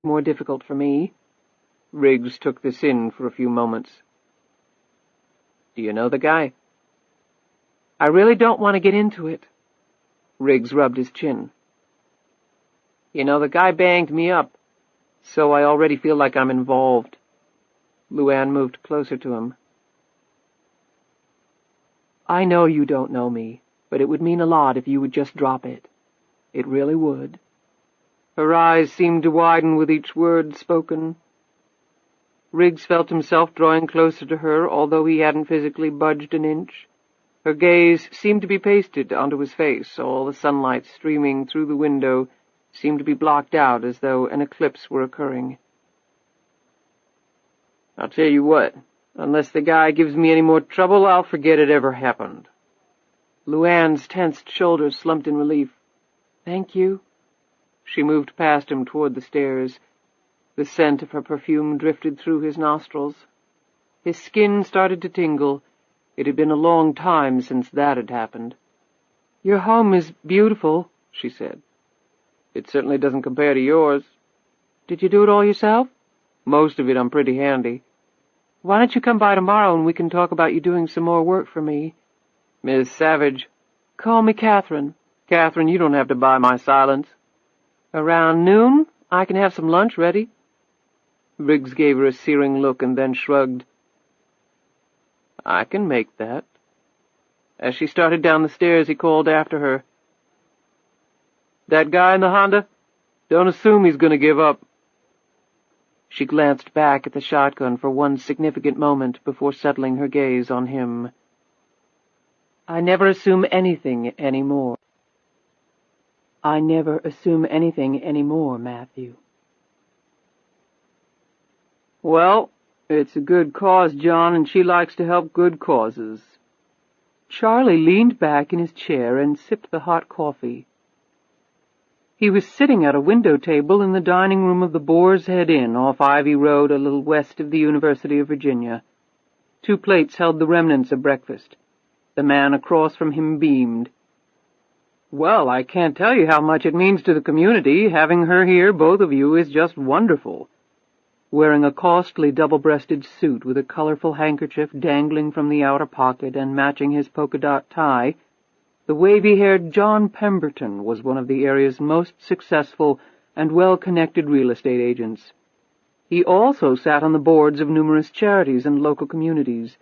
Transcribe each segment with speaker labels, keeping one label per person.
Speaker 1: more difficult for me." Riggs took this in for a few moments. "Do you know the guy?" "I really don't want to get into it." Riggs rubbed his chin. "You know, the guy banged me up, so I already feel like I'm involved." LuAnn moved closer to him. "I know you don't know me, but it would mean a lot if you would just drop it. It really would." Her eyes seemed to widen with each word spoken. Riggs felt himself drawing closer to her, although he hadn't physically budged an inch. Her gaze seemed to be pasted onto his face. All the sunlight streaming through the window seemed to be blocked out as though an eclipse were occurring. "I'll tell you what, unless the guy gives me any more trouble, I'll forget it ever happened." LuAnn's tensed shoulders slumped in relief. "Thank you." She moved past him toward the stairs. The scent of her perfume drifted through his nostrils. His skin started to tingle. It had been a long time since that had happened. "Your home is beautiful," she said. "It certainly doesn't compare to yours." "Did you do it all yourself?" "Most of it. I'm pretty handy." "Why don't you come by tomorrow and we can talk about you doing some more work for me?" "Miss Savage." "Call me Catherine." "Catherine, you don't have to buy my silence." "Around noon? I can have some lunch ready." Riggs gave her a searing look and then shrugged. "I can make that." As she started down the stairs, he called after her. "That guy in the Honda? Don't assume he's going to give up." She glanced back at the shotgun for one significant moment before settling her gaze on him. "I never assume anything anymore." "I never assume anything anymore, Matthew." "Well, it's a good cause, John, and she likes to help good causes." Charlie leaned back in his chair and sipped the hot coffee. He was sitting at a window table in the dining room of the Boar's Head Inn off Ivy Road, a little west of the University of Virginia. 2 plates held the remnants of breakfast. The man across from him beamed. "Well, I can't tell you how much it means to the community. Having her here, both of you, is just wonderful." Wearing a costly double-breasted suit with a colorful handkerchief dangling from the outer pocket and matching his polka-dot tie, the wavy-haired John Pemberton was one of the area's most successful and well-connected real estate agents. He also sat on the boards of numerous charities and local communities.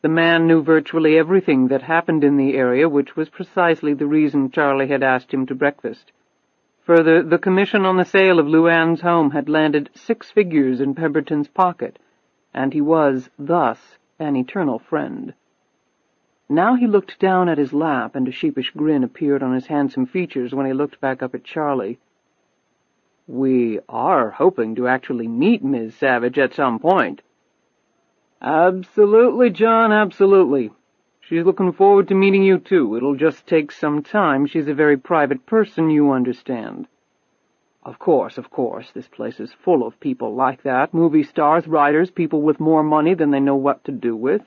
Speaker 1: The man knew virtually everything that happened in the area, which was precisely the reason Charlie had asked him to breakfast. Further, the commission on the sale of LuAnn's home had landed 6 figures in Pemberton's pocket, and he was, thus, an eternal friend. Now he looked down at his lap, and a sheepish grin appeared on his handsome features when he looked back up at Charlie. "We are hoping to actually meet Ms. Savage at some point." "Absolutely, John, absolutely. She's looking forward to meeting you, too. It'll just take some time. She's a very private person, you understand." Of course. This place is full of people like that. Movie stars, writers, people with more money than they know what to do with."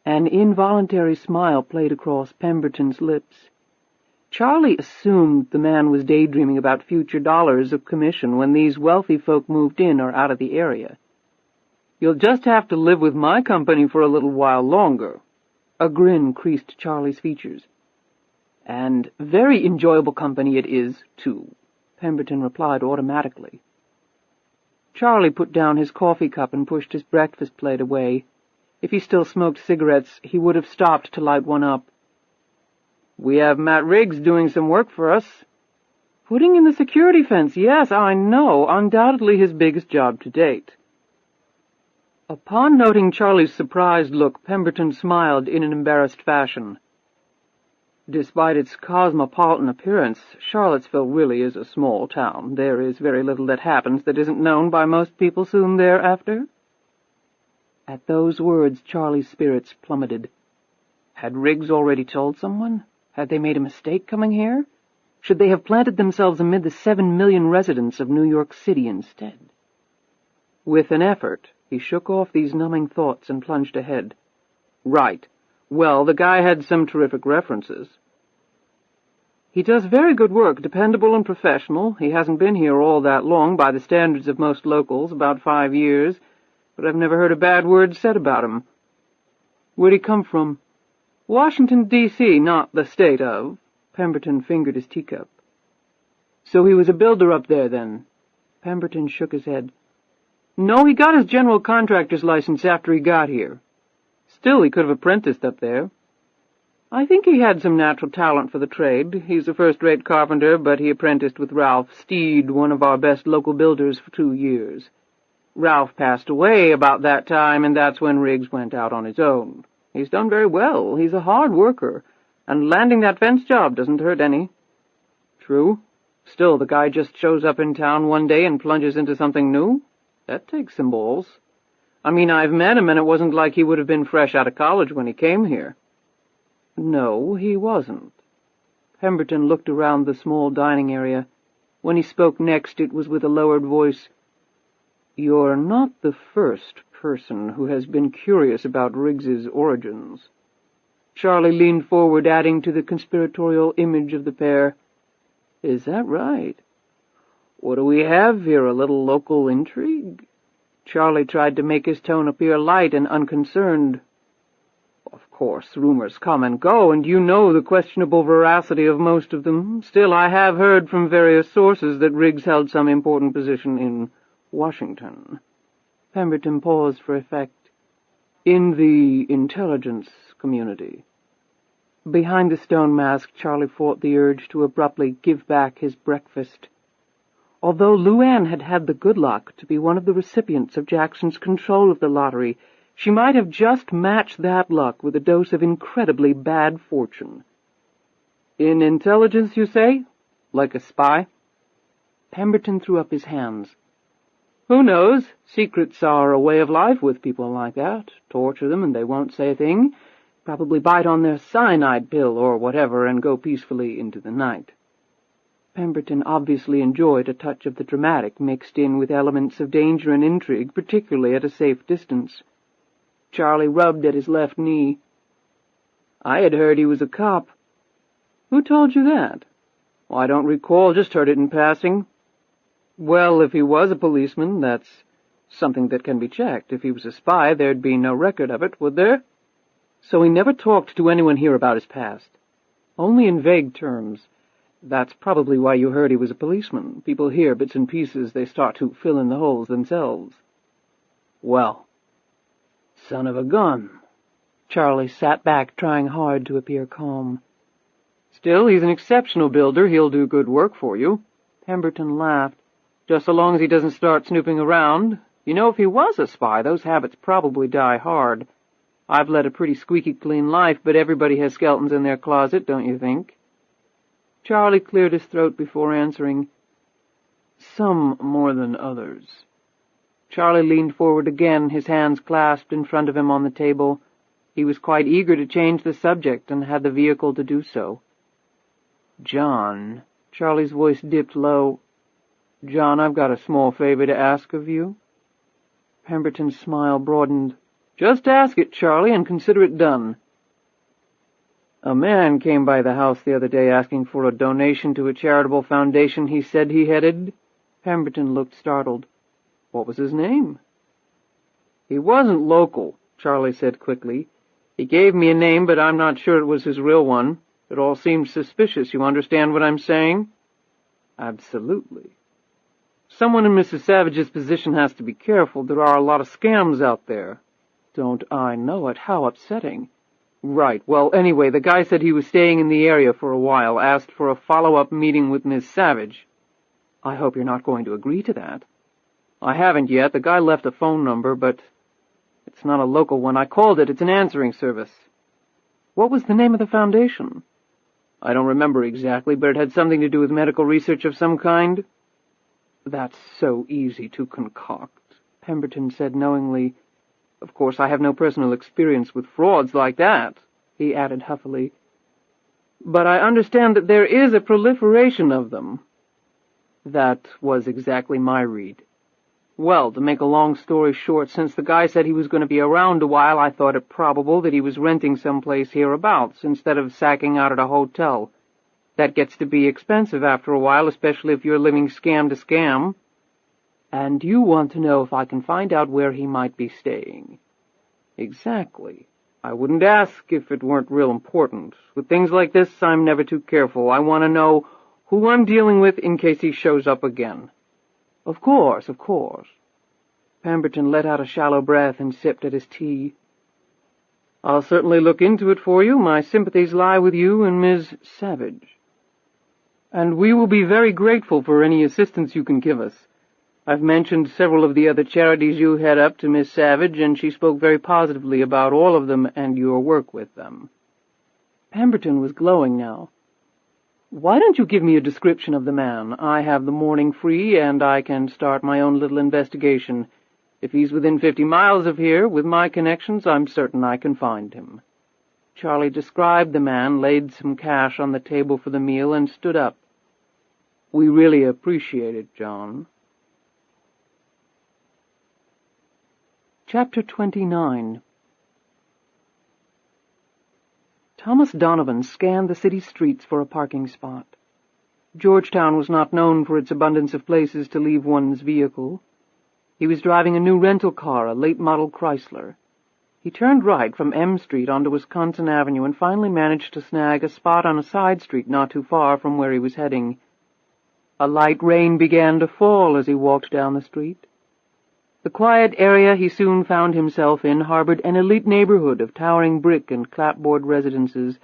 Speaker 1: An involuntary smile played across Pemberton's lips. Charlie assumed the man was daydreaming about future dollars of commission when these wealthy folk moved in or out of the area. "You'll just have to live with my company for a little while longer." A grin creased Charlie's features. "And very enjoyable company it is, too," Pemberton replied automatically. Charlie put down his coffee cup and pushed his breakfast plate away. If he still smoked cigarettes, he would have stopped to light one up. "We have Matt Riggs doing some work for us." "Putting in the security fence, yes, I know. Undoubtedly his biggest job to date." Upon noting Charlie's surprised look, Pemberton smiled in an embarrassed fashion. "Despite its cosmopolitan appearance, Charlottesville really is a small town. There is very little that happens that isn't known by most people soon thereafter." At those words, Charlie's spirits plummeted. Had Riggs already told someone? Had they made a mistake coming here? Should they have planted themselves amid the 7 million residents of New York City instead? With an effort, he shook off these numbing thoughts and plunged ahead. "Right. Well, the guy had some terrific references." He does very good work, dependable and professional. He hasn't been here all that long, by the standards of most locals, about 5 years, but I've never heard a bad word said about him." "Where'd he come from?" "Washington, D.C., not the state of." Pemberton fingered his teacup. "So he was a builder up there, then?" Pemberton shook his head. "No, he got his general contractor's license after he got here. Still, he could have apprenticed up there. I think he had some natural talent for the trade. He's a first-rate carpenter, but he apprenticed with Ralph Steed, one of our best local builders, for 2 years. Ralph passed away about that time, and that's when Riggs went out on his own. He's done very well. He's a hard worker, and landing that fence job doesn't hurt any." "True. Still, the guy just shows up in town one day and plunges into something new. That takes some balls. I mean, I've met him, and it wasn't like he would have been fresh out of college when he came here." "No, he wasn't." Pemberton looked around the small dining area. When he spoke next, it was with a lowered voice. "You're not the first person who has been curious about Riggs's origins." Charlie leaned forward, adding to the conspiratorial image of the pair. "Is that right? What do we have here, a little local intrigue?" Charlie tried to make his tone appear light and unconcerned. "Of course, rumors come and go, and you know the questionable veracity of most of them. Still, I have heard from various sources that Riggs held some important position in Washington." Pemberton paused for effect. "In the intelligence community." Behind the stone mask, Charlie fought the urge to abruptly give back his breakfast. Although LuAnn had had the good luck to be one of the recipients of Jackson's control of the lottery, she might have just matched that luck with a dose of incredibly bad fortune. "In intelligence, you say? Like a spy?" Pemberton threw up his hands. "Who knows? Secrets are a way of life with people like that. Torture them and they won't say a thing. Probably bite on their cyanide pill or whatever and go peacefully into the night." Pemberton obviously enjoyed a touch of the dramatic mixed in with elements of danger and intrigue, particularly at a safe distance. Charlie rubbed at his left knee. "I had heard he was a cop." "Who told you that?" "I don't recall, just heard it in passing." "Well, if he was a policeman, that's something that can be checked. If he was a spy, there'd be no record of it, would there?" "So he never talked to anyone here about his past?" "Only in vague terms. That's probably why you heard he was a policeman. People hear bits and pieces, they start to fill in the holes themselves." "Well, son of a gun." Charlie sat back, trying hard to appear calm. "Still, he's an exceptional builder. He'll do good work for you." Pemberton laughed. "Just so long as he doesn't start snooping around. You know, if he was a spy, those habits probably die hard. I've led a pretty squeaky clean life, but everybody has skeletons in their closet, don't you think?" Charlie cleared his throat before answering. "Some more than others." Charlie leaned forward again, his hands clasped in front of him on the table. He was quite eager to change the subject, and had the vehicle to do so. "John," Charlie's voice dipped low. "John, I've got a small favor to ask of you." Pemberton's smile broadened. "Just ask it, Charlie, and consider it done." "A man came by the house the other day asking for a donation to a charitable foundation he said he headed." Pemberton looked startled. "What was his name?" "He wasn't local," Charlie said quickly. "He gave me a name, but I'm not sure it was his real one. It all seems suspicious. You understand what I'm saying?" "Absolutely." "Someone in Mrs. Savage's position has to be careful. There are a lot of scams out there." "Don't I know it? How upsetting." "Right. Well, anyway, the guy said he was staying in the area for a while, asked for a follow-up meeting with Miss Savage." "I hope you're not going to agree to that." "I haven't yet. The guy left a phone number, but it's not a local one. I called it. It's an answering service." "What was the name of the foundation?" "I don't remember exactly, but it had something to do with medical research of some kind." "That's so easy to concoct," Pemberton said knowingly. "Of course, I have no personal experience with frauds like that," he added huffily. "But I understand that there is a proliferation of them." "That was exactly my read." "Well, to make a long story short, since the guy said he was going to be around a while, I thought it probable that he was renting someplace hereabouts, instead of sacking out at a hotel. That gets to be expensive after a while, especially if you're living scam to scam. And you want to know if I can find out where he might be staying. Exactly. I wouldn't ask if it weren't real important. With things like this, I'm never too careful. I want to know who I'm dealing with in case he shows up again. Of course, of course. Pemberton let out a shallow breath and sipped at his tea. I'll certainly look into it for you. My sympathies lie with you and Ms. Savage. And we will be very grateful for any assistance you can give us. I've mentioned several of the other charities you head up to Miss Savage, and she spoke very positively about all of them and your work with them. Pemberton was glowing now. Why don't you give me a description of the man? I have the morning free, and I can start my own little investigation. If he's within 50 miles of here, with my connections, I'm certain I can find him. Charlie described the man, laid some cash on the table for the meal, and stood up. We really appreciate it, John. Chapter 29. Thomas Donovan scanned the city streets for a parking spot. Georgetown was not known for its abundance of places to leave one's vehicle. He was driving a new rental car, a late-model Chrysler. He turned right from M Street onto Wisconsin Avenue and finally managed to snag a spot on a side street not too far from where he was heading. A light rain began to fall as he walked down the street. The quiet area he soon found himself in harbored an elite neighborhood of towering brick and clapboard residences,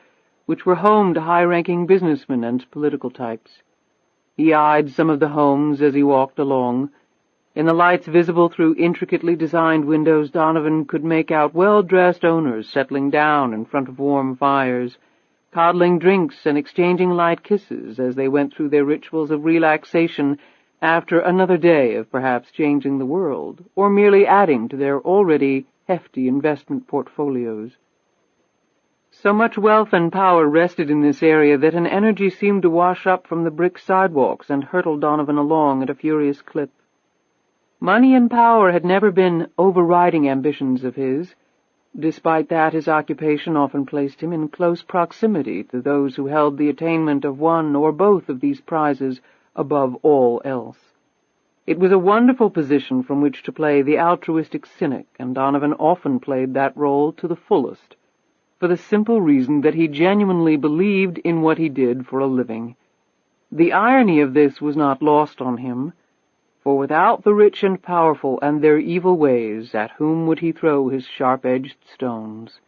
Speaker 1: which were home to high-ranking businessmen and political types. He eyed some of the homes as he walked along. In the lights visible through intricately designed windows, Donovan could make out well-dressed owners settling down in front of warm fires, coddling drinks and exchanging light kisses as they went through their rituals of relaxation after another day of perhaps changing the world, or merely adding to their already hefty investment portfolios. So much wealth and power rested in this area that an energy seemed to wash up from the brick sidewalks and hurtle Donovan along at a furious clip. Money and power had never been overriding ambitions of his. Despite that, his occupation often placed him in close proximity to those who held the attainment of one or both of these prizes above all else. It was a wonderful position from which to play the altruistic cynic, and Donovan often played that role to the fullest, for the simple reason that he genuinely believed in what he did for a living. The irony of this was not lost on him, for without the rich and powerful and their evil ways, at whom would he throw his sharp-edged stones?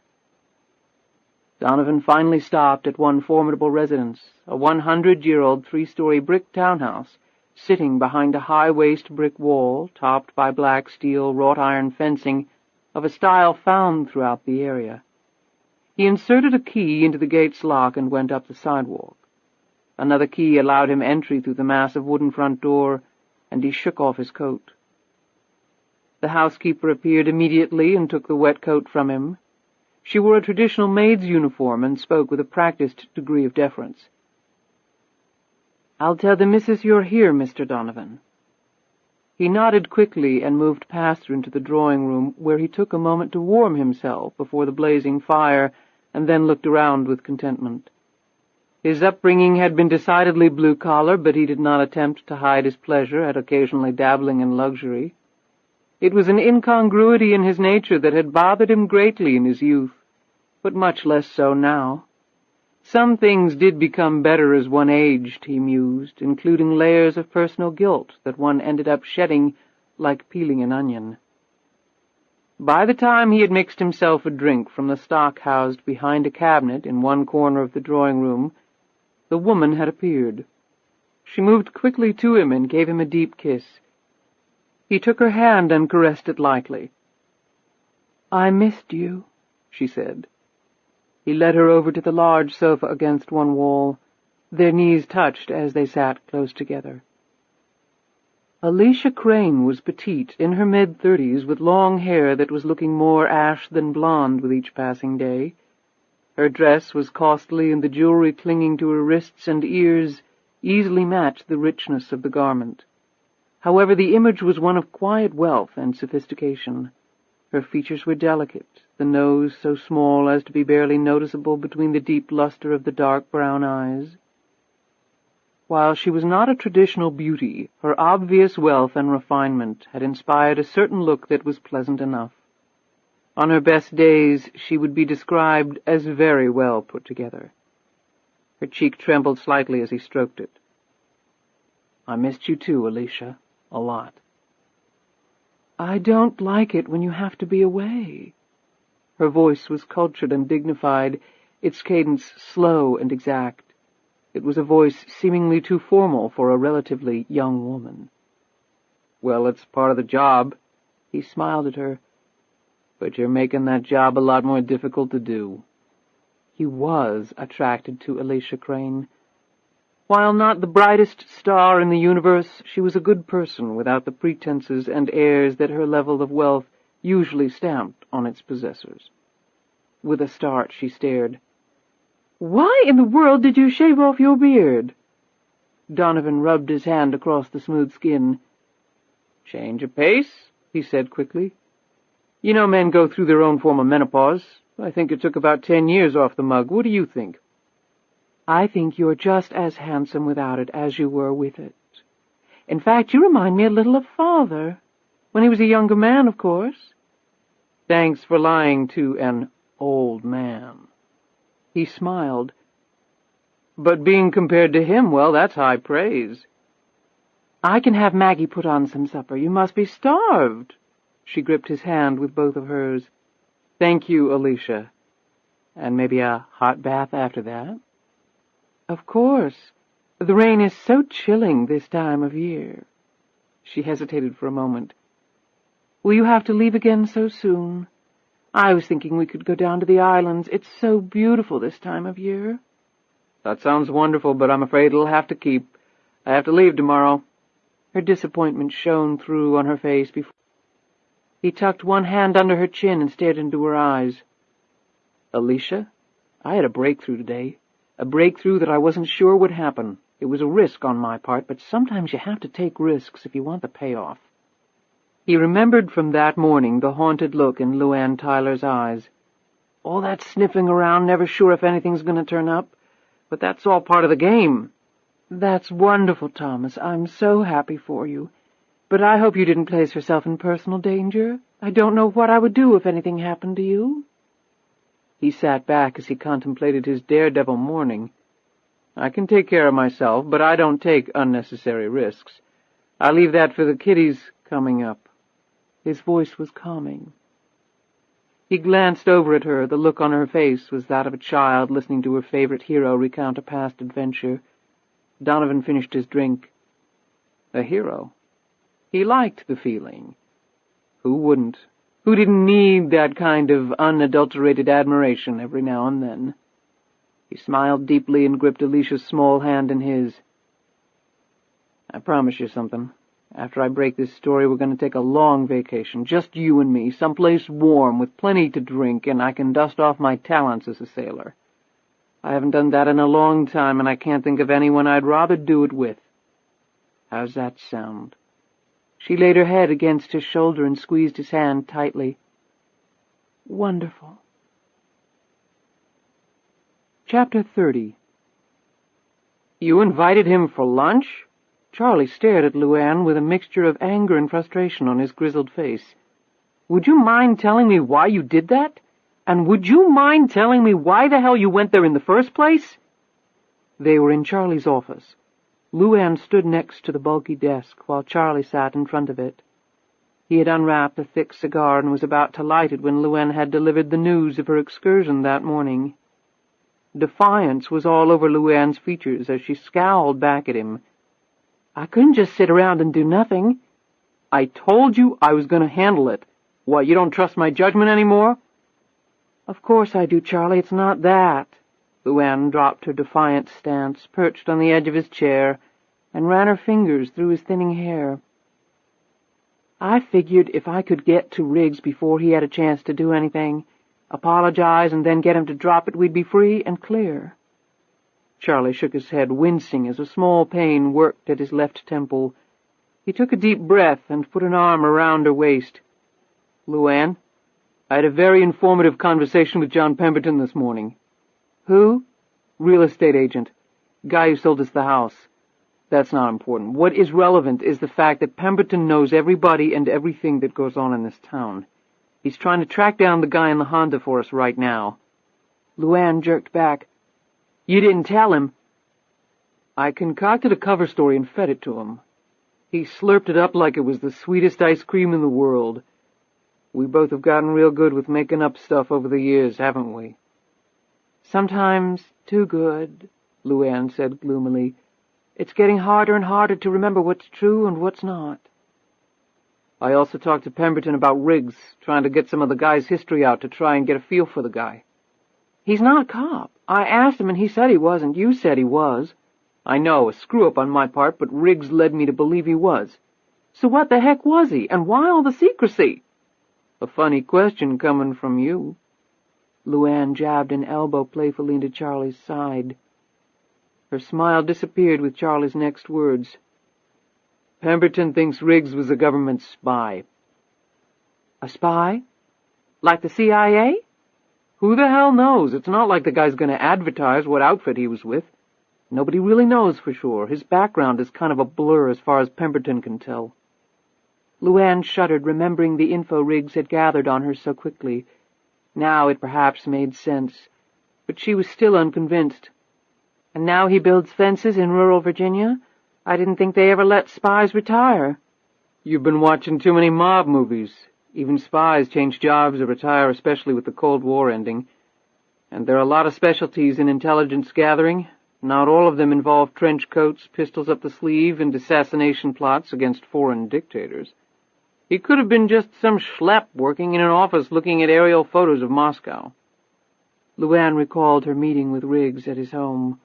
Speaker 1: Donovan finally stopped at one formidable residence, a 100-year-old 3-story brick townhouse, sitting behind a high-waist brick wall, topped by black steel wrought-iron fencing of a style found throughout the area. He inserted a key into the gate's lock and went up the sidewalk. Another key allowed him entry through the massive wooden front door, and he shook off his coat. The housekeeper appeared immediately and took the wet coat from him. She wore a traditional maid's uniform and spoke with a practiced degree of deference. "I'll tell the missus you're here, Mr. Donovan." He nodded quickly and moved past her into the drawing-room, where he took a moment to warm himself before the blazing fire and then looked around with contentment. His upbringing had been decidedly blue-collar, but he did not attempt to hide his pleasure at occasionally dabbling in luxury. It was an incongruity in his nature that had bothered him greatly in his youth, but much less so now. Some things did become better as one aged, he mused, including layers of personal guilt that one ended up shedding like peeling an onion. By the time he had mixed himself a drink from the stock housed behind a cabinet in one corner of the drawing-room, the woman had appeared. She moved quickly to him and gave him a deep kiss. He took her hand and caressed it lightly. "I missed you," she said. He led her over to the large sofa against one wall. Their knees touched as they sat close together. Alicia Crane was petite, in her mid-30s, with long hair that was looking more ash than blonde with each passing day. Her dress was costly, and the jewelry clinging to her wrists and ears easily matched the richness of the garment. However, the image was one of quiet wealth and sophistication. Her features were delicate, the nose so small as to be barely noticeable between the deep luster of the dark brown eyes. While she was not a traditional beauty, her obvious wealth and refinement had inspired a certain look that was pleasant enough. On her best days, she would be described as very well put together. Her cheek trembled slightly as he stroked it. "I missed you too, Alicia. A lot." "I don't like it when you have to be away." Her voice was cultured and dignified, its cadence slow and exact. It was a voice seemingly too formal for a relatively young woman. "Well, it's part of the job." He smiled at her. "But you're making that job a lot more difficult to do." He was attracted to Alicia Crane. While not the brightest star in the universe, she was a good person without the pretenses and airs that her level of wealth usually stamped on its possessors. With a start, she stared. "Why in the world did you shave off your beard?" Donovan rubbed his hand across the smooth skin. "Change of pace," he said quickly. "You know men go through their own form of menopause. I think it took about 10 years off the mug. What do you think?" "I think you're just as handsome without it as you were with it. In fact, you remind me a little of Father. When he was a younger man, of course." "Thanks for lying to an old man." He smiled. "But being compared to him, well, that's high praise." "I can have Maggie put on some supper. You must be starved." She gripped his hand with both of hers. "Thank you, Alicia. And maybe a hot bath after that?" "Of course. The rain is so chilling this time of year." She hesitated for a moment. "Will you have to leave again so soon? I was thinking we could go down to the islands. It's so beautiful this time of year." "That sounds wonderful, but I'm afraid it'll have to keep. I have to leave tomorrow." Her disappointment shone through on her face before. He tucked one hand under her chin and stared into her eyes. "Alicia, I had a breakthrough today. A breakthrough that I wasn't sure would happen. It was a risk on my part, but sometimes you have to take risks if you want the payoff." He remembered from that morning the haunted look in LuAnn Tyler's eyes. "All that sniffing around, never sure if anything's going to turn up. But that's all part of the game." "That's wonderful, Thomas. I'm so happy for you. But I hope you didn't place yourself in personal danger. I don't know what I would do if anything happened to you." He sat back as he contemplated his daredevil morning. "I can take care of myself, but I don't take unnecessary risks. I leave that for the kiddies coming up." His voice was calming. He glanced over at her. The look on her face was that of a child listening to her favorite hero recount a past adventure. Donovan finished his drink. A hero. He liked the feeling. Who wouldn't? Who didn't need that kind of unadulterated admiration every now and then? He smiled deeply and gripped Alicia's small hand in his. "I promise you something. After I break this story, we're going to take a long vacation, just you and me, someplace warm with plenty to drink, and I can dust off my talents as a sailor. I haven't done that in a long time, and I can't think of anyone I'd rather do it with. How's that sound?" She laid her head against his shoulder and squeezed his hand tightly. "Wonderful." Chapter 30. "You invited him for lunch?" Charlie stared at LuAnn with a mixture of anger and frustration on his grizzled face. "Would you mind telling me why you did that? And would you mind telling me why the hell you went there in the first place?" They were in Charlie's office. LuAnn stood next to the bulky desk, while Charlie sat in front of it. He had unwrapped a thick cigar and was about to light it when LuAnn had delivered the news of her excursion that morning. Defiance was all over LuAnn's features as she scowled back at him. "I couldn't just sit around and do nothing." "I told you I was going to handle it. What, you don't trust my judgment anymore?" "Of course I do, Charlie. It's not that." LuAnn dropped her defiant stance, perched on the edge of his chair, and ran her fingers through his thinning hair. "I figured if I could get to Riggs before he had a chance to do anything, apologize, and then get him to drop it, we'd be free and clear." Charlie shook his head, wincing as a small pain worked at his left temple. He took a deep breath and put an arm around her waist. "LuAnn, I had a very informative conversation with John Pemberton this morning." "Who?" "Real estate agent. Guy who sold us the house. That's not important. What is relevant is the fact that Pemberton knows everybody and everything that goes on in this town. He's trying to track down the guy in the Honda for us right now." LuAnn jerked back. "You didn't tell him?" "I concocted a cover story and fed it to him. He slurped it up like it was the sweetest ice cream in the world. We both have gotten real good with making up stuff over the years, haven't we?" "Sometimes too good," LuAnn said gloomily. "It's getting harder and harder to remember what's true and what's not." "I also talked to Pemberton about Riggs, trying to get some of the guy's history out to try and get a feel for the guy." "He's not a cop. I asked him and he said he wasn't. You said he was." "I know, a screw-up on my part, but Riggs led me to believe he was." "So what the heck was he, and why all the secrecy?" "A funny question coming from you." LuAnn jabbed an elbow playfully into Charlie's side. Her smile disappeared with Charlie's next words. "Pemberton thinks Riggs was a government spy." "A spy? Like the CIA?" "Who the hell knows? It's not like the guy's going to advertise what outfit he was with. Nobody really knows for sure. His background is kind of a blur as far as Pemberton can tell." LuAnn shuddered, remembering the info Riggs had gathered on her so quickly. Now it perhaps made sense, but she was still unconvinced. "And now he builds fences in rural Virginia? I didn't think they ever let spies retire." "You've been watching too many mob movies. Even spies change jobs or retire, especially with the Cold War ending. And there are a lot of specialties in intelligence gathering. Not all of them involve trench coats, pistols up the sleeve, and assassination plots against foreign dictators. He could have been just some schlep working in an office looking at aerial photos of Moscow." LuAnn recalled her meeting with Riggs at his home.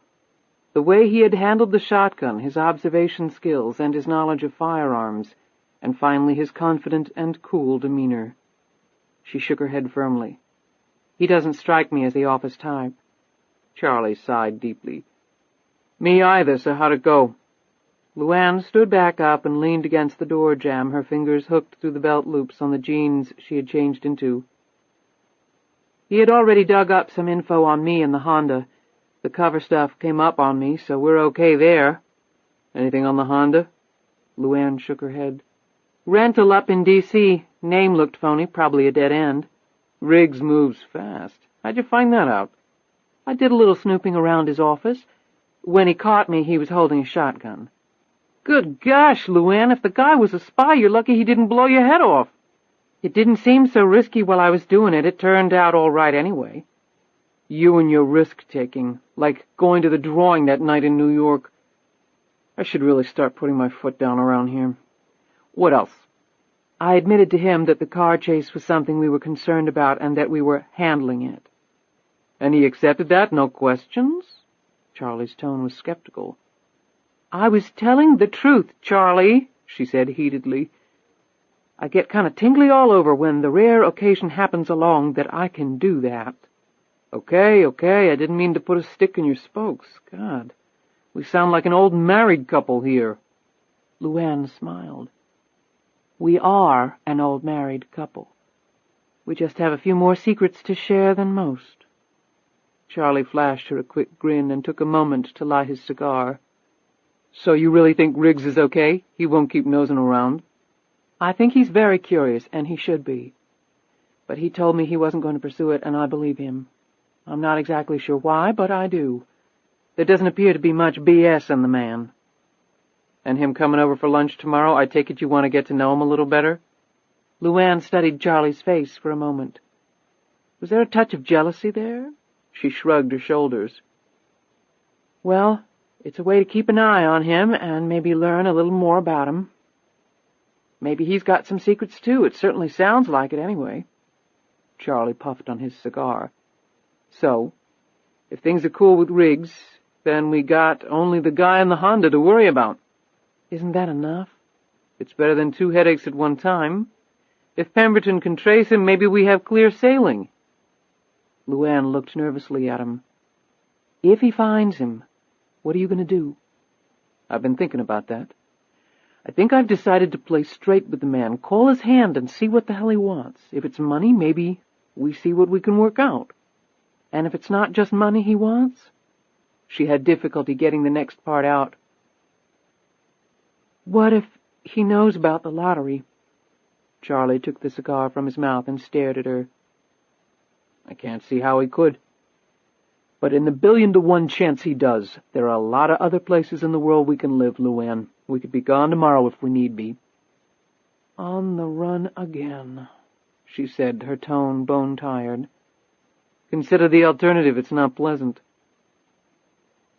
Speaker 1: The way he had handled the shotgun, his observation skills, and his knowledge of firearms, and finally his confident and cool demeanor. She shook her head firmly. "He doesn't strike me as the office type." Charlie sighed deeply. "Me either, so how'd it go?" LuAnn stood back up and leaned against the door jamb, her fingers hooked through the belt loops on the jeans she had changed into. "He had already dug up some info on me and the Honda. The cover stuff came up on me, so we're okay there." "Anything on the Honda?" LuAnn shook her head. "Rental up in D.C. Name looked phony, probably a dead end." "Riggs moves fast. How'd you find that out?" "I did a little snooping around his office. When he caught me, he was holding a shotgun." "Good gosh, LuAnn, if the guy was a spy, you're lucky he didn't blow your head off." "It didn't seem so risky while I was doing it. It turned out all right anyway." "You and your risk-taking, like going to the drawing that night in New York. I should really start putting my foot down around here. What else?" "I admitted to him that the car chase was something we were concerned about and that we were handling it." "And he accepted that? No questions?" Charlie's tone was skeptical. "I was telling the truth, Charlie," she said heatedly. "I get kind of tingly all over when the rare occasion happens along that I can do that." Okay, I didn't mean to put a stick in your spokes. God, we sound like an old married couple here." LuAnn smiled. "We are an old married couple. We just have a few more secrets to share than most." Charlie flashed her a quick grin and took a moment to light his cigar. "So you really think Riggs is okay? He won't keep nosing around?" "I think he's very curious, and he should be. But he told me he wasn't going to pursue it, and I believe him. I'm not exactly sure why, but I do. There doesn't appear to be much B.S. in the man." "And him coming over for lunch tomorrow, I take it you want to get to know him a little better?" LuAnn studied Charlie's face for a moment. Was there a touch of jealousy there? She shrugged her shoulders. "Well, it's a way to keep an eye on him and maybe learn a little more about him. Maybe he's got some secrets, too. It certainly sounds like it, anyway." Charlie puffed on his cigar. "So, if things are cool with Riggs, then we got only the guy in the Honda to worry about." "Isn't that enough?" "It's better than 2 headaches at one time. If Pemberton can trace him, maybe we have clear sailing." LuAnn looked nervously at him. "If he finds him, what are you going to do?" "I've been thinking about that. I think I've decided to play straight with the man, call his hand and see what the hell he wants. If it's money, maybe we see what we can work out. And if it's not just money he wants?" She had difficulty getting the next part out. What if he knows about the lottery? Charlie took the cigar from his mouth and stared at her. I can't see how he could. But in the 1,000,000,000 chance he does, there are a lot of other places in the world we can live, LuAnn. We could be gone tomorrow if we need be. On the run again, she said, her tone bone-tired. Consider the alternative. It's not pleasant.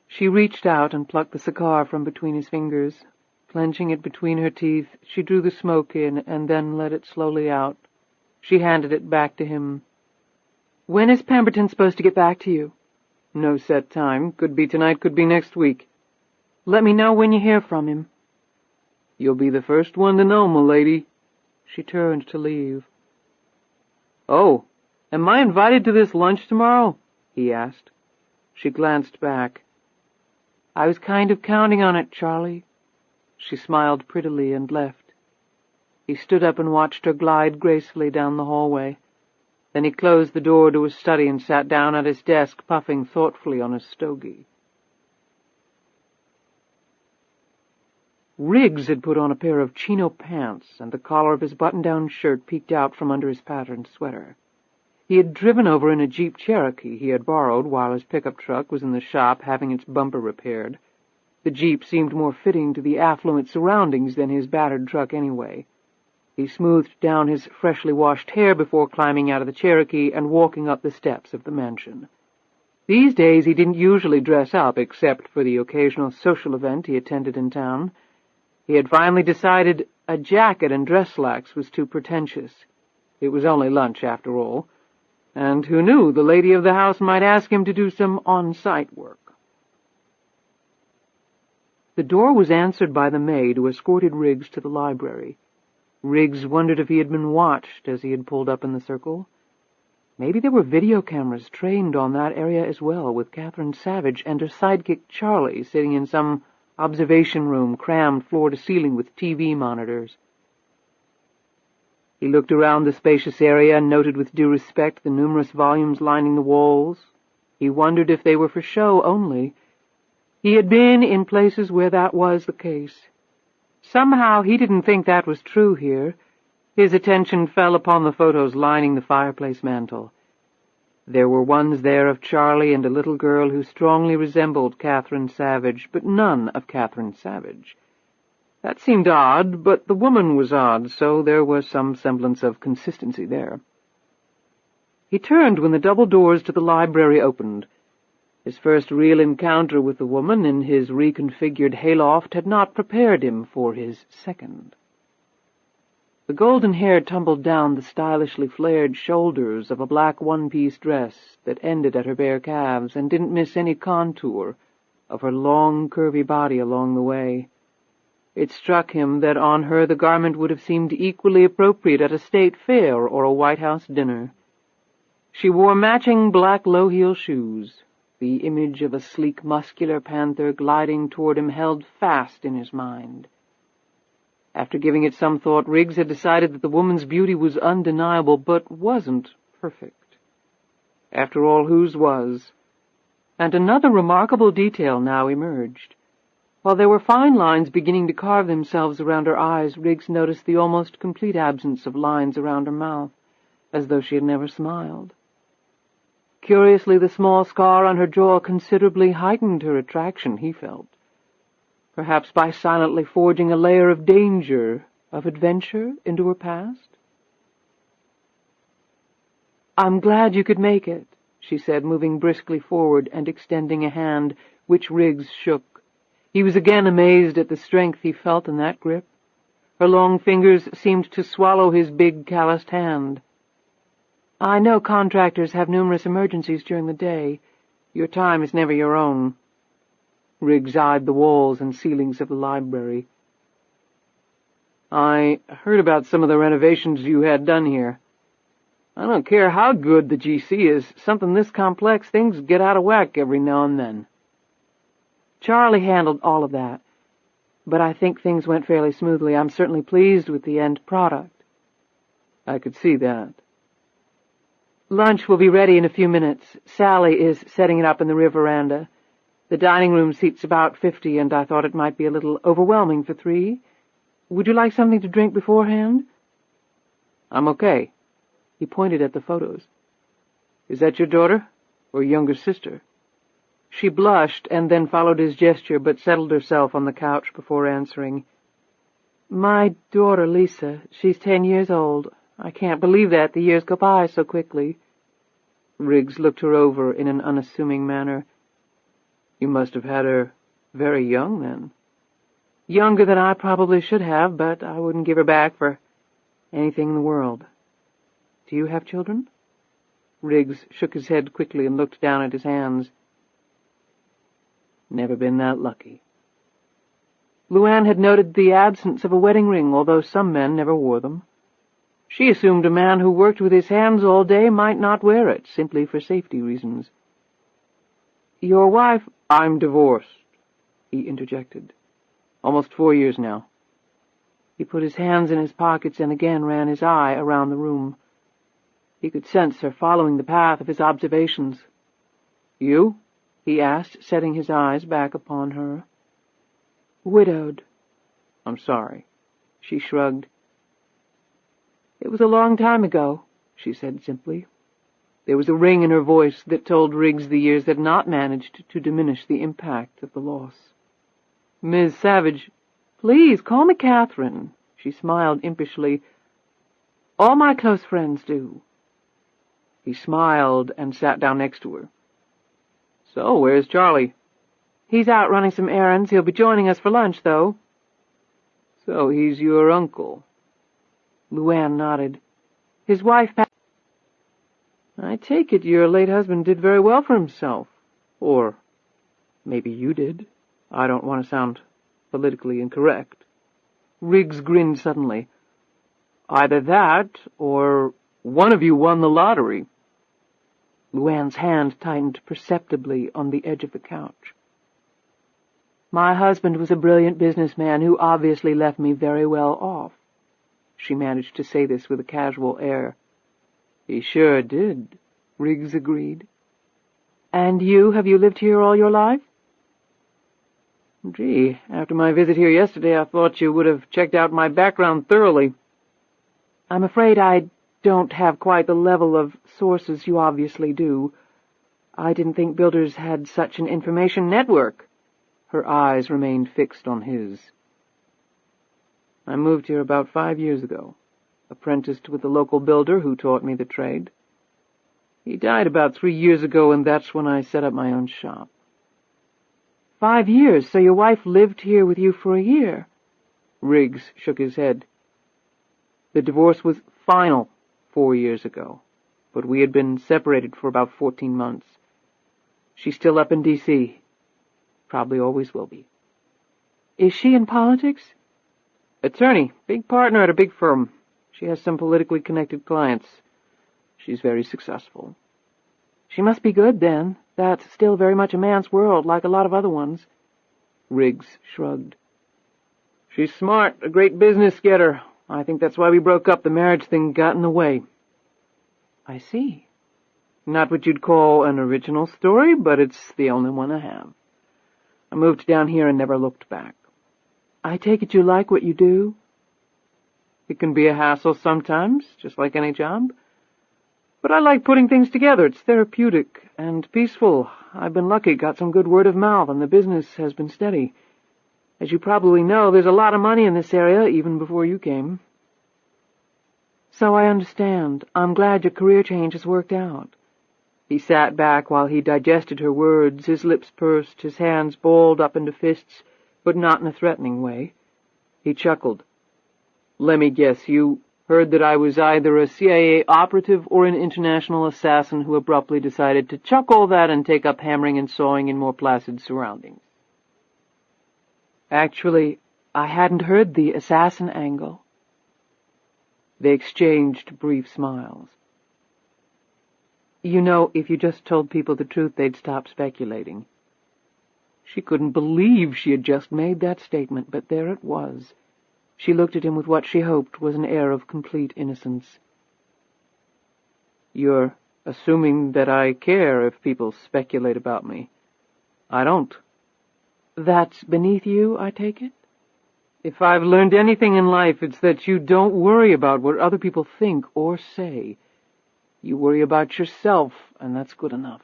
Speaker 1: She reached out and plucked the cigar from between his fingers. Clenching it between her teeth, she drew the smoke in and then let it slowly out. She handed it back to him. When is Pemberton supposed to get back to you? No set time. Could be tonight, could be next week. Let me know when you hear from him. You'll be the first one to know, m'lady. She turned to leave. Oh, am I invited to this lunch tomorrow? He asked. She glanced back. I was kind of counting on it, Charlie. She smiled prettily and left. He stood up and watched her glide gracefully down the hallway. Then he closed the door to his study and sat down at his desk, puffing thoughtfully on his stogie. Riggs had put on a pair of chino pants, and the collar of his button-down shirt peeked out from under his patterned sweater. He had driven over in a Jeep Cherokee he had borrowed while his pickup truck was in the shop having its bumper repaired. The Jeep seemed more fitting to the affluent surroundings than his battered truck anyway. He smoothed down his freshly washed hair before climbing out of the Cherokee and walking up the steps of the mansion. These days he didn't usually dress up except for the occasional social event he attended in town. He had finally decided a jacket and dress slacks was too pretentious. It was only lunch, after all. And who knew, the lady of the house might ask him to do some on-site work. The door was answered by the maid who escorted Riggs to the library. Riggs wondered if he had been watched as he had pulled up in the circle. Maybe there were video cameras trained on that area as well, with Catherine Savage and her sidekick Charlie sitting in some observation room crammed floor-to-ceiling with TV monitors. He looked around the spacious area and noted with due respect the numerous volumes lining the walls. He wondered if they were for show only. He had been in places where that was the case. Somehow he didn't think that was true here. His attention fell upon the photos lining the fireplace mantel. There were ones there of Charlie and a little girl who strongly resembled Catherine Savage, but none of Catherine Savage. That seemed odd, but the woman was odd, so there was some semblance of consistency there. He turned when the double doors to the library opened. His first real encounter with the woman in his reconfigured hayloft had not prepared him for his second. The golden hair tumbled down the stylishly flared shoulders of a black one-piece dress that ended at her bare calves and didn't miss any contour of her long, curvy body along the way. It struck him that on her the garment would have seemed equally appropriate at a state fair or a White House dinner. She wore matching black low-heel shoes. The image of a sleek, muscular panther gliding toward him held fast in his mind. After giving it some thought, Riggs had decided that the woman's beauty was undeniable, but wasn't perfect. After all, whose was? And another remarkable detail now emerged. While there were fine lines beginning to carve themselves around her eyes, Riggs noticed the almost complete absence of lines around her mouth, as though she had never smiled. Curiously, the small scar on her jaw considerably heightened her attraction, he felt. Perhaps by silently forging a layer of danger, of adventure, into her past? "I'm glad you could make it," she said, moving briskly forward and extending a hand, which Riggs shook. He was again amazed at the strength he felt in that grip. Her long fingers seemed to swallow his big, calloused hand. "I know contractors have numerous emergencies during the day. Your time is never your own." Riggs eyed the walls and ceilings of the library. "I heard about some of the renovations you had done here. I don't care how good the GC is, something this complex, things get out of whack every now and then." "Charlie handled all of that, but I think things went fairly smoothly. I'm certainly pleased with the end product." "I could see that." "Lunch will be ready in a few minutes. Sally is setting it up in the rear veranda. The dining room seats about 50, and I thought it might be a little overwhelming for 3. Would you like something to drink beforehand?" "I'm okay." He pointed at the photos. "Is that your daughter, or younger sister?" She blushed and then followed his gesture, but settled herself on the couch before answering. "My daughter, Lisa. She's 10 years old. I can't believe that. The years go by so quickly." Riggs looked her over in an unassuming manner. "You must have had her very young, then." "Younger than I probably should have, but I wouldn't give her back for anything in the world. Do you have children?" Riggs shook his head quickly and looked down at his hands. "Never been that lucky." LuAnn had noted the absence of a wedding ring, although some men never wore them. She assumed a man who worked with his hands all day might not wear it, simply for safety reasons. "Your wife—" "I'm divorced," he interjected. "Almost 4 years now." He put his hands in his pockets and again ran his eye around the room. He could sense her following the path of his observations. "You?" he asked, setting his eyes back upon her. "Widowed." "I'm sorry." She shrugged. "It was a long time ago," she said simply. There was a ring in her voice that told Riggs the years had not managed to diminish the impact of the loss. "Ms. Savage—" "Please, call me Catherine." She smiled impishly. "All my close friends do." He smiled and sat down next to her. "So, where's Charlie?" "He's out running some errands. He'll be joining us for lunch, though." "So he's your uncle?" LuAnn nodded. "His wife passed—" "I take it your late husband did very well for himself. Or maybe you did. I don't want to sound politically incorrect." Riggs grinned suddenly. "Either that, or one of you won the lottery." LuAnn's hand tightened perceptibly on the edge of the couch. "My husband was a brilliant businessman who obviously left me very well off." She managed to say this with a casual air. "He sure did," Riggs agreed. "And you? Have you lived here all your life?" "Gee, after my visit here yesterday, I thought you would have checked out my background thoroughly." "I'm afraid I don't have quite the level of sources you obviously do. I didn't think builders had such an information network." Her eyes remained fixed on his. "I moved here about 5 years ago, apprenticed with the local builder who taught me the trade. He died about 3 years ago, and that's when I set up my own shop." 5 years? So your wife lived here with you for a year?" Riggs shook his head. "The divorce was final 4 years ago, but we had been separated for about 14 months. She's still up in D.C. Probably always will be." "Is she in politics?" "Attorney, big partner at a big firm. She has some politically connected clients. She's very successful." "She must be good, then. That's still very much a man's world, like a lot of other ones." Riggs shrugged. "She's smart, a great business getter. I think that's why we broke up. The marriage thing got in the way." "I see." "Not what you'd call an original story, but it's the only one I have. I moved down here and never looked back." "I take it you like what you do?" "It can be a hassle sometimes, just like any job. But I like putting things together. It's therapeutic and peaceful. I've been lucky, got some good word of mouth, and the business has been steady. As you probably know, there's a lot of money in this area, even before you came." "So I understand. I'm glad your career change has worked out." He sat back while he digested her words, his lips pursed, his hands balled up into fists, but not in a threatening way. He chuckled. "Let me guess, you heard that I was either a CIA operative or an international assassin who abruptly decided to chuck all that and take up hammering and sawing in more placid surroundings." "Actually, I hadn't heard the assassin angle." They exchanged brief smiles. "You know, if you just told people the truth, they'd stop speculating." She couldn't believe she had just made that statement, but there it was. She looked at him with what she hoped was an air of complete innocence. "You're assuming that I care if people speculate about me. I don't." "That's beneath you, I take it?" If I've learned anything in life, it's that you don't worry about what other people think or say. You worry about yourself, and that's good enough.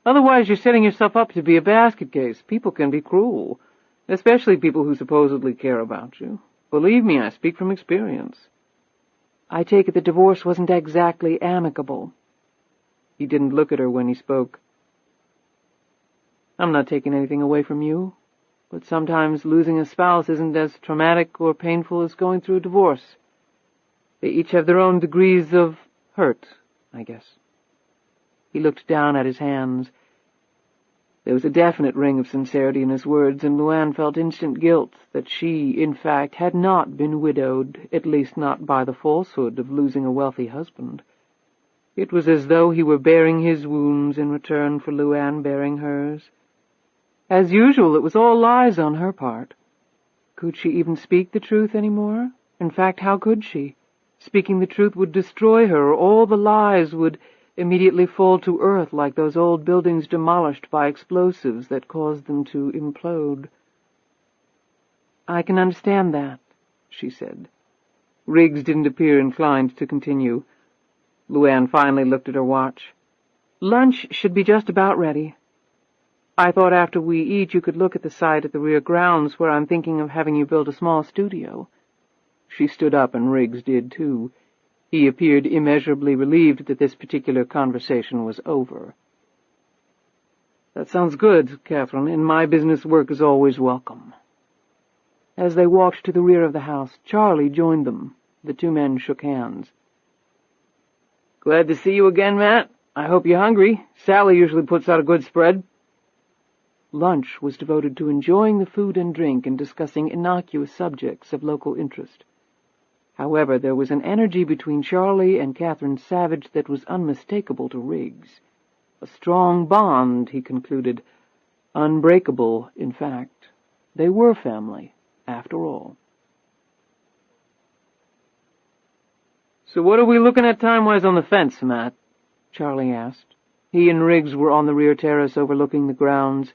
Speaker 1: Otherwise, you're setting yourself up to be a basket case. People can be cruel, especially people who supposedly care about you. Believe me, I speak from experience. I take it the divorce wasn't exactly amicable. He didn't look at her when he spoke. I'm not taking anything away from you, but sometimes losing a spouse isn't as traumatic or painful as going through a divorce. They each have their own degrees of hurt, I guess. He looked down at his hands. There was a definite ring of sincerity in his words, and LuAnn felt instant guilt that she, in fact, had not been widowed, at least not by the falsehood of losing a wealthy husband. It was as though he were bearing his wounds in return for LuAnn bearing hers. As usual, it was all lies on her part. Could she even speak the truth any more? In fact, how could she? Speaking the truth would destroy her. All the lies would immediately fall to earth like those old buildings demolished by explosives that caused them to implode. I can understand that, she said. Riggs didn't appear inclined to continue. LuAnn finally looked at her watch. Lunch should be just about ready. I thought after we eat you could look at the site at the rear grounds where I'm thinking of having you build a small studio. She stood up, and Riggs did too. He appeared immeasurably relieved that this particular conversation was over. That sounds good, Catherine, and my business work is always welcome. As they walked to the rear of the house, Charlie joined them. The two men shook hands. Glad to see you again, Matt. I hope you're hungry. Sally usually puts out a good spread. Lunch was devoted to enjoying the food and drink and discussing innocuous subjects of local interest. However, there was an energy between Charlie and Catherine Savage that was unmistakable to Riggs. A strong bond, he concluded. Unbreakable, in fact. They were family, after all. So what are we looking at time-wise on the fence, Matt? Charlie asked. He and Riggs were on the rear terrace overlooking the grounds.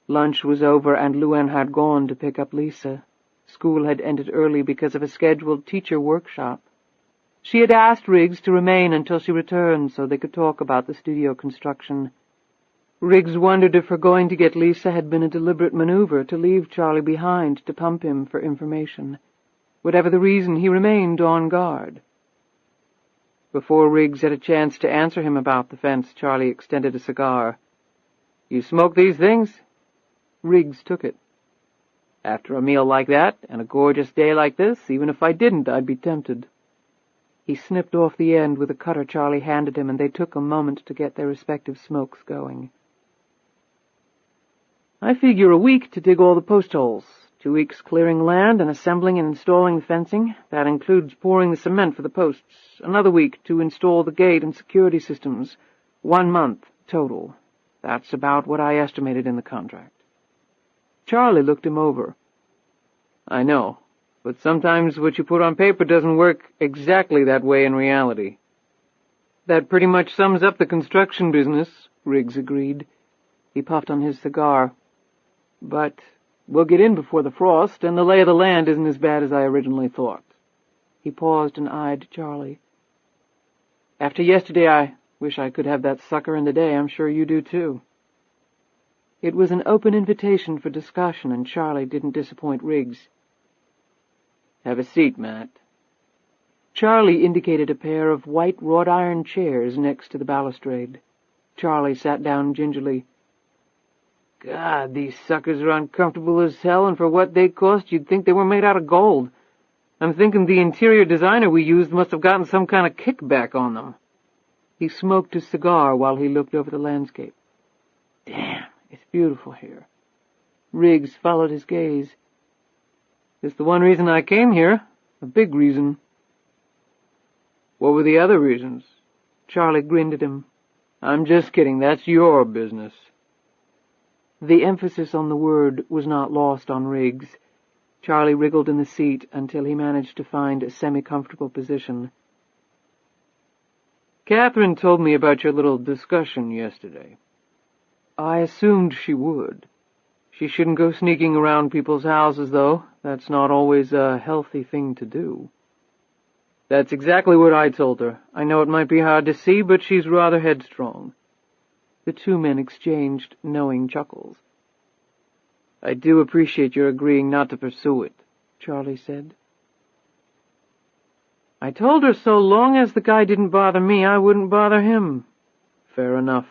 Speaker 1: Lunch was over, and LuAnn had gone to pick up Lisa. School had ended early because of a scheduled teacher workshop. She had asked Riggs to remain until she returned so they could talk about the studio construction. Riggs wondered if her going to get Lisa had been a deliberate maneuver to leave Charlie behind to pump him for information. Whatever the reason, he remained on guard. Before Riggs had a chance to answer him about the fence, Charlie extended a cigar. You smoke these things? Riggs took it. After a meal like that, and a gorgeous day like this, even if I didn't, I'd be tempted. He snipped off the end with a cutter Charlie handed him, and they took a moment to get their respective smokes going. I figure a week to dig all the post holes. 2 weeks clearing land and assembling and installing the fencing. That includes pouring the cement for the posts. Another week to install the gate and security systems. 1 month total. That's about what I estimated in the contract. Charlie looked him over. I know, but sometimes what you put on paper doesn't work exactly that way in reality. That pretty much sums up the construction business, Riggs agreed. He puffed on his cigar. But we'll get in before the frost, and the lay of the land isn't as bad as I originally thought. He paused and eyed Charlie. After yesterday, I wish I could have that sucker in today. I'm sure you do, too. It was an open invitation for discussion, and Charlie didn't disappoint Riggs. Have a seat, Matt. Charlie indicated a pair of white wrought-iron chairs next to the balustrade. Charlie sat down gingerly. God, these suckers are uncomfortable as hell, and for what they cost, you'd think they were made out of gold. I'm thinking the interior designer we used must have gotten some kind of kickback on them. He smoked his cigar while he looked over the landscape. Damn. It's beautiful here. Riggs followed his gaze. It's the one reason I came here. A big reason. What were the other reasons? Charlie grinned at him. I'm just kidding. That's your business. The emphasis on the word was not lost on Riggs. Charlie wriggled in the seat until he managed to find a semi-comfortable position. Catherine told me about your little discussion yesterday. I assumed she would. She shouldn't go sneaking around people's houses, though. That's not always a healthy thing to do. That's exactly what I told her. I know it might be hard to see, but she's rather headstrong. The two men exchanged knowing chuckles. I do appreciate your agreeing not to pursue it, Charlie said. I told her so long as the guy didn't bother me, I wouldn't bother him. Fair enough.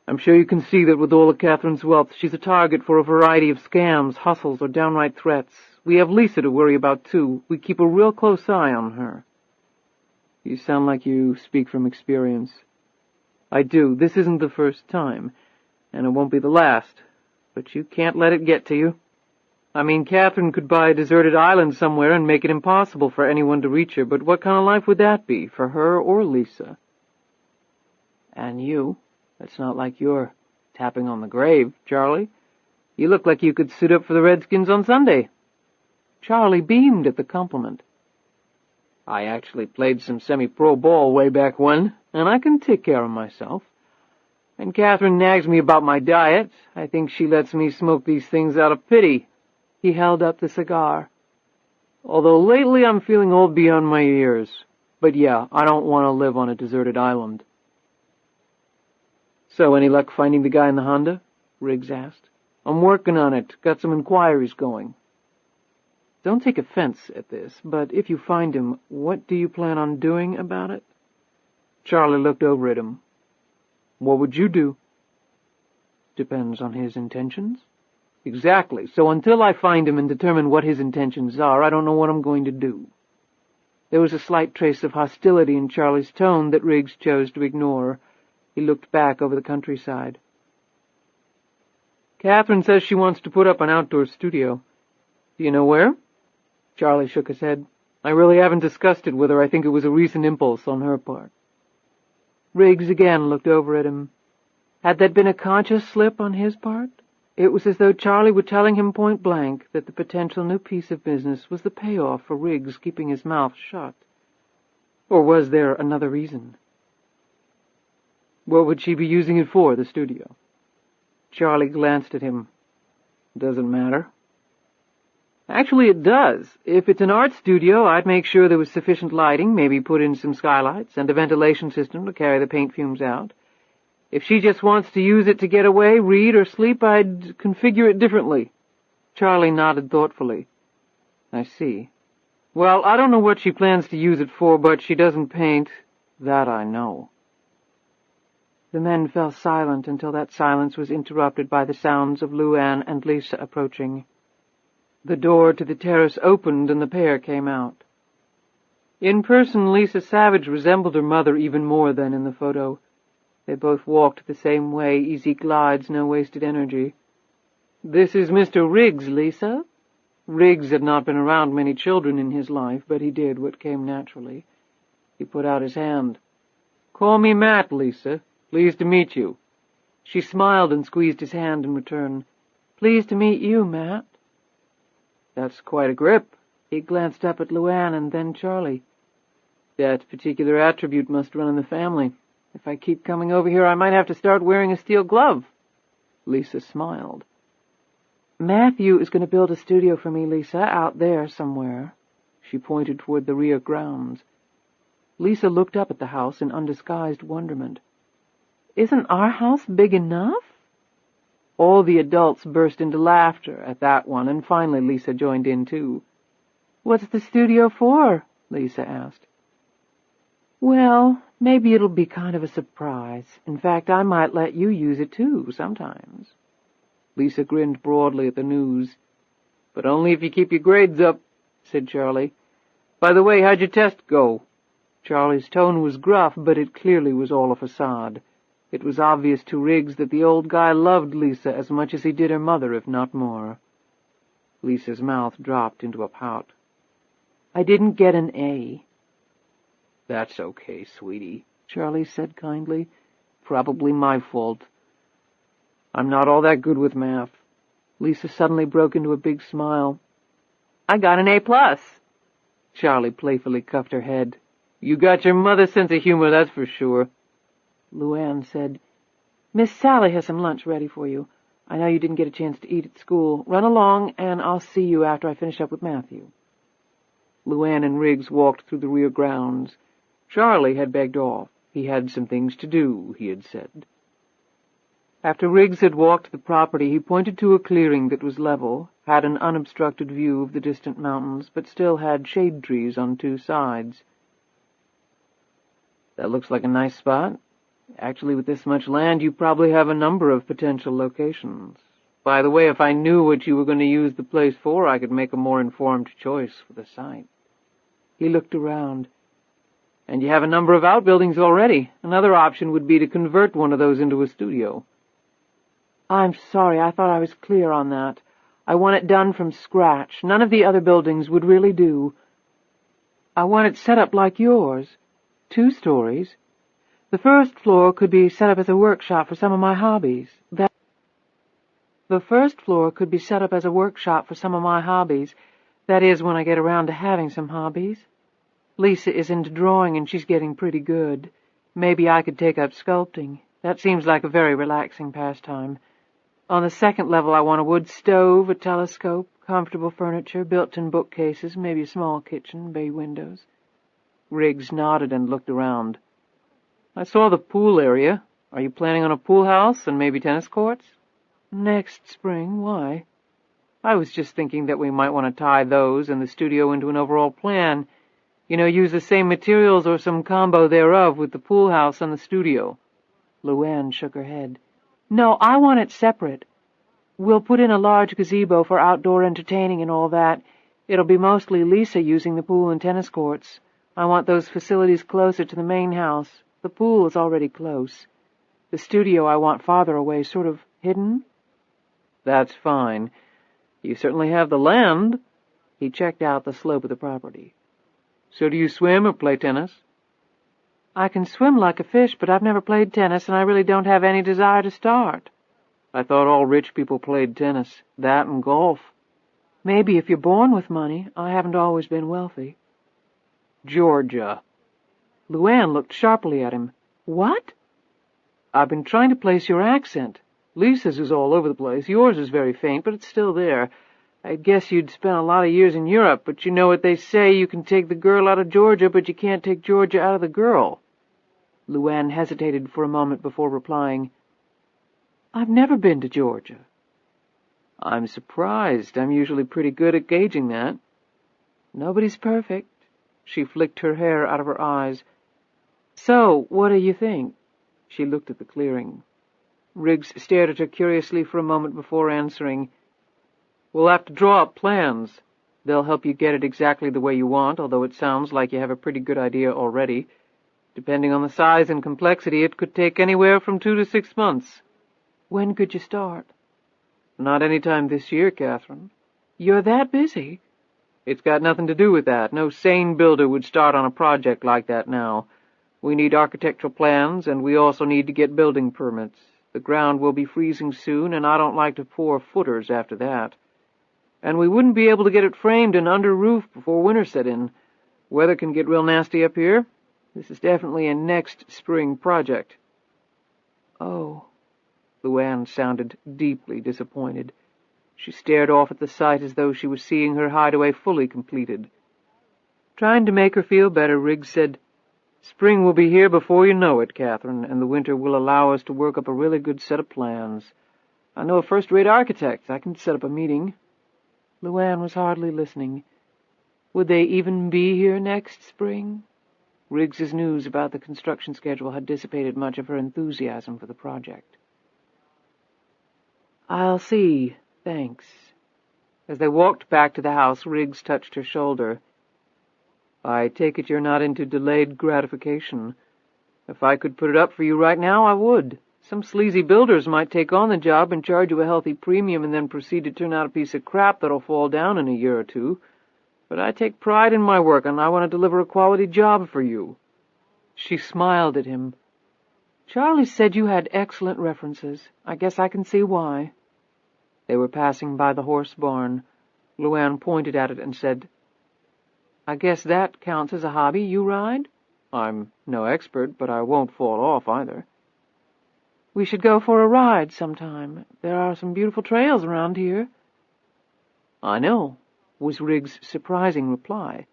Speaker 1: I'm sure you can see that with all of Catherine's wealth, she's a target for a variety of scams, hustles, or downright threats. We have Lisa to worry about, too. We keep a real close eye on her. You sound like you speak from experience. I do. This isn't the first time, and it won't be the last. But you can't let it get to you. I mean, Catherine could buy a deserted island somewhere and make it impossible for anyone to reach her, but what kind of life would that be, for her or Lisa? And you? It's not like you're tapping on the grave, Charlie. You look like you could suit up for the Redskins on Sunday. Charlie beamed at the compliment. I actually played some semi-pro ball way back when, and I can take care of myself. And Catherine nags me about my diet. I think she lets me smoke these things out of pity. He held up the cigar. Although lately I'm feeling old beyond my years. But yeah, I don't want to live on a deserted island. So, any luck finding the guy in the Honda? Riggs asked. I'm working on it. Got some inquiries going. Don't take offense at this, but if you find him, what do you plan on doing about it? Charlie looked over at him. What would you do? Depends on his intentions. Exactly. So until I find him and determine what his intentions are, I don't know what I'm going to do. There was a slight trace of hostility in Charlie's tone that Riggs chose to ignore. He looked back over the countryside. Catherine says she wants to put up an outdoor studio. Do you know where? Charlie shook his head. I really haven't discussed it with her. I think it was a recent impulse on her part. Riggs again looked over at him. Had that been a conscious slip on his part? It was as though Charlie were telling him point blank that the potential new piece of business was the payoff for Riggs keeping his mouth shut. Or was there another reason? What would she be using it for, the studio? Charlie glanced at him. Doesn't matter. Actually, it does. If it's an art studio, I'd make sure there was sufficient lighting, maybe put in some skylights, and a ventilation system to carry the paint fumes out. If she just wants to use it to get away, read, or sleep, I'd configure it differently. Charlie nodded thoughtfully. I see. Well, I don't know what she plans to use it for, but she doesn't paint. That I know. The men fell silent until that silence was interrupted by the sounds of LuAnn and Lisa approaching. The door to the terrace opened and the pair came out. In person, Lisa Savage resembled her mother even more than in the photo. They both walked the same way, easy glides, no wasted energy. This is Mr. Riggs, Lisa. Riggs had not been around many children in his life, but he did what came naturally. He put out his hand. Call me Matt, Lisa. Pleased to meet you. She smiled and squeezed his hand in return. Pleased to meet you, Matt. That's quite a grip. He glanced up at LuAnn and then Charlie. That particular attribute must run in the family. If I keep coming over here, I might have to start wearing a steel glove. Lisa smiled. Matthew is going to build a studio for me, Lisa, out there somewhere. She pointed toward the rear grounds. Lisa looked up at the house in undisguised wonderment. Isn't our house big enough? All the adults burst into laughter at that one, and finally Lisa joined in, too. What's the studio for? Lisa asked. Well, maybe it'll be kind of a surprise. In fact, I might let you use it, too, sometimes. Lisa grinned broadly at the news. But only if you keep your grades up, said Charlie. By the way, how'd your test go? Charlie's tone was gruff, but it clearly was all a facade. It was obvious to Riggs that the old guy loved Lisa as much as he did her mother, if not more. Lisa's mouth dropped into a pout. I didn't get an A. That's okay, sweetie, Charlie said kindly. Probably my fault. I'm not all that good with math. Lisa suddenly broke into a big smile. I got an A+. Charlie playfully cuffed her head. You got your mother's sense of humor, that's for sure. LuAnn said, Miss Sally has some lunch ready for you. I know you didn't get a chance to eat at school. Run along, and I'll see you after I finish up with Matthew." LuAnn and Riggs walked through the rear grounds. Charlie had begged off. He had some things to do, he had said. After Riggs had walked the property, he pointed to a clearing that was level, had an unobstructed view of the distant mountains, but still had shade trees on two sides. "That looks like a nice spot. Actually, with this much land, you probably have a number of potential locations. By the way, if I knew what you were going to use the place for, I could make a more informed choice for the site." He looked around. "And you have a number of outbuildings already. Another option would be to convert one of those into a studio." "I'm sorry, I thought I was clear on that. I want it done from scratch. None of the other buildings would really do. I want it set up like yours. 2 stories. The first floor could be set up as a workshop for some of my hobbies. That is, when I get around to having some hobbies. Lisa is into drawing, and she's getting pretty good. Maybe I could take up sculpting. That seems like a very relaxing pastime. On the second level, I want a wood stove, a telescope, comfortable furniture, built-in bookcases, maybe a small kitchen, bay windows." Riggs nodded and looked around. "I saw the pool area. Are you planning on a pool house and maybe tennis courts?" "Next spring. Why?" "I was just thinking that we might want to tie those and the studio into an overall plan. Use the same materials or some combo thereof with the pool house and the studio." LuAnn shook her head. "No, I want it separate. We'll put in a large gazebo for outdoor entertaining and all that. It'll be mostly Lisa using the pool and tennis courts. I want those facilities closer to the main house. The pool is already close. The studio I want farther away, sort of hidden." "That's fine. You certainly have the land." He checked out the slope of the property. "So do you swim or play tennis?" "I can swim like a fish, but I've never played tennis, and I really don't have any desire to start." "I thought all rich people played tennis. That and golf." "Maybe if you're born with money. I haven't always been wealthy." "Georgia." LuAnn looked sharply at him. "What?" "I've been trying to place your accent. Lisa's is all over the place. Yours is very faint, but it's still there. I guess you'd spent a lot of years in Europe, but you know what they say, you can take the girl out of Georgia, but you can't take Georgia out of the girl." LuAnn hesitated for a moment before replying, "I've never been to Georgia." "I'm surprised. I'm usually pretty good at gauging that." "Nobody's perfect." She flicked her hair out of her eyes. "So, what do you think?" She looked at the clearing. Riggs stared at her curiously for a moment before answering. "We'll have to draw up plans. They'll help you get it exactly the way you want, although it sounds like you have a pretty good idea already. Depending on the size and complexity, it could take anywhere from 2 to 6 months." "When could you start?" "Not any time this year, Catherine." "You're that busy?" "It's got nothing to do with that. No sane builder would start on a project like that now. We need architectural plans, and we also need to get building permits. The ground will be freezing soon, and I don't like to pour footers after that. And we wouldn't be able to get it framed and under roof before winter set in. Weather can get real nasty up here. This is definitely a next spring project." "Oh." LuAnn sounded deeply disappointed. She stared off at the site as though she was seeing her hideaway fully completed. Trying to make her feel better, Riggs said, "Spring will be here before you know it, Catherine, and the winter will allow us to work up a really good set of plans. I know a first-rate architect. I can set up a meeting." LuAnn was hardly listening. Would they even be here next spring? Riggs's news about the construction schedule had dissipated much of her enthusiasm for the project. "I'll see, thanks." As they walked back to the house, Riggs touched her shoulder. "I take it you're not into delayed gratification. If I could put it up for you right now, I would. Some sleazy builders might take on the job and charge you a healthy premium and then proceed to turn out a piece of crap that'll fall down in a year or two. But I take pride in my work, and I want to deliver a quality job for you." She smiled at him. "Charlie said you had excellent references. I guess I can see why." They were passing by the horse barn. LuAnn pointed at it and said, "I guess that counts as a hobby. You ride?" "I'm no expert, but I won't fall off either." We should go for a ride sometime. There are some beautiful trails around here." "I know," was Riggs' surprising reply.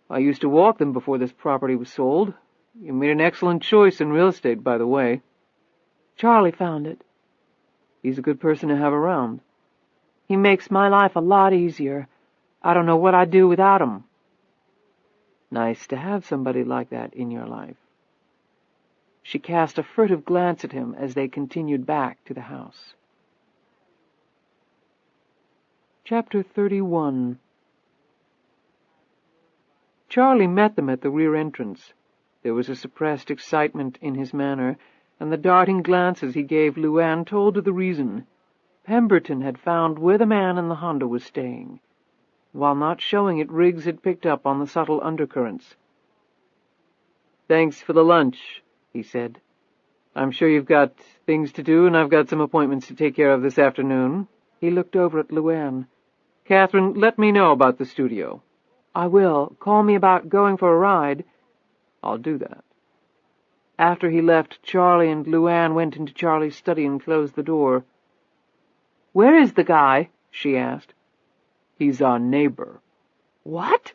Speaker 1: "I used to walk them before this property was sold. You made an excellent choice in real estate, by the way." "Charlie found it." "He's a good person to have around." "He makes my life a lot easier. I don't know what I'd do without him." "Nice to have somebody like that in your life." She cast a furtive glance at him as they continued back to the house. Chapter 31. Charlie met them at the rear entrance. There was a suppressed excitement in his manner, and the darting glances he gave LuAnn told of the reason. Pemberton had found where the man in the Honda was staying. While not showing it, Riggs had picked up on the subtle undercurrents. "Thanks for the lunch," he said. "I'm sure you've got things to do, and I've got some appointments to take care of this afternoon." He looked over at LuAnn. "Catherine, let me know about the studio." "I will. Call me about going for a ride." "I'll do that." After he left, Charlie and LuAnn went into Charlie's study and closed the door. "Where is the guy?" she asked. "He's our neighbor." "What?"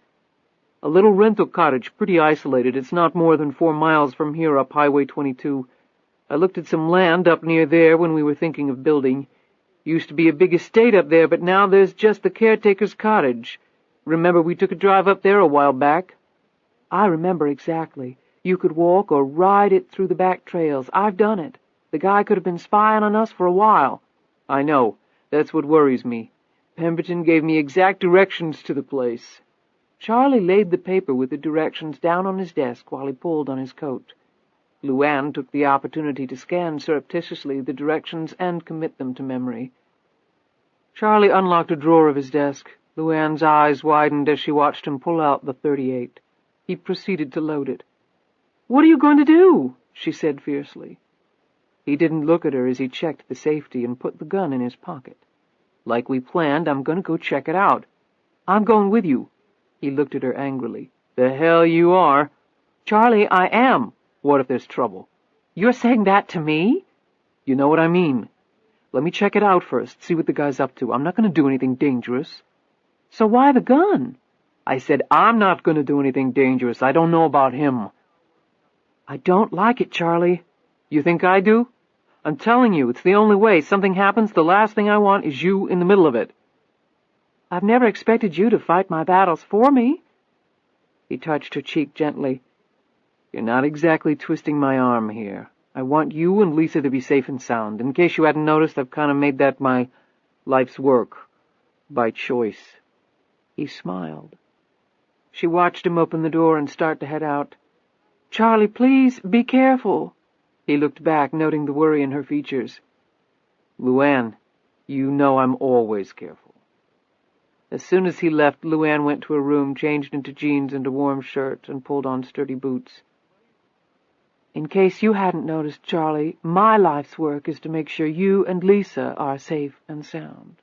Speaker 1: "A little rental cottage, pretty isolated. It's not more than 4 miles from here up Highway 22. I looked at some land up near there when we were thinking of building. Used to be a big estate up there, but now there's just the caretaker's cottage. Remember we took a drive up there a while back?" "I remember exactly. You could walk or ride it through the back trails. I've done it. The guy could have been spying on us for a while." "I know. That's what worries me. Pemberton gave me exact directions to the place." Charlie laid the paper with the directions down on his desk while he pulled on his coat. LuAnn took the opportunity to scan surreptitiously the directions and commit them to memory. Charlie unlocked a drawer of his desk. LuAnn's eyes widened as she watched him pull out the .38. He proceeded to load it. "What are you going to do?" she said fiercely. He didn't look at her as he checked the safety and put the gun in his pocket. "Like we planned, I'm going to go check it out." "I'm going with you." He looked at her angrily. "The hell you are." "Charlie, I am." "What if there's trouble?" "You're saying that to me?" "You know what I mean. Let me check it out first, see what the guy's up to. I'm not going to do anything dangerous." "So why the gun?" "I said I'm not going to do anything dangerous. I don't know about him." "I don't like it, Charlie." "You think I do? I'm telling you, it's the only way. Something happens, the last thing I want is you in the middle of it." "I've never expected you to fight my battles for me." He touched her cheek gently. "You're not exactly twisting my arm here. I want you and Lisa to be safe and sound. In case you hadn't noticed, I've kind of made that my life's work. By choice." He smiled. She watched him open the door and start to head out. "Charlie, please, be careful." He looked back, noting the worry in her features. "LuAnn, you know I'm always careful." As soon as he left, LuAnn went to her room, changed into jeans and a warm shirt, and pulled on sturdy boots. "In case you hadn't noticed, Charlie, my life's work is to make sure you and Lisa are safe and sound."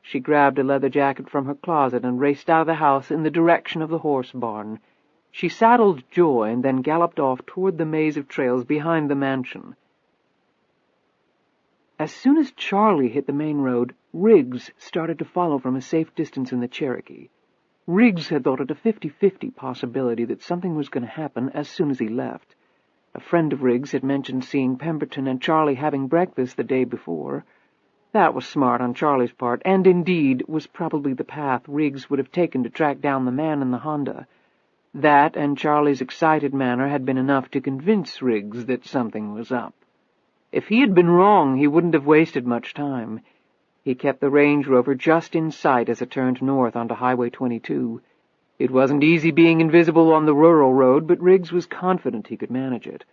Speaker 1: She grabbed a leather jacket from her closet and raced out of the house in the direction of the horse barn. She saddled Joy and then galloped off toward the maze of trails behind the mansion. As soon as Charlie hit the main road, Riggs started to follow from a safe distance in the Cherokee. Riggs had thought it a 50-50 possibility that something was going to happen as soon as he left. A friend of Riggs had mentioned seeing Pemberton and Charlie having breakfast the day before. That was smart on Charlie's part, and indeed was probably the path Riggs would have taken to track down the man in the Honda. That and Charlie's excited manner had been enough to convince Riggs that something was up. If he had been wrong, he wouldn't have wasted much time. He kept the Range Rover just in sight as it turned north onto Highway 22. It wasn't easy being invisible on the rural road, but Riggs was confident he could manage it.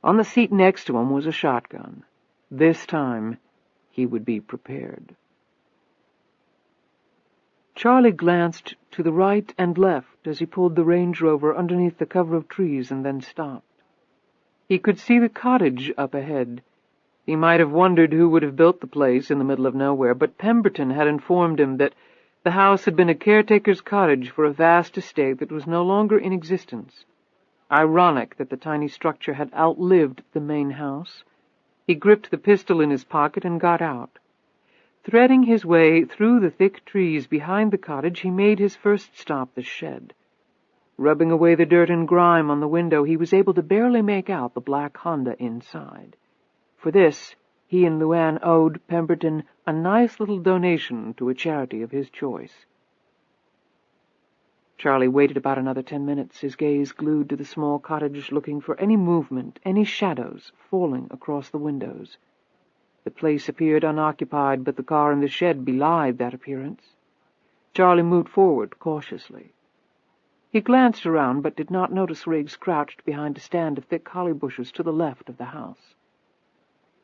Speaker 1: On the seat next to him was a shotgun. This time, he would be prepared. Charlie glanced to the right and left as he pulled the Range Rover underneath the cover of trees and then stopped. He could see the cottage up ahead. He might have wondered who would have built the place in the middle of nowhere, but Pemberton had informed him that the house had been a caretaker's cottage for a vast estate that was no longer in existence. Ironic that the tiny structure had outlived the main house. He gripped the pistol in his pocket and got out. Threading his way through the thick trees behind the cottage, he made his first stop the shed. Rubbing away the dirt and grime on the window, he was able to barely make out the black Honda inside. For this, he and LuAnn owed Pemberton a nice little donation to a charity of his choice. Charlie waited about another 10 minutes, his gaze glued to the small cottage, looking for any movement, any shadows falling across the windows. The place appeared unoccupied, but the car in the shed belied that appearance. Charlie moved forward cautiously. He glanced around, but did not notice Riggs crouched behind a stand of thick holly bushes to the left of the house.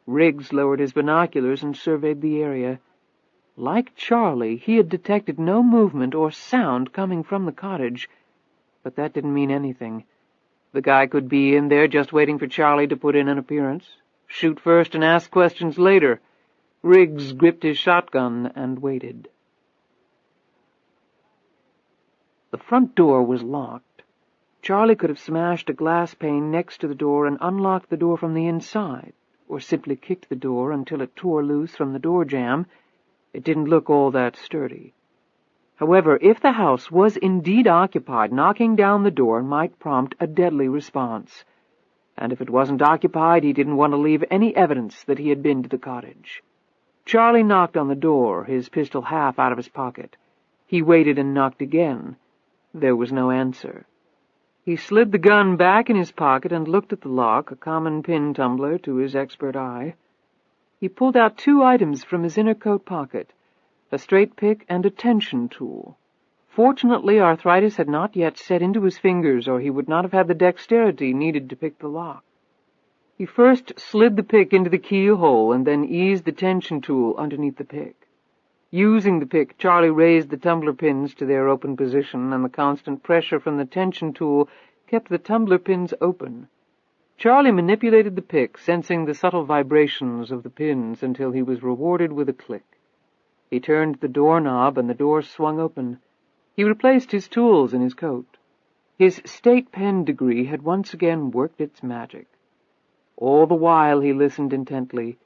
Speaker 1: Riggs lowered his binoculars and surveyed the area. Like Charlie, he had detected no movement or sound coming from the cottage, but that didn't mean anything. The guy could be in there just waiting for Charlie to put in an appearance. Shoot first and ask questions later. Riggs gripped his shotgun and waited. The front door was locked. Charlie could have smashed a glass pane next to the door and unlocked the door from the inside, or simply kicked the door until it tore loose from the door jamb. It didn't look all that sturdy. However, if the house was indeed occupied, knocking down the door might prompt a deadly response. And if it wasn't occupied, he didn't want to leave any evidence that he had been to the cottage. Charlie knocked on the door, his pistol half out of his pocket. He waited and knocked again. There was no answer. He slid the gun back in his pocket and looked at the lock, a common pin tumbler to his expert eye. He pulled out 2 items from his inner coat pocket, a straight pick and a tension tool. Fortunately, arthritis had not yet set into his fingers, or he would not have had the dexterity needed to pick the lock. He first slid the pick into the keyhole and then eased the tension tool underneath the pick. Using the pick, Charlie raised the tumbler pins to their open position, and the constant pressure from the tension tool kept the tumbler pins open. Charlie manipulated the pick, sensing the subtle vibrations of the pins until he was rewarded with a click. He turned the doorknob, and the door swung open. He replaced his tools in his coat. His state pen degree had once again worked its magic. All the while he listened intently.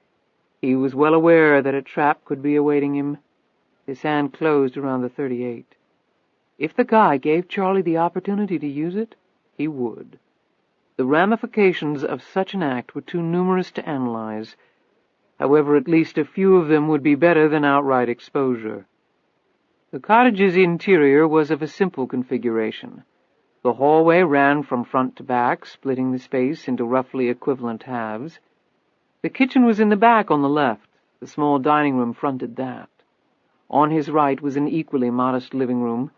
Speaker 1: He was well aware that a trap could be awaiting him. His hand closed around the .38. If the guy gave Charlie the opportunity to use it, he would. The ramifications of such an act were too numerous to analyze. However, at least a few of them would be better than outright exposure. The cottage's interior was of a simple configuration. The hallway ran from front to back, splitting the space into roughly equivalent halves. The kitchen was in the back on the left. The small dining room fronted that. On his right was an equally modest living room.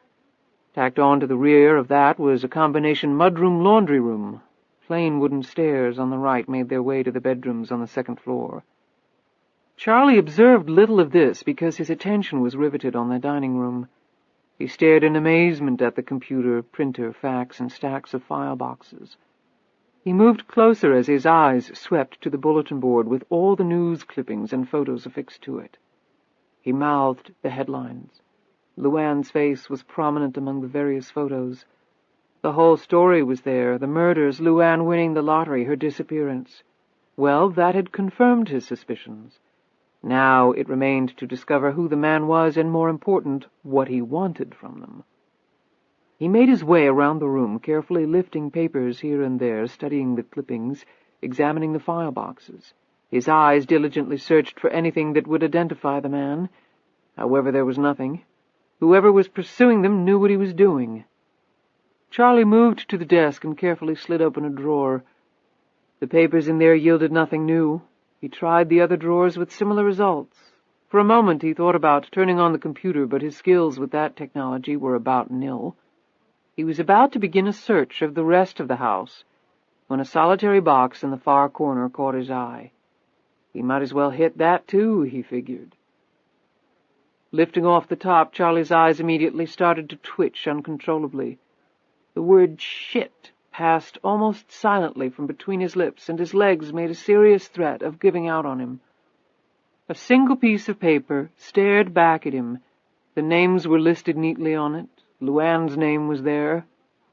Speaker 1: Tacked on to the rear of that was a combination mudroom-laundry room. Plain wooden stairs on the right made their way to the bedrooms on the second floor. Charlie observed little of this because his attention was riveted on the dining room. He stared in amazement at the computer, printer, fax, and stacks of file boxes. He moved closer as his eyes swept to the bulletin board with all the news clippings and photos affixed to it. He mouthed the headlines. LuAnn's face was prominent among the various photos. The whole story was there, the murders, LuAnn winning the lottery, her disappearance. Well, that had confirmed his suspicions. Now it remained to discover who the man was and, more important, what he wanted from them. He made his way around the room, carefully lifting papers here and there, studying the clippings, examining the file boxes. His eyes diligently searched for anything that would identify the man. However, there was nothing. Whoever was pursuing them knew what he was doing. Charlie moved to the desk and carefully slid open a drawer. The papers in there yielded nothing new. He tried the other drawers with similar results. For a moment he thought about turning on the computer, but his skills with that technology were about nil. He was about to begin a search of the rest of the house when a solitary box in the far corner caught his eye. He might as well hit that too, he figured. Lifting off the top, Charlie's eyes immediately started to twitch uncontrollably. The word shit passed almost silently from between his lips, and his legs made a serious threat of giving out on him. A single piece of paper stared back at him. The names were listed neatly on it. LuAnn's name was there.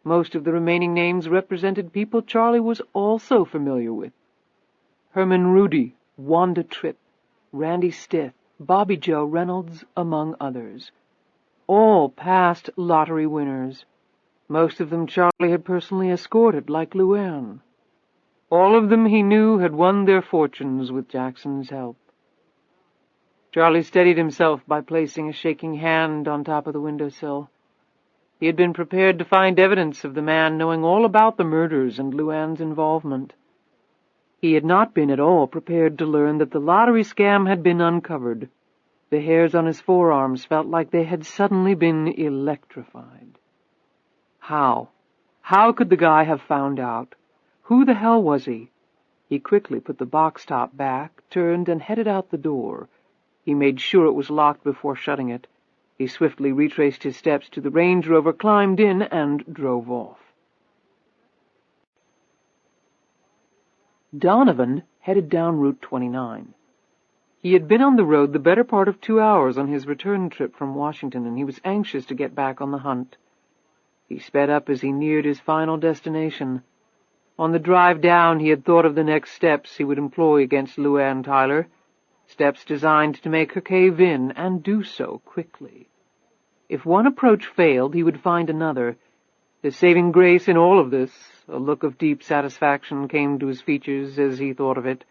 Speaker 1: Most of the remaining names represented people Charlie was also familiar with. Herman Rudy, Wanda Tripp, Randy Stith, Bobby Joe Reynolds, among others. All past lottery winners. Most of them Charlie had personally escorted, like LuAnn. All of them, he knew, had won their fortunes with Jackson's help. Charlie steadied himself by placing a shaking hand on top of the windowsill. He had been prepared to find evidence of the man knowing all about the murders and LuAnn's involvement. He had not been at all prepared to learn that the lottery scam had been uncovered. The hairs on his forearms felt like they had suddenly been electrified. How? How could the guy have found out? Who the hell was he? He quickly put the box top back, turned, and headed out the door. He made sure it was locked before shutting it. He swiftly retraced his steps to the Range Rover, climbed in, and drove off. Donovan headed down Route 29. He had been on the road the better part of 2 hours on his return trip from Washington, and he was anxious to get back on the hunt. He sped up as he neared his final destination. On the drive down, he had thought of the next steps he would employ against LuAnn Tyler, steps designed to make her cave in, and do so quickly. If one approach failed, he would find another. The saving grace in all of this, a look of deep satisfaction came to his features as he thought of it,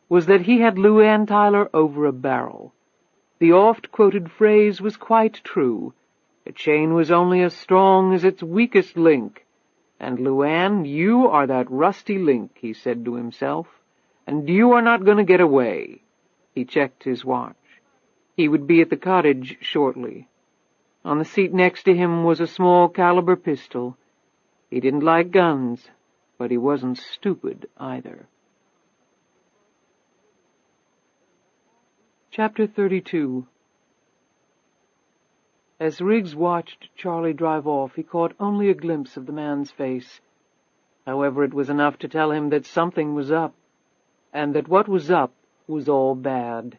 Speaker 1: was that he had LuAnn Tyler over a barrel. The oft-quoted phrase was quite true. A chain was only as strong as its weakest link. And LuAnn, you are that rusty link, he said to himself, and you are not going to get away. He checked his watch. He would be at the cottage shortly. On the seat next to him was a small-caliber pistol. He didn't like guns, but he wasn't stupid either. Chapter 32. As Riggs watched Charlie drive off, he caught only a glimpse of the man's face. However, it was enough to tell him that something was up, and that what was up was all bad.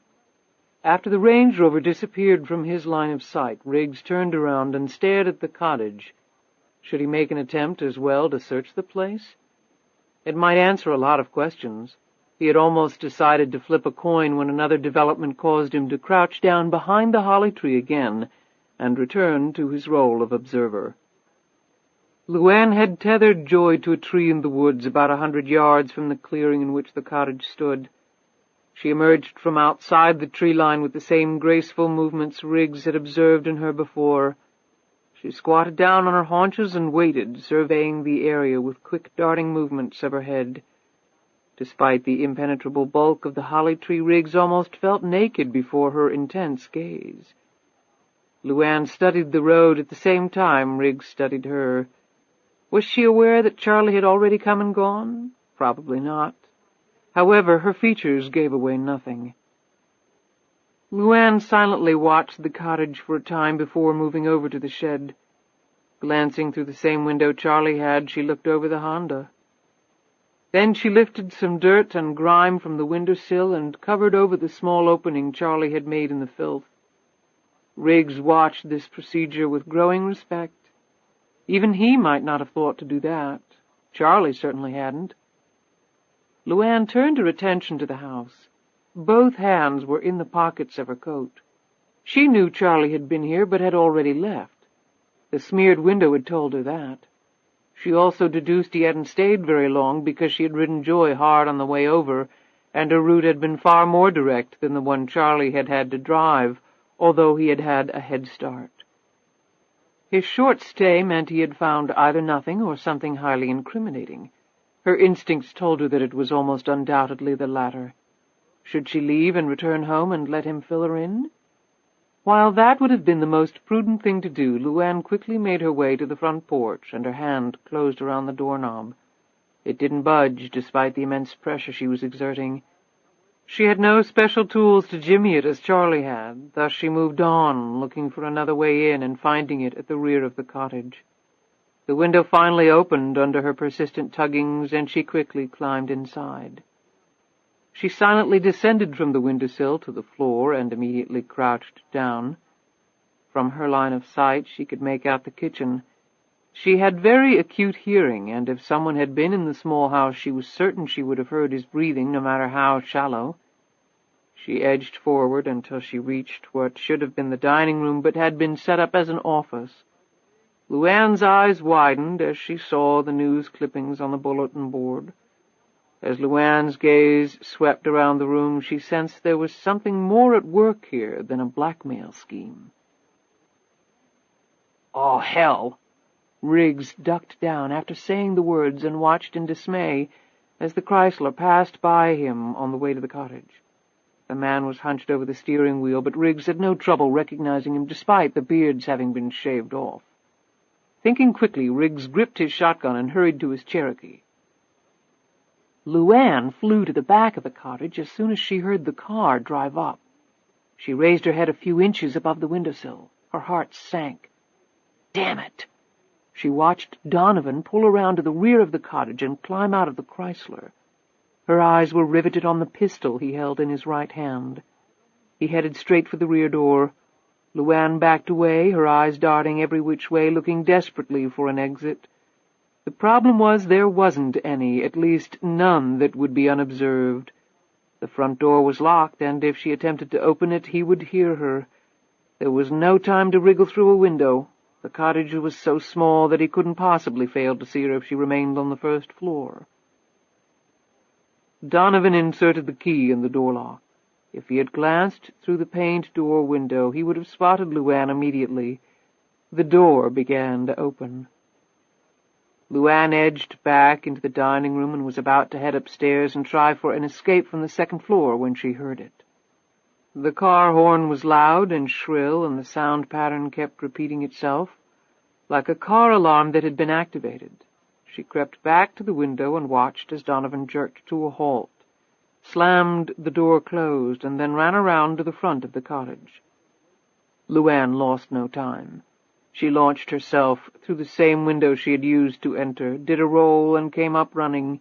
Speaker 1: After the Range Rover disappeared from his line of sight, Riggs turned around and stared at the cottage. Should he make an attempt as well to search the place? It might answer a lot of questions. He had almost decided to flip a coin when another development caused him to crouch down behind the holly tree again and return to his role of observer. LuAnn had tethered Joy to a tree in the woods about 100 yards from the clearing in which the cottage stood. She emerged from outside the tree line with the same graceful movements Riggs had observed in her before. She squatted down on her haunches and waited, surveying the area with quick darting movements of her head. Despite the impenetrable bulk of the holly tree, Riggs almost felt naked before her intense gaze. LuAnn studied the road at the same time Riggs studied her. Was she aware that Charlie had already come and gone? Probably not. However, her features gave away nothing. LuAnn silently watched the cottage for a time before moving over to the shed. Glancing through the same window Charlie had, she looked over the Honda. Then she lifted some dirt and grime from the windowsill and covered over the small opening Charlie had made in the filth. Riggs watched this procedure with growing respect. Even he might not have thought to do that. Charlie certainly hadn't. LuAnn turned her attention to the house. Both hands were in the pockets of her coat. She knew Charlie had been here, but had already left. The smeared window had told her that. She also deduced he hadn't stayed very long because she had ridden Joy hard on the way over, and her route had been far more direct than the one Charlie had had to drive, although he had had a head start. His short stay meant he had found either nothing or something highly incriminating. Her instincts told her that it was almost undoubtedly the latter. Should she leave and return home and let him fill her in? While that would have been the most prudent thing to do, LuAnn quickly made her way to the front porch, and her hand closed around the doorknob. It didn't budge, despite the immense pressure she was exerting. She had no special tools to jimmy it as Charlie had, thus she moved on, looking for another way in and finding it at the rear of the cottage. The window finally opened under her persistent tuggings, and she quickly climbed inside. She silently descended from the windowsill to the floor and immediately crouched down. From her line of sight she could make out the kitchen. She had very acute hearing, and if someone had been in the small house, she was certain she would have heard his breathing, no matter how shallow. She edged forward until she reached what should have been the dining room, but had been set up as an office. LuAnn's eyes widened as she saw the news clippings on the bulletin board. As LuAnn's gaze swept around the room, she sensed there was something more at work here than a blackmail scheme. "Oh, hell!" Riggs ducked down after saying the words and watched in dismay as the Chrysler passed by him on the way to the cottage. The man was hunched over the steering wheel, but Riggs had no trouble recognizing him despite the beards having been shaved off. Thinking quickly, Riggs gripped his shotgun and hurried to his Cherokee. LuAnn flew to the back of the cottage as soon as she heard the car drive up. She raised her head a few inches above the windowsill. Her heart sank. Damn it! She watched Donovan pull around to the rear of the cottage and climb out of the Chrysler. Her eyes were riveted on the pistol he held in his right hand. He headed straight for the rear door. LuAnn backed away, her eyes darting every which way, looking desperately for an exit. The problem was there wasn't any, at least none that would be unobserved. The front door was locked, and if she attempted to open it, he would hear her. There was no time to wriggle through a window. The cottage was so small that he couldn't possibly fail to see her if she remained on the first floor. Donovan inserted the key in the door lock. If he had glanced through the paned door window, he would have spotted LuAnn immediately. The door began to open. LuAnn edged back into the dining room and was about to head upstairs and try for an escape from the second floor when she heard it. The car horn was loud and shrill, and the sound pattern kept repeating itself, like a car alarm that had been activated. She crept back to the window and watched as Donovan jerked to a halt, slammed the door closed, and then ran around to the front of the cottage. LuAnn lost no time. She launched herself through the same window she had used to enter, did a roll, and came up running.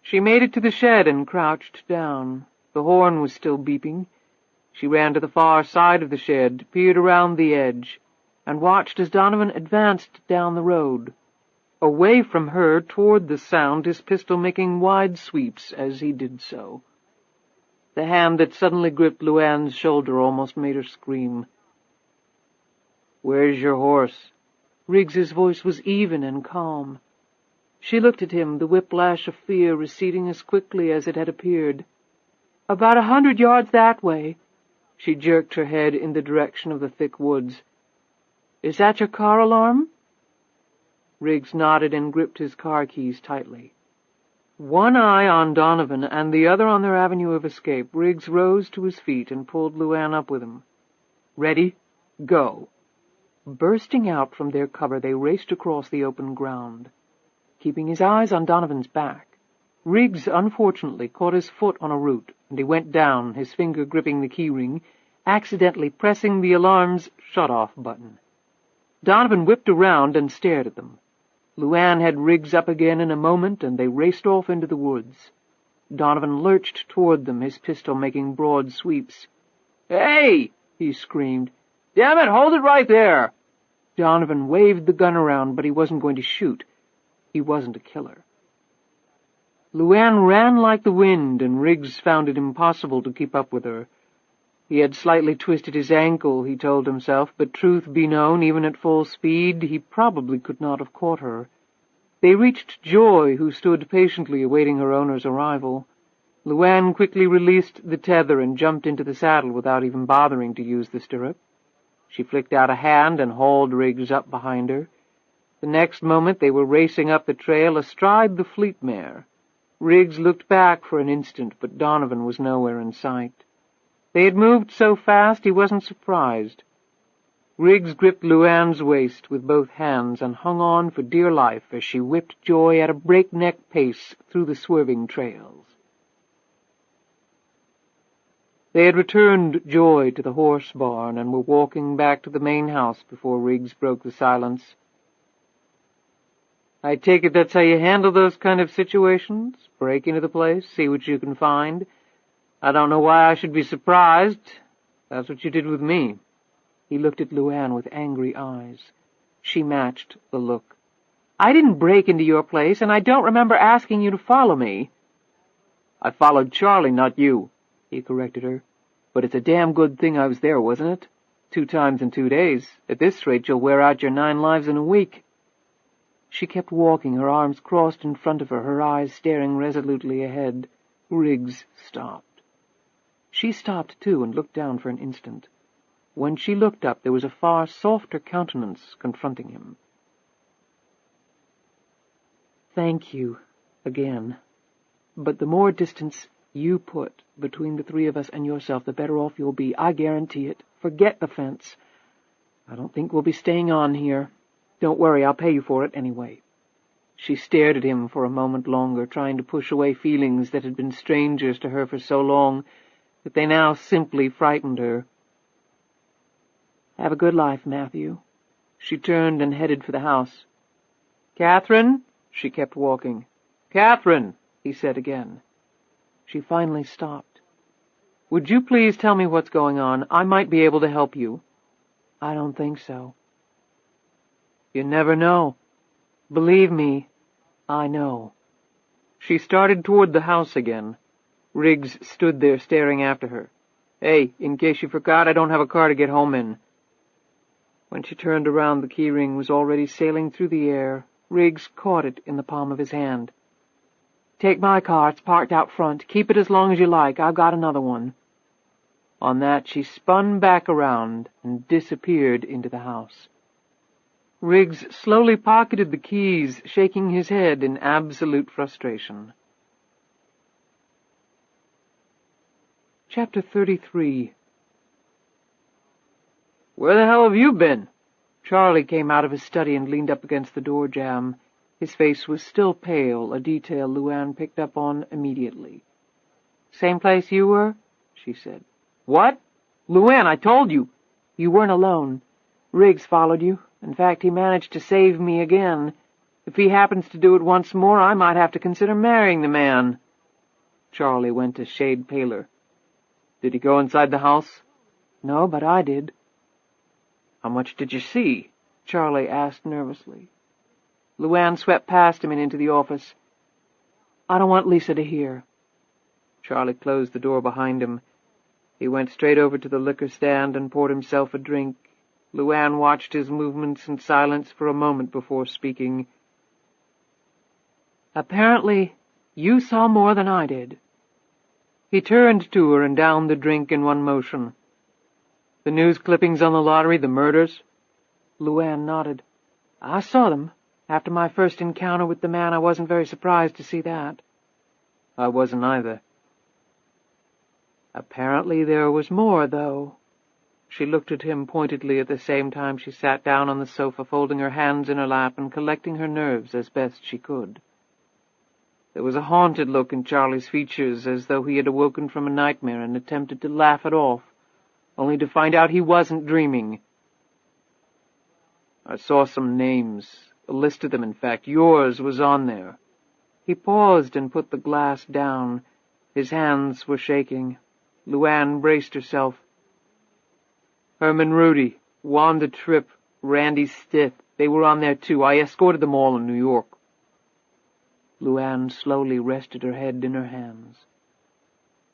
Speaker 1: She made it to the shed and crouched down. The horn was still beeping. She ran to the far side of the shed, peered around the edge, and watched as Donovan advanced down the road, away from her toward the sound, his pistol making wide sweeps as he did so. The hand that suddenly gripped LuAnn's shoulder almost made her scream. "Where's your horse?" Riggs's voice was even and calm. She looked at him, the whiplash of fear receding as quickly as it had appeared. "About 100 yards that way." She jerked her head in the direction of the thick woods. "Is that your car alarm?" Riggs nodded and gripped his car keys tightly. One eye on Donovan and the other on their avenue of escape, Riggs rose to his feet and pulled LuAnn up with him. "Ready? Go." Bursting out from their cover, they raced across the open ground. Keeping his eyes on Donovan's back, Riggs unfortunately caught his foot on a root, and he went down, his finger gripping the keyring, accidentally pressing the alarm's shut-off button. Donovan whipped around and stared at them. LuAnn had Riggs up again in a moment, and they raced off into the woods. Donovan lurched toward them, his pistol making broad sweeps. "Hey!" he screamed. "Damn it, hold it right there!" Donovan waved the gun around, but he wasn't going to shoot. He wasn't a killer. LuAnn ran like the wind, and Riggs found it impossible to keep up with her. He had slightly twisted his ankle, he told himself, but truth be known, even at full speed, he probably could not have caught her. They reached Joy, who stood patiently awaiting her owner's arrival. LuAnn quickly released the tether and jumped into the saddle without even bothering to use the stirrup. She flicked out a hand and hauled Riggs up behind her. The next moment they were racing up the trail astride the fleet mare. Riggs looked back for an instant, but Donovan was nowhere in sight. They had moved so fast he wasn't surprised. Riggs gripped LuAnn's waist with both hands and hung on for dear life as she whipped Joy at a breakneck pace through the swerving trails. They had returned Joy to the horse barn and were walking back to the main house before Riggs broke the silence. "I take it that's how you handle those kind of situations? Break into the place, see what you can find? I don't know why I should be surprised. That's what you did with me." He looked at LuAnn with angry eyes. She matched the look. I didn't break into your place, and I don't remember asking you to follow me." "I followed Charlie, not you," he corrected her. "But it's a damn good thing I was there, wasn't it? 2 times in 2 days. At this rate you'll wear out your 9 lives in a week." She kept walking, her arms crossed in front of her, her eyes staring resolutely ahead. Riggs stopped. She stopped, too, and looked down for an instant. When she looked up, there was a far softer countenance confronting him. "Thank you, again. But the more distance you put between the 3 of us and yourself, the better off you'll be. I guarantee it. Forget the fence. I don't think we'll be staying on here. Don't worry, I'll pay you for it anyway." She stared at him for a moment longer, trying to push away feelings that had been strangers to her for so long that they now simply frightened her. "Have a good life, Matthew." She turned and headed for the house. "Catherine?" She kept walking. "Catherine," he said again. She finally stopped. "Would you please tell me what's going on? I might be able to help you." "I don't think so." "You never know." "Believe me, I know." She started toward the house again. Riggs stood there staring after her. "Hey, in case you forgot, I don't have a car to get home in." When she turned around, the keyring was already sailing through the air. Riggs caught it in the palm of his hand. "Take my car. It's parked out front. Keep it as long as you like. I've got another one." On that, she spun back around and disappeared into the house. Riggs slowly pocketed the keys, shaking his head in absolute frustration. Chapter 33. "Where the hell have you been?" Charlie came out of his study and leaned up against the door jamb. His face was still pale, a detail LuAnn picked up on immediately. "Same place you were?" she said. "What? LuAnn, I told you." "You weren't alone. Riggs followed you. In fact, he managed to save me again. If he happens to do it once more, I might have to consider marrying the man." Charlie went a shade paler. "Did he go inside the house?" "No, but I did." "How much did you see?" Charlie asked nervously. LuAnn swept past him and into the office. "I don't want Lisa to hear." Charlie closed the door behind him. He went straight over to the liquor stand and poured himself a drink. LuAnn watched his movements in silence for a moment before speaking. "Apparently, you saw more than I did." He turned to her and downed the drink in one motion. "The news clippings on the lottery, the murders?" LuAnn nodded. "I saw them. After my first encounter with the man, I wasn't very surprised to see that." "I wasn't either." "Apparently there was more, though." She looked at him pointedly at the same time she sat down on the sofa, folding her hands in her lap and collecting her nerves as best she could. There was a haunted look in Charlie's features, as though he had awoken from a nightmare and attempted to laugh it off, only to find out he wasn't dreaming. "I saw some names, a list of them, in fact. Yours was on there." He paused and put the glass down. His hands were shaking. LuAnn braced herself. "Herman Rudy, Wanda Tripp, Randy Stith, they were on there too. I escorted them all in New York." LuAnn slowly rested her head in her hands.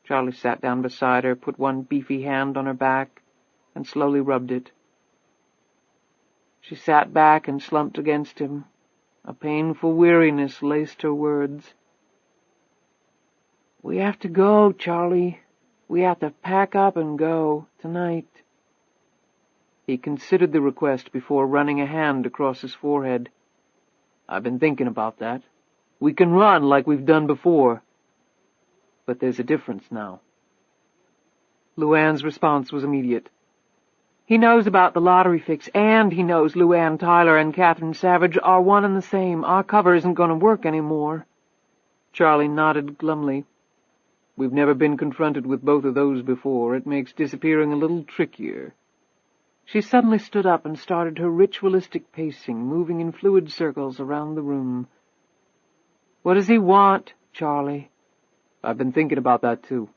Speaker 1: Charlie sat down beside her, put one beefy hand on her back, and slowly rubbed it. She sat back and slumped against him. A painful weariness laced her words. "We have to go, Charlie. We have to pack up and go, tonight." He considered the request before running a hand across his forehead. "I've been thinking about that. We can run like we've done before. But there's a difference now." LuAnn's response was immediate. "He knows about the lottery fix, and he knows LuAnn Tyler and Catherine Savage are one and the same. Our cover isn't going to work anymore." Charlie nodded glumly. "We've never been confronted with both of those before. It makes disappearing a little trickier." She suddenly stood up and started her ritualistic pacing, moving in fluid circles around the room. "What does he want, Charlie?" "I've been thinking about that, too."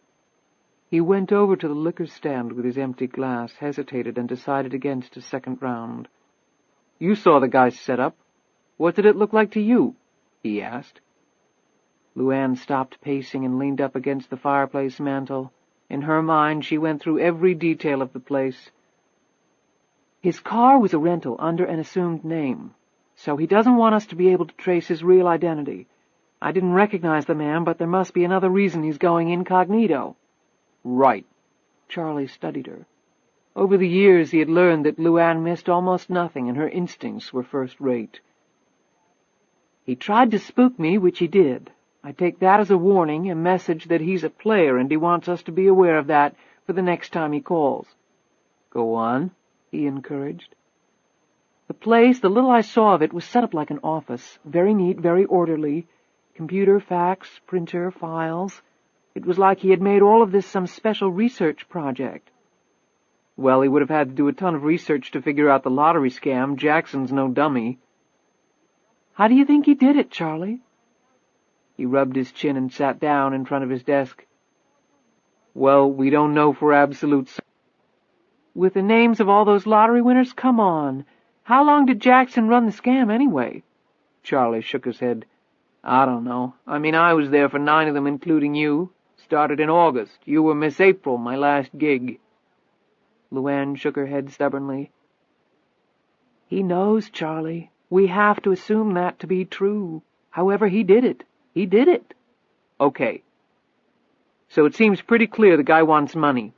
Speaker 1: He went over to the liquor stand with his empty glass, hesitated, and decided against a second round. "You saw the guy's setup. What did it look like to you?" he asked. LuAnn stopped pacing and leaned up against the fireplace mantel. In her mind, she went through every detail of the place. "His car was a rental under an assumed name, so he doesn't want us to be able to trace his real identity. I didn't recognize the man, but there must be another reason he's going incognito." "Right." Charlie studied her. Over the years he had learned that LuAnn missed almost nothing, and her instincts were first-rate. "He tried to spook me, which he did. I take that as a warning, a message that he's a player, and he wants us to be aware of that for the next time he calls." "Go on," he encouraged. "The place, the little I saw of it, was set up like an office, very neat, very orderly. Computer, fax, printer, files. It was like he had made all of this some special research project." "Well, he would have had to do a ton of research to figure out the lottery scam. Jackson's no dummy." "How do you think he did it, Charlie?" He rubbed his chin and sat down in front of his desk. "Well, we don't know for absolute." "With the names of all those lottery winners? Come on. How long did Jackson run the scam, anyway?" Charlie shook his head. "I don't know. I mean, I was there for 9 of them, including you. Started in August. You were Miss April, my last gig." LuAnn shook her head stubbornly. "He knows, Charlie. We have to assume that to be true. However, he did it. He did it." "Okay. So it seems pretty clear the guy wants money."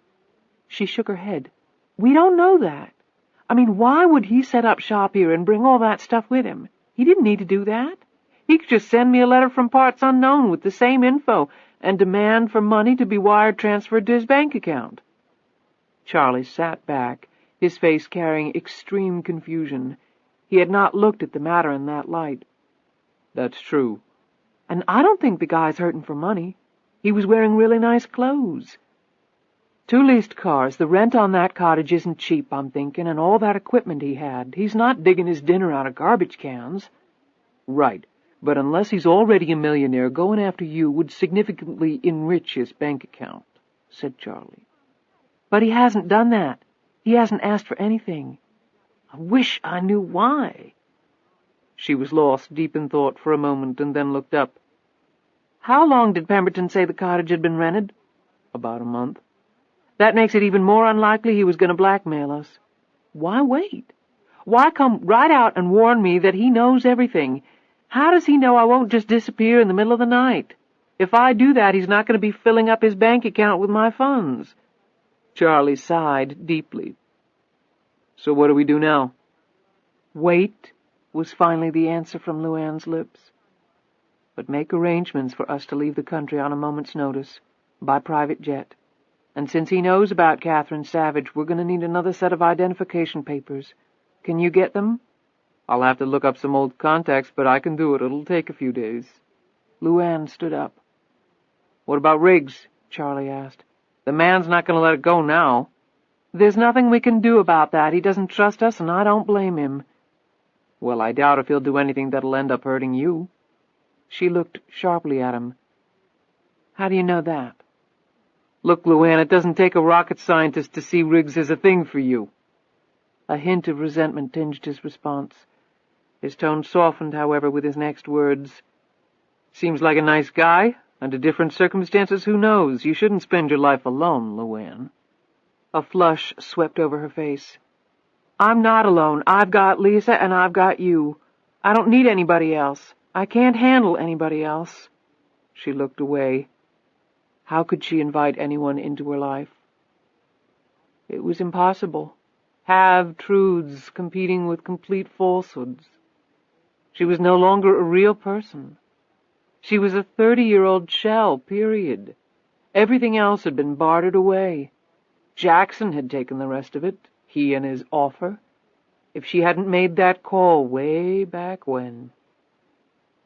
Speaker 1: She shook her head. "We don't know that. I mean, why would he set up shop here and bring all that stuff with him? He didn't need to do that. He could just send me a letter from parts unknown with the same info and demand for money to be wire transferred to his bank account." Charlie sat back, his face carrying extreme confusion. He had not looked at the matter in that light. "That's true." "And I don't think the guy's hurting for money. He was wearing really nice clothes. 2 leased cars. The rent on that cottage isn't cheap, I'm thinking, and all that equipment he had. He's not digging his dinner out of garbage cans." "Right. But unless he's already a millionaire, going after you would significantly enrich his bank account," said Charlie. "But he hasn't done that. He hasn't asked for anything. I wish I knew why." She was lost deep in thought for a moment, and then looked up. "How long did Pemberton say the cottage had been rented?" "About a month." "That makes it even more unlikely he was going to blackmail us. Why wait? Why come right out and warn me that he knows everything? How does he know I won't just disappear in the middle of the night? If I do that, he's not going to be filling up his bank account with my funds." Charlie sighed deeply. "So what do we do now?" "Wait," was finally the answer from LuAnn's lips. "But make arrangements for us to leave the country on a moment's notice, by private jet. And since he knows about Catherine Savage, we're going to need another set of identification papers. Can you get them?" "I'll have to look up some old contacts, but I can do it. It'll take a few days." LuAnn stood up. "What about Riggs?" Charlie asked. "The man's not going to let it go now." "There's nothing we can do about that. He doesn't trust us, and I don't blame him." "Well, I doubt if he'll do anything that'll end up hurting you." She looked sharply at him. "How do you know that?" "Look, LuAnn, it doesn't take a rocket scientist to see Riggs as a thing for you." A hint of resentment tinged his response. His tone softened, however, with his next words. "Seems like a nice guy. Under different circumstances, who knows? You shouldn't spend your life alone, LuAnn." A flush swept over her face. "I'm not alone. I've got Lisa and I've got you. I don't need anybody else. I can't handle anybody else." She looked away. How could she invite anyone into her life? It was impossible. Half-truths competing with complete falsehoods. She was no longer a real person. She was a 30-year-old shell, period. Everything else had been bartered away. Jackson had taken the rest of it, he and his offer. If she hadn't made that call way back when.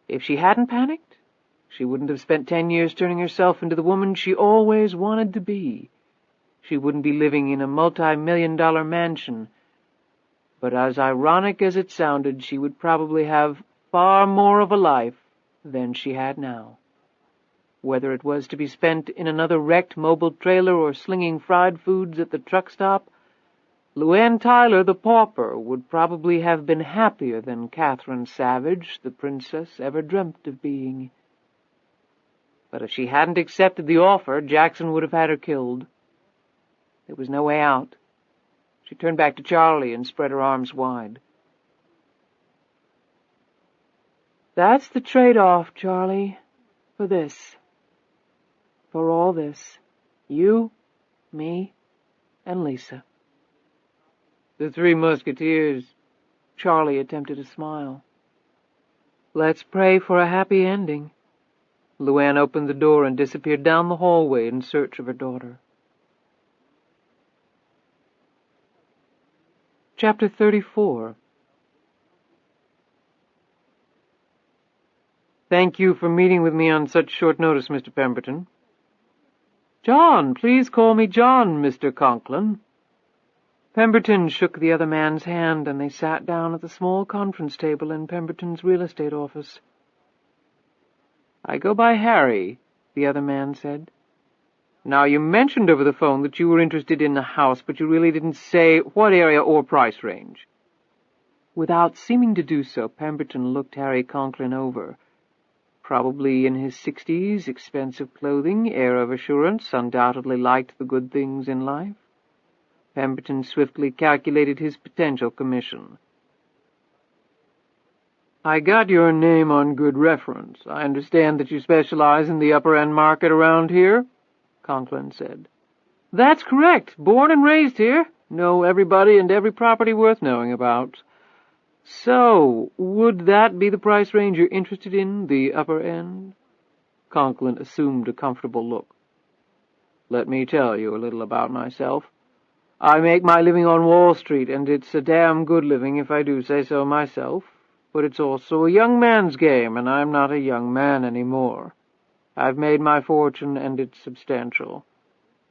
Speaker 1: If she hadn't panicked, she wouldn't have spent 10 years turning herself into the woman she always wanted to be. She wouldn't be living in a multi-million-dollar mansion. But as ironic as it sounded, she would probably have far more of a life than she had now. Whether it was to be spent in another wrecked mobile trailer or slinging fried foods at the truck stop, LuAnn Tyler, the pauper, would probably have been happier than Catherine Savage, the princess, ever dreamt of being. But if she hadn't accepted the offer, Jackson would have had her killed. There was no way out. She turned back to Charlie and spread her arms wide. That's the trade-off, Charlie, for this. For all this. You, me, and Lisa. The Three Musketeers. Charlie attempted a smile. Let's pray for a happy ending. LuAnn opened the door and disappeared down the hallway in search of her daughter. Chapter 34. Thank you for meeting with me on such short notice, Mr. Pemberton. John, please call me John, Mr. Conklin. Pemberton shook the other man's hand, and they sat down at the small conference table in Pemberton's real estate office. I go by Harry, the other man said. Now, you mentioned over the phone that you were interested in the house, but you really didn't say what area or price range. Without seeming to do so, Pemberton looked Harry Conklin over. Probably in his 60s, expensive clothing, air of assurance, undoubtedly liked the good things in life. Pemberton swiftly calculated his potential commission. I got your name on good reference. I understand that you specialize in the upper-end market around here, Conklin said. That's correct. Born and raised here. Know everybody and every property worth knowing about. So, would that be the price range you're interested in, the upper end? Conklin assumed a comfortable look. Let me tell you a little about myself. I make my living on Wall Street, and it's a damn good living if I do say so myself. But it's also a young man's game, and I'm not a young man anymore. I've made my fortune, and it's substantial.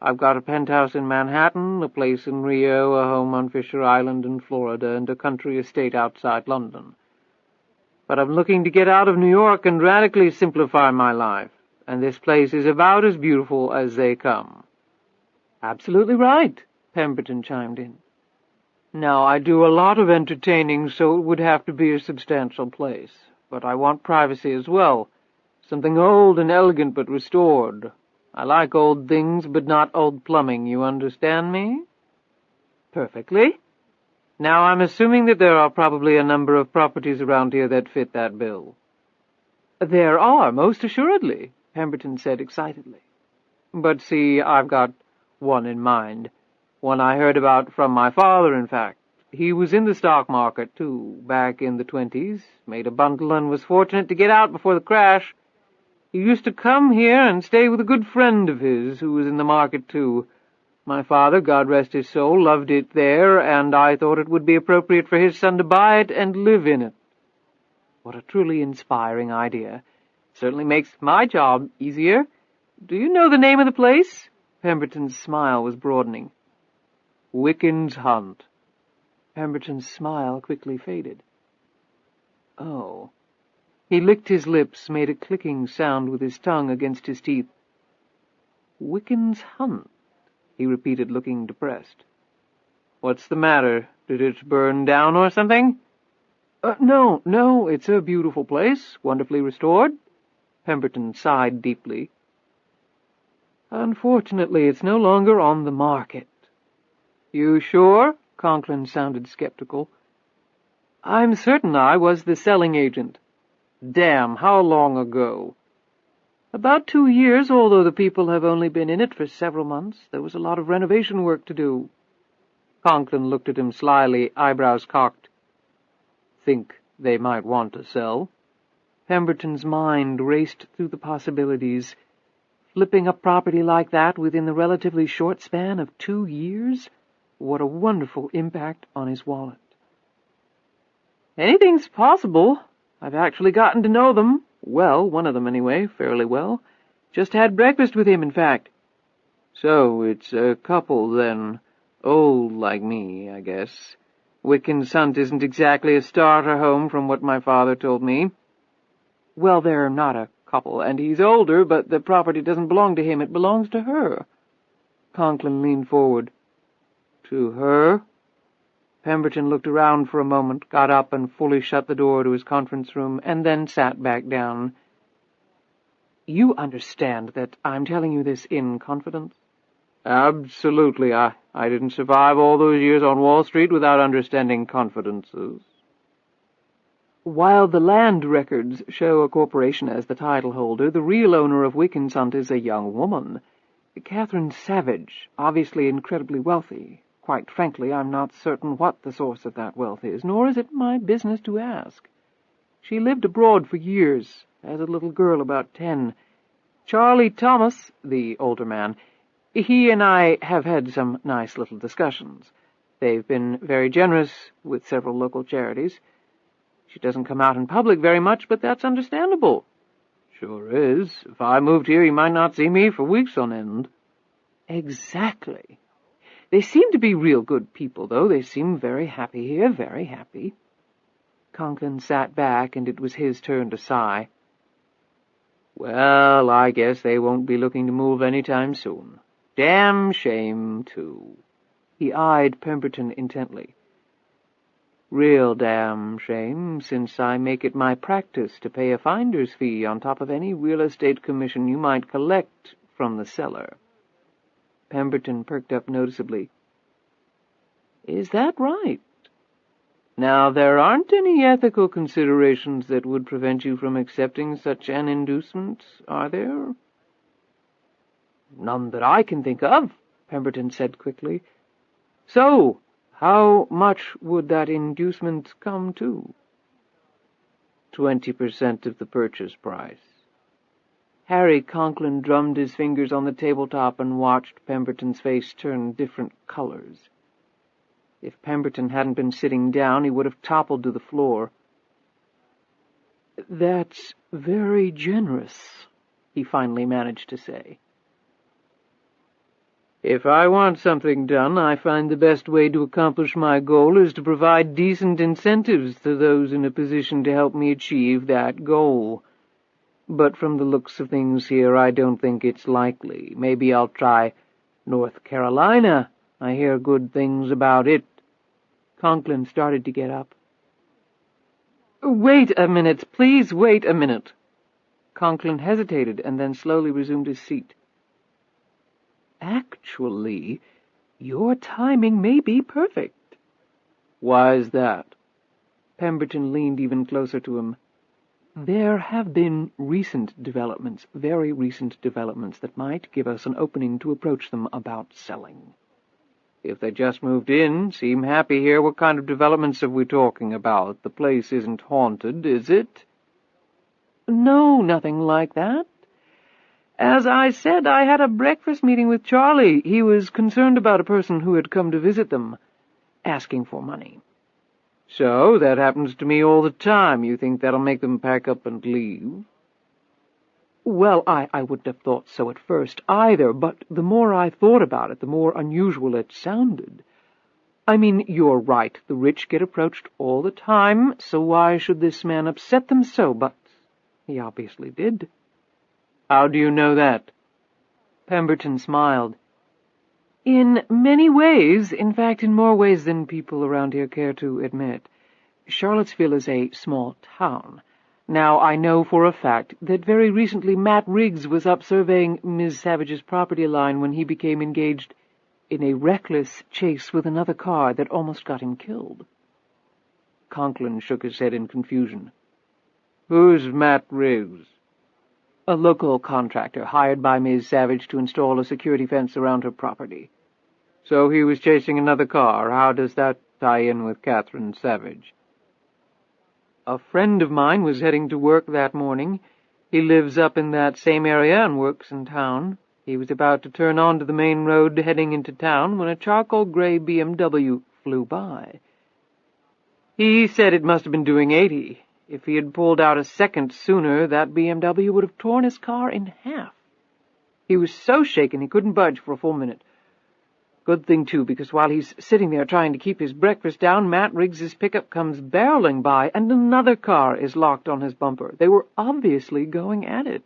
Speaker 1: I've got a penthouse in Manhattan, a place in Rio, a home on Fisher Island in Florida, and a country estate outside London. But I'm looking to get out of New York and radically simplify my life, and this place is about as beautiful as they come. Absolutely right, Pemberton chimed in. Now, I do a lot of entertaining, so it would have to be a substantial place. But I want privacy as well. Something old and elegant but restored. I like old things, but not old plumbing, you understand me? Perfectly. Now, I'm assuming that there are probably a number of properties around here that fit that bill. There are, most assuredly, Pemberton said excitedly. But see, I've got one in mind. One I heard about from my father, in fact. He was in the stock market, too, back in the 20s, made a bundle and was fortunate to get out before the crash. He used to come here and stay with a good friend of his who was in the market, too. My father, God rest his soul, loved it there, and I thought it would be appropriate for his son to buy it and live in it. What a truly inspiring idea. Certainly makes my job easier. Do you know the name of the place? Pemberton's smile was broadening. Wiccan's Hunt. Pemberton's smile quickly faded. Oh. He licked his lips, made a clicking sound with his tongue against his teeth. Wiccan's Hunt, he repeated, looking depressed. What's the matter? Did it burn down or something? No, it's a beautiful place, wonderfully restored. Pemberton sighed deeply. Unfortunately, it's no longer on the market. You sure? Conklin sounded skeptical. I'm certain I was the selling agent. Damn, how long ago? About 2 years, although the people have only been in it for several months. There was a lot of renovation work to do. Conklin looked at him slyly, eyebrows cocked. Think they might want to sell? Pemberton's mind raced through the possibilities. Flipping a property like that within the relatively short span of 2 years? What a wonderful impact on his wallet. Anything's possible. I've actually gotten to know them. Well, one of them anyway, fairly well. Just had breakfast with him, in fact. So it's a couple, then. Old like me, I guess. Wiccan's Hunt isn't exactly a starter home, from what my father told me. Well, they're not a couple, and he's older, but the property doesn't belong to him. It belongs to her. Conklin leaned forward. To her? Pemberton looked around for a moment, got up and fully shut the door to his conference room, and then sat back down. "You understand that I'm telling you this in confidence?" "Absolutely. I didn't survive all those years on Wall Street without understanding confidences." "While the land records show a corporation as the title holder, the real owner of Wickenshunt is a young woman, Catherine Savage, obviously incredibly wealthy. Quite frankly, I'm not certain what the source of that wealth is, nor is it my business to ask. She lived abroad for years, as a little girl about 10. Charlie Thomas, the older man, he and I have had some nice little discussions. They've been very generous with several local charities. She doesn't come out in public very much, but that's understandable." "Sure is. If I moved here, you might not see me for weeks on end." "Exactly. They seem to be real good people, though. They seem very happy here, very happy." Conklin sat back, and it was his turn to sigh. "Well, I guess they won't be looking to move any time soon. Damn shame, too." He eyed Pemberton intently. "Real damn shame, since I make it my practice to pay a finder's fee on top of any real estate commission you might collect from the seller." Pemberton perked up noticeably. "Is that right? Now, there aren't any ethical considerations that would prevent you from accepting such an inducement, are there?" "None that I can think of," Pemberton said quickly. "So, how much would that inducement come to?" 20% of the purchase price." Harry Conklin drummed his fingers on the tabletop and watched Pemberton's face turn different colors. If Pemberton hadn't been sitting down, he would have toppled to the floor. "That's very generous," he finally managed to say. "If I want something done, I find the best way to accomplish my goal is to provide decent incentives to those in a position to help me achieve that goal. But from the looks of things here, I don't think it's likely. Maybe I'll try North Carolina. I hear good things about it." Conklin started to get up. "Wait a minute, please wait a minute." Conklin hesitated and then slowly resumed his seat. "Actually, your timing may be perfect." "Why is that?" Pemberton leaned even closer to him. "There have been recent developments, very recent developments, that might give us an opening to approach them about selling." "If they just moved in, seem happy here, what kind of developments are we talking about? The place isn't haunted, is it?" "No, nothing like that. As I said, I had a breakfast meeting with Charlie. He was concerned about a person who had come to visit them, asking for money." "So, that happens to me all the time. You think that'll make them pack up and leave?" "Well, I wouldn't have thought so at first, either, but the more I thought about it, the more unusual it sounded. I mean, you're right, the rich get approached all the time, so why should this man upset them so? But he obviously did." "How do you know that?" Pemberton smiled. "In many ways, in fact, in more ways than people around here care to admit. Charlottesville is a small town. Now, I know for a fact that very recently Matt Riggs was up surveying Ms. Savage's property line when he became engaged in a reckless chase with another car that almost got him killed." Conklin shook his head in confusion. "Who's Matt Riggs?" "A local contractor hired by Ms. Savage to install a security fence around her property." "So he was chasing another car. How does that tie in with Catherine Savage?" "A friend of mine was heading to work that morning. He lives up in that same area and works in town. He was about to turn onto the main road heading into town when a charcoal-gray BMW flew by. He said it must have been doing 80. If he had pulled out a second sooner, that BMW would have torn his car in half. He was so shaken he couldn't budge for a full minute. Good thing, too, because while he's sitting there trying to keep his breakfast down, Matt Riggs's pickup comes barreling by, and another car is locked on his bumper. They were obviously going at it."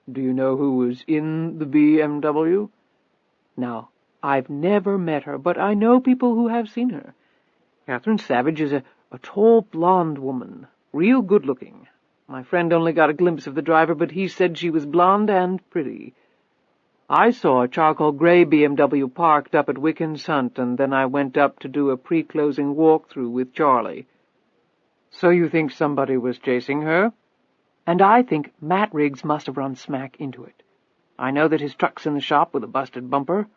Speaker 1: "Do you know who was in the BMW?" "No, I've never met her, but I know people who have seen her. Catherine Savage is a tall, blonde woman, real good-looking. My friend only got a glimpse of the driver, but he said she was blonde and pretty. I saw a charcoal-gray BMW parked up at Wickens Hunt, and then I went up to do a pre-closing walkthrough with Charlie. So you think somebody was chasing her? And I think Matt Riggs must have run smack into it. I know that his truck's in the shop with a busted bumper.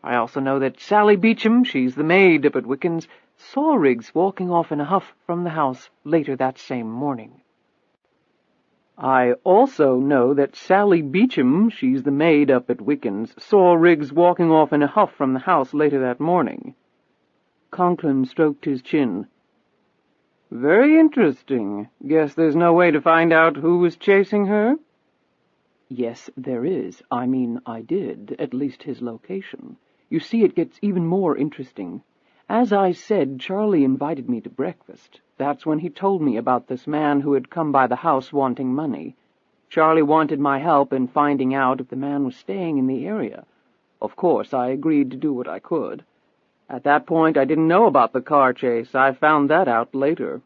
Speaker 1: I also know that Sally Beecham, she's the maid up at Wickens, saw Riggs walking off in a huff from the house later that same morning. I also know that Sally Beecham, she's the maid up at Wickens, saw Riggs walking off in a huff from the house later that morning. Conklin stroked his chin. Very interesting. Guess there's no way to find out who was chasing her? Yes, there is. I mean, I did, at least his location. You see, it gets even more interesting. As I said, Charlie invited me to breakfast. That's when he told me about this man who had come by the house wanting money. Charlie wanted my help in finding out if the man was staying in the area. Of course, I agreed to do what I could. At that point, I didn't know about the car chase. I found that out later.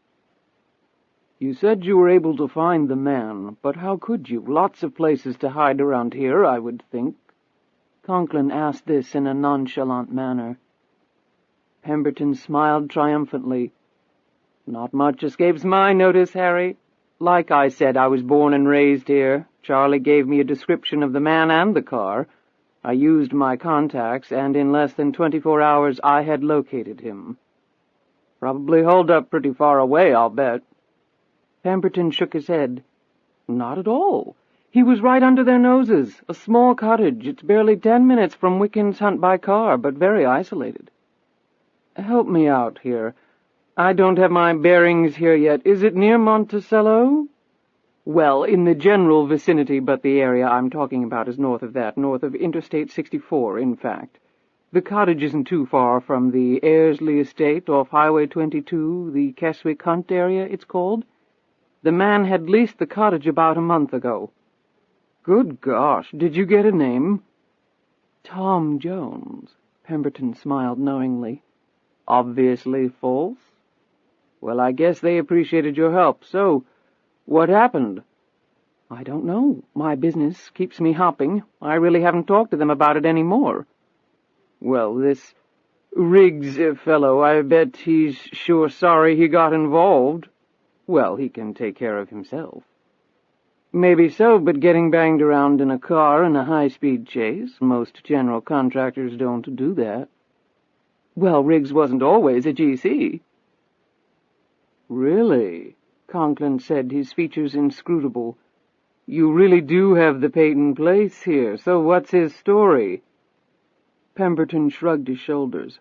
Speaker 1: You said you were able to find the man, but how could you? Lots of places to hide around here, I would think. Conklin asked this in a nonchalant manner. Pemberton smiled triumphantly. Not much escapes my notice, Harry. Like I said, I was born and raised here. Charlie gave me a description of the man and the car. I used my contacts, and in less than 24 hours I had located him. Probably holed up pretty far away, I'll bet. Pemberton shook his head. Not at all. He was right under their noses, a small cottage. It's barely 10 minutes from Wickens Hunt by car, but very isolated. Help me out here. I don't have my bearings here yet. Is it near Monticello? Well, in the general vicinity, but the area I'm talking about is north of that, north of Interstate 64, in fact. The cottage isn't too far from the Airsley Estate off Highway 22, the Keswick Hunt area, it's called. The man had leased the cottage about a month ago. Good gosh, did you get a name? Tom Jones. Pemberton smiled knowingly. Obviously false. Well, I guess they appreciated your help. So, what happened? I don't know. My business keeps me hopping. I really haven't talked to them about it any more. Well, this Riggs fellow, I bet he's sure sorry he got involved. Well, he can take care of himself. Maybe so, but getting banged around in a car in a high-speed chase, most general contractors don't do that. Well, Riggs wasn't always a GC. Really? Conklin said, his features inscrutable. You really do have the Peyton place here, so what's his story? Pemberton shrugged his shoulders.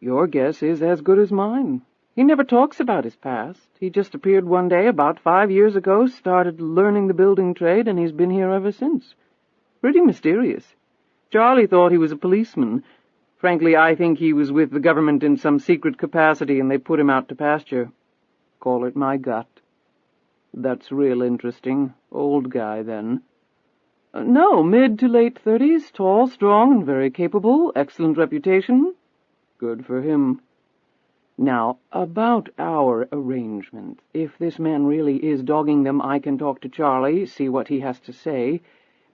Speaker 1: Your guess is as good as mine. He never talks about his past. He just appeared one day about 5 years ago, started learning the building trade, and he's been here ever since. Pretty mysterious. Charlie thought he was a policeman. Frankly, I think he was with the government in some secret capacity, and they put him out to pasture. Call it my gut. That's real interesting. Old guy, then. No, mid to late 30s, tall, strong, and very capable, excellent reputation. Good for him. Now, about our arrangement. If this man really is dogging them, I can talk to Charlie, see what he has to say.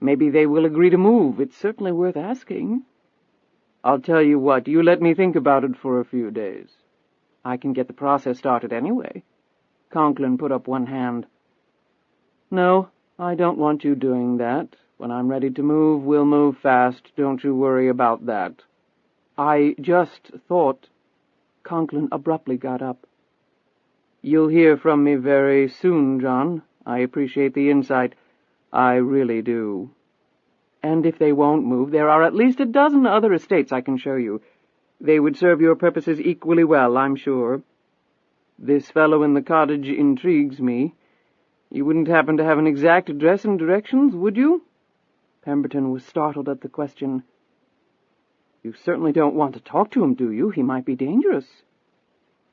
Speaker 1: Maybe they will agree to move. It's certainly worth asking. I'll tell you what, you let me think about it for a few days. I can get the process started anyway. Conklin put up one hand. No, I don't want you doing that. When I'm ready to move, we'll move fast. Don't you worry about that. I just thought... Conklin abruptly got up. You'll hear from me very soon, John. I appreciate the insight. I really do. And if they won't move, there are at least a dozen other estates I can show you. They would serve your purposes equally well, I'm sure. This fellow in the cottage intrigues me. You wouldn't happen to have an exact address and directions, would you? Pemberton was startled at the question. You certainly don't want to talk to him, do you? He might be dangerous.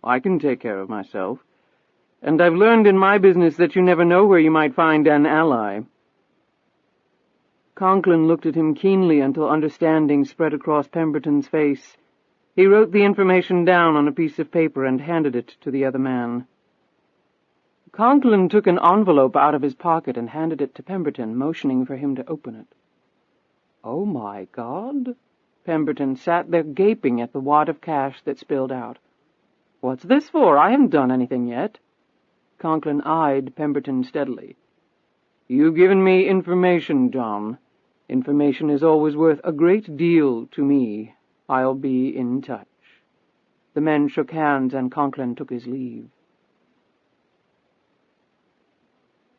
Speaker 1: I can take care of myself. And I've learned in my business that you never know where you might find an ally. Conklin looked at him keenly until understanding spread across Pemberton's face. He wrote the information down on a piece of paper and handed it to the other man. Conklin took an envelope out of his pocket and handed it to Pemberton, motioning for him to open it. "Oh, my God!" Pemberton sat there gaping at the wad of cash that spilled out. "What's this for? I haven't done anything yet." Conklin eyed Pemberton steadily. "You've given me information, John. Information is always worth a great deal to me. I'll be in touch." The men shook hands, and Conklin took his leave.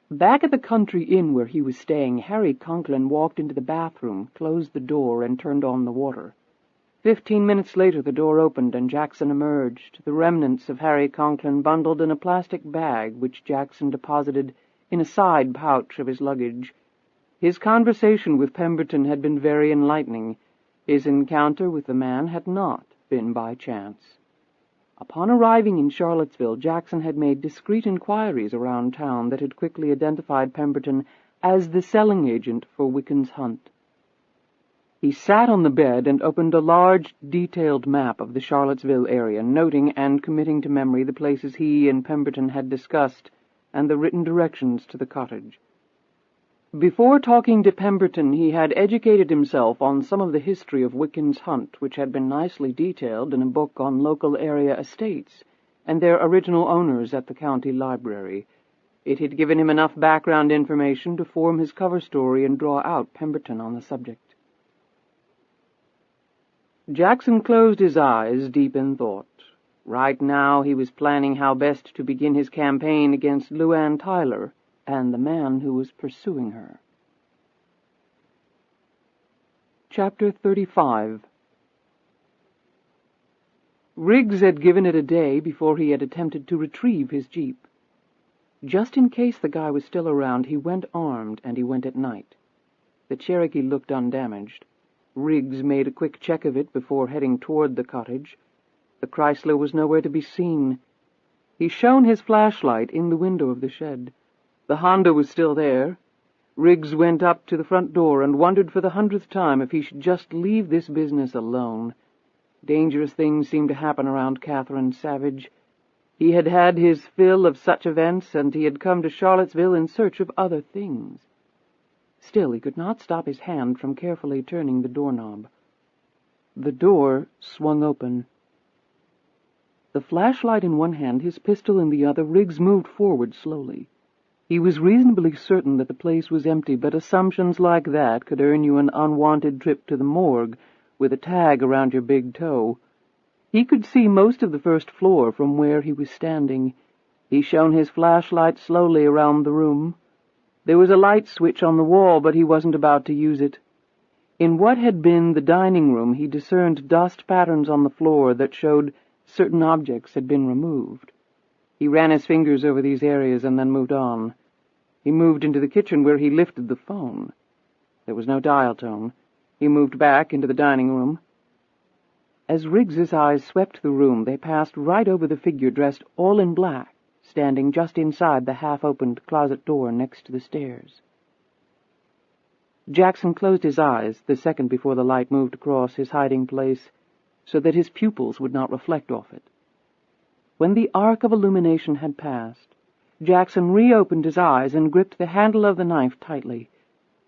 Speaker 1: Back at the country inn where he was staying, Harry Conklin walked into the bathroom, closed the door, and turned on the water. 15 minutes later the door opened, and Jackson emerged, the remnants of Harry Conklin bundled in a plastic bag which Jackson deposited in a side pouch of his luggage. His conversation with Pemberton had been very enlightening. His encounter with the man had not been by chance. Upon arriving in Charlottesville, Jackson had made discreet inquiries around town that had quickly identified Pemberton as the selling agent for Wickens Hunt. He sat on the bed and opened a large, detailed map of the Charlottesville area, noting and committing to memory the places he and Pemberton had discussed and the written directions to the cottage. Before talking to Pemberton, he had educated himself on some of the history of Wickens Hunt, which had been nicely detailed in a book on local area estates and their original owners at the county library. It had given him enough background information to form his cover story and draw out Pemberton on the subject. Jackson closed his eyes, deep in thought. Right now he was planning how best to begin his campaign against LuAnn Tyler and the man who was pursuing her. Chapter 35. Riggs had given it a day before he had attempted to retrieve his jeep. Just in case the guy was still around, he went armed, and he went at night. The Cherokee looked undamaged. Riggs made a quick check of it before heading toward the cottage. The Chrysler was nowhere to be seen. He shone his flashlight in the window of the shed. The Honda was still there. Riggs went up to the front door and wondered for the 100th time if he should just leave this business alone. Dangerous things seemed to happen around Catherine Savage. He had had his fill of such events, and he had come to Charlottesville in search of other things. Still, he could not stop his hand from carefully turning the doorknob. The door swung open. The flashlight in one hand, his pistol in the other, Riggs moved forward slowly. He was reasonably certain that the place was empty, but assumptions like that could earn you an unwanted trip to the morgue with a tag around your big toe. He could see most of the first floor from where he was standing. He shone his flashlight slowly around the room. There was a light switch on the wall, but he wasn't about to use it. In what had been the dining room, he discerned dust patterns on the floor that showed certain objects had been removed. He ran his fingers over these areas and then moved on. He moved into the kitchen, where he lifted the phone. There was no dial tone. He moved back into the dining room. As Riggs's eyes swept the room, they passed right over the figure dressed all in black, standing just inside the half-opened closet door next to the stairs. Jackson closed his eyes the second before the light moved across his hiding place, so that his pupils would not reflect off it. When the arc of illumination had passed, Jackson reopened his eyes and gripped the handle of the knife tightly.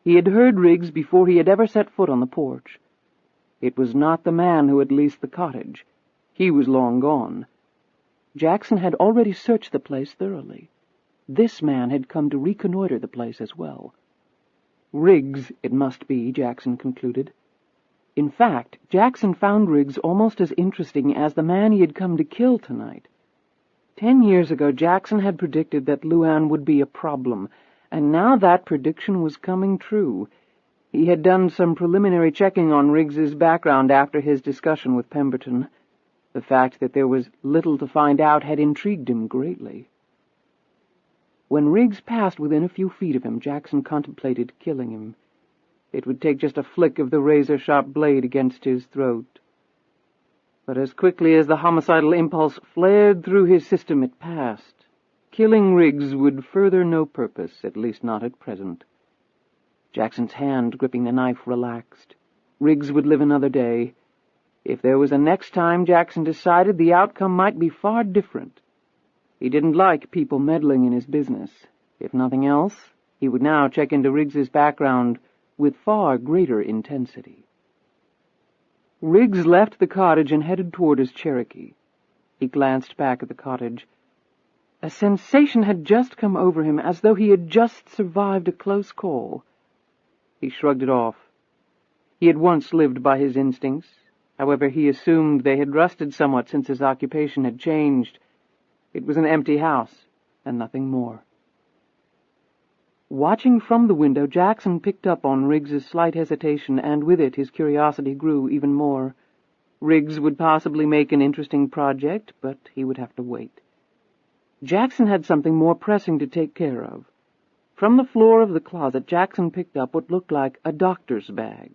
Speaker 1: He had heard Riggs before he had ever set foot on the porch. It was not the man who had leased the cottage. He was long gone. Jackson had already searched the place thoroughly. This man had come to reconnoiter the place as well. Riggs, it must be, Jackson concluded. In fact, Jackson found Riggs almost as interesting as the man he had come to kill tonight. 10 years ago, Jackson had predicted that LuAnn would be a problem, and now that prediction was coming true. He had done some preliminary checking on Riggs's background after his discussion with Pemberton. The fact that there was little to find out had intrigued him greatly. When Riggs passed within a few feet of him, Jackson contemplated killing him. It would take just a flick of the razor-sharp blade against his throat. But as quickly as the homicidal impulse flared through his system, it passed. Killing Riggs would further no purpose, at least not at present. Jackson's hand gripping the knife relaxed. Riggs would live another day. If there was a next time, Jackson decided the outcome might be far different. He didn't like people meddling in his business. If nothing else, he would now check into Riggs's background with far greater intensity. Riggs left the cottage and headed toward his Cherokee. He glanced back at the cottage. A sensation had just come over him, as though he had just survived a close call. He shrugged it off. He had once lived by his instincts. However, he assumed they had rusted somewhat since his occupation had changed. It was an empty house, and nothing more. Watching from the window, Jackson picked up on Riggs's slight hesitation, and with it his curiosity grew even more. Riggs would possibly make an interesting project, but he would have to wait. Jackson had something more pressing to take care of. From the floor of the closet, Jackson picked up what looked like a doctor's bag.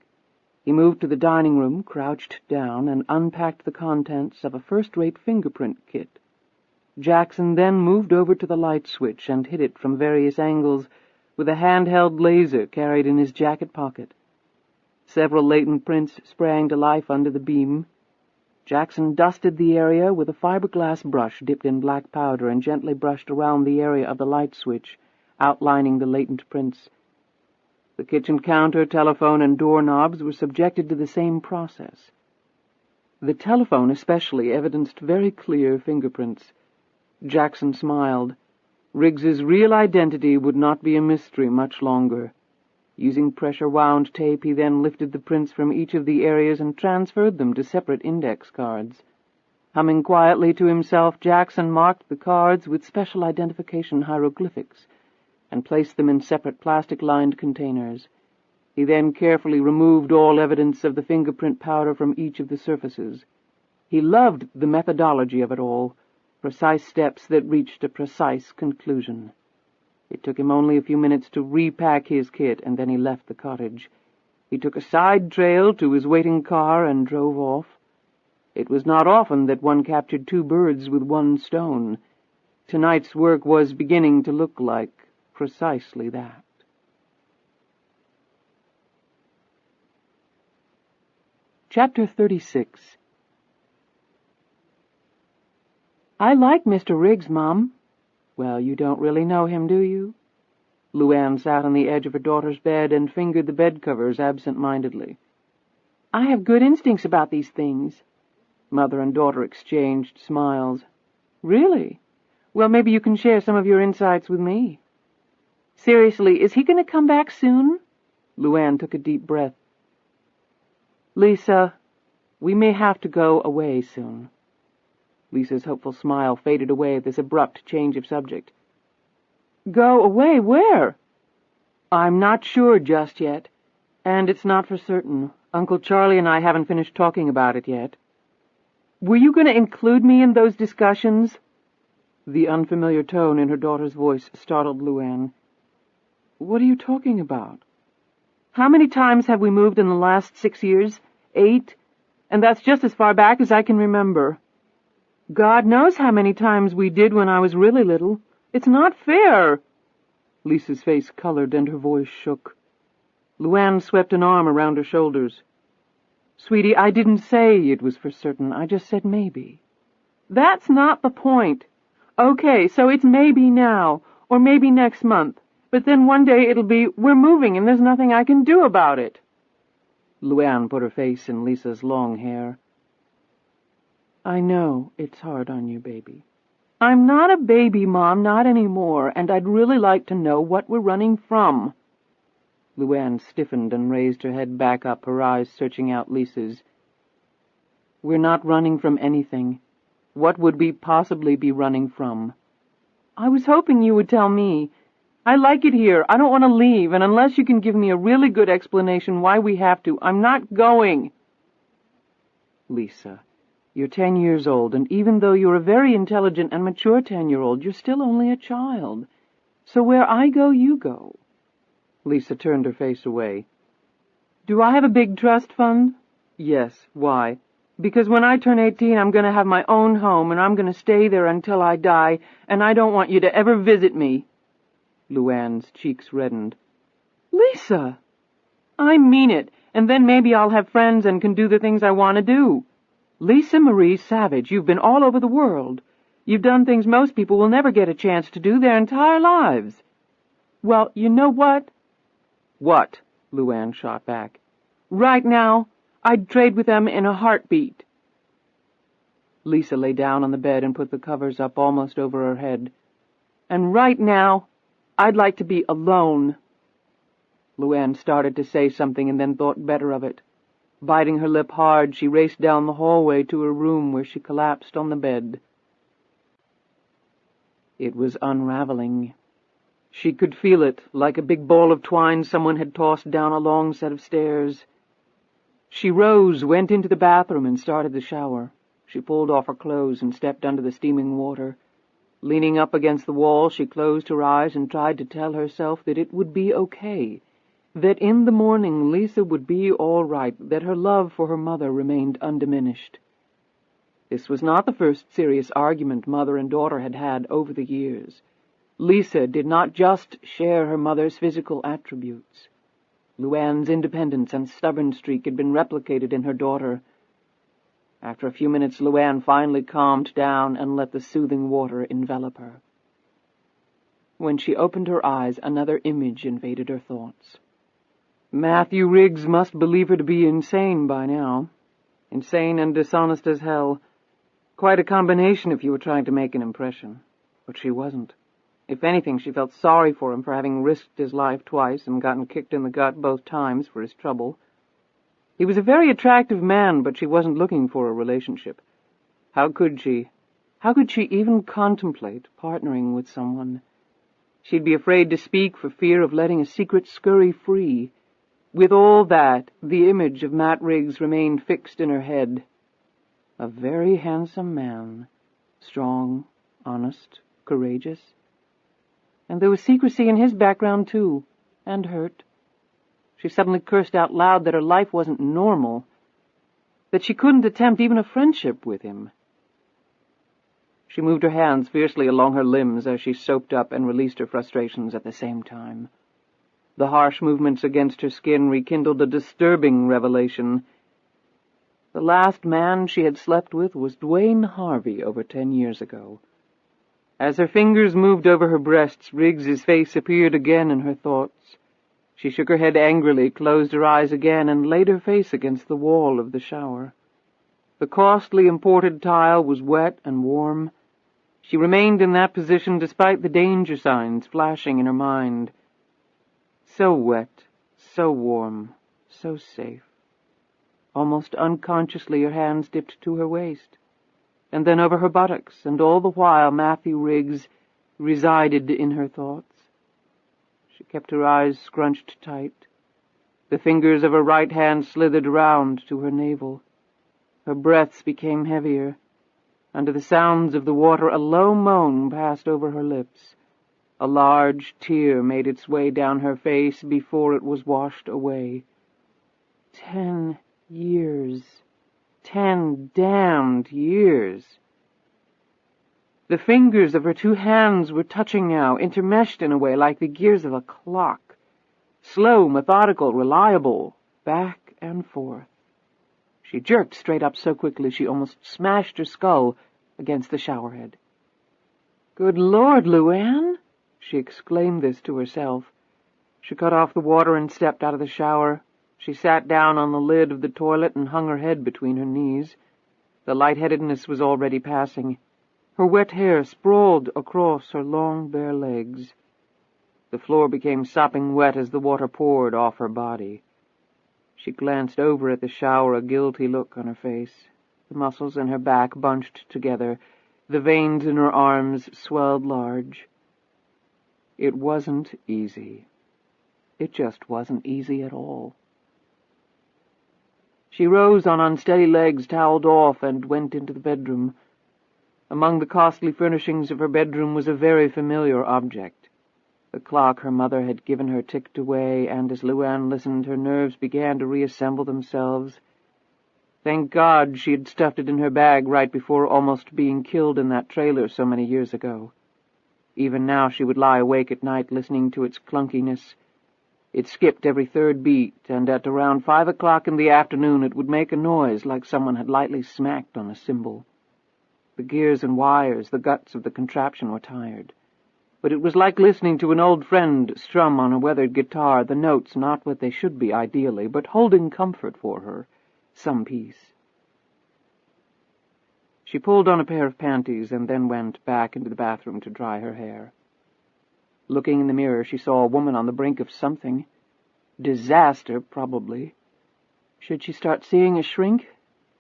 Speaker 1: He moved to the dining room, crouched down, and unpacked the contents of a first-rate fingerprint kit. Jackson then moved over to the light switch and hit it from various angles with a handheld laser carried in his jacket pocket. Several latent prints sprang to life under the beam. Jackson dusted the area with a fiberglass brush dipped in black powder and gently brushed around the area of the light switch, outlining the latent prints. The kitchen counter, telephone, and doorknobs were subjected to the same process. The telephone especially evidenced very clear fingerprints. Jackson smiled. Riggs's real identity would not be a mystery much longer. Using pressure-wound tape, he then lifted the prints from each of the areas and transferred them to separate index cards. Humming quietly to himself, Jackson marked the cards with special identification hieroglyphics and placed them in separate plastic-lined containers. He then carefully removed all evidence of the fingerprint powder from each of the surfaces. He loved the methodology of it all, precise steps that reached a precise conclusion. It took him only a few minutes to repack his kit, and then he left the cottage. He took a side trail to his waiting car and drove off. It was not often that one captured two birds with one stone. Tonight's work was beginning to look like precisely that. Chapter 36. I like Mr. Riggs, Mom. Well, you don't really know him, do you? LuAnn sat on the edge of her daughter's bed and fingered the bed covers absent-mindedly. I have good instincts about these things. Mother and daughter exchanged smiles. Really? Well, maybe you can share some of your insights with me. Seriously, is he going to come back soon? LuAnn took a deep breath. Lisa, we may have to go away soon. Lisa's hopeful smile faded away at this abrupt change of subject. Go away? Where? I'm not sure just yet, and it's not for certain. Uncle Charlie and I haven't finished talking about it yet. Were you going to include me in those discussions? The unfamiliar tone in her daughter's voice startled LuAnn. What are you talking about? How many times have we moved in the last 6 years? 8? And that's just as far back as I can remember. God knows how many times we did when I was really little. It's not fair. Lisa's face colored and her voice shook. LuAnn swept an arm around her shoulders. Sweetie, I didn't say it was for certain. I just said maybe. That's not the point. Okay, so it's maybe now, or maybe next month. But then one day it'll be, we're moving and there's nothing I can do about it. LuAnn put her face in Lisa's long hair. I know it's hard on you, baby. I'm not a baby, Mom, not anymore, and I'd really like to know what we're running from. LuAnn stiffened and raised her head back up, her eyes searching out Lisa's. We're not running from anything. What would we possibly be running from? I was hoping you would tell me. I like it here. I don't want to leave, and unless you can give me a really good explanation why we have to, I'm not going. Lisa, you're 10 years old, and even though you're a very intelligent and mature 10-year-old, you're still only a child. So where I go, you go. Lisa turned her face away. Do I have a big trust fund? Yes. Why? Because when I turn 18, I'm going to have my own home, and I'm going to stay there until I die, and I don't want you to ever visit me. LuAnn's cheeks reddened. Lisa! I mean it, and then maybe I'll have friends and can do the things I want to do. Lisa Marie Savage, you've been all over the world. You've done things most people will never get a chance to do their entire lives. Well, you know what? What? LuAnn shot back. Right now, I'd trade with them in a heartbeat. Lisa lay down on the bed and put the covers up almost over her head. And right now, I'd like to be alone. LuAnn started to say something and then thought better of it. Biting her lip hard, she raced down the hallway to her room where she collapsed on the bed. It was unraveling. She could feel it, like a big ball of twine someone had tossed down a long set of stairs. She rose, went into the bathroom, and started the shower. She pulled off her clothes and stepped under the steaming water. Leaning up against the wall, she closed her eyes and tried to tell herself that it would be okay, that in the morning Lisa would be all right, that her love for her mother remained undiminished. This was not the first serious argument mother and daughter had had over the years. Lisa did not just share her mother's physical attributes. LuAnn's independence and stubborn streak had been replicated in her daughter. After a few minutes, LuAnn finally calmed down and let the soothing water envelop her. When she opened her eyes, another image invaded her thoughts. Matthew Riggs must believe her to be insane by now. Insane and dishonest as hell. Quite a combination if you were trying to make an impression. But she wasn't. If anything, she felt sorry for him for having risked his life twice and gotten kicked in the gut both times for his trouble. He was a very attractive man, but she wasn't looking for a relationship. How could she even contemplate partnering with someone? She'd be afraid to speak for fear of letting a secret scurry free. With all that, the image of Matt Riggs remained fixed in her head. A very handsome man, strong, honest, courageous. And there was secrecy in his background, too, and hurt. She suddenly cursed out loud that her life wasn't normal, that she couldn't attempt even a friendship with him. She moved her hands fiercely along her limbs as she soaped up and released her frustrations at the same time. The harsh movements against her skin rekindled a disturbing revelation. The last man she had slept with was Dwayne Harvey over 10 years ago. As her fingers moved over her breasts, Riggs's face appeared again in her thoughts. She shook her head angrily, closed her eyes again, and laid her face against the wall of the shower. The costly imported tile was wet and warm. She remained in that position despite the danger signs flashing in her mind. So wet, so warm, so safe. Almost unconsciously her hands dipped to her waist, and then over her buttocks, and all the while Matthew Riggs resided in her thoughts. She kept her eyes scrunched tight. The fingers of her right hand slithered round to her navel. Her breaths became heavier. Under the sounds of the water, a low moan passed over her lips. A large tear made its way down her face before it was washed away. 10 years. 10 damned years. The fingers of her 2 hands were touching now, intermeshed in a way like the gears of a clock. Slow, methodical, reliable, back and forth. She jerked straight up so quickly she almost smashed her skull against the showerhead. "Good Lord, LuAnn!" She exclaimed this to herself. She cut off the water and stepped out of the shower. She sat down on the lid of the toilet and hung her head between her knees. The lightheadedness was already passing. Her wet hair sprawled across her long, bare legs. The floor became sopping wet as the water poured off her body. She glanced over at the shower, a guilty look on her face. The muscles in her back bunched together. The veins in her arms swelled large. It wasn't easy. It just wasn't easy at all. She rose on unsteady legs, toweled off, and went into the bedroom. Among the costly furnishings of her bedroom was a very familiar object. The clock her mother had given her ticked away, and as LuAnn listened, her nerves began to reassemble themselves. Thank God she had stuffed it in her bag right before almost being killed in that trailer so many years ago. Even now she would lie awake at night listening to its clunkiness. It skipped every third beat, and at around 5 o'clock in the afternoon it would make a noise like someone had lightly smacked on a cymbal. The gears and wires, the guts of the contraption were tired, but it was like listening to an old friend strum on a weathered guitar, the notes not what they should be ideally, but holding comfort for her, some peace. She pulled on a pair of panties and then went back into the bathroom to dry her hair. Looking in the mirror, she saw a woman on the brink of something. Disaster, probably. Should she start seeing a shrink?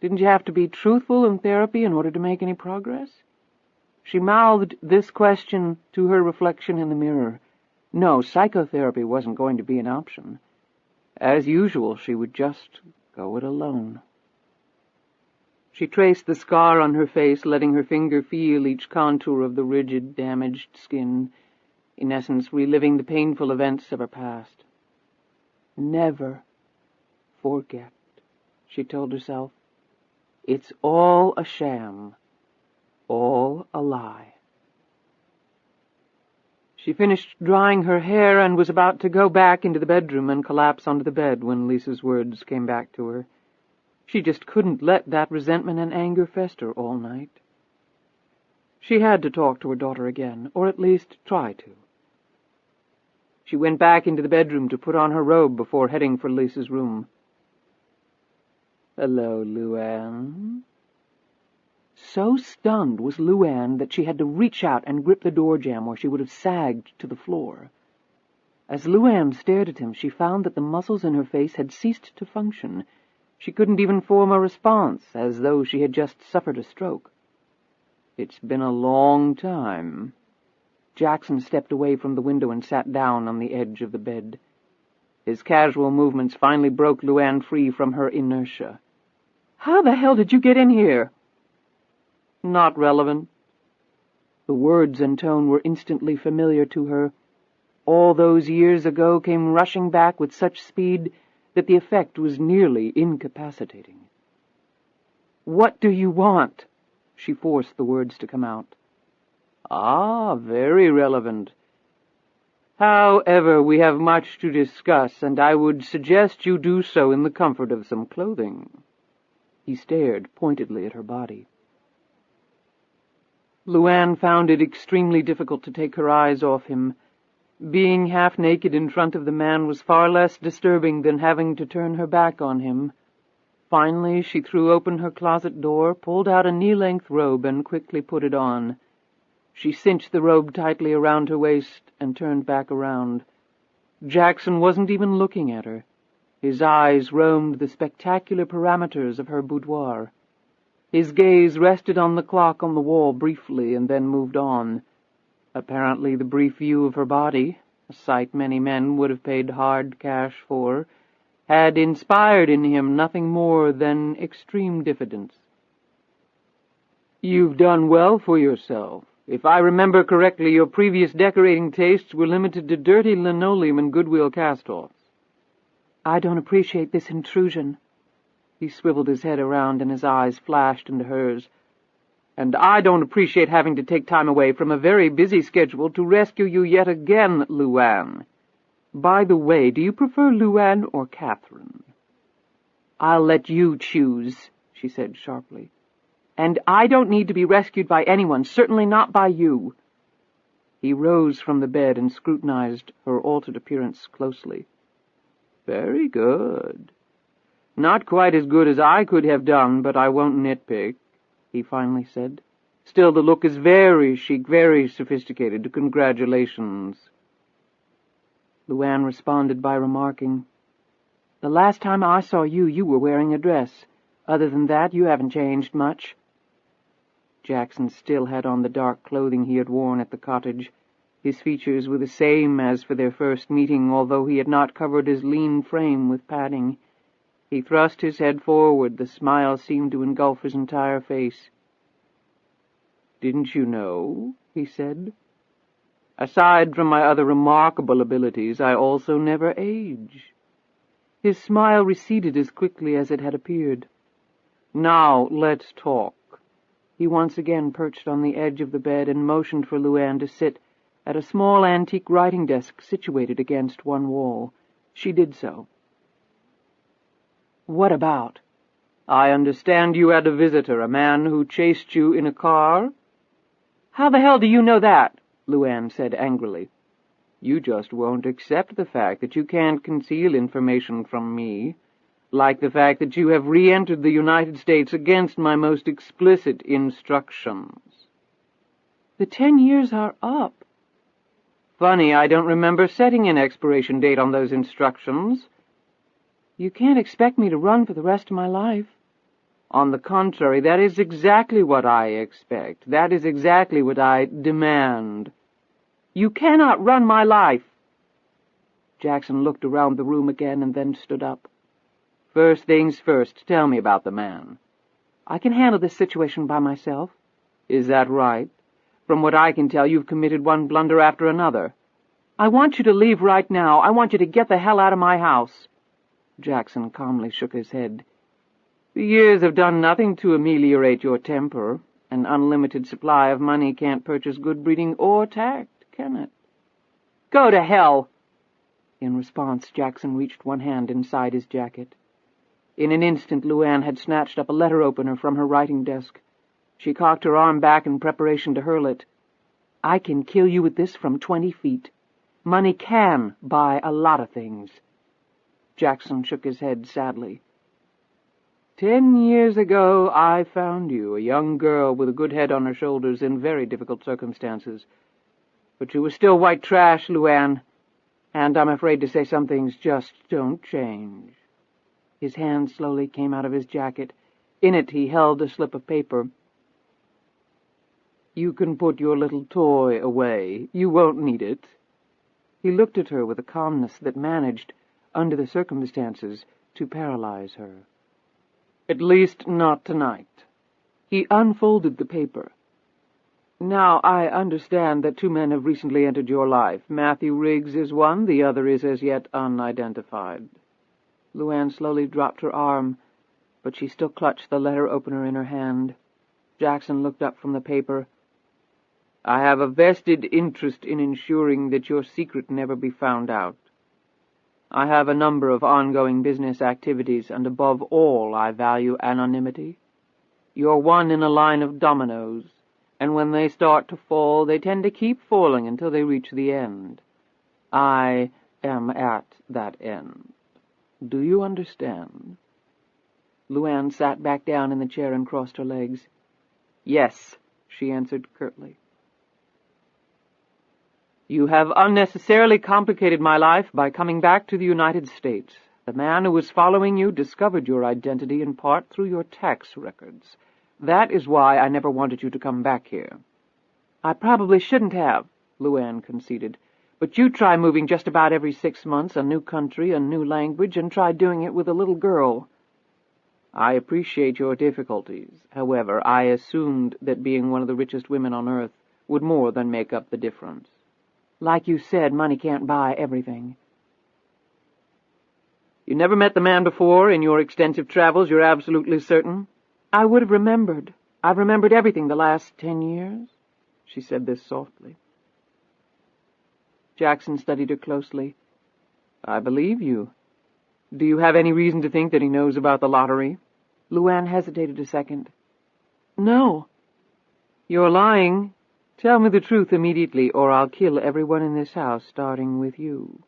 Speaker 1: Didn't you have to be truthful in therapy in order to make any progress? She mouthed this question to her reflection in the mirror. No, psychotherapy wasn't going to be an option. As usual, she would just go it alone. She traced the scar on her face, letting her finger feel each contour of the rigid, damaged skin, in essence reliving the painful events of her past. Never forget, she told herself. It's all a sham, all a lie. She finished drying her hair and was about to go back into the bedroom and collapse onto the bed when Lisa's words came back to her. She just couldn't let that resentment and anger fester all night. She had to talk to her daughter again, or at least try to. She went back into the bedroom to put on her robe before heading for Lisa's room. "Hello, LuAnn." So stunned was LuAnn that she had to reach out and grip the door jamb or she would have sagged to the floor. As LuAnn stared at him, she found that the muscles in her face had ceased to function. She couldn't even form a response, as though she had just suffered a stroke. "It's been a long time." Jackson stepped away from the window and sat down on the edge of the bed. His casual movements finally broke LuAnn free from her inertia. "How the hell did you get in here?" "Not relevant." The words and tone were instantly familiar to her. All those years ago came rushing back with such speed that the effect was nearly incapacitating. "What do you want?" She forced the words to come out. "Ah, very relevant. However, we have much to discuss, and I would suggest you do so in the comfort of some clothing." He stared pointedly at her body. LuAnn found it extremely difficult to take her eyes off him. Being half-naked in front of the man was far less disturbing than having to turn her back on him. Finally, she threw open her closet door, pulled out a knee-length robe, and quickly put it on. She cinched the robe tightly around her waist and turned back around. Jackson wasn't even looking at her. His eyes roamed the spectacular parameters of her boudoir. His gaze rested on the clock on the wall briefly and then moved on. Apparently the brief view of her body, a sight many men would have paid hard cash for, had inspired in him nothing more than extreme diffidence. "You've done well for yourself. If I remember correctly, your previous decorating tastes were limited to dirty linoleum and Goodwill cast-offs." "I don't appreciate this intrusion." He swiveled his head around and his eyes flashed into hers. "And I don't appreciate having to take time away from a very busy schedule to rescue you yet again, LuAnn. By the way, do you prefer LuAnn or Catherine?" "I'll let you choose," she said sharply. "And I don't need to be rescued by anyone, certainly not by you." He rose from the bed and scrutinized her altered appearance closely. "Very good. Not quite as good as I could have done, but I won't nitpick," he finally said. "Still, the look is very chic, very sophisticated. Congratulations." LuAnn responded by remarking, "The last time I saw you, you were wearing a dress. Other than that, you haven't changed much." Jackson still had on the dark clothing he had worn at the cottage. His features were the same as for their first meeting, although he had not covered his lean frame with padding. He thrust his head forward. The smile seemed to engulf his entire face. "Didn't you know?" he said. "Aside from my other remarkable abilities, I also never age." His smile receded as quickly as it had appeared. "Now, let's talk." He once again perched on the edge of the bed and motioned for LuAnn to sit at a small antique writing desk situated against one wall. She did so. "What about?" "I understand you had a visitor, a man who chased you in a car?" "How the hell do you know that?" LuAnn said angrily. "You just won't accept the fact that you can't conceal information from me, like the fact that you have re-entered the United States against my most explicit instructions." "The 10 years are up." "Funny, I don't remember setting an expiration date on those instructions." "You can't expect me to run for the rest of my life." "On the contrary, that is exactly what I expect. That is exactly what I demand." "You cannot run my life." Jackson looked around the room again and then stood up. "First things first, tell me about the man." "I can handle this situation by myself." "Is that right? From what I can tell, you've committed one blunder after another." "I want you to leave right now. I want you to get the hell out of my house." Jackson calmly shook his head. "The years have done nothing to ameliorate your temper. An unlimited supply of money can't purchase good breeding or tact, can it?" "Go to hell!" In response, Jackson reached one hand inside his jacket. In an instant, LuAnn had snatched up a letter-opener from her writing desk. She cocked her arm back in preparation to hurl it. "I can kill you with this from 20 feet. Money can buy a lot of things." Jackson shook his head sadly. 10 years ago I found you, a young girl with a good head on her shoulders in very difficult circumstances. But you were still white trash, LuAnn, and I'm afraid to say some things just don't change." His hand slowly came out of his jacket. In it he held a slip of paper. "You can put your little toy away. You won't need it." He looked at her with a calmness that managed, under the circumstances, to paralyze her. "At least not tonight." He unfolded the paper. "Now, I understand that 2 men have recently entered your life. Matthew Riggs is one, the other is as yet unidentified." LuAnn slowly dropped her arm, but she still clutched the letter-opener in her hand. Jackson looked up from the paper. "I have a vested interest in ensuring that your secret never be found out. I have a number of ongoing business activities, and above all I value anonymity. You're one in a line of dominoes, and when they start to fall, they tend to keep falling until they reach the end. I am at that end. Do you understand?" LuAnn sat back down in the chair and crossed her legs. "Yes," she answered curtly. "You have unnecessarily complicated my life by coming back to the United States. The man who was following you discovered your identity in part through your tax records. That is why I never wanted you to come back here." "I probably shouldn't have," LuAnn conceded. "But you try moving just about every 6 months, a new country, a new language, and try doing it with a little girl." "I appreciate your difficulties. However, I assumed that being one of the richest women on earth would more than make up the difference." "Like you said, money can't buy everything." "You never met the man before in your extensive travels, you're absolutely certain?" "I would have remembered. I've remembered everything the last 10 years. She said this softly. Jackson studied her closely. "I believe you. Do you have any reason to think that he knows about the lottery?" LuAnn hesitated a second. "No." "You're lying. Tell me the truth immediately, or I'll kill everyone in this house, starting with you."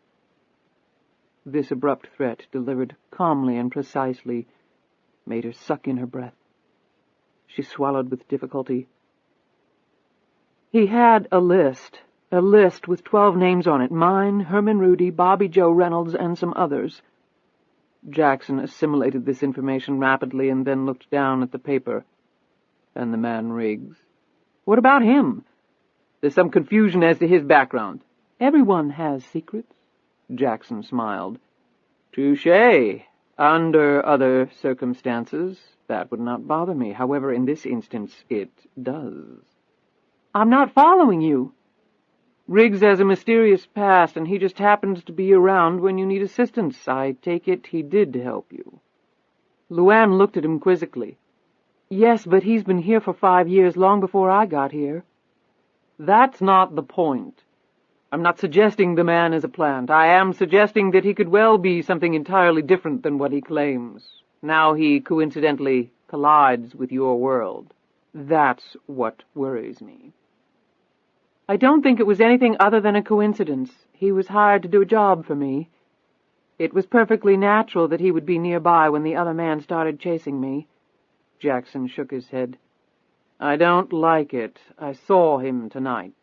Speaker 1: This abrupt threat, delivered calmly and precisely, made her suck in her breath. She swallowed with difficulty. "He had a list with 12 names on it, mine, Herman Rudy, Bobby Joe Reynolds, and some others." Jackson assimilated this information rapidly and then looked down at the paper. "And the man Riggs? What about him? There's some confusion as to his background." "Everyone has secrets." Jackson smiled. "Touché. Under other circumstances, that would not bother me. However, in this instance, it does." "I'm not following you." "Riggs has a mysterious past, and he just happens to be around when you need assistance. I take it he did help you." LuAnn looked at him quizzically. "Yes, but he's been here for 5 years, long before I got here." "That's not the point. I'm not suggesting the man is a plant. I am suggesting that he could well be something entirely different than what he claims. Now he coincidentally collides with your world. That's what worries me. I don't think it was anything other than a coincidence. He was hired to do a job for me. It was perfectly natural that he would be nearby when the other man started chasing me. Jackson shook his head. I don't like it. I saw him tonight.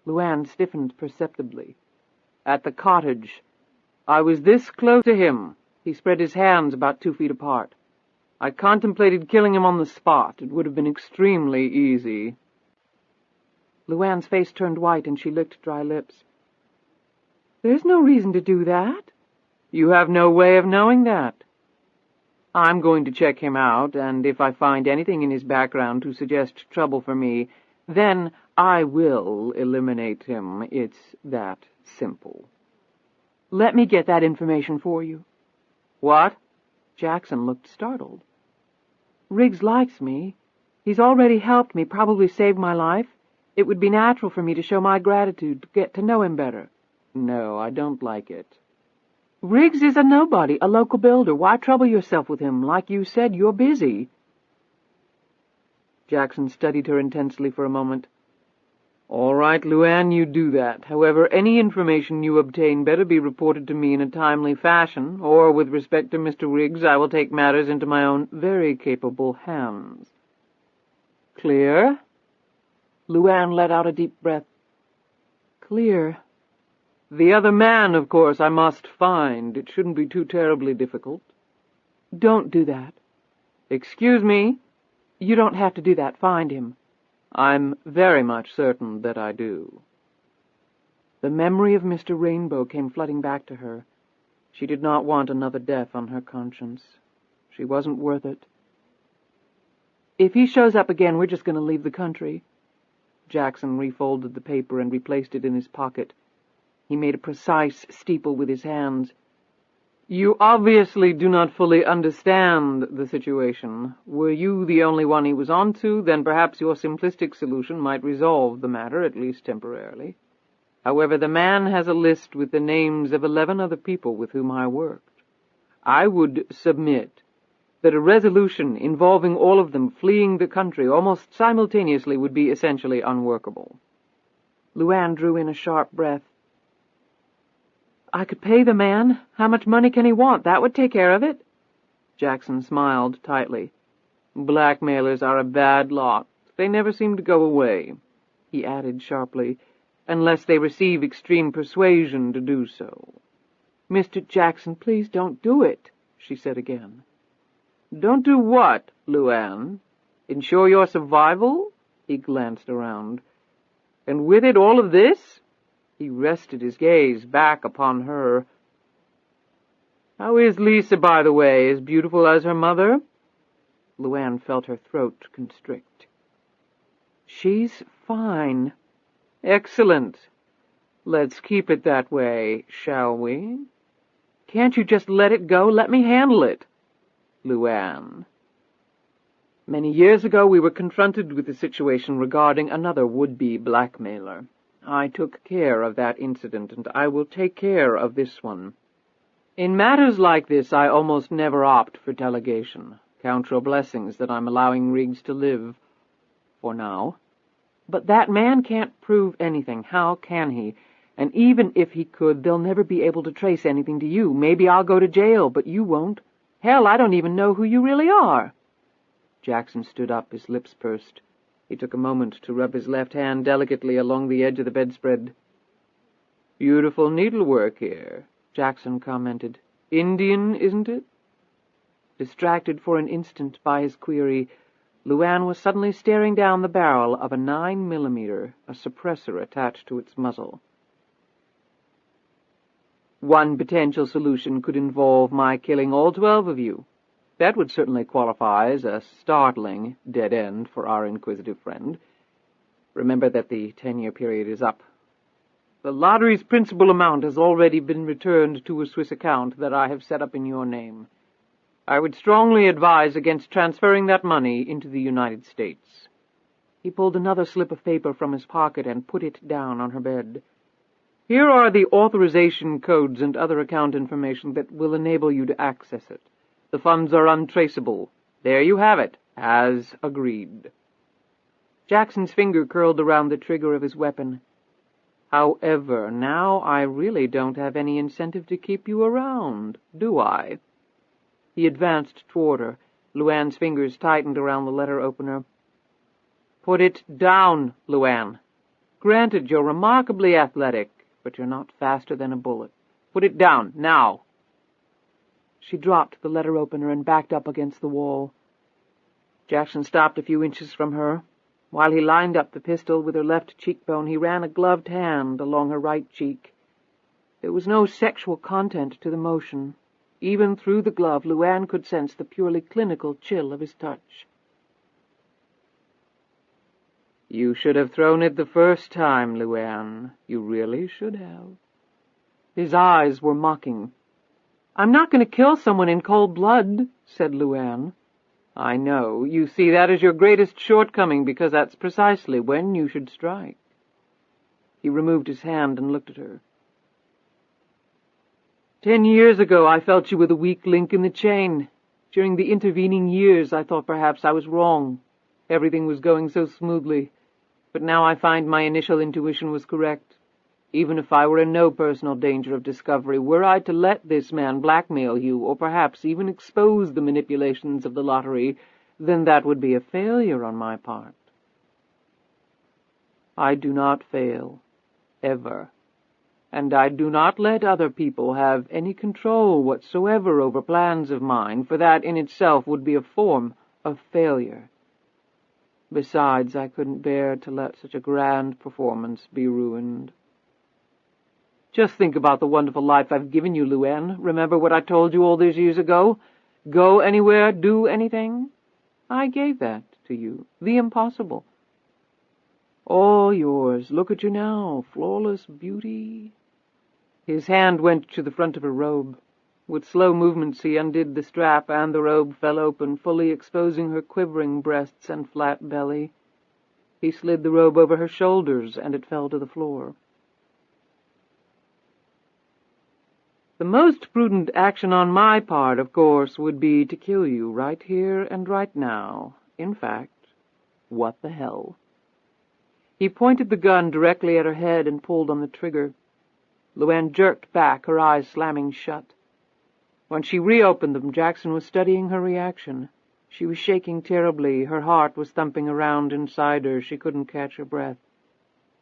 Speaker 1: LuAnn stiffened perceptibly. At the cottage. I was this close to him. He spread his hands about 2 feet apart. I contemplated killing him on the spot. It would have been extremely easy. LuAnn's face turned white and she licked dry lips. There's no reason to do that. You have no way of knowing that. I'm going to check him out, and if I find anything in his background to suggest trouble for me, then I will eliminate him. It's that simple. Let me get that information for you. What? Jackson looked startled. Riggs likes me. He's already helped me, probably saved my life. It would be natural for me to show my gratitude, to get to know him better. No, I don't like it. Riggs is a nobody, a local builder. Why trouble yourself with him? Like you said, you're busy. Jackson studied her intensely for a moment. All right, LuAnn, you do that. However, any information you obtain better be reported to me in a timely fashion, or with respect to Mr. Riggs, I will take matters into my own very capable hands. Clear? LuAnn let out a deep breath. Clear. The other man, of course, I must find. It shouldn't be too terribly difficult. Don't do that. Excuse me? You don't have to do that. Find him. I'm very much certain that I do. The memory of Mr. Rainbow came flooding back to her. She did not want another death on her conscience. She wasn't worth it. If he shows up again, we're just going to leave the country. Jackson refolded the paper and replaced it in his pocket. He made a precise steeple with his hands. You obviously do not fully understand the situation. Were you the only one he was on to, then perhaps your simplistic solution might resolve the matter, at least temporarily. However, the man has a list with the names of 11 other people with whom I worked. I would submit that a resolution involving all of them fleeing the country almost simultaneously would be essentially unworkable. LuAnn drew in a sharp breath. I could pay the man. How much money can he want? That would take care of it. Jackson smiled tightly. Blackmailers are a bad lot. They never seem to go away, he added sharply, unless they receive extreme persuasion to do so. Mr. Jackson, please don't do it, she said again. Don't do what, LuAnn? Ensure your survival? He glanced around. And with it all of this? He rested his gaze back upon her. How is Lisa, by the way? As beautiful as her mother? LuAnn felt her throat constrict. She's fine. Excellent. Let's keep it that way, shall we? Can't you just let it go? Let me handle it. LuAnn. Many years ago we were confronted with a situation regarding another would-be blackmailer. I took care of that incident, and I will take care of this one. In matters like this, I almost never opt for delegation. Count your blessings that I'm allowing Riggs to live. For now. But that man can't prove anything. How can he? And even if he could, they'll never be able to trace anything to you. Maybe I'll go to jail, but you won't. Hell, I don't even know who you really are. Jackson stood up, his lips pursed. He took a moment to rub his left hand delicately along the edge of the bedspread. Beautiful needlework here, Jackson commented. Indian, isn't it? Distracted for an instant by his query, LuAnn was suddenly staring down the barrel of a 9mm, a suppressor attached to its muzzle. One potential solution could involve my killing all 12 of you. That would certainly qualify as a startling dead end for our inquisitive friend. Remember that the 10-year period is up. The lottery's principal amount has already been returned to a Swiss account that I have set up in your name. I would strongly advise against transferring that money into the United States. He pulled another slip of paper from his pocket and put it down on her bed. Here are the authorization codes and other account information that will enable you to access it. The funds are untraceable. There you have it, as agreed." Jackson's finger curled around the trigger of his weapon. "However, now I really don't have any incentive to keep you around, do I?" He advanced toward her. LuAnn's fingers tightened around the letter opener. "Put it down, LuAnn. Granted, you're remarkably athletic, but you're not faster than a bullet. Put it down, now." She dropped the letter opener and backed up against the wall. Jackson stopped a few inches from her. While he lined up the pistol with her left cheekbone, he ran a gloved hand along her right cheek. There was no sexual content to the motion. Even through the glove, LuAnn could sense the purely clinical chill of his touch. "You should have thrown it the first time, LuAnn. You really should have." His eyes were mocking. "I'm not going to kill someone in cold blood," said LuAnn. "I know. You see, that is your greatest shortcoming, because that's precisely when you should strike." He removed his hand and looked at her. 10 years ago, I felt you were the weak link in the chain. During the intervening years, I thought perhaps I was wrong. Everything was going so smoothly. But now I find my initial intuition was correct. Even if I were in no personal danger of discovery, were I to let this man blackmail you, or perhaps even expose the manipulations of the lottery, then that would be a failure on my part. I do not fail, ever, and I do not let other people have any control whatsoever over plans of mine, for that in itself would be a form of failure. Besides, I couldn't bear to let such a grand performance be ruined. Just think about the wonderful life I've given you, LuAnn. Remember what I told you all these years ago? Go anywhere, do anything? I gave that to you. The impossible. All yours. Look at you now, flawless beauty." His hand went to the front of her robe. With slow movements he undid the strap, and the robe fell open, fully exposing her quivering breasts and flat belly. He slid the robe over her shoulders, and it fell to the floor. "The most prudent action on my part, of course, would be to kill you right here and right now. In fact, what the hell?" He pointed the gun directly at her head and pulled on the trigger. LuAnn jerked back, her eyes slamming shut. When she reopened them, Jackson was studying her reaction. She was shaking terribly. Her heart was thumping around inside her. She couldn't catch her breath.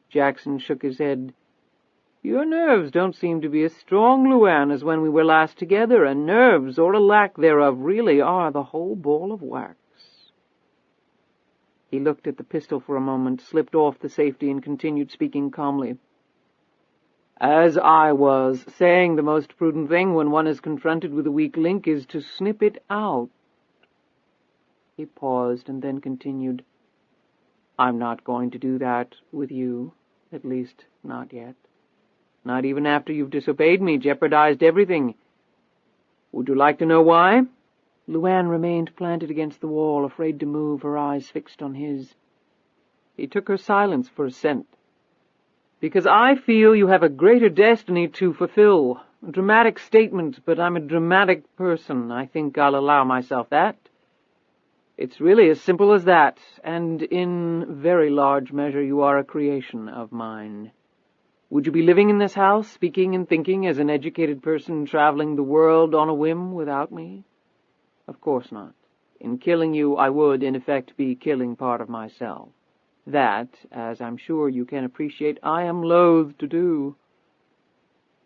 Speaker 1: Jackson shook his head. "Your nerves don't seem to be as strong, LuAnn, as when we were last together, and nerves, or a lack thereof, really are the whole ball of wax." He looked at the pistol for a moment, slipped off the safety, and continued speaking calmly. "As I was saying, the most prudent thing when one is confronted with a weak link is to snip it out." He paused and then continued. "I'm not going to do that with you, at least not yet. Not even after you've disobeyed me, jeopardized everything. Would you like to know why?" LuAnn remained planted against the wall, afraid to move, her eyes fixed on his. He took her silence for assent. "Because I feel you have a greater destiny to fulfill. A dramatic statement, but I'm a dramatic person. I think I'll allow myself that. It's really as simple as that, and in very large measure you are a creation of mine. Would you be living in this house, speaking and thinking as an educated person traveling the world on a whim without me? Of course not. In killing you, I would, in effect, be killing part of myself. That, as I'm sure you can appreciate, I am loath to do.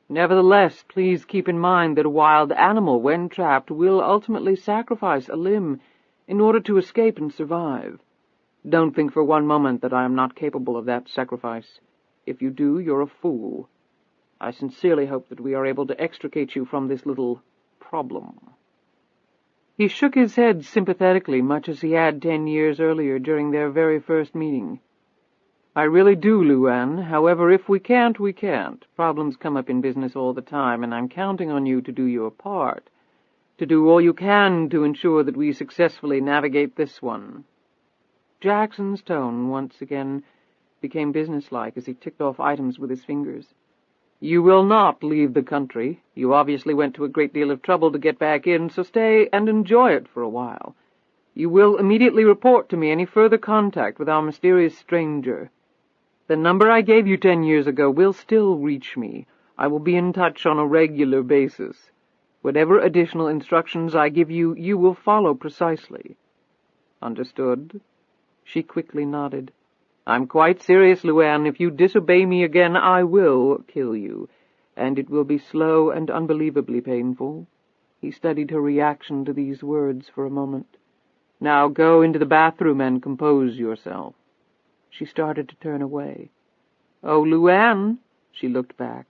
Speaker 1: Nevertheless, please keep in mind that a wild animal, when trapped, will ultimately sacrifice a limb in order to escape and survive. Don't think for one moment that I am not capable of that sacrifice. If you do, you're a fool. I sincerely hope that we are able to extricate you from this little problem." He shook his head sympathetically, much as he had 10 years earlier during their very first meeting. "I really do, LuAnn. However, if we can't, we can't. Problems come up in business all the time, and I'm counting on you to do your part, to do all you can to ensure that we successfully navigate this one." Jackson's tone once again became businesslike as he ticked off items with his fingers. You will not leave the country. You obviously went to a great deal of trouble to get back in, so stay and enjoy it for a while. You will immediately report to me any further contact with our mysterious stranger. The number I gave you 10 years ago will still reach me. I will be in touch on a regular basis. Whatever additional instructions I give you, you will follow precisely. Understood? She quickly nodded. I'm quite serious, LuAnn. If you disobey me again, I will kill you, and it will be slow and unbelievably painful. He studied her reaction to these words for a moment. Now go into the bathroom and compose yourself. She started to turn away. Oh, LuAnn, she looked back.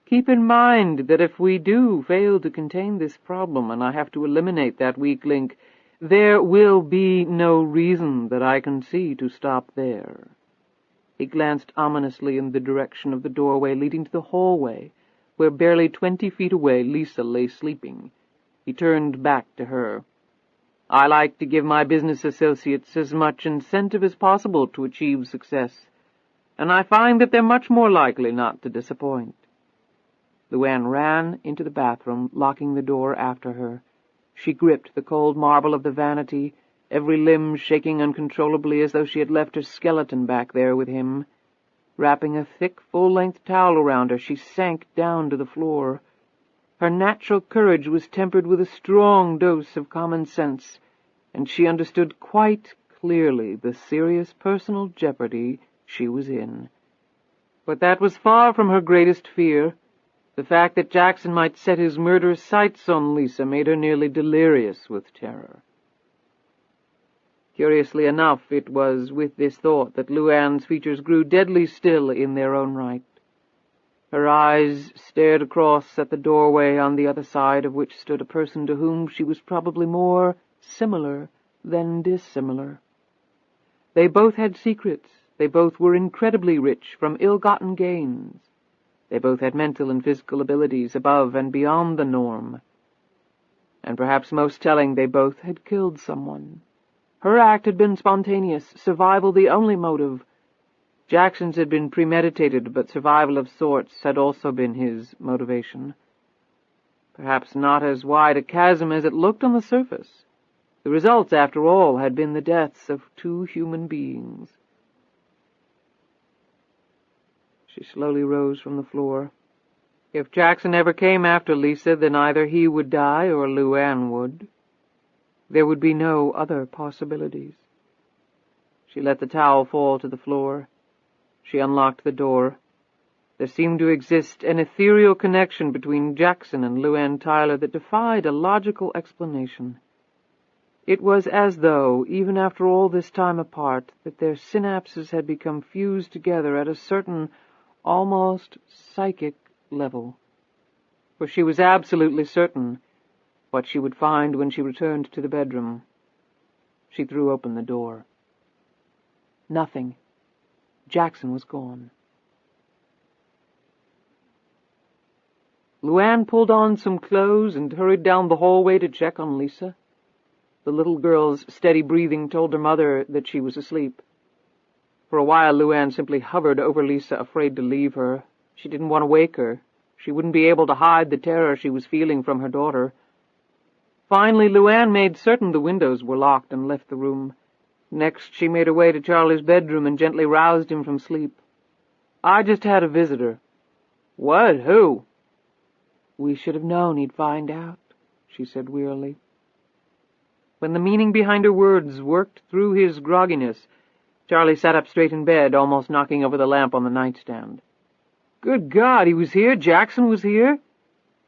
Speaker 1: Keep in mind that if we do fail to contain this problem and I have to eliminate that weak link, there will be no reason that I can see to stop there. He glanced ominously in the direction of the doorway leading to the hallway, where barely 20 feet away Lisa lay sleeping. He turned back to her. I like to give my business associates as much incentive as possible to achieve success, and I find that they're much more likely not to disappoint. LuAnn ran into the bathroom, locking the door after her. She gripped the cold marble of the vanity, every limb shaking uncontrollably as though she had left her skeleton back there with him. Wrapping a thick, full-length towel around her, she sank down to the floor. Her natural courage was tempered with a strong dose of common sense, and she understood quite clearly the serious personal jeopardy she was in. But that was far from her greatest fear. The fact that Jackson might set his murderous sights on Lisa made her nearly delirious with terror. Curiously enough, it was with this thought that LuAnn's features grew deadly still in their own right. Her eyes stared across at the doorway on the other side of which stood a person to whom she was probably more similar than dissimilar. They both had secrets. They both were incredibly rich from ill-gotten gains. They both had mental and physical abilities above and beyond the norm. And perhaps most telling, they both had killed someone. Her act had been spontaneous, survival the only motive. Jackson's had been premeditated, but survival of sorts had also been his motivation. Perhaps not as wide a chasm as it looked on the surface. The results, after all, had been the deaths of 2 human beings. She slowly rose from the floor. If Jackson ever came after Lisa, then either he would die or LuAnn would. There would be no other possibilities. She let the towel fall to the floor. She unlocked the door. There seemed to exist an ethereal connection between Jackson and LuAnn Tyler that defied a logical explanation. It was as though, even after all this time apart, that their synapses had become fused together at a certain, almost psychic level. For she was absolutely certain what she would find when she returned to the bedroom. She threw open the door. Nothing. Jackson was gone. LuAnn pulled on some clothes and hurried down the hallway to check on Lisa. The little girl's steady breathing told her mother that she was asleep. For a while, LuAnn simply hovered over Lisa, afraid to leave her. She didn't want to wake her. She wouldn't be able to hide the terror she was feeling from her daughter. Finally, LuAnn made certain the windows were locked and left the room. Next, she made her way to Charlie's bedroom and gently roused him from sleep. I just had a visitor. What? Who? We should have known he'd find out, she said wearily. When the meaning behind her words worked through his grogginess, Charlie sat up straight in bed, almost knocking over the lamp on the nightstand. Good God, he was here? Jackson was here?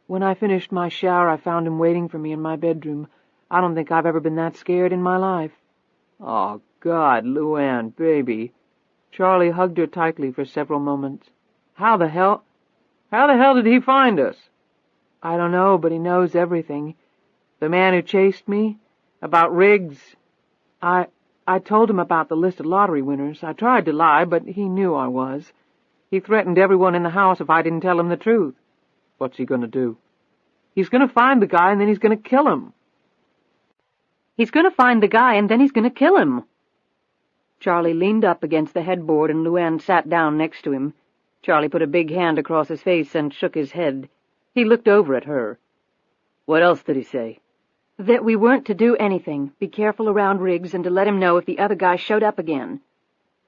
Speaker 1: When I finished my shower, I found him waiting for me in my bedroom. I don't think I've ever been that scared in my life. Oh, God, LuAnn, baby. Charlie hugged her tightly for several moments. How the hell did he find us? I don't know, but he knows everything. The man who chased me, about Riggs. I told him about the list of lottery winners. I tried to lie, but he knew I was. He threatened everyone in the house if I didn't tell him the truth. What's he going to do? He's going to find the guy, and then he's going to kill him. He's going to find the guy, and then he's going to kill him. Charlie leaned up against the headboard, and LuAnn sat down next to him.
Speaker 2: Charlie put a big hand across his face and shook his head. He looked over at her. What else did he say?
Speaker 3: That we weren't to do anything, be careful around Riggs, and to let him know if the other guy showed up again.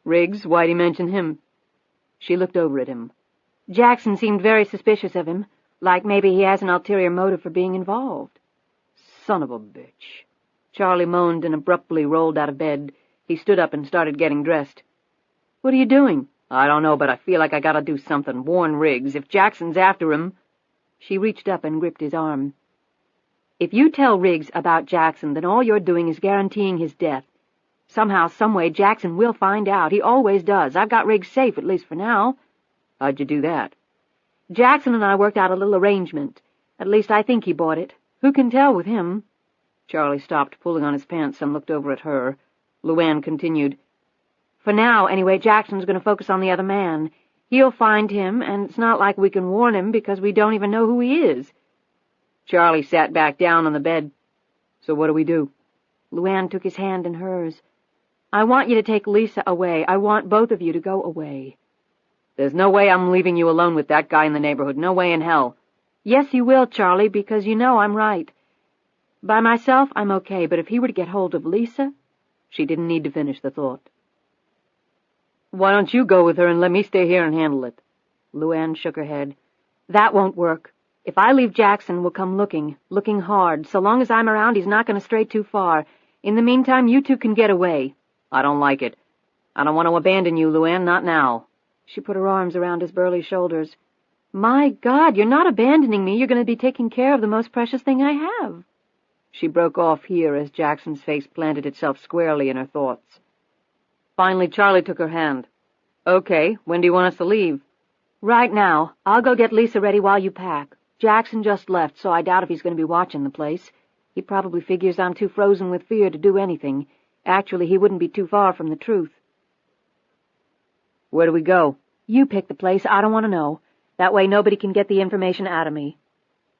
Speaker 2: Riggs? Why'd he mention him?
Speaker 3: She looked over at him. Jackson seemed very suspicious of him, like maybe he has an ulterior motive for being involved.
Speaker 2: Son of a bitch. Charlie moaned and abruptly rolled out of bed. He stood up and started getting dressed. What are you doing? I don't know, but I feel like I gotta do something. Warn Riggs. If Jackson's after him...
Speaker 3: She reached up and gripped his arm. If you tell Riggs about Jackson, then all you're doing is guaranteeing his death. Somehow, someway, Jackson will find out. He always does. I've got Riggs safe, at least for now.
Speaker 2: How'd you do that?
Speaker 3: Jackson and I worked out a little arrangement. At least I think he bought it. Who can tell with him?
Speaker 2: Charlie stopped pulling on his pants and looked over at her. LuAnn continued.
Speaker 3: For now, anyway, Jackson's going to focus on the other man. He'll find him, and it's not like we can warn him because we don't even know who he is.
Speaker 2: Charlie sat back down on the bed. So what do we do?
Speaker 3: LuAnn took his hand in hers. I want you to take Lisa away. I want both of you to go away.
Speaker 2: There's no way I'm leaving you alone with that guy in the neighborhood. No way in hell.
Speaker 3: Yes, you will, Charlie, because you know I'm right. By myself, I'm okay, but if he were to get hold of Lisa...
Speaker 2: She didn't need to finish the thought. Why don't you go with her and let me stay here and handle it?
Speaker 3: LuAnn shook her head. That won't work. If I leave, Jackson will come looking hard. So long as I'm around, he's not going to stray too far. In the meantime, you two can get away.
Speaker 2: I don't like it. I don't want to abandon you, LuAnn, not now.
Speaker 3: She put her arms around his burly shoulders. My God, you're not abandoning me. You're going to be taking care of the most precious thing I have.
Speaker 2: She broke off here as Jackson's face planted itself squarely in her thoughts. Finally, Charlie took her hand. Okay, when do you want us to leave?
Speaker 3: Right now. I'll go get Lisa ready while you pack. Jackson just left, so I doubt if he's going to be watching the place. He probably figures I'm too frozen with fear to do anything. Actually, he wouldn't be too far from the truth.
Speaker 2: Where do we go?
Speaker 3: You pick the place. I don't want to know. That way nobody can get the information out of me.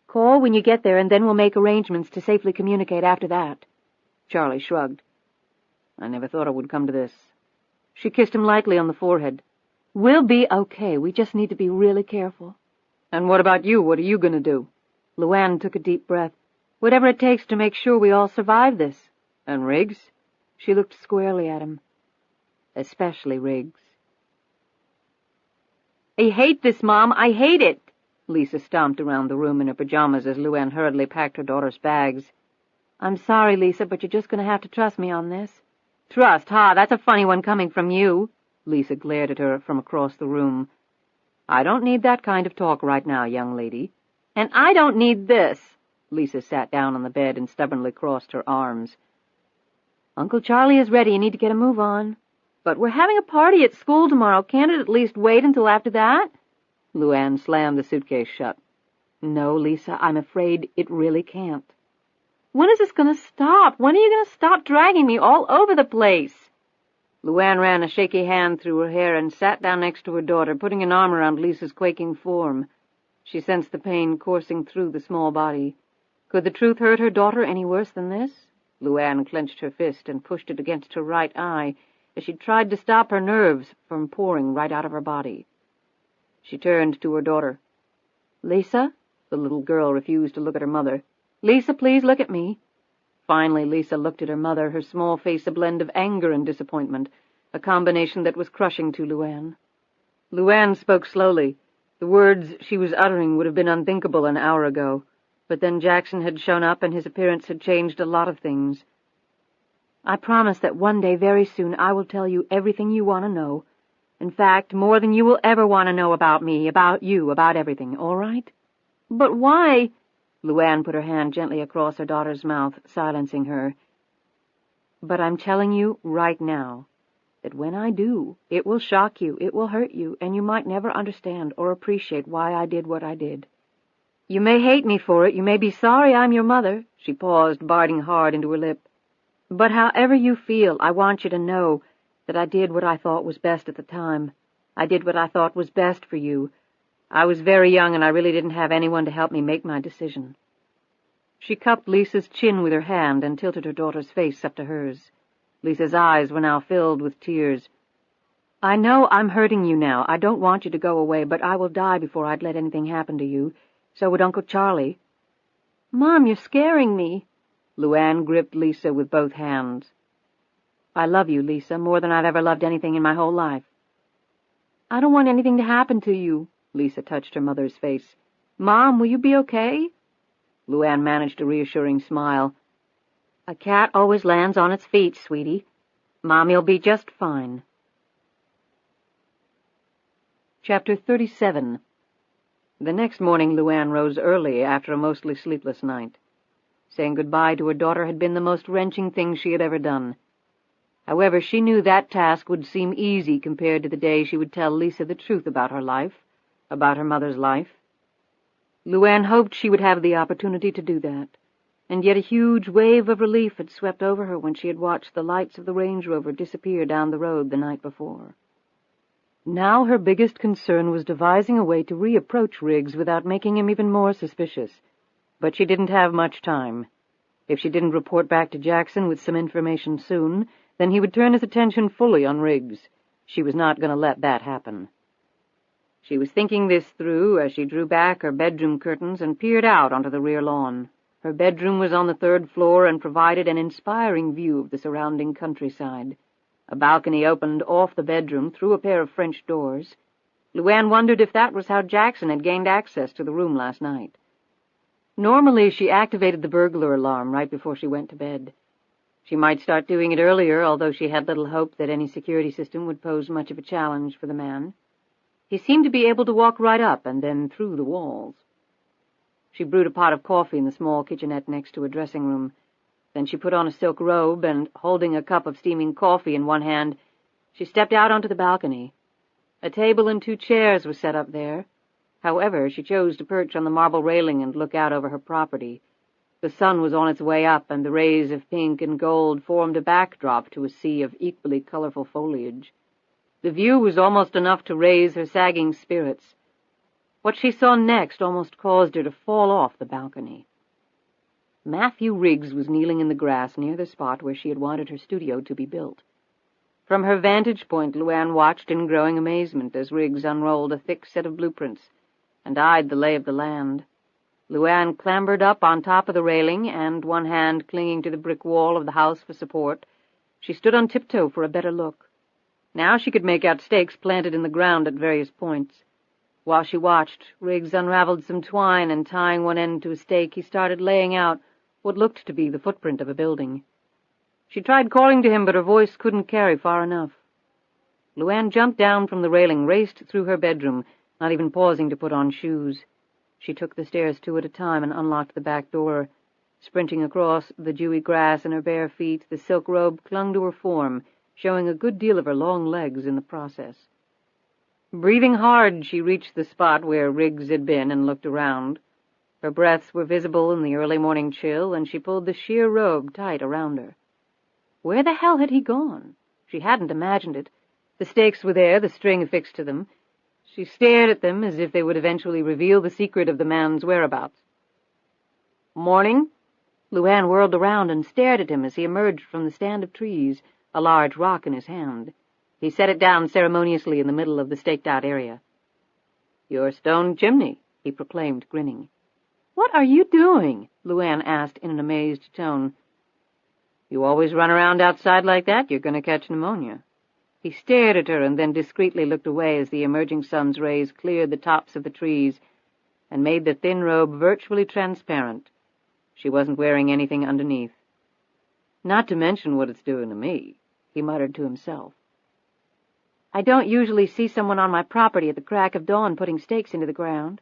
Speaker 3: Call when you get there, and then we'll make arrangements to safely communicate after that.
Speaker 2: Charlie shrugged. I never thought it would come to this. She kissed him lightly on the forehead.
Speaker 3: We'll be okay. We just need to be really careful.
Speaker 2: And what about you? What are you going to do?
Speaker 3: LuAnn took a deep breath. Whatever it takes to make sure we all survive this.
Speaker 2: And Riggs?
Speaker 3: She looked squarely at him. Especially Riggs.
Speaker 2: I hate this, Mom. I hate it. Lisa stomped around the room in her pajamas as LuAnn hurriedly packed her daughter's bags.
Speaker 3: I'm sorry, Lisa, but you're just going to have to trust me on this.
Speaker 2: Trust, huh? That's a funny one coming from you. Lisa glared at her from across the room. I don't need that kind of talk right now, young lady. And I don't need this. Lisa sat down on the bed and stubbornly crossed her arms.
Speaker 3: Uncle Charlie is ready. You need to get a move on.
Speaker 2: But we're having a party at school tomorrow. Can't it at least wait until after that? LuAnn slammed the suitcase shut.
Speaker 3: No, Lisa, I'm afraid it really can't.
Speaker 2: When is this going to stop? When are you going to stop dragging me all over the place? LuAnn ran a shaky hand through her hair and sat down next to her daughter, putting an arm around Lisa's quaking form. She sensed the pain coursing through the small body. Could the truth hurt her daughter any worse than this? LuAnn clenched her fist and pushed it against her right eye as she tried to stop her nerves from pouring right out of her body. She turned to her daughter.
Speaker 3: Lisa?
Speaker 2: The little girl refused to look at her mother. Lisa, please look at me. Finally, Lisa looked at her mother, her small face a blend of anger and disappointment, a combination that was crushing to LuAnn. LuAnn spoke slowly. The words she was uttering would have been unthinkable an hour ago, but then Jackson had shown up and his appearance had changed a lot of things.
Speaker 3: I promise that one day, very soon, I will tell you everything you want to know. In fact, more than you will ever want to know about me, about you, about everything, all right?
Speaker 2: But why?
Speaker 3: LuAnn put her hand gently across her daughter's mouth, silencing her. But I'm telling you right now that when I do, it will shock you, it will hurt you, and you might never understand or appreciate why I did what I did.
Speaker 2: You may hate me for it, you may be sorry I'm your mother. She paused, biting hard into her lip. But however you feel, I want you to know that I did what I thought was best at the time. I did what I thought was best for you. I was very young, and I really didn't have anyone to help me make my decision. She cupped Lisa's chin with her hand and tilted her daughter's face up to hers. Lisa's eyes were now filled with tears.
Speaker 3: I know I'm hurting you now. I don't want you to go away, but I will die before I'd let anything happen to you. So would Uncle Charlie. Mom, you're scaring me. LuAnn gripped Lisa with both hands. I love you, Lisa, more than I've ever loved anything in my whole life. I don't want anything to happen to you. Lisa touched her mother's face. Mom, will you be okay? LuAnn managed a reassuring smile. A cat always lands on its feet, sweetie. Mom, you'll be just fine. Chapter 37. The next morning LuAnn rose early after a mostly sleepless night. Saying goodbye to her daughter had been the most wrenching thing she had ever done. However, she knew that task would seem easy compared to the day she would tell Lisa the truth about her life, about her mother's life. LuAnn hoped she would have the opportunity to do that, and yet a huge wave of relief had swept over her when she had watched the lights of the Range Rover disappear down the road the night before. Now her biggest concern was devising a way to reapproach Riggs without making him even more suspicious. But she didn't have much time. If she didn't report back to Jackson with some information soon, then he would turn his attention fully on Riggs. She was not going to let that happen. She was thinking this through as she drew back her bedroom curtains and peered out onto the rear lawn. Her bedroom was on the 3rd floor and provided an inspiring view of the surrounding countryside. A balcony opened off the bedroom through a pair of French doors. LuAnn wondered if that was how Jackson had gained access to the room last night. Normally, she activated the burglar alarm right before she went to bed. She might start doing it earlier, although she had little hope that any security system would pose much of a challenge for the man. He seemed to be able to walk right up and then through the walls. She brewed a pot of coffee in the small kitchenette next to her dressing room. Then she put on a silk robe, and, holding a cup of steaming coffee in one hand, she stepped out onto the balcony. A table and 2 chairs were set up there. However, she chose to perch on the marble railing and look out over her property. The sun was on its way up, and the rays of pink and gold formed a backdrop to a sea of equally colorful foliage. The view was almost enough to raise her sagging spirits. What she saw next almost caused her to fall off the balcony. Matthew Riggs was kneeling in the grass near the spot where she had wanted her studio to be built. From her vantage point, LuAnn watched in growing amazement as Riggs unrolled a thick set of blueprints and eyed the lay of the land. LuAnn clambered up on top of the railing, and, one hand clinging to the brick wall of the house for support, she stood on tiptoe for a better look. Now she could make out stakes planted in the ground at various points. While she watched, Riggs unraveled some twine, and tying one end to a stake, he started laying out what looked to be the footprint of a building. She tried calling to him, but her voice couldn't carry far enough. LuAnn jumped down from the railing, raced through her bedroom, not even pausing to put on shoes. She took the stairs 2 at a time and unlocked the back door. Sprinting across the dewy grass in her bare feet, the silk robe clung to her form, showing a good deal of her long legs in the process. Breathing hard, she reached the spot where Riggs had been and looked around. Her breaths were visible in the early morning chill, and she pulled the sheer robe tight around her. Where the hell had he gone? She hadn't imagined it. The stakes were there, the string affixed to them. She stared at them as if they would eventually reveal the secret of the man's whereabouts. Morning? LuAnn whirled around and stared at him as he emerged from the stand of trees, a large rock in his hand. He set it down ceremoniously in the middle of the staked-out area. "Your stone chimney," he proclaimed, grinning. "What are you doing?" LuAnn asked in an amazed tone. "You always run around outside like that, you're going to catch pneumonia." He stared at her and then discreetly looked away as the emerging sun's rays cleared the tops of the trees and made the thin robe virtually transparent. She wasn't wearing anything underneath. "Not to mention what it's doing to me," he muttered to himself. "I don't usually see someone on my property at the crack of dawn putting stakes into the ground."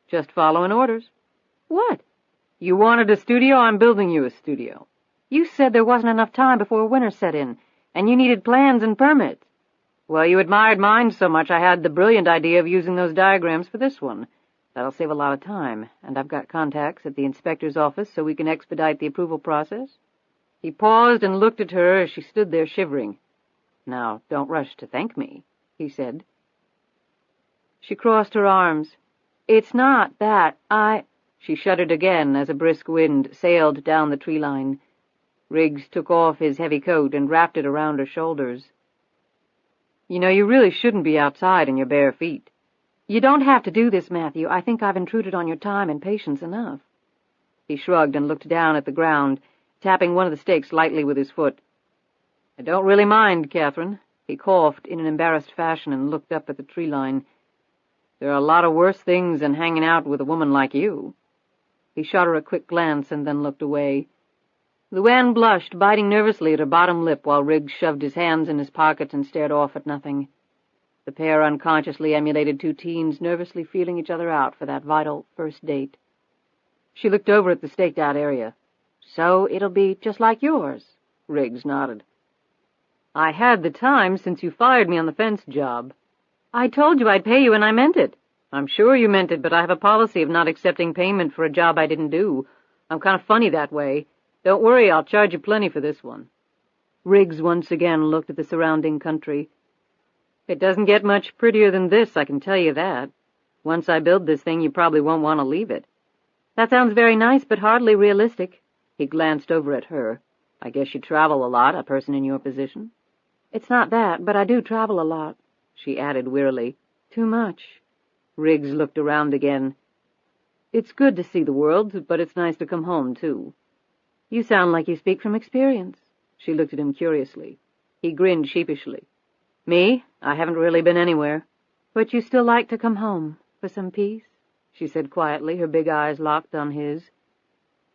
Speaker 3: "Just following orders." "What?" "You wanted a studio, I'm building you a studio." "You said there wasn't enough time before winter set in, and you needed plans and permits." "Well, you admired mine so much I had the brilliant idea of using those diagrams for this one. That'll save a lot of time, and I've got contacts at the inspector's office so we can expedite the approval process." He paused and looked at her as she stood there shivering. "Now, don't rush to thank me," he said. She crossed her arms. "It's not that. She shuddered again as a brisk wind sailed down the tree line. Riggs took off his heavy coat and wrapped it around her shoulders.
Speaker 2: You know, you really shouldn't be outside in your bare feet.
Speaker 3: You don't have to do this, Matthew. I think I've intruded on your time and patience enough.
Speaker 2: He shrugged and looked down at the ground, tapping one of the stakes lightly with his foot. I don't really mind, Catherine. He coughed in an embarrassed fashion and looked up at the tree line. There are a lot of worse things than hanging out with a woman like you. He shot her a quick glance and then looked away. LuAnn blushed, biting nervously at her bottom lip while Riggs shoved his hands in his pockets and stared off at nothing. The pair unconsciously emulated two teens nervously feeling each other out for that vital first date. She looked over at the staked-out area.
Speaker 3: So it'll be just like yours.
Speaker 2: Riggs nodded. I had the time since you fired me on the fence job. I told you I'd pay you, and I meant it. I'm sure you meant it, but I have a policy of not accepting payment for a job I didn't do. I'm kind of funny that way. Don't worry, I'll charge you plenty for this one. Riggs once again looked at the surrounding country. It doesn't get much prettier than this, I can tell you that. Once I build this thing, you probably won't want to leave it.
Speaker 3: That sounds very nice, but hardly realistic.
Speaker 2: He glanced over at her. I guess you travel a lot, a person in your position.
Speaker 3: It's not that, but I do travel a lot,
Speaker 2: she added wearily.
Speaker 3: Too much.
Speaker 2: Riggs looked around again. It's good to see the world, but it's nice to come home, too.
Speaker 3: You sound like you speak from experience.
Speaker 2: She looked at him curiously. He grinned sheepishly. Me? I haven't really been anywhere.
Speaker 3: But you still like to come home for some peace?
Speaker 2: She said quietly, her big eyes locked on his.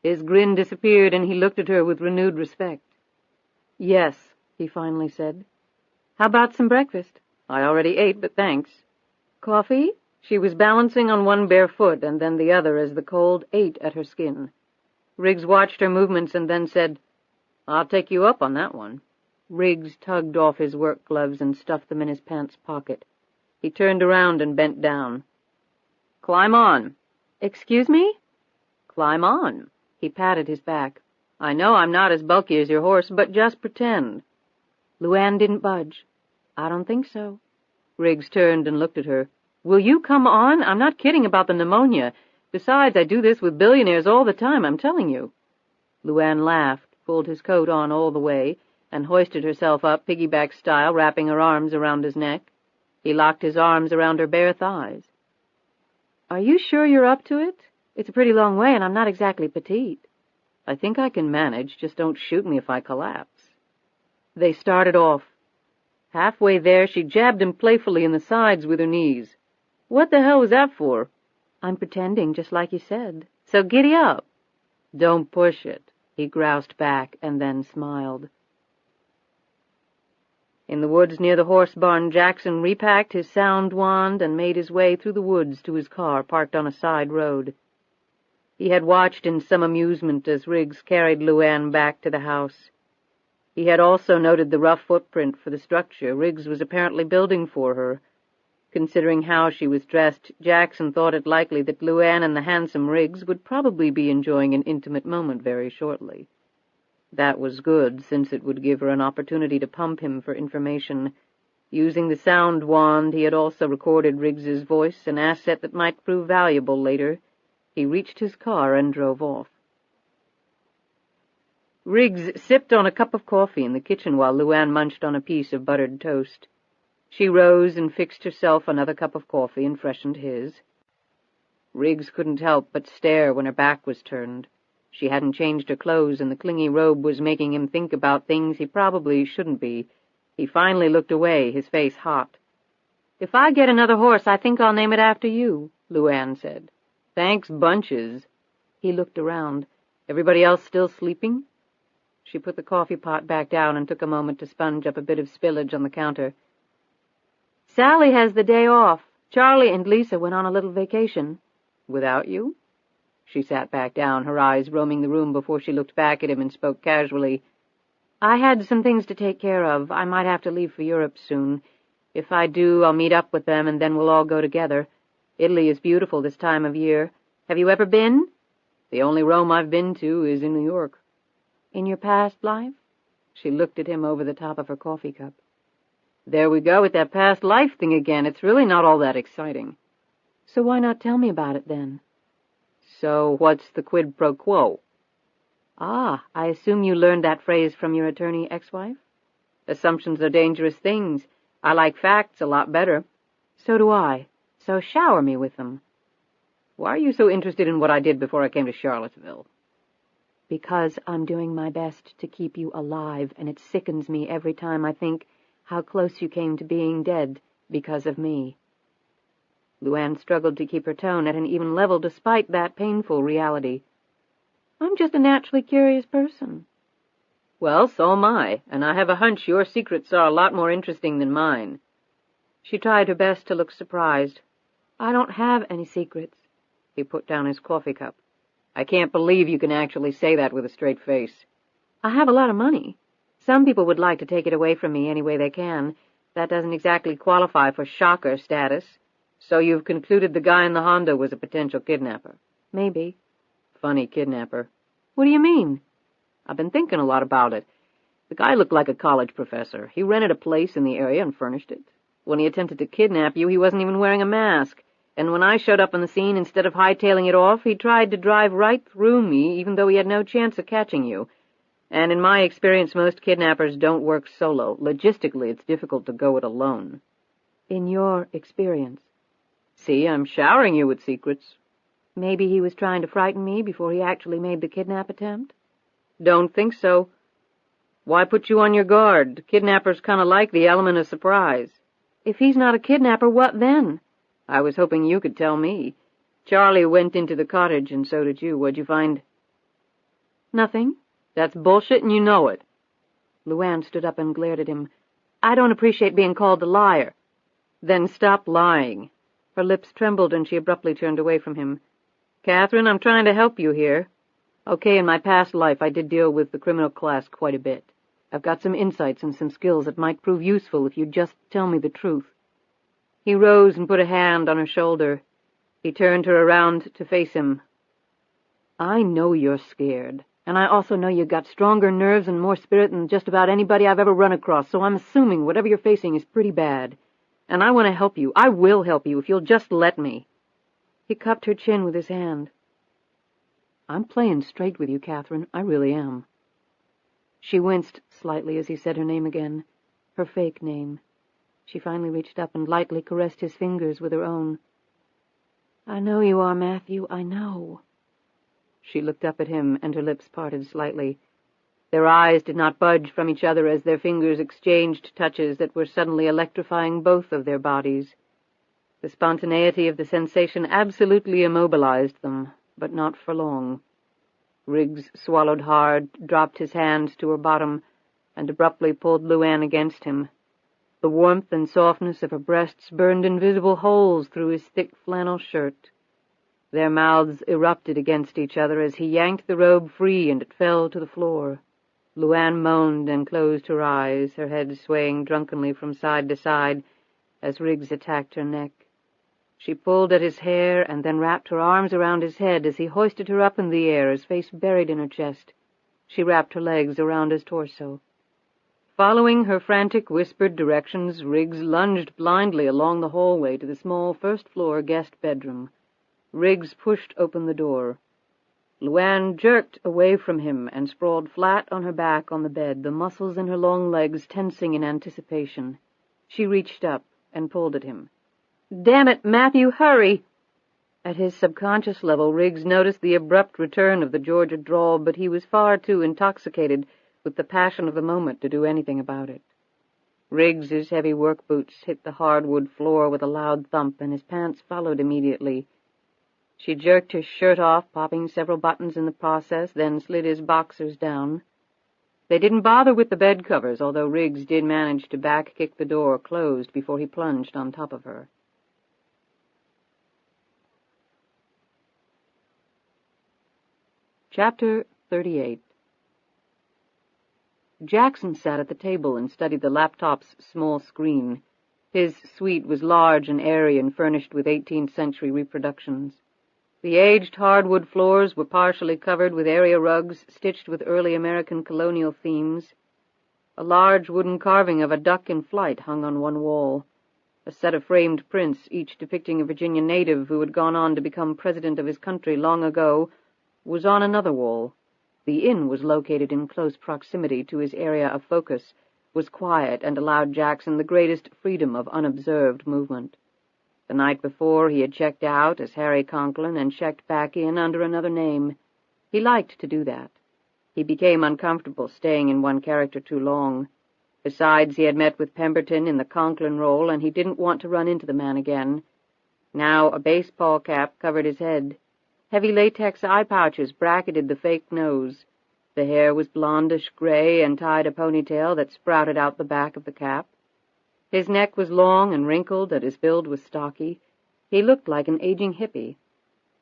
Speaker 2: His grin disappeared, and he looked at her with renewed respect.
Speaker 3: Yes, he finally said. How about some breakfast?
Speaker 2: I already ate, but thanks.
Speaker 3: Coffee?
Speaker 2: She was balancing on one bare foot and then the other as the cold ate at her skin. Riggs watched her movements and then said, I'll take you up on that one. Riggs tugged off his work gloves and stuffed them in his pants pocket. He turned around and bent down. Climb on.
Speaker 3: Excuse me?
Speaker 2: Climb on. He patted his back. I know I'm not as bulky as your horse, but just pretend.
Speaker 3: LuAnn didn't budge. I don't think so.
Speaker 2: Riggs turned and looked at her. Will you come on? I'm not kidding about the pneumonia. Besides, I do this with billionaires all the time, I'm telling you. LuAnn laughed, pulled his coat on all the way, and hoisted herself up piggyback style, wrapping her arms around his neck. He locked his arms around her bare thighs.
Speaker 3: Are you sure you're up to it? It's a pretty long way, and I'm not exactly petite.
Speaker 2: I think I can manage, just don't shoot me if I collapse. They started off. Halfway there, she jabbed him playfully in the sides with her knees. What the hell was that for?
Speaker 3: I'm pretending, just like you said.
Speaker 2: So giddy up. Don't push it, he groused back and then smiled. In the woods near the horse barn, Jackson repacked his sound wand and made his way through the woods to his car parked on a side road. He had watched in some amusement as Riggs carried LuAnn back to the house. He had also noted the rough footprint for the structure Riggs was apparently building for her. Considering how she was dressed, Jackson thought it likely that LuAnn and the handsome Riggs would probably be enjoying an intimate moment very shortly. That was good, since it would give her an opportunity to pump him for information. Using the sound wand, he had also recorded Riggs's voice, an asset that might prove valuable later. He reached his car and drove off. Riggs sipped on a cup of coffee in the kitchen while LuAnn munched on a piece of buttered toast. She rose and fixed herself another cup of coffee and freshened his. Riggs couldn't help but stare when her back was turned. She hadn't changed her clothes, and the clingy robe was making him think about things he probably shouldn't be. He finally looked away, his face hot. If I get another horse, I think I'll name it after you, LuAnn said. Thanks bunches. He looked around. Everybody else still sleeping? She put the coffee pot back down and took a moment to sponge up a bit of spillage on the counter.
Speaker 3: Sally has the day off. Charlie and Lisa went on a little vacation.
Speaker 2: Without you? She sat back down, her eyes roaming the room before she looked back at him and spoke casually.
Speaker 3: I had some things to take care of. I might have to leave for Europe soon. If I do, I'll meet up with them, and then we'll all go together. Italy is beautiful this time of year. Have you ever been? The only Rome I've been to is in New York. In your past life?
Speaker 2: She looked at him over the top of her coffee cup. There we go with that past life thing again. It's really not all that exciting.
Speaker 3: So why not tell me about it then?
Speaker 2: So what's the quid pro quo?
Speaker 3: Ah, I assume you learned that phrase from your attorney ex-wife?
Speaker 2: Assumptions are dangerous things. I like facts a lot better.
Speaker 3: So do I. So shower me with them.
Speaker 2: Why are you so interested in what I did before I came to Charlottesville?
Speaker 3: Because I'm doing my best to keep you alive, and it sickens me every time I think how close you came to being dead because of me.
Speaker 2: LuAnn struggled to keep her tone at an even level despite that painful reality.
Speaker 3: I'm just a naturally curious person.
Speaker 2: Well, so am I, and I have a hunch your secrets are a lot more interesting than mine.
Speaker 3: She tried her best to look surprised. I don't have any secrets.
Speaker 2: He put down his coffee cup. I can't believe you can actually say that with a straight face.
Speaker 3: I have a lot of money. Some people would like to take it away from me any way they can. That doesn't exactly qualify for shocker status.
Speaker 2: So you've concluded the guy in the Honda was a potential kidnapper?
Speaker 3: Maybe.
Speaker 2: Funny kidnapper.
Speaker 3: What do you mean?
Speaker 2: I've been thinking a lot about it. The guy looked like a college professor. He rented a place in the area and furnished it. When he attempted to kidnap you, he wasn't even wearing a mask. And when I showed up on the scene, instead of hightailing it off, he tried to drive right through me, even though he had no chance of catching you. And in my experience, most kidnappers don't work solo. Logistically, it's difficult to go it alone.
Speaker 3: In your experience?
Speaker 2: See, I'm showering you with secrets.
Speaker 3: Maybe he was trying to frighten me before he actually made the kidnap attempt?
Speaker 2: Don't think so. Why put you on your guard? Kidnappers kind of like the element of surprise.
Speaker 3: If he's not a kidnapper, what then?
Speaker 2: I was hoping you could tell me. Charlie went into the cottage, and so did you. What'd you find?
Speaker 3: Nothing.
Speaker 2: That's bullshit, and you know it.
Speaker 3: LuAnn stood up and glared at him. I don't appreciate being called a liar.
Speaker 2: Then stop lying.
Speaker 3: Her lips trembled, and she abruptly turned away from him.
Speaker 2: Catherine, I'm trying to help you here. Okay, in my past life, I did deal with the criminal class quite a bit. I've got some insights and some skills that might prove useful if you'd just tell me the truth.
Speaker 3: He rose and put a hand on her shoulder. He turned her around to face him. I know you're scared, and I also know you've got stronger nerves and more spirit than just about anybody I've ever run across, so I'm assuming whatever you're facing is pretty bad. And I want to help you. I will help you if you'll just let me. He cupped her chin with his hand. I'm playing straight with you, Catherine. I really am. She winced slightly as he said her name again, her fake name. She finally reached up and lightly caressed his fingers with her own. I know you are, Matthew, I know. She looked up at him, and her lips parted slightly. Their eyes did not budge from each other as their fingers exchanged touches that were suddenly electrifying both of their bodies. The spontaneity of the sensation absolutely immobilized them, but not for long. Riggs swallowed hard, dropped his hands to her bottom, and abruptly pulled LuAnn against him. The warmth and softness of her breasts burned invisible holes through his thick flannel shirt. Their mouths erupted against each other as he yanked the robe free and it fell to the floor. LuAnn moaned and closed her eyes, her head swaying drunkenly from side to side as Riggs attacked her neck. She pulled at his hair and then wrapped her arms around his head as he hoisted her up in the air, his face buried in her chest. She wrapped her legs around his torso. Following her frantic, whispered directions, Riggs lunged blindly along the hallway to the small first-floor guest bedroom. Riggs pushed open the door. LuAnn jerked away from him and sprawled flat on her back on the bed, the muscles in her long legs tensing in anticipation. She reached up and pulled at him. "Damn it, Matthew, hurry!" At his subconscious level, Riggs noticed the abrupt return of the Georgia drawl, but he was far too intoxicated with the passion of the moment to do anything about it. Riggs's heavy work boots hit the hardwood floor with a loud thump, and his pants followed immediately. She jerked his shirt off, popping several buttons in the process, then slid his boxers down. They didn't bother with the bed covers, although Riggs did manage to back-kick the door closed before he plunged on top of her. Chapter 38. Jackson sat at the table and studied the laptop's small screen. His suite was large and airy and furnished with 18th-century reproductions. The aged hardwood floors were partially covered with area rugs stitched with early American colonial themes. A large wooden carving of a duck in flight hung on one wall. A set of framed prints, each depicting a Virginia native who had gone on to become president of his country long ago, was on another wall. The inn was located in close proximity to his area of focus,
Speaker 2: was quiet and allowed Jackson the greatest freedom of unobserved movement. The night before he had checked out as Harry Conklin and checked back in under another name. He liked to do that. He became uncomfortable staying in one character too long. Besides, he had met with Pemberton in the Conklin role, and he didn't want to run into the man again. Now a baseball cap covered his head. Heavy latex eye pouches bracketed the fake nose. The hair was blondish gray and tied a ponytail that sprouted out the back of the cap. His neck was long and wrinkled, and his build was stocky. He looked like an aging hippie.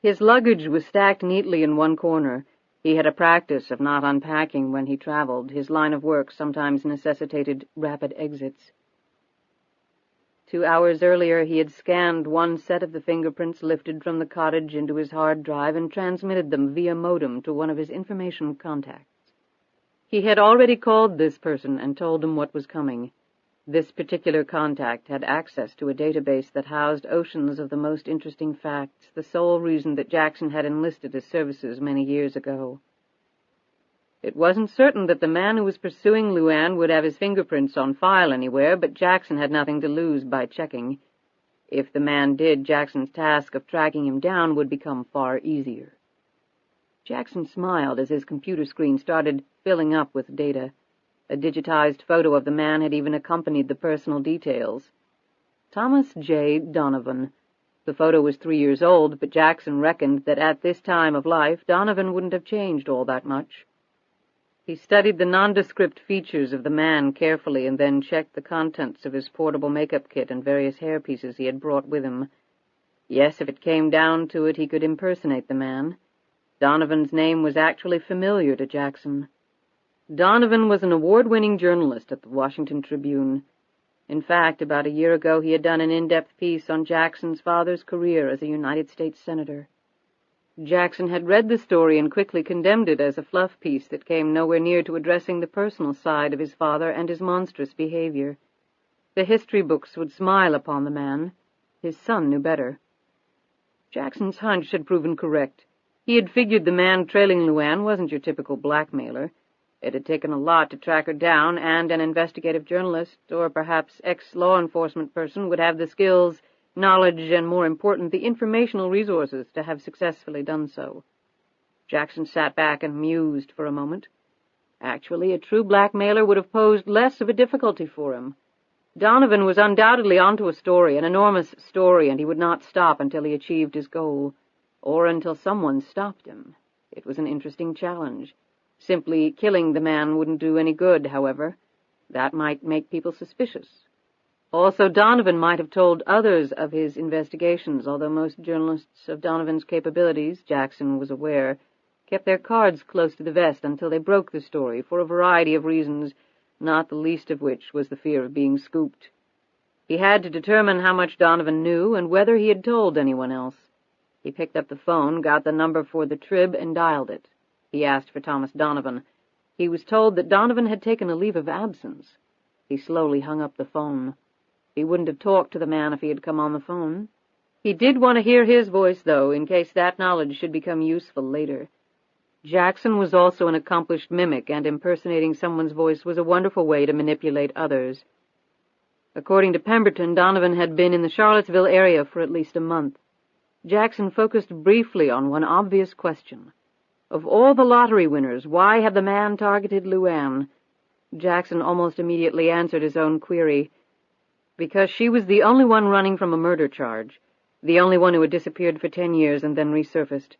Speaker 2: His luggage was stacked neatly in one corner. He had a practice of not unpacking when he traveled. His line of work sometimes necessitated rapid exits. 2 hours earlier he had scanned one set of the fingerprints lifted from the cottage into his hard drive and transmitted them via modem to one of his information contacts. He had already called this person and told him what was coming. This particular contact had access to a database that housed oceans of the most interesting facts, the sole reason that Jackson had enlisted his services many years ago. It wasn't certain that the man who was pursuing LuAnn would have his fingerprints on file anywhere, but Jackson had nothing to lose by checking. If the man did, Jackson's task of tracking him down would become far easier. Jackson smiled as his computer screen started filling up with data. A digitized photo of the man had even accompanied the personal details. Thomas J. Donovan. The photo was 3 years old, but Jackson reckoned that at this time of life Donovan wouldn't have changed all that much. He studied the nondescript features of the man carefully and then checked the contents of his portable makeup kit and various hairpieces he had brought with him. Yes, if it came down to it, he could impersonate the man. Donovan's name was actually familiar to Jackson. Donovan was an award-winning journalist at the Washington Tribune. In fact, about a year ago he had done an in-depth piece on Jackson's father's career as a United States Senator. Jackson had read the story and quickly condemned it as a fluff piece that came nowhere near to addressing the personal side of his father and his monstrous behavior. The history books would smile upon the man. His son knew better. Jackson's hunch had proven correct. He had figured the man trailing LuAnn wasn't your typical blackmailer. It had taken a lot to track her down, and an investigative journalist, or perhaps ex-law enforcement person, would have the skills, knowledge, and, more important, the informational resources to have successfully done so. Jackson sat back and mused for a moment. Actually, a true blackmailer would have posed less of a difficulty for him. Donovan was undoubtedly onto a story, an enormous story, and he would not stop until he achieved his goal, or until someone stopped him. It was an interesting challenge. Simply killing the man wouldn't do any good, however. That might make people suspicious. Also, Donovan might have told others of his investigations, although most journalists of Donovan's capabilities, Jackson was aware, kept their cards close to the vest until they broke the story for a variety of reasons, not the least of which was the fear of being scooped. He had to determine how much Donovan knew and whether he had told anyone else. He picked up the phone, got the number for the Trib, and dialed it. He asked for Thomas Donovan. He was told that Donovan had taken a leave of absence. He slowly hung up the phone. He wouldn't have talked to the man if he had come on the phone. He did want to hear his voice, though, in case that knowledge should become useful later. Jackson was also an accomplished mimic, and impersonating someone's voice was a wonderful way to manipulate others. According to Pemberton, Donovan had been in the Charlottesville area for at least a month. Jackson focused briefly on one obvious question. Of all the lottery winners, why had the man targeted LuAnn? Jackson almost immediately answered his own query. Because she was the only one running from a murder charge, the only one who had disappeared for 10 years and then resurfaced.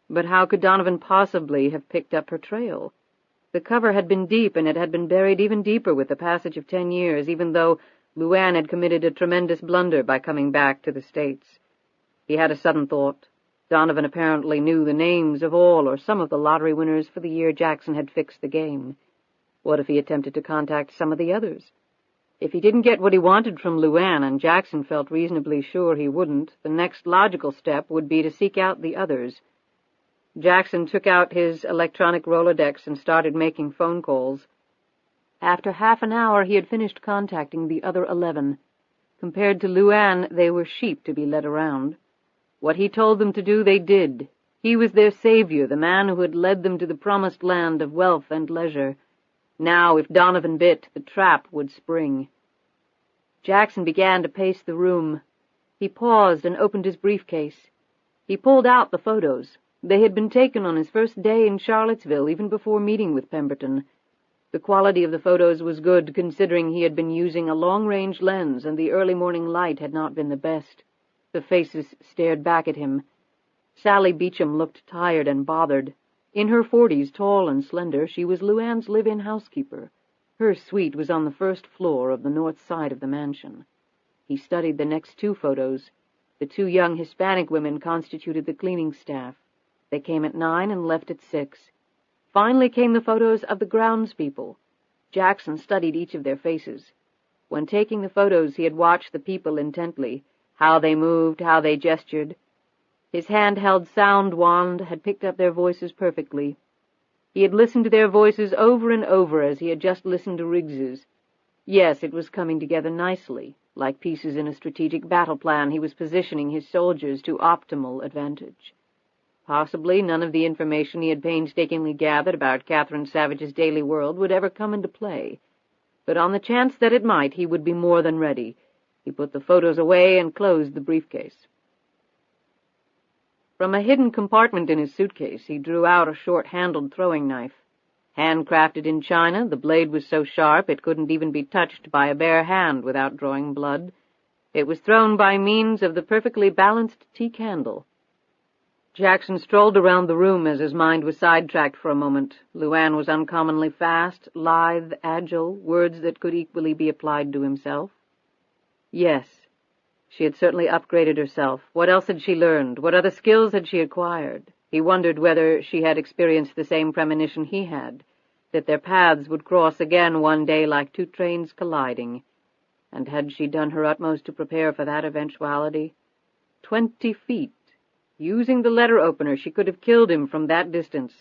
Speaker 2: But how could Donovan possibly have picked up her trail? The cover had been deep, and it had been buried even deeper with the passage of 10 years, even though LuAnn had committed a tremendous blunder by coming back to the States. He had a sudden thought. Donovan apparently knew the names of all or some of the lottery winners for the year Jackson had fixed the game. What if he attempted to contact some of the others? If he didn't get what he wanted from LuAnn, and Jackson felt reasonably sure he wouldn't, the next logical step would be to seek out the others. Jackson took out his electronic Rolodex and started making phone calls. After half an hour, he had finished contacting the other 11. Compared to LuAnn, they were sheep to be led around. What he told them to do, they did. He was their savior, the man who had led them to the promised land of wealth and leisure. Now, if Donovan bit, the trap would spring. Jackson began to pace the room. He paused and opened his briefcase. He pulled out the photos. They had been taken on his first day in Charlottesville, even before meeting with Pemberton. The quality of the photos was good, considering he had been using a long-range lens and the early morning light had not been the best. The faces stared back at him. Sally Beecham looked tired and bothered. In her 40s, tall and slender, she was LuAnn's live-in housekeeper. Her suite was on the first floor of the north side of the mansion. He studied the next 2 photos. The 2 young Hispanic women constituted the cleaning staff. They came at 9 and left at 6. Finally came the photos of the groundspeople. Jackson studied each of their faces. When taking the photos, he had watched the people intently, how they moved, how they gestured. His handheld sound wand had picked up their voices perfectly. He had listened to their voices over and over as he had just listened to Riggs's. Yes, it was coming together nicely. Like pieces in a strategic battle plan, he was positioning his soldiers to optimal advantage. Possibly none of the information he had painstakingly gathered about Catherine Savage's daily world would ever come into play. But on the chance that it might, he would be more than ready. He put the photos away and closed the briefcase. From a hidden compartment in his suitcase, he drew out a short-handled throwing knife. Handcrafted in China, the blade was so sharp it couldn't even be touched by a bare hand without drawing blood. It was thrown by means of the perfectly balanced teak handle. Jackson strolled around the room as his mind was sidetracked for a moment. LuAnn was uncommonly fast, lithe, agile, words that could equally be applied to himself. Yes, she had certainly upgraded herself. What else had she learned? What other skills had she acquired? He wondered whether she had experienced the same premonition he had, that their paths would cross again one day like 2 trains colliding. And had she done her utmost to prepare for that eventuality? 20 feet. Using the letter opener, she could have killed him from that distance.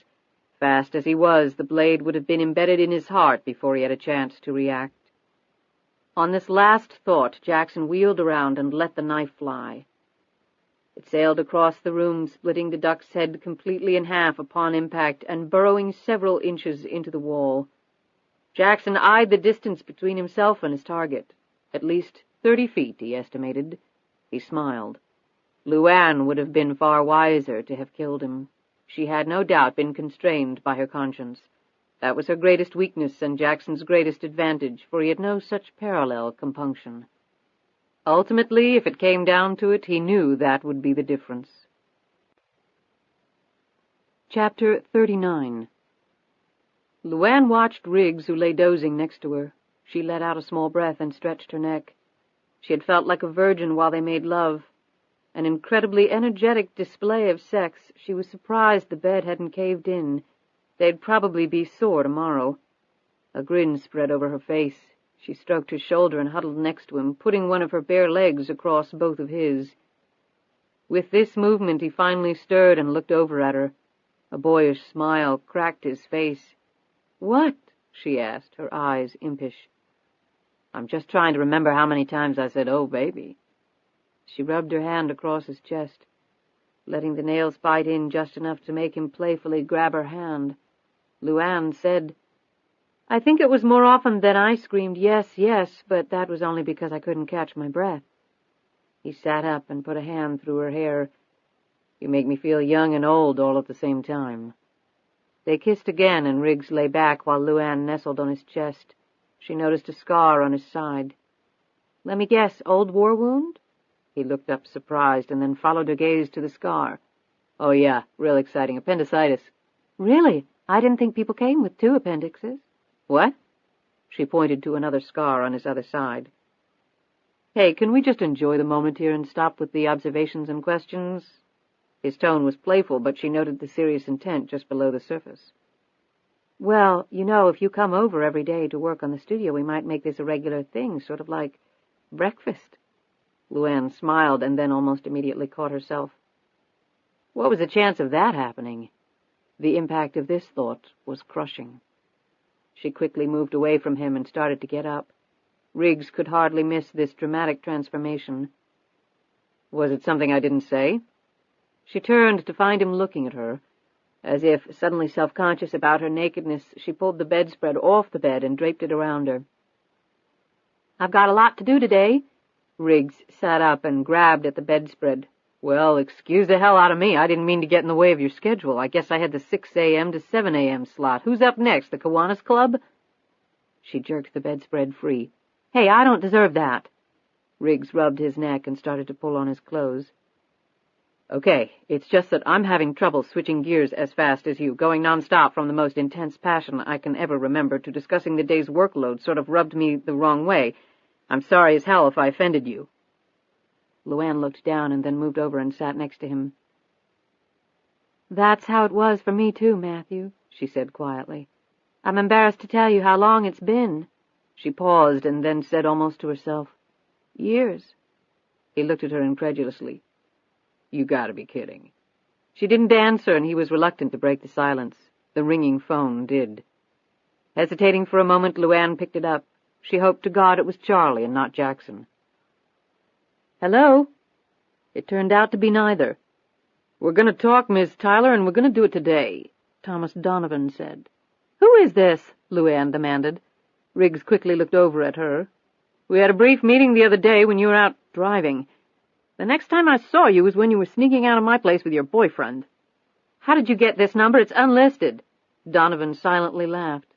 Speaker 2: Fast as he was, the blade would have been embedded in his heart before he had a chance to react. On this last thought, Jackson wheeled around and let the knife fly. It sailed across the room, splitting the duck's head completely in half upon impact and burrowing several inches into the wall. Jackson eyed the distance between himself and his target. At least 30 feet, he estimated. He smiled. LuAnn would have been far wiser to have killed him. She had no doubt been constrained by her conscience. That was her greatest weakness and Jackson's greatest advantage, for he had no such parallel compunction. Ultimately, if it came down to it, he knew that would be the difference. Chapter 39. LuAnn watched Riggs, who lay dozing next to her. She let out a small breath and stretched her neck. She had felt like a virgin while they made love. An incredibly energetic display of sex. She was surprised the bed hadn't caved in. They'd probably be sore tomorrow. A grin spread over her face. She stroked his shoulder and huddled next to him, putting one of her bare legs across both of his. With this movement he finally stirred and looked over at her. A boyish smile cracked his face. "What?" she asked, her eyes impish. "I'm just trying to remember how many times I said, 'oh, baby.'" She rubbed her hand across his chest, letting the nails bite in just enough to make him playfully grab her hand. LuAnn said, "I think it was more often than I screamed, 'yes, yes,' but that was only because I couldn't catch my breath." He sat up and put a hand through her hair. "You make me feel young and old all at the same time." They kissed again, and Riggs lay back while LuAnn nestled on his chest. She noticed a scar on his side. "Let me guess, old war wound?" He looked up surprised and then followed her gaze to the scar. "Oh, yeah, real exciting. Appendicitis." "Really? I didn't think people came with 2 appendixes. "What?" She pointed to another scar on his other side. "Hey, can we just enjoy the moment here and stop with the observations and questions?" His tone was playful, but she noted the serious intent just below the surface. "Well, you know, if you come over every day to work on the studio, we might make this a regular thing, sort of like breakfast." LuAnn smiled and then almost immediately caught herself. What was the chance of that happening? The impact of this thought was crushing. She quickly moved away from him and started to get up. Riggs could hardly miss this dramatic transformation. "Was it something I didn't say?" She turned to find him looking at her. As if suddenly self-conscious about her nakedness, she pulled the bedspread off the bed and draped it around her. "I've got a lot to do today." Riggs sat up and grabbed at the bedspread. "Well, excuse the hell out of me. I didn't mean to get in the way of your schedule. I guess I had the 6 a.m. to 7 a.m. slot. Who's up next, the Kiwanis Club?" She jerked the bedspread free. "Hey, I don't deserve that." Riggs rubbed his neck and started to pull on his clothes. "Okay, it's just that I'm having trouble switching gears as fast as you. Going nonstop from the most intense passion I can ever remember to discussing the day's workload sort of rubbed me the wrong way. I'm sorry as hell if I offended you." LuAnn looked down and then moved over and sat next to him. "That's how it was for me too, Matthew," she said quietly. "I'm embarrassed to tell you how long it's been." She paused and then said almost to herself, "Years." He looked at her incredulously. "You gotta be kidding." She didn't answer, and he was reluctant to break the silence. The ringing phone did. Hesitating for a moment, LuAnn picked it up. She hoped to God it was Charlie and not Jackson. "Hello?" It turned out to be neither. "We're going to talk, Miss Tyler, and we're going to do it today," Thomas Donovan said. "Who is this?" LuAnn demanded. Riggs quickly looked over at her. "We had a brief meeting the other day when you were out driving. The next time I saw you was when you were sneaking out of my place with your boyfriend." "How did you get this number? It's unlisted." Donovan silently laughed.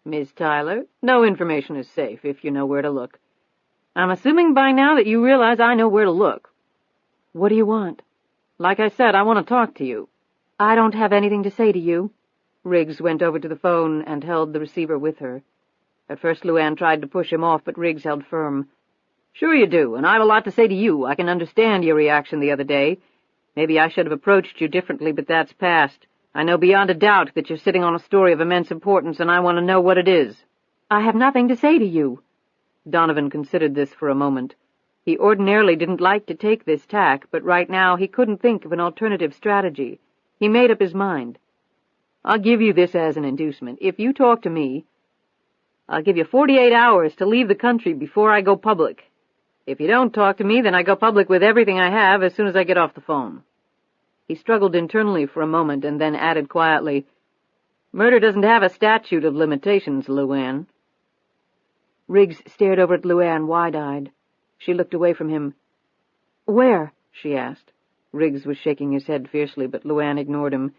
Speaker 2: "Miss Tyler, no information is safe if you know where to look. I'm assuming by now that you realize I know where to look." "What do you want?" "Like I said, I want to talk to you." "I don't have anything to say to you." Riggs went over to the phone and held the receiver with her. At first LuAnn tried to push him off, but Riggs held firm. "Sure you do, and I've a lot to say to you. I can understand your reaction the other day. Maybe I should have approached you differently, but that's past. I know beyond a doubt that you're sitting on a story of immense importance, and I want to know what it is." "I have nothing to say to you." Donovan considered this for a moment. He ordinarily didn't like to take this tack, but right now he couldn't think of an alternative strategy. He made up his mind. "I'll give you this as an inducement. If you talk to me, I'll give you 48 hours to leave the country before I go public. If you don't talk to me, then I go public with everything I have as soon as I get off the phone." He struggled internally for a moment and then added quietly, "Murder doesn't have a statute of limitations, LuAnn." Riggs stared over at LuAnn wide-eyed. She looked away from him. "Where?" she asked. Riggs was shaking his head fiercely, but LuAnn ignored him.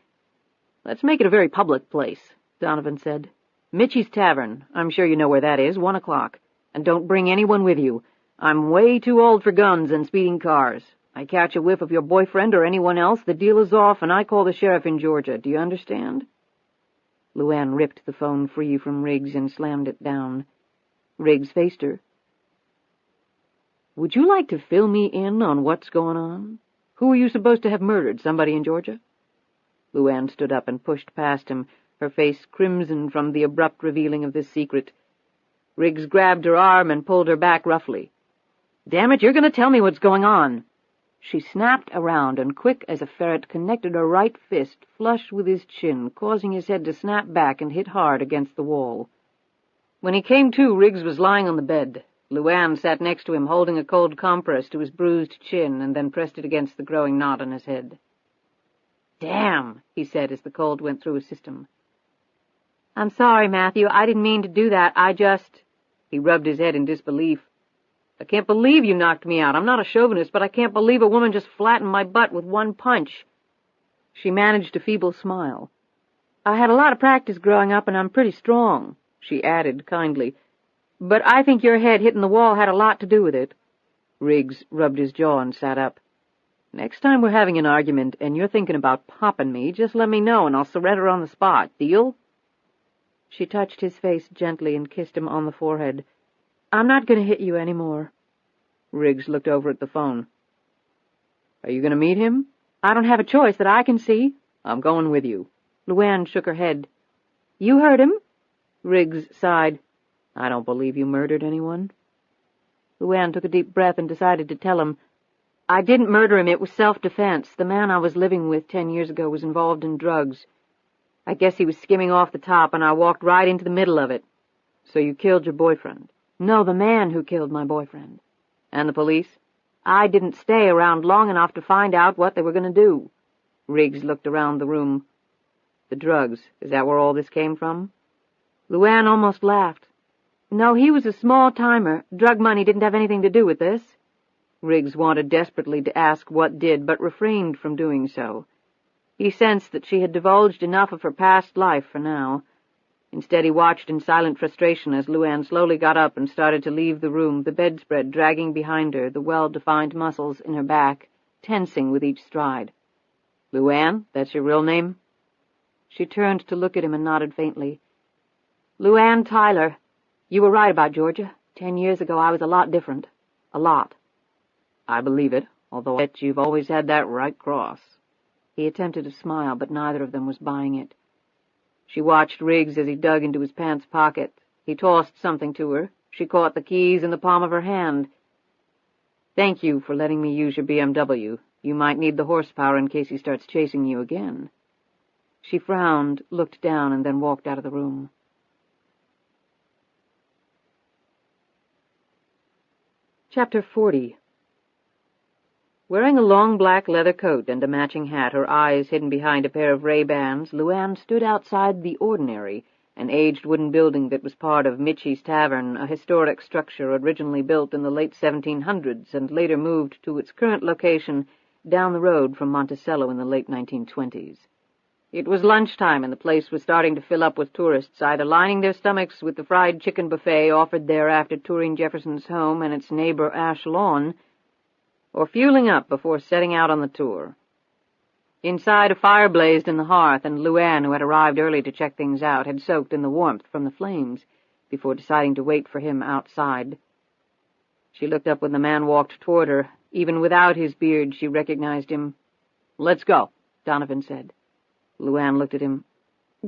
Speaker 2: "Let's make it a very public place," Donovan said. "Mitchie's Tavern. I'm sure you know where that is, 1 o'clock. And don't bring anyone with you. I'm way too old for guns and speeding cars. I catch a whiff of your boyfriend or anyone else, the deal is off, and I call the sheriff in Georgia. Do you understand?" LuAnn ripped the phone free from Riggs and slammed it down. Riggs faced her. "Would you like to fill me in on what's going on? Who are you supposed to have murdered, somebody in Georgia?" LuAnn stood up and pushed past him, her face crimson from the abrupt revealing of this secret. Riggs grabbed her arm and pulled her back roughly. "Damn it, you're going to tell me what's going on." She snapped around and, quick as a ferret, connected her right fist flush with his chin, causing his head to snap back and hit hard against the wall. When he came to, Riggs was lying on the bed. LuAnn sat next to him, holding a cold compress to his bruised chin, and then pressed it against the growing knot on his head. "Damn," he said as the cold went through his system. "I'm sorry, Matthew. I didn't mean to do that. I just—" He rubbed his head in disbelief. "I can't believe you knocked me out. I'm not a chauvinist, but I can't believe a woman just flattened my butt with one punch." She managed a feeble smile. "I had a lot of practice growing up, and I'm pretty strong," she added kindly. "But I think your head hitting the wall had a lot to do with it." Riggs rubbed his jaw and sat up. "Next time we're having an argument and you're thinking about popping me, just let me know and I'll surrender on the spot. Deal?" She touched his face gently and kissed him on the forehead. "I'm not going to hit you any more." Riggs looked over at the phone. "Are you going to meet him?" "I don't have a choice that I can see." "I'm going with you." LuAnn shook her head. "You heard him?" Riggs sighed. "I don't believe you murdered anyone." LuAnn took a deep breath and decided to tell him. "I didn't murder him. It was self-defense. The man I was living with 10 years ago was involved in drugs. I guess he was skimming off the top, and I walked right into the middle of it." "So you killed your boyfriend?" "No, the man who killed my boyfriend." "And the police?" "I didn't stay around long enough to find out what they were going to do." Riggs looked around the room. The drugs, is that where all this came from? LuAnn almost laughed. No, he was a small-timer. Drug money didn't have anything to do with this. Riggs wanted desperately to ask what did, but refrained from doing so. He sensed that she had divulged enough of her past life for now. Instead, he watched in silent frustration as LuAnn slowly got up and started to leave the room, the bedspread dragging behind her, the well-defined muscles in her back tensing with each stride. LuAnn, that's your real name? She turned to look at him and nodded faintly. LuAnn Tyler. You were right about Georgia. 10 years ago I was a lot different. A lot. I believe it, although I bet you've always had that right cross. He attempted to smile, but neither of them was buying it. She watched Riggs as he dug into his pants pocket. He tossed something to her. She caught the keys in the palm of her hand. Thank you for letting me use your BMW. You might need the horsepower in case he starts chasing you again. She frowned, looked down, and then walked out of the room. Chapter 40. Wearing a long black leather coat and a matching hat, her eyes hidden behind a pair of Ray-Bans, LuAnn stood outside the Ordinary, an aged wooden building that was part of Mitchie's Tavern, a historic structure originally built in the late 1700s and later moved to its current location down the road from Monticello in the late 1920s. It was lunchtime, and the place was starting to fill up with tourists, either lining their stomachs with the fried chicken buffet offered there after touring Jefferson's home and its neighbor Ash Lawn, or fueling up before setting out on the tour. Inside, a fire blazed in the hearth, and LuAnn, who had arrived early to check things out, had soaked in the warmth from the flames before deciding to wait for him outside. She looked up when the man walked toward her. Even without his beard, she recognized him. "Let's go," Donovan said. LuAnn looked at him.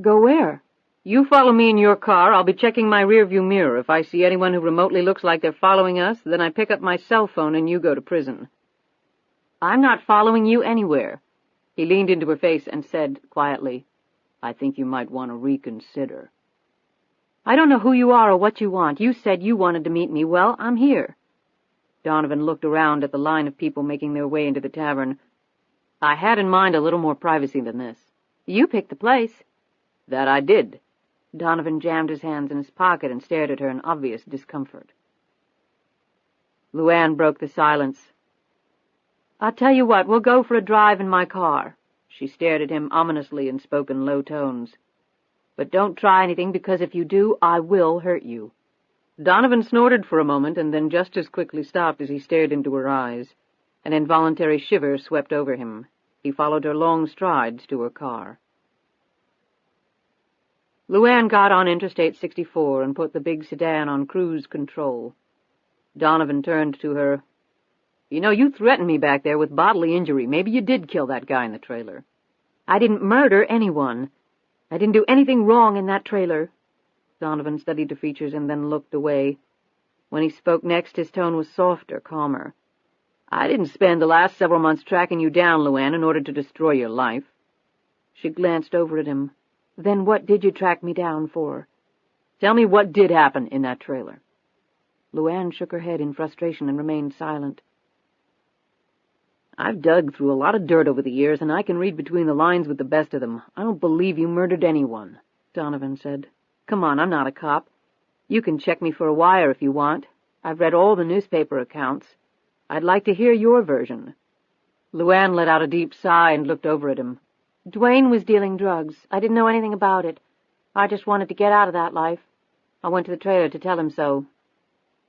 Speaker 2: "Go where?" "You follow me in your car. I'll be checking my rearview mirror. If I see anyone who remotely looks like they're following us, then I pick up my cell phone and you go to prison." "I'm not following you anywhere." He leaned into her face and said quietly, "I think you might want to reconsider." "I don't know who you are or what you want. You said you wanted to meet me. Well, I'm here." Donovan looked around at the line of people making their way into the tavern. "I had in mind a little more privacy than this." "You picked the place." "That I did." Donovan jammed his hands in his pocket and stared at her in obvious discomfort. LuAnn broke the silence. "I'll tell you what, we'll go for a drive in my car." She stared at him ominously and spoke in low tones. "But don't try anything, because if you do, I will hurt you." Donovan snorted for a moment and then just as quickly stopped as he stared into her eyes. An involuntary shiver swept over him. He followed her long strides to her car. LuAnn got on Interstate 64 and put the big sedan on cruise control. Donovan turned to her. "You know, you threatened me back there with bodily injury. Maybe you did kill that guy in the trailer." "I didn't murder anyone. I didn't do anything wrong in that trailer." Donovan studied her features and then looked away. When he spoke next, his tone was softer, calmer. "I didn't spend the last several months tracking you down, LuAnn, in order to destroy your life." She glanced over at him. "Then what did you track me down for?" "Tell me what did happen in that trailer." LuAnn shook her head in frustration and remained silent. "I've dug through a lot of dirt over the years, and I can read between the lines with the best of them. I don't believe you murdered anyone," Donovan said. "Come on, I'm not a cop. You can check me for a wire if you want. I've read all the newspaper accounts. I'd like to hear your version." LuAnn let out a deep sigh and looked over at him. "Dwayne was dealing drugs. I didn't know anything about it. I just wanted to get out of that life. I went to the trailer to tell him so.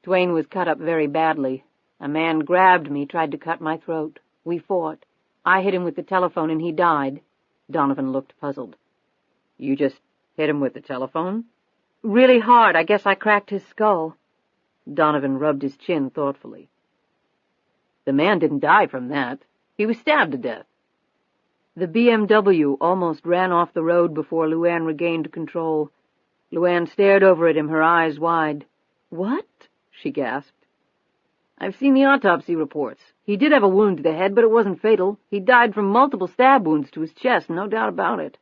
Speaker 2: Dwayne was cut up very badly. A man grabbed me, tried to cut my throat. We fought. I hit him with the telephone and he died." Donovan looked puzzled. "You just hit him with the telephone?" "Really hard. I guess I cracked his skull." Donovan rubbed his chin thoughtfully. "The man didn't die from that. He was stabbed to death." The BMW almost ran off the road before LuAnn regained control. LuAnn stared over at him, her eyes wide. "What?" she gasped. "I've seen the autopsy reports. He did have a wound to the head, but it wasn't fatal. He died from multiple stab wounds to his chest, no doubt about it."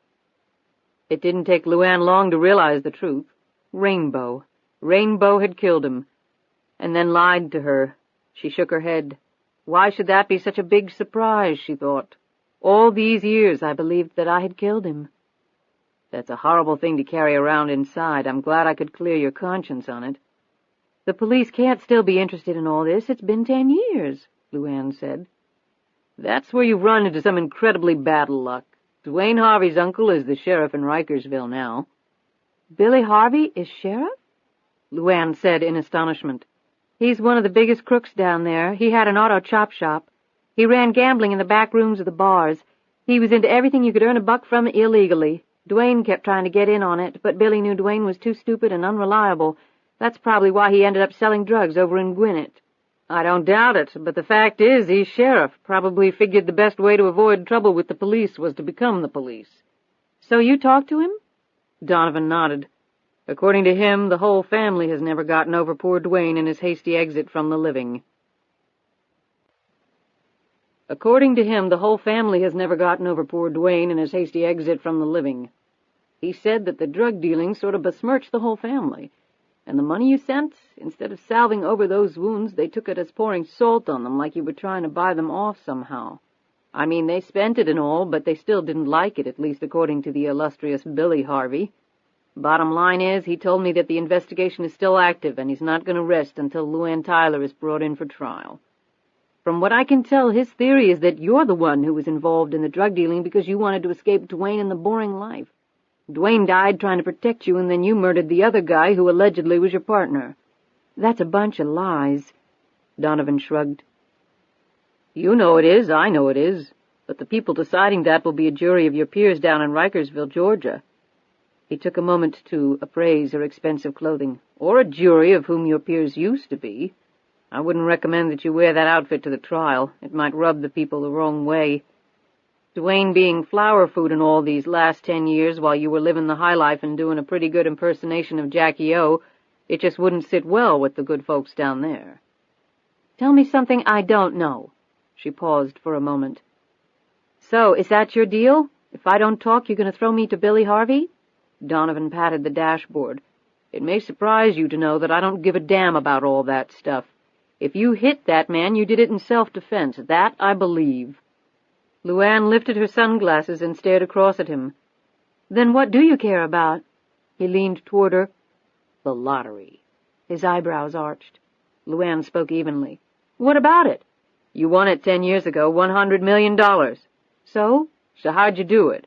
Speaker 2: It didn't take LuAnn long to realize the truth. Rainbow. Rainbow had killed him, and then lied to her. She shook her head. Why should that be such a big surprise, she thought. All these years I believed that I had killed him. That's a horrible thing to carry around inside. I'm glad I could clear your conscience on it." "The police can't still be interested in all this. It's been 10 years, LuAnn said. "That's where you've run into some incredibly bad luck. Dwayne Harvey's uncle is the sheriff in Rikersville now." "Billy Harvey is sheriff?" LuAnn said in astonishment. "He's one of the biggest crooks down there. He had an auto chop shop. He ran gambling in the back rooms of the bars. He was into everything you could earn a buck from illegally. Dwayne kept trying to get in on it, but Billy knew Dwayne was too stupid and unreliable. That's probably why he ended up selling drugs over in Gwinnett." "I don't doubt it, but the fact is he's sheriff. Probably figured the best way to avoid trouble with the police was to become the police." "So you talked to him?" Donovan nodded. "According to him, the whole family has never gotten over poor Dwayne and his hasty exit from the living." According to him, the whole family has never gotten over poor Dwayne and his hasty exit from the living. He said that the drug dealing sort of besmirched the whole family, and the money you sent, instead of salving over those wounds, they took it as pouring salt on them like you were trying to buy them off somehow. I mean, they spent it and all, but they still didn't like it, at least according to the illustrious Billy Harvey. Bottom line is, he told me that the investigation is still active, and he's not going to rest until LuAnn Tyler is brought in for trial. From what I can tell, his theory is that you're the one who was involved in the drug dealing because you wanted to escape Dwayne and the boring life. Dwayne died trying to protect you, and then you murdered the other guy who allegedly was your partner. That's a bunch of lies. Donovan shrugged. You know it is, I know it is, but the people deciding that will be a jury of your peers down in Rikersville, Georgia. He took a moment to appraise her expensive clothing. Or a jury of whom your peers used to be. I wouldn't recommend that you wear that outfit to the trial. It might rub the people the wrong way. Dwayne being flower food in all these last 10 years while you were living the high life and doing a pretty good impersonation of Jackie O, it just wouldn't sit well with the good folks down there. Tell me something I don't know. She paused for a moment. So, is that your deal? If I don't talk, you're going to throw me to Billy Harvey? Donovan patted the dashboard. It may surprise you to know that I don't give a damn about all that stuff. If you hit that man, you did it in self-defense. That I believe. LuAnn lifted her sunglasses and stared across at him. Then what do you care about? He leaned toward her. The lottery. His eyebrows arched. LuAnn spoke evenly. What about it? You won it 10 years ago, $100 million. So? So how'd you do it?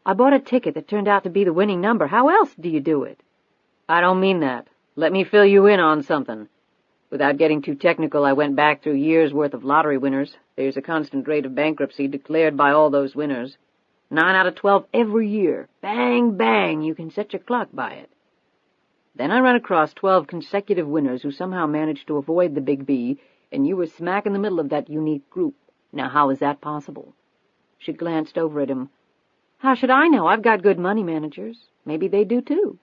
Speaker 2: I bought a ticket that turned out to be the winning number. How else do you do it? I don't mean that. Let me fill you in on something. Without getting too technical, I went back through years' worth of lottery winners. There's a constant rate of bankruptcy declared by all those winners. 9 out of 12 every year. Bang, bang, you can set your clock by it. Then I ran across 12 consecutive winners who somehow managed to avoid the big B, and you were smack in the middle of that unique group. Now, how is that possible? She glanced over at him. How should I know? I've got good money managers. Maybe they do, too.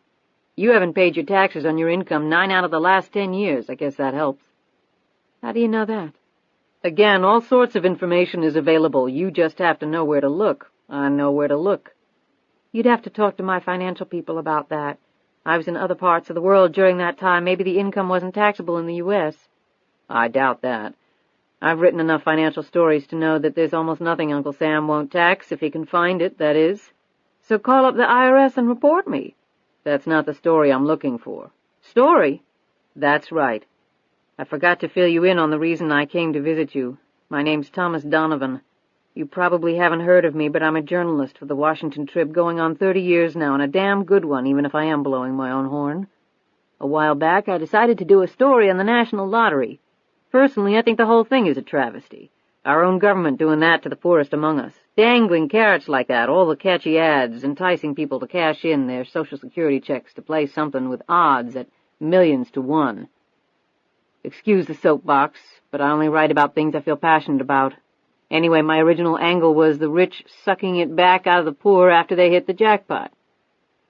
Speaker 2: You haven't paid your taxes on your income 9 out of the last 10 years. I guess that helps. How do you know that? Again, all sorts of information is available. You just have to know where to look. I know where to look. You'd have to talk to my financial people about that. I was in other parts of the world during that time. Maybe the income wasn't taxable in the U.S. I doubt that. I've written enough financial stories to know that there's almost nothing Uncle Sam won't tax, if he can find it, that is. So call up the IRS and report me. That's not the story I'm looking for. Story? That's right. I forgot to fill you in on the reason I came to visit you. My name's Thomas Donovan. You probably haven't heard of me, but I'm a journalist for the Washington Trib going on 30 years now, and a damn good one, even if I am blowing my own horn. A while back, I decided to do a story on the national lottery. Personally, I think the whole thing is a travesty. Our own government doing that to the poorest among us. Dangling carrots like that, all the catchy ads, enticing people to cash in their Social Security checks to play something with odds at millions to 1. Excuse the soapbox, but I only write about things I feel passionate about. Anyway, my original angle was the rich sucking it back out of the poor after they hit the jackpot.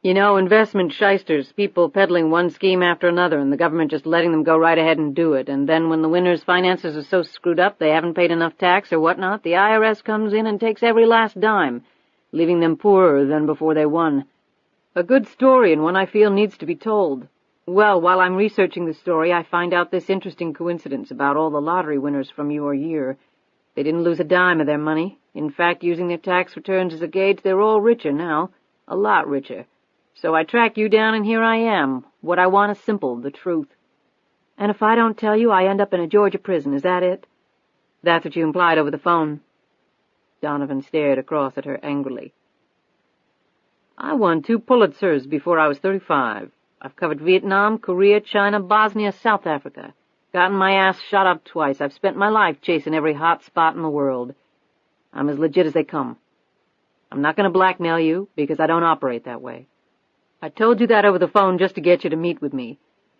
Speaker 2: You know, investment shysters, people peddling one scheme after another, and the government just letting them go right ahead and do it, and then when the winners' finances are so screwed up they haven't paid enough tax or whatnot, the IRS comes in and takes every last dime, leaving them poorer than before they won. A good story, and one I feel needs to be told. Well, while I'm researching the story, I find out this interesting coincidence about all the lottery winners from your year. They didn't lose a dime of their money. In fact, using their tax returns as a gauge, they're all richer now. A lot richer. So I track you down and here I am. What I want is simple, the truth.
Speaker 3: And if I don't tell you, I end up in a Georgia prison, is that it?
Speaker 2: That's what you implied over the phone. Donovan stared across at her angrily. I won 2 Pulitzers before I was 35. I've covered Vietnam, Korea, China, Bosnia, South Africa. Gotten my ass shot up twice. I've spent my life chasing every hot spot in the world. I'm as legit as they come. I'm not going to blackmail you, because I don't operate that way. I told you that over the phone just to get you to meet with me.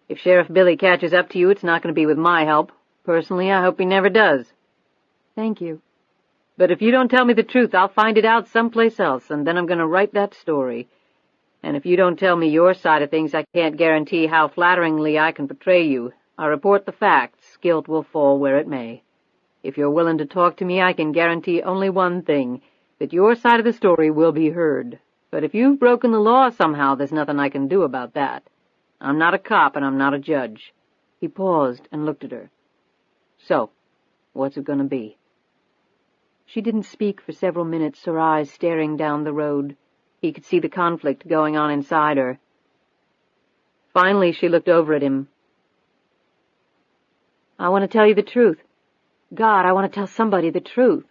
Speaker 2: If Sheriff Billy catches up to you, it's not going to be with my help. Personally, I hope he never does.
Speaker 3: Thank you.
Speaker 2: But if you don't tell me the truth, I'll find it out someplace else, and then I'm going to write that story. And if you don't tell me your side of things, I can't guarantee how flatteringly I can portray you. I report the facts. Guilt will fall where it may. If you're willing to talk to me, I can guarantee only one thing, that your side of the story will be heard. But if you've broken the law somehow, there's nothing I can do about that. I'm not a cop and I'm not a judge. He paused and looked at her. So, what's it going to be?
Speaker 3: She didn't speak for several minutes, her eyes staring down the road. He could see the conflict going on inside her.
Speaker 2: Finally, she looked over at him.
Speaker 3: I want to tell you the truth. God, I want to tell somebody the truth.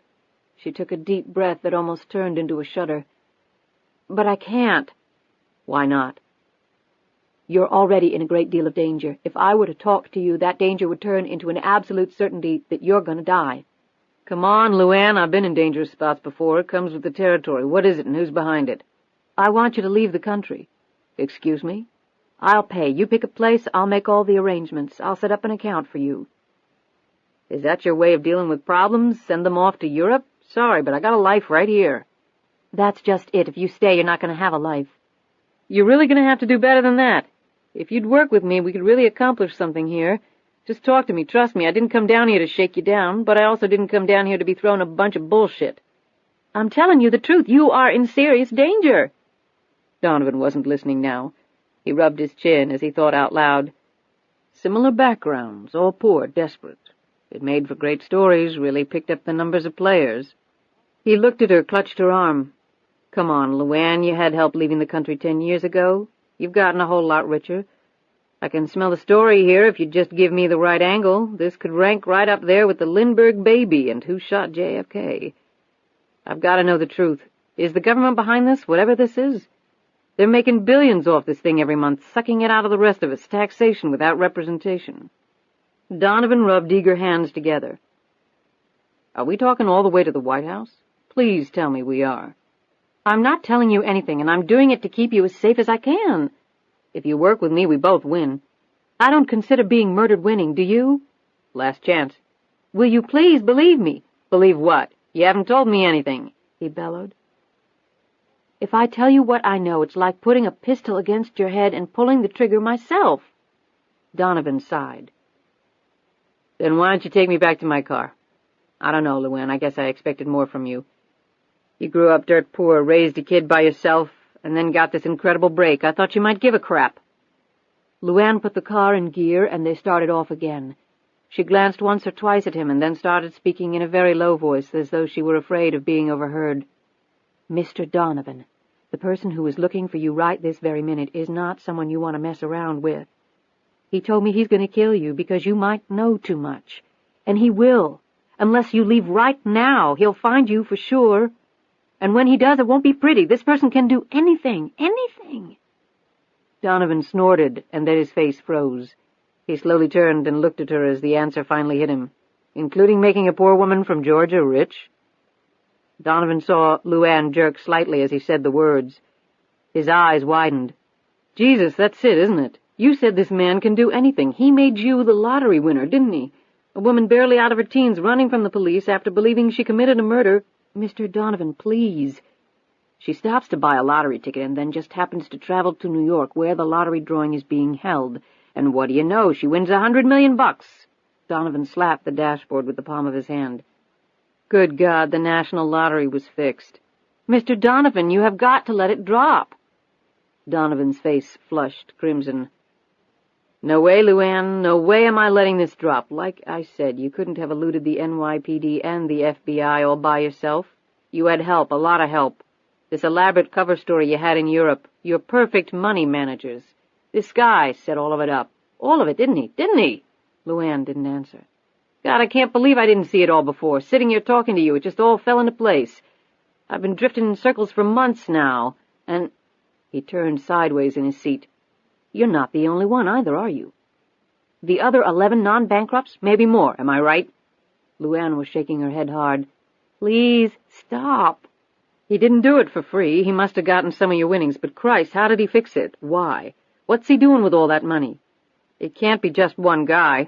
Speaker 3: She took a deep breath that almost turned into a shudder. But I can't.
Speaker 2: Why not?
Speaker 3: You're already in a great deal of danger. If I were to talk to you, that danger would turn into an absolute certainty that you're going to die.
Speaker 2: Come on, LuAnn, I've been in dangerous spots before. It comes with the territory. What is it and who's behind it?
Speaker 3: I want you to leave the country.
Speaker 2: Excuse me?
Speaker 3: I'll pay. You pick a place, I'll make all the arrangements. I'll set up an account for you.
Speaker 2: Is that your way of dealing with problems? Send them off to Europe? Sorry, but I got a life right here.
Speaker 3: That's just it. If you stay, you're not going to have a life.
Speaker 2: You're really going to have to do better than that. If you'd work with me, we could really accomplish something here. Just talk to me, trust me. I didn't come down here to shake you down, but I also didn't come down here to be thrown a bunch of bullshit.
Speaker 3: I'm telling you the truth. You are in serious danger.
Speaker 2: Donovan wasn't listening now. He rubbed his chin as he thought out loud. Similar backgrounds, all poor, desperate. It made for great stories, really picked up the numbers of players. He looked at her, clutched her arm. Come on, LuAnn, you had help leaving the country 10 years ago. You've gotten a whole lot richer. I can smell the story here if you'd just give me the right angle. This could rank right up there with the Lindbergh baby and who shot JFK. I've got to know the truth. Is the government behind this, whatever this is? They're making billions off this thing every month, sucking it out of the rest of us, taxation without representation. Donovan rubbed eager hands together. Are we talking all the way to the White House? Please tell me we are.
Speaker 3: I'm not telling you anything, and I'm doing it to keep you as safe as I can.
Speaker 2: If you work with me, we both win.
Speaker 3: I don't consider being murdered winning, do you?
Speaker 2: Last chance.
Speaker 3: Will you please believe me?
Speaker 2: Believe what? You haven't told me anything, he bellowed.
Speaker 3: If I tell you what I know, it's like putting a pistol against your head and pulling the trigger myself.
Speaker 2: Donovan sighed. Then why don't you take me back to my car? I don't know, LuAnn, I guess I expected more from you. You grew up dirt poor, raised a kid by yourself, and then got this incredible break. I thought you might give a crap.
Speaker 3: LuAnn put the car in gear, and they started off again. She glanced once or twice at him and then started speaking in a very low voice, as though she were afraid of being overheard. Mr. Donovan, the person who is looking for you right this very minute is not someone you want to mess around with. He told me he's going to kill you because you might know too much. And he will. Unless you leave right now, he'll find you for sure. And when he does, it won't be pretty. This person can do anything, anything.
Speaker 2: Donovan snorted, and then his face froze. He slowly turned and looked at her as the answer finally hit him. Including making a poor woman from Georgia rich? Donovan saw LuAnn jerk slightly as he said the words. His eyes widened. Jesus, that's it, isn't it? You said this man can do anything. He made you the lottery winner, didn't he? A woman barely out of her teens running from the police after believing she committed a murder.
Speaker 3: Mr. Donovan, please. She stops to buy a lottery ticket and then just happens to travel to New York where the lottery drawing is being held. And what do you know? She wins $100 million. Donovan slapped the dashboard with the palm of his hand.
Speaker 2: Good God, the national lottery was fixed.
Speaker 3: Mr. Donovan, you have got to let it drop.
Speaker 2: Donovan's face flushed crimson. No way, LuAnn, no way am I letting this drop. Like I said, you couldn't have eluded the NYPD and the FBI all by yourself. You had help, a lot of help. This elaborate cover story you had in Europe. You're perfect money managers. This guy set all of it up. All of it, didn't he? Didn't he?" LuAnn didn't answer. "God, I can't believe I didn't see it all before. Sitting here talking to you, it just all fell into place. I've been drifting in circles for months now, and—" He turned sideways in his seat. "You're not the only one either, are you? The other 11 non-bankrupts, maybe more, am I right?" LuAnn was shaking her head hard. "Please, stop." "He didn't do it for free. He must have gotten some of your winnings, but Christ, how did he fix it? Why? What's he doing with all that money? It can't be just one guy."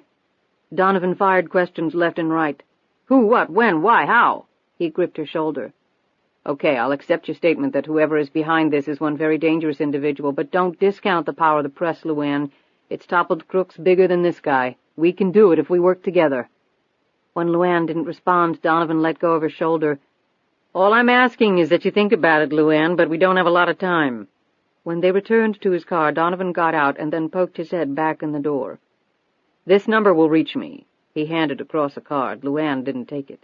Speaker 2: Donovan fired questions left and right. "Who, what, when, why, how?" He gripped her shoulder. "Okay, I'll accept your statement that whoever is behind this is one very dangerous individual, but don't discount the power of the press, LuAnn. It's toppled crooks bigger than this guy. We can do it if we work together." When LuAnn didn't respond, Donovan let go of her shoulder. "All I'm asking is that you think about it, LuAnn, but we don't have a lot of time." When they returned to his car, Donovan got out and then poked his head back in the door. "This number will reach me." He handed across a card. LuAnn didn't take it.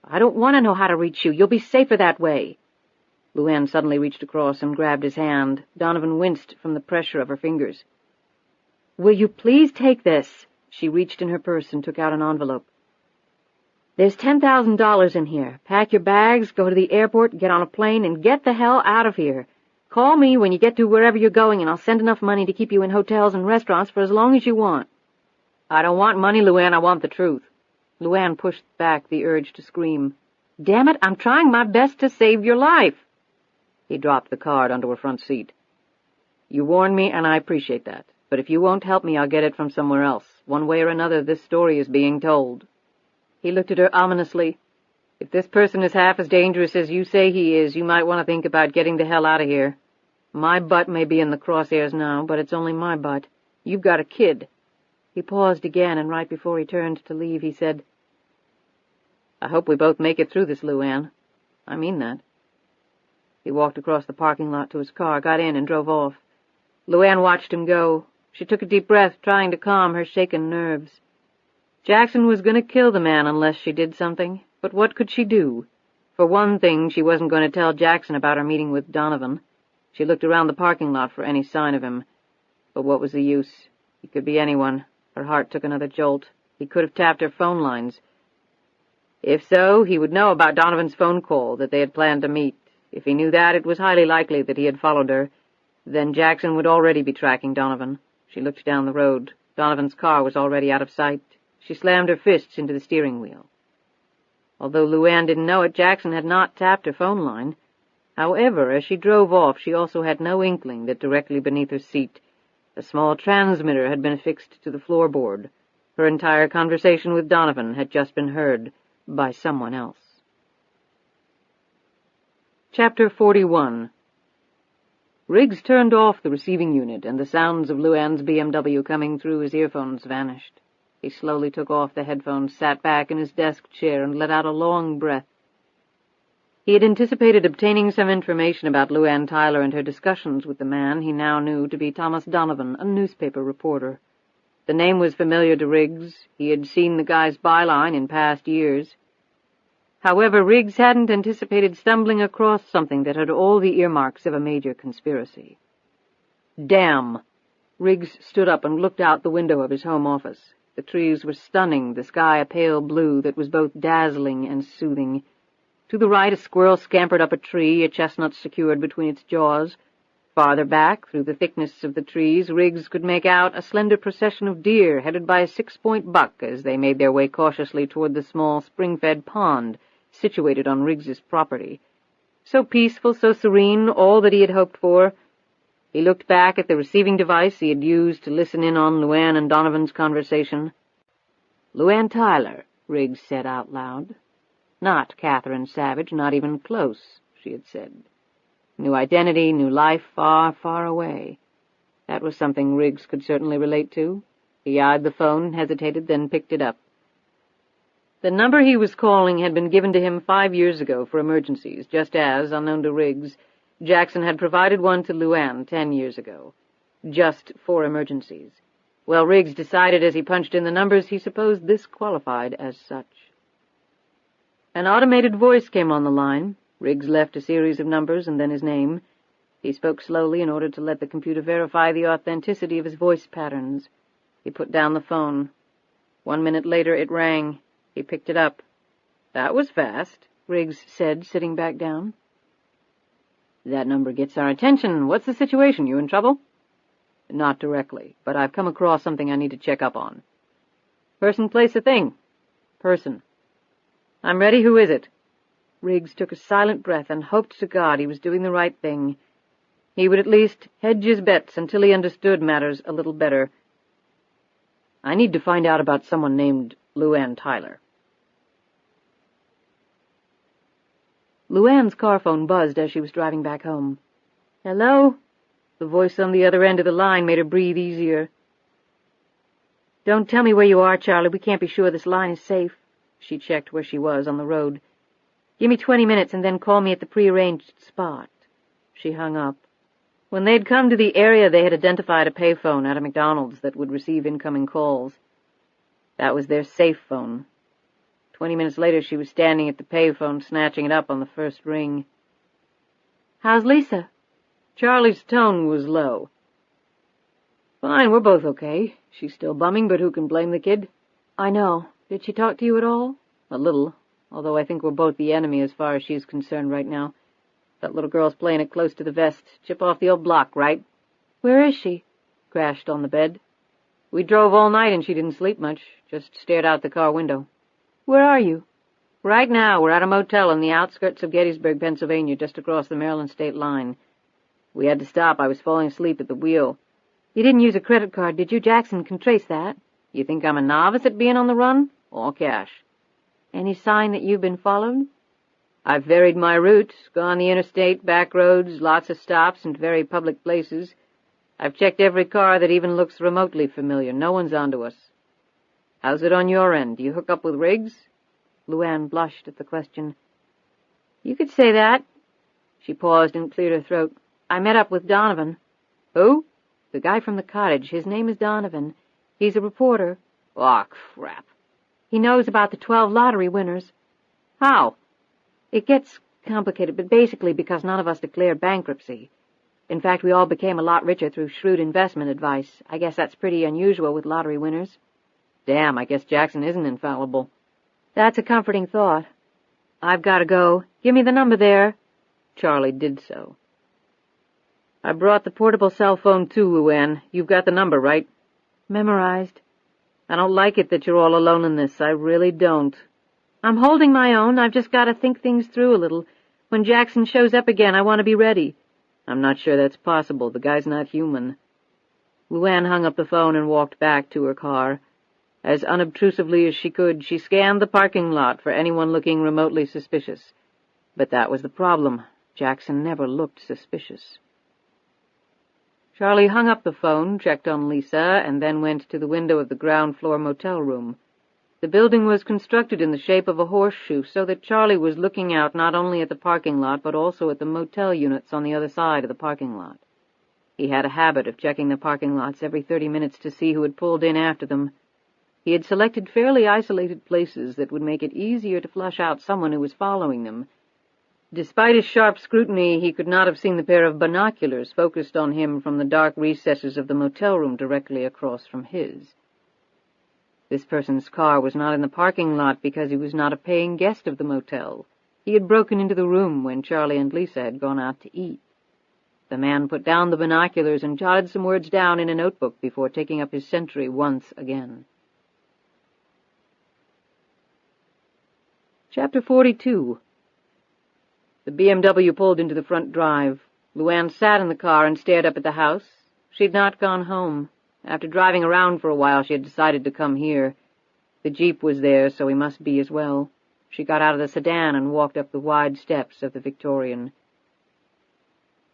Speaker 2: "I don't want to know how to reach you. You'll be safer that way." LuAnn suddenly reached across and grabbed his hand. Donovan winced from the pressure of her fingers. "Will you please take this?" She reached in her purse and took out an envelope. "There's $10,000 in here. Pack your bags, go to the airport, get on a plane, and get the hell out of here. Call me when you get to wherever you're going, and I'll send enough money to keep you in hotels and restaurants for as long as you want." "I don't want money, LuAnn. I want the truth." LuAnn pushed back the urge to scream. "Damn it, I'm trying my best to save your life." He dropped the card onto her front seat. "You warned me, and I appreciate that. But if you won't help me, I'll get it from somewhere else. One way or another, this story is being told." He looked at her ominously. "If this person is half as dangerous as you say he is, you might want to think about getting the hell out of here. My butt may be in the crosshairs now, but it's only my butt. You've got a kid." He paused again, and right before he turned to leave, he said, "I hope we both make it through this, LuAnn. I mean that." He walked across the parking lot to his car, got in, and drove off. LuAnn watched him go. She took a deep breath, trying to calm her shaken nerves. Jackson was going to kill the man unless she did something, but what could she do? For one thing, she wasn't going to tell Jackson about her meeting with Donovan. She looked around the parking lot for any sign of him. But what was the use? He could be anyone. Her heart took another jolt. He could have tapped her phone lines. If so, he would know about Donovan's phone call, that they had planned to meet. If he knew that, it was highly likely that he had followed her. Then Jackson would already be tracking Donovan. She looked down the road. Donovan's car was already out of sight. She slammed her fists into the steering wheel. Although LuAnn didn't know it, Jackson had not tapped her phone line. However, as she drove off, she also had no inkling that directly beneath her seat a small transmitter had been affixed to the floorboard. Her entire conversation with Donovan had just been heard by someone else. Chapter 41. Riggs turned off the receiving unit, and the sounds of LuAnn's BMW coming through his earphones vanished. He slowly took off the headphones, sat back in his desk chair, and let out a long breath. He had anticipated obtaining some information about LuAnn Tyler and her discussions with the man he now knew to be Thomas Donovan, a newspaper reporter. The name was familiar to Riggs. He had seen the guy's byline in past years. However, Riggs hadn't anticipated stumbling across something that had all the earmarks of a major conspiracy. "Damn!" Riggs stood up and looked out the window of his home office. The trees were stunning, the sky a pale blue that was both dazzling and soothing. To the right, a squirrel scampered up a tree, a chestnut secured between its jaws. Farther back, through the thickness of the trees, Riggs could make out a slender procession of deer headed by a 6-point buck as they made their way cautiously toward the small spring-fed pond situated on Riggs's property. So peaceful, so serene, all that he had hoped for. He looked back at the receiving device he had used to listen in on LuAnn and Donovan's conversation. "LuAnn Tyler," Riggs said out loud. Not Catherine Savage, not even close, she had said. New identity, new life, far, far away. That was something Riggs could certainly relate to. He eyed the phone, hesitated, then picked it up. The number he was calling had been given to him 5 years ago for emergencies, just as, unknown to Riggs, Jackson had provided one to LuAnn 10 years ago. Just for emergencies. Well, Riggs decided as he punched in the numbers he supposed this qualified as such. An automated voice came on the line. Riggs left a series of numbers and then his name. He spoke slowly in order to let the computer verify the authenticity of his voice patterns. He put down the phone. 1 minute later it rang. He picked it up. "That was fast," Riggs said, sitting back down. "That number gets our attention. What's the situation? You in trouble?" "Not directly, but I've come across something I need to check up on." "Person, place, or thing?" "Person." "I'm ready. Who is it?" Riggs took a silent breath and hoped to God he was doing the right thing. He would at least hedge his bets until he understood matters a little better. "I need to find out about someone named LuAnn Tyler." LuAnn's car phone buzzed as she was driving back home. "Hello?" The voice on the other end of the line made her breathe easier. "Don't tell me where you are, Charlie. We can't be sure this line is safe." She checked where she was on the road. "Give me 20 minutes and then call me at the prearranged spot." She hung up. When they'd come to the area, they had identified a payphone at a McDonald's that would receive incoming calls. That was their safe phone. 20 minutes later, she was standing at the payphone, snatching it up on the first ring. "How's Lisa?" Charlie's tone was low. "Fine, we're both okay. She's still bumming, but who can blame the kid?" "I know. Did she talk to you at all?" "A little, although I think we're both the enemy as far as she's concerned right now. That little girl's playing it close to the vest. Chip off the old block, right?" "Where is she?" "Crashed on the bed. We drove all night and she didn't sleep much, just stared out the car window." "Where are you?" "Right now we're at a motel on the outskirts of Gettysburg, Pennsylvania, just across the Maryland state line. We had to stop. I was falling asleep at the wheel." "You didn't use a credit card, did you? Jackson can trace that." "You think I'm a novice at being on the run? All cash." "Any sign that you've been followed?" "I've varied my routes, gone the interstate, back roads, lots of stops, and very public places. I've checked every car that even looks remotely familiar. No one's onto us. How's it on your end? Do you hook up with Riggs?" LuAnn blushed at the question. "You could say that." She paused and cleared her throat. "I met up with Donovan." "Who?" "The guy from the cottage. His name is Donovan. He's a reporter." "Aw, crap." "He knows about the 12 lottery winners." "How?" "It gets complicated, but basically because none of us declared bankruptcy. In fact, we all became a lot richer through shrewd investment advice. I guess that's pretty unusual with lottery winners." "Damn, I guess Jackson isn't infallible." "That's a comforting thought. I've got to go. Give me the number there." Charlie did so. "I brought the portable cell phone too, LuAnn. You've got the number, right?" "Memorized." "I don't like it that you're all alone in this. I really don't." "I'm holding my own. I've just got to think things through a little. When Jackson shows up again, I want to be ready." "I'm not sure that's possible. The guy's not human." LuAnn hung up the phone and walked back to her car. As unobtrusively as she could, she scanned the parking lot for anyone looking remotely suspicious. But that was the problem. Jackson never looked suspicious. Charlie hung up the phone, checked on Lisa, and then went to the window of the ground-floor motel room. The building was constructed in the shape of a horseshoe, so that Charlie was looking out not only at the parking lot but also at the motel units on the other side of the parking lot. He had a habit of checking the parking lots every 30 minutes to see who had pulled in after them. He had selected fairly isolated places that would make it easier to flush out someone who was following them. Despite his sharp scrutiny, he could not have seen the pair of binoculars focused on him from the dark recesses of the motel room directly across from his. This person's car was not in the parking lot because he was not a paying guest of the motel. He had broken into the room when Charlie and Lisa had gone out to eat. The man put down the binoculars and jotted some words down in a notebook before taking up his sentry once again. Chapter 42. The BMW pulled into the front drive. LuAnn sat in the car and stared up at the house. She'd not gone home. After driving around for a while, she had decided to come here. The Jeep was there, so he must be as well. She got out of the sedan and walked up the wide steps of the Victorian.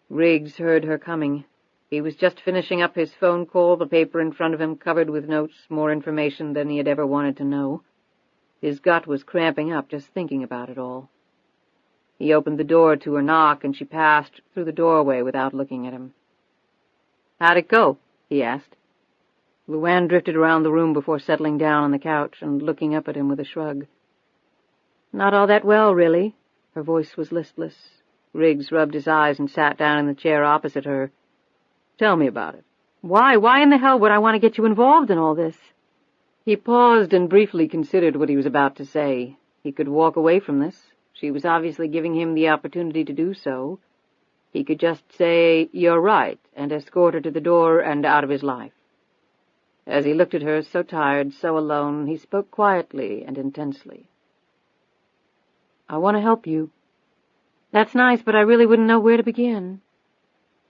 Speaker 2: Riggs heard her coming. He was just finishing up his phone call, the paper in front of him covered with notes, more information than he had ever wanted to know. His gut was cramping up just thinking about it all. He opened the door to her knock, and she passed through the doorway without looking at him. "How'd it go?" he asked. LuAnn drifted around the room before settling down on the couch and looking up at him with a shrug. "Not all that well, really." Her voice was listless. Riggs rubbed his eyes and sat down in the chair opposite her. "Tell me about it." "Why? Why in the hell would I want to get you involved in all this?" He paused and briefly considered what he was about to say. He could walk away from this. She was obviously giving him the opportunity to do so. He could just say, "You're right," and escort her to the door and out of his life. As he looked at her, so tired, so alone, he spoke quietly and intensely. "I want to help you." "That's nice, but I really wouldn't know where to begin."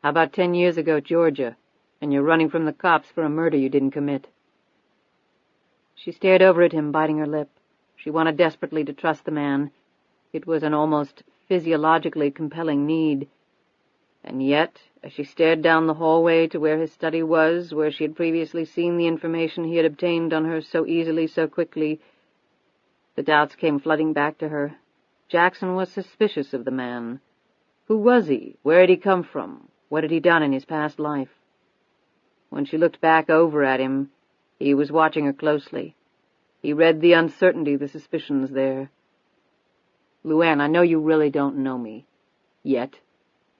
Speaker 2: "How about 10 years ago, Georgia, and you're running from the cops for a murder you didn't commit?" She stared over at him, biting her lip. She wanted desperately to trust the man. It was an almost physiologically compelling need. And yet, as she stared down the hallway to where his study was, where she had previously seen the information he had obtained on her so easily, so quickly, the doubts came flooding back to her. Jackson was suspicious of the man. Who was he? Where had he come from? What had he done in his past life? When she looked back over at him, he was watching her closely. He read the uncertainty, the suspicions there. "LuAnn, I know you really don't know me. Yet.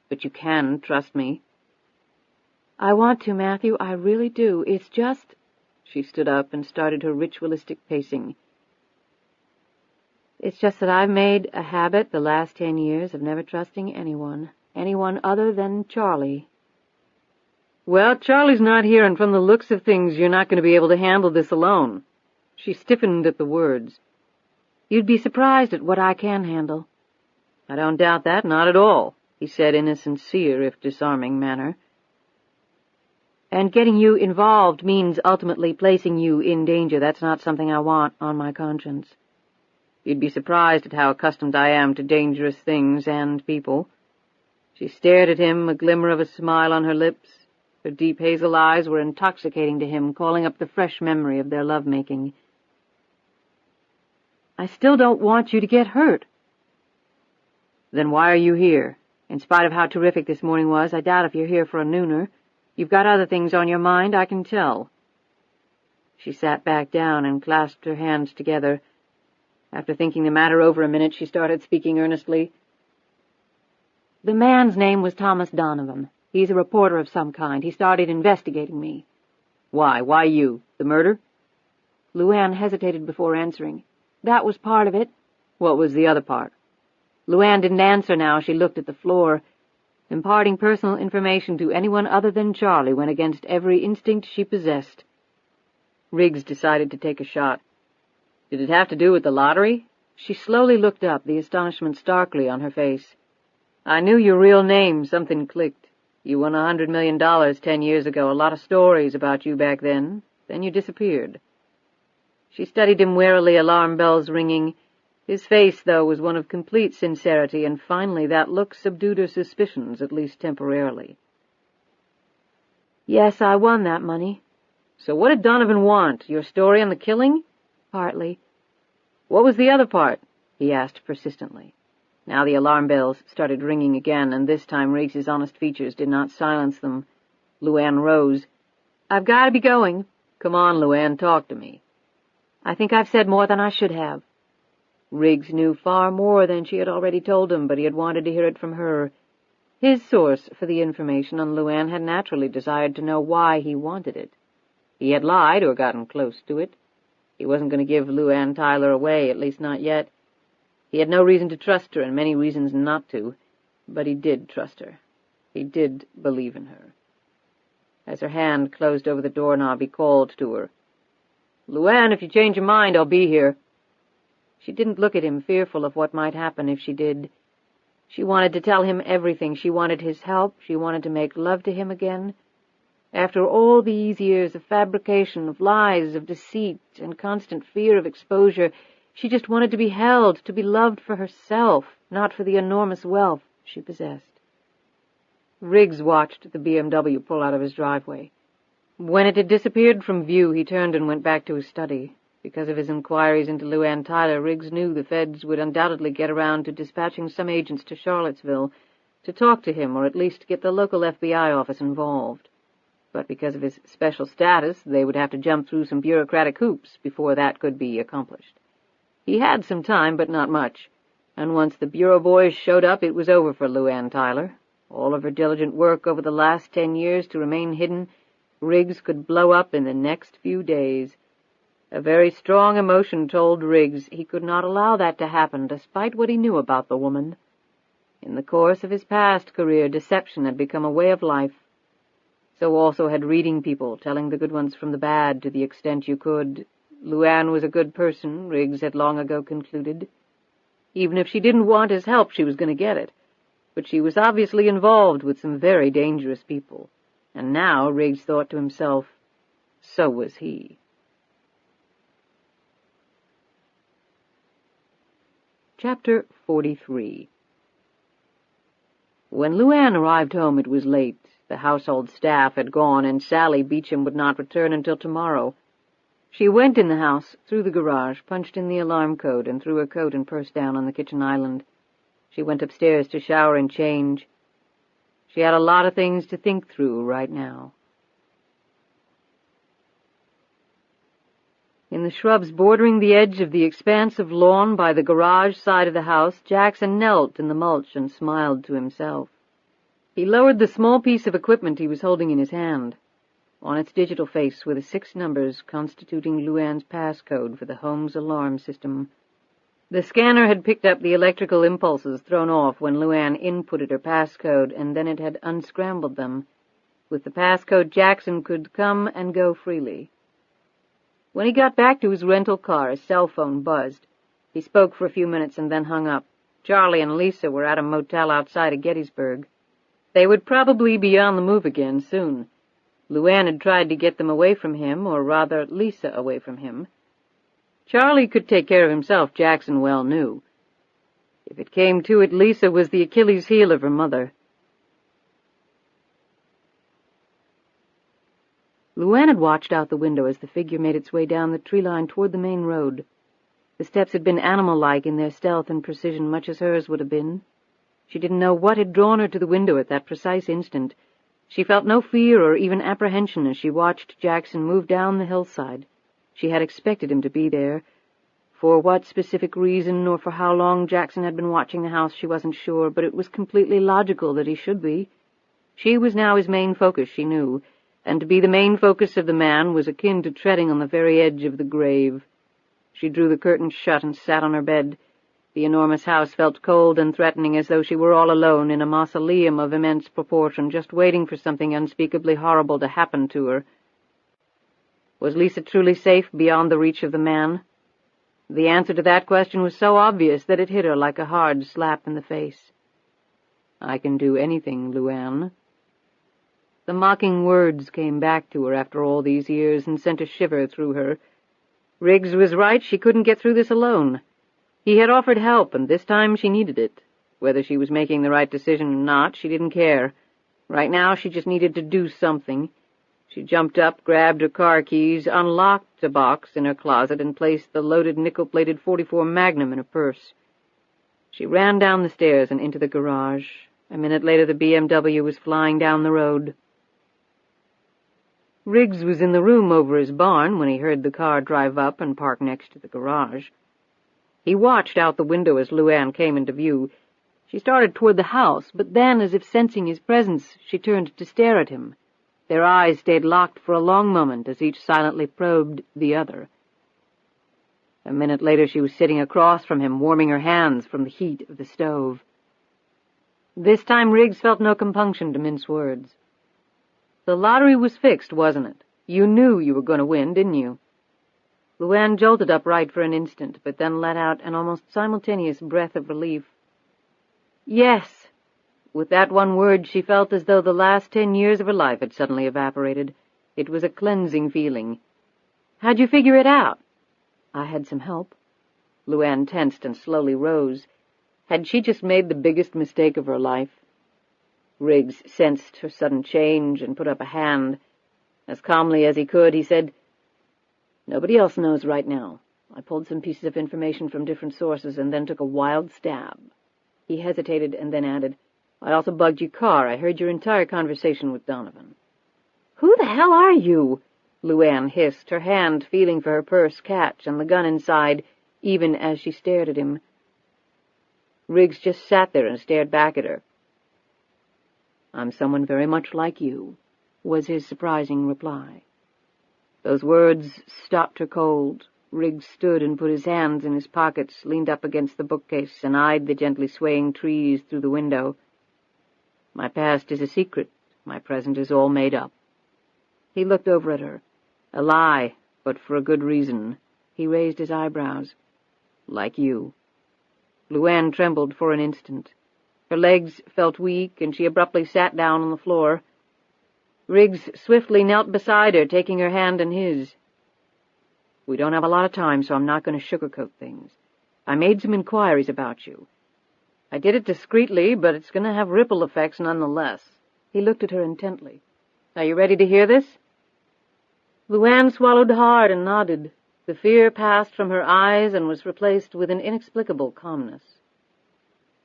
Speaker 2: But you can trust me." "I want to, Matthew. I really do. It's just—" She stood up and started her ritualistic pacing. "It's just that I've made a habit the last 10 years of never trusting anyone other than Charlie." "Well, Charlie's not here, and from the looks of things, you're not going to be able to handle this alone." She stiffened at the words. "You'd be surprised at what I can handle." "I don't doubt that, not at all," he said in a sincere, if disarming, manner. "And getting you involved means ultimately placing you in danger. That's not something I want on my conscience." "You'd be surprised at how accustomed I am to dangerous things and people." She stared at him, a glimmer of a smile on her lips. Her deep hazel eyes were intoxicating to him, calling up the fresh memory of their love-making. "I still don't want you to get hurt." "Then why are you here? In spite of how terrific this morning was, I doubt if you're here for a nooner. You've got other things on your mind, I can tell." She sat back down and clasped her hands together. After thinking the matter over a minute, she started speaking earnestly. "The man's name was Thomas Donovan. He's a reporter of some kind. He started investigating me." "Why? Why you? The murder?" LuAnn hesitated before answering. "That was part of it." "What was the other part?" LuAnn didn't answer now. She looked at the floor. Imparting personal information to anyone other than Charlie went against every instinct she possessed. Riggs decided to take a shot. "Did it have to do with the lottery?" She slowly looked up, the astonishment starkly on her face. "I knew your real name. Something clicked. You won $100 million 10 years ago. A lot of stories about you back then. Then you disappeared." She studied him warily, alarm bells ringing. His face, though, was one of complete sincerity, and finally that look subdued her suspicions, at least temporarily. "Yes, I won that money." "So what did Donovan want? Your story on the killing?" "Partly." "What was the other part?" he asked persistently. Now the alarm bells started ringing again, and this time Riggs's honest features did not silence them. LuAnn rose. "I've got to be going." "Come on, LuAnn, talk to me." "I think I've said more than I should have." Riggs knew far more than she had already told him, but he had wanted to hear it from her. His source for the information on LuAnn had naturally desired to know why he wanted it. He had lied, or gotten close to it. He wasn't going to give LuAnn Tyler away, at least not yet. He had no reason to trust her, and many reasons not to, but he did trust her. He did believe in her. As her hand closed over the doorknob, he called to her. "LuAnn, if you change your mind, I'll be here." She didn't look at him, fearful of what might happen if she did. She wanted to tell him everything. She wanted his help. She wanted to make love to him again. After all these years of fabrication, of lies, of deceit, and constant fear of exposure, she just wanted to be held, to be loved for herself, not for the enormous wealth she possessed. Riggs watched the BMW pull out of his driveway. When it had disappeared from view, he turned and went back to his study. Because of his inquiries into LuAnn Tyler, Riggs knew the feds would undoubtedly get around to dispatching some agents to Charlottesville to talk to him, or at least get the local FBI office involved. But because of his special status, they would have to jump through some bureaucratic hoops before that could be accomplished. He had some time, but not much. And once the bureau boys showed up, it was over for LuAnn Tyler. All of her diligent work over the last 10 years to remain hidden, Riggs could blow up in the next few days. A very strong emotion told Riggs he could not allow that to happen, despite what he knew about the woman. In the course of his past career, deception had become a way of life. So also had reading people, telling the good ones from the bad to the extent you could. LuAnn was a good person, Riggs had long ago concluded. Even if she didn't want his help, she was going to get it. But she was obviously involved with some very dangerous people. And now, Riggs thought to himself, so was he. Chapter 43. When LuAnn arrived home, it was late. The household staff had gone, and Sally Beecham would not return until tomorrow. She went in the house, through the garage, punched in the alarm code, and threw her coat and purse down on the kitchen island. She went upstairs to shower and change. She had a lot of things to think through right now. In the shrubs bordering the edge of the expanse of lawn by the garage side of the house, Jackson knelt in the mulch and smiled to himself. He lowered the small piece of equipment he was holding in his hand. On its digital face were the 6 numbers constituting LuAnn's passcode for the home's alarm system. The scanner had picked up the electrical impulses thrown off when LuAnn inputted her passcode, and then it had unscrambled them. With the passcode, Jackson could come and go freely. When he got back to his rental car, his cell phone buzzed. He spoke for a few minutes and then hung up. Charlie and Lisa were at a motel outside of Gettysburg. They would probably be on the move again soon. LuAnn had tried to get them away from him, or rather Lisa away from him. Charlie could take care of himself, Jackson well knew. If it came to it, Lisa was the Achilles heel of her mother. LuAnn had watched out the window as the figure made its way down the tree line toward the main road. The steps had been animal-like in their stealth and precision, much as hers would have been. She didn't know what had drawn her to the window at that precise instant. She felt no fear or even apprehension as she watched Jackson move down the hillside. She had expected him to be there. For what specific reason or for how long Jackson had been watching the house, she wasn't sure, but it was completely logical that he should be. She was now his main focus, she knew, and to be the main focus of the man was akin to treading on the very edge of the grave. She drew the curtains shut and sat on her bed. The enormous house felt cold and threatening, as though she were all alone in a mausoleum of immense proportion, just waiting for something unspeakably horrible to happen to her. Was Lisa truly safe beyond the reach of the man? The answer to that question was so obvious that it hit her like a hard slap in the face. "I can do anything, LuAnn." The mocking words came back to her after all these years and sent a shiver through her. Riggs was right, she couldn't get through this alone. He had offered help, and this time she needed it. Whether she was making the right decision or not, she didn't care. Right now she just needed to do something. She jumped up, grabbed her car keys, unlocked a box in her closet, and placed the loaded nickel-plated .44 Magnum in her purse. She ran down the stairs and into the garage. A minute later the BMW was flying down the road. Riggs was in the room over his barn when he heard the car drive up and park next to the garage. He watched out the window as LuAnn came into view. She started toward the house, but then, as if sensing his presence, she turned to stare at him. Their eyes stayed locked for a long moment as each silently probed the other. A minute later she was sitting across from him, warming her hands from the heat of the stove. This time Riggs felt no compunction to mince words. "The lottery was fixed, wasn't it? You knew you were going to win, didn't you?" LuAnn jolted upright for an instant, but then let out an almost simultaneous breath of relief. "Yes." With that one word she felt as though the last 10 years of her life had suddenly evaporated. It was a cleansing feeling. "How'd you figure it out?" "I had some help." LuAnn tensed and slowly rose. Had she just made the biggest mistake of her life? Riggs sensed her sudden change and put up a hand. As calmly as he could, he said, "Nobody else knows right now. I pulled some pieces of information from different sources and then took a wild stab." He hesitated and then added, "I also bugged your car. I heard your entire conversation with Donovan." "Who the hell are you?" LuAnn hissed, her hand feeling for her purse catch and the gun inside, even as she stared at him. Riggs just sat there and stared back at her. "I'm someone very much like you," was his surprising reply. Those words stopped her cold. Riggs stood and put his hands in his pockets, leaned up against the bookcase, and eyed the gently swaying trees through the window. "My past is a secret. My present is all made up." He looked over at her. "A lie, but for a good reason." He raised his eyebrows. "Like you." LuAnn trembled for an instant. Her legs felt weak, and she abruptly sat down on the floor. Riggs swiftly knelt beside her, taking her hand in his. "We don't have a lot of time, so I'm not going to sugarcoat things. I made some inquiries about you. I did it discreetly, but it's going to have ripple effects nonetheless." He looked at her intently. "Are you ready to hear this?" LuAnn swallowed hard and nodded. The fear passed from her eyes and was replaced with an inexplicable calmness.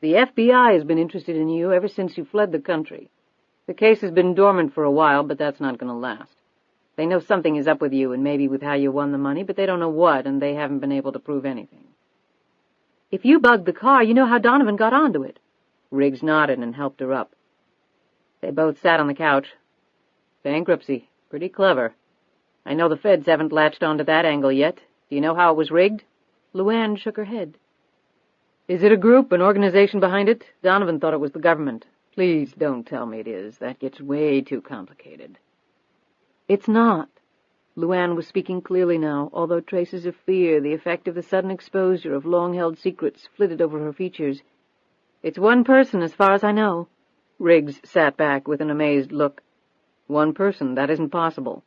Speaker 2: "The FBI has been interested in you ever since you fled the country. The case has been dormant for a while, but that's not going to last. They know something is up with you and maybe with how you won the money, but they don't know what, and they haven't been able to prove anything." "If you bugged the car, you know how Donovan got onto it." Riggs nodded and helped her up. They both sat on the couch. "Bankruptcy. Pretty clever. I know the feds haven't latched onto that angle yet. Do you know how it was rigged?" LuAnn shook her head. "Is it a group, an organization behind it? Donovan thought it was the government. Please don't tell me it is. That gets way too complicated." "It's not." LuAnn was speaking clearly now, although traces of fear, the effect of the sudden exposure of long-held secrets, flitted over her features. "It's one person, as far as I know." Riggs sat back with an amazed look. "One person? That isn't possible."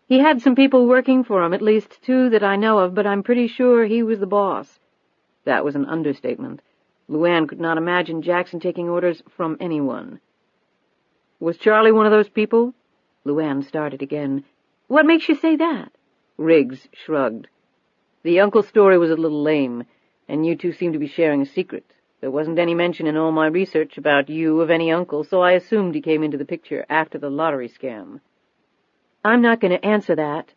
Speaker 2: "He had some people working for him, at least 2 that I know of, but I'm pretty sure he was the boss." That was an understatement. LuAnn could not imagine Jackson taking orders from anyone. "Was Charlie one of those people?" LuAnn started again. "What makes you say that?" Riggs shrugged. "The uncle story was a little lame, and you two seem to be sharing a secret. There wasn't any mention in all my research about you of any uncle, so I assumed he came into the picture after the lottery scam." "I'm not going to answer that."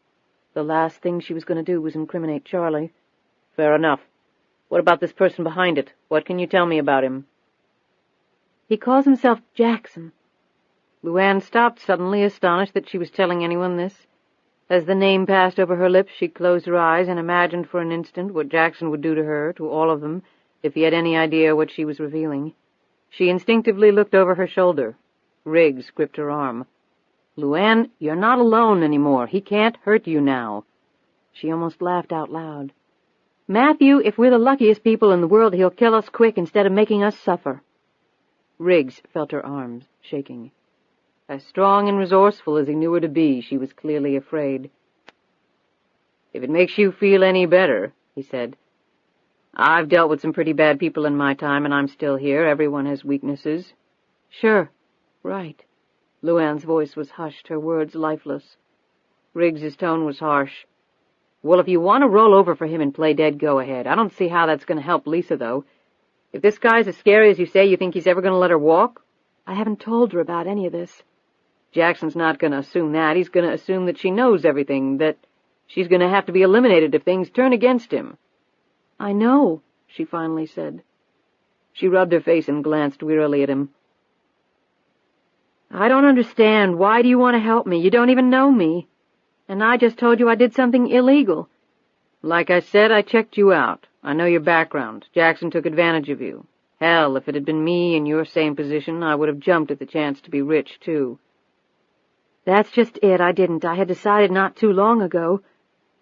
Speaker 2: The last thing she was going to do was incriminate Charlie. "Fair enough. What about this person behind it? What can you tell me about him?" "He calls himself Jackson." LuAnn stopped suddenly, astonished that she was telling anyone this. As the name passed over her lips, she closed her eyes and imagined for an instant what Jackson would do to her, to all of them, if he had any idea what she was revealing. She instinctively looked over her shoulder. Riggs gripped her arm. "LuAnn, you're not alone anymore. He can't hurt you now." She almost laughed out loud. "Matthew, if we're the luckiest people in the world, he'll kill us quick instead of making us suffer." Riggs felt her arms shaking. As strong and resourceful as he knew her to be, she was clearly afraid. "If it makes you feel any better," he said, "I've dealt with some pretty bad people in my time, and I'm still here. Everyone has weaknesses." "Sure. Right." LuAnn's voice was hushed, her words lifeless. Riggs's tone was harsh. "Well, if you want to roll over for him and play dead, go ahead. I don't see how that's going to help Lisa, though. If this guy's as scary as you say, you think he's ever going to let her walk?" "I haven't told her about any of this." "Jackson's not going to assume that. He's going to assume that she knows everything, that she's going to have to be eliminated if things turn against him." "I know," she finally said. She rubbed her face and glanced wearily at him. "I don't understand. Why do you want to help me? You don't even know me. And I just told you I did something illegal." "Like I said, I checked you out. I know your background. Jackson took advantage of you. Hell, if it had been me in your same position, I would have jumped at the chance to be rich, too." "That's just it. I didn't. I had decided not too long ago.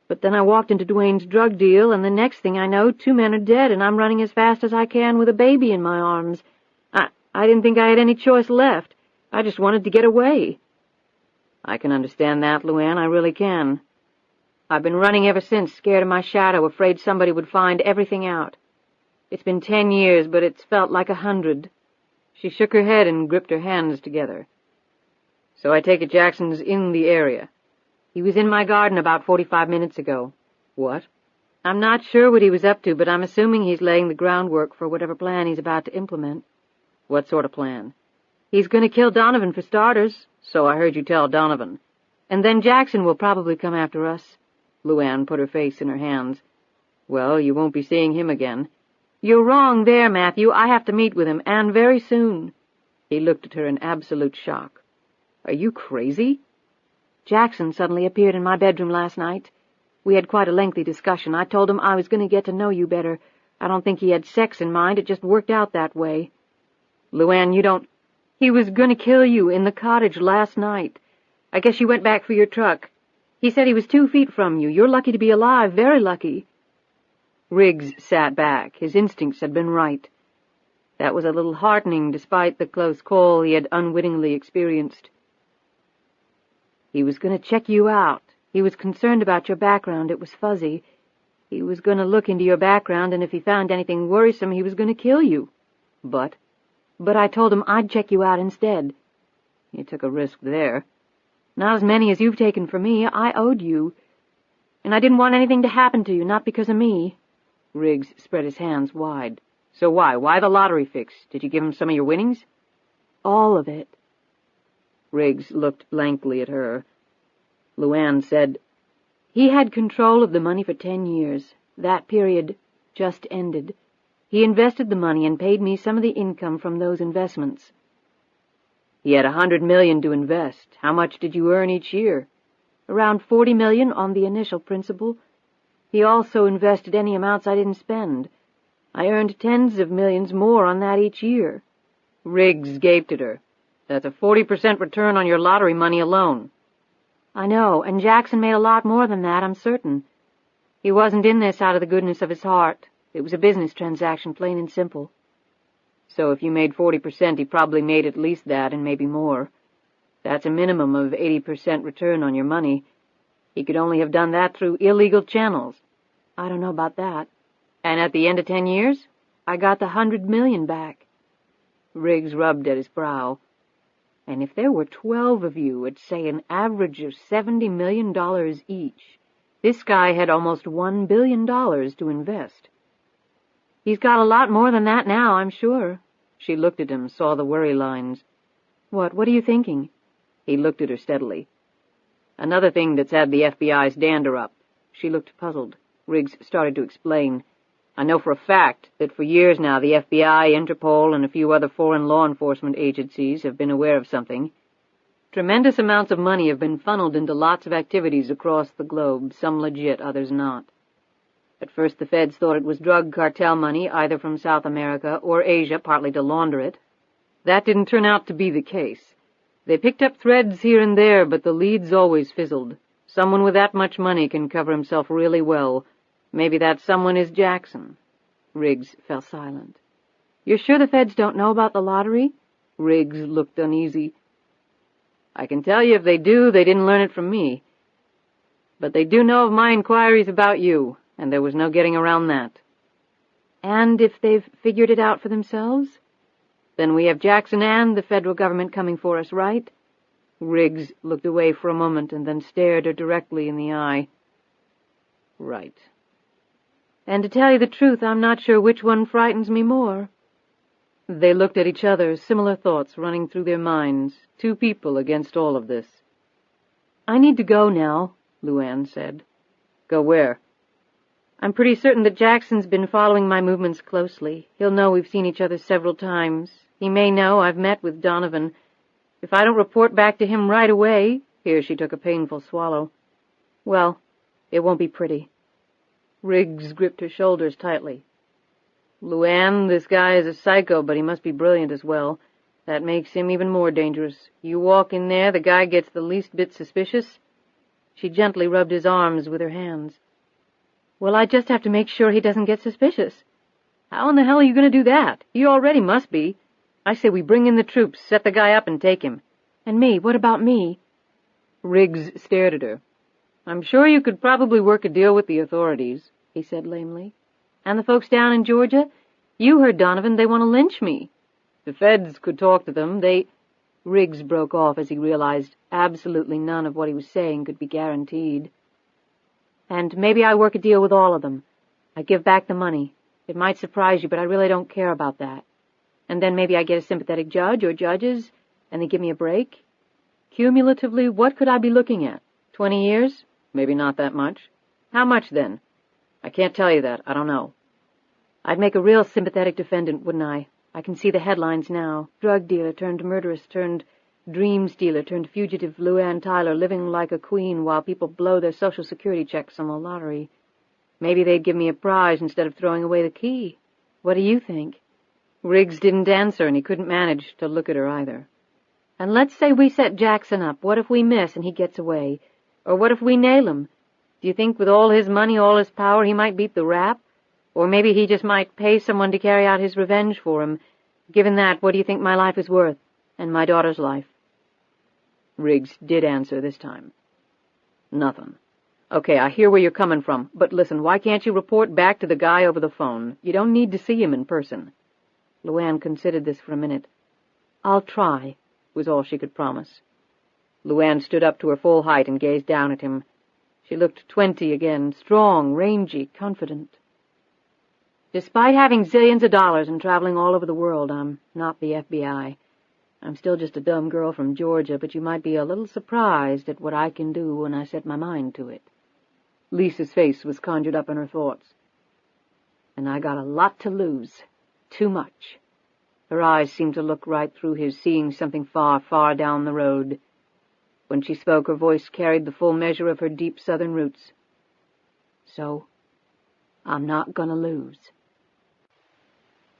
Speaker 2: But then I walked into Dwayne's drug deal, and the next thing I know, 2 men are dead, and I'm running as fast as I can with a baby in my arms. I didn't think I had any choice left. I just wanted to get away." "I can understand that, LuAnn. I really can. I've been running ever since, scared of my shadow, afraid somebody would find everything out. It's been 10 years, but it's felt like 100. She shook her head and gripped her hands together. "So I take it Jackson's in the area." "He was in my garden about 45 minutes ago." "What?" "I'm not sure what he was up to, but I'm assuming he's laying the groundwork for whatever plan he's about to implement." "What sort of plan?" "He's going to kill Donovan for starters." "So I heard you tell Donovan." "And then Jackson will probably come after us." LuAnn put her face in her hands. "Well, you won't be seeing him again." You're wrong there, Matthew. I have to meet with him, and very soon. He looked at her in absolute shock. Are you crazy? Jackson suddenly appeared in my bedroom last night. We had quite a lengthy discussion. I told him I was going to get to know you better. I don't think he had sex in mind. It just worked out that way. LuAnn, you don't... He was going to kill you in the cottage last night. I guess you went back for your truck. He said he was 2 feet from you. You're lucky to be alive, very lucky. Riggs sat back. His instincts had been right. That was a little heartening, despite the close call he had unwittingly experienced. He was going to check you out. He was concerned about your background. It was fuzzy. He was going to look into your background, and if he found anything worrisome, he was going to kill you. But I told him I'd check you out instead. You took a risk there. Not as many as you've taken for me. I owed you. And I didn't want anything to happen to you, not because of me. Riggs spread his hands wide. So why? Why the lottery fix? Did you give him some of your winnings? All of it. Riggs looked blankly at her. LuAnn said, He had control of the money for 10 years. That period just ended. He invested the money and paid me some of the income from those investments. He had $100 million to invest. How much did you earn each year? Around $40 million on the initial principal. He also invested any amounts I didn't spend. I earned tens of millions more on that each year. Riggs gaped at her. That's a 40% return on your lottery money alone. I know, and Jackson made a lot more than that, I'm certain. He wasn't in this out of the goodness of his heart. It was a business transaction, plain and simple. So if you made 40%, he probably made at least that and maybe more. That's a minimum of 80% return on your money. He could only have done that through illegal channels. I don't know about that. And at the end of 10 years, I got the $100 million back. Riggs rubbed at his brow. And if there were 12 of you at, say, an average of $70 million each, this guy had almost $1 billion to invest. He's got a lot more than that now, I'm sure. She looked at him, saw the worry lines. What are you thinking? He looked at her steadily. Another thing that's had the FBI's dander up. She looked puzzled. Riggs started to explain. I know for a fact that for years now the FBI, Interpol, and a few other foreign law enforcement agencies have been aware of something. Tremendous amounts of money have been funneled into lots of activities across the globe, some legit, others not. At first the feds thought it was drug cartel money, either from South America or Asia, partly to launder it. That didn't turn out to be the case. They picked up threads here and there, but the leads always fizzled. Someone with that much money can cover himself really well. Maybe that someone is Jackson. Riggs fell silent. You're sure the feds don't know about the lottery? Riggs looked uneasy. I can tell you if they do, they didn't learn it from me. But they do know of my inquiries about you, and there was no getting around that. And if they've figured it out for themselves? Then we have Jackson and the federal government coming for us, right? Riggs looked away for a moment and then stared her directly in the eye. Right. And to tell you the truth, I'm not sure which one frightens me more. They looked at each other, similar thoughts running through their minds, 2 people against all of this. I need to go now, LuAnn said. Go where? I'm pretty certain that Jackson's been following my movements closely. He'll know we've seen each other several times. He may know I've met with Donovan. If I don't report back to him right away, here she took a painful swallow, well, it won't be pretty. Riggs gripped her shoulders tightly. LuAnn, this guy is a psycho, but he must be brilliant as well. That makes him even more dangerous. You walk in there, the guy gets the least bit suspicious. She gently rubbed his arms with her hands. Well, I just have to make sure he doesn't get suspicious. How in the hell are you going to do that? You already must be. I say we bring in the troops, set the guy up and take him. And me, what about me? Riggs stared at her. I'm sure you could probably work a deal with the authorities, he said lamely. And the folks down in Georgia? You heard Donovan, they want to lynch me. The feds could talk to them, Riggs broke off as he realized absolutely none of what he was saying could be guaranteed. And maybe I work a deal with all of them. I give back the money. It might surprise you, but I really don't care about that. And then maybe I get a sympathetic judge or judges, and they give me a break. Cumulatively, what could I be looking at? 20 years? Maybe not that much. How much, then? I can't tell you that. I don't know. I'd make a real sympathetic defendant, wouldn't I? I can see the headlines now. Drug dealer turned murderess turned dream stealer turned fugitive LuAnn Tyler living like a queen while people blow their Social Security checks on the lottery. Maybe they'd give me a prize instead of throwing away the key. What do you think? Riggs didn't answer, and he couldn't manage to look at her either. And let's say we set Jackson up. What if we miss and he gets away? Or what if we nail him? Do you think with all his money, all his power, he might beat the rap? Or maybe he just might pay someone to carry out his revenge for him. Given that, what do you think my life is worth? And my daughter's life? Riggs did answer this time. Nothing. Okay, I hear where you're coming from, but listen, why can't you report back to the guy over the phone? You don't need to see him in person. LuAnn considered this for a minute. I'll try, was all she could promise. LuAnn stood up to her full height and gazed down at him. She looked 20 again, strong, rangy, confident. Despite having zillions of dollars and traveling all over the world, I'm not the FBI. I'm still just a dumb girl from Georgia, but you might be a little surprised at what I can do when I set my mind to it. Lisa's face was conjured up in her thoughts. And I got a lot to lose. Too much. Her eyes seemed to look right through his, seeing something far, far down the road. When she spoke, her voice carried the full measure of her deep Southern roots. So, I'm not gonna lose.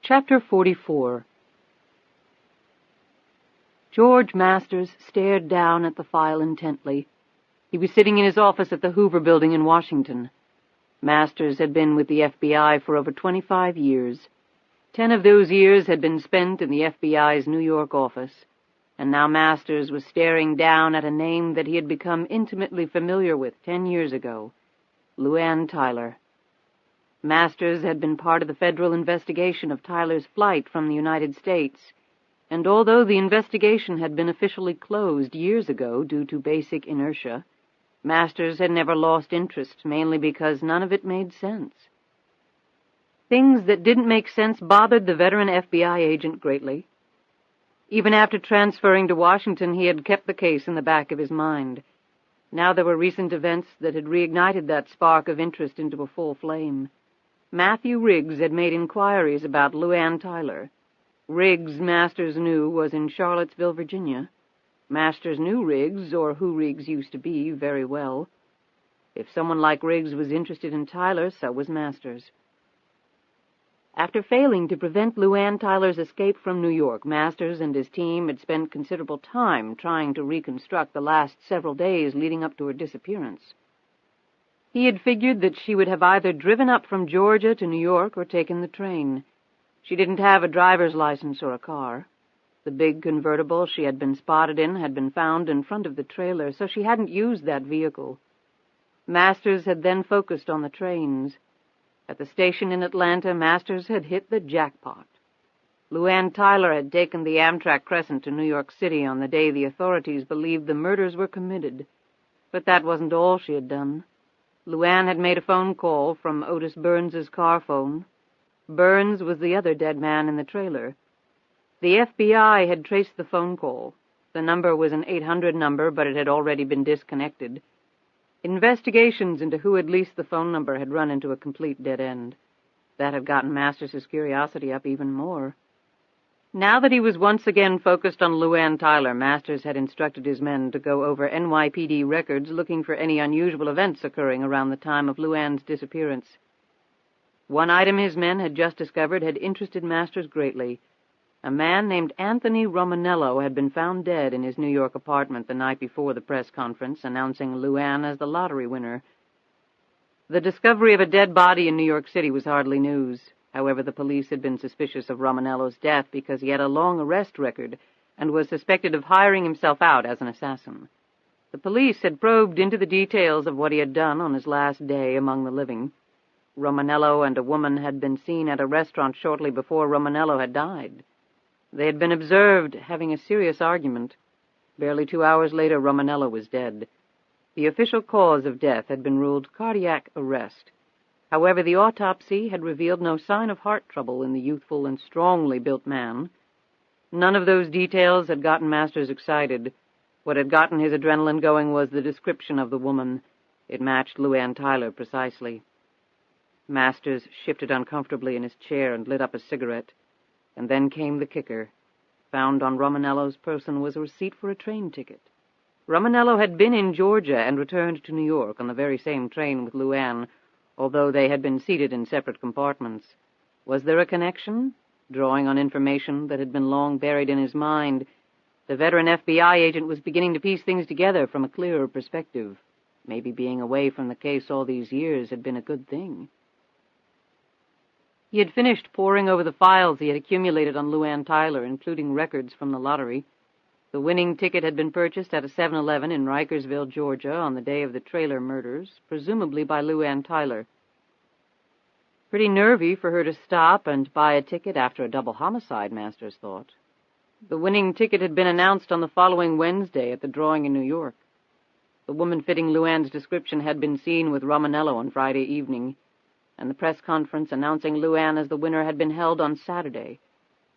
Speaker 2: Chapter 44. George Masters stared down at the file intently. He was sitting in his office at the Hoover Building in Washington. Masters had been with the FBI for over 25 years. 10 of those years had been spent in the FBI's New York office, and now Masters was staring down at a name that he had become intimately familiar with 10 years ago, LuAnn Tyler. Masters had been part of the federal investigation of Tyler's flight from the United States, and although the investigation had been officially closed years ago due to basic inertia, Masters had never lost interest, mainly because none of it made sense. Things that didn't make sense bothered the veteran FBI agent greatly. Even after transferring to Washington, he had kept the case in the back of his mind. Now there were recent events that had reignited that spark of interest into a full flame. Matthew Riggs had made inquiries about LuAnn Tyler. Riggs, Masters knew, was in Charlottesville, Virginia. Masters knew Riggs, or who Riggs used to be, very well. If someone like Riggs was interested in Tyler, so was Masters. After failing to prevent LuAnn Tyler's escape from New York, Masters and his team had spent considerable time trying to reconstruct the last several days leading up to her disappearance. He had figured that she would have either driven up from Georgia to New York or taken the train. She didn't have a driver's license or a car. The big convertible she had been spotted in had been found in front of the trailer, so she hadn't used that vehicle. Masters had then focused on the trains. At the station in Atlanta, Masters had hit the jackpot. LuAnn Tyler had taken the Amtrak Crescent to New York City on the day the authorities believed the murders were committed. But that wasn't all she had done. LuAnn had made a phone call from Otis Burns's car phone. Burns was the other dead man in the trailer. The FBI had traced the phone call. The number was an 800 number, but it had already been disconnected. Investigations into who had leased the phone number had run into a complete dead end. That had gotten Masters' curiosity up even more. Now that he was once again focused on LuAnn Tyler, Masters had instructed his men to go over NYPD records looking for any unusual events occurring around the time of LuAnn's disappearance. One item his men had just discovered had interested Masters greatly. A man named Anthony Romanello had been found dead in his New York apartment the night before the press conference announcing LuAnn as the lottery winner. The discovery of a dead body in New York City was hardly news. However, the police had been suspicious of Romanello's death because he had a long arrest record and was suspected of hiring himself out as an assassin. The police had probed into the details of what he had done on his last day among the living. Romanello and a woman had been seen at a restaurant shortly before Romanello had died. They had been observed having a serious argument. Barely 2 hours later, Romanello was dead. The official cause of death had been ruled cardiac arrest. However, the autopsy had revealed no sign of heart trouble in the youthful and strongly built man. None of those details had gotten Masters excited. What had gotten his adrenaline going was the description of the woman. It matched LuAnn Tyler precisely. Masters shifted uncomfortably in his chair and lit up a cigarette. And then came the kicker. Found on Romanello's person was a receipt for a train ticket. Romanello had been in Georgia and returned to New York on the very same train with LuAnn, although they had been seated in separate compartments. Was there a connection? Drawing on information that had been long buried in his mind, the veteran FBI agent was beginning to piece things together from a clearer perspective. Maybe being away from the case all these years had been a good thing. He had finished poring over the files he had accumulated on LuAnn Tyler, including records from the lottery. The winning ticket had been purchased at a 7-Eleven in Rikersville, Georgia, on the day of the trailer murders, presumably by LuAnn Tyler. Pretty nervy for her to stop and buy a ticket after a double homicide, Masters thought. The winning ticket had been announced on the following Wednesday at the drawing in New York. The woman fitting LuAnn's description had been seen with Romanello on Friday evening, and the press conference announcing LuAnn as the winner had been held on Saturday.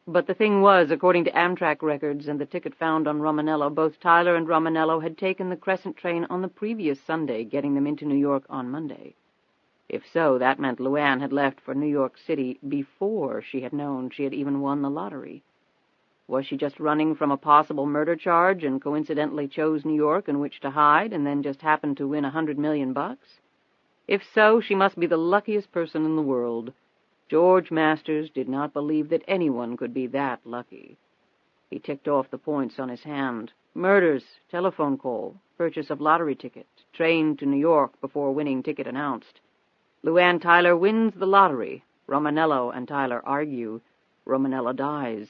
Speaker 2: But the thing was, according to Amtrak records and the ticket found on Romanello, both Tyler and Romanello had taken the Crescent train on the previous Sunday, getting them into New York on Monday. If so, that meant LuAnn had left for New York City before she had known she had even won the lottery. Was she just running from a possible murder charge and coincidentally chose New York in which to hide and then just happened to win $100 million? If so, she must be the luckiest person in the world. George Masters did not believe that anyone could be that lucky. He ticked off the points on his hand. Murders, telephone call, purchase of lottery ticket, train to New York before winning ticket announced. LuAnn Tyler wins the lottery. Romanello and Tyler argue. Romanello dies.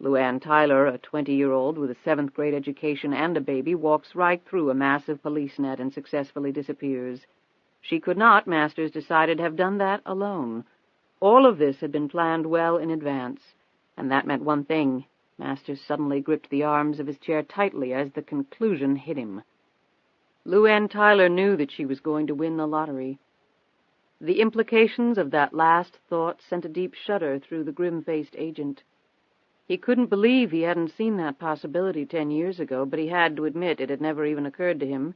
Speaker 2: LuAnn Tyler, a 20-year-old with a 7th-grade education and a baby, walks right through a massive police net and successfully disappears. She could not, Masters decided, have done that alone. All of this had been planned well in advance, and that meant one thing. Masters suddenly gripped the arms of his chair tightly as the conclusion hit him. LuAnn Tyler knew that she was going to win the lottery. The implications of that last thought sent a deep shudder through the grim-faced agent. He couldn't believe he hadn't seen that possibility 10 years ago, but he had to admit it had never even occurred to him.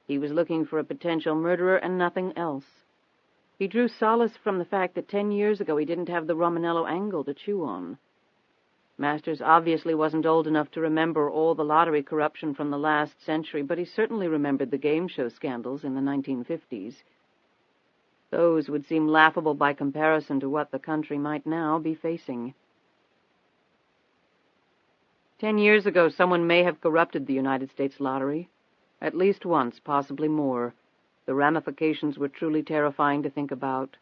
Speaker 2: He was looking for a potential murderer and nothing else. He drew solace from the fact that 10 years ago he didn't have the Romanello angle to chew on. Masters obviously wasn't old enough to remember all the lottery corruption from the last century, but he certainly remembered the game show scandals in the 1950s. Those would seem laughable by comparison to what the country might now be facing. 10 years ago, someone may have corrupted the United States lottery. At least once, possibly more. The ramifications were truly terrifying to think about.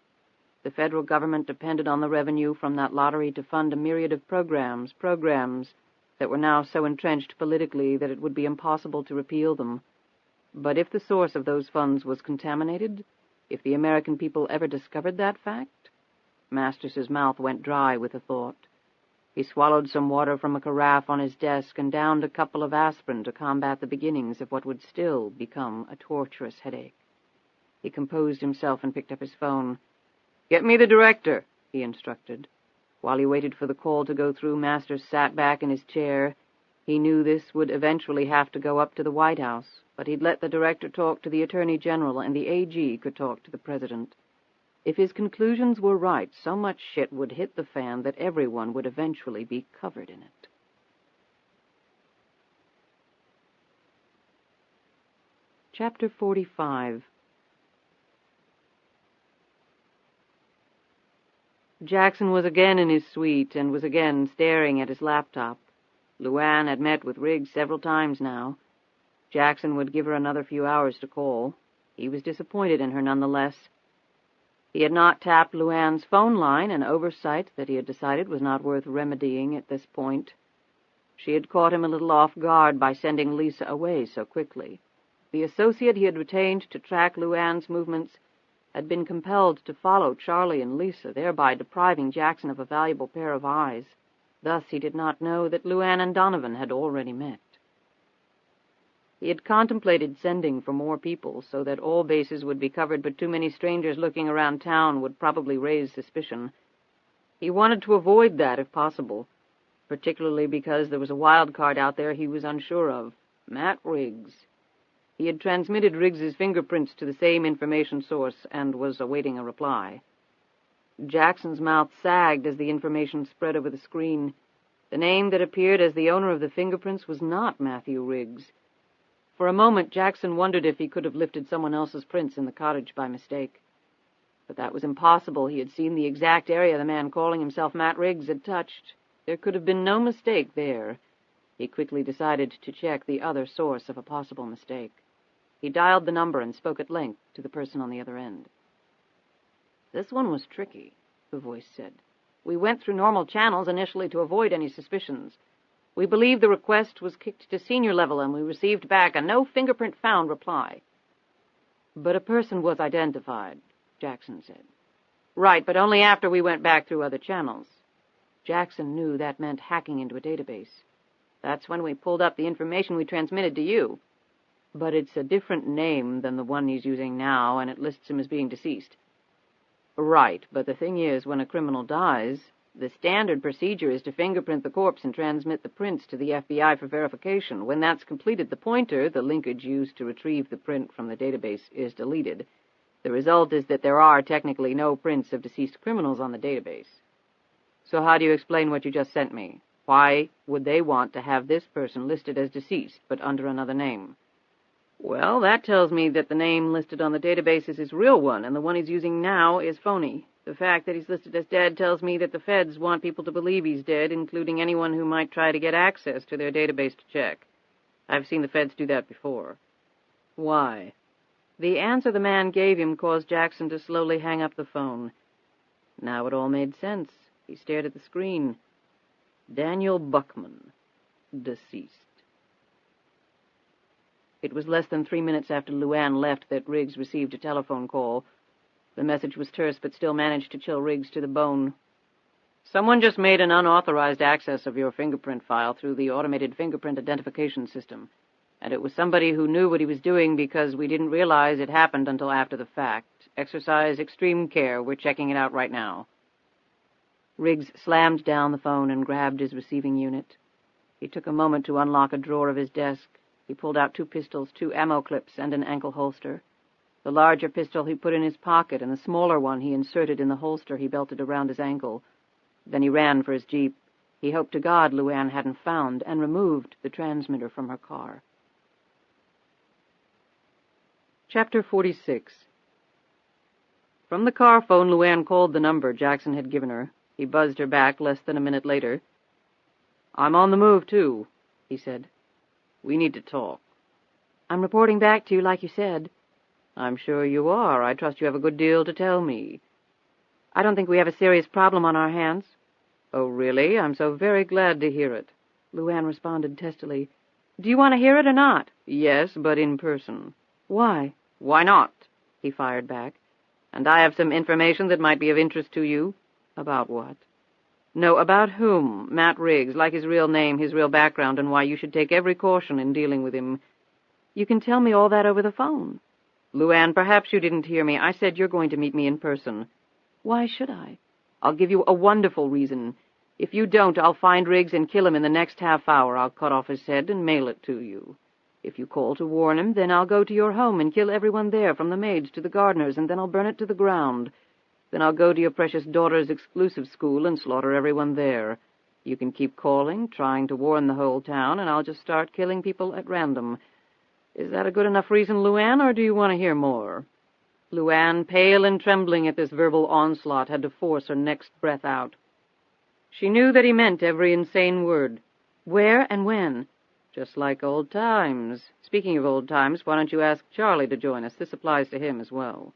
Speaker 2: The federal government depended on the revenue from that lottery to fund a myriad of programs that were now so entrenched politically that it would be impossible to repeal them. But if the source of those funds was contaminated, if the American people ever discovered that fact? Masters's mouth went dry with the thought. He swallowed some water from a carafe on his desk and downed a couple of aspirin to combat the beginnings of what would still become a torturous headache. He composed himself and picked up his phone. "Get me the director," he instructed. While he waited for the call to go through, Masters sat back in his chair. He knew this would eventually have to go up to the White House, but he'd let the director talk to the Attorney General and the AG could talk to the President. If his conclusions were right, so much shit would hit the fan that everyone would eventually be covered in it. Chapter 45. Jackson was again in his suite and was again staring at his laptop. LuAnn had met with Riggs several times now. Jackson would give her another few hours to call. He was disappointed in her nonetheless. He had not tapped LuAnn's phone line, an oversight that he had decided was not worth remedying at this point. She had caught him a little off guard by sending Lisa away so quickly. The associate he had retained to track LuAnn's movements had been compelled to follow Charlie and Lisa, thereby depriving Jackson of a valuable pair of eyes. Thus he did not know that LuAnn and Donovan had already met. He had contemplated sending for more people so that all bases would be covered, but too many strangers looking around town would probably raise suspicion. He wanted to avoid that if possible, particularly because there was a wild card out there he was unsure of, Matt Riggs. He had transmitted Riggs's fingerprints to the same information source and was awaiting a reply. Jackson's mouth sagged as the information spread over the screen. The name that appeared as the owner of the fingerprints was not Matthew Riggs. For a moment, Jackson wondered if he could have lifted someone else's prints in the cottage by mistake. But that was impossible. He had seen the exact area the man calling himself Matt Riggs had touched. There could have been no mistake there. He quickly decided to check the other source of a possible mistake. He dialed the number and spoke at length to the person on the other end. "This one was tricky," the voice said. "We went through normal channels initially to avoid any suspicions. We believe the request was kicked to senior level, and we received back a no fingerprint found reply." "But a person was identified," Jackson said. "Right, but only after we went back through other channels." Jackson knew that meant hacking into a database. "That's when we pulled up the information we transmitted to you." "But it's a different name than the one he's using now, and it lists him as being deceased." "Right, but the thing is, when a criminal dies, the standard procedure is to fingerprint the corpse and transmit the prints to the FBI for verification. When that's completed, the pointer, the linkage used to retrieve the print from the database, is deleted. The result is that there are technically no prints of deceased criminals on the database." "So how do you explain what you just sent me? Why would they want to have this person listed as deceased, but under another name?" "Well, that tells me that the name listed on the database is his real one, and the one he's using now is phony. The fact that he's listed as dead tells me that the feds want people to believe he's dead, including anyone who might try to get access to their database to check. I've seen the feds do that before." "Why?" The answer the man gave him caused Jackson to slowly hang up the phone. Now it all made sense. He stared at the screen. Daniel Buckman, deceased. It was less than 3 minutes after LuAnn left that Riggs received a telephone call. The message was terse, but still managed to chill Riggs to the bone. "Someone just made an unauthorized access of your fingerprint file through the automated fingerprint identification system, and it was somebody who knew what he was doing because we didn't realize it happened until after the fact. Exercise extreme care. We're checking it out right now." Riggs slammed down the phone and grabbed his receiving unit. He took a moment to unlock a drawer of his desk. He pulled out 2 pistols, 2 ammo clips, and an ankle holster. The larger pistol he put in his pocket, and the smaller one he inserted in the holster he belted around his ankle. Then he ran for his jeep. He hoped to God LuAnn hadn't found and removed the transmitter from her car. Chapter 46. From the car phone, LuAnn called the number Jackson had given her. He buzzed her back less than a minute later. "I'm on the move, too," he said. "We need to talk." "I'm reporting back to you like you said." "I'm sure you are. I trust you have a good deal to tell me." "I don't think we have a serious problem on our hands." "Oh, really? I'm so very glad to hear it." LuAnn responded testily. "Do you want to hear it or not?" "Yes, but in person." "Why?" "Why not?" he fired back. "And I have some information that might be of interest to you." "About what?" "No, about whom? Matt Riggs, like his real name, his real background, and why you should take every caution in dealing with him." "You can tell me all that over the phone." "LuAnn, perhaps you didn't hear me. I said you're going to meet me in person." "Why should I?" "I'll give you a wonderful reason. If you don't, I'll find Riggs and kill him in the next half hour. I'll cut off his head and mail it to you. If you call to warn him, then I'll go to your home and kill everyone there, from the maids to the gardeners, and then I'll burn it to the ground. Then I'll go to your precious daughter's exclusive school and slaughter everyone there. You can keep calling, trying to warn the whole town, and I'll just start killing people at random. Is that a good enough reason, LuAnn, or do you want to hear more?" LuAnn, pale and trembling at this verbal onslaught, had to force her next breath out. She knew that he meant every insane word. "Where and when?" "Just like old times. Speaking of old times, why don't you ask Charlie to join us? This applies to him as well."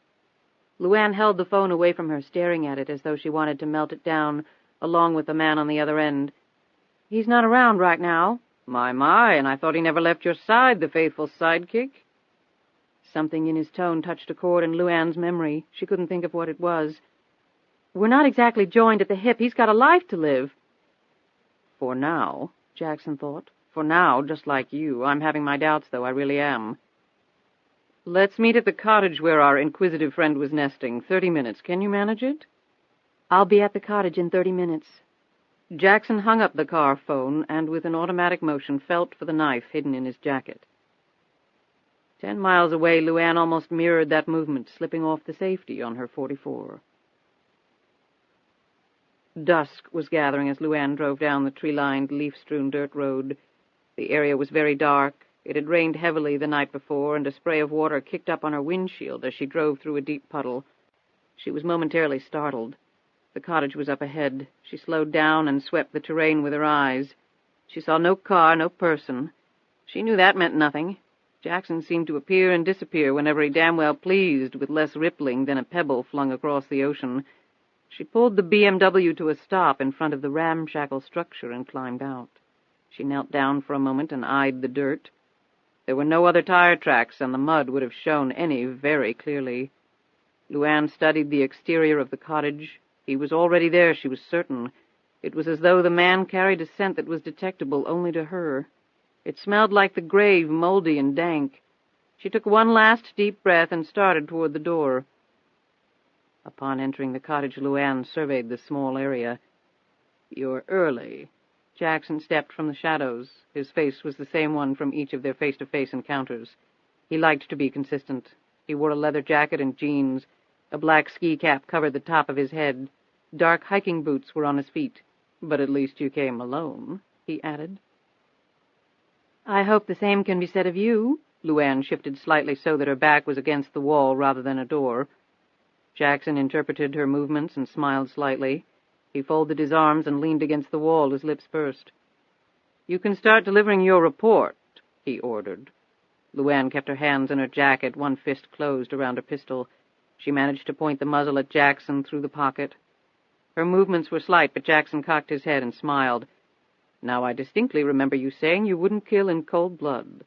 Speaker 2: LuAnn held the phone away from her, staring at it as though she wanted to melt it down, along with the man on the other end. "He's not around right now." My, and I thought he never left your side, the faithful sidekick." Something in his tone touched a chord in LuAnn's memory. She couldn't think of what it was. "We're not exactly joined at the hip. He's got a life to live." "For now," Jackson thought. "For now, just like you. I'm having my doubts, though. I really am." "Let's meet at the cottage where our inquisitive friend was nesting. 30 minutes. Can you manage it?" "I'll be at the cottage in 30 minutes. Jackson hung up the car phone and, with an automatic motion, felt for the knife hidden in his jacket. 10 miles away, LuAnn almost mirrored that movement, slipping off the safety on her .44. Dusk was gathering as LuAnn drove down the tree-lined, leaf-strewn dirt road. The area was very dark. It had rained heavily the night before, and a spray of water kicked up on her windshield as she drove through a deep puddle. She was momentarily startled. The cottage was up ahead. She slowed down and swept the terrain with her eyes. She saw no car, no person. She knew that meant nothing. Jackson seemed to appear and disappear whenever he damn well pleased, with less rippling than a pebble flung across the ocean. She pulled the BMW to a stop in front of the ramshackle structure and climbed out. She knelt down for a moment and eyed the dirt. There were no other tire tracks, and the mud would have shown any very clearly. LuAnn studied the exterior of the cottage. He was already there, she was certain. It was as though the man carried a scent that was detectable only to her. It smelled like the grave, moldy and dank. She took one last deep breath and started toward the door. Upon entering the cottage, LuAnn surveyed the small area. "You're early." Jackson stepped from the shadows. His face was the same one from each of their face-to-face encounters. He liked to be consistent. He wore a leather jacket and jeans. A black ski cap covered the top of his head. Dark hiking boots were on his feet. "But at least you came alone," he added. "I hope the same can be said of you." LuAnn shifted slightly so that her back was against the wall rather than a door. Jackson interpreted her movements and smiled slightly. He folded his arms and leaned against the wall, his lips pursed. "You can start delivering your report," he ordered. LuAnn kept her hands in her jacket, one fist closed around her pistol. She managed to point the muzzle at Jackson through the pocket. Her movements were slight, but Jackson cocked his head and smiled. "Now I distinctly remember you saying you wouldn't kill in cold blood."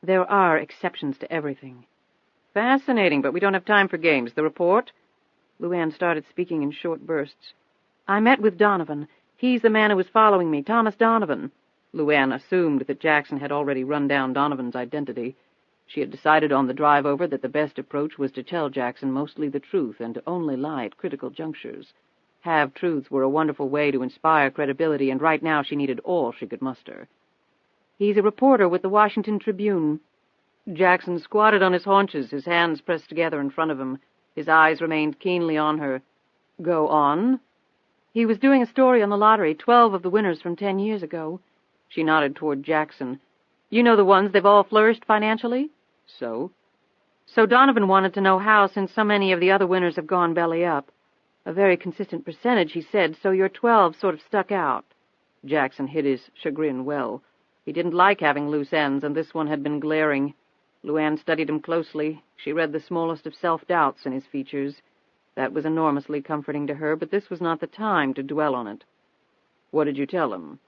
Speaker 2: "There are exceptions to everything." "Fascinating, but we don't have time for games. The report?" LuAnn started speaking in short bursts. "I met with Donovan. He's the man who was following me, Thomas Donovan." LuAnn assumed that Jackson had already run down Donovan's identity. She had decided on the drive over that the best approach was to tell Jackson mostly the truth and to only lie at critical junctures. Half-truths were a wonderful way to inspire credibility, and right now she needed all she could muster. "He's a reporter with the Washington Tribune." Jackson squatted on his haunches, his hands pressed together in front of him. His eyes remained keenly on her. "Go on." "He was doing a story on the lottery, 12 of the winners from 10 years ago." She nodded toward Jackson. "You know the ones, they've all flourished financially?" "So?" "So Donovan wanted to know how, since so many of the other winners have gone belly up. A very consistent percentage, he said, so your 12 sort of stuck out." Jackson hid his chagrin well. He didn't like having loose ends, and this one had been glaring. LuAnn studied him closely. She read the smallest of self-doubts in his features. That was enormously comforting to her, but this was not the time to dwell on it. "What did you tell him?"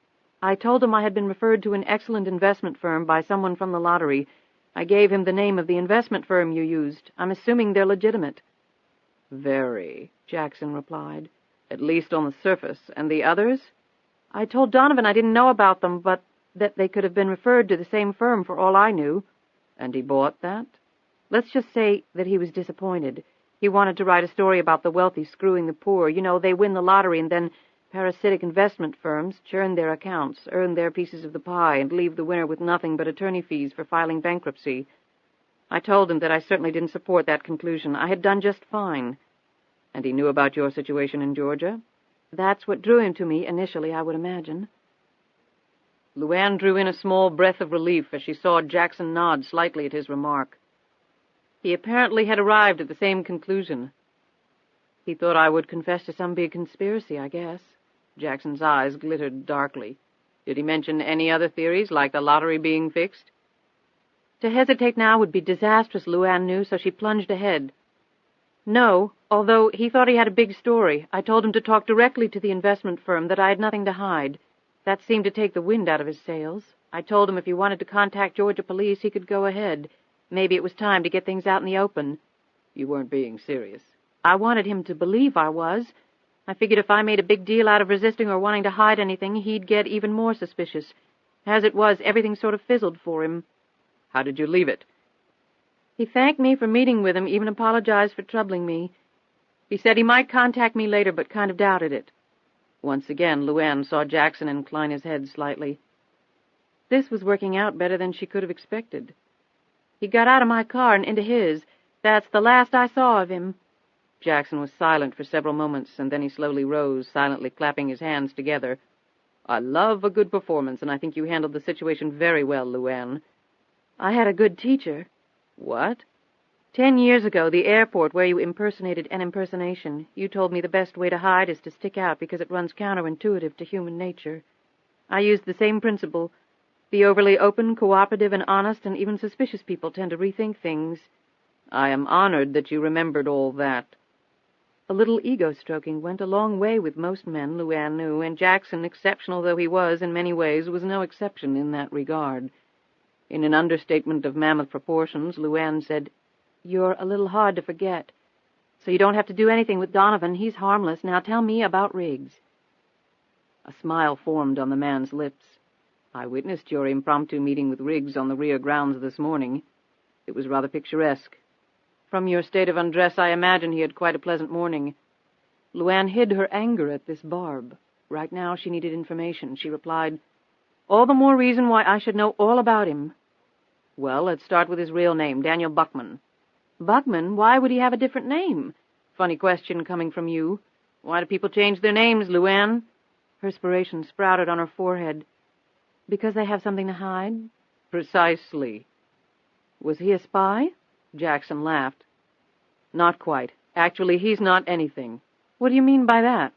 Speaker 2: "I told him I had been referred to an excellent investment firm by someone from the lottery. I gave him the name of the investment firm you used. I'm assuming they're legitimate." "Very," Jackson replied. "At least on the surface. And the others?" "I told Donovan I didn't know about them, but that they could have been referred to the same firm for all I knew." "And he bought that?" "Let's just say that he was disappointed. He wanted to write a story about the wealthy screwing the poor. You know, they win the lottery and then parasitic investment firms churn their accounts, earn their pieces of the pie, and leave the winner with nothing but attorney fees for filing bankruptcy. I told him that I certainly didn't support that conclusion. I had done just fine." "And he knew about your situation in Georgia?" "That's what drew him to me initially, I would imagine." LuAnn drew in a small breath of relief as she saw Jackson nod slightly at his remark. He apparently had arrived at the same conclusion. "He thought I would confess to some big conspiracy, I guess." Jackson's eyes glittered darkly. "Did he mention any other theories, like the lottery being fixed?" To hesitate now would be disastrous, LuAnn knew, so she plunged ahead. "No, although he thought he had a big story. I told him to talk directly to the investment firm, that I had nothing to hide. That seemed to take the wind out of his sails. I told him if he wanted to contact Georgia police, he could go ahead. Maybe it was time to get things out in the open." "You weren't being serious." "I wanted him to believe I was. I figured if I made a big deal out of resisting or wanting to hide anything, he'd get even more suspicious. As it was, everything sort of fizzled for him." "How did you leave it?" "He thanked me for meeting with him, even apologized for troubling me. He said he might contact me later, but kind of doubted it." Once again, LuAnn saw Jackson incline his head slightly. This was working out better than she could have expected. "He got out of my car and into his. That's the last I saw of him." Jackson was silent for several moments, and then he slowly rose, silently clapping his hands together. "I love a good performance, and I think you handled the situation very well, LuAnn." "I had a good teacher." "What?" 10 years ago, the airport where you impersonated an impersonation, you told me the best way to hide is to stick out because it runs counterintuitive to human nature. I used the same principle. Be overly open, cooperative, and honest, and even suspicious people tend to rethink things." "I am honored that you remembered all that." A little ego-stroking went a long way with most men, LuAnn knew, and Jackson, exceptional though he was in many ways, was no exception in that regard. In an understatement of mammoth proportions, LuAnn said, "You're a little hard to forget. So you don't have to do anything with Donovan. He's harmless. Now tell me about Riggs." A smile formed on the man's lips. "I witnessed your impromptu meeting with Riggs on the rear grounds this morning. It was rather picturesque. From your state of undress, I imagine he had quite a pleasant morning." LuAnn hid her anger at this barb. Right now she needed information. She replied, "All the more reason why I should know all about him." "Well, let's start with his real name, Daniel Buckman." "Buckman? Why would he have a different name?" "Funny question coming from you. Why do people change their names, LuAnn?" Perspiration sprouted on her forehead. "Because they have something to hide?" "Precisely." "Was he a spy?" Jackson laughed. "Not quite. Actually, he's not anything." "What do you mean by that?"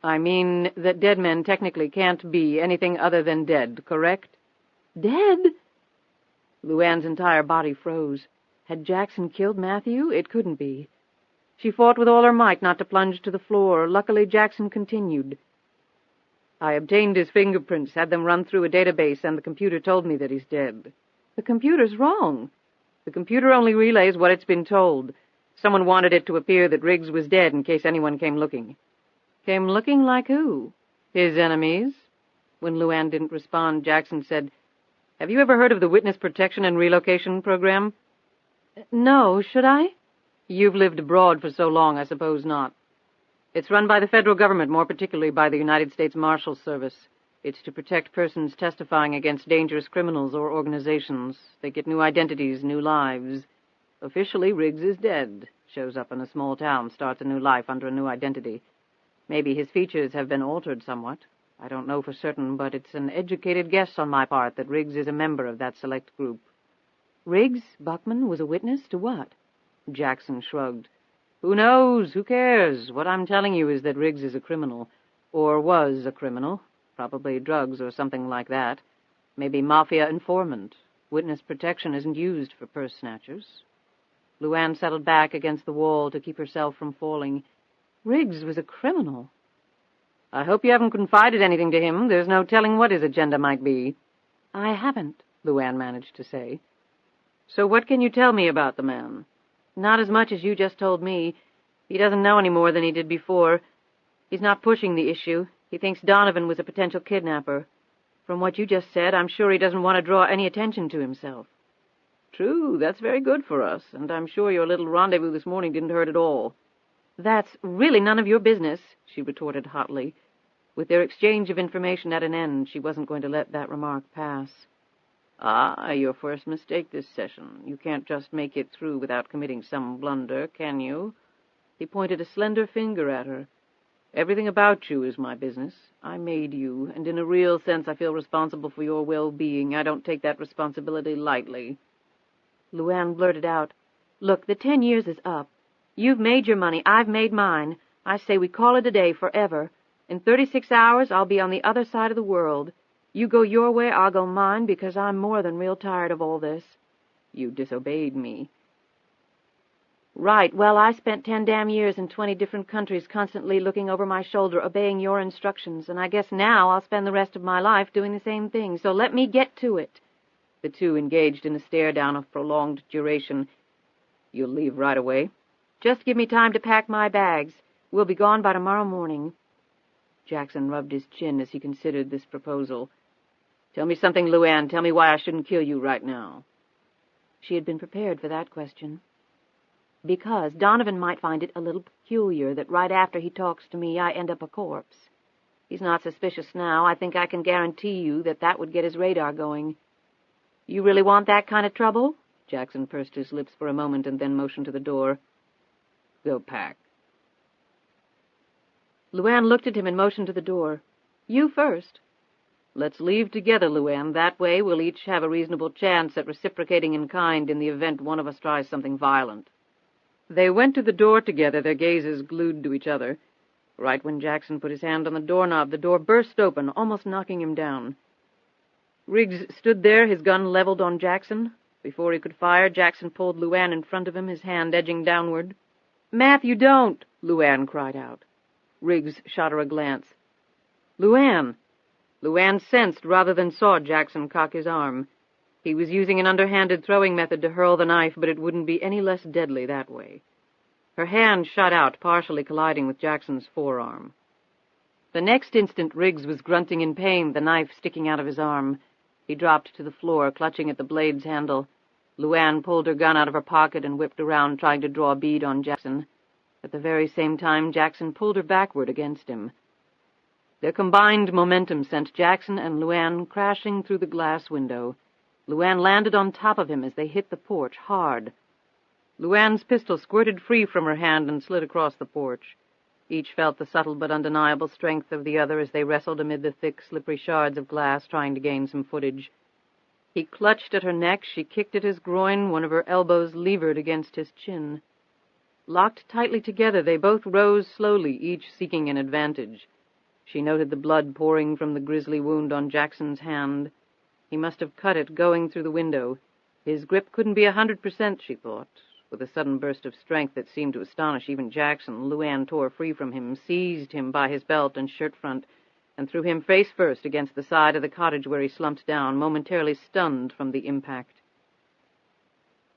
Speaker 2: "I mean that dead men technically can't be anything other than dead, correct?" "Dead?" LuAnn's entire body froze. Had Jackson killed Matthew? It couldn't be. She fought with all her might not to plunge to the floor. Luckily, Jackson continued. "I obtained his fingerprints, had them run through a database, and the computer told me that he's dead." "The computer's wrong." "The computer only relays what it's been told. Someone wanted it to appear that Riggs was dead in case anyone came looking." "Came looking like who?" "His enemies." When LuAnn didn't respond, Jackson said, "Have you ever heard of the Witness Protection and Relocation Program?" "No, should I?" "You've lived abroad for so long, I suppose not. It's run by the federal government, more particularly by the United States Marshal Service. It's to protect persons testifying against dangerous criminals or organizations. They get new identities, new lives. Officially, Riggs is dead. Shows up in a small town, starts a new life under a new identity. Maybe his features have been altered somewhat. I don't know for certain, but it's an educated guess on my part that Riggs is a member of that select group." "Riggs, Buckman, was a witness to what?" Jackson shrugged. "Who knows? Who cares? What I'm telling you is that Riggs is a criminal. Or was a criminal. Probably drugs or something like that. Maybe mafia informant. Witness protection isn't used for purse snatchers." LuAnn settled back against the wall to keep herself from falling. Riggs was a criminal. "I hope you haven't confided anything to him. There's no telling what his agenda might be." "I haven't," LuAnn managed to say. "So what can you tell me about the man?" "Not as much as you just told me. He doesn't know any more than he did before. He's not pushing the issue. He thinks Donovan was a potential kidnapper. From what you just said, I'm sure he doesn't want to draw any attention to himself." "True, that's very good for us, and I'm sure your little rendezvous this morning didn't hurt at all." "That's really none of your business," she retorted hotly. With their exchange of information at an end, she wasn't going to let that remark pass. "Ah, your first mistake this session. You can't just make it through without committing some blunder, can you?" He pointed a slender finger at her. "Everything about you is my business. I made you, and in a real sense I feel responsible for your well-being. I don't take that responsibility lightly." LuAnn blurted out, "Look, the 10 years is up. You've made your money. I've made mine. I say we call it a day forever. In 36 hours, I'll be on the other side of the world. You go your way, I'll go mine, because I'm more than real tired of all this." "You disobeyed me." "Right. Well, I spent 10 damn years in 20 different countries constantly looking over my shoulder, obeying your instructions, and I guess now I'll spend the rest of my life doing the same thing. So let me get to it." The two engaged in a stare-down of prolonged duration. "You'll leave right away?" "Just give me time to pack my bags. We'll be gone by tomorrow morning." Jackson rubbed his chin as he considered this proposal. "Tell me something, LuAnn. Tell me why I shouldn't kill you right now." She had been prepared for that question. "Because Donovan might find it a little peculiar that right after he talks to me I end up a corpse. He's not suspicious now. I think I can guarantee you that that would get his radar going." "You really want that kind of trouble?" Jackson pursed his lips for a moment and then motioned to the door. "Go pack." LuAnn looked at him and motioned to the door. "You first." "Let's leave together, LuAnn. That way we'll each have a reasonable chance at reciprocating in kind in the event one of us tries something violent." They went to the door together, their gazes glued to each other. Right when Jackson put his hand on the doorknob, the door burst open, almost knocking him down. Riggs stood there, his gun leveled on Jackson. Before he could fire, Jackson pulled LuAnn in front of him, his hand edging downward. "Matthew, don't!" LuAnn cried out. Riggs shot her a glance. "LuAnn!" LuAnn sensed rather than saw Jackson cock his arm. He was using an underhanded throwing method to hurl the knife, but it wouldn't be any less deadly that way. Her hand shot out, partially colliding with Jackson's forearm. The next instant, Riggs was grunting in pain, the knife sticking out of his arm. He dropped to the floor, clutching at the blade's handle. LuAnn pulled her gun out of her pocket and whipped around, trying to draw a bead on Jackson. At the very same time, Jackson pulled her backward against him. Their combined momentum sent Jackson and LuAnn crashing through the glass window. LuAnn landed on top of him as they hit the porch hard. LuAnn's pistol squirted free from her hand and slid across the porch. Each felt the subtle but undeniable strength of the other as they wrestled amid the thick, slippery shards of glass, trying to gain some footage. He clutched at her neck, she kicked at his groin, one of her elbows levered against his chin. Locked tightly together, they both rose slowly, each seeking an advantage. She noted the blood pouring from the grisly wound on Jackson's hand. He must have cut it going through the window. His grip couldn't be 100%, she thought. With a sudden burst of strength that seemed to astonish even Jackson, LuAnn tore free from him, seized him by his belt and shirt front, and threw him face first against the side of the cottage where he slumped down, momentarily stunned from the impact.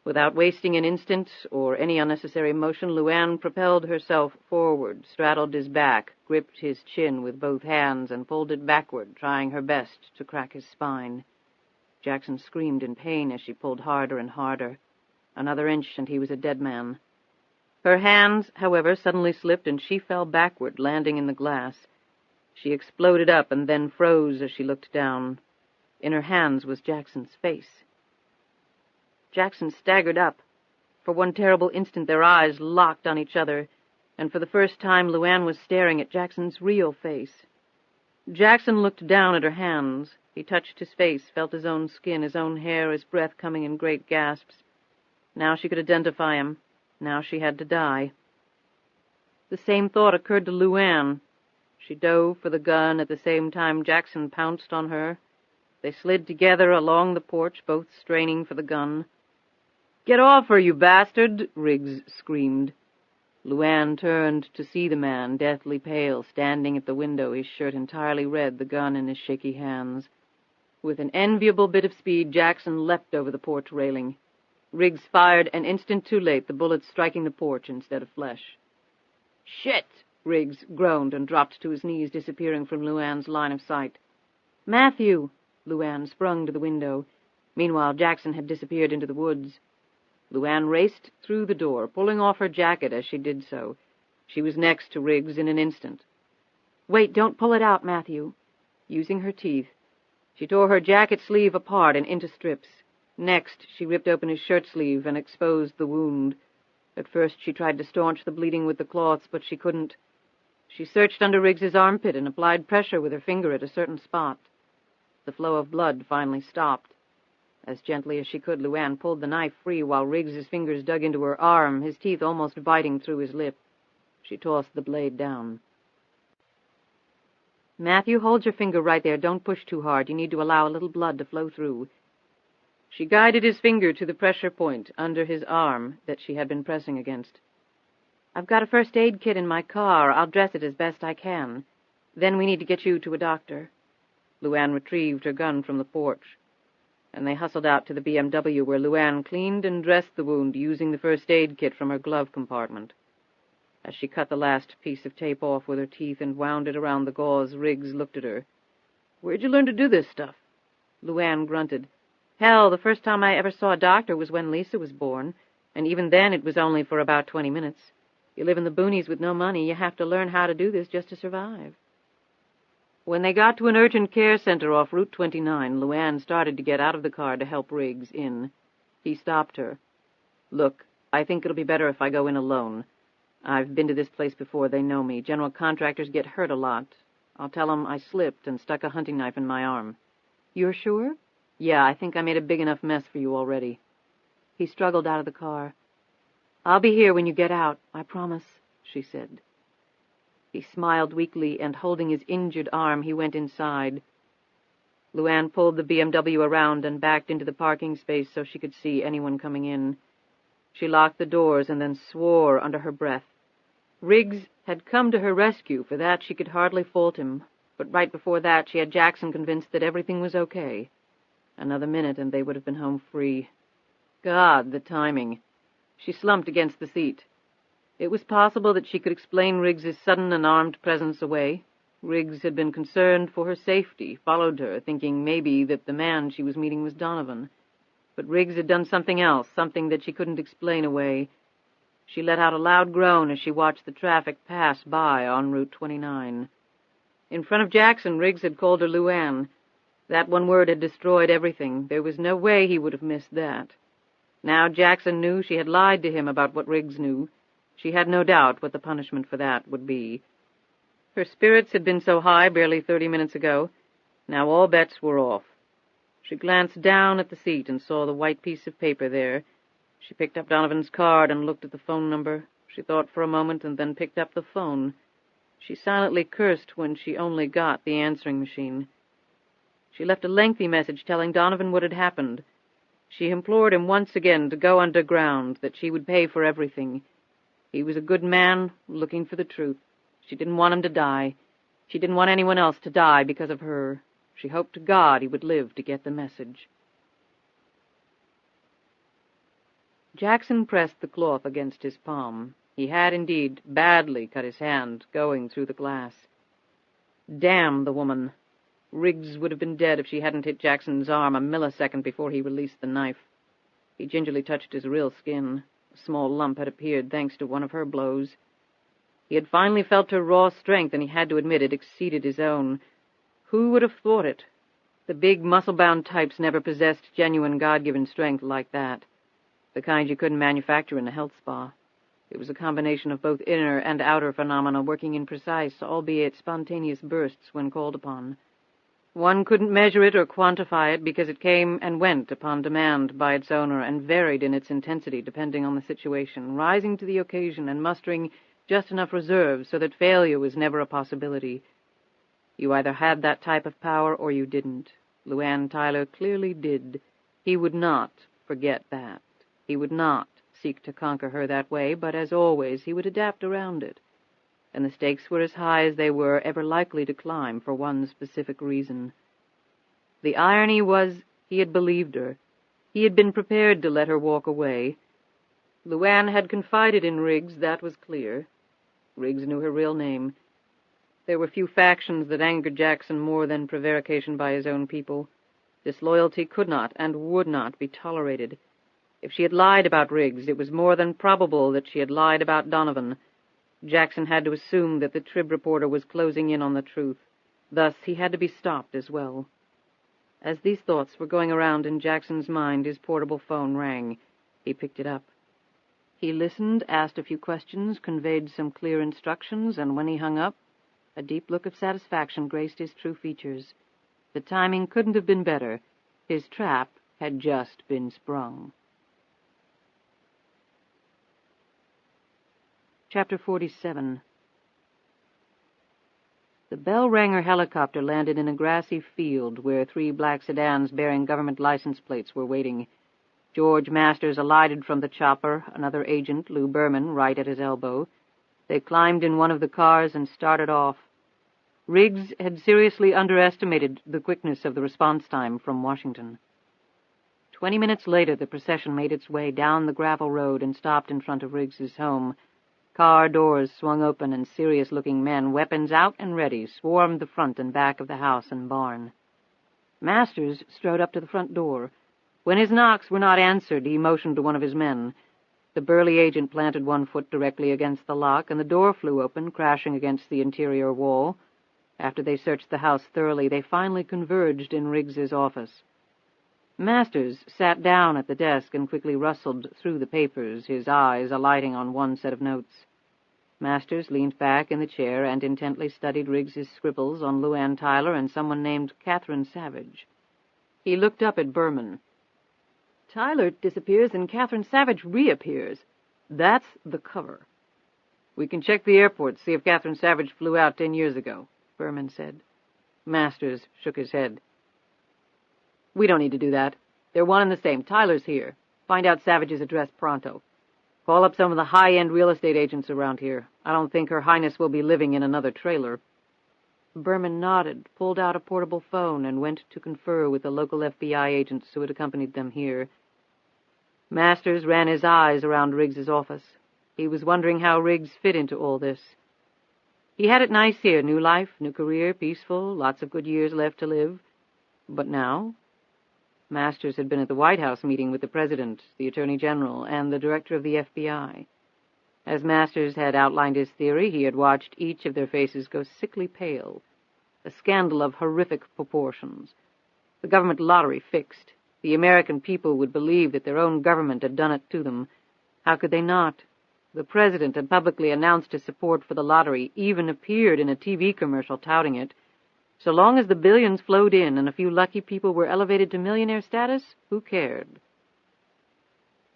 Speaker 2: Without wasting an instant or any unnecessary motion, LuAnn propelled herself forward, straddled his back, gripped his chin with both hands, and pulled it backward, trying her best to crack his spine. Jackson screamed in pain as she pulled harder and harder. Another inch, and he was a dead man. Her hands, however, suddenly slipped, and she fell backward, landing in the glass. She exploded up and then froze as she looked down. In her hands was Jackson's face. Jackson staggered up. For one terrible instant their eyes locked on each other, and for the first time LuAnn was staring at Jackson's real face. Jackson looked down at her hands. He touched his face, felt his own skin, his own hair, his breath coming in great gasps. Now she could identify him. Now she had to die. The same thought occurred to LuAnn. She dove for the gun at the same time Jackson pounced on her. They slid together along the porch, both straining for the gun. "Get off her, you bastard!" Riggs screamed. LuAnn turned to see the man, deathly pale, standing at the window, his shirt entirely red, the gun in his shaky hands. With an enviable bit of speed, Jackson leapt over the porch railing. Riggs fired an instant too late, the bullets striking the porch instead of flesh. "Shit!" Riggs groaned and dropped to his knees, disappearing from LuAnn's line of sight. "Matthew!" LuAnn sprung to the window. Meanwhile, Jackson had disappeared into the woods. LuAnn raced through the door, pulling off her jacket as she did so. She was next to Riggs in an instant. "Wait, don't pull it out, Matthew." Using her teeth, she tore her jacket sleeve apart and into strips. Next, she ripped open his shirt sleeve and exposed the wound. At first she tried to staunch the bleeding with the cloths, but she couldn't. She searched under Riggs's armpit and applied pressure with her finger at a certain spot. The flow of blood finally stopped. As gently as she could, LuAnn pulled the knife free while Riggs's fingers dug into her arm, his teeth almost biting through his lip. She tossed the blade down. "Matthew, hold your finger right there. Don't push too hard. You need to allow a little blood to flow through." She guided his finger to the pressure point under his arm that she had been pressing against. "I've got a first aid kit in my car. I'll dress it as best I can. Then we need to get you to a doctor." LuAnn retrieved her gun from the porch, and they hustled out to the BMW where LuAnn cleaned and dressed the wound using the first aid kit from her glove compartment. As she cut the last piece of tape off with her teeth and wound it around the gauze, Riggs looked at her. "Where'd you learn to do this stuff?" LuAnn grunted. "Hell, the first time I ever saw a doctor was when Lisa was born, and even then it was only for about 20 minutes. You live in the boonies with no money, you have to learn how to do this just to survive." When they got to an urgent care center off Route 29, LuAnn started to get out of the car to help Riggs in. He stopped her. "Look, I think it'll be better if I go in alone. I've been to this place before. They know me. General contractors get hurt a lot. I'll tell them I slipped and stuck a hunting knife in my arm.
Speaker 3: You're sure?
Speaker 2: Yeah, I think I made a big enough mess for you already. He struggled out of the car. I'll be here when you get out, I promise, she said. He smiled weakly, and holding his injured arm, he went inside. LuAnn pulled the BMW around and backed into the parking space so she could see anyone coming in. She locked the doors and then swore under her breath. Riggs had come to her rescue. For that she could hardly fault him. But right before that she had Jackson convinced that everything was okay. Another minute and they would have been home free. God, the timing. She slumped against the seat. It was possible that she could explain Riggs's sudden and armed presence away. Riggs had been concerned for her safety, followed her, thinking maybe that the man she was meeting was Donovan. But Riggs had done something else, something that she couldn't explain away. She let out a loud groan as she watched the traffic pass by on Route 29. In front of Jackson, Riggs had called her LuAnn. That one word had destroyed everything. There was no way he would have missed that. Now Jackson knew she had lied to him about what Riggs knew. She had no doubt what the punishment for that would be. Her spirits had been so high barely 30 minutes ago. Now all bets were off. She glanced down at the seat and saw the white piece of paper there. She picked up Donovan's card and looked at the phone number. She thought for a moment and then picked up the phone. She silently cursed when she only got the answering machine. She left a lengthy message telling Donovan what had happened. She implored him once again to go underground, that she would pay for everything. He was a good man, looking for the truth. She didn't want him to die. She didn't want anyone else to die because of her. She hoped to God he would live to get the message. Jackson pressed the cloth against his palm. He had indeed badly cut his hand going through the glass. Damn the woman. Riggs would have been dead if she hadn't hit Jackson's arm a millisecond before he released the knife. He gingerly touched his real skin. A small lump had appeared thanks to one of her blows. He had finally felt her raw strength, and he had to admit it exceeded his own. Who would have thought it? The big, muscle-bound types never possessed genuine God-given strength like that. The kind you couldn't manufacture in a health spa. It was a combination of both inner and outer phenomena working in precise, albeit spontaneous bursts when called upon. One couldn't measure it or quantify it because it came and went upon demand by its owner and varied in its intensity depending on the situation, rising to the occasion and mustering just enough reserve so that failure was never a possibility. You either had that type of power or you didn't. LuAnn Tyler clearly did. He would not forget that. He would not seek to conquer her that way, but as always he would adapt around it. And the stakes were as high as they were ever likely to climb for one specific reason. The irony was he had believed her. He had been prepared to let her walk away. LuAnn had confided in Riggs, that was clear. Riggs knew her real name. There were few factions that angered Jackson more than prevarication by his own people. Disloyalty could not and would not be tolerated. If she had lied about Riggs, it was more than probable that she had lied about Donovan. Jackson had to assume that the Trib reporter was closing in on the truth. Thus, he had to be stopped as well. As these thoughts were going around in Jackson's mind, his portable phone rang. He picked it up. He listened, asked a few questions, conveyed some clear instructions, and when he hung up, a deep look of satisfaction graced his true features. The timing couldn't have been better. His trap had just been sprung. Chapter 47. The Bell-Ranger helicopter landed in a grassy field where 3 black sedans bearing government license plates were waiting. George Masters alighted from the chopper, another agent, Lou Berman, right at his elbow. They climbed in one of the cars and started off. Riggs had seriously underestimated the quickness of the response time from Washington. 20 minutes later, the procession made its way down the gravel road and stopped in front of Riggs's home. Car doors swung open, and serious-looking men, weapons out and ready, swarmed the front and back of the house and barn. Masters strode up to the front door. When his knocks were not answered, he motioned to one of his men. The burly agent planted one foot directly against the lock, and the door flew open, crashing against the interior wall. After they searched the house thoroughly, they finally converged in Riggs's office. Masters sat down at the desk and quickly rustled through the papers, his eyes alighting on one set of notes. Masters leaned back in the chair and intently studied Riggs's scribbles on LuAnn Tyler and someone named Catherine Savage. He looked up at Berman. Tyler disappears and Catherine Savage reappears. That's the cover. We can check the airport, see if Catherine Savage flew out 10 years ago, Berman said. Masters shook his head. We don't need to do that. They're one and the same. Tyler's here. Find out Savage's address pronto. Call up some of the high-end real estate agents around here. I don't think Her Highness will be living in another trailer. Berman nodded, pulled out a portable phone, and went to confer with the local FBI agents who had accompanied them here. Masters ran his eyes around Riggs's office. He was wondering how Riggs fit into all this. He had it nice here, new life, new career, peaceful, lots of good years left to live. But now? Masters had been at the White House meeting with the President, the Attorney General, and the Director of the FBI. As Masters had outlined his theory, he had watched each of their faces go sickly pale. A scandal of horrific proportions. The government lottery fixed. The American people would believe that their own government had done it to them. How could they not? The President had publicly announced his support for the lottery, even appeared in a TV commercial touting it. So long as the billions flowed in and a few lucky people were elevated to millionaire status, who cared?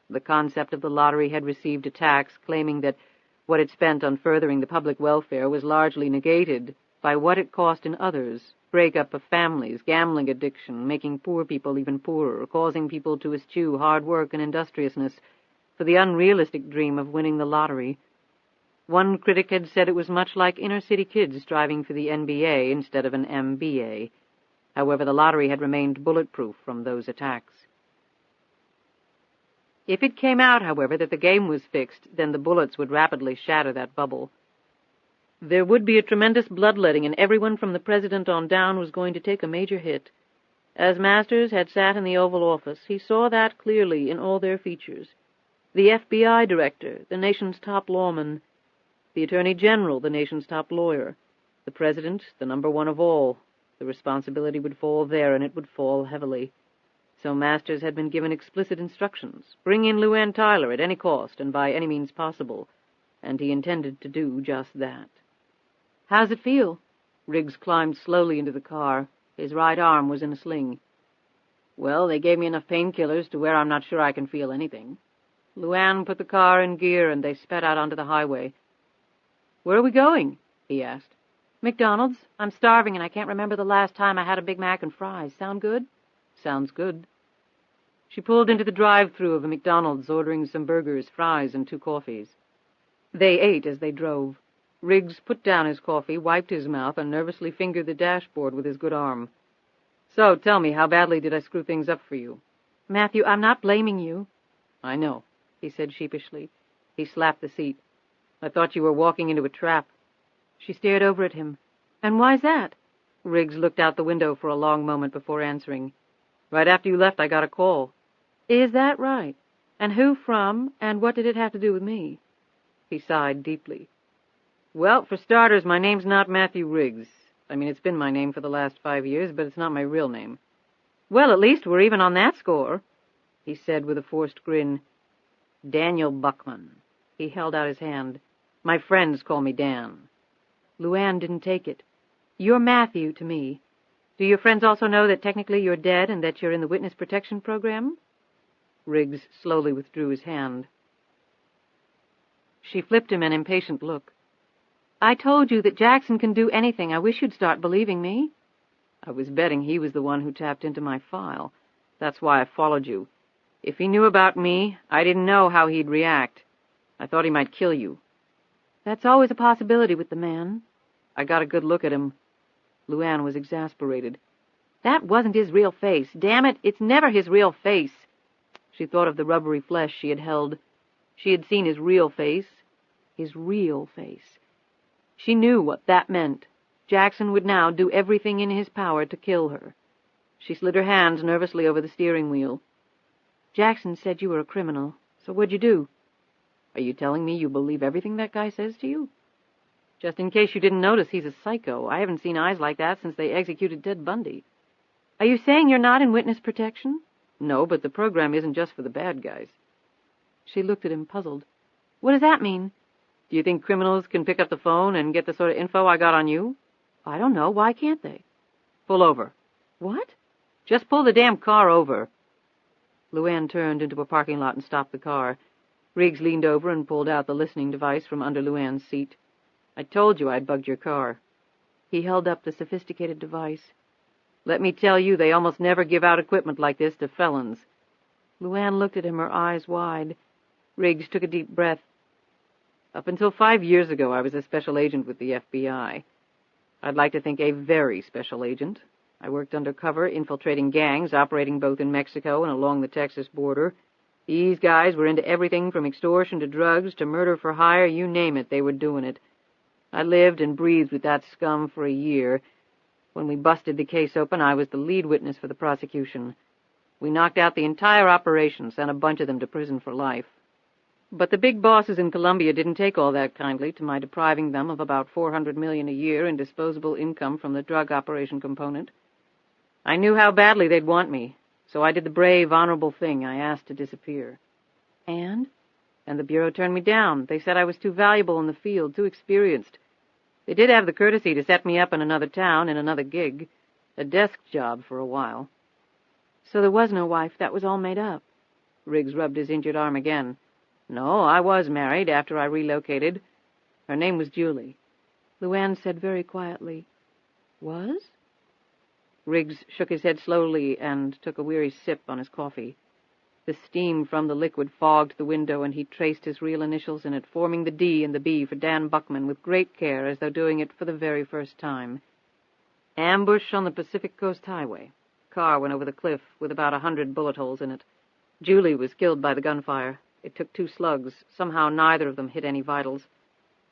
Speaker 2: The concept of the lottery had received attacks claiming that what it spent on furthering the public welfare was largely negated by what it cost in others, breakup of families, gambling addiction, making poor people even poorer, causing people to eschew hard work and industriousness for the unrealistic dream of winning the lottery. One critic had said it was much like inner-city kids striving for the NBA instead of an MBA. However, the lottery had remained bulletproof from those attacks. If it came out, however, that the game was fixed, then the bullets would rapidly shatter that bubble. There would be a tremendous bloodletting, and everyone from the President on down was going to take a major hit. As Masters had sat in the Oval Office, he saw that clearly in all their features. The FBI director, the nation's top lawman, the Attorney General, the nation's top lawyer, the President, the number one of all. The responsibility would fall there, and it would fall heavily. So Masters had been given explicit instructions. Bring in LuAnn Tyler at any cost and by any means possible, and he intended to do just that. How's it feel? Riggs climbed slowly into the car. His right arm was in a sling. Well, they gave me enough painkillers to where I'm not sure I can feel anything. LuAnn put the car in gear, and they sped out onto the highway. Where are we going? He asked. McDonald's. I'm starving, and I can't remember the last time I had a Big Mac and fries. Sound good? Sounds good. She pulled into the drive-thru of a McDonald's, ordering some burgers, fries, and 2 coffees. They ate as they drove. Riggs put down his coffee, wiped his mouth, and nervously fingered the dashboard with his good arm. So, tell me, how badly did I screw things up for you? Matthew, I'm not blaming you. I know, he said sheepishly. He slapped the seat. I thought you were walking into a trap. She stared over at him. And why's that? Riggs looked out the window for a long moment before answering. Right after you left, I got a call. Is that right? And who from, and what did it have to do with me? He sighed deeply. Well, for starters, my name's not Matthew Riggs. I mean, it's been my name for the last 5 years, but it's not my real name. Well, at least we're even on that score, he said with a forced grin. Daniel Buckman. He held out his hand. My friends call me Dan. LuAnn didn't take it. You're Matthew to me. Do your friends also know that technically you're dead and that you're in the witness protection program? Riggs slowly withdrew his hand. She flipped him an impatient look. I told you that Jackson can do anything. I wish you'd start believing me. I was betting he was the one who tapped into my file. That's why I followed you. If he knew about me, I didn't know how he'd react. I thought he might kill you. That's always a possibility with the man. I got a good look at him. LuAnn was exasperated. That wasn't his real face. Damn it, it's never his real face. She thought of the rubbery flesh she had held. She had seen his real face. His real face. She knew what that meant. Jackson would now do everything in his power to kill her. She slid her hands nervously over the steering wheel. Jackson said you were a criminal. So what'd you do? Are you telling me you believe everything that guy says to you? Just in case you didn't notice, he's a psycho. I haven't seen eyes like that since they executed Ted Bundy. Are you saying you're not in witness protection? No, but the program isn't just for the bad guys. She looked at him, puzzled. What does that mean? Do you think criminals can pick up the phone and get the sort of info I got on you?
Speaker 3: I don't know. Why can't they?
Speaker 2: Pull over.
Speaker 3: What?
Speaker 2: Just pull the damn car over. LuAnn turned into a parking lot and stopped the car. Riggs leaned over and pulled out the listening device from under LuAnn's seat. I told you I'd bugged your car.
Speaker 3: He held up the sophisticated device.
Speaker 2: Let me tell you, they almost never give out equipment like this to felons.
Speaker 3: LuAnn looked at him, her eyes wide.
Speaker 2: Riggs took a deep breath. Up until 5 years ago, I was a special agent with the FBI. I'd like to think a very special agent. I worked undercover, infiltrating gangs, operating both in Mexico and along the Texas border. These guys were into everything from extortion to drugs to murder for hire, you name it, they were doing it. I lived and breathed with that scum for a year. When we busted the case open, I was the lead witness for the prosecution. We knocked out the entire operation, sent a bunch of them to prison for life. But the big bosses in Colombia didn't take all that kindly to my depriving them of about $400 million a year in disposable income from the drug operation component. I knew how badly they'd want me, so I did the brave, honorable thing. I asked to disappear.
Speaker 3: And?
Speaker 2: And the Bureau turned me down. They said I was too valuable in the field, too experienced. They did have the courtesy to set me up in another town, in another gig, a desk job for a while.
Speaker 3: So there was no wife. That was all made up.
Speaker 2: Riggs rubbed his injured arm again. No, I was married after I relocated. Her name was Julie.
Speaker 3: LuAnn said very quietly, Was?
Speaker 2: Riggs shook his head slowly and took a weary sip on his coffee. The steam from the liquid fogged the window, and he traced his real initials in it, forming the D and the B for Dan Buckman with great care, as though doing it for the very first time. Ambush on the Pacific Coast Highway. Car went over the cliff with about 100 bullet holes in it. Julie was killed by the gunfire. It took 2 slugs. Somehow neither of them hit any vitals.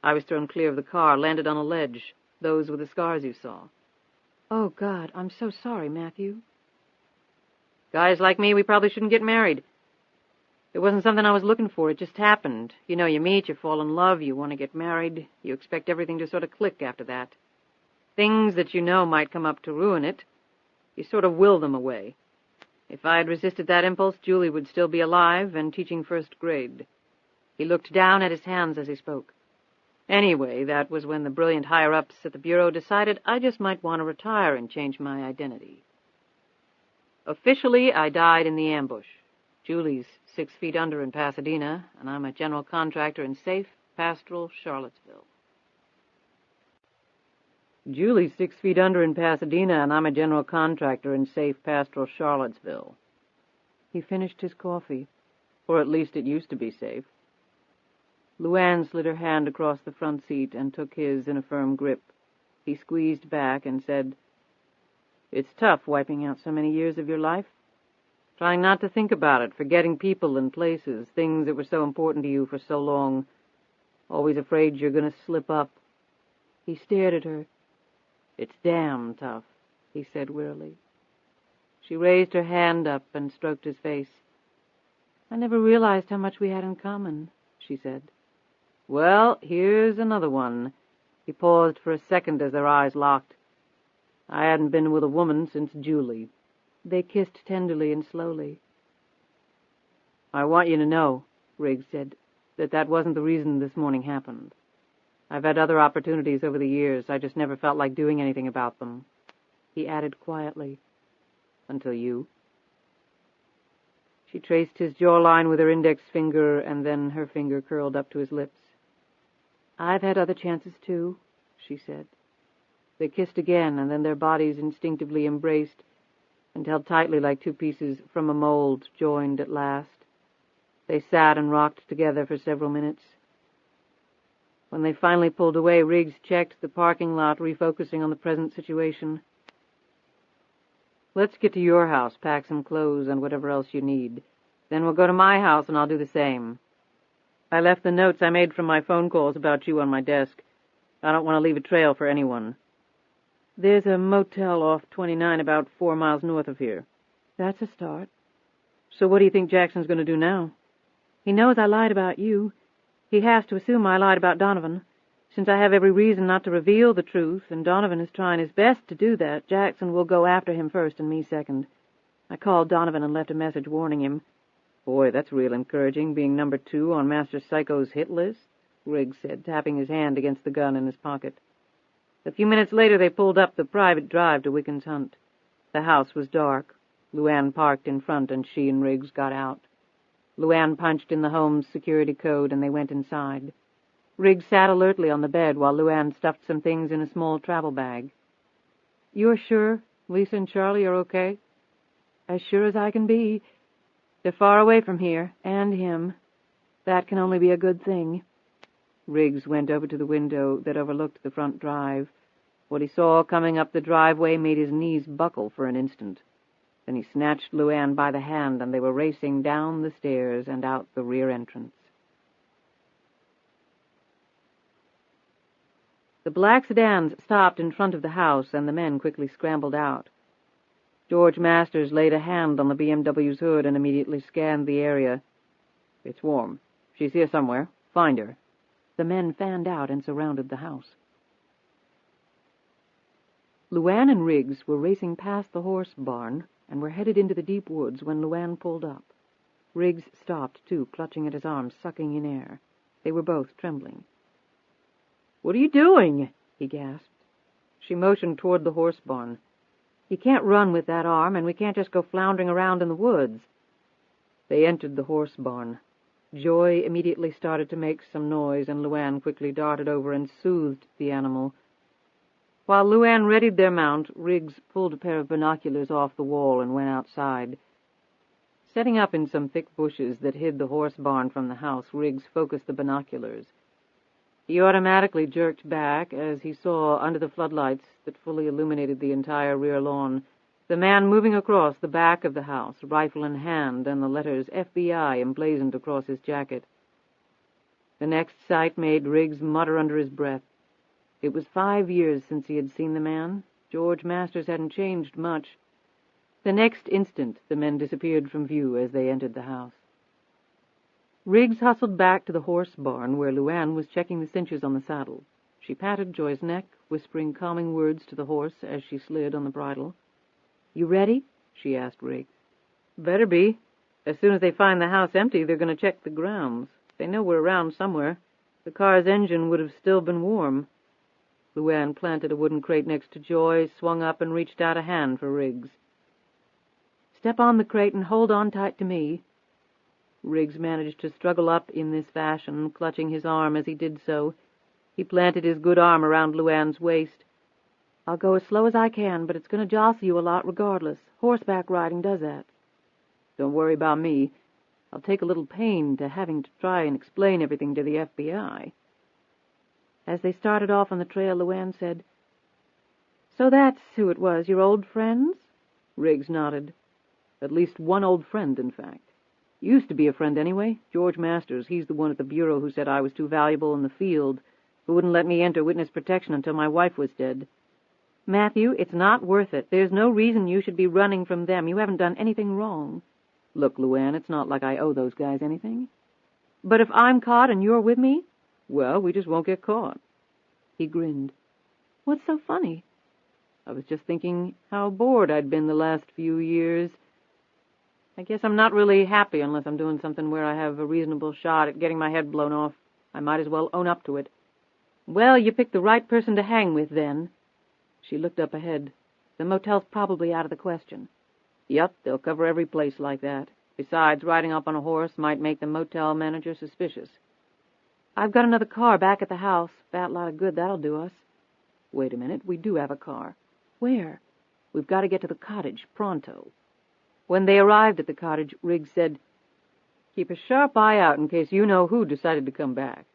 Speaker 2: I was thrown clear of the car, landed on a ledge. Those were the scars you saw.
Speaker 3: Oh, God, I'm so sorry, Matthew.
Speaker 2: Guys like me, we probably shouldn't get married. It wasn't something I was looking for. It just happened. You know, you meet, you fall in love, you want to get married. You expect everything to sort of click after that. Things that you know might come up to ruin it, you sort of will them away. If I had resisted that impulse, Julie would still be alive and teaching first grade. He looked down at his hands as he spoke. Anyway, that was when the brilliant higher-ups at the Bureau decided I just might want to retire and change my identity. Officially, I died in the ambush. Julie's 6 feet under in Pasadena, and I'm a general contractor in safe, pastoral Charlottesville. Julie's 6 feet under in Pasadena, and I'm a general contractor in safe, pastoral Charlottesville.
Speaker 3: He finished his coffee.
Speaker 2: Or at least it used to be safe.
Speaker 3: LuAnn slid her hand across the front seat and took his in a firm grip. He squeezed back and said,
Speaker 2: It's tough wiping out so many years of your life. Trying not to think about it, forgetting people and places, things that were so important to you for so long. Always afraid you're going to slip up.
Speaker 3: He stared at her.
Speaker 2: It's damn tough, he said wearily.
Speaker 3: She raised her hand up and stroked his face. I never realized how much we had in common, she said.
Speaker 2: Well, here's another one. He paused for a second as their eyes locked. I hadn't been with a woman since Julie.
Speaker 3: They kissed tenderly and slowly.
Speaker 2: I want you to know, Riggs said, that wasn't the reason this morning happened. I've had other opportunities over the years. I just never felt like doing anything about them.
Speaker 3: He added quietly,
Speaker 2: Until you. She traced his jawline with her index finger, and then her finger curled up to his lips.
Speaker 3: I've had other chances, too, she said.
Speaker 2: They kissed again, and then their bodies instinctively embraced and held tightly like 2 pieces from a mold, joined at last. They sat and rocked together for several minutes. When they finally pulled away, Riggs checked the parking lot, refocusing on the present situation. Let's get to your house, pack some clothes and whatever else you need. Then we'll go to my house and I'll do the same. I left the notes I made from my phone calls about you on my desk. I don't want to leave a trail for anyone. There's a motel off 29 about 4 miles north of here.
Speaker 3: That's a start.
Speaker 2: So what do you think Jackson's going to do now?
Speaker 3: He knows I lied about you. He has to assume I lied about Donovan. Since I have every reason not to reveal the truth, and Donovan is trying his best to do that, Jackson will go after him first and me second. I called Donovan and left a message warning him.
Speaker 2: Boy, that's real encouraging, being number 2 on Master Psycho's hit list. Riggs said, tapping his hand against the gun in his pocket. A few minutes later they pulled up the private drive to Wiccan's Hunt. The house was dark. LuAnn parked in front, and she and Riggs got out. LuAnn punched in the home's security code, and they went inside. Riggs sat alertly on the bed while LuAnn stuffed some things in a small travel bag. "You're sure Lisa and Charlie are okay?" "As sure as I can be. They're far away from here, and him. That can only be a good thing." Riggs went over to the window that overlooked the front drive. What he saw coming up the driveway made his knees buckle for an instant. Then he snatched LuAnn by the hand, and they were racing down the stairs and out the rear entrance. The black sedans stopped in front of the house, and the men quickly scrambled out. George Masters laid a hand on the BMW's hood and immediately scanned the area. "It's warm. She's here somewhere. Find her." The men fanned out and surrounded the house. LuAnn and Riggs were racing past the horse barn and were headed into the deep woods when LuAnn pulled up. Riggs stopped, too, clutching at his arm, sucking in air. They were both trembling. "What are you doing?" he gasped. She motioned toward the horse barn. "You can't run with that arm, and we can't just go floundering around in the woods." They entered the horse barn. Joy immediately started to make some noise, and LuAnn quickly darted over and soothed the animal. While LuAnn readied their mount, Riggs pulled a pair of binoculars off the wall and went outside. Setting up in some thick bushes that hid the horse barn from the house, Riggs focused the binoculars. He automatically jerked back as he saw, under the floodlights that fully illuminated the entire rear lawn, the man moving across the back of the house, rifle in hand, and the letters FBI emblazoned across his jacket. The next sight made Riggs mutter under his breath. It was 5 years since he had seen the man. George Masters hadn't changed much. The next instant the men disappeared from view as they entered the house. Riggs hustled back to the horse barn where LuAnn was checking the cinches on the saddle. She patted Joy's neck, whispering calming words to the horse as she slid on the bridle. "You ready?" she asked Riggs. "Better be. As soon as they find the house empty, they're going to check the grounds. They know we're around somewhere. The car's engine would have still been warm." LuAnn planted a wooden crate next to Joy, swung up, and reached out a hand for Riggs. "Step on the crate and hold on tight to me." Riggs managed to struggle up in this fashion, clutching his arm as he did so. He planted his good arm around LuAnn's waist. "I'll go as slow as I can, but it's going to jostle you a lot regardless. Horseback riding does that." "Don't worry about me. I'll take a little pain to having to try and explain everything to the FBI." As they started off on the trail, LuAnn said, "So that's who it was, your old friends?" Riggs nodded. "At least one old friend, in fact. Used to be a friend anyway. George Masters, he's the one at the bureau who said I was too valuable in the field, who wouldn't let me enter witness protection until my wife was dead. Matthew, it's not worth it. There's no reason you should be running from them. You haven't done anything wrong." "Look, LuAnn, it's not like I owe those guys anything." "But if I'm caught and you're with me?" "Well, we just won't get caught." He grinned. "What's so funny?" "I was just thinking how bored I'd been the last few years. I guess I'm not really happy unless I'm doing something where I have a reasonable shot at getting my head blown off. I might as well own up to it." "Well, you picked the right person to hang with, then." She looked up ahead. "The motel's probably out of the question." "Yep, they'll cover every place like that. Besides, riding up on a horse might make the motel manager suspicious." "I've got another car back at the house. Fat lot of good that'll do us." "Wait a minute, we do have a car." "Where?" "We've got to get to the cottage, pronto." When they arrived at the cottage, Riggs said, "Keep a sharp eye out in case you know who decided to come back."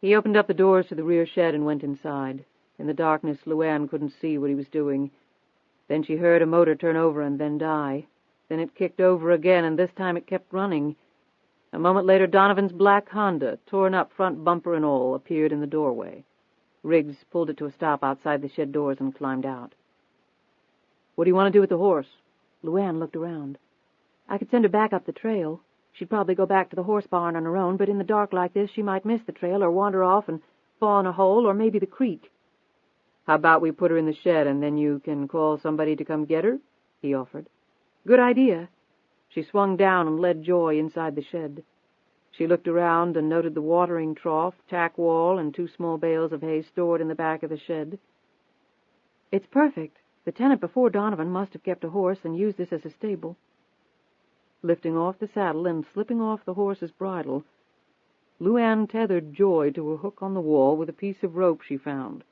Speaker 2: He opened up the doors to the rear shed and went inside. In the darkness, LuAnn couldn't see what he was doing. Then she heard a motor turn over and then die. Then it kicked over again, and this time it kept running. A moment later, Donovan's black Honda, torn up front bumper and all, appeared in the doorway. Riggs pulled it to a stop outside the shed doors and climbed out. "What do you want to do with the horse?" LuAnn looked around. "I could send her back up the trail. She'd probably go back to the horse barn on her own, but in the dark like this she might miss the trail or wander off and fall in a hole or maybe the creek." "How about we put her in the shed and then you can call somebody to come get her?" he offered. "Good idea." She swung down and led Joy inside the shed.
Speaker 3: She looked around and noted the watering trough, tack wall, and 2 small bales of hay stored in the back of the shed. "It's perfect. The tenant before Donovan must have kept a horse and used this as a stable." Lifting off the saddle and slipping off the horse's bridle, LuAnn tethered Joy to a hook on the wall with a piece of rope she found.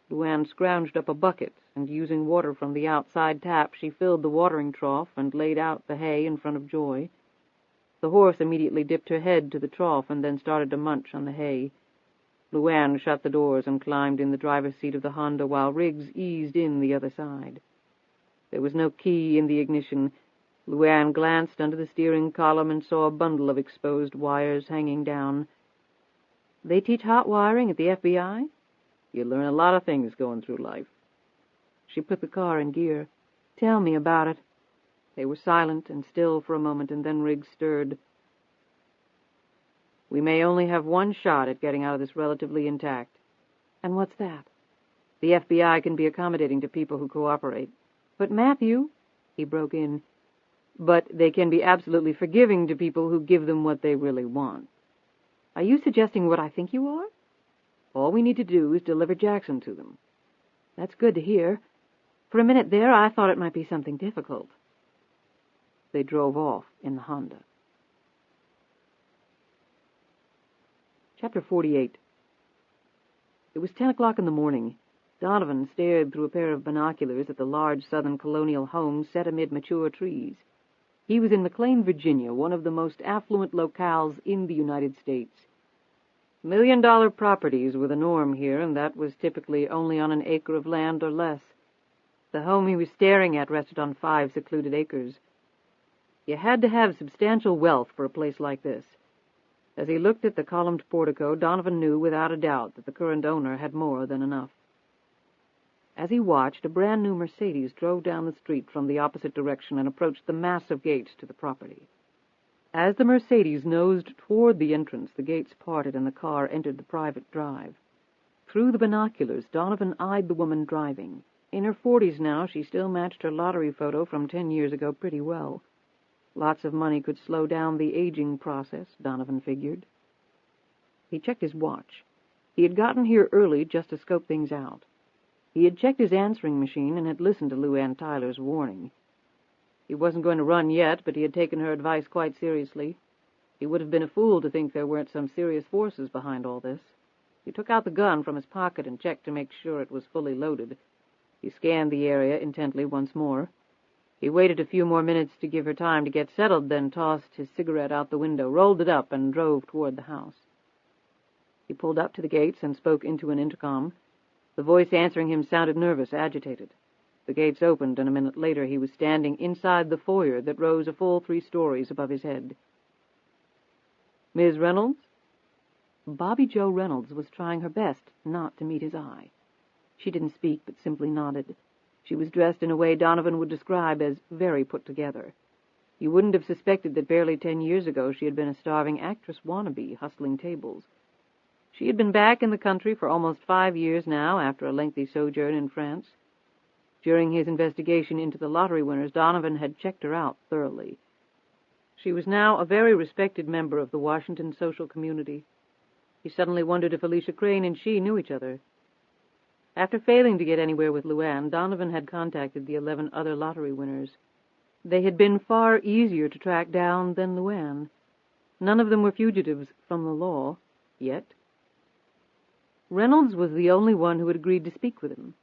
Speaker 3: LuAnn scrounged up a bucket, and using water from the outside tap, she filled the watering trough and laid out the hay in front of Joy. The horse immediately dipped her head to the trough and then started to munch on the hay. LuAnn shut the doors and climbed in the driver's seat of the Honda while Riggs eased in the other side. There was no key in the ignition. LuAnn glanced under the steering column and saw a bundle of exposed wires hanging down. "They teach hot wiring at the FBI? You learn a lot of things going through life." She put the car in gear. "Tell me about it." They were silent and still for a moment, and then Riggs stirred. "We may only have one shot at getting out of this relatively intact." "And what's that?" "The FBI can be accommodating to people who cooperate." "But Matthew," he broke in, "but they can be absolutely forgiving to people who give them what they really want." "Are you suggesting what I think you are?" "All we need to do is deliver Jackson to them." "That's good to hear. For a minute there I thought it might be something difficult." They drove off in the Honda. Chapter 48. It was 10 o'clock in the morning. Donovan stared through a pair of binoculars at the large southern colonial home set amid mature trees. He was in McLean, Virginia, one of the most affluent locales in the United States. $1 million properties were the norm here, and that was typically only on an acre of land or less. The home he was staring at rested on 5 secluded acres. You had to have substantial wealth for a place like this. As he looked at the columned portico, Donovan knew without a doubt that the current owner had more than enough. As he watched, a brand-new Mercedes drove down the street from the opposite direction and approached the massive gates to the property. As the Mercedes nosed toward the entrance, the gates parted and the car entered the private drive. Through the binoculars, Donovan eyed the woman driving. In her 40s now, she still matched her lottery photo from 10 years ago pretty well. Lots of money could slow down the aging process, Donovan figured. He checked his watch. He had gotten here early just to scope things out. He had checked his answering machine and had listened to LuAnn Tyler's warning. He wasn't going to run yet, but he had taken her advice quite seriously. He would have been a fool to think there weren't some serious forces behind all this. He took out the gun from his pocket and checked to make sure it was fully loaded. He scanned the area intently once more. He waited a few more minutes to give her time to get settled, then tossed his cigarette out the window, rolled it up, and drove toward the house. He pulled up to the gates and spoke into an intercom. The voice answering him sounded nervous, agitated. The gates opened, and a minute later he was standing inside the foyer that rose a full 3 stories above his head. "Ms. Reynolds?" Bobby Jo Reynolds was trying her best not to meet his eye. She didn't speak, but simply nodded. She was dressed in a way Donovan would describe as very put together. You wouldn't have suspected that barely 10 years ago she had been a starving actress wannabe, hustling tables. She had been back in the country for almost 5 years now, after a lengthy sojourn in France. During his investigation into the lottery winners, Donovan had checked her out thoroughly. She was now a very respected member of the Washington social community. He suddenly wondered if Alicia Crane and she knew each other. After failing to get anywhere with LuAnn, Donovan had contacted the 11 other lottery winners. They had been far easier to track down than LuAnn. None of them were fugitives from the law, yet. Reynolds was the only one who had agreed to speak with him.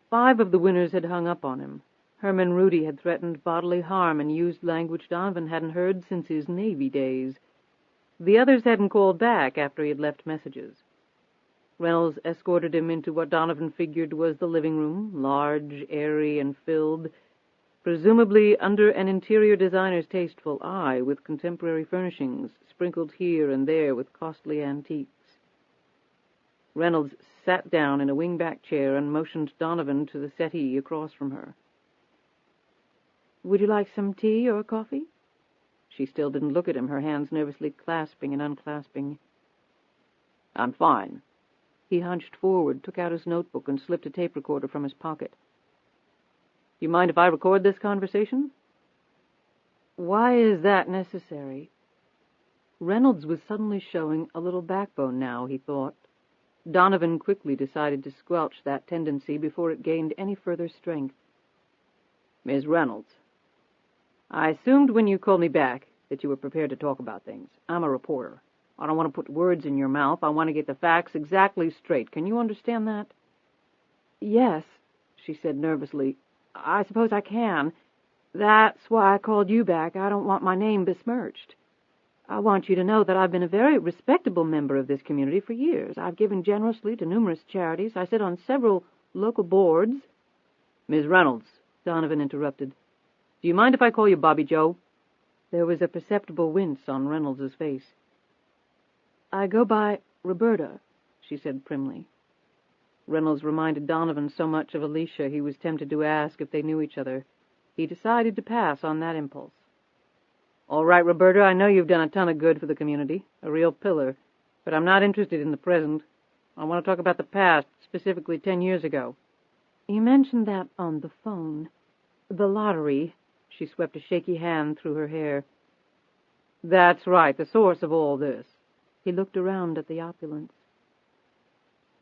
Speaker 3: 5 of the winners had hung up on him. Herman Rudy had threatened bodily harm and used language Donovan hadn't heard since his Navy days. The others hadn't called back after he had left messages. Reynolds escorted him into what Donovan figured was the living room, large, airy, and filled, presumably under an interior designer's tasteful eye, with contemporary furnishings sprinkled here and there with costly antiques. Reynolds sat down in a wing-back chair and motioned Donovan to the settee across from her. "Would you like some tea or coffee?" She still didn't look at him, her hands nervously clasping and unclasping. "I'm fine." He hunched forward, took out his notebook, and slipped a tape recorder from his pocket. "You mind if I record this conversation?" "Why is that necessary?" Reynolds was suddenly showing a little backbone now, he thought. Donovan quickly decided to squelch that tendency before it gained any further strength. "Miss Reynolds, I assumed when you called me back that you were prepared to talk about things. I'm a reporter. I don't want to put words in your mouth. I want to get the facts exactly straight. Can you understand that?"
Speaker 2: "Yes," she said nervously. "I suppose I can. That's why I called you back. I don't want my name besmirched. I want you to know that I've been a very respectable member of this community for years. I've given generously to numerous charities. I sit on several local boards."
Speaker 3: "Miss Reynolds," Donovan interrupted, "do you mind if I call you Bobby Joe?" There was a perceptible wince on Reynolds's face.
Speaker 2: "I go by Roberta," she said primly.
Speaker 3: Reynolds reminded Donovan so much of Alicia he was tempted to ask if they knew each other. He decided to pass on that impulse. "All right, Roberta, I know you've done a ton of good for the community, a real pillar, but I'm not interested in the present. I want to talk about the past, specifically 10 years ago.
Speaker 2: "You mentioned that on the phone. The lottery." She swept a shaky hand through her hair.
Speaker 3: "That's right, the source of all this."
Speaker 2: He looked around at the opulence.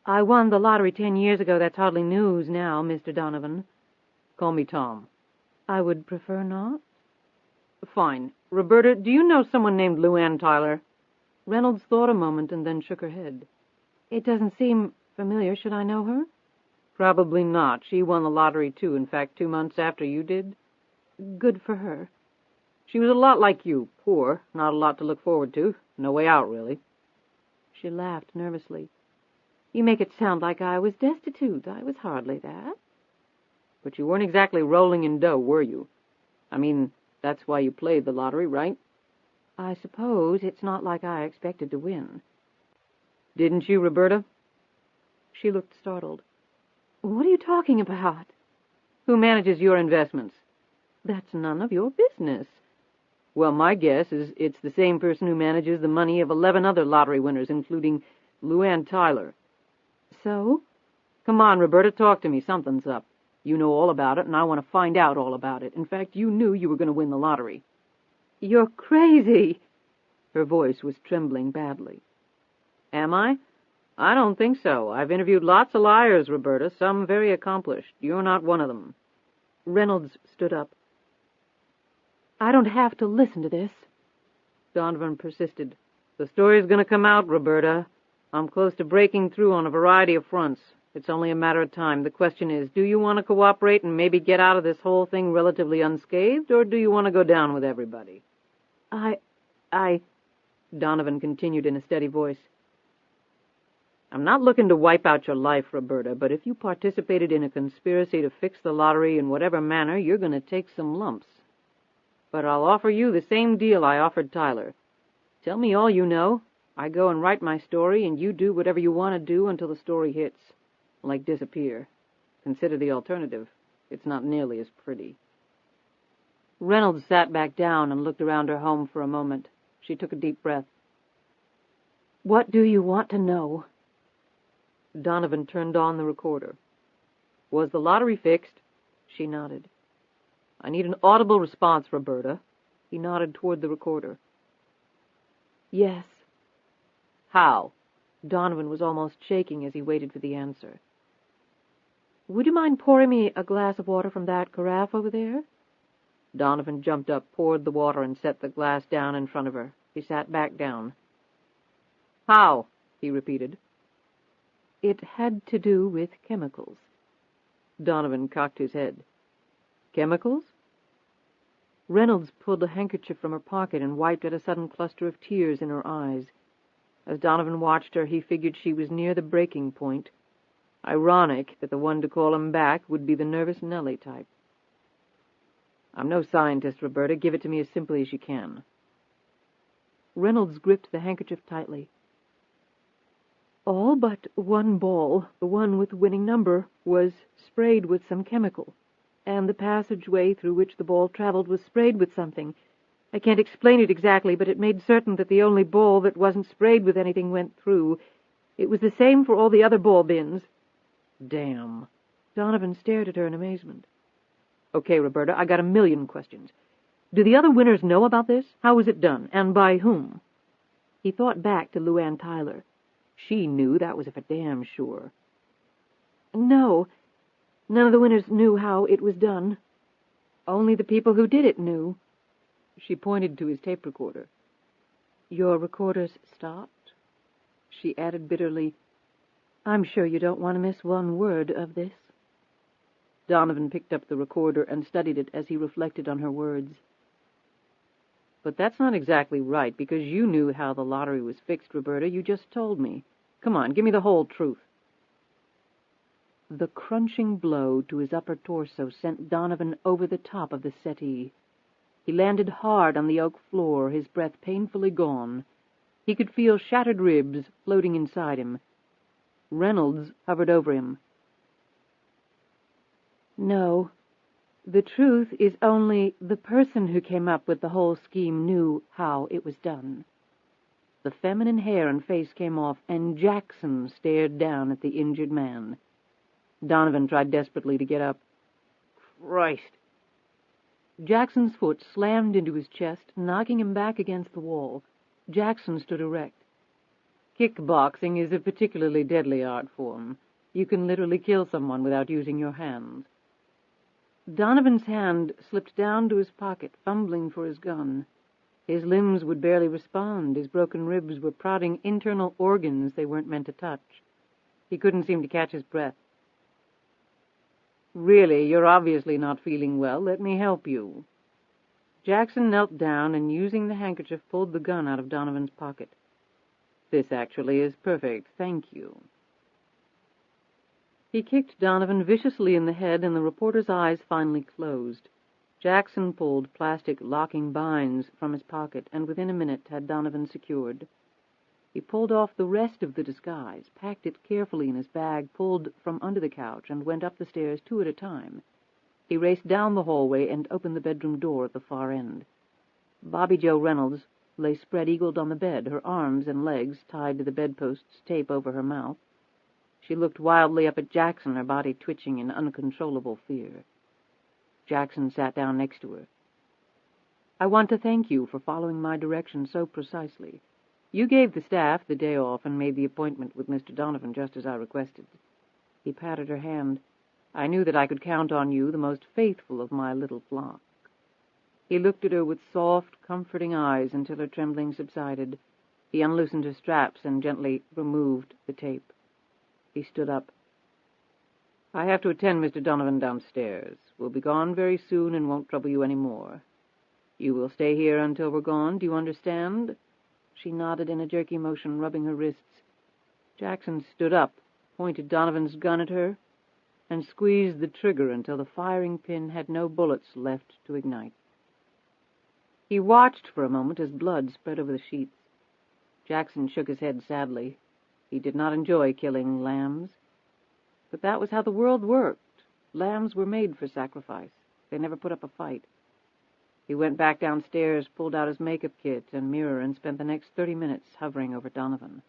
Speaker 2: "I won the lottery 10 years ago. That's hardly news now, Mr. Donovan."
Speaker 3: "Call me Tom."
Speaker 2: "I would prefer not."
Speaker 3: "Fine. Roberta, do you know someone named LuAnn Tyler?"
Speaker 2: Reynolds thought a moment and then shook her head. "It doesn't seem familiar. Should I know her?"
Speaker 3: "Probably not. She won the lottery, too. In fact, 2 months after you did."
Speaker 2: "Good for her."
Speaker 3: "She was a lot like you. Poor. Not a lot to look forward to. No way out, really."
Speaker 2: She laughed nervously. "You make it sound like I was destitute. I was hardly that."
Speaker 3: "But you weren't exactly rolling in dough, were you? I mean, that's why you played the lottery, right?"
Speaker 2: "I suppose it's not like I expected to win."
Speaker 3: "Didn't you, Roberta?"
Speaker 2: She looked startled. "What are you talking about?"
Speaker 3: "Who manages your investments?"
Speaker 2: "That's none of your business."
Speaker 3: "Well, my guess is it's the same person who manages the money of 11 other lottery winners, including LuAnn Tyler."
Speaker 2: "So?"
Speaker 3: "Come on, Roberta, talk to me. Something's up. You know all about it, and I want to find out all about it. In fact, you knew you were going to win the lottery."
Speaker 2: "You're crazy."
Speaker 3: Her voice was trembling badly. "Am I? I don't think so. I've interviewed lots of liars, Roberta, some very accomplished. You're not one of them."
Speaker 2: Reynolds stood up. "I don't have to listen to this."
Speaker 3: Donovan persisted. "The story's going to come out, Roberta. I'm close to breaking through on a variety of fronts. It's only a matter of time. The question is, do you want to cooperate and maybe get out of this whole thing relatively unscathed, or do you want to go down with everybody?"
Speaker 2: I,
Speaker 3: Donovan continued in a steady voice. "I'm not looking to wipe out your life, Roberta, but if you participated in a conspiracy to fix the lottery in whatever manner, you're going to take some lumps. But I'll offer you the same deal I offered Tyler. Tell me all you know. I go and write my story, and you do whatever you want to do until the story hits. Like disappear. Consider the alternative. It's not nearly as pretty."
Speaker 2: Reynolds sat back down and looked around her home for a moment. She took a deep breath. "What do you want to know?"
Speaker 3: Donovan turned on the recorder. "Was the lottery fixed?"
Speaker 2: She nodded.
Speaker 3: "I need an audible response, Roberta." He nodded toward the recorder.
Speaker 2: "Yes."
Speaker 3: "How?"
Speaker 2: Donovan was almost shaking as he waited for the answer. "Would you mind pouring me a glass of water from that carafe over there?"
Speaker 3: Donovan jumped up, poured the water, and set the glass down in front of her. She sat back down. "How?" he repeated.
Speaker 2: "It had to do with chemicals."
Speaker 3: Donovan cocked his head. "Chemicals?"
Speaker 2: Reynolds pulled a handkerchief from her pocket and wiped at a sudden cluster of tears in her eyes. As Donovan watched her, he figured she was near the breaking point. Ironic that the one to call him back would be the nervous Nellie type.
Speaker 3: "I'm no scientist, Roberta. Give it to me as simply as you can."
Speaker 2: Reynolds gripped the handkerchief tightly. "All but one ball, the one with the winning number, was sprayed with some chemical, and the passageway through which the ball traveled was sprayed with something. I can't explain it exactly, but it made certain that the only ball that wasn't sprayed with anything went through. It was the same for all the other ball bins."
Speaker 3: "Damn."
Speaker 2: Donovan stared at her in amazement.
Speaker 3: "Okay, Roberta, I got a million questions. Do the other winners know about this? How was it done, and by whom?" He thought back to LuAnn Tyler. She knew, that was for damn sure. No, none of the winners knew how it was done. Only the people who did it knew. She pointed to his tape recorder. Your recorder's stopped? She added bitterly, I'm sure you don't want to miss one word of this. Donovan picked up the recorder and studied it as he reflected on her words. But that's not exactly right, because you knew how the lottery was fixed, Roberta. You just told me. Come on, give me the whole truth. The crunching blow to his upper torso sent Donovan over the top of the settee. He landed hard on the oak floor, his breath painfully gone. He could feel shattered ribs floating inside him. Reynolds hovered over him. No, the truth is only the person who came up with the whole scheme knew how it was done. The feminine hair and face came off, and Jackson stared down at the injured man. Donovan tried desperately to get up. Christ! Jackson's foot slammed into his chest, knocking him back against the wall. Jackson stood erect. Kickboxing is a particularly deadly art form. You can literally kill someone without using your hands. Donovan's hand slipped down to his pocket, fumbling for his gun. His limbs would barely respond. His broken ribs were prodding internal organs they weren't meant to touch. He couldn't seem to catch his breath. Really, you're obviously not feeling well. Let me help you. Jackson knelt down and, using the handkerchief, pulled the gun out of Donovan's pocket. This actually is perfect, thank you. He kicked Donovan viciously in the head, and the reporter's eyes finally closed. Jackson pulled plastic locking binds from his pocket, and within a minute had Donovan secured. He pulled off the rest of the disguise, packed it carefully in his bag, pulled from under the couch, and went up the stairs 2 at a time. He raced down the hallway and opened the bedroom door at the far end. Bobby Jo Reynolds lay spread-eagled on the bed, her arms and legs tied to the bedposts, tape over her mouth. She looked wildly up at Jackson, her body twitching in uncontrollable fear. Jackson sat down next to her. I want to thank you for following my directions so precisely. You gave the staff the day off and made the appointment with Mr. Donovan just as I requested. He patted her hand. I knew that I could count on you, the most faithful of my little flock. He looked at her with soft, comforting eyes until her trembling subsided. He unloosened her straps and gently removed the tape. He stood up. I have to attend Mr. Donovan downstairs. We'll be gone very soon and won't trouble you any more. You will stay here until we're gone, do you understand? She nodded in a jerky motion, rubbing her wrists. Jackson stood up, pointed Donovan's gun at her, and squeezed the trigger until the firing pin had no bullets left to ignite. He watched for a moment as blood spread over the sheets. Jackson shook his head sadly. He did not enjoy killing lambs. But that was how the world worked. Lambs were made for sacrifice. They never put up a fight. He went back downstairs, pulled out his makeup kit and mirror, and spent the next 30 minutes hovering over Donovan.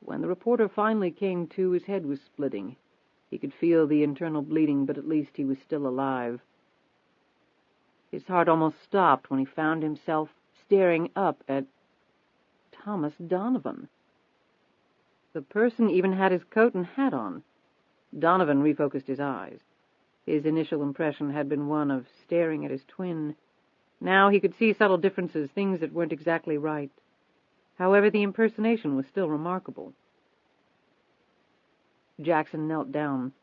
Speaker 3: When the reporter finally came to, his head was splitting. He could feel the internal bleeding, but at least he was still alive. His heart almost stopped when he found himself staring up at Thomas Donovan. The person even had his coat and hat on. Donovan refocused his eyes. His initial impression had been one of staring at his twin. Now he could see subtle differences, things that weren't exactly right. However, the impersonation was still remarkable. Jackson knelt down.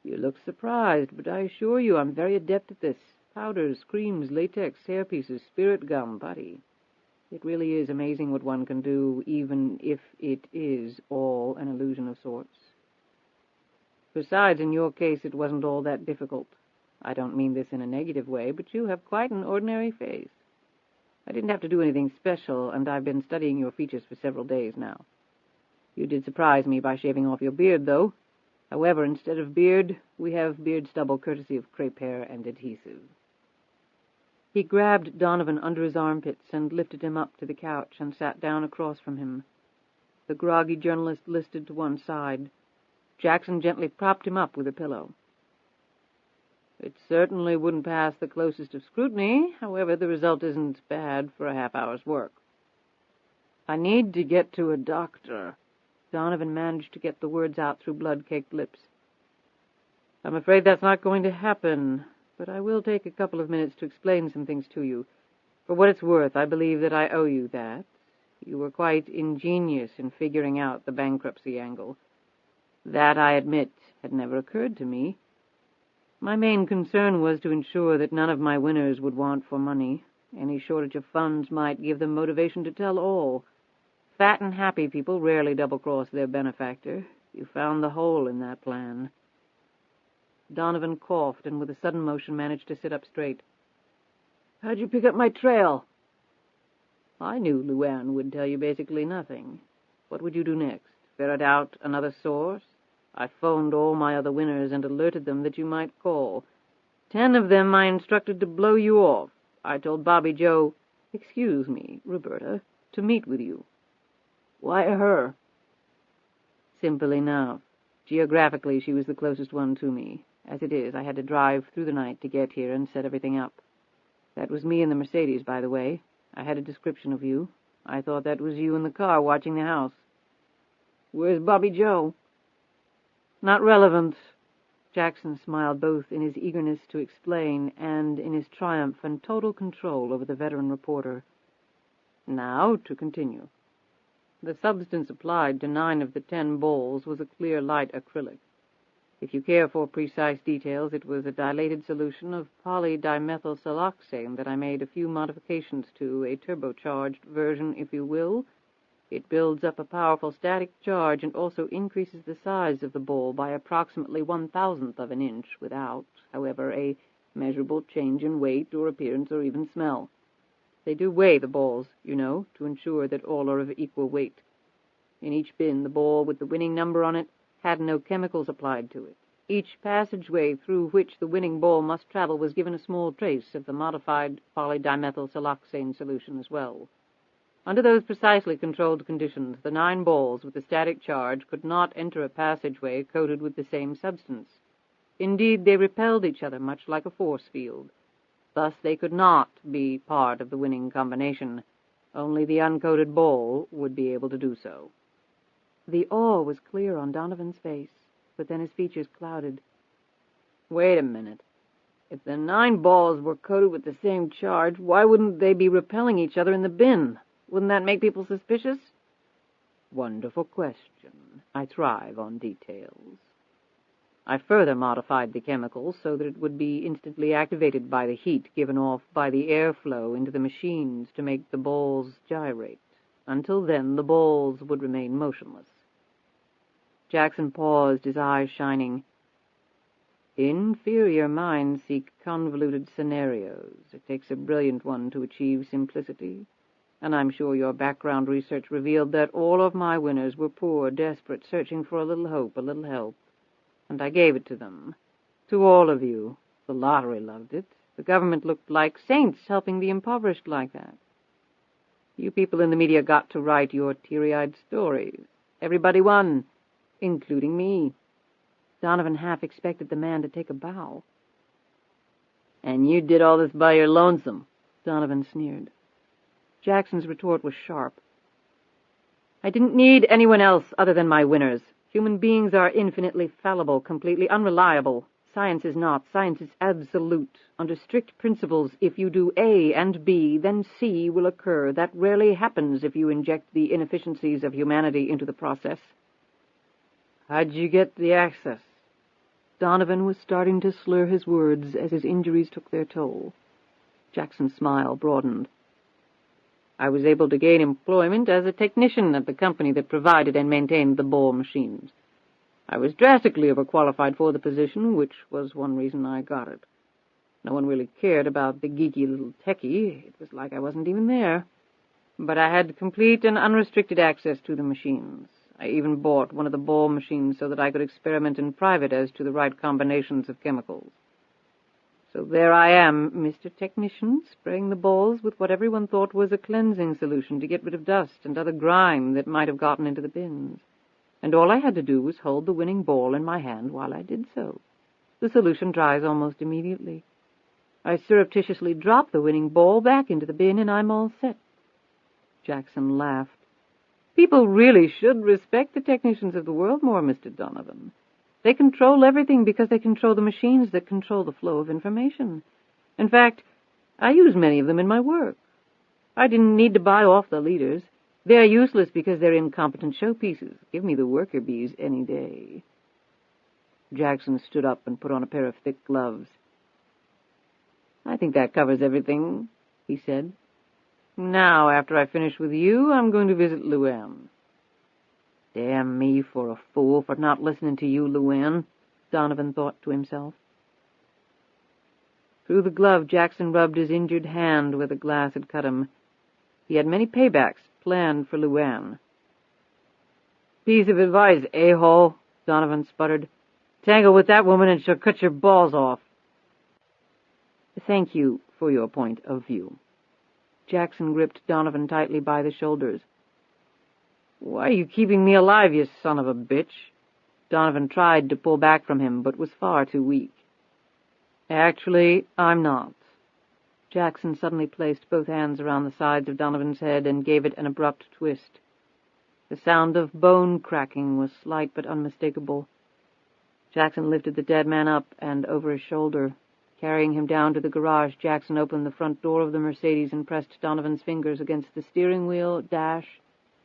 Speaker 3: You look surprised, but I assure you I'm very adept at this. Powders, creams, latex, hairpieces, spirit gum, putty. It really is amazing what one can do, even if it is all an illusion of sorts. Besides, in your case, it wasn't all that difficult. I don't mean this in a negative way, but you have quite an ordinary face. I didn't have to do anything special, and I've been studying your features for several days now. You did surprise me by shaving off your beard, though. However, instead of beard, we have beard stubble courtesy of crepe hair and adhesive. He grabbed Donovan under his armpits and lifted him up to the couch and sat down across from him. The groggy journalist listed to one side. Jackson gently propped him up with a pillow.
Speaker 2: It certainly wouldn't pass the closest of scrutiny. However, the result isn't bad for a half-hour's work. I need to get to a doctor. Donovan managed to get the words out through blood-caked lips. I'm afraid that's not going to happen, but I will take a couple of minutes to explain some things to you. For what it's worth, I believe that I owe you that. You were quite ingenious in figuring out the bankruptcy angle. That, I admit, had never occurred to me. My main concern was to ensure that none of my winners would want for money. Any shortage of funds might give them motivation to tell all. Fat and happy people rarely double-cross their benefactor. You found the hole in that plan. Donovan coughed and with a sudden motion managed to sit up straight. How'd you pick up my trail? I knew LuAnn would tell you basically nothing. What would you do next? Ferret out another source? I phoned all my other winners and alerted them that you might call. 10 of them I instructed to blow you off. I told Bobby Joe, excuse me, Roberta, to meet with you. Why her? Simple enough. Geographically, she was the closest one to me. As it is, I had to drive through the night to get here and set everything up. That was me in the Mercedes, by the way. I had a description of you. I thought that was you in the car watching the house. Where's Bobby Joe? Not relevant. Jackson smiled both in his eagerness to explain and in his triumph and total control over the veteran reporter. Now, to continue. The substance applied to 9 of the 10 balls was a clear light acrylic. If you care for precise details, it was a dilated solution of polydimethylsiloxane that I made a few modifications to, a turbocharged version, if you will. It builds up a powerful static charge and also increases the size of the ball by approximately 1/1000th of an inch without, however, a measurable change in weight or appearance or even smell. They do weigh the balls, you know, to ensure that all are of equal weight. In each bin, the ball with the winning number on it had no chemicals applied to it. Each passageway through which the winning ball must travel was given a small trace of the modified polydimethylsiloxane solution as well. Under those precisely controlled conditions, the 9 balls with the static charge could not enter a passageway coated with the same substance. Indeed, they repelled each other much like a force field. Thus, they could not be part of the winning combination. Only the uncoated ball would be able to do so. The awe was clear on Donovan's face, but then his features clouded. Wait a minute. If the 9 balls were coated with the same charge, why wouldn't they be repelling each other in the bin? Wouldn't that make people suspicious? Wonderful question. I thrive on details. I further modified the chemicals so that it would be instantly activated by the heat given off by the airflow into the machines to make the balls gyrate. Until then, the balls would remain motionless. Jackson paused, his eyes shining. Inferior minds seek convoluted scenarios. It takes a brilliant one to achieve simplicity. And I'm sure your background research revealed that all of my winners were poor, desperate, searching for a little hope, a little help. And I gave it to them. To all of you. The lottery loved it. The government looked like saints helping the impoverished like that. You people in the media got to write your teary-eyed stories. Everybody won, including me. Donovan half expected the man to take a bow. And you did all this by your lonesome, Donovan sneered. Jackson's retort was sharp. I didn't need anyone else other than my winners. Human beings are infinitely fallible, completely unreliable. Science is not. Science is absolute. Under strict principles, if you do A and B, then C will occur. That rarely happens if you inject the inefficiencies of humanity into the process. How'd you get the access? Donovan was starting to slur his words as his injuries took their toll. Jackson's smile broadened. I was able to gain employment as a technician at the company that provided and maintained the ball machines. I was drastically overqualified for the position, which was one reason I got it. No one really cared about the geeky little techie. It was like I wasn't even there. But I had complete and unrestricted access to the machines. I even bought one of the ball machines so that I could experiment in private as to the right combinations of chemicals. So there I am, Mr. Technician, spraying the balls with what everyone thought was a cleansing solution to get rid of dust and other grime that might have gotten into the bins. And all I had to do was hold the winning ball in my hand while I did so.
Speaker 3: The solution dries almost immediately. I surreptitiously drop the winning ball back into the bin, and I'm all set." Jackson laughed. "People really should respect the technicians of the world more, Mr. Donovan. They control everything because they control the machines that control the flow of information. In fact, I use many of them in my work. I didn't need to buy off the leaders. They're useless because they're incompetent showpieces. Give me the worker bees any day." Jackson stood up and put on a pair of thick gloves. "I think that covers everything," he said. "Now, after I finish with you, I'm going to visit LuAnn." "Damn me for a fool for not listening to you, LuAnn," Donovan thought to himself. Through the glove, Jackson rubbed his injured hand where the glass had cut him. He had many paybacks planned for LuAnn. "Piece of advice, a-hole," Donovan sputtered. "Tangle with that woman and she'll cut your balls off." "Thank you for your point of view." Jackson gripped Donovan tightly by the shoulders. "Why are you keeping me alive, you son of a bitch?" Donovan tried to pull back from him, but was far too weak. "Actually, I'm not." Jackson suddenly placed both hands around the sides of Donovan's head and gave it an abrupt twist. The sound of bone cracking was slight but unmistakable. Jackson lifted the dead man up and over his shoulder. Carrying him down to the garage, Jackson opened the front door of the Mercedes and pressed Donovan's fingers against the steering wheel, dash,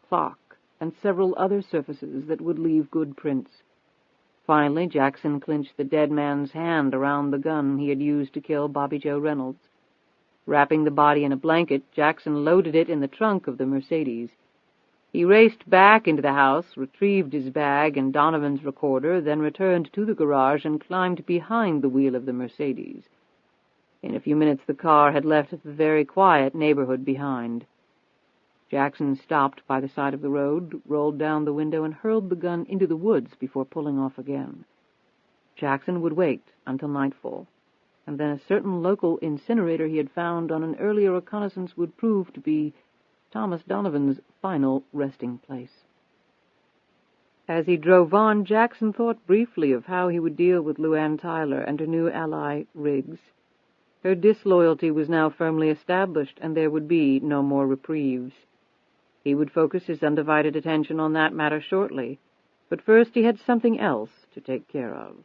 Speaker 3: clock, and several other surfaces that would leave good prints. Finally, Jackson clinched the dead man's hand around the gun he had used to kill Bobby Joe Reynolds. Wrapping the body in a blanket, Jackson loaded it in the trunk of the Mercedes. He raced back into the house, retrieved his bag and Donovan's recorder, then returned to the garage and climbed behind the wheel of the Mercedes. In a few minutes the car had left the very quiet neighborhood behind. Jackson stopped by the side of the road, rolled down the window, and hurled the gun into the woods before pulling off again. Jackson would wait until nightfall, and then a certain local incinerator he had found on an earlier reconnaissance would prove to be Thomas Donovan's final resting place. As he drove on, Jackson thought briefly of how he would deal with LuAnn Tyler and her new ally, Riggs. Her disloyalty was now firmly established, and there would be no more reprieves. He would focus his undivided attention on that matter shortly, but first he had something else to take care of.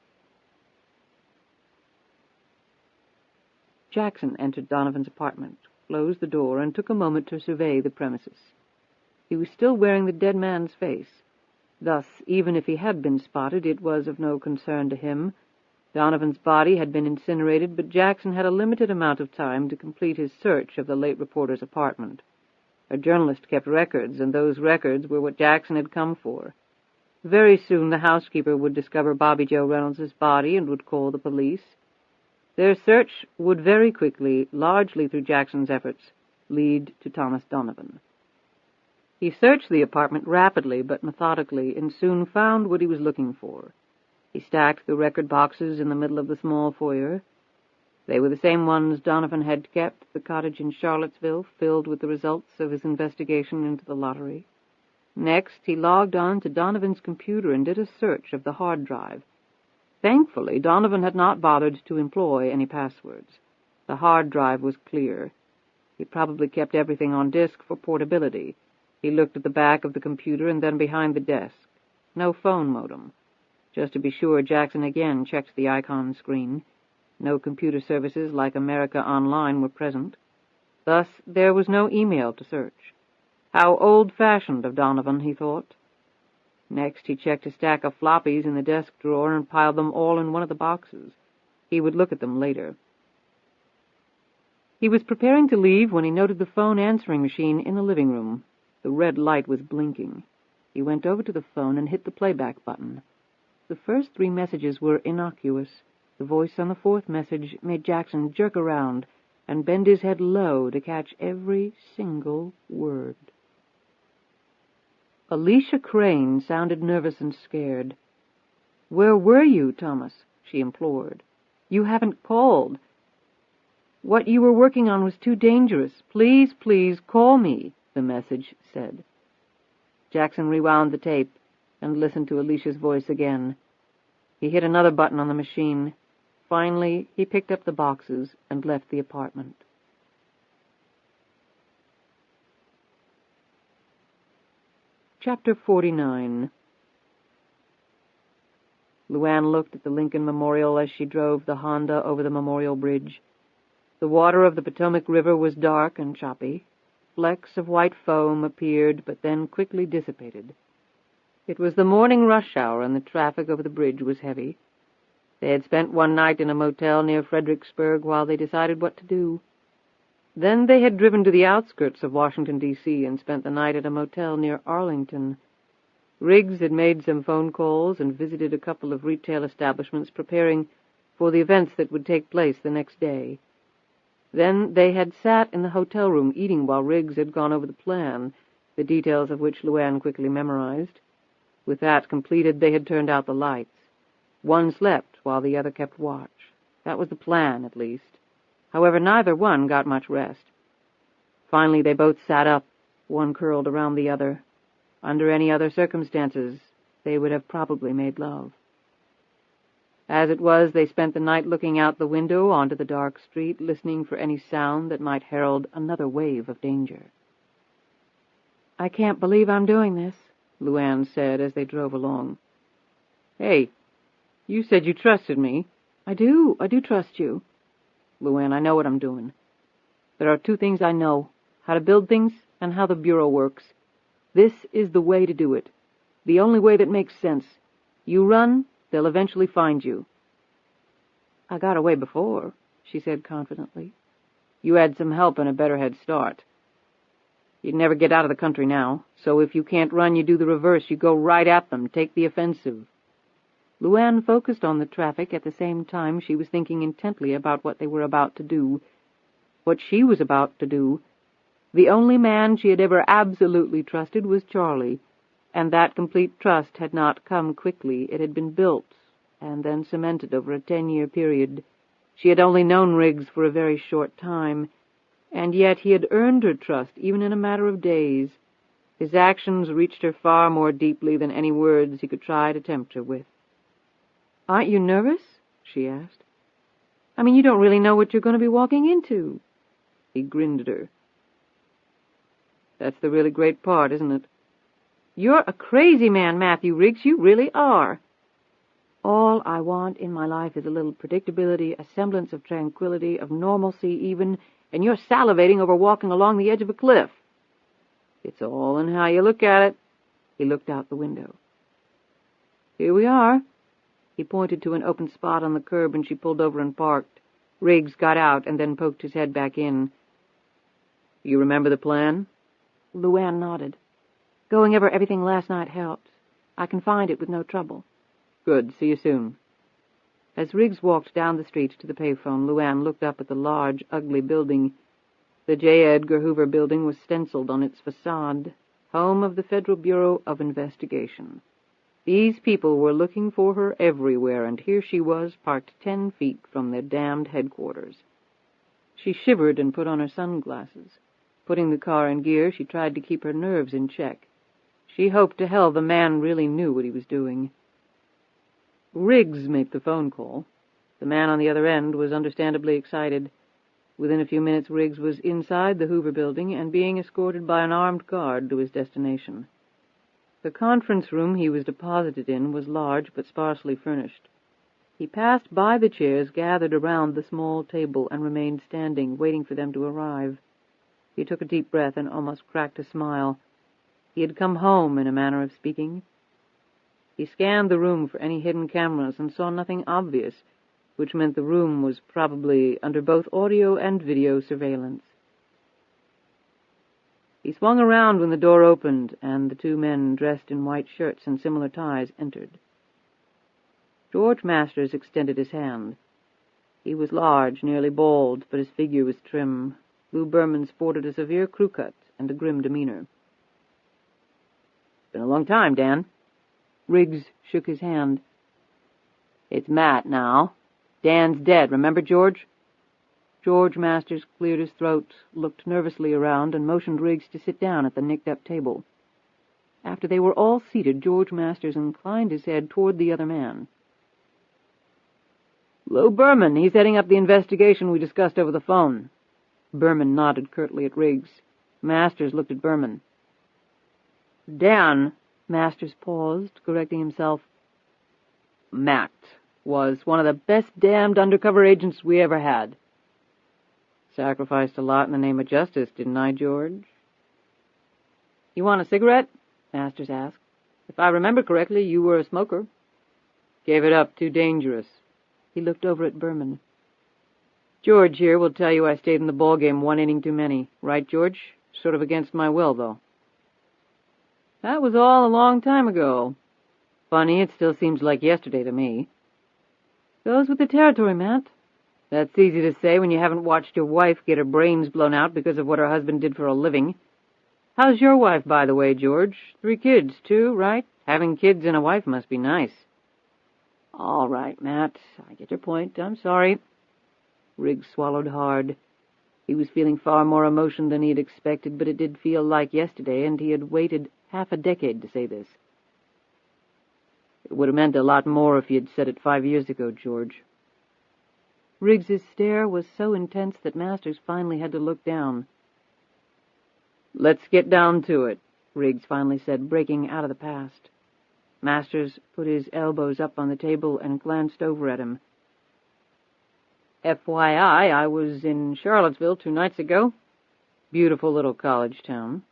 Speaker 3: Jackson entered Donovan's apartment, closed the door, and took a moment to survey the premises. He was still wearing the dead man's face. Thus, even if he had been spotted, it was of no concern to him. Donovan's body had been incinerated, but Jackson had a limited amount of time to complete his search of the late reporter's apartment. A journalist kept records, and those records were what Jackson had come for. Very soon the housekeeper would discover Bobby Joe Reynolds' body and would call the police. Their search would very quickly, largely through Jackson's efforts, lead to Thomas Donovan. He searched the apartment rapidly but methodically and soon found what he was looking for. He stacked the record boxes in the middle of the small foyer. They were the same ones Donovan had kept at the cottage in Charlottesville, filled with the results of his investigation into the lottery. Next, he logged on to Donovan's computer and did a search of the hard drive. Thankfully, Donovan had not bothered to employ any passwords. The hard drive was clear. He probably kept everything on disk for portability. He looked at the back of the computer and then behind the desk. No phone modem. Just to be sure, Jackson again checked the icon screen. No computer services like America Online were present. Thus, there was no email to search. How old-fashioned of Donovan, he thought. Next, he checked a stack of floppies in the desk drawer and piled them all in one of the boxes. He would look at them later. He was preparing to leave when he noted the phone answering machine in the living room. The red light was blinking. He went over to the phone and hit the playback button. The first 3 messages were innocuous. The voice on the 4th message made Jackson jerk around and bend his head low to catch every single word. Alicia Crane sounded nervous and scared. "Where were you, Thomas?" she implored. "You haven't called. What you were working on was too dangerous. Please, please call me," the message said. Jackson rewound the tape and listened to Alicia's voice again. He hit another button on the machine. Finally, he picked up the boxes and left the apartment. Chapter 49. LuAnn looked at the Lincoln Memorial as she drove the Honda over the Memorial Bridge. The water of the Potomac River was dark and choppy. Flecks of white foam appeared, but then quickly dissipated. It was the morning rush hour, and the traffic over the bridge was heavy. They had spent one night in a motel near Fredericksburg while they decided what to do. Then they had driven to the outskirts of Washington, D.C., and spent the night at a motel near Arlington. Riggs had made some phone calls and visited a couple of retail establishments, preparing for the events that would take place the next day. Then they had sat in the hotel room eating while Riggs had gone over the plan, the details of which LuAnn quickly memorized. With that completed, they had turned out the lights. One slept while the other kept watch. That was the plan, at least. However, neither one got much rest. Finally, they both sat up, one curled around the other. Under any other circumstances, they would have probably made love. As it was, they spent the night looking out the window onto the dark street, listening for any sound that might herald another wave of danger. "I can't believe I'm doing this," LuAnn said as they drove along. "Hey, you said you trusted me." I do trust you." "LuAnn, I know what I'm doing. There are two things I know, how to build things and how the Bureau works. This is the way to do it, the only way that makes sense. You run, they'll eventually find you." "I got away before," she said confidently. "You had some help and a better head start. You'd never get out of the country now, so if you can't run, you do the reverse. You go right at them, take the offensive." LuAnn focused on the traffic at the same time she was thinking intently about what they were about to do. What she was about to do. The only man she had ever absolutely trusted was Charlie, and that complete trust had not come quickly. It had been built and then cemented over a 10-year period. She had only known Riggs for a very short time, and yet he had earned her trust even in a matter of days. His actions reached her far more deeply than any words he could try to tempt her with. "Aren't you nervous?" she asked. "I mean, you don't really know what you're going to be walking into." He grinned at her. "That's the really great part, isn't it?" "You're a crazy man, Matthew Riggs. You really are." "All I want in my life is a little predictability, a semblance of tranquility, of normalcy even, and you're salivating over walking along the edge of a cliff." "It's all in how you look at it." He looked out the window. "Here we are." He pointed to an open spot on the curb, and she pulled over and parked. Riggs got out and then poked his head back in. "You remember the plan?" LuAnn nodded. "Going over everything last night helped. I can find it with no trouble." "Good. See you soon." As Riggs walked down the street to the payphone, LuAnn looked up at the large, ugly building. The J. Edgar Hoover building was stenciled on its facade, home of the Federal Bureau of Investigation. These people were looking for her everywhere, and here she was, parked 10 feet from their damned headquarters. She shivered and put on her sunglasses. Putting the car in gear, she tried to keep her nerves in check. She hoped to hell the man really knew what he was doing. Riggs made the phone call. The man on the other end was understandably excited. Within a few minutes, Riggs was inside the Hoover building and being escorted by an armed guard to his destination. The conference room he was deposited in was large but sparsely furnished. He passed by the chairs gathered around the small table and remained standing, waiting for them to arrive. He took a deep breath and almost cracked a smile. He had come home, in a manner of speaking. He scanned the room for any hidden cameras and saw nothing obvious, which meant the room was probably under both audio and video surveillance. He swung around when the door opened, and the two men, dressed in white shirts and similar ties, entered. George Masters extended his hand. He was large, nearly bald, but his figure was trim. Lou Berman sported a severe crew cut and a grim demeanor. "Been a long time, Dan." Riggs shook his hand. "It's Matt now. Dan's dead, remember, George?" George Masters cleared his throat, looked nervously around, and motioned Riggs to sit down at the nicked-up table. After they were all seated, George Masters inclined his head toward the other man.
Speaker 2: Lou Berman. He's heading up the investigation we discussed over the phone. Berman nodded curtly at Riggs. Masters looked at Berman. Dan, Masters paused, correcting himself. Matt was one of the best damned undercover agents we ever had. Sacrificed a lot in the name of justice, didn't I, George? You want a cigarette? Masters asked. If I remember correctly, you were a smoker. Gave it up, too dangerous. He looked over at Berman. George here will tell you I stayed in the ballgame one inning too many. Right, George? Sort of against my will, though. That was all a long time ago. Funny, it still seems like yesterday to me. Goes with the territory, Matt. That's easy to say when you haven't watched your wife get her brains blown out because of what her husband did for a living. How's your wife, by the way, George? 3 kids, too, right? Having kids and a wife must be nice. All right, Matt. I get your point. I'm sorry. Riggs swallowed hard. He was feeling far more emotion than he had expected, but it did feel like yesterday, and he had waited half a decade to say this. It would have meant a lot more if you had said it 5 years ago, George. Riggs's stare was so intense that Masters finally had to look down. Let's get down to it, Riggs finally said, breaking out of the past. Masters put his elbows up on the table and glanced over at him. FYI, I was in Charlottesville 2 nights ago. Beautiful little college town.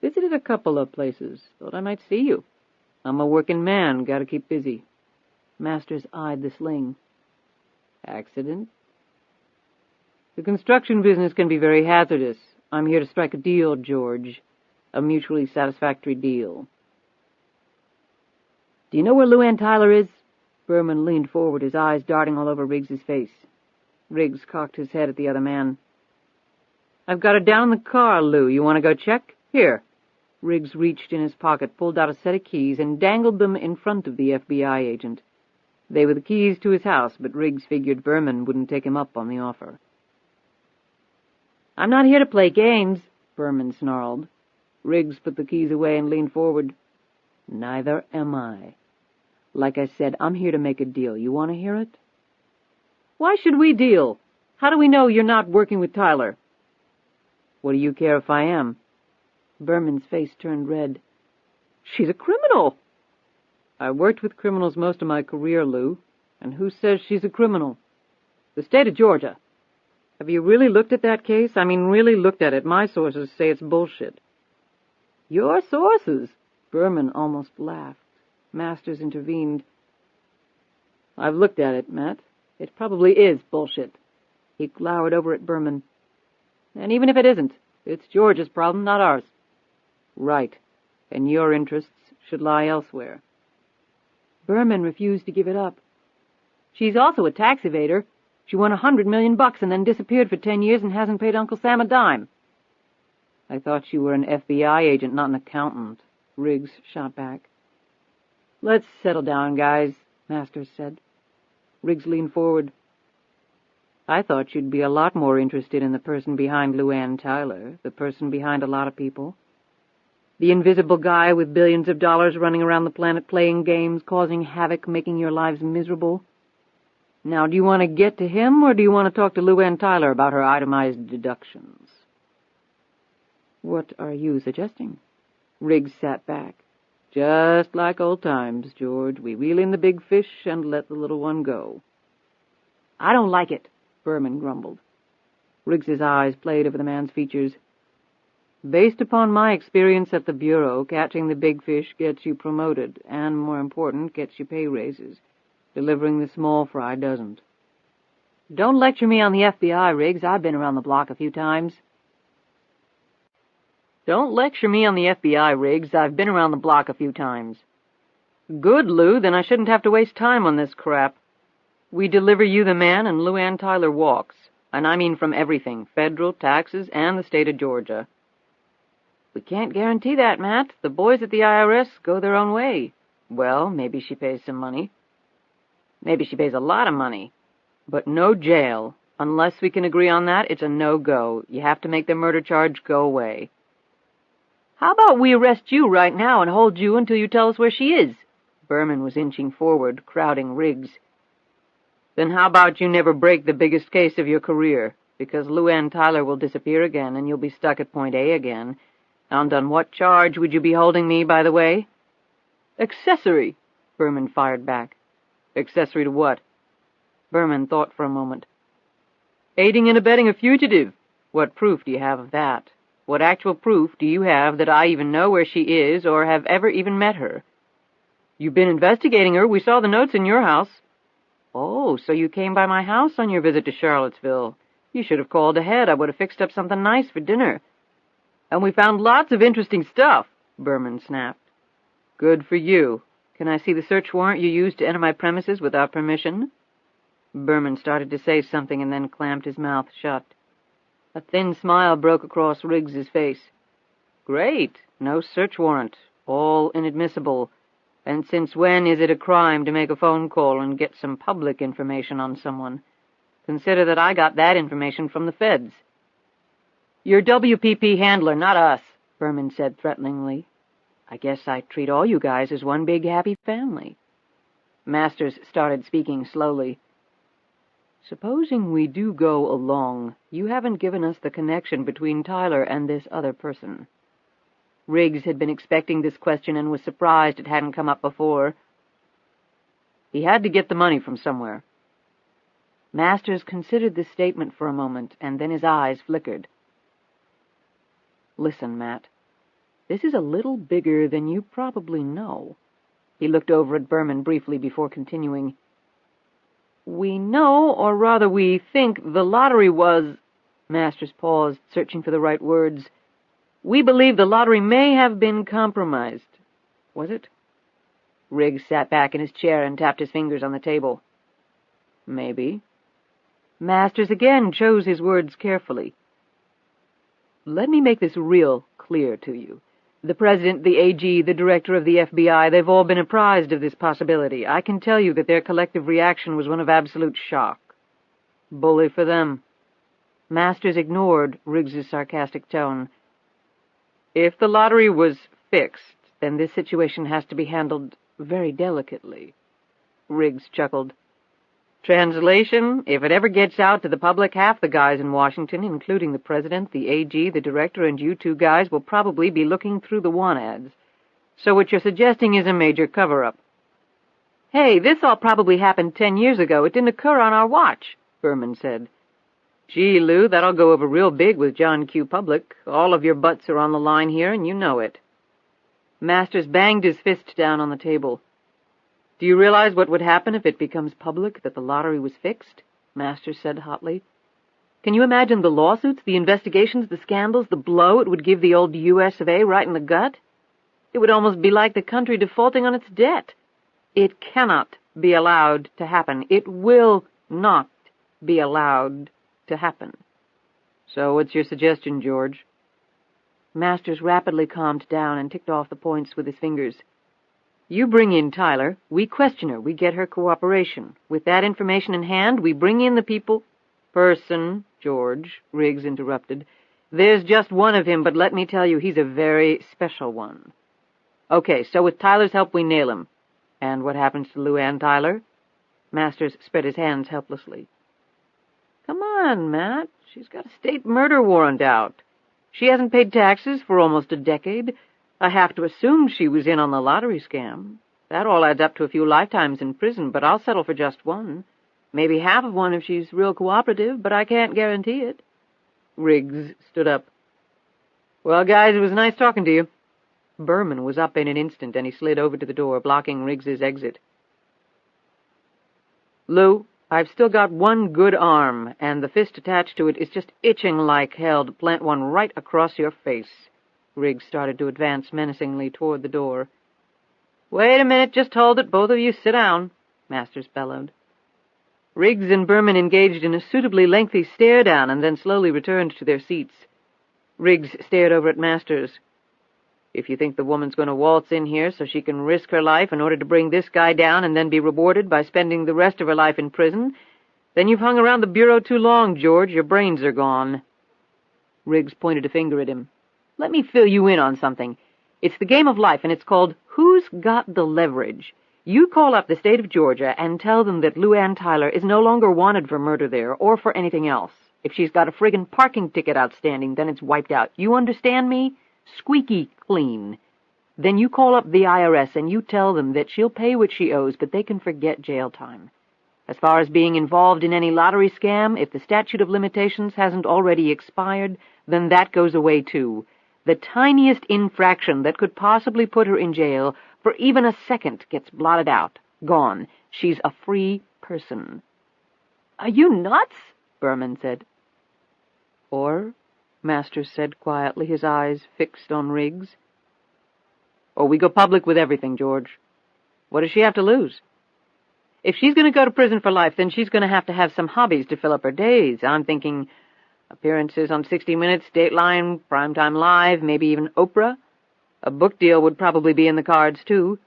Speaker 2: Visited a couple of places. Thought I might see you. I'm a working man. Gotta keep busy. Masters eyed the sling. Accident? The construction business can be very hazardous. I'm here to strike a deal, George. A mutually satisfactory deal. Do you know where LuAnn Tyler is? Berman leaned forward, his eyes darting all over Riggs's face. Riggs cocked his head at the other man. I've got her down in the car, Lou. You want to go check? Here. Riggs reached in his pocket, pulled out a set of keys, and dangled them in front of the FBI agent. They were the keys to his house, but Riggs figured Berman wouldn't take him up on the offer. I'm not here to play games, Berman snarled. Riggs put the keys away and leaned forward. Neither am I. Like I said, I'm here to make a deal. You want to hear it? Why should we deal? How do we know you're not working with Tyler? What do you care if I am? Berman's face turned red. She's a criminal. I worked with criminals most of my career, Lou. And who says she's a criminal? The state of Georgia. Have you really looked at that case? I mean, really looked at it. My sources say it's bullshit. Your sources? Berman almost laughed. Masters intervened. I've looked at it, Matt. It probably is bullshit. He glowered over at Berman. And even if it isn't, it's George's problem, not ours. Right. And your interests should lie elsewhere. Berman refused to give it up. She's also a tax evader. She won $100 million and then disappeared for 10 years and hasn't paid Uncle Sam a dime. I thought you were an FBI agent, not an accountant, Riggs shot back. Let's settle down, guys, Masters said. Riggs leaned forward. I thought you'd be a lot more interested in the person behind LuAnn Tyler, the person behind a lot of people. The invisible guy with billions of dollars running around the planet playing games, causing havoc, making your lives miserable. Now, do you want to get to him, or do you want to talk to LuAnn Tyler about her itemized deductions? What are you suggesting? Riggs sat back. Just like old times, George. We reel in the big fish and let the little one go. I don't like it, Berman grumbled. Riggs's eyes played over the man's features. Based upon my experience at the Bureau, catching the big fish gets you promoted, and, more important, gets you pay raises. Delivering the small fry doesn't. Don't lecture me on the FBI, Riggs. I've been around the block a few times. Don't lecture me on the FBI, Riggs. I've been around the block a few times. Good, Lou. Then I shouldn't have to waste time on this crap. We deliver you the man, and LuAnn Tyler walks. And I mean from everything, federal, taxes, and the state of Georgia. We can't guarantee that, Matt. The boys at the IRS go their own way. Well, maybe she pays some money. Maybe she pays a lot of money. But no jail. Unless we can agree on that, it's a no-go. You have to make the murder charge go away. How about we arrest you right now and hold you until you tell us where she is? Berman was inching forward, crowding Riggs. Then how about you never break the biggest case of your career, because LuAnn Tyler will disappear again, and you'll be stuck at point A again. And on what charge would you be holding me, by the way? Accessory, Berman fired back. Accessory to what? Berman thought for a moment. Aiding and abetting a fugitive. What proof do you have of that? What actual proof do you have that I even know where she is or have ever even met her? You've been investigating her. We saw the notes in your house. Oh, so you came by my house on your visit to Charlottesville. You should have called ahead. I would have fixed up something nice for dinner. And we found lots of interesting stuff, Berman snapped. Good for you. Can I see the search warrant you used to enter my premises without permission? Berman started to say something and then clamped his mouth shut. A thin smile broke across Riggs's face. Great. No search warrant. All inadmissible. And since when is it a crime to make a phone call and get some public information on someone? Consider that I got that information from the feds. You're WPP handler, not us, Berman said threateningly. I guess I treat all you guys as one big happy family. Masters started speaking slowly. Supposing we do go along, you haven't given us the connection between Tyler and this other person. Riggs had been expecting this question and was surprised it hadn't come up before. He had to get the money from somewhere. Masters considered this statement for a moment, and then his eyes flickered. Listen, Matt, this is a little bigger than you probably know. He looked over at Berman briefly before continuing. We know, or rather we think, the lottery was... Masters paused, searching for the right words. We believe the lottery may have been compromised. Was it? Riggs sat back in his chair and tapped his fingers on the table. Maybe. Masters again chose his words carefully. Let me make this real clear to you. The President, the AG, the Director of the FBI, they've all been apprised of this possibility. I can tell you that their collective reaction was one of absolute shock. Bully for them. Masters ignored Riggs's sarcastic tone. If the lottery was fixed, then this situation has to be handled very delicately. Riggs chuckled. Translation, if it ever gets out to the public, half the guys in Washington, including the President, the AG, the Director, and you two guys, will probably be looking through the want ads. So what you're suggesting is a major cover-up. Hey, this all probably happened 10 years ago. It didn't occur on our watch, Berman said. Gee, Lou, that'll go over real big with John Q. Public. All of your butts are on the line here, and you know it. Masters banged his fist down on the table. Do you realize what would happen if it becomes public that the lottery was fixed? Masters said hotly. Can you imagine the lawsuits, the investigations, the scandals, the blow it would give the old US of A right in the gut? It would almost be like the country defaulting on its debt. It cannot be allowed to happen. It will not be allowed to happen. So what's your suggestion, George? Masters rapidly calmed down and ticked off the points with his fingers. You bring in Tyler, we question her, we get her cooperation. With that information in hand, we bring in the people... Person, George, Riggs interrupted. There's just one of him, but let me tell you, he's a very special one. Okay, so with Tyler's help, we nail him. And what happens to LuAnn Tyler? Masters spread his hands helplessly. Come on, Matt. She's got a state murder warrant out. She hasn't paid taxes for almost a decade. I have to assume she was in on the lottery scam. That all adds up to a few lifetimes in prison, but I'll settle for just one. Maybe half of one if she's real cooperative, but I can't guarantee it. Riggs stood up. Well, guys, it was nice talking to you. Berman was up in an instant, and he slid over to the door, blocking Riggs's exit. Lou, I've still got one good arm, and the fist attached to it is just itching like hell to plant one right across your face. Riggs started to advance menacingly toward the door. Wait a minute, just hold it. Both of you sit down, Masters bellowed. Riggs and Berman engaged in a suitably lengthy stare-down and then slowly returned to their seats. Riggs stared over at Masters. If you think the woman's going to waltz in here so she can risk her life in order to bring this guy down and then be rewarded by spending the rest of her life in prison, then you've hung around the Bureau too long, George. Your brains are gone. Riggs pointed a finger at him. Let me fill you in on something. It's the game of life, and it's called Who's Got the Leverage? You call up the state of Georgia and tell them that LuAnn Tyler is no longer wanted for murder there or for anything else. If she's got a friggin' parking ticket outstanding, then it's wiped out. You understand me? Squeaky clean. Then you call up the IRS and you tell them that she'll pay what she owes, but they can forget jail time. As far as being involved in any lottery scam, if the statute of limitations hasn't already expired, then that goes away too. The tiniest infraction that could possibly put her in jail for even a second gets blotted out. Gone. She's a free person. Are you nuts? Berman said. Or, Masters said quietly, his eyes fixed on Riggs. Or we go public with everything, George. What does she have to lose? If she's going to go to prison for life, then she's going to have some hobbies to fill up her days. I'm thinking appearances on 60 Minutes, Dateline, Primetime Live, maybe even Oprah. A book deal would probably be in the cards, too.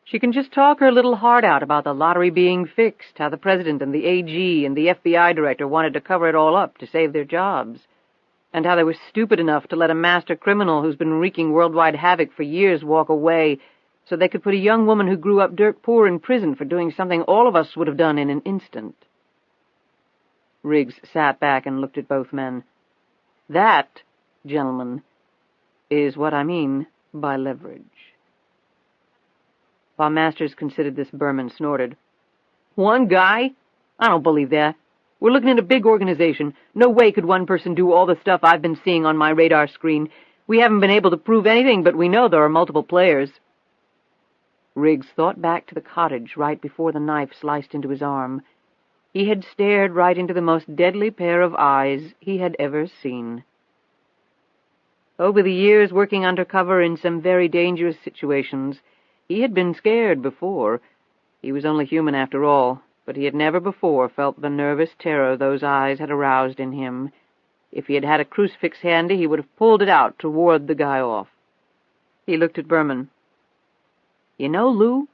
Speaker 2: She can just talk her little heart out about the lottery being fixed, how the president and the AG and the FBI director wanted to cover it all up to save their jobs, and how they were stupid enough to let a master criminal who's been wreaking worldwide havoc for years walk away so they could put a young woman who grew up dirt poor in prison for doing something all of us would have done in an instant. Riggs sat back and looked at both men. That, gentlemen, is what I mean by leverage. While Masters considered this, Berman snorted. One guy? I don't believe that. We're looking at a big organization. No way could one person do all the stuff I've been seeing on my radar screen. We haven't been able to prove anything, but we know there are multiple players. Riggs thought back to the cottage right before the knife sliced into his arm. He had stared right into the most deadly pair of eyes he had ever seen. Over the years working undercover in some very dangerous situations, he had been scared before. He was only human after all, but he had never before felt the nervous terror those eyes had aroused in him. If he had had a crucifix handy, he would have pulled it out to ward the guy off. He looked at Berman. You know, Lou,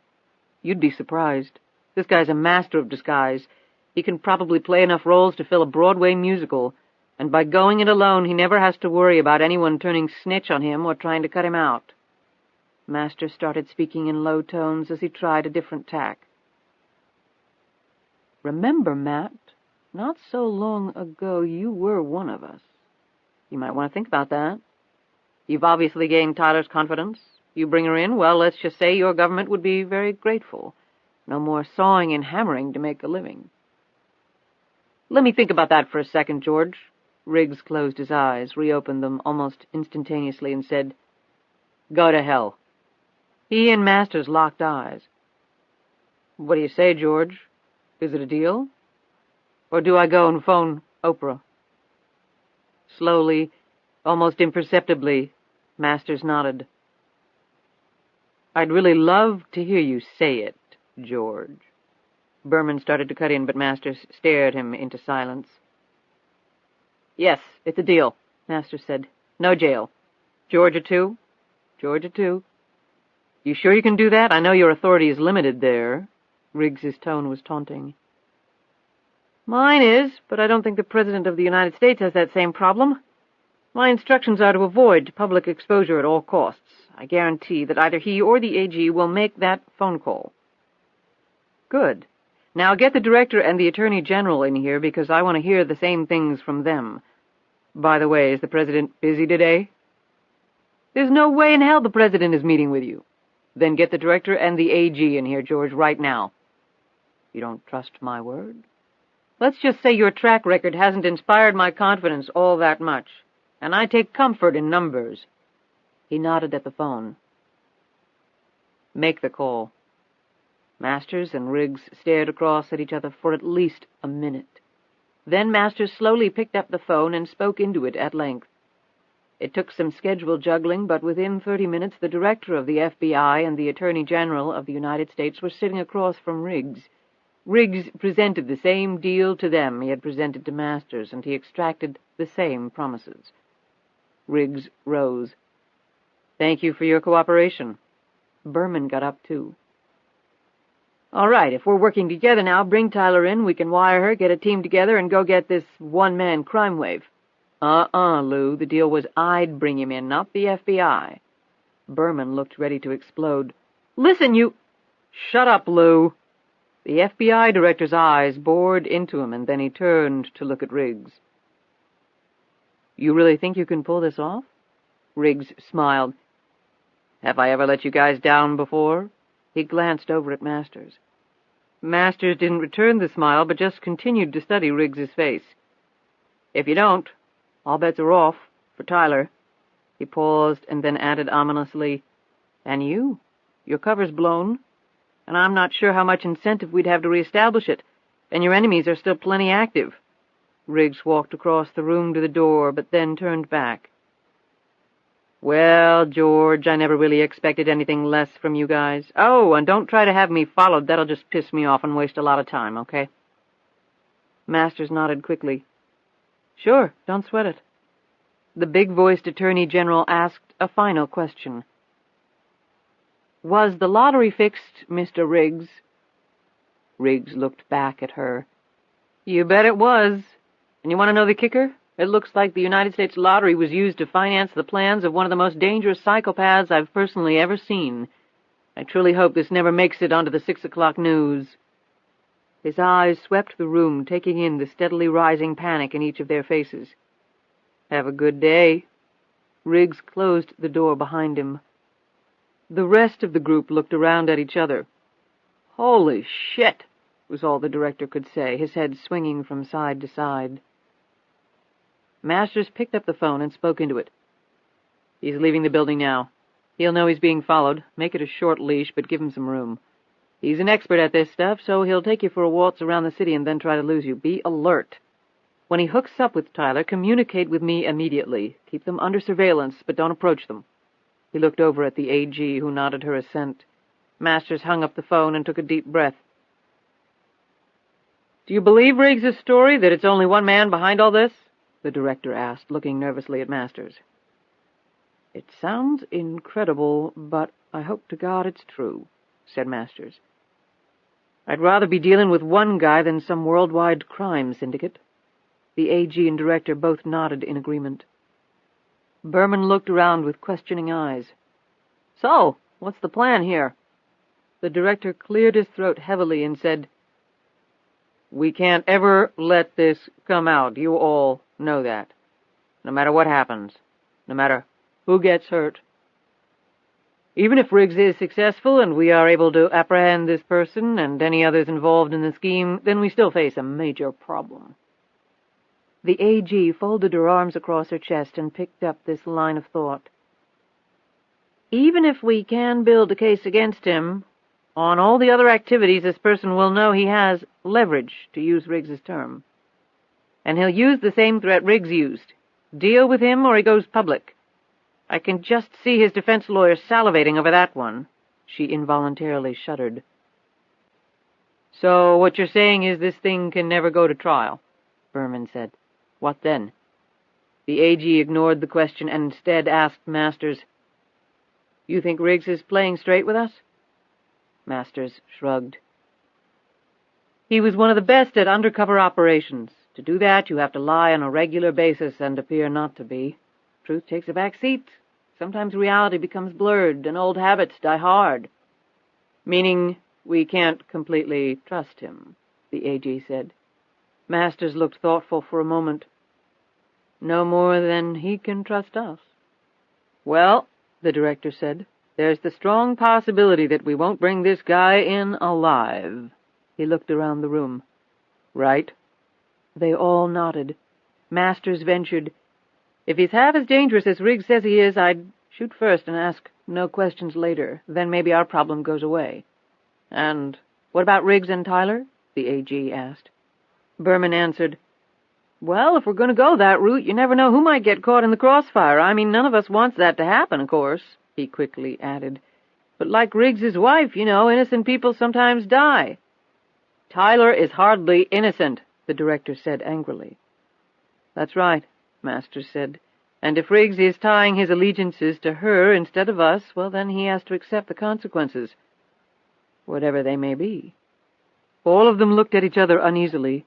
Speaker 2: you'd be surprised. This guy's a master of disguise. He can probably play enough roles to fill a Broadway musical, and by going it alone he never has to worry about anyone turning snitch on him or trying to cut him out. Master started speaking in low tones as he tried a different tack. Remember, Matt, not so long ago you were one of us. You might want to think about that. You've obviously gained Tyler's confidence. You bring her in, well, let's just say your government would be very grateful. No more sawing and hammering to make a living. Let me think about that for a second, George. Riggs closed his eyes, reopened them almost instantaneously, and said, Go to hell. He and Masters locked eyes. What do you say, George? Is it a deal? Or do I go and phone Oprah? Slowly, almost imperceptibly, Masters nodded. I'd really love to hear you say it, George. Berman started to cut in, but Masters stared him into silence. Yes, it's a deal, Masters said. No jail. Georgia, too? Georgia, too. You sure you can do that? I know your authority is limited there. Riggs's tone was taunting. Mine is, but I don't think the President of the United States has that same problem. My instructions are to avoid public exposure at all costs. I guarantee that either he or the AG will make that phone call. Good. Now get the Director and the Attorney General in here because I want to hear the same things from them. By the way, is the President busy today? There's no way in hell the President is meeting with you. Then get the Director and the AG in here, George, right now. You don't trust my word? Let's just say your track record hasn't inspired my confidence all that much, and I take comfort in numbers. He nodded at the phone. Make the call. Masters and Riggs stared across at each other for at least a minute. Then Masters slowly picked up the phone and spoke into it at length. It took some schedule juggling, but within 30 minutes the Director of the FBI and the Attorney General of the United States were sitting across from Riggs. Riggs presented the same deal to them he had presented to Masters, and he extracted the same promises. Riggs rose. Thank you for your cooperation. Berman got up, too. All right, if we're working together now, bring Tyler in, we can wire her, get a team together, and go get this one-man crime wave. Lou, the deal was I'd bring him in, not the FBI. Berman looked ready to explode. Listen, you... "Shut up, Lou." The FBI director's eyes bored into him, and then he turned to look at Riggs. "You really think you can pull this off?" Riggs smiled. "Have I ever let you guys down before?" He glanced over at Masters. Masters didn't return the smile, but just continued to study Riggs's face. "If you don't, all bets are off, for Tyler." He paused and then added ominously, "And you? Your cover's blown, and I'm not sure how much incentive we'd have to reestablish it, and your enemies are still plenty active." Riggs walked across the room to the door, but then turned back. "Well, George, I never really expected anything less from you guys. Oh, and don't try to have me followed. That'll just piss me off and waste a lot of time, okay?" Masters nodded quickly. "Sure, don't sweat it." The big-voiced Attorney General asked a final question. "Was the lottery fixed, Mr. Riggs?" Riggs looked back at her. "You bet it was. And you want to know the kicker? It looks like the United States lottery was used to finance the plans of one of the most dangerous psychopaths I've personally ever seen. I truly hope this never makes it onto the 6 o'clock news." His eyes swept the room, taking in the steadily rising panic in each of their faces. "Have a good day." Riggs closed the door behind him. The rest of the group looked around at each other. "Holy shit," was all the director could say, his head swinging from side to side. Masters picked up the phone and spoke into it. "He's leaving the building now. He'll know he's being followed. Make it a short leash, but give him some room. He's an expert at this stuff, so he'll take you for a waltz around the city and then try to lose you. Be alert. When he hooks up with Tyler, communicate with me immediately. Keep them under surveillance, but don't approach them." He looked over at the AG, who nodded her assent. Masters hung up the phone and took a deep breath. "Do you believe Riggs's story, that it's only one man behind all this?" the director asked, looking nervously at Masters. "It sounds incredible, but I hope to God it's true," said Masters. "I'd rather be dealing with one guy than some worldwide crime syndicate." The AG and director both nodded in agreement. Berman looked around with questioning eyes. "So, what's the plan here?" The director cleared his throat heavily and said, "We can't ever let this come out. You all know that. No matter what happens. No matter who gets hurt. Even if Riggs is successful and we are able to apprehend this person and any others involved in the scheme, then we still face a major problem." The AG folded her arms across her chest and picked up this line of thought. "Even if we can build a case against him, on all the other activities this person will know he has leverage, to use Riggs's term. And he'll use the same threat Riggs used. Deal with him or he goes public. I can just see his defense lawyer salivating over that one." She involuntarily shuddered. "So what you're saying is this thing can never go to trial?" Berman said. "What then?" The AG ignored the question and instead asked Masters, "You think Riggs is playing straight with us?" Masters shrugged. "He was one of the best at undercover operations. To do that, you have to lie on a regular basis and appear not to be. Truth takes a back seat. Sometimes reality becomes blurred, and old habits die hard." "Meaning we can't completely trust him," the AG said. Masters looked thoughtful for a moment. "No more than he can trust us." "Well," the director said, "there's the strong possibility that we won't bring this guy in alive." He looked around the room. "Right?" They all nodded. Masters ventured, "If he's half as dangerous as Riggs says he is, I'd shoot first and ask no questions later. Then maybe our problem goes away." "And what about Riggs and Tyler?" the AG asked. Berman answered, "Well, if we're going to go that route, you never know who might get caught in the crossfire. I mean, none of us wants that to happen, of course," he quickly added. "But like Riggs's wife, innocent people sometimes die." "Tyler is hardly innocent," the director said angrily. "That's right," Masters said. "And if Riggs is tying his allegiances to her instead of us, well, then he has to accept the consequences, whatever they may be." All of them looked at each other uneasily.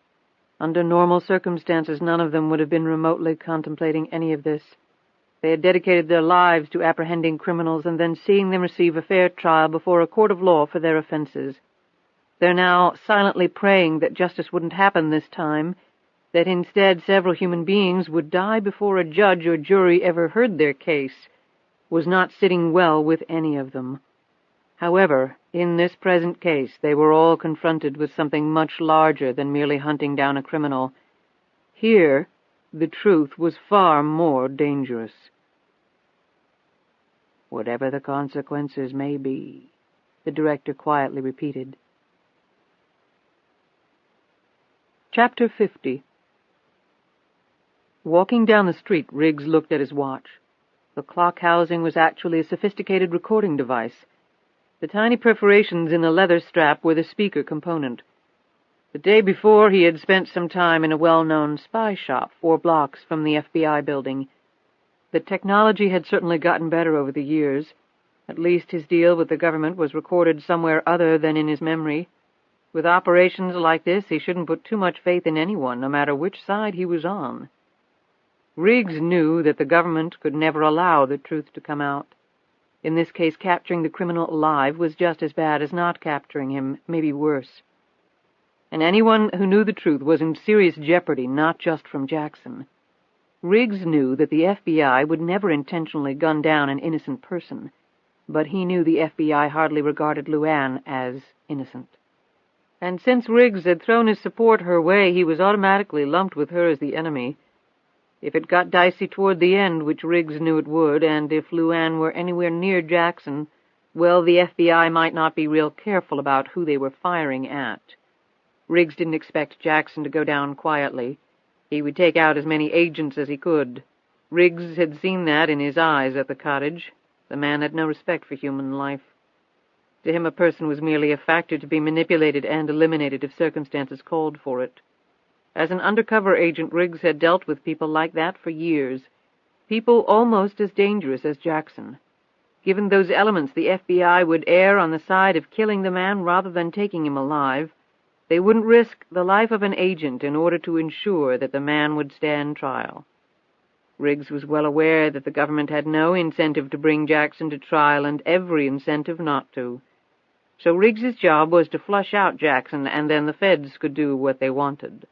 Speaker 2: Under normal circumstances, none of them would have been remotely contemplating any of this.
Speaker 3: They had dedicated their lives to apprehending criminals and then seeing them receive a fair trial before a court of law for their offenses. They're now silently praying that justice wouldn't happen this time, that instead several human beings would die before a judge or jury ever heard their case, was not sitting well with any of them. However, in this present case, they were all confronted with something much larger than merely hunting down a criminal. Here, the truth was far more dangerous. "Whatever the consequences may be," the director quietly repeated. Chapter 50. Walking down the street, Riggs looked at his watch. The clock housing was actually a sophisticated recording device. The tiny perforations in the leather strap were the speaker component. The day before, he had spent some time in a well-known spy shop 4 blocks from the FBI building. The technology had certainly gotten better over the years. At least his deal with the government was recorded somewhere other than in his memory. With operations like this, he shouldn't put too much faith in anyone, no matter which side he was on. Riggs knew that the government could never allow the truth to come out. In this case, capturing the criminal alive was just as bad as not capturing him, maybe worse. And anyone who knew the truth was in serious jeopardy, not just from Jackson. Riggs knew that the FBI would never intentionally gun down an innocent person, but he knew the FBI hardly regarded LuAnn as innocent. And since Riggs had thrown his support her way, he was automatically lumped with her as the enemy. If it got dicey toward the end, which Riggs knew it would, and if LuAnn were anywhere near Jackson, well, the FBI might not be real careful about who they were firing at. Riggs didn't expect Jackson to go down quietly. He would take out as many agents as he could. Riggs had seen that in his eyes at the cottage. The man had no respect for human life. To him, a person was merely a factor to be manipulated and eliminated if circumstances called for it. As an undercover agent, Riggs had dealt with people like that for years, people almost as dangerous as Jackson. Given those elements, the FBI would err on the side of killing the man rather than taking him alive. They wouldn't risk the life of an agent in order to ensure that the man would stand trial. Riggs was well aware that the government had no incentive to bring Jackson to trial and every incentive not to. So Riggs's job was to flush out Jackson, and then the feds could do what they wanted.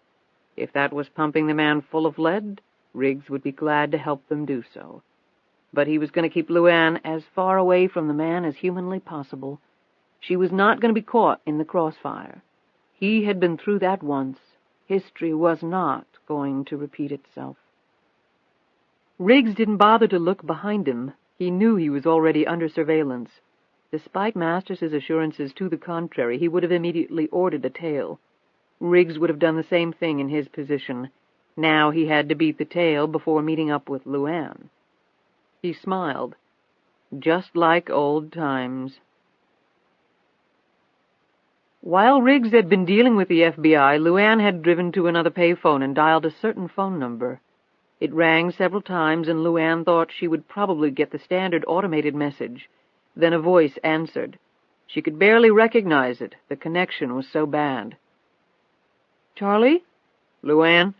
Speaker 3: If that was pumping the man full of lead, Riggs would be glad to help them do so. But he was going to keep LuAnn as far away from the man as humanly possible. She was not going to be caught in the crossfire. He had been through that once. History was not going to repeat itself. Riggs didn't bother to look behind him. He knew he was already under surveillance. Despite Masters' assurances to the contrary, he would have immediately ordered a tail. Riggs would have done the same thing in his position. Now he had to beat the tail before meeting up with LuAnn. He smiled. Just like old times. While Riggs had been dealing with the FBI, LuAnn had driven to another payphone and dialed a certain phone number. It rang several times, and LuAnn thought she would probably get the standard automated message. Then a voice answered. She could barely recognize it. The connection was so bad. "Charlie?" "LuAnn?"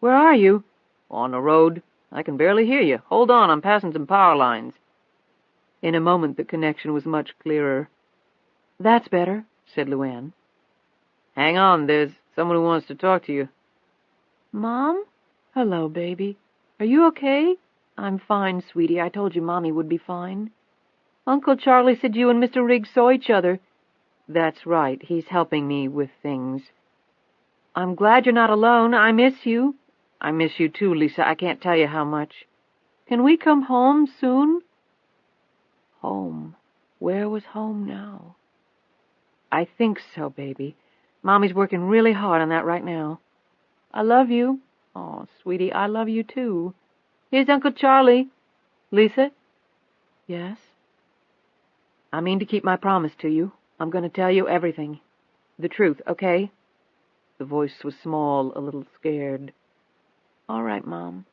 Speaker 3: "Where are you?" "On the road. I can barely hear you. Hold on, I'm passing some power lines." In a moment the connection was much clearer. "That's better," said LuAnn. "Hang on, there's someone who wants to talk to you." "Mom? Hello, baby. Are you okay?" "I'm fine, sweetie. I told you Mommy would be fine." "Uncle Charlie said you and Mr. Riggs saw each other." "That's right. He's helping me with things." "I'm glad you're not alone. I miss you." "I miss you too, Lisa. I can't tell you how much." "Can we come home soon?" Home. Where was home now? "I think so, baby. Mommy's working really hard on that right now." "I love you." "Oh, sweetie, I love you too." "Here's Uncle Charlie." "Lisa?" "Yes?" "I mean to keep my promise to you. I'm going to tell you everything. The truth, okay?" The voice was small, a little scared. "All right, Mom."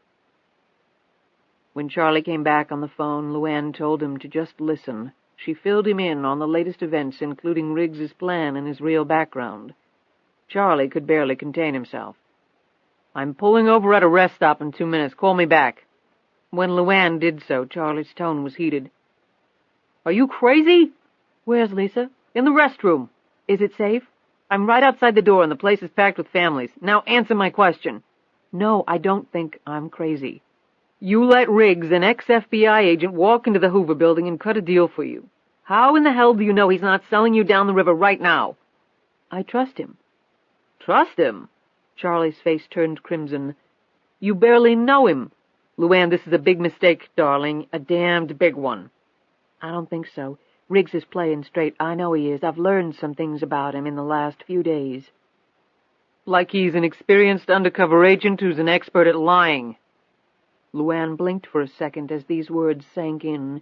Speaker 3: When Charlie came back on the phone, LuAnn told him to just listen. She filled him in on the latest events, including Riggs's plan and his real background. Charlie could barely contain himself. "I'm pulling over at a rest stop in 2 minutes. Call me back."
Speaker 2: When LuAnn did so, Charlie's tone was heated. "Are you crazy?"
Speaker 3: "Where's Lisa?"
Speaker 2: "In the restroom."
Speaker 3: "Is it safe?"
Speaker 2: "I'm right outside the door, and the place is packed with families. Now answer my question."
Speaker 3: "No, I don't think I'm crazy."
Speaker 2: "You let Riggs, an ex-FBI agent, walk into the Hoover building and cut a deal for you. How in the hell do you know he's not selling you down the river right now?"
Speaker 3: "I trust him."
Speaker 2: "Trust him?" Charlie's face turned crimson. "You barely know him. LuAnn, this is a big mistake, darling, a damned big one."
Speaker 3: "I don't think so. Riggs is playing straight. I know he is. I've learned some things about him in the last few days."
Speaker 2: "Like he's an experienced undercover agent who's an expert at lying."
Speaker 3: LuAnn blinked for a second as these words sank in.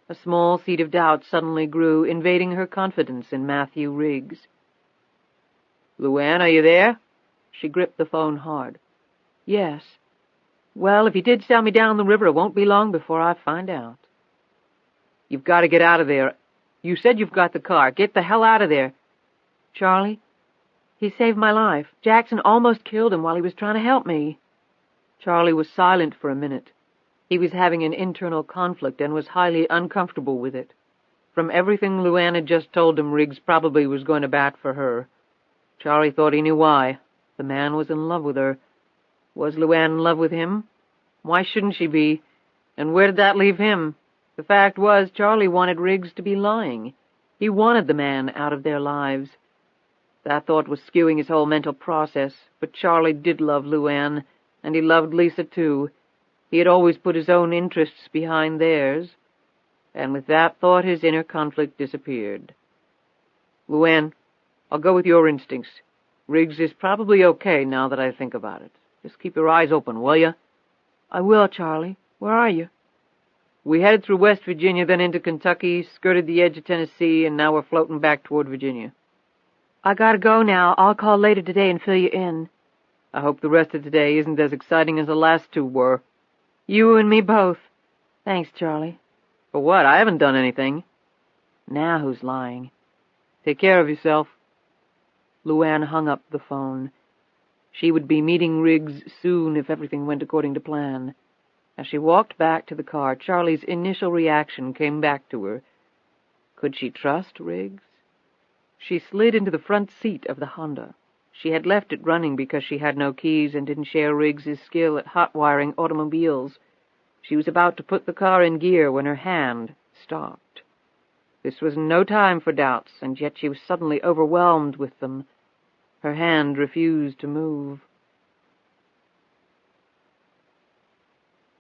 Speaker 2: A small seed of doubt suddenly grew, invading her confidence in Matthew Riggs. "LuAnn, are you there?" She gripped the phone hard.
Speaker 3: "Yes."
Speaker 2: "Well, if he did sell me down the river, it won't be long before I find out." "You've got to get out of there. You said you've got the car. Get the hell out of there."
Speaker 3: "Charlie, he saved my life. Jackson almost killed him while he was trying to help me."
Speaker 2: Charlie was silent for a minute. He was having an internal conflict and was highly uncomfortable with it. From everything LuAnn had just told him, Riggs probably was going to bat for her. Charlie thought he knew why. The man was in love with her. Was LuAnn in love with him? Why shouldn't she be? And where did that leave him? The fact was, Charlie wanted Riggs to be lying. He wanted the man out of their lives. That thought was skewing his whole mental process, but Charlie did love LuAnn, and he loved Lisa too. He had always put his own interests behind theirs, and with that thought his inner conflict disappeared. "LuAnn, I'll go with your instincts. Riggs is probably okay now that I think about it. Just keep your eyes open, will you?"
Speaker 3: "I will, Charlie. Where are you?"
Speaker 2: "We headed through West Virginia, then into Kentucky, skirted the edge of Tennessee, and now we're floating back toward Virginia."
Speaker 3: "I gotta go now. I'll call later today and fill you in."
Speaker 2: "I hope the rest of today isn't as exciting as the last two were."
Speaker 3: "You and me both." "Thanks, Charlie."
Speaker 2: "For what? I haven't done anything."
Speaker 3: "Now who's lying?"
Speaker 2: "Take care of yourself."
Speaker 3: LuAnn hung up the phone. She would be meeting Riggs soon if everything went according to plan. As she walked back to the car, Charlie's initial reaction came back to her. Could she trust Riggs? She slid into the front seat of the Honda. She had left it running because she had no keys and didn't share Riggs's skill at hot-wiring automobiles. She was about to put the car in gear when her hand stopped. This was no time for doubts, and yet she was suddenly overwhelmed with them. Her hand refused to move.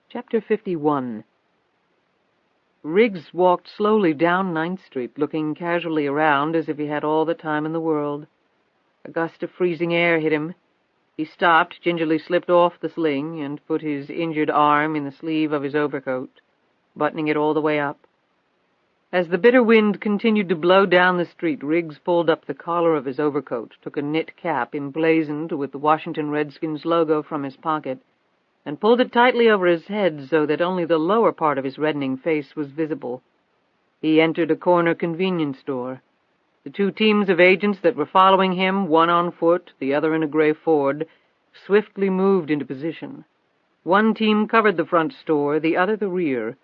Speaker 3: Chapter 51. Riggs walked slowly down 9th Street, looking casually around as if he had all the time in the world. A gust of freezing air hit him. He stopped, gingerly slipped off the sling, and put his injured arm in the sleeve of his overcoat, buttoning it all the way up. As the bitter wind continued to blow down the street, Riggs pulled up the collar of his overcoat, took a knit cap emblazoned with the Washington Redskins logo from his pocket, and pulled it tightly over his head so that only the lower part of his reddening face was visible. He entered a corner convenience store. The two teams of agents that were following him, one on foot, the other in a gray Ford, swiftly moved into position. One team covered the front store, the other the rear.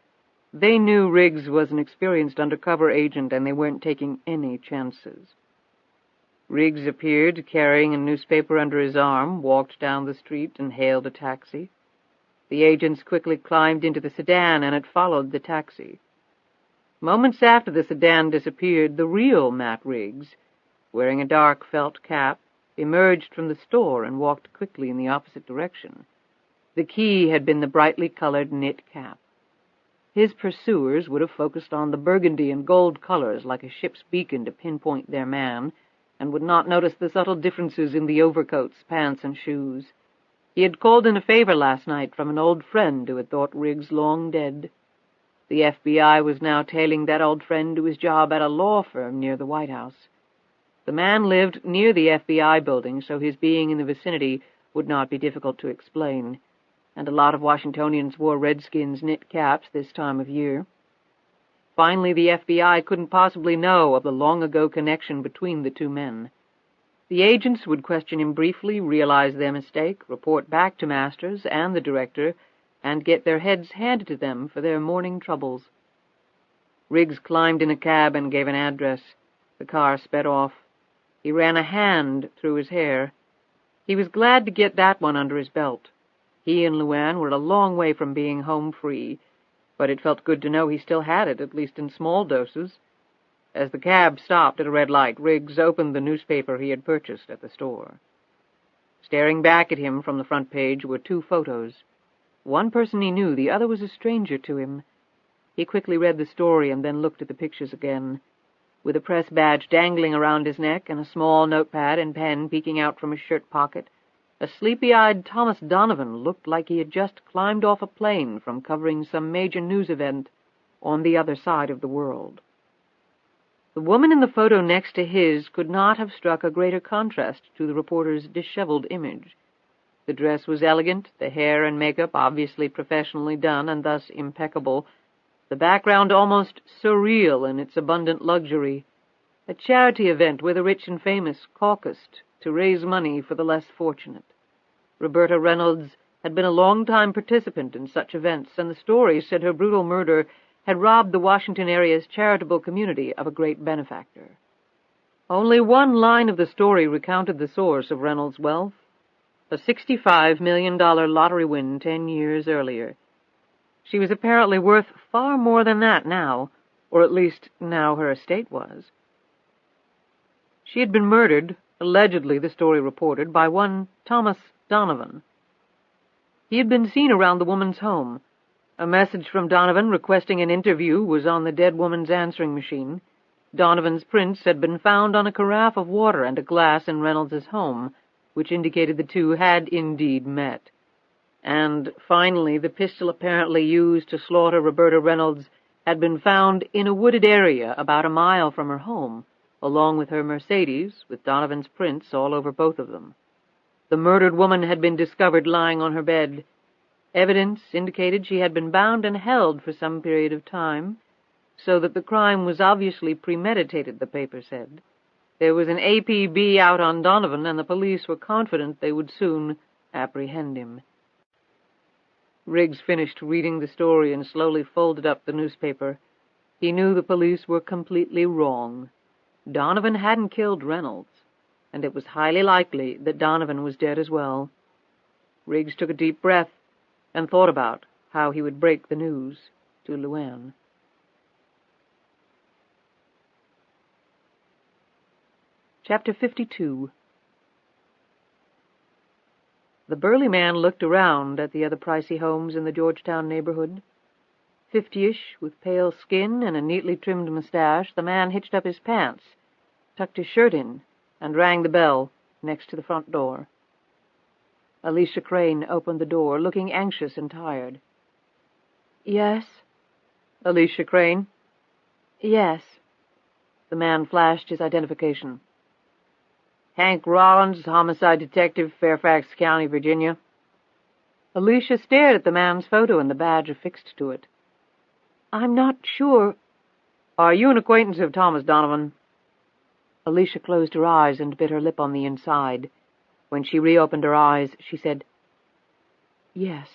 Speaker 3: They knew Riggs was an experienced undercover agent, and they weren't taking any chances. Riggs appeared, carrying a newspaper under his arm, walked down the street, and hailed a taxi. The agents quickly climbed into the sedan, and it followed the taxi. Moments after the sedan disappeared, the real Matt Riggs, wearing a dark felt cap, emerged from the store and walked quickly in the opposite direction. The key had been the brightly colored knit cap. His pursuers would have focused on the burgundy and gold colors like a ship's beacon to pinpoint their man, and would not notice the subtle differences in the overcoats, pants, and shoes. He had called in a favor last night from an old friend who had thought Riggs long dead. The FBI was now tailing that old friend to his job at a law firm near the White House. The man lived near the FBI building, so his being in the vicinity would not be difficult to explain, and a lot of Washingtonians wore Redskins knit caps this time of year. Finally, the FBI couldn't possibly know of the long-ago connection between the two men. The agents would question him briefly, realize their mistake, report back to Masters and the director,
Speaker 2: and get their heads handed to them for their morning troubles. Riggs climbed in a cab and gave an address. The car sped off. He ran a hand through his hair. He was glad to get that one under his belt. He and LuAnn were a long way from being home free, but it felt good to know he still had it, at least in small doses. As the cab stopped at a red light, Riggs opened the newspaper he had purchased at the store. Staring back at him from the front page were two photos. One person he knew, the other was a stranger to him. He quickly read the story and then looked at the pictures again. With a press badge dangling around his neck and a small notepad and pen peeking out from his shirt pocket, a sleepy-eyed Thomas Donovan looked like he had just climbed off a plane from covering some major news event on the other side of the world. The woman in the photo next to his could not have struck a greater contrast to the reporter's disheveled image. The dress was elegant, the hair and makeup obviously professionally done and thus impeccable, the background almost surreal in its abundant luxury, a charity event where the rich and famous caucused to raise money for the less fortunate. Roberta Reynolds had been a long-time participant in such events, and the story said her brutal murder had robbed the Washington area's charitable community of a great benefactor. Only one line of the story recounted the source of Reynolds' wealth, a $65 million lottery win 10 years earlier. She was apparently worth far more than that now, or at least now her estate was. She had been murdered, allegedly, the story reported, by one Thomas Donovan. He had been seen around the woman's home. A message from Donovan requesting an interview was on the dead woman's answering machine. Donovan's prints had been found on a carafe of water and a glass in Reynolds's home, which indicated the two had indeed met. And, finally, the pistol apparently used to slaughter Roberta Reynolds had been found in a wooded area about a mile from her home, along with her Mercedes, with Donovan's prints all over both of them. The murdered woman had been discovered lying on her bed. Evidence indicated she had been bound and held for some period of time, so that the crime was obviously premeditated, the paper said. There was an APB out on Donovan, and the police were confident they would soon apprehend him. Riggs finished reading the story and slowly folded up the newspaper. He knew the police were completely wrong. Donovan hadn't killed Reynolds, and it was highly likely that Donovan was dead as well. Riggs took a deep breath and thought about how he would break the news to LuAnn. Chapter 52. The burly man looked around at the other pricey homes in the Georgetown neighborhood. 50-ish, with pale skin and a neatly trimmed mustache, the man hitched up his pants, tucked his shirt in, and rang the bell next to the front door. Alicia Crane opened the door, looking anxious and tired. "Yes?" "Alicia Crane?" "Yes." The man flashed his identification. "Hank Rollins, homicide detective, Fairfax County, Virginia." Alicia stared at the man's photo and the badge affixed to it. "I'm not sure." "Are you an acquaintance of Thomas Donovan?" Alicia closed her eyes and bit her lip on the inside. When she reopened her eyes, she said, "Yes."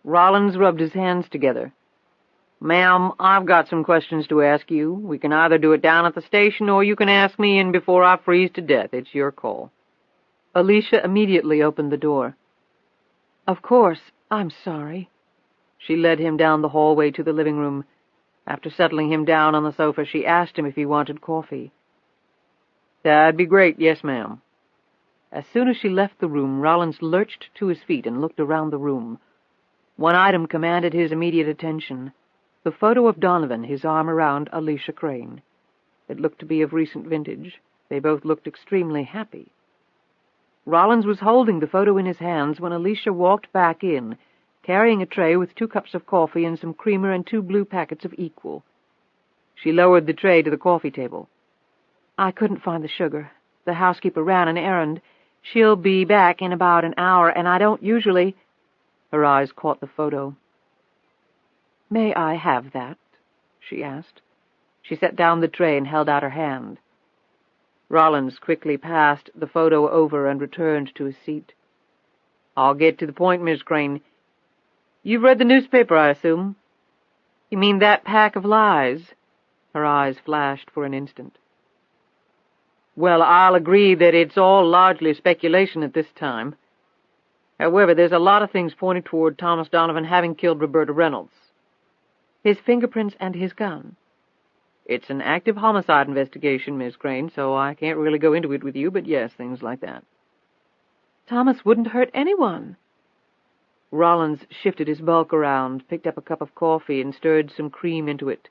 Speaker 2: Rollins rubbed his hands together. "Ma'am, I've got some questions to ask you. We can either do it down at the station, or you can ask me in before I freeze to death. It's your call." Alicia immediately opened the door. "Of course, I'm sorry." She led him down the hallway to the living room. After settling him down on the sofa, she asked him if he wanted coffee. "That'd be great, yes, ma'am." As soon as she left the room, Rollins lurched to his feet and looked around the room. One item commanded his immediate attention. The photo of Donovan, his arm around Alicia Crane. It looked to be of recent vintage. They both looked extremely happy. Rollins was holding the photo in his hands when Alicia walked back in, carrying a tray with 2 cups of coffee and some creamer and 2 blue packets of Equal. She lowered the tray to the coffee table. "I couldn't find the sugar. The housekeeper ran an errand. She'll be back in about an hour, and I don't usually—" Her eyes caught the photo. "May I have that?" she asked. She set down the tray and held out her hand. Rollins quickly passed the photo over and returned to his seat. "I'll get to the point, Miss Crane. You've read the newspaper, I assume? You mean that pack of lies? Her eyes flashed for an instant. Well, I'll agree that it's all largely speculation at this time. However, there's a lot of things pointing toward Thomas Donovan having killed Roberta Reynolds.
Speaker 3: His fingerprints and his gun.
Speaker 2: It's an active homicide investigation, Miss Crane, so I can't really go into it with you, but yes, things like that.
Speaker 3: Thomas wouldn't hurt anyone.
Speaker 2: Rollins shifted his bulk around, picked up a cup of coffee, and stirred some cream into it.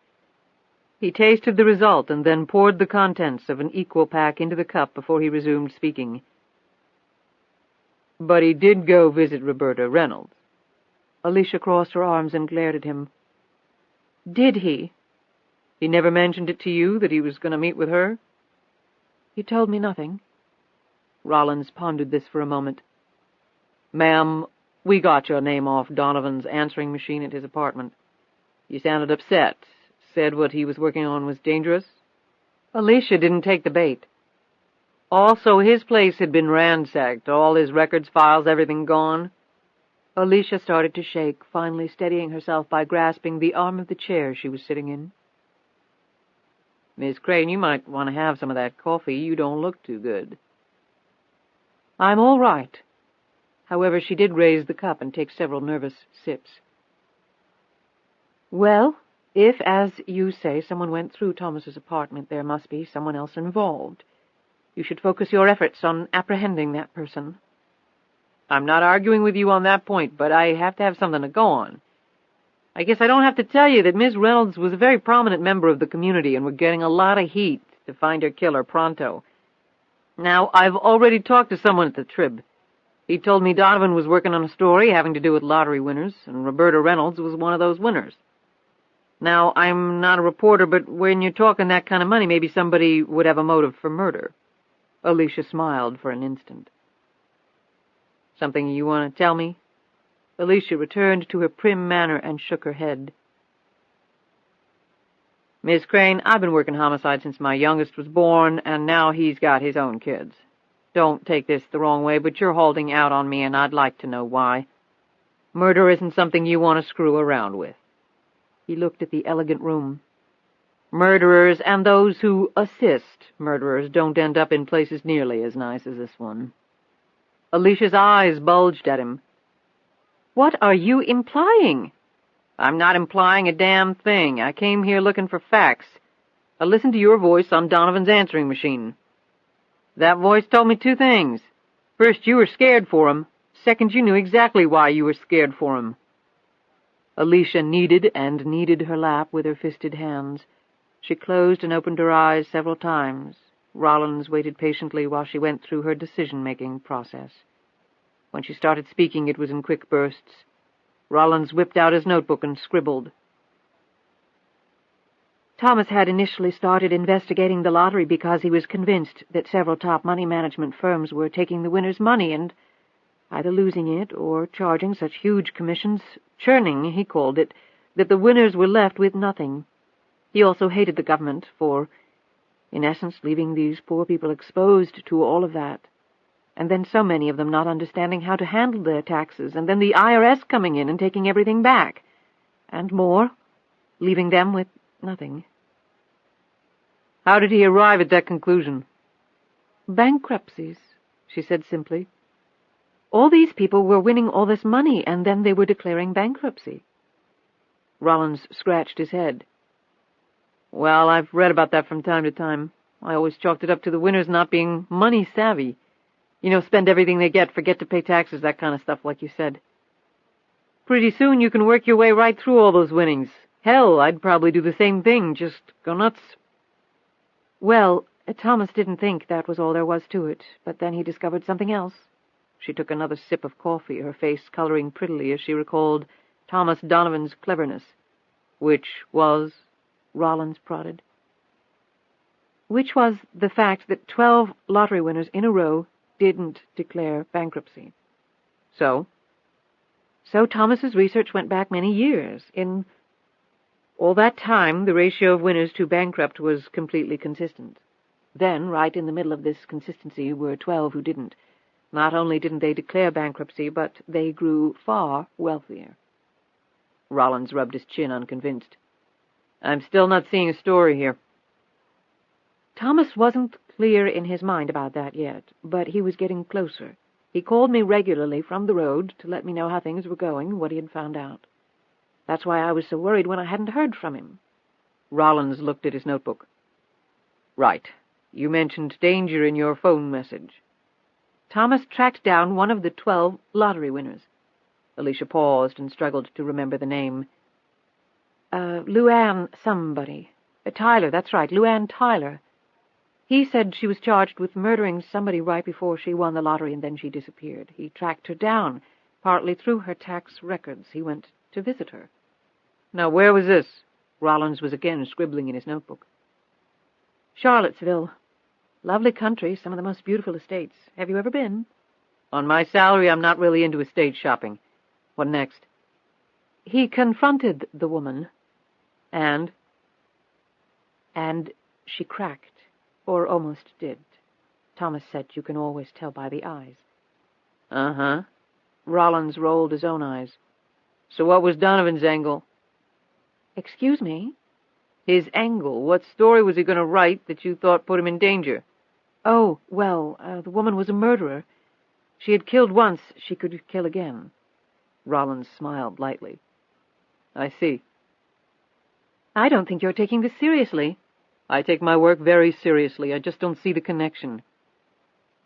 Speaker 2: He tasted the result and then poured the contents of an equal pack into the cup before he resumed speaking. But he did go visit Roberta Reynolds.
Speaker 3: Alicia crossed her arms and glared at him. Did he?
Speaker 2: He never mentioned it to you that he was going to meet with her?
Speaker 3: He told me nothing.
Speaker 2: Rollins pondered this for a moment. Ma'am, we got your name off Donovan's answering machine at his apartment. You sounded upset, said what he was working on was dangerous. Alicia didn't take the bait. Also, his place had been ransacked, all his records, files, everything gone.
Speaker 3: Alicia started to shake, finally steadying herself by grasping the arm of the chair she was sitting in.
Speaker 2: Miss Crane, you might want to have some of that coffee. You don't look too good.
Speaker 3: I'm all right. However, she did raise the cup and take several nervous sips. Well, if, as you say, someone went through Thomas's apartment, there must be someone else involved. You should focus your efforts on apprehending that person.
Speaker 2: I'm not arguing with you on that point, but I have to have something to go on. I guess I don't have to tell you that Miss Reynolds was a very prominent member of the community, and we're getting a lot of heat to find her killer pronto. Now, I've already talked to someone at the Trib. He told me Donovan was working on a story having to do with lottery winners, and Roberta Reynolds was one of those winners. Now, I'm not a reporter, but when you're talking that kind of money, maybe somebody would have a motive for murder.
Speaker 3: Alicia smiled for an instant.
Speaker 2: Something you want to tell me?
Speaker 3: Alicia returned to her prim manner and shook her head.
Speaker 2: Miss Crane, I've been working homicide since my youngest was born, and now he's got his own kids. Don't take this the wrong way, but you're holding out on me, and I'd like to know why. Murder isn't something you want to screw around with.
Speaker 3: He looked at the elegant room.
Speaker 2: Murderers and those who assist murderers don't end up in places nearly as nice as this one. Alicia's eyes bulged at him.
Speaker 3: What are you implying?
Speaker 2: I'm not implying a damn thing. I came here looking for facts. I listened to your voice on Donovan's answering machine. That voice told me two things. First, you were scared for him. Second, you knew exactly why you were scared for him.
Speaker 3: Alicia kneaded and kneaded her lap with her fisted hands. She closed and opened her eyes several times. Rollins waited patiently while she went through her decision-making process. When she started speaking, it was in quick bursts. Rollins whipped out his notebook and scribbled. Thomas had initially started investigating the lottery because he was convinced that several top money management firms were taking the winners' money and either losing it or charging such huge commissions, churning, he called it, that the winners were left with nothing. He also hated the government for, in essence, leaving these poor people exposed to all of that. And then so many of them not understanding how to handle their taxes, and then the IRS coming in and taking everything back. And more, leaving them with nothing.
Speaker 2: How did he arrive at that conclusion?
Speaker 3: Bankruptcies, she said simply. All these people were winning all this money, and then they were declaring bankruptcy.
Speaker 2: Rollins scratched his head. Well, I've read about that from time to time. I always chalked it up to the winners not being money-savvy. You know, spend everything they get, forget to pay taxes, that kind of stuff, like you said. Pretty soon you can work your way right through all those winnings. Hell, I'd probably do the same thing, just go nuts.
Speaker 3: Well, Thomas didn't think that was all there was to it, but then he discovered something else. She took another sip of coffee, her face coloring prettily as she recalled Thomas Donovan's cleverness.
Speaker 2: Which was?
Speaker 3: Rollins prodded. Which was the fact that 12 lottery winners in a row didn't declare bankruptcy.
Speaker 2: So?
Speaker 3: So Thomas's research went back many years. In
Speaker 2: all that time, the ratio of winners to bankrupt was completely consistent.
Speaker 3: Then, right in the middle of this consistency, were 12 who didn't. Not only didn't they declare bankruptcy, but they grew far wealthier.
Speaker 2: Rollins rubbed his chin, unconvinced. I'm still not seeing a story here.
Speaker 3: Thomas wasn't clear in his mind about that yet, but he was getting closer. He called me regularly from the road to let me know how things were going, what he had found out. That's why I was so worried when I hadn't heard from him.
Speaker 2: Rollins looked at his notebook. Right. You mentioned danger in your phone message.
Speaker 3: Thomas tracked down one of the 12 lottery winners.
Speaker 2: Alicia paused and struggled to remember the name.
Speaker 3: LuAnn somebody. Tyler, that's right, LuAnn Tyler. He said she was charged with murdering somebody right before she won the lottery, and then she disappeared. He tracked her down, partly through her tax records. He went to visit her.
Speaker 2: Now, where was this? Rollins was again scribbling in his notebook.
Speaker 3: Charlottesville. Lovely country, some of the most beautiful estates. Have you ever been?
Speaker 2: On my salary, I'm not really into estate shopping. What next?
Speaker 3: He confronted the woman.
Speaker 2: And
Speaker 3: she cracked, or almost did. Thomas said you can always tell by the eyes.
Speaker 2: Uh-huh.
Speaker 3: Rollins rolled his own eyes.
Speaker 2: So what was Donovan's angle?
Speaker 3: Excuse me?
Speaker 2: His angle. What story was he going to write that you thought put him in danger?
Speaker 3: Oh, well, the woman was a murderer. She had killed once. She could kill again.
Speaker 2: Rollins smiled lightly. I see.
Speaker 3: I don't think you're taking this seriously.
Speaker 2: I take my work very seriously. I just don't see the connection.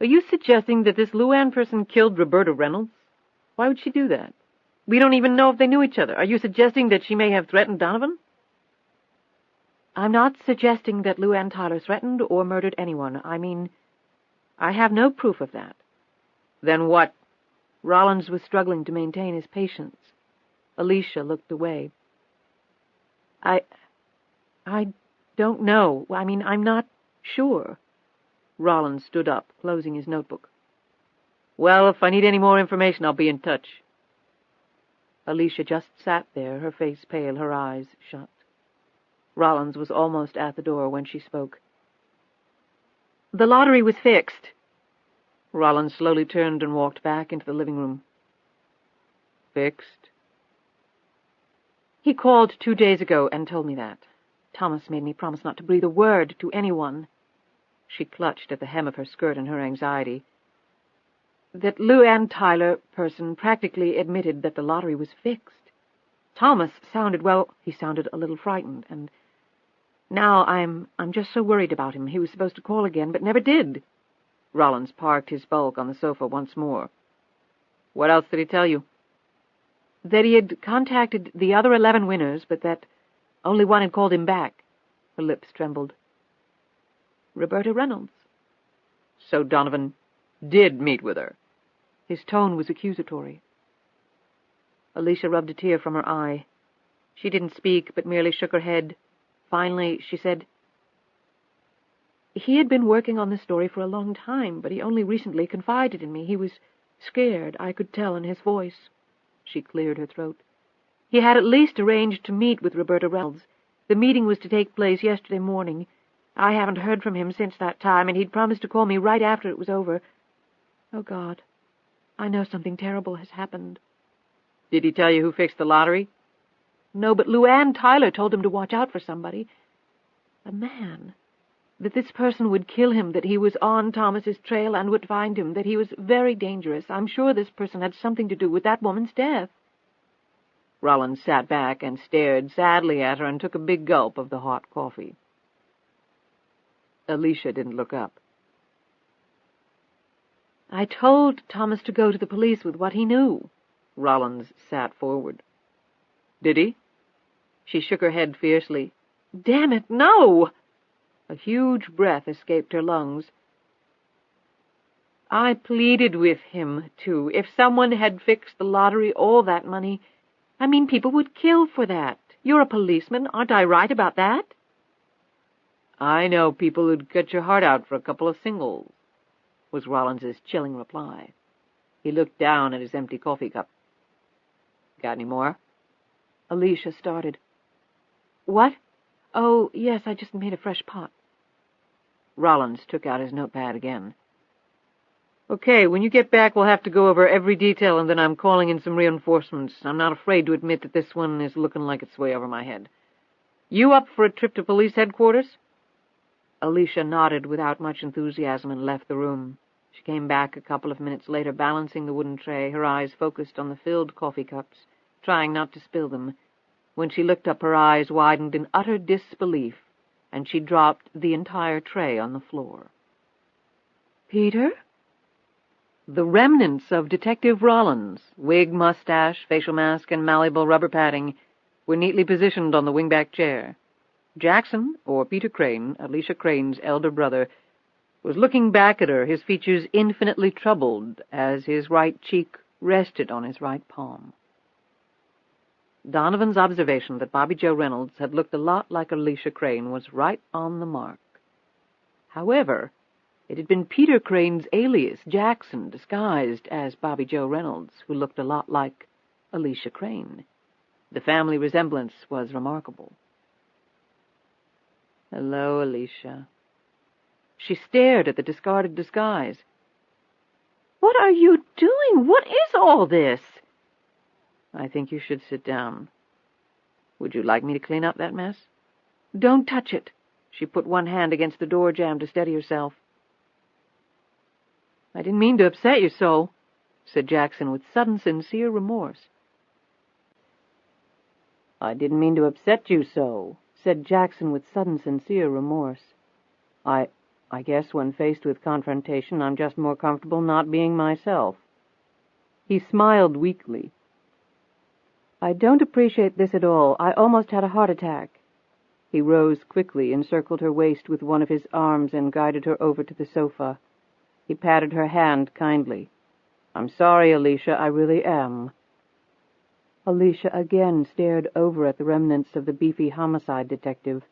Speaker 2: Are you suggesting that this LuAnn person killed Roberta Reynolds? Why would she do that? We don't even know if they knew each other. Are you suggesting that she may have threatened Donovan?
Speaker 3: I'm not suggesting that LuAnn Tyler threatened or murdered anyone. I mean, I have no proof of that.
Speaker 2: Then what?
Speaker 3: Rollins was struggling to maintain his patience. Alicia looked away. I don't know. I mean, I'm not sure.
Speaker 2: Rollins stood up, closing his notebook. Well, if I need any more information, I'll be in touch.
Speaker 3: Alicia just sat there, her face pale, her eyes shut. Rollins was almost at the door when she spoke. The lottery was fixed.
Speaker 2: Rollins slowly turned and walked back into the living room. Fixed?
Speaker 3: He called 2 days ago and told me that. Thomas made me promise not to breathe a word to anyone.
Speaker 2: She clutched at the hem of her skirt in her anxiety.
Speaker 3: That LuAnn Tyler person practically admitted that the lottery was fixed. Thomas sounded a little frightened, and now I'm just so worried about him. He was supposed to call again, but never did.
Speaker 2: Rollins parked his bulk on the sofa once more. What else did he tell you?
Speaker 3: That he had contacted the other 11 winners, but that only one had called him back. Her lips trembled. Roberta Reynolds.
Speaker 2: So Donovan did meet with her.
Speaker 3: His tone was accusatory. Alicia rubbed a tear from her eye. She didn't speak, but merely shook her head. Finally, she said, he had been working on this story for a long time, but he only recently confided in me. He was scared, I could tell in his voice. She cleared her throat. He had at least arranged to meet with Roberta Reynolds. The meeting was to take place yesterday morning. I haven't heard from him since that time, and he'd promised to call me right after it was over. Oh, God, I know something terrible has happened.
Speaker 2: Did he tell you who fixed the lottery?
Speaker 3: No, but LuAnn Tyler told him to watch out for somebody. A man. That this person would kill him, that he was on Thomas's trail and would find him, that he was very dangerous. I'm sure this person had something to do with that woman's death.
Speaker 2: Rollins sat back and stared sadly at her and took a big gulp of the hot coffee. Alicia didn't look up.
Speaker 3: I told Thomas to go to the police with what he knew.
Speaker 2: Rollins sat forward. Did he? She shook her head fiercely.
Speaker 3: Damn it, no!
Speaker 2: A huge breath escaped her lungs. I pleaded with him, too. If someone had fixed the lottery, all that money...
Speaker 3: I mean, people would kill for that. You're a policeman. Aren't I right about that?
Speaker 2: I know people who'd cut your heart out for a couple of singles, was Rollins's chilling reply. He looked down at his empty coffee cup. Got any more?
Speaker 3: Alicia started. What? Oh, yes, I just made a fresh pot.
Speaker 2: Rollins took out his notepad again. Okay, when you get back, we'll have to go over every detail, and then I'm calling in some reinforcements. I'm not afraid to admit that this one is looking like it's way over my head. You up for a trip to police headquarters? Alicia nodded without much enthusiasm and left the room. She came back a couple of minutes later, balancing the wooden tray, her eyes focused on the filled coffee cups, trying not to spill them. When she looked up, her eyes widened in utter disbelief, and she dropped the entire tray on the floor. Peter? The remnants of Detective Rollins, wig, mustache, facial mask, and malleable rubber padding, were neatly positioned on the wingback chair. Jackson, or Peter Crane, Alicia Crane's elder brother, was looking back at her, his features infinitely troubled, as his right cheek rested on his right palm. Donovan's observation that Bobby Joe Reynolds had looked a lot like Alicia Crane was right on the mark. However, it had been Peter Crane's alias, Jackson, disguised as Bobby Joe Reynolds, who looked a lot like Alicia Crane. The family resemblance was remarkable. Hello, Alicia. She stared at the discarded disguise. What are you doing? What is all this? I think you should sit down. Would you like me to clean up that mess? Don't touch it. She put one hand against the door jamb to steady herself. I didn't mean to upset you so, said Jackson with sudden sincere remorse. I didn't mean to upset you so, said Jackson with sudden sincere remorse. I guess when faced with confrontation, I'm just more comfortable not being myself. He smiled weakly. I don't appreciate this at all. I almost had a heart attack. He rose quickly, encircled her waist with one of his arms, and guided her over to the sofa. He patted her hand kindly. I'm sorry, Alicia, I really am. Alicia again stared over at the remnants of the beefy homicide detective.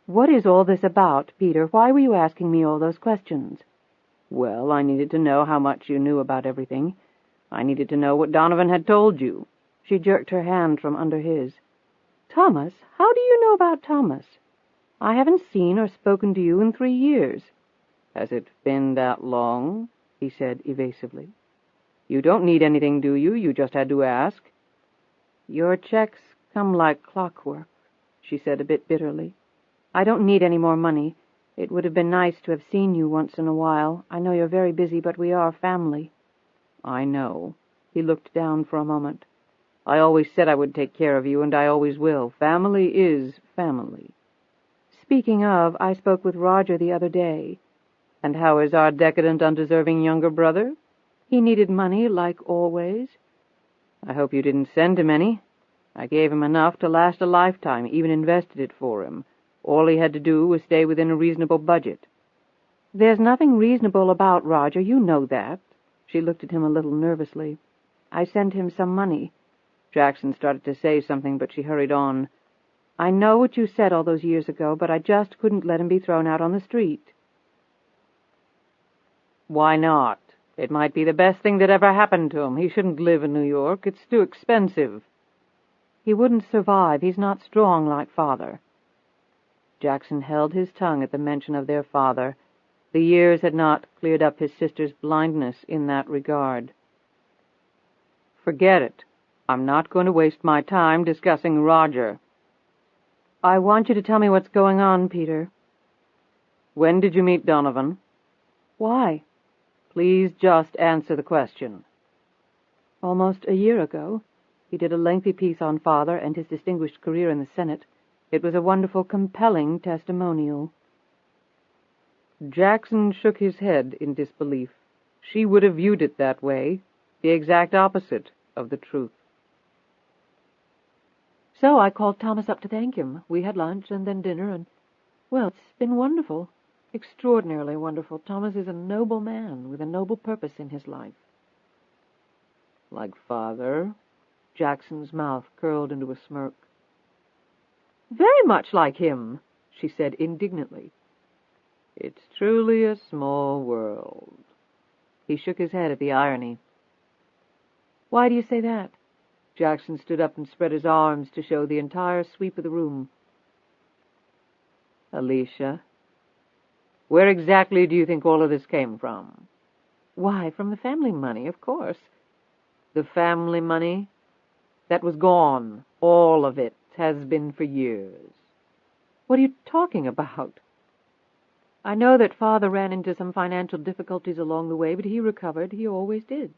Speaker 2: What is all this about, Peter? Why were you asking me all those questions? Well, I needed to know how much you knew about everything. I needed to know what Donovan had told you. She jerked her hand from under his. Thomas? How do you know about Thomas? I haven't seen or spoken to you in 3 years. Has it been that long? He said evasively. You don't need anything, do you? You just had to ask. Your checks come like clockwork, she said a bit bitterly. I don't need any more money. It would have been nice to have seen you once in a while. I know you're very busy, but we are family. I know. He looked down for a moment. I always said I would take care of you, and I always will. Family is family. Speaking of, I spoke with Roger the other day. And how is our decadent, undeserving younger brother? He needed money, like always. I hope you didn't send him any. I gave him enough to last a lifetime, even invested it for him. All he had to do was stay within a reasonable budget. There's nothing reasonable about Roger, you know that. She looked at him a little nervously. I sent him some money. Jackson started to say something, but she hurried on. I know what you said all those years ago, but I just couldn't let him be thrown out on the street. Why not? It might be the best thing that ever happened to him. He shouldn't live in New York. It's too expensive. He wouldn't survive. He's not strong like Father. Jackson held his tongue at the mention of their father. The years had not cleared up his sister's blindness in that regard. Forget it. I'm not going to waste my time discussing Roger. I want you to tell me what's going on, Peter. When did you meet Donovan? Why? Please just answer the question. Almost a year ago. He did a lengthy piece on Father and his distinguished career in the Senate. It was a wonderful, compelling testimonial. Jackson shook his head in disbelief. She would have viewed it that way, the exact opposite of the truth. So I called Thomas up to thank him. We had lunch and then dinner, and, well, it's been wonderful. Extraordinarily wonderful. Thomas is a noble man with a noble purpose in his life. Like Father? Jackson's mouth curled into a smirk. Very much like him, she said indignantly. It's truly a small world. He shook his head at the irony. Why do you say that? Jackson stood up and spread his arms to show the entire sweep of the room. Alicia, where exactly do you think all of this came from?
Speaker 3: Why, from the family money, of course. The family money? That was gone. All of it has been for years. What are you talking about? I know that Father ran into some financial difficulties along the way, but he recovered. He always did.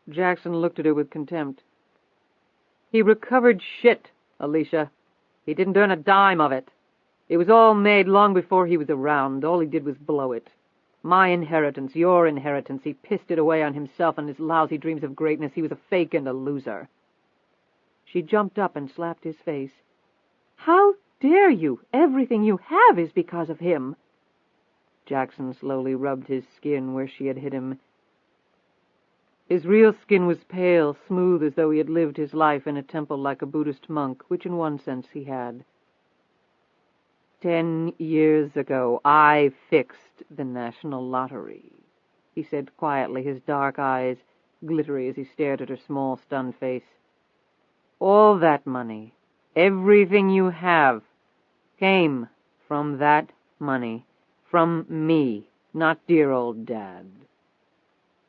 Speaker 3: Jackson looked at her with contempt. He recovered shit, Alicia. He didn't earn a dime of it. It was all made long before he was around. All he did was blow it. My inheritance, your inheritance. He pissed it away on himself and his lousy dreams of greatness. He was a fake and a loser. She jumped up and slapped his face. How dare you? Everything you have is because of him. Jackson slowly rubbed his skin where she had hit him. His real skin was pale, smooth, as though he had lived his life in a temple like a Buddhist monk, which in one sense he had. 10 years ago, I fixed the national lottery, he said quietly, his dark eyes glittery as he stared at her small, stunned face. All that money, everything you have, came from that money. From me, not dear old Dad.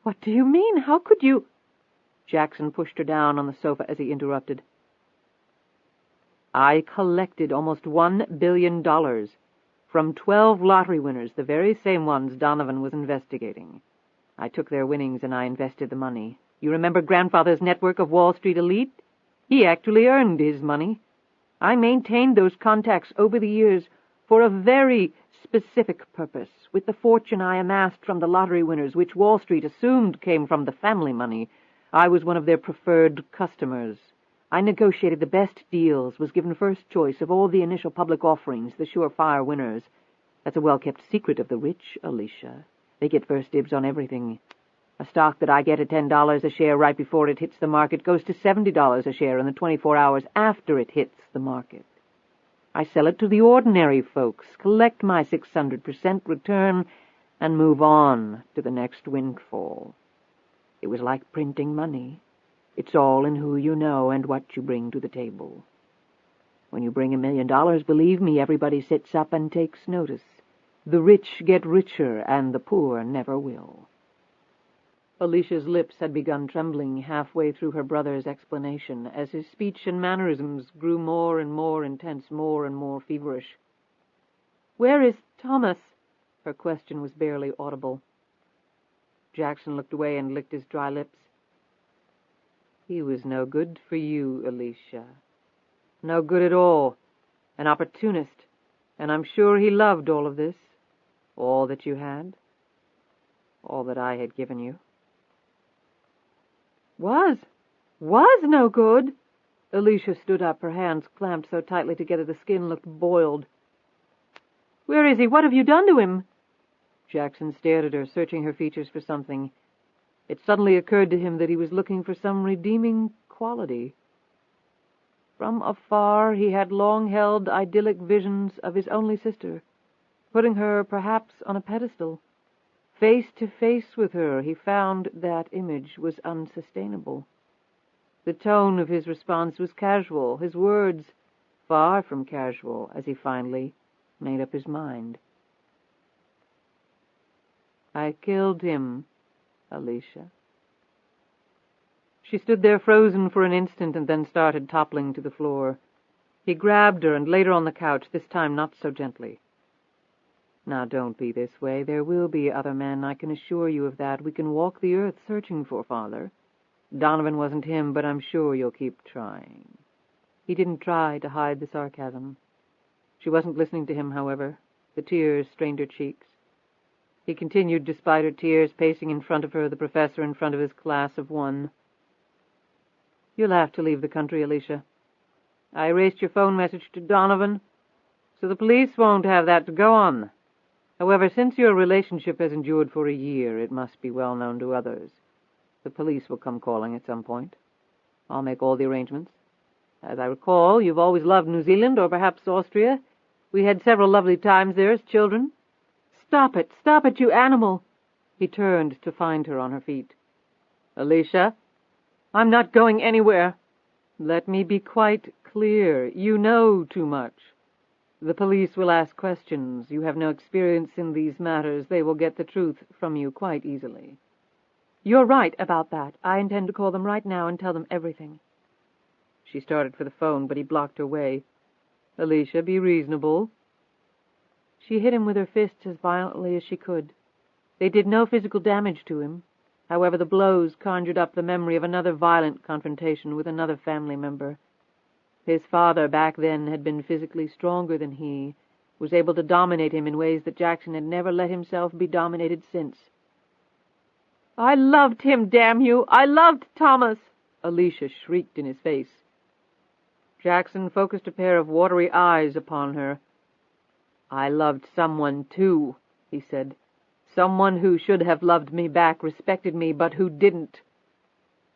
Speaker 3: What do you mean? How could you? Jackson pushed her down on the sofa as he interrupted. I collected almost $1 billion from 12 lottery winners, the very same ones Donovan was investigating. I took their winnings and I invested the money. You remember Grandfather's network of Wall Street elite? He actually earned his money. I maintained those contacts over the years for a very specific purpose. With the fortune I amassed from the lottery winners, which Wall Street assumed came from the family money, I was one of their preferred customers. I negotiated the best deals, was given first choice of all the initial public offerings, the surefire winners. That's a well-kept secret of the rich, Alicia. They get first dibs on everything. A stock that I get at $10 a share right before it hits the market goes to $70 a share in the 24 hours after it hits the market. I sell it to the ordinary folks, collect my 600% return, and move on to the next windfall. It was like printing money. It's all in who you know and what you bring to the table. When you bring $1 million, believe me, everybody sits up and takes notice. The rich get richer, and the poor never will. Alicia's lips had begun trembling halfway through her brother's explanation, as his speech and mannerisms grew more and more intense, more and more feverish. "Where is Thomas?" Her question was barely audible. Jackson looked away and licked his dry lips. "He was no good for you, Alicia. No good at all. An opportunist. And I'm sure he loved all of this. All that you had. All that I had given you." Was no good? Alicia stood up, her hands clamped so tightly together the skin looked boiled. "Where is he? What have you done to him?" Jackson stared at her, searching her features for something. It suddenly occurred to him that he was looking for some redeeming quality. From afar he had long held idyllic visions of his only sister, putting her perhaps on a pedestal. Face to face with her, he found that image was unsustainable. The tone of his response was casual, his words far from casual, as he finally made up his mind. "I killed him, Alicia." She stood there frozen for an instant and then started toppling to the floor. He grabbed her and laid her on the couch, this time not so gently. "Now, don't be this way. There will be other men, I can assure you of that. We can walk the earth searching for Father. Donovan wasn't him, but I'm sure you'll keep trying." He didn't try to hide the sarcasm. She wasn't listening to him, however. The tears stained her cheeks. He continued, despite her tears, pacing in front of her, the professor in front of his class of one. "You'll have to leave the country, Alicia. I erased your phone message to Donovan, so the police won't have that to go on. However, since your relationship has endured for a year, it must be well known to others. The police will come calling at some point. I'll make all the arrangements. As I recall, you've always loved New Zealand, or perhaps Austria. We had several lovely times there as children." Stop it, you animal!" He turned to find her on her feet. "Alicia, I'm not going anywhere. Let me be quite clear. You know too much. The police will ask questions. You have no experience in these matters. They will get the truth from you quite easily. You're right about that. I intend to call them right now and tell them everything.
Speaker 2: She started for the phone, but he blocked her way. Alicia, be reasonable.
Speaker 3: She hit him with her fists as violently as she could. They did no physical damage to him. However, the blows conjured up the memory of another violent confrontation with another family member. His father back then had been physically stronger than he, was able to dominate him in ways that Jackson had never let himself be dominated since.
Speaker 2: I loved him, damn you! I loved Thomas! Alicia shrieked in his face. Jackson focused a pair of watery eyes upon her. I loved someone, too, he said. Someone who should have loved me back, respected me, but who didn't.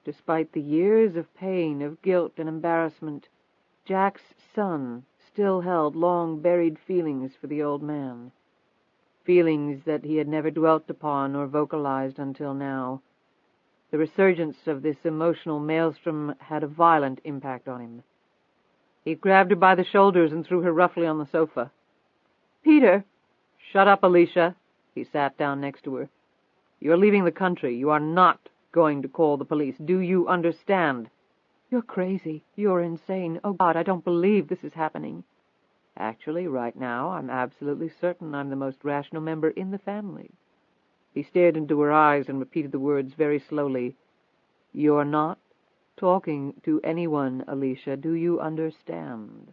Speaker 2: Despite the years of pain, of guilt and embarrassment, Jack's son still held long-buried feelings for the old man. Feelings that he had never dwelt upon or vocalized until now. The resurgence of this emotional maelstrom had a violent impact on him. He grabbed her by the shoulders and threw her roughly on the sofa.
Speaker 3: Peter!
Speaker 2: Shut up, Alicia. He sat down next to her. You are leaving the country. You are not going to call the police. Do you understand?
Speaker 3: You're crazy. You're insane. Oh, God, I don't believe this is happening.
Speaker 2: Actually, right now, I'm absolutely certain I'm the most rational member in the family. He stared into her eyes and repeated the words very slowly. You're not talking to anyone, Alicia. Do you understand?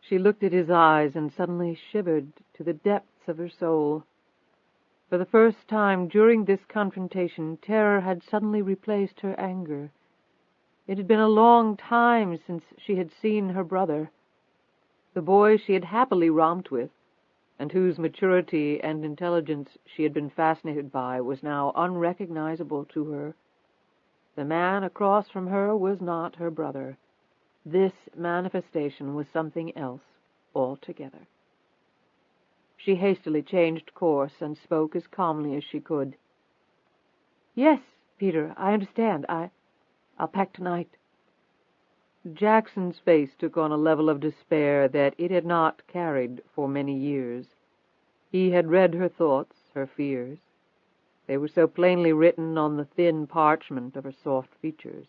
Speaker 2: She looked at his eyes and suddenly shivered to the depths of her soul. For the first time during this confrontation, terror had suddenly replaced her anger. It had been a long time since she had seen her brother, the boy she had happily romped with, and whose maturity and intelligence she had been fascinated by, was now unrecognizable to her. The man across from her was not her brother. This manifestation was something else altogether. She hastily changed course and spoke as calmly as she could.
Speaker 3: Yes, Peter, I understand. I'll pack tonight.
Speaker 2: Jackson's face took on a level of despair that it had not carried for many years. He had read her thoughts, her fears. They were so plainly written on the thin parchment of her soft features.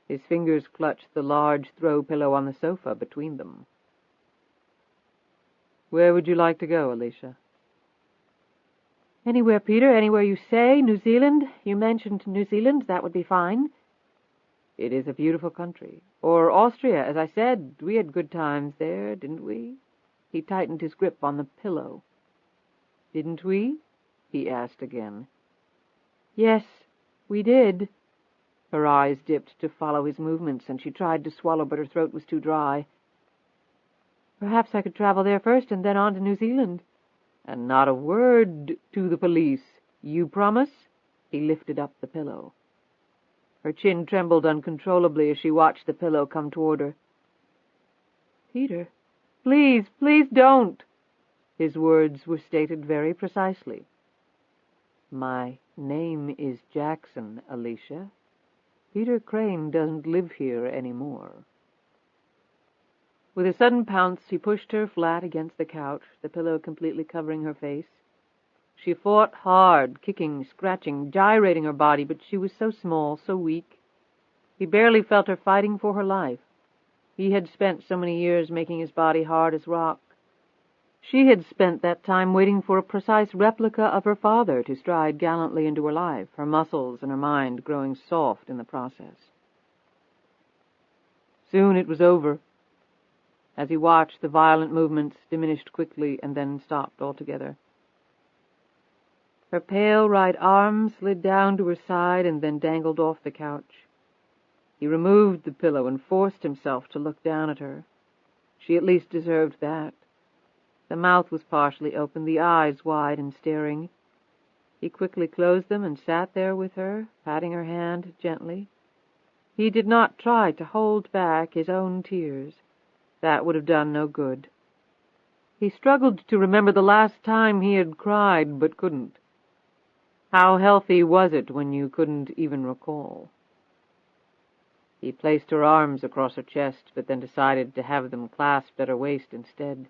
Speaker 2: His fingers clutched the large throw pillow on the sofa between them. Where would you like to go, Alicia?
Speaker 3: Anywhere, Peter, anywhere you say. New Zealand. You mentioned New Zealand. That would be fine.
Speaker 2: It is a beautiful country. Or Austria, as I said. We had good times there, didn't we? He tightened his grip on the pillow. Didn't we? He asked again.
Speaker 3: Yes, we did.
Speaker 2: Her eyes dipped to follow his movements, and she tried to swallow, but her throat was too dry.
Speaker 3: Perhaps I could travel there first and then on to New Zealand.
Speaker 2: And not a word to the police. You promise? He lifted up the pillow. Her chin trembled uncontrollably as she watched the pillow come toward her.
Speaker 3: Peter,
Speaker 2: please, please don't. His words were stated very precisely. My name is Jackson, Alicia. Peter Crane doesn't live here anymore. With a sudden pounce, he pushed her flat against the couch, the pillow completely covering her face. She fought hard, kicking, scratching, gyrating her body, but she was so small, so weak. He barely felt her fighting for her life. He had spent so many years making his body hard as rock. She had spent that time waiting for a precise replica of her father to stride gallantly into her life, her muscles and her mind growing soft in the process. Soon it was over. As he watched, the violent movements diminished quickly and then stopped altogether. Her pale right arm slid down to her side and then dangled off the couch. He removed the pillow and forced himself to look down at her. She at least deserved that. The mouth was partially open, the eyes wide and staring. He quickly closed them and sat there with her, patting her hand gently. He did not try to hold back his own tears. That would have done no good. He struggled to remember the last time he had cried, but couldn't. How healthy was it when you couldn't even recall? He placed her arms across her chest, but then decided to have them clasped at her waist instead.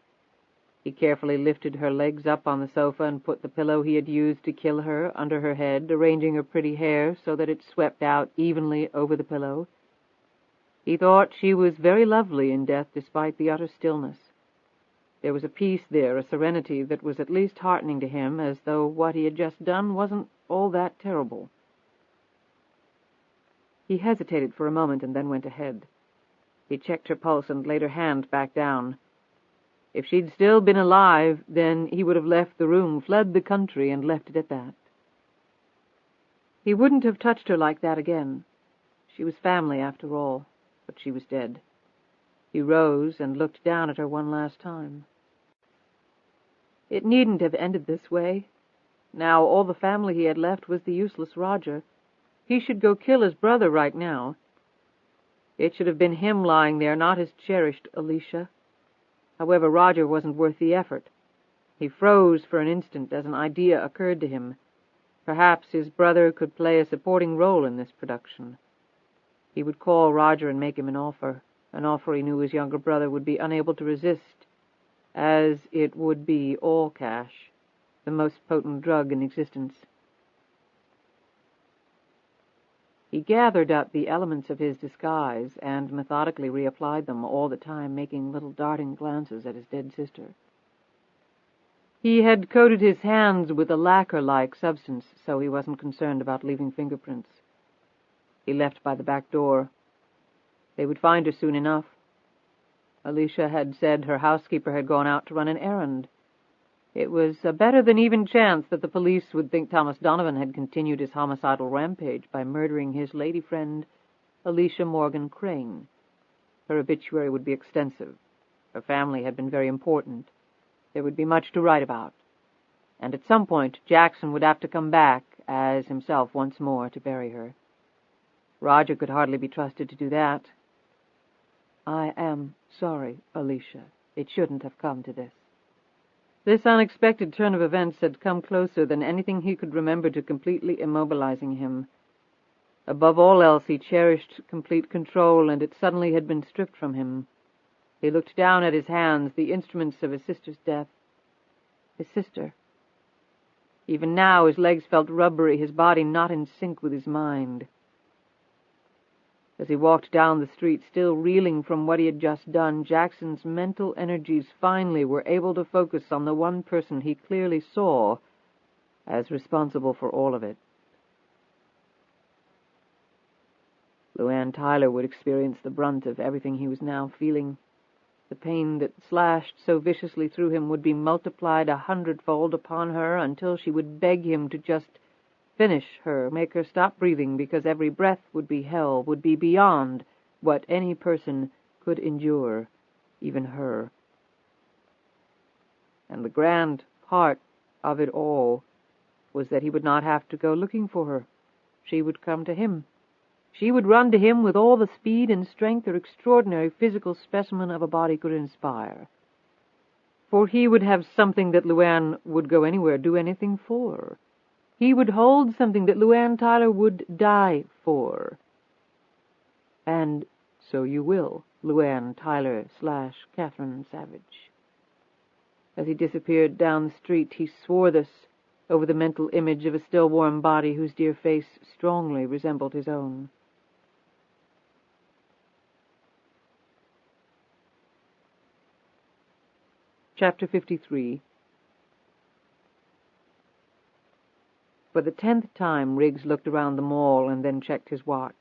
Speaker 2: He carefully lifted her legs up on the sofa and put the pillow he had used to kill her under her head, arranging her pretty hair so that it swept out evenly over the pillow. He thought she was very lovely in death despite the utter stillness. There was a peace there, a serenity that was at least heartening to him, as though what he had just done wasn't all that terrible. He hesitated for a moment and then went ahead. He checked her pulse and laid her hand back down. If she'd still been alive, then he would have left the room, fled the country, and left it at that. He wouldn't have touched her like that again. She was family, after all, but she was dead. He rose and looked down at her one last time. It needn't have ended this way. Now all the family he had left was the useless Roger. He should go kill his brother right now. It should have been him lying there, not his cherished Alicia. However, Roger wasn't worth the effort. He froze for an instant as an idea occurred to him. Perhaps his brother could play a supporting role in this production. He would call Roger and make him an offer he knew his younger brother would be unable to resist, as it would be all cash, the most potent drug in existence. He gathered up the elements of his disguise and methodically reapplied them, all the time making little darting glances at his dead sister. He had coated his hands with a lacquer-like substance, so he wasn't concerned about leaving fingerprints. He left by the back door. They would find her soon enough. Alicia had said her housekeeper had gone out to run an errand. It was a better than even chance that the police would think Thomas Donovan had continued his homicidal rampage by murdering his lady friend, Alicia Morgan Crane. Her obituary would be extensive. Her family had been very important. There would be much to write about. And at some point, Jackson would have to come back, as himself once more, to bury her. Roger could hardly be trusted to do that. "I am sorry, Alicia. It shouldn't have come to this." This unexpected turn of events had come closer than anything he could remember to completely immobilizing him. Above all else, he cherished complete control, and it suddenly had been stripped from him. He looked down at his hands, the instruments of his sister's death. His sister. Even now his legs felt rubbery, his body not in sync with his mind. As he walked down the street, still reeling from what he had just done, Jackson's mental energies finally were able to focus on the one person he clearly saw as responsible for all of it. LuAnn Tyler would experience the brunt of everything he was now feeling. The pain that slashed so viciously through him would be multiplied 100-fold upon her until she would beg him to just finish her, make her stop breathing, because every breath would be hell, would be beyond what any person could endure, even her. And the grand part of it all was that he would not have to go looking for her. She would come to him. She would run to him with all the speed and strength her extraordinary physical specimen of a body could inspire. For he would have something that LuAnn would go anywhere, do anything for. He would hold something that LuAnn Tyler would die for. And so you will, LuAnn Tyler / Catherine Savage. As he disappeared down the street, he swore this over the mental image of a still warm body whose dear face strongly resembled his own. Chapter 53. For the 10th time, Riggs looked around the mall and then checked his watch.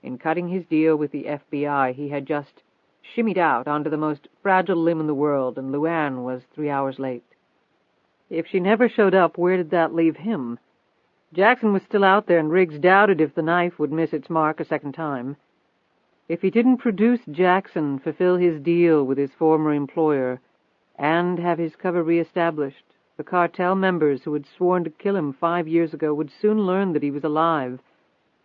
Speaker 2: In cutting his deal with the FBI, he had just shimmied out onto the most fragile limb in the world, and LuAnn was 3 hours late. If she never showed up, where did that leave him? Jackson was still out there, and Riggs doubted if the knife would miss its mark a second time. If he didn't produce Jackson, fulfill his deal with his former employer, and have his cover reestablished, the cartel members who had sworn to kill him 5 years ago would soon learn that he was alive,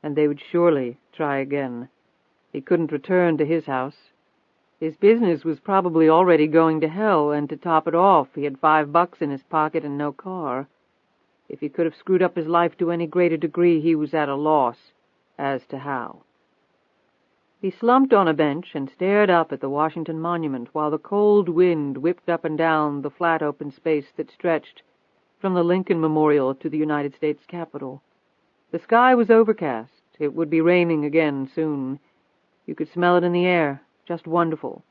Speaker 2: and they would surely try again. He couldn't return to his house. His business was probably already going to hell, and to top it off, he had $5 in his pocket and no car. If he could have screwed up his life to any greater degree, he was at a loss as to how. He slumped on a bench and stared up at the Washington Monument while the cold wind whipped up and down the flat open space that stretched from the Lincoln Memorial to the United States Capitol. The sky was overcast. It would be raining again soon. You could smell it in the air. Just wonderful.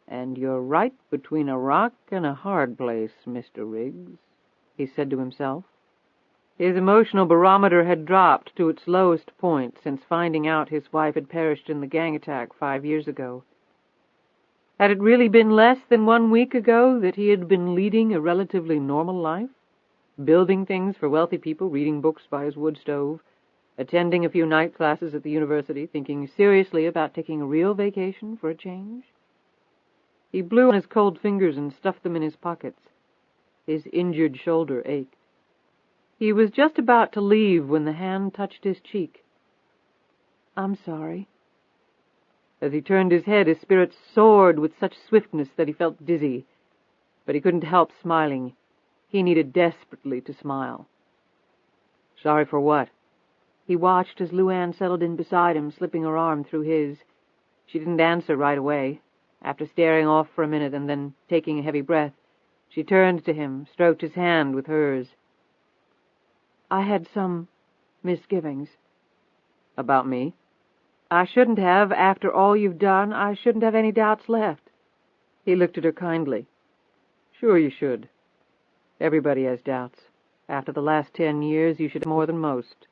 Speaker 2: "And you're right between a rock and a hard place, Mr. Riggs," he said to himself. His emotional barometer had dropped to its lowest point since finding out his wife had perished in the gang attack 5 years ago. Had it really been less than 1 week ago that he had been leading a relatively normal life? Building things for wealthy people, reading books by his wood stove, attending a few night classes at the university, thinking seriously about taking a real vacation for a change? He blew on his cold fingers and stuffed them in his pockets. His injured shoulder ached. He was just about to leave when the hand touched his cheek. "I'm sorry." As he turned his head, his spirits soared with such swiftness that he felt dizzy, but he couldn't help smiling. He needed desperately to smile. "Sorry for what?" He watched as LuAnn settled in beside him, slipping her arm through his. She didn't answer right away. After staring off for a minute and then taking a heavy breath, she turned to him, stroked his hand with hers. "I had some misgivings." "About me?" "I shouldn't have. After all you've done, I shouldn't have any doubts left." He looked at her kindly. "Sure you should. Everybody has doubts. After the last 10 years, you should have more than most."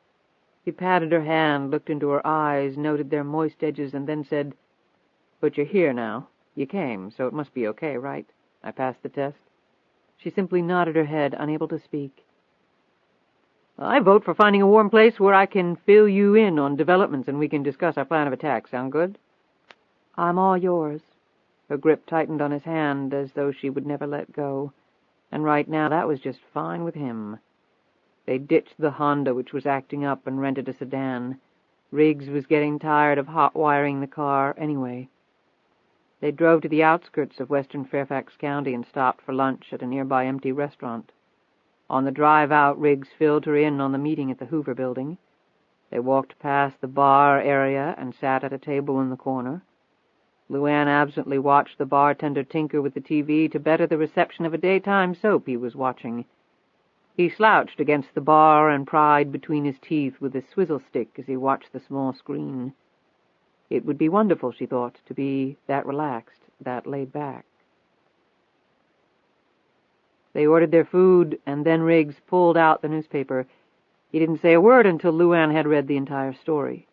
Speaker 2: He patted her hand, looked into her eyes, noted their moist edges, and then said, "But you're here now. You came, so it must be okay, right? I passed the test?" She simply nodded her head, unable to speak. "I vote for finding a warm place where I can fill you in on developments and we can discuss our plan of attack. Sound good?" "I'm all yours." Her grip tightened on his hand as though she would never let go, and right now that was just fine with him. They ditched the Honda, which was acting up, and rented a sedan. Riggs was getting tired of hot-wiring the car anyway. They drove to the outskirts of western Fairfax County and stopped for lunch at a nearby empty restaurant. On the drive out, Riggs filled her in on the meeting at the Hoover Building. They walked past the bar area and sat at a table in the corner. LuAnn absently watched the bartender tinker with the TV to better the reception of a daytime soap he was watching. He slouched against the bar and pried between his teeth with his swizzle stick as he watched the small screen. It would be wonderful, she thought, to be that relaxed, that laid back. They ordered their food, and then Riggs pulled out the newspaper. He didn't say a word until LuAnn had read the entire story.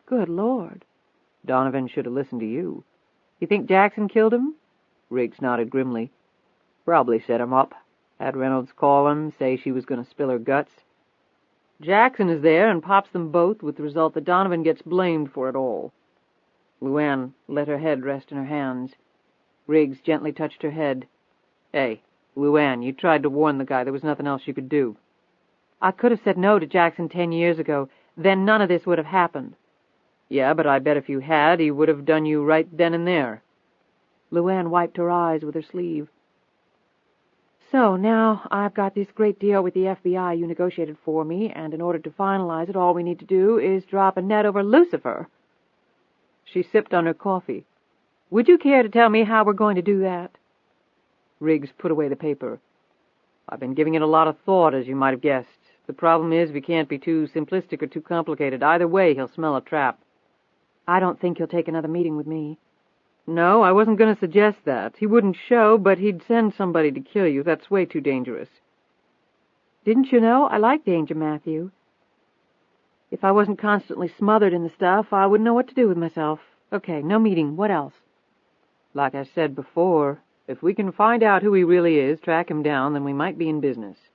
Speaker 2: "Good Lord." "Donovan should have listened to you." "You think Jackson killed him?" Riggs nodded grimly. "Probably set him up. Had Reynolds call him, say she was going to spill her guts. Jackson is there and pops them both, with the result that Donovan gets blamed for it all." LuAnn let her head rest in her hands. Riggs gently touched her head. "Hey, LuAnn, you tried to warn the guy. There was nothing else you could do." "I could have said no to Jackson 10 years ago. Then none of this would have happened." "Yeah, but I bet if you had, he would have done you right then and there." LuAnn wiped her eyes with her sleeve. "So now I've got this great deal with the FBI you negotiated for me, and in order to finalize it, all we need to do is drop a net over Lucifer." She sipped on her coffee. "Would you care to tell me how we're going to do that?" Riggs put away the paper. "I've been giving it a lot of thought, as you might have guessed. The problem is we can't be too simplistic or too complicated. Either way, he'll smell a trap." "I don't think he'll take another meeting with me." "No, I wasn't going to suggest that. He wouldn't show, but he'd send somebody to kill you. That's way too dangerous." "Didn't you know? I like danger, Matthew. If I wasn't constantly smothered in the stuff, I wouldn't know what to do with myself. Okay, no meeting. What else?" "Like I said before, if we can find out who he really is, track him down, then we might be in business."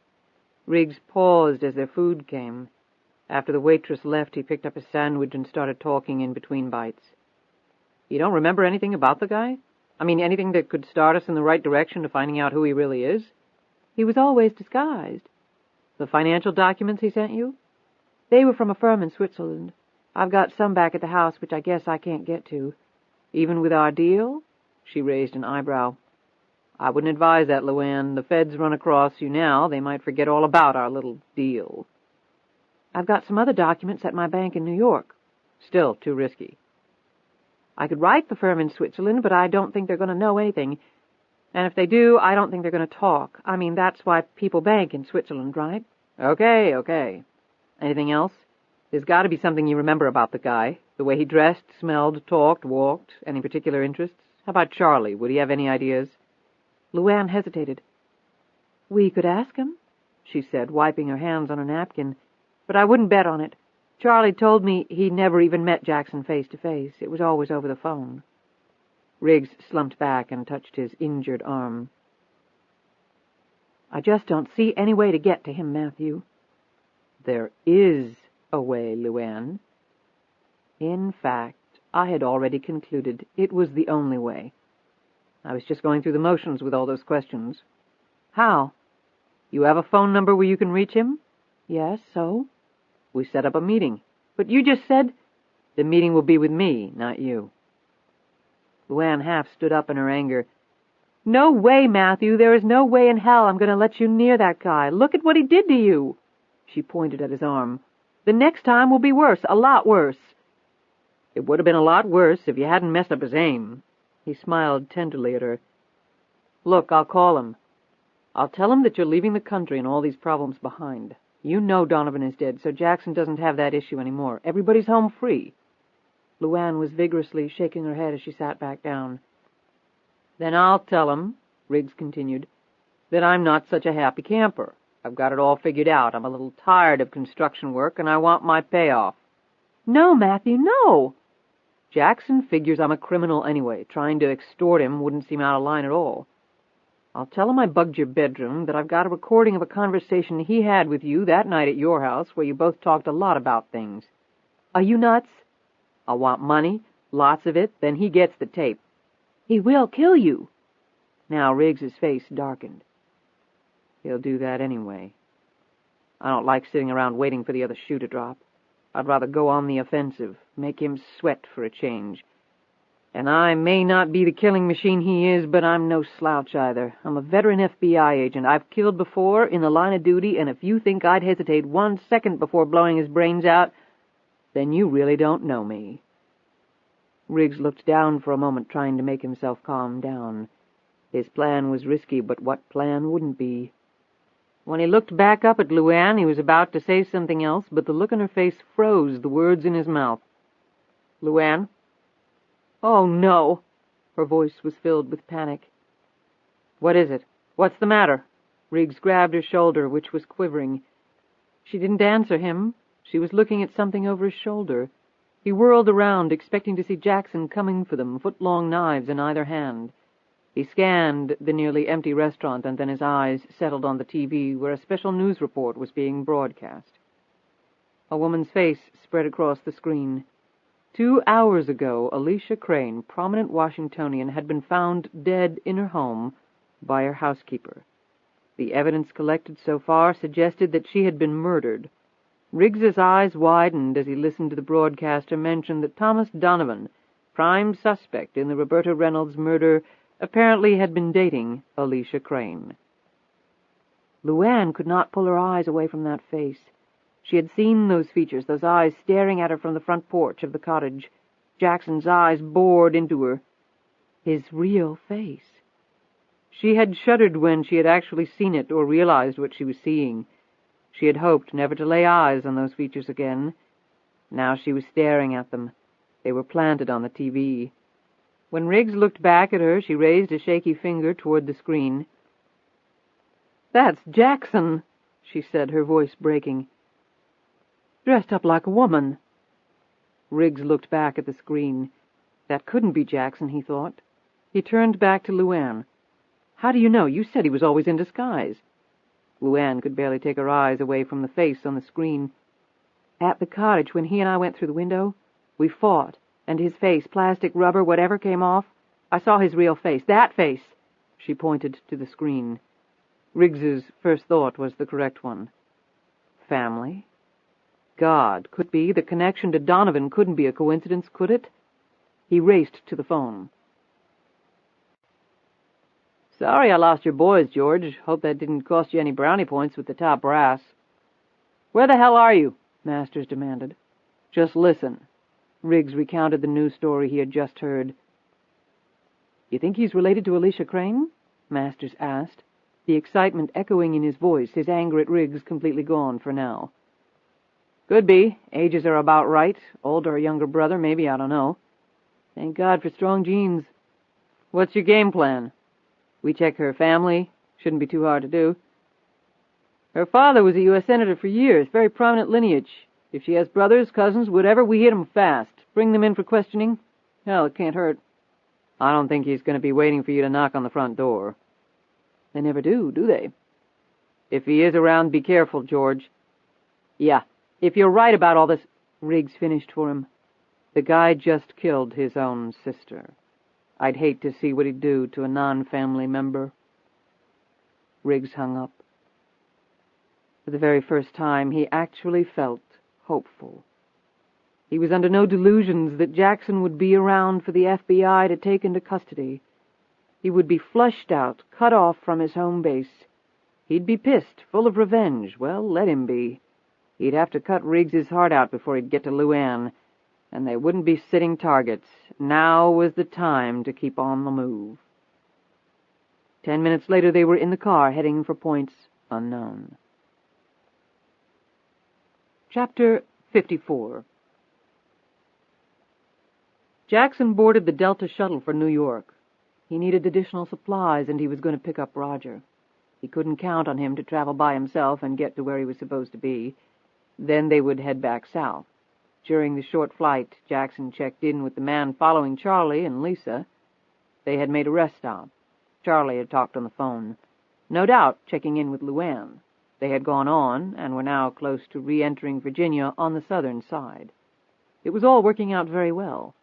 Speaker 2: Riggs paused as their food came. After the waitress left, he picked up his sandwich and started talking in between bites. "You don't remember anything about the guy? I mean, anything that could start us in the right direction to finding out who he really is?" "He was always disguised." "The financial documents he sent you?" "They were from a firm in Switzerland. I've got some back at the house, which I guess I can't get to." "Even with our deal?" She raised an eyebrow. "I wouldn't advise that, LuAnn. The feds run across you now. They might forget all about our little deal." "I've got some other documents at my bank in New York." "Still too risky."
Speaker 3: I could write the firm in Switzerland, but I don't think they're going to know anything. And if they do, I don't think they're going to talk. I mean, that's why people bank in Switzerland, right?
Speaker 2: Okay. Anything else? There's got to be something you remember about the guy. The way he dressed, smelled, talked, walked. Any particular interests? How about Charlie? Would he have any ideas?
Speaker 3: LuAnn hesitated. We could ask him, she said, wiping her hands on a napkin, but I wouldn't bet on it. Charlie told me he never even met Jackson face to face. It was always over the phone.
Speaker 2: Riggs slumped back and touched his injured arm.
Speaker 3: I just don't see any way to get to him, Matthew.
Speaker 2: There is a way, LuAnn. In fact, I had already concluded it was the only way. I was just going through the motions with all those questions.
Speaker 3: How?
Speaker 2: You have a phone number where you can reach him?
Speaker 3: Yes, so?
Speaker 2: We set up a meeting. But you just said the meeting will be with me, not you.
Speaker 3: LuAnn half stood up in her anger. No way, Matthew. There is no way in hell I'm going to let you near that guy. Look at what he did to you. She pointed at his arm. The next time will be worse, a lot worse.
Speaker 2: It would have been a lot worse if you hadn't messed up his aim. He smiled tenderly at her. Look, I'll call him. I'll tell him that you're leaving the country and all these problems behind. You know Donovan is dead, so Jackson doesn't have that issue anymore. Everybody's home free.
Speaker 3: LuAnn was vigorously shaking her head as she sat back down.
Speaker 2: Then I'll tell him, Riggs continued, that I'm not such a happy camper. I've got it all figured out. I'm a little tired of construction work, and I want my payoff.
Speaker 3: No, Matthew, no!
Speaker 2: Jackson figures I'm a criminal anyway. Trying to extort him wouldn't seem out of line at all. I'll tell him I bugged your bedroom, that I've got a recording of a conversation he had with you that night at your house where you both talked a lot about things.
Speaker 3: Are you nuts?
Speaker 2: I'll want money, lots of it, then he gets the tape.
Speaker 3: He will kill you.
Speaker 2: Now Riggs's face darkened. He'll do that anyway. I don't like sitting around waiting for the other shoe to drop. I'd rather go on the offensive, make him sweat for a change. And I may not be the killing machine he is, but I'm no slouch either. I'm a veteran FBI agent. I've killed before in the line of duty, and if you think I'd hesitate 1 second before blowing his brains out, then you really don't know me. Riggs looked down for a moment, trying to make himself calm down. His plan was risky, but what plan wouldn't be? When he looked back up at LuAnn, he was about to say something else, but the look on her face froze the words in his mouth. LuAnn?
Speaker 3: Oh, no. Her voice was filled with panic.
Speaker 2: What is it? What's the matter?
Speaker 3: Riggs grabbed her shoulder, which was quivering. She didn't answer him. She was looking at something over his shoulder. He whirled around, expecting to see Jackson coming for them, foot-long knives in either hand. He scanned the nearly empty restaurant, and then his eyes settled on the TV, where a special news report was being broadcast. A woman's face spread across the screen. 2 hours ago, Alicia Crane, prominent Washingtonian, had been found dead in her home by her housekeeper. The evidence collected so far suggested that she had been murdered. Riggs's eyes widened as he listened to the broadcaster mention that Thomas Donovan, prime suspect in the Roberta Reynolds murder, apparently had been dating Alicia Crane. LuAnn could not pull her eyes away from that face. She had seen those features, those eyes staring at her from the front porch of the cottage. Jackson's eyes bored into her. His real face. She had shuddered when she had actually seen it or realized what she was seeing. She had hoped never to lay eyes on those features again. Now she was staring at them. They were planted on the TV. When Riggs looked back at her, she raised a shaky finger toward the screen. "That's Jackson," she said, her voice breaking. "Dressed up like a woman." Riggs looked back at the screen. That couldn't be Jackson, he thought. He turned back to LuAnn. "How do you know? You said he was always in disguise." LuAnn could barely take her eyes away from the face on the screen. "At the cottage, when he and I went through the window, we fought, and his face, plastic, rubber, whatever came off, I saw his real face. That face!" She pointed to the screen. Riggs's first thought was the correct one. Family? God, could be. The connection to Donovan couldn't be a coincidence, could it? He raced to the phone. "Sorry I lost your boys, George. Hope that didn't cost you any brownie points with the top brass." "Where the hell are you?" Masters demanded. "Just listen." Riggs recounted the news story he had just heard. "You think he's related to Alicia Crane?" Masters asked, the excitement echoing in his voice, his anger at Riggs completely gone for now. "Could be. Ages are about right. Older or younger brother, maybe, I don't know. Thank God for strong genes. What's your game plan?" "We check her family. Shouldn't be too hard to do." "Her father was a U.S. Senator for years, very prominent lineage. If she has brothers, cousins, whatever, we hit 'em fast. Bring them in for questioning. Hell, it can't hurt." "I don't think he's going to be waiting for you to knock on the front door." "They never do they?" "If he is around, be careful, George." "Yeah, if you're right about all this—" Riggs finished for him. "The guy just killed his own sister. I'd hate to see what he'd do to a non-family member." Riggs hung up. For the very first time, he actually felt hopeful. He was under no delusions that Jackson would be around for the FBI to take into custody. He would be flushed out, cut off from his home base. He'd be pissed, full of revenge. Well, let him be. He'd have to cut Riggs's heart out before he'd get to LuAnn, and they wouldn't be sitting targets. Now was the time to keep on the move. 10 minutes later they were in the car, heading for points unknown. Chapter 54. Jackson boarded the Delta shuttle for New York. He needed additional supplies, and he was going to pick up Roger. He couldn't count on him to travel by himself and get to where he was supposed to be. Then they would head back south. During the short flight, Jackson checked in with the man following Charlie and Lisa. They had made a rest stop. Charlie had talked on the phone. No doubt checking in with LuAnn. They had gone on, and were now close to re-entering Virginia on the southern side. It was all working out very well.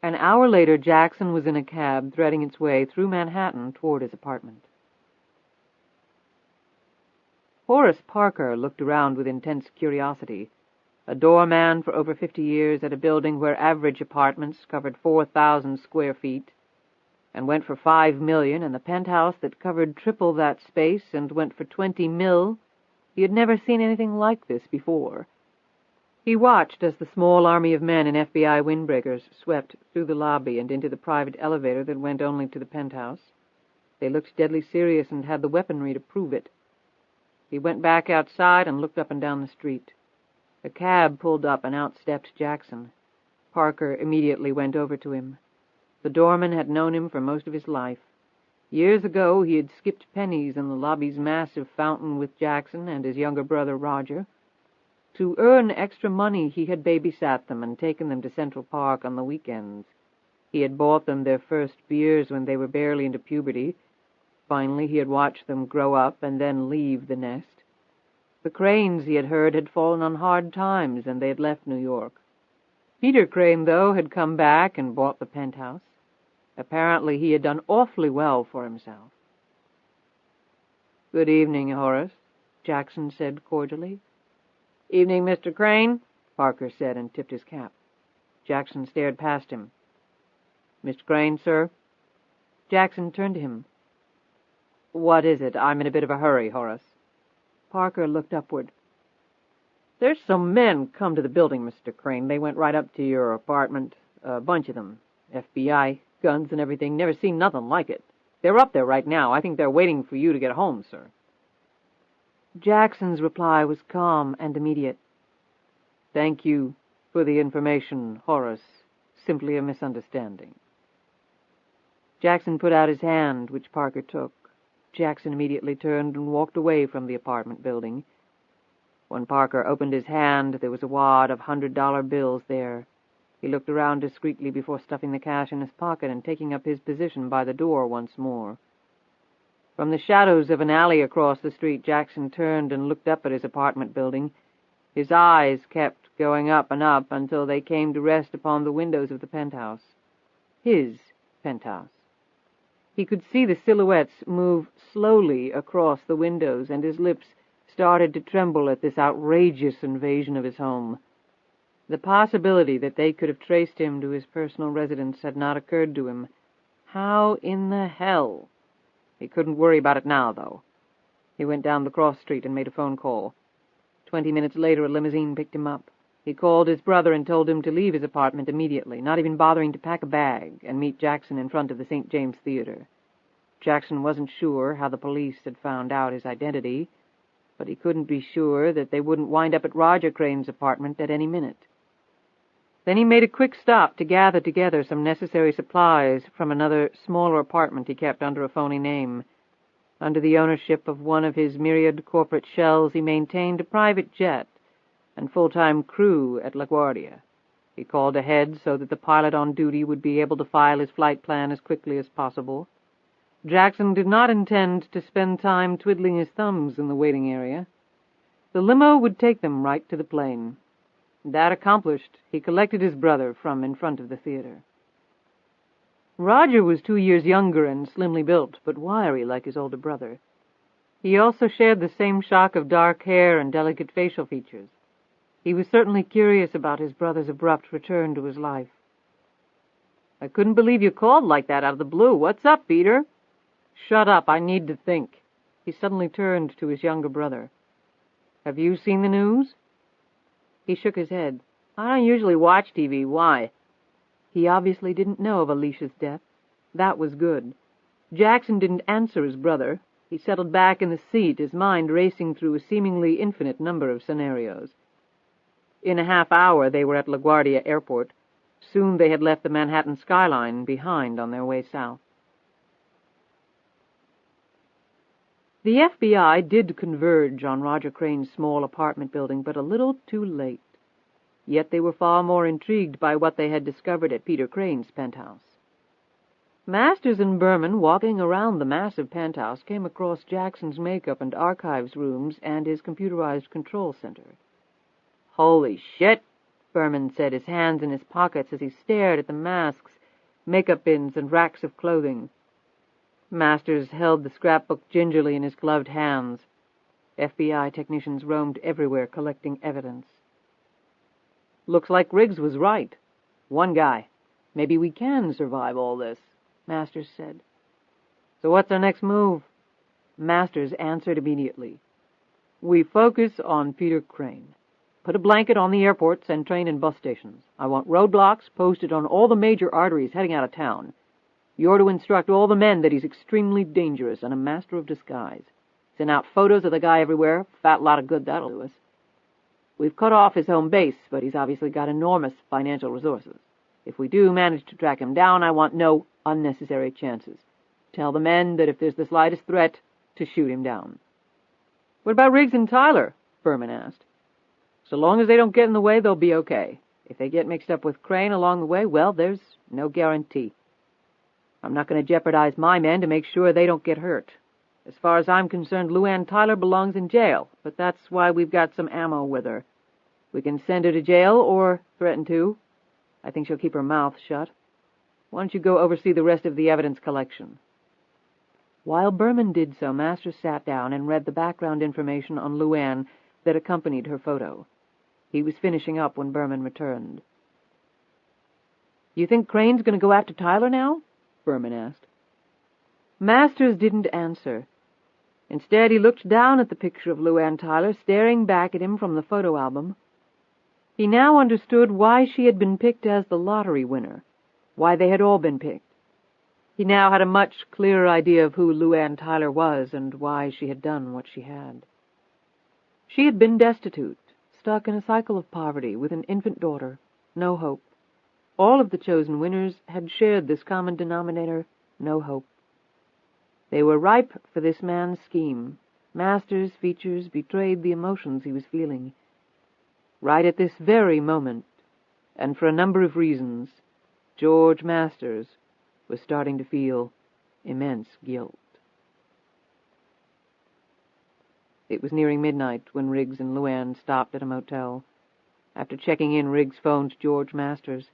Speaker 3: An hour later, Jackson was in a cab threading its way through Manhattan toward his apartment. Horace Parker looked around with intense curiosity. A doorman for over 50 years at a building where average apartments covered 4,000 square feet, and went for $5 million, and the penthouse that covered triple that space and went for $20 million. He had never seen anything like this before. He watched as the small army of men in FBI windbreakers swept through the lobby and into the private elevator that went only to the penthouse. They looked deadly serious and had the weaponry to prove it. He went back outside and looked up and down the street. A cab pulled up and out stepped Jackson. Parker immediately went over to him. The doorman had known him for most of his life. Years ago he had skipped pennies in the lobby's massive fountain with Jackson and his younger brother Roger. To earn extra money he had babysat them and taken them to Central Park on the weekends. He had bought them their first beers when they were barely into puberty. Finally he had watched them grow up and then leave the nest. The Cranes, he had heard, had fallen on hard times, and they had left New York. Peter Crane, though, had come back and bought the penthouse. Apparently he had done awfully well for himself. "Good evening, Horace," Jackson said cordially. "Evening, Mr. Crane," Parker said, and tipped his cap. Jackson stared past him. "Mr. Crane, sir?" Jackson turned to him. "What is it? I'm in a bit of a hurry, Horace." Parker looked upward. "There's some men come to the building, Mr. Crane. They went right up to your apartment. A bunch of them. FBI, guns and everything. Never seen nothing like it. They're up there right now. I think they're waiting for you to get home, sir." Jackson's reply was calm and immediate. "Thank you for the information, Horace. Simply a misunderstanding." Jackson put out his hand, which Parker took. Jackson immediately turned and walked away from the apartment building. When Parker opened his hand, there was a wad of $100 bills there. He looked around discreetly before stuffing the cash in his pocket and taking up his position by the door once more. From the shadows of an alley across the street, Jackson turned and looked up at his apartment building. His eyes kept going up and up until they came to rest upon the windows of the penthouse. His penthouse. He could see the silhouettes move slowly across the windows, and his lips started to tremble at this outrageous invasion of his home. The possibility that they could have traced him to his personal residence had not occurred to him. How in the hell? He couldn't worry about it now, though. He went down the cross street and made a phone call. 20 minutes later, a limousine picked him up.
Speaker 2: He called his brother and told him to leave his apartment immediately, not even bothering to pack a bag and meet Jackson in front of the St. James Theater. Jackson wasn't sure how the police had found out his identity, but he couldn't be sure that they wouldn't wind up at Roger Crane's apartment at any minute. Then he made a quick stop to gather together some necessary supplies from another, smaller apartment he kept under a phony name. Under the ownership of one of his myriad corporate shells, he maintained a private jet and full-time crew at LaGuardia. He called ahead so that the pilot on duty would be able to file his flight plan as quickly as possible. Jackson did not intend to spend time twiddling his thumbs in the waiting area. The limo would take them right to the plane. That accomplished, he collected his brother from in front of the theater. Roger was 2 years younger and slimly built, but wiry like his older brother. He also shared the same shock of dark hair and delicate facial features. He was certainly curious about his brother's abrupt return to his life. "I couldn't believe you called like that out of the blue. What's up, Peter?" "Shut up, I need to think." He suddenly turned to his younger brother. "Have you seen the news?" He shook his head. "I don't usually watch TV. Why?" He obviously didn't know of Alicia's death. That was good. Jackson didn't answer his brother. He settled back in the seat, his mind racing through a seemingly infinite number of scenarios. In a half hour they were at LaGuardia Airport. Soon they had left the Manhattan skyline behind on their way south. The FBI did converge on Roger Crane's small apartment building, but a little too late. Yet they were far more intrigued by what they had discovered at Peter Crane's penthouse. Masters and Berman, walking around the massive penthouse, came across Jackson's makeup and archives rooms and his computerized control center. "Holy shit," Berman said, his hands in his pockets as he stared at the masks, makeup bins, and racks of clothing. Masters held the scrapbook gingerly in his gloved hands. FBI technicians roamed everywhere collecting evidence. "Looks like Riggs was right. One guy. Maybe we can survive all this," Masters said. "So what's our next move?" Masters answered immediately. "We focus on Peter Crane. Put a blanket on the airports and train and bus stations. I want roadblocks posted on all the major arteries heading out of town. You're to instruct all the men that he's extremely dangerous and a master of disguise. Send out photos of the guy everywhere. Fat lot of good that'll do us. We've cut off his home base, but he's obviously got enormous financial resources. If we do manage to track him down, I want no unnecessary chances. Tell the men that if there's the slightest threat, to shoot him down." "What about Riggs and Tyler?" Berman asked. "So long as they don't get in the way, they'll be okay. If they get mixed up with Crane along the way, well, there's no guarantee. I'm not going to jeopardize my men to make sure they don't get hurt. As far as I'm concerned, LuAnn Tyler belongs in jail, but that's why we've got some ammo with her. We can send her to jail or threaten to. I think she'll keep her mouth shut. Why don't you go oversee the rest of the evidence collection?" While Berman did so, Masters sat down and read the background information on LuAnn that accompanied her photo. He was finishing up when Berman returned. "You think Crane's going to go after Tyler now?" Berman asked. Masters didn't answer. Instead, he looked down at the picture of LuAnn Tyler, staring back at him from the photo album. He now understood why she had been picked as the lottery winner, why they had all been picked. He now had a much clearer idea of who LuAnn Tyler was and why she had done what she had. She had been destitute, stuck in a cycle of poverty, with an infant daughter, no hope. All of the chosen winners had shared this common denominator, no hope. They were ripe for this man's scheme. Masters' features betrayed the emotions he was feeling. Right at this very moment, and for a number of reasons, George Masters was starting to feel immense guilt. It was nearing midnight when Riggs and LuAnn stopped at a motel. After checking in, Riggs phoned George Masters.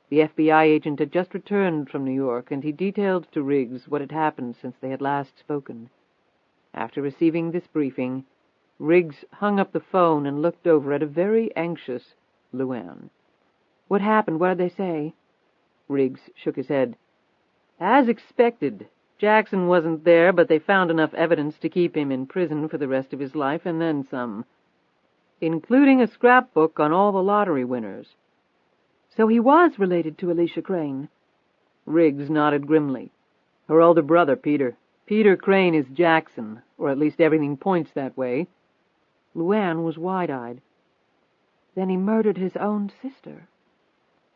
Speaker 2: The FBI agent had just returned from New York, and he detailed to Riggs what had happened since they had last spoken. After receiving this briefing, Riggs hung up the phone and looked over at a very anxious LuAnn. "What happened? What did they say?" Riggs shook his head. "As expected. Jackson wasn't there, but they found enough evidence to keep him in prison for the rest of his life, and then some. including a scrapbook on all the lottery winners.
Speaker 3: So he was related to Alicia Crane.
Speaker 2: Riggs nodded grimly. Her older brother, Peter. Peter Crane is Jackson, or at least everything points that way.
Speaker 3: LuAnn was wide-eyed. Then he murdered his own sister.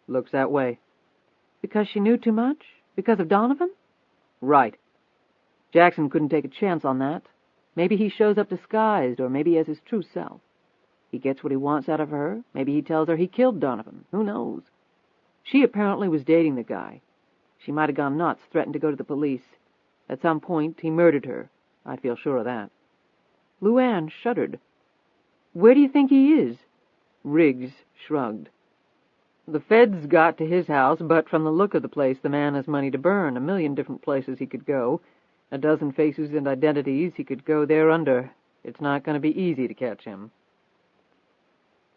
Speaker 2: Looks that way.
Speaker 3: Because she knew too much? Because of Donovan?
Speaker 2: Right. Jackson couldn't take a chance on that. Maybe he shows up disguised, or maybe as his true self. He gets what he wants out of her. Maybe he tells her he killed Donovan. Who knows? She apparently was dating the guy. She might have gone nuts, threatened to go to the police. At some point, he murdered her. I feel sure of that.
Speaker 3: LuAnn shuddered. Where do you think he is?
Speaker 2: Riggs shrugged. The feds got to his house, but from the look of the place, the man has money to burn. 1 million different places he could go. 12 faces and identities he could go there under. It's not going to be easy to catch him.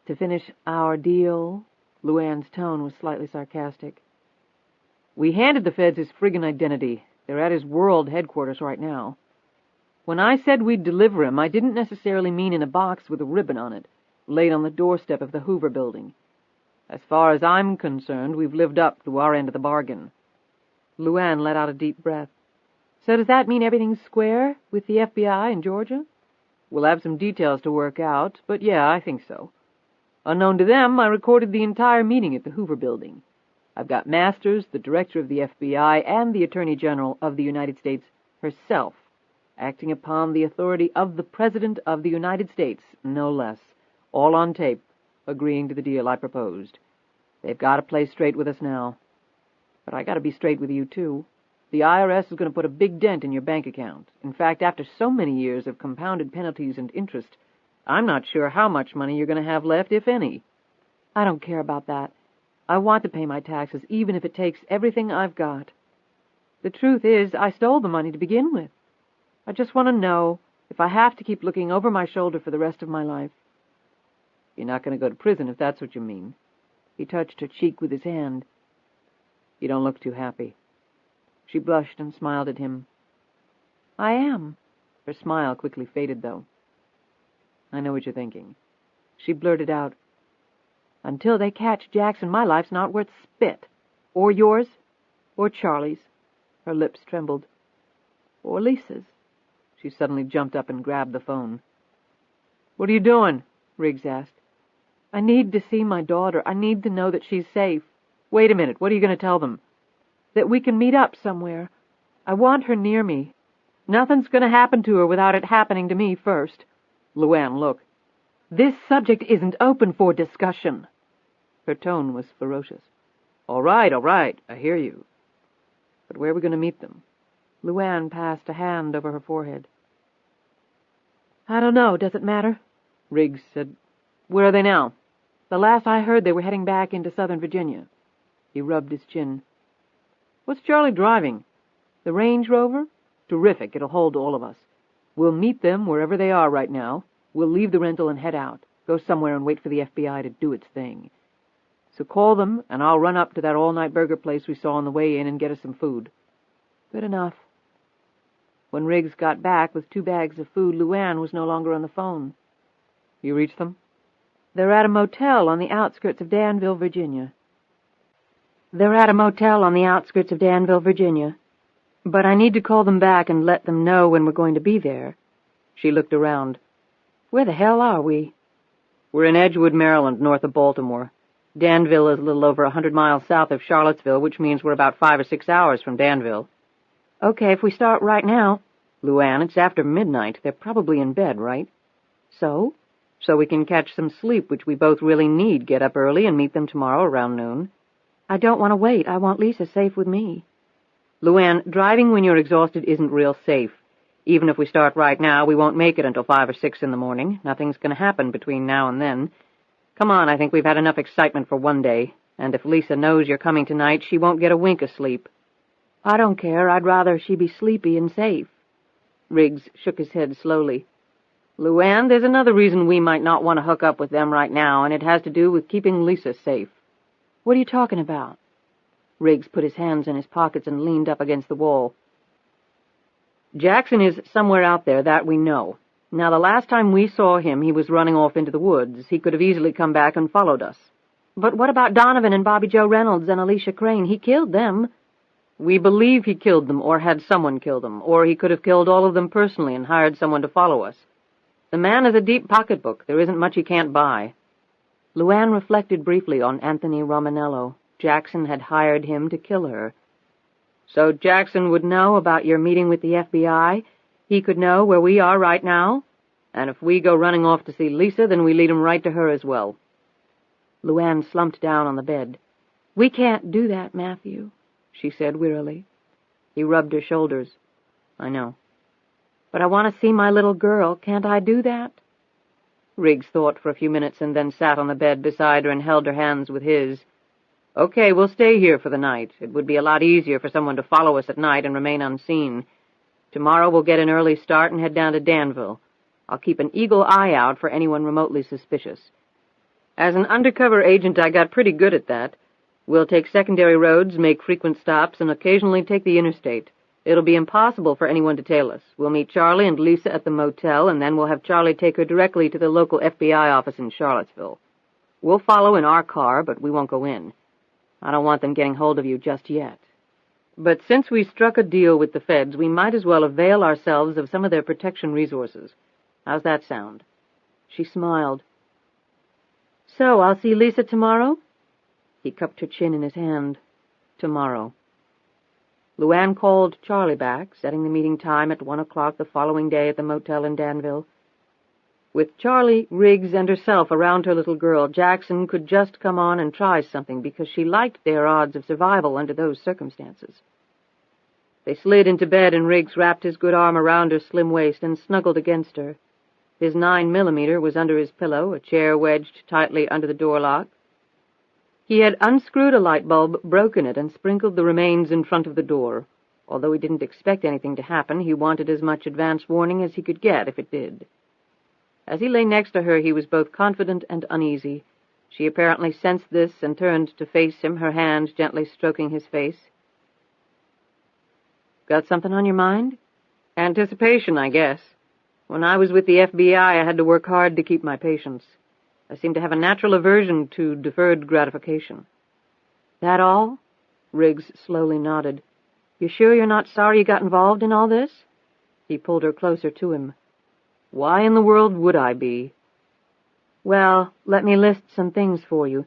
Speaker 3: To finish our deal? LuAnn's tone was slightly sarcastic.
Speaker 2: We handed the feds his friggin' identity. They're at his world headquarters right now. When I said we'd deliver him, I didn't necessarily mean in a box with a ribbon on it, laid on the doorstep of the Hoover building. As far as I'm concerned, we've lived up to our end of the bargain.
Speaker 3: LuAnn let out a deep breath. So does that mean everything's square with the FBI in Georgia?
Speaker 2: We'll have some details to work out, but yeah, I think so. Unknown to them, I recorded the entire meeting at the Hoover building. I've got Masters, the director of the FBI, and the Attorney General of the United States herself, acting upon the authority of the President of the United States, no less, all on tape, agreeing to the deal I proposed. They've got to play straight with us now. But I got to be straight with you, too. The IRS is going to put a big dent in your bank account. In fact, after so many years of compounded penalties and interest, I'm not sure how much money you're going to have left, if any.
Speaker 3: I don't care about that. I want to pay my taxes, even if it takes everything I've got. The truth is, I stole the money to begin with. I just want to know if I have to keep looking over my shoulder for the rest of my life.
Speaker 2: You're not going to go to prison, if that's what you mean.
Speaker 3: He touched her cheek with his hand.
Speaker 2: You don't look too happy.
Speaker 3: She blushed and smiled at him. I am.
Speaker 2: Her smile quickly faded, though. I know what you're thinking.
Speaker 3: She blurted out, Until they catch Jackson, my life's not worth spit. Or yours. Or Charlie's. Her lips trembled. Or Lisa's.
Speaker 2: She suddenly jumped up and grabbed the phone. What are you doing? Riggs asked.
Speaker 3: I need to see my daughter. I need to know that she's safe.
Speaker 2: Wait a minute. What are you going to tell them?
Speaker 3: That we can meet up somewhere. I want her near me. Nothing's going to happen to her without it happening to me first.
Speaker 2: LuAnn, look.
Speaker 3: This subject isn't open for discussion.
Speaker 2: Her tone was ferocious. All right, I hear you. But where are we going to meet them?
Speaker 3: LuAnn passed a hand over her forehead. I don't know. Does it matter?
Speaker 2: Riggs said, Where are they now?
Speaker 3: The last I heard, they were heading back into Southern Virginia.
Speaker 2: He rubbed his chin. What's Charlie driving?
Speaker 3: The Range Rover?
Speaker 2: Terrific. It'll hold all of us. We'll meet them wherever they are right now. We'll leave the rental and head out. Go somewhere and wait for the FBI to do its thing. So call them, and I'll run up to that all-night burger place we saw on the way in and get us some food.
Speaker 3: Good enough.
Speaker 2: When Riggs got back with 2 bags of food, LuAnn was no longer on the phone. You reached them?
Speaker 3: They're at a motel on the outskirts of Danville, Virginia. But I need to call them back and let them know when we're going to be there.
Speaker 2: She looked around.
Speaker 3: Where the hell are we?
Speaker 2: We're in Edgewood, Maryland, north of Baltimore. Danville is a little over 100 miles south of Charlottesville, which means we're about 5 or 6 hours from Danville.
Speaker 3: Okay, if we start right now.
Speaker 2: LuAnn, it's after midnight. They're probably in bed, right?
Speaker 3: So?
Speaker 2: So we can catch some sleep, which we both really need. Get up early and meet them tomorrow around noon.
Speaker 3: I don't want to wait. I want Lisa safe with me.
Speaker 2: LuAnn, driving when you're exhausted isn't real safe. Even if we start right now, we won't make it until 5 or 6 in the morning. Nothing's going to happen between now and then. Come on, I think we've had enough excitement for one day. And if Lisa knows you're coming tonight, she won't get a wink of sleep.
Speaker 3: I don't care. I'd rather she be sleepy and safe.
Speaker 2: Riggs shook his head slowly. LuAnn, there's another reason we might not want to hook up with them right now, and it has to do with keeping Lisa safe.
Speaker 3: What are you talking about?
Speaker 2: Riggs put his hands in his pockets and leaned up against the wall. Jackson is somewhere out there, that we know. Now, the last time we saw him, he was running off into the woods. He could have easily come back and followed us.
Speaker 3: But what about Donovan and Bobby Joe Reynolds and Alicia Crane? He killed them.
Speaker 2: We believe he killed them, or had someone kill them, or he could have killed all of them personally and hired someone to follow us. The man has a deep pocketbook. There isn't much he can't buy.
Speaker 3: LuAnn reflected briefly on Anthony Romanello. Jackson had hired him to kill her.
Speaker 2: So Jackson would know about your meeting with the FBI? He could know where we are right now? And if we go running off to see Lisa, then we lead him right to her as well.
Speaker 3: LuAnn slumped down on the bed. "We can't do that, Matthew," she said wearily.
Speaker 2: He rubbed her shoulders. "I know."
Speaker 3: "But I want to see my little girl. Can't I do that?"
Speaker 2: Riggs thought for a few minutes and then sat on the bed beside her and held her hands with his. "Okay, we'll stay here for the night. It would be a lot easier for someone to follow us at night and remain unseen. Tomorrow we'll get an early start and head down to Danville. I'll keep an eagle eye out for anyone remotely suspicious. As an undercover agent, I got pretty good at that. We'll take secondary roads, make frequent stops, and occasionally take the interstate. It'll be impossible for anyone to tail us. We'll meet Charlie and Lisa at the motel, and then we'll have Charlie take her directly to the local FBI office in Charlottesville. We'll follow in our car, but we won't go in. I don't want them getting hold of you just yet. But since we struck a deal with the feds, we might as well avail ourselves of some of their protection resources. How's that sound?"
Speaker 3: She smiled. "So, I'll see Lisa tomorrow?"
Speaker 2: He cupped her chin in his hand. "Tomorrow." LuAnn called Charlie back, setting the meeting time at 1 o'clock the following day at the motel in Danville. With Charlie, Riggs, and herself around her little girl, Jackson could just come on and try something because she liked their odds of survival under those circumstances. They slid into bed and Riggs wrapped his good arm around her slim waist and snuggled against her. His 9mm was under his pillow, a chair wedged tightly under the door lock. He had unscrewed a light bulb, broken it, and sprinkled the remains in front of the door. Although he didn't expect anything to happen, he wanted as much advance warning as he could get if it did. As he lay next to her, he was both confident and uneasy. She apparently sensed this and turned to face him, her hand gently stroking his face. "Got something on your mind?" "Anticipation, I guess. When I was with the FBI, I had to work hard to keep my patience. I seem to have a natural aversion to deferred gratification."
Speaker 3: "That all?"
Speaker 2: Riggs slowly nodded.
Speaker 3: "You sure you're not sorry you got involved in all this?"
Speaker 2: He pulled her closer to him. "Why in the world would I be?"
Speaker 3: "Well, let me list some things for you.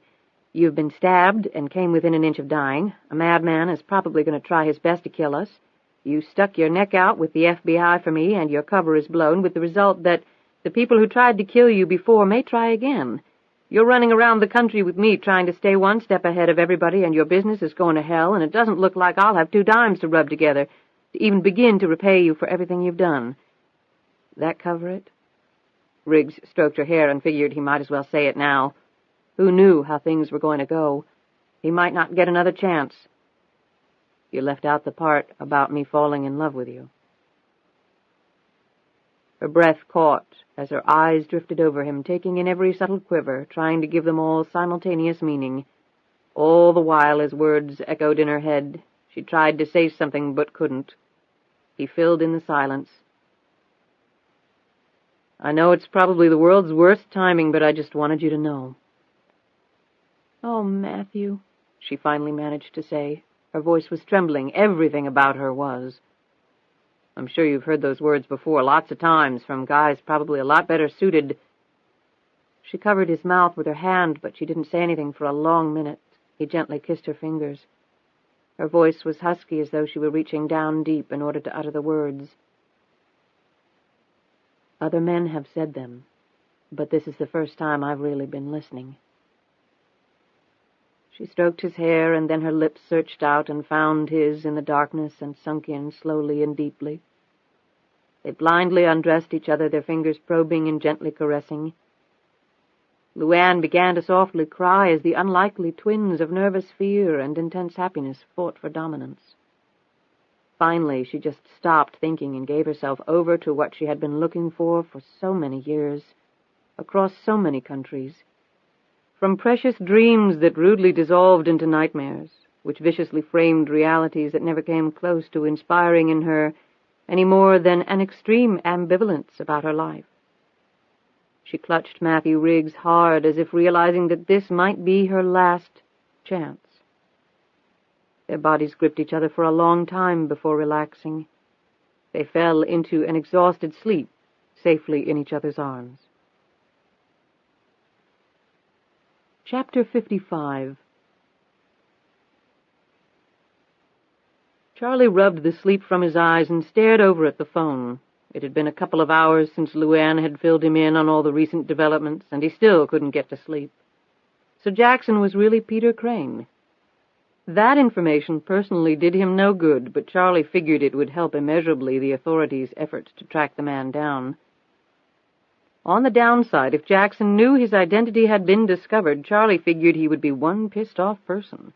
Speaker 3: You've been stabbed and came within an inch of dying. A madman is probably going to try his best to kill us. You stuck your neck out with the FBI for me, and your cover is blown, with the result that the people who tried to kill you before may try again. You're running around the country with me trying to stay one step ahead of everybody, and your business is going to hell, and it doesn't look like I'll have 2 dimes to rub together to even begin to repay you for everything you've done. That cover it?" Riggs stroked her hair and figured he might as well say it now. Who knew how things were going to go? He might not get another chance. "You left out the part about me falling in love with you." Her breath caught as her eyes drifted over him, taking in every subtle quiver, trying to give them all simultaneous meaning. All the while his words echoed in her head. She tried to say something but couldn't. He filled in the silence. "I know it's probably the world's worst timing, but I just wanted you to know." "Oh, Matthew,"
Speaker 2: she finally managed to say. Her voice was trembling. Everything about her was. "I'm sure you've heard those words before, lots of times, from guys probably a lot better suited." She covered his mouth with her hand, but she didn't say anything for a long minute. He gently kissed her fingers. Her voice was husky, as though she were reaching down deep in order to utter the words. "Other men have said them, but this is the first time I've really been listening." She stroked his hair, and then her lips searched out and found his in the darkness and sunk in slowly and deeply. They blindly undressed each other, their fingers probing and gently caressing. LuAnn began to softly cry as the unlikely twins of nervous fear and intense happiness fought for dominance. Finally, she just stopped thinking and gave herself over to what she had been looking for so many years, across so many countries. From precious dreams that rudely dissolved into nightmares, which viciously framed realities that never came close to inspiring in her any more than an extreme ambivalence about her life. She clutched Matthew Riggs hard, as if realizing that this might be her last chance. Their bodies gripped each other for a long time before relaxing. They fell into an exhausted sleep, safely in each other's arms. Chapter 55. Charlie rubbed the sleep from his eyes and stared over at the phone. It had been a couple of hours since LuAnn had filled him in on all the recent developments, and he still couldn't get to sleep. So Jackson was really Peter Crane. That information personally did him no good, but Charlie figured it would help immeasurably the authorities' efforts to track the man down. On the downside, if Jackson knew his identity had been discovered, Charlie figured he would be one pissed-off person.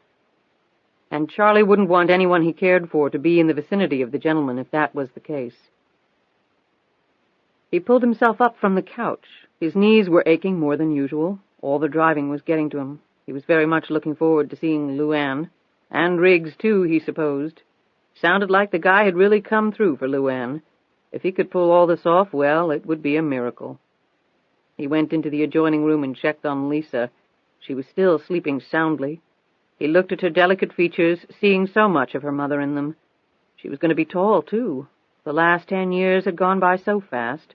Speaker 2: And Charlie wouldn't want anyone he cared for to be in the vicinity of the gentleman if that was the case. He pulled himself up from the couch. His knees were aching more than usual. All the driving was getting to him. He was very much looking forward to seeing LuAnn. And Riggs, too, he supposed. Sounded like the guy had really come through for LuAnn. If he could pull all this off, well, it would be a miracle. He went into the adjoining room and checked on Lisa. She was still sleeping soundly. He looked at her delicate features, seeing so much of her mother in them. She was going to be tall, too. The last 10 years had gone by so fast.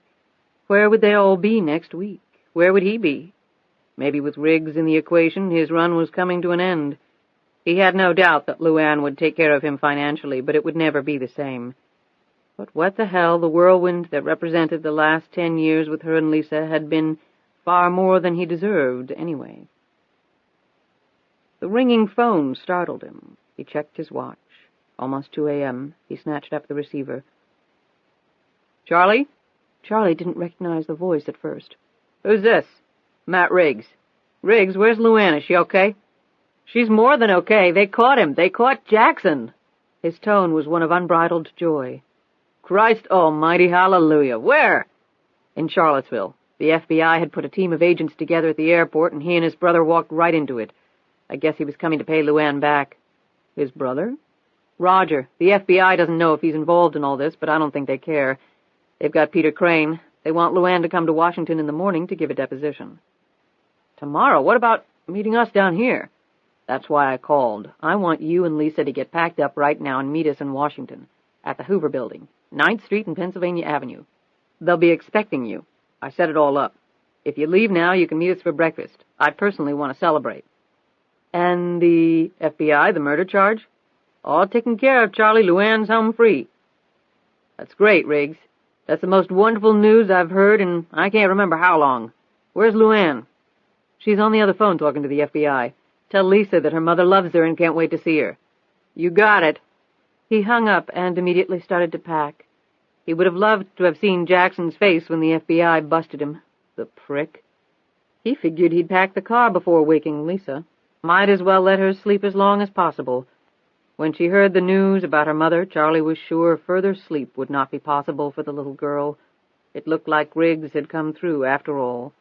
Speaker 2: Where would they all be next week? Where would he be? Maybe with Riggs in the equation, his run was coming to an end. He had no doubt that LuAnn would take care of him financially, but it would never be the same. But what the hell, the whirlwind that represented the last 10 years with her and Lisa had been far more than he deserved, anyway. The ringing phone startled him. He checked his watch. Almost 2 a.m. He snatched up the receiver. "Charlie?" Charlie didn't recognize the voice at first. "Who's this?" "Matt Riggs." "Riggs, where's LuAnn? Is she okay?" "She's more than okay. They caught him. They caught Jackson." His tone was one of unbridled joy. "Christ almighty, hallelujah. Where?" "In Charlottesville. The FBI had put a team of agents together at the airport, and he and his brother walked right into it. I guess he was coming to pay LuAnn back." "His brother?" "Roger. The FBI doesn't know if he's involved in all this, but I don't think they care. They've got Peter Crane. They want LuAnn to come to Washington in the morning to give a deposition." "Tomorrow? What about meeting us down here?" "That's why I called. I want you and Lisa to get packed up right now and meet us in Washington, at the Hoover Building, 9th Street and Pennsylvania Avenue. They'll be expecting you. I set it all up. If you leave now, you can meet us for breakfast. I personally want to celebrate." "And the FBI, the murder charge?" "All taken care of, Charlie. LuAnn's home free." "That's great, Riggs. That's the most wonderful news I've heard in I can't remember how long. Where's LuAnn?" "She's on the other phone talking to the FBI. Tell Lisa that her mother loves her and can't wait to see her." "You got it." He hung up and immediately started to pack. He would have loved to have seen Jackson's face when the FBI busted him. The prick. He figured he'd pack the car before waking Lisa. Might as well let her sleep as long as possible. When she heard the news about her mother, Charlie was sure further sleep would not be possible for the little girl. It looked like Riggs had come through after all.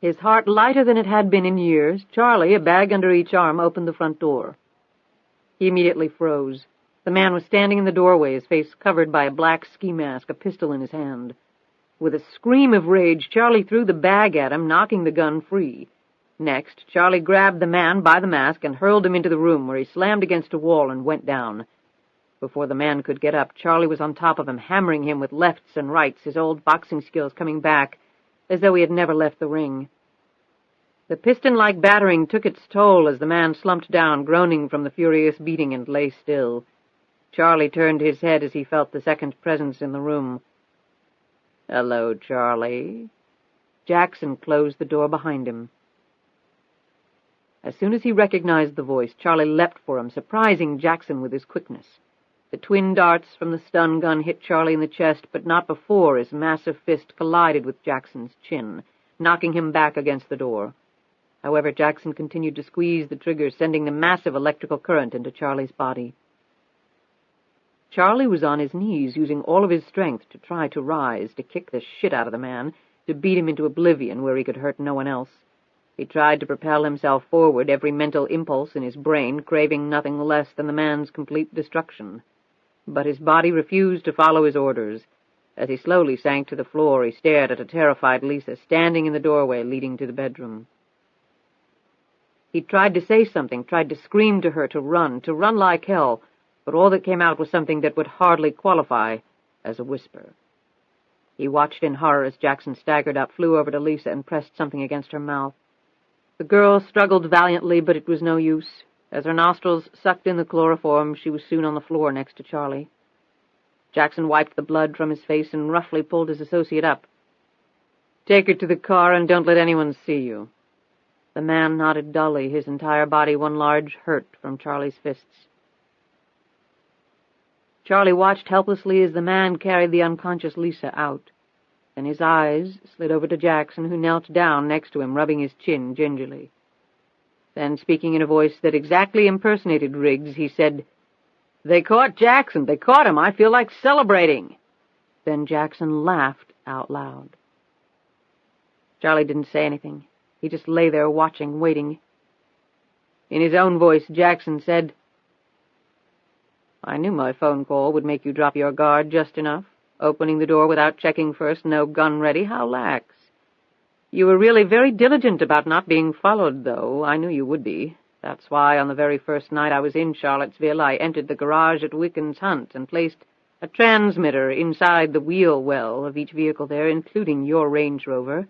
Speaker 2: His heart lighter than it had been in years, Charlie, a bag under each arm, opened the front door. He immediately froze. The man was standing in the doorway, his face covered by a black ski mask, a pistol in his hand. With a scream of rage, Charlie threw the bag at him, knocking the gun free. Next, Charlie grabbed the man by the mask and hurled him into the room, where he slammed against a wall and went down. Before the man could get up, Charlie was on top of him, hammering him with lefts and rights, his old boxing skills coming back, as though he had never left the ring. The piston-like battering took its toll as the man slumped down, groaning from the furious beating, and lay still. Charlie turned his head as he felt the second presence in the room. "Hello, Charlie." Jackson closed the door behind him. As soon as he recognized the voice, Charlie leapt for him, surprising Jackson with his quickness. The twin darts from the stun gun hit Charlie in the chest, but not before his massive fist collided with Jackson's chin, knocking him back against the door. However, Jackson continued to squeeze the trigger, sending the massive electrical current into Charlie's body. Charlie was on his knees, using all of his strength to try to rise, to kick the shit out of the man, to beat him into oblivion where he could hurt no one else. He tried to propel himself forward, every mental impulse in his brain craving nothing less than the man's complete destruction. But his body refused to follow his orders. As he slowly sank to the floor, he stared at a terrified Lisa standing in the doorway leading to the bedroom. He tried to say something, tried to scream to her to run like hell, but all that came out was something that would hardly qualify as a whisper. He watched in horror as Jackson staggered up, flew over to Lisa, and pressed something against her mouth. The girl struggled valiantly, but it was no use. As her nostrils sucked in the chloroform, she was soon on the floor next to Charlie. Jackson wiped the blood from his face and roughly pulled his associate up. "Take her to the car and don't let anyone see you." The man nodded dully, his entire body one large hurt from Charlie's fists. Charlie watched helplessly as the man carried the unconscious Lisa out. Then his eyes slid over to Jackson, who knelt down next to him, rubbing his chin gingerly. Then, speaking in a voice that exactly impersonated Riggs, he said, "They caught Jackson! They caught him! I feel like celebrating!" Then Jackson laughed out loud. Charlie didn't say anything. He just lay there watching, waiting. In his own voice, Jackson said, "I knew my phone call would make you drop your guard just enough. Opening the door without checking first, no gun ready, how lax. You were really very diligent about not being followed, though. I knew you would be. That's why on the very first night I was in Charlottesville, I entered the garage at Wickens Hunt and placed a transmitter inside the wheel well of each vehicle there, including your Range Rover.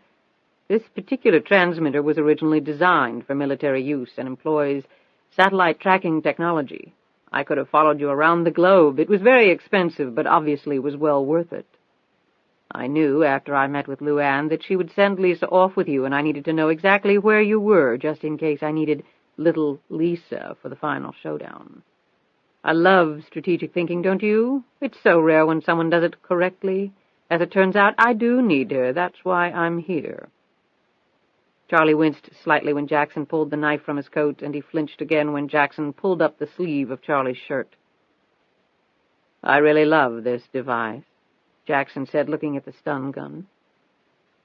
Speaker 2: This particular transmitter was originally designed for military use and employs satellite tracking technology. I could have followed you around the globe. It was very expensive, but obviously was well worth it. I knew, after I met with LuAnn, that she would send Lisa off with you, and I needed to know exactly where you were, just in case I needed little Lisa for the final showdown. I love strategic thinking, don't you? It's so rare when someone does it correctly. As it turns out, I do need her. That's why I'm here." Charlie winced slightly when Jackson pulled the knife from his coat, and he flinched again when Jackson pulled up the sleeve of Charlie's shirt. "I really love this device," Jackson said, looking at the stun gun.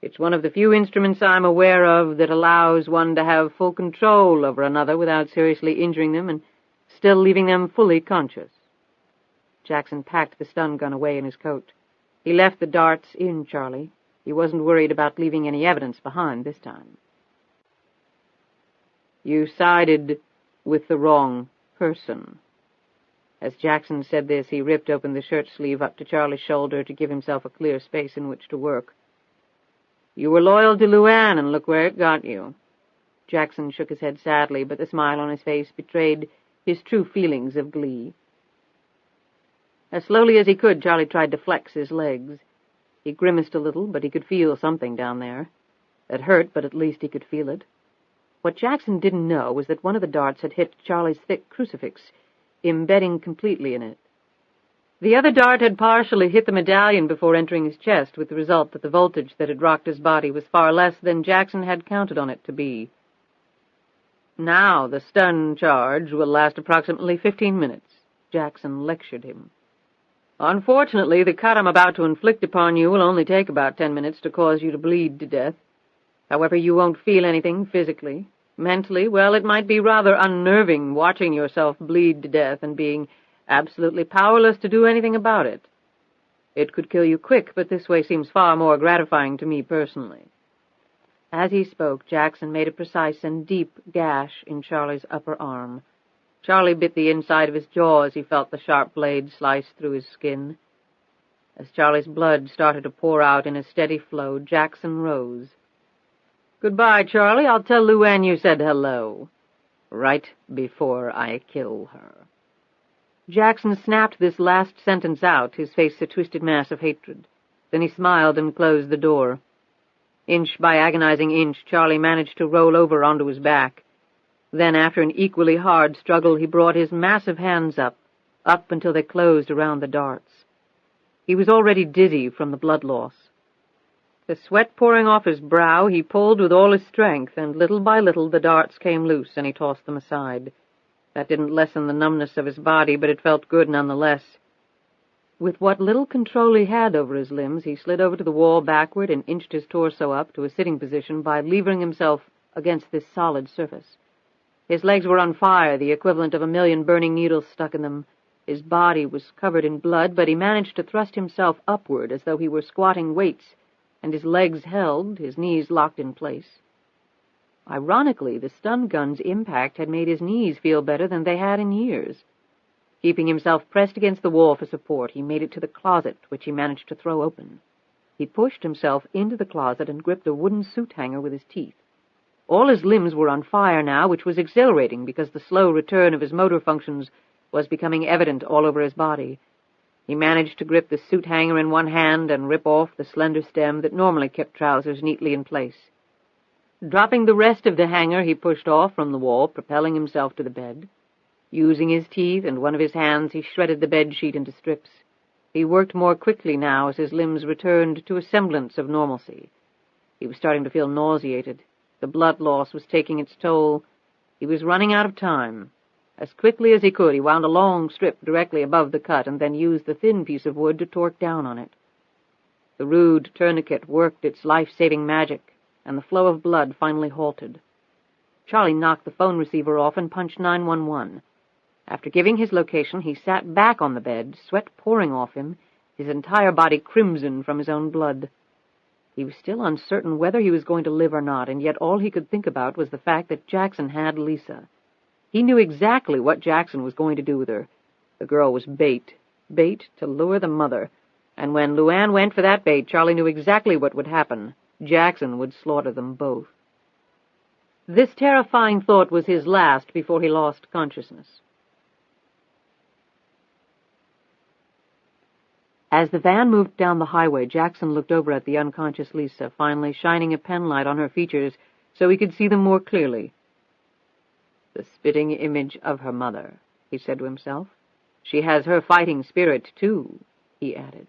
Speaker 2: "It's one of the few instruments I'm aware of that allows one to have full control over another without seriously injuring them and still leaving them fully conscious." Jackson packed the stun gun away in his coat. He left the darts in Charlie. He wasn't worried about leaving any evidence behind this time. "You sided with the wrong person." As Jackson said this, he ripped open the shirt sleeve up to Charlie's shoulder to give himself a clear space in which to work. "You were loyal to LuAnn, and look where it got you." Jackson shook his head sadly, but the smile on his face betrayed his true feelings of glee. As slowly as he could, Charlie tried to flex his legs. He grimaced a little, but he could feel something down there. It hurt, but at least he could feel it. What Jackson didn't know was that one of the darts had hit Charlie's thick crucifix, embedding completely in it. The other dart had partially hit the medallion before entering his chest, with the result that the voltage that had rocked his body was far less than Jackson had counted on it to be. "Now the stun charge will last approximately 15 minutes, Jackson lectured him. "Unfortunately, the cut I'm about to inflict upon you will only take about 10 minutes to cause you to bleed to death. However, you won't feel anything physically. Mentally, well, it might be rather unnerving watching yourself bleed to death and being absolutely powerless to do anything about it. It could kill you quick, but this way seems far more gratifying to me personally." As he spoke, Jackson made a precise and deep gash in Charlie's upper arm. Charlie bit the inside of his jaw as he felt the sharp blade slice through his skin. As Charlie's blood started to pour out in a steady flow, Jackson rose. "Goodbye, Charlie. I'll tell LuAnn you said hello. Right before I kill her." Jackson snapped this last sentence out, his face a twisted mass of hatred. Then he smiled and closed the door. Inch by agonizing inch, Charlie managed to roll over onto his back. Then, after an equally hard struggle, he brought his massive hands up until they closed around the darts. He was already dizzy from the blood loss. The sweat pouring off his brow, he pulled with all his strength, and little by little the darts came loose, and he tossed them aside. That didn't lessen the numbness of his body, but it felt good nonetheless. With what little control he had over his limbs, he slid over to the wall backward and inched his torso up to a sitting position by levering himself against this solid surface. His legs were on fire, the equivalent of 1,000,000 burning needles stuck in them. His body was covered in blood, but he managed to thrust himself upward as though he were squatting weights, and his legs held, his knees locked in place. Ironically, the stun gun's impact had made his knees feel better than they had in years. Keeping himself pressed against the wall for support, he made it to the closet, which he managed to throw open. He pushed himself into the closet and gripped a wooden suit hanger with his teeth. All his limbs were on fire now, which was exhilarating because the slow return of his motor functions was becoming evident all over his body. He managed to grip the suit hanger in one hand and rip off the slender stem that normally kept trousers neatly in place. Dropping the rest of the hanger, he pushed off from the wall, propelling himself to the bed. Using his teeth and one of his hands, he shredded the bed sheet into strips. He worked more quickly now as his limbs returned to a semblance of normalcy. He was starting to feel nauseated. The blood loss was taking its toll. He was running out of time. As quickly as he could, he wound a long strip directly above the cut and then used the thin piece of wood to torque down on it. The rude tourniquet worked its life-saving magic, and the flow of blood finally halted. Charlie knocked the phone receiver off and punched 911. After giving his location, he sat back on the bed, sweat pouring off him, his entire body crimson from his own blood. He was still uncertain whether he was going to live or not, and yet all he could think about was the fact that Jackson had Lisa. He knew exactly what Jackson was going to do with her. The girl was bait to lure the mother, and when LuAnn went for that bait, Charlie knew exactly what would happen. Jackson would slaughter them both. This terrifying thought was his last before he lost consciousness. As the van moved down the highway, Jackson looked over at the unconscious Lisa, finally shining a penlight on her features so he could see them more clearly. The spitting image of her mother, he said to himself. She has her fighting spirit, too, he added.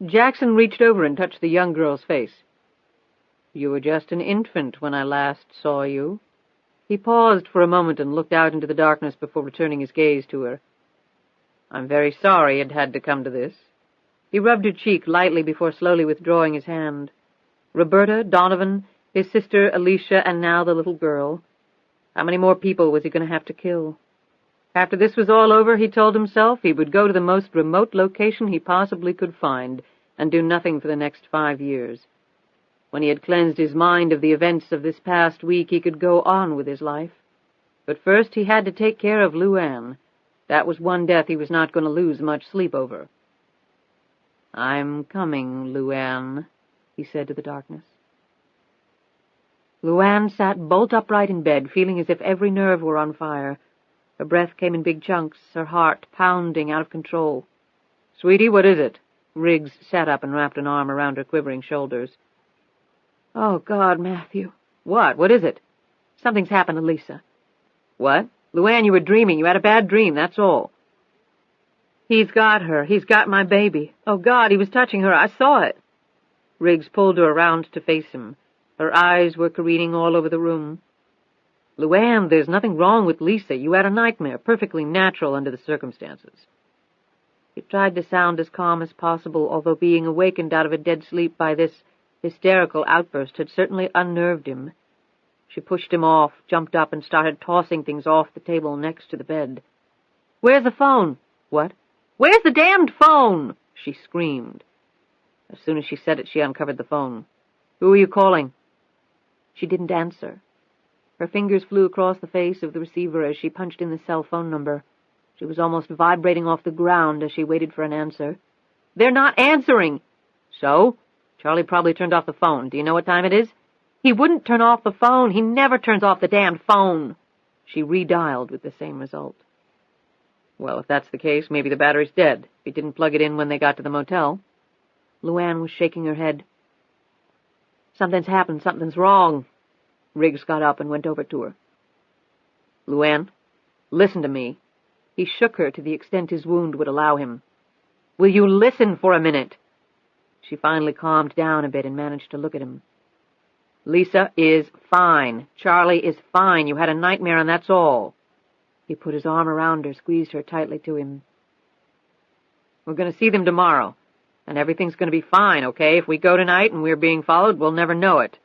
Speaker 2: Jackson reached over and touched the young girl's face. You were just an infant when I last saw you. He paused for a moment and looked out into the darkness before returning his gaze to her. I'm very sorry it had to come to this. He rubbed her cheek lightly before slowly withdrawing his hand. Roberta, Donovan, his sister Alicia, and now the little girl. How many more people was he going to have to kill? After this was all over, he told himself he would go to the most remote location he possibly could find and do nothing for the next 5 years. When he had cleansed his mind of the events of this past week, he could go on with his life. But first he had to take care of LuAnn. That was one death he was not going to lose much sleep over. I'm coming, LuAnn, he said to the darkness. LuAnn sat bolt upright in bed, feeling as if every nerve were on fire. Her breath came in big chunks, her heart pounding out of control. Sweetie, what is it? Riggs sat up and wrapped an arm around her quivering shoulders. Oh, God, Matthew. What? What is it? Something's happened to Lisa. What? LuAnn, you were dreaming. You had a bad dream, that's all. He's got her. He's got my baby. Oh, God, he was touching her. I saw it. Riggs pulled her around to face him. Her eyes were careening all over the room. LuAnn, there's nothing wrong with Lisa. You had a nightmare, perfectly natural under the circumstances. He tried to sound as calm as possible, although being awakened out of a dead sleep by this hysterical outburst had certainly unnerved him. She pushed him off, jumped up, and started tossing things off the table next to the bed. Where's the phone? What? Where's the damned phone? She screamed. As soon as she said it, she uncovered the phone. Who are you calling? She didn't answer. Her fingers flew across the face of the receiver as she punched in the cell phone number. She was almost vibrating off the ground as she waited for an answer. They're not answering! So? Charlie probably turned off the phone. Do you know what time it is? He wouldn't turn off the phone. He never turns off the damned phone. She redialed with the same result. Well, if that's the case, maybe the battery's dead. If he didn't plug it in when they got to the motel. LuAnn was shaking her head. Something's happened. Something's wrong. Riggs got up and went over to her. LuAnn, listen to me. He shook her to the extent his wound would allow him. Will you listen for a minute? She finally calmed down a bit and managed to look at him. Lisa is fine. Charlie is fine. You had a nightmare and that's all. He put his arm around her, squeezed her tightly to him. We're going to see them tomorrow, and everything's going to be fine, okay? If we go tonight and we're being followed, we'll never know it.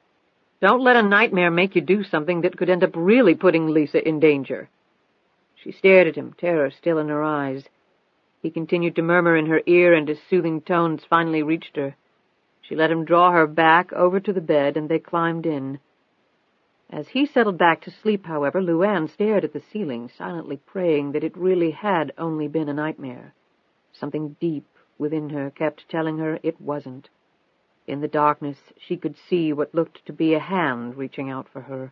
Speaker 2: Don't let a nightmare make you do something that could end up really putting Lisa in danger. She stared at him, terror still in her eyes. He continued to murmur in her ear, and his soothing tones finally reached her. She let him draw her back over to the bed, and they climbed in. As he settled back to sleep, however, LuAnn stared at the ceiling, silently praying that it really had only been a nightmare. Something deep within her kept telling her it wasn't. In the darkness, she could see what looked to be a hand reaching out for her.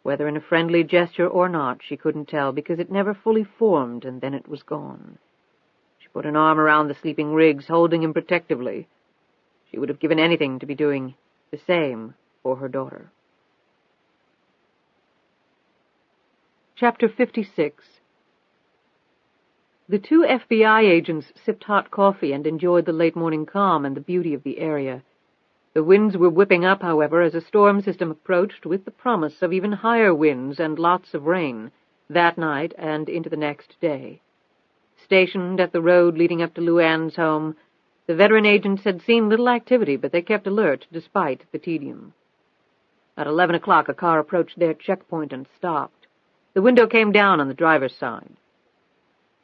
Speaker 2: Whether in a friendly gesture or not, she couldn't tell, because it never fully formed, and then it was gone. She put an arm around the sleeping Riggs, holding him protectively. She would have given anything to be doing the same for her daughter. Chapter 56. The two FBI agents sipped hot coffee and enjoyed the late-morning calm and the beauty of the area. The winds were whipping up, however, as a storm system approached, with the promise of even higher winds and lots of rain that night and into the next day. Stationed at the road leading up to LuAnn's home, the veteran agents had seen little activity, but they kept alert despite the tedium. At 11 o'clock, a car approached their checkpoint and stopped. The window came down on the driver's side.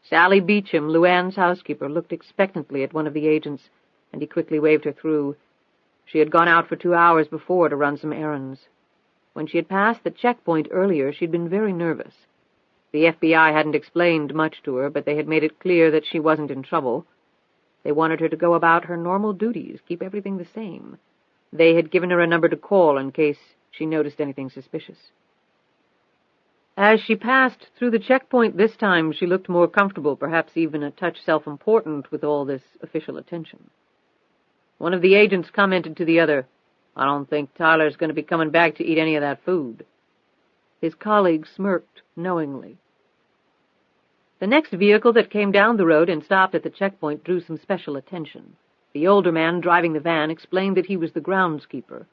Speaker 2: Sally Beecham, LuAnn's housekeeper, looked expectantly at one of the agents, and he quickly waved her through. She had gone out for 2 hours before to run some errands. When she had passed the checkpoint earlier, she'd been very nervous. The FBI hadn't explained much to her, but they had made it clear that she wasn't in trouble. They wanted her to go about her normal duties, keep everything the same. They had given her a number to call in case she noticed anything suspicious. As she passed through the checkpoint this time, she looked more comfortable, perhaps even a touch self-important with all this official attention. One of the agents commented to the other, "I don't think Tyler's going to be coming back to eat any of that food." His colleague smirked knowingly. The next vehicle that came down the road and stopped at the checkpoint drew some special attention. The older man driving the van explained that he was the groundskeeper.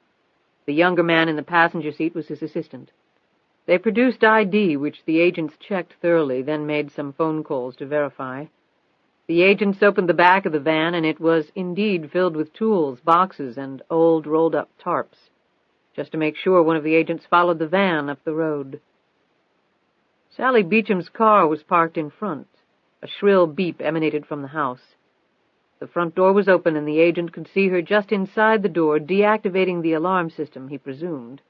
Speaker 2: The younger man in the passenger seat was his assistant. They produced ID, which the agents checked thoroughly, then made some phone calls to verify. The agents opened the back of the van, and it was indeed filled with tools, boxes, and old rolled-up tarps. Just to make sure, one of the agents followed the van up the road. Sally Beecham's car was parked in front. A shrill beep emanated from the house. The front door was open, and the agent could see her just inside the door, deactivating the alarm system, he presumed.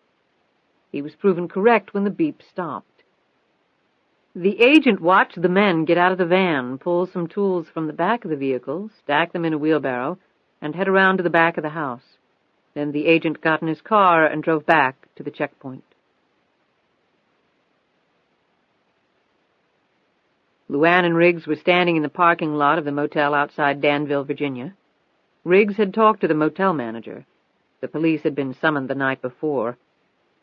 Speaker 2: He was proven correct when the beep stopped. The agent watched the men get out of the van, pull some tools from the back of the vehicle, stack them in a wheelbarrow, and head around to the back of the house. Then the agent got in his car and drove back to the checkpoint. LuAnn and Riggs were standing in the parking lot of the motel outside Danville, Virginia. Riggs had talked to the motel manager. The police had been summoned the night before.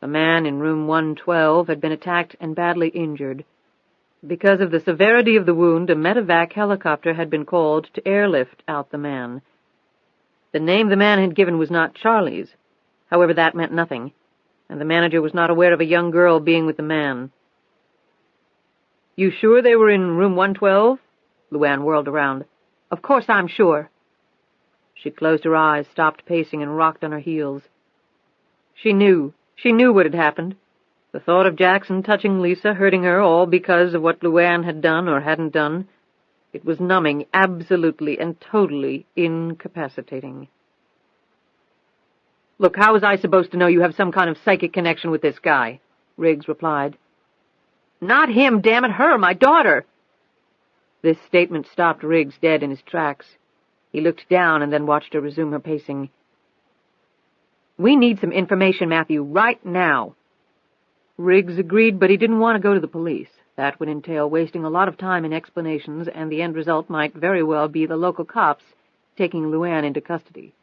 Speaker 2: The man in room 112 had been attacked and badly injured. Because of the severity of the wound, a medevac helicopter had been called to airlift out the man. The name the man had given was not Charlie's. However, that meant nothing, and the manager was not aware of a young girl being with the man. "You sure they were in room 112? LuAnn whirled around. "Of course I'm sure." She closed her eyes, stopped pacing, and rocked on her heels. She knew what had happened. The thought of Jackson touching Lisa, hurting her, all because of what LuAnn had done or hadn't done. It was numbing, absolutely and totally incapacitating. "Look, how was I supposed to know you have some kind of psychic connection with this guy?" Riggs replied. "Not him, damn it, her, my daughter!" This statement stopped Riggs dead in his tracks. He looked down and then watched her resume her pacing. "We need some information, Matthew, right now." Riggs agreed, but he didn't want to go to the police. That would entail wasting a lot of time in explanations, and the end result might very well be the local cops taking LuAnn into custody.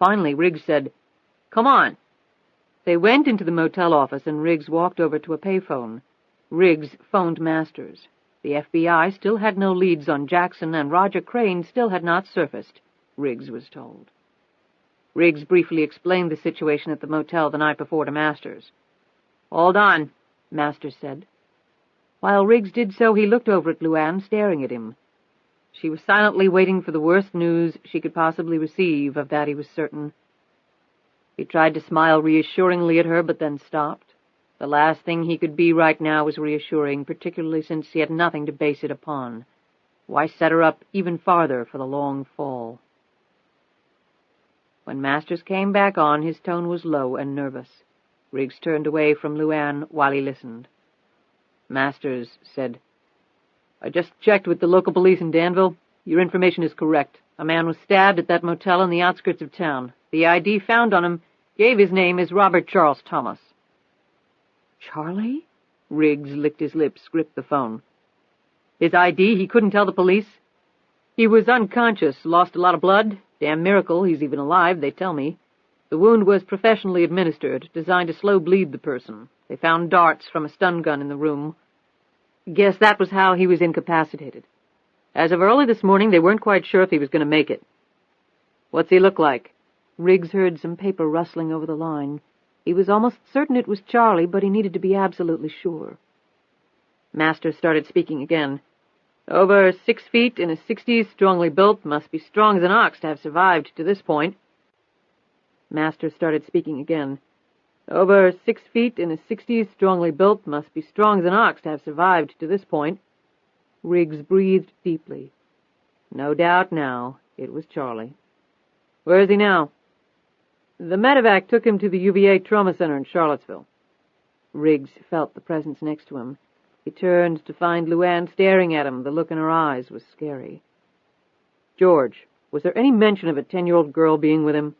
Speaker 2: Finally, Riggs said, "Come on." They went into the motel office, and Riggs walked over to a payphone. Riggs phoned Masters. The FBI still had no leads on Jackson, and Roger Crane still had not surfaced, Riggs was told. Riggs briefly explained the situation at the motel the night before to Masters. "Hold on," Masters said. While Riggs did so, he looked over at LuAnn, staring at him. She was silently waiting for the worst news she could possibly receive, of that he was certain. He tried to smile reassuringly at her, but then stopped. The last thing he could be right now was reassuring, particularly since he had nothing to base it upon. Why set her up even farther for the long fall? When Masters came back on, his tone was low and nervous. Riggs turned away from LuAnn while he listened. Masters said, "I just checked with the local police in Danville. Your information is correct. A man was stabbed at that motel on the outskirts of town. The ID found on him gave his name as Robert Charles Thomas."
Speaker 3: Charlie?
Speaker 2: Riggs licked his lips, gripped the phone. "His ID, he couldn't tell the police. He was unconscious, lost a lot of blood. Damn miracle he's even alive, they tell me. The wound was professionally administered, designed to slow bleed the person. They found darts from a stun gun in the room. Guess that was how he was incapacitated. As of early this morning, they weren't quite sure if he was going to make it." "What's he look like?"
Speaker 3: Riggs heard some paper rustling over the line. He was almost certain it was Charlie, but he needed to be absolutely sure.
Speaker 2: Masters started speaking again. "Over 6 feet, in his 60s, strongly built, must be strong as an ox to have survived to this point." Masters started speaking again. "Over 6 feet, in his 60s, strongly built, must be strong as an ox to have survived to this point."
Speaker 3: Riggs breathed deeply.
Speaker 2: No doubt now it was Charlie. "Where is he now?" "The medevac took him to the UVA Trauma Center in Charlottesville."
Speaker 3: Riggs felt the presence next to him. He turned to find LuAnn staring at him. The look in her eyes was scary.
Speaker 2: "George, was there any mention of a 10-year-old girl being with him?"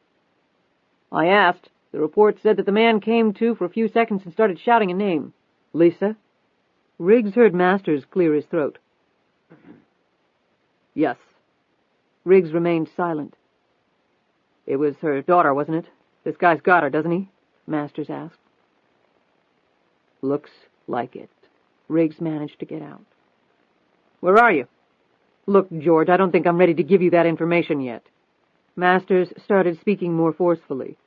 Speaker 3: "I asked. The report said that the man came to for a few seconds and started shouting a name. Lisa?"
Speaker 2: Riggs heard Masters clear his throat.
Speaker 3: "Yes."
Speaker 2: Riggs remained silent. "It was her daughter, wasn't it? This guy's got her, doesn't he?" Masters asked.
Speaker 3: "Looks like it," Riggs managed to get out.
Speaker 2: "Where are you?" "Look, George, I don't think I'm ready to give you that information yet." Masters started speaking more forcefully.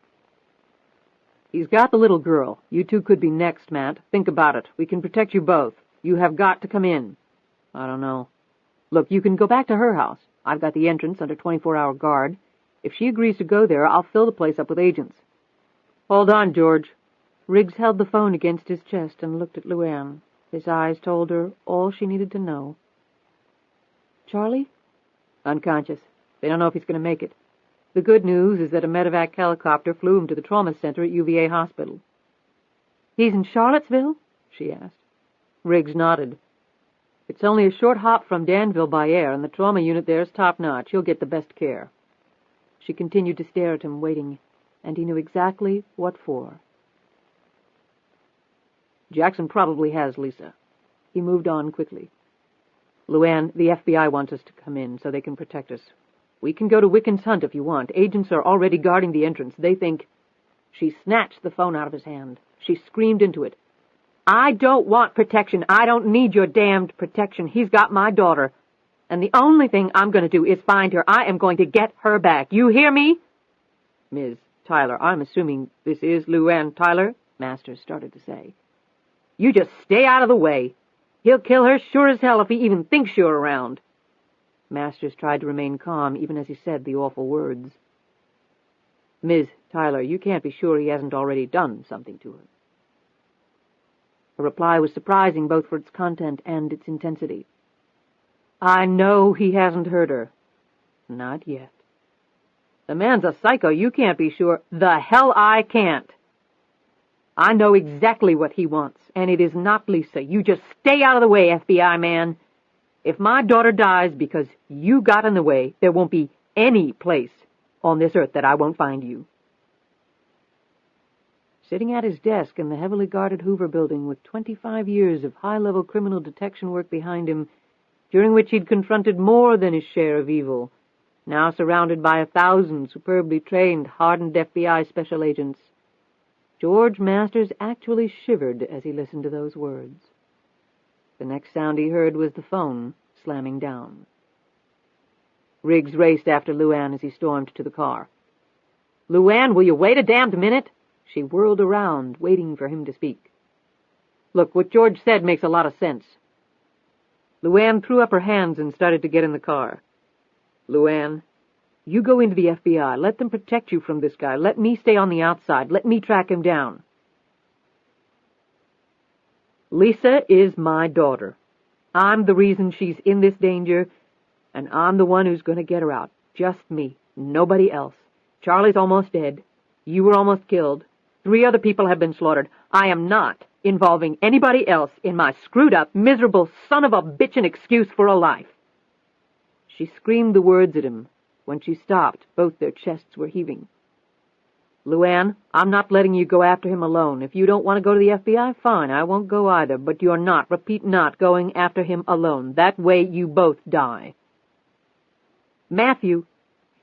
Speaker 2: "He's got the little girl. You two could be next, Matt. Think about it. We can protect you both. You have got to come in." "I don't know." "Look, you can go back to her house. I've got the entrance under 24-hour guard. If she agrees to go there, I'll fill the place up with agents." "Hold on, George."
Speaker 3: Riggs held the phone against his chest and looked at LuAnn. His eyes told her all she needed to know. "Charlie?"
Speaker 2: "Unconscious. They don't know if he's going to make it. The good news is that a medevac helicopter flew him to the trauma center at UVA Hospital."
Speaker 3: "He's in Charlottesville?"
Speaker 2: she asked. Riggs nodded. "It's only a short hop from Danville by air, and the trauma unit there is top-notch. He'll get the best care."
Speaker 3: She continued to stare at him, waiting, and he knew exactly what for.
Speaker 2: "Jackson probably has Lisa." He moved on quickly. "LuAnn, the FBI wants us to come in so they can protect us. We can go to Wiccan's Hunt if you want. Agents are already guarding the entrance. They think—" She snatched the phone out of his hand. She screamed into it. "I don't want protection. I don't need your damned protection. He's got my daughter. And the only thing I'm going to do is find her. I am going to get her back. You hear me?" "Ms. Tyler, I'm assuming this is LuAnn Tyler," Masters started to say. "You just stay out of the way. He'll kill her sure as hell if he even thinks you're around." Masters tried to remain calm even as he said the awful words. "Ms. Tyler, you can't be sure he hasn't already done something to her." Her reply was surprising both for its content and its intensity. "I know he hasn't hurt her." "Not yet." "The man's a psycho. You can't be sure." "The hell I can't. I know exactly what he wants, and it is not Lisa. You just stay out of the way, FBI man. If my daughter dies because you got in the way, there won't be any place on this earth that I won't find you." Sitting at his desk in the heavily guarded Hoover building with 25 years of high-level criminal detection work behind him, during which he'd confronted more than his share of evil, now surrounded by 1,000 superbly trained, hardened FBI special agents, George Masters actually shivered as he listened to those words. The next sound he heard was the phone slamming down. Riggs raced after LuAnn as he stormed to the car. "LuAnn, will you wait a damned minute?" She whirled around, waiting for him to speak. "Look, what George said makes a lot of sense." LuAnn threw up her hands and started to get in the car. "LuAnn, you go into the FBI. Let them protect you from this guy. Let me stay on the outside. Let me track him down."
Speaker 3: Lisa is my daughter. I'm the reason she's in this danger, and I'm the one who's going to get her out. Just me. Nobody else. Charlie's almost dead. You were almost killed. 3 other people have been slaughtered. I am not involving anybody else in my screwed-up, miserable, son-of-a-bitchin' excuse for a life." She screamed the words at him. When she stopped, both their chests were heaving. "LuAnn, I'm not letting you go after him alone. If you don't want to go to the FBI, fine, I won't go either, but you're not, repeat not, going after him alone. That way you both die." "Matthew,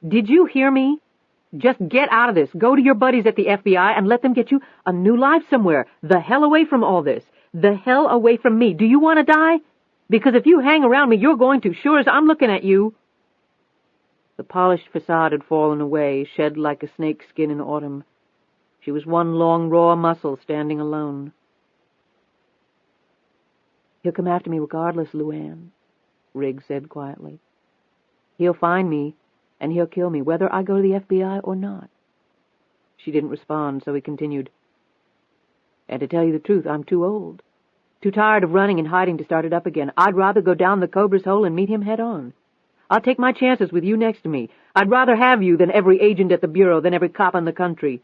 Speaker 3: did you hear me? Just get out of this. Go to your buddies at the FBI and let them get you a new life somewhere. The hell away from all this. The hell away from me. Do you want to die? Because if you hang around me, you're going to, sure as I'm looking at you." The polished facade had fallen away, shed like a snake's skin in autumn. She was one long, raw muscle standing alone. "He'll come after me regardless, LuAnn," Riggs said quietly. "He'll find me, and he'll kill me, whether I go to the FBI or not." She didn't respond, so he continued. "And to tell you the truth, I'm too old. Too tired of running and hiding to start it up again. I'd rather go down the cobra's hole and meet him head on. I'll take my chances with you next to me. I'd rather have you than every agent at the Bureau, than every cop in the country.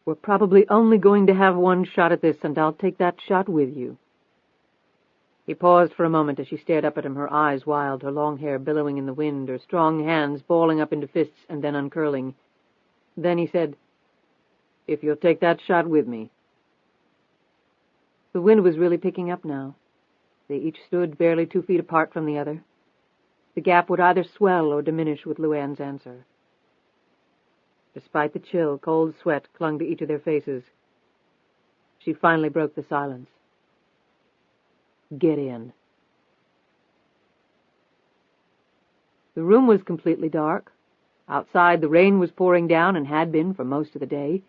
Speaker 3: We're probably only going to have one shot at this, and I'll take that shot with you." He paused for a moment as she stared up at him, her eyes wild, her long hair billowing in the wind, her strong hands balling up into fists and then uncurling. Then he said, "If you'll take that shot with me." The wind was really picking up now. They each stood barely 2 feet apart from the other. The gap would either swell or diminish with LuAnn's answer. Despite the chill, cold sweat clung to each of their faces. She finally broke the silence. "Get in." The room was completely dark. Outside, the rain was pouring down and had been for most of the day.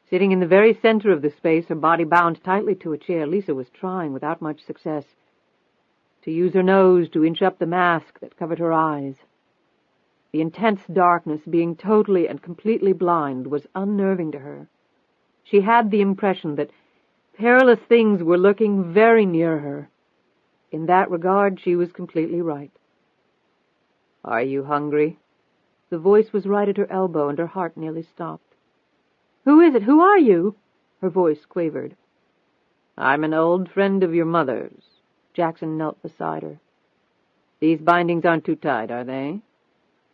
Speaker 3: Sitting in the very center of the space, her body bound tightly to a chair, Lisa was trying, without much success, to use her nose to inch up the mask that covered her eyes. The intense darkness, being totally and completely blind, was unnerving to her. She had the impression that perilous things were lurking very near her. In that regard, she was completely right. "Are you hungry?" The voice was right at her elbow, and her heart nearly stopped. "Who is it? Who are you?" Her voice quavered. "I'm an old friend of your mother's." Jackson knelt beside her. "These bindings aren't too tight, are they?"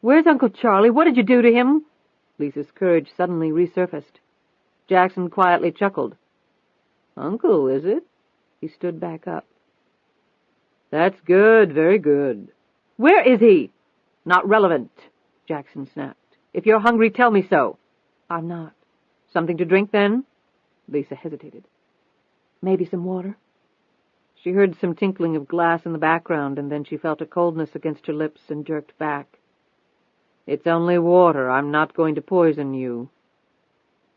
Speaker 3: "Where's Uncle Charlie? What did you do to him?" Lisa's courage suddenly resurfaced. Jackson quietly chuckled. "Uncle, is it?" He stood back up. "That's good, very good." "Where is he?" "Not relevant," Jackson snapped. "If you're hungry, tell me so." "I'm not." "Something to drink, then?" Lisa hesitated. "Maybe some water." She heard some tinkling of glass in the background, and then she felt a coldness against her lips and jerked back. "It's only water. I'm not going to poison you."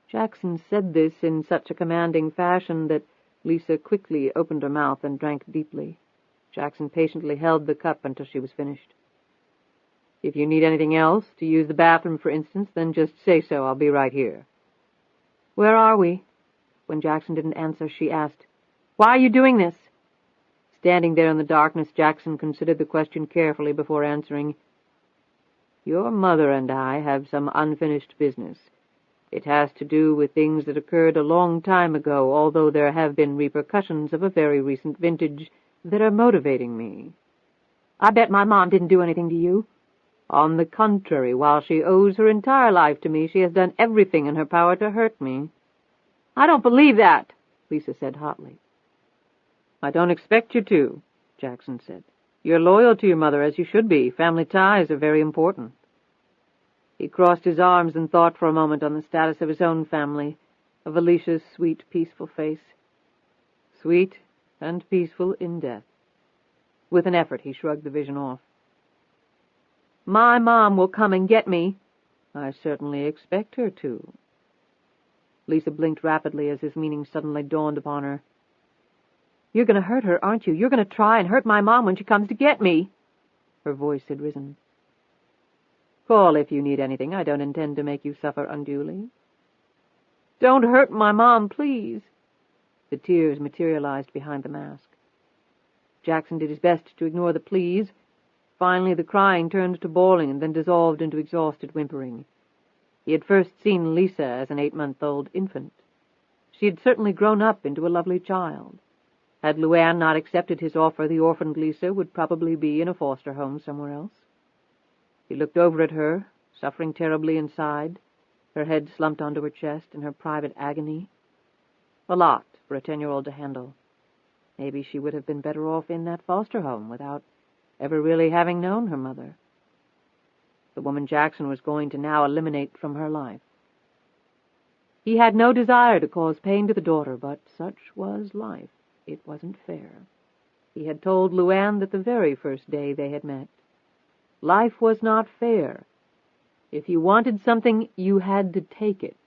Speaker 3: Jackson said this in such a commanding fashion that Lisa quickly opened her mouth and drank deeply. Jackson patiently held the cup until she was finished. "If you need anything else, to use the bathroom, for instance, then just say so. I'll be right here." "Where are we?" When Jackson didn't answer, she asked, "Why are you doing this?" Standing there in the darkness, Jackson considered the question carefully before answering. "Your mother and I have some unfinished business. It has to do with things that occurred a long time ago, although there have been repercussions of a very recent vintage that are motivating me." "I bet my mom didn't do anything to you." "On the contrary, while she owes her entire life to me, she has done everything in her power to hurt me." "I don't believe that," Lisa said hotly. "I don't expect you to," Jackson said. "You're loyal to your mother, as you should be. Family ties are very important." He crossed his arms and thought for a moment on the status of his own family, of Alicia's sweet, peaceful face. Sweet and peaceful in death. With an effort, he shrugged the vision off. "My mom will come and get me." "I certainly expect her to." Lisa blinked rapidly as his meaning suddenly dawned upon her. "You're going to hurt her, aren't you? You're going to try and hurt my mom when she comes to get me." Her voice had risen. "Call if you need anything. I don't intend to make you suffer unduly." "Don't hurt my mom, please." The tears materialized behind the mask. Jackson did his best to ignore the pleas. Finally, the crying turned to bawling and then dissolved into exhausted whimpering. He had first seen Lisa as an 8-month-old infant. She had certainly grown up into a lovely child. Had LuAnn not accepted his offer, the orphaned Lisa would probably be in a foster home somewhere else. He looked over at her, suffering terribly inside, her head slumped onto her chest in her private agony. A lot for a 10-year-old to handle. Maybe she would have been better off in that foster home without ever really having known her mother. The woman Jackson was going to now eliminate from her life. He had no desire to cause pain to the daughter, but such was life. It wasn't fair. He had told LuAnn that the very first day they had met. Life was not fair. If you wanted something, you had to take it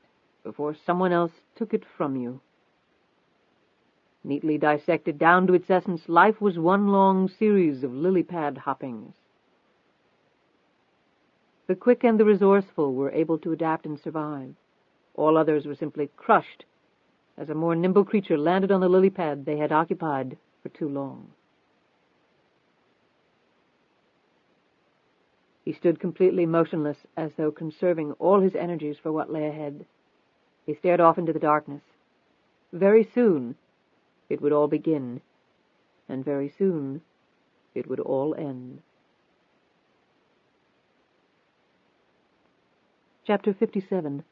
Speaker 3: before someone else took it from you. Neatly dissected down to its essence, life was one long series of lily-pad hoppings. The quick and the resourceful were able to adapt and survive. All others were simply crushed as a more nimble creature landed on the lily pad they had occupied for too long. He stood completely motionless, as though conserving all his energies for what lay ahead. He stared off into the darkness. Very soon it would all begin, and very soon it would all end. Chapter 57.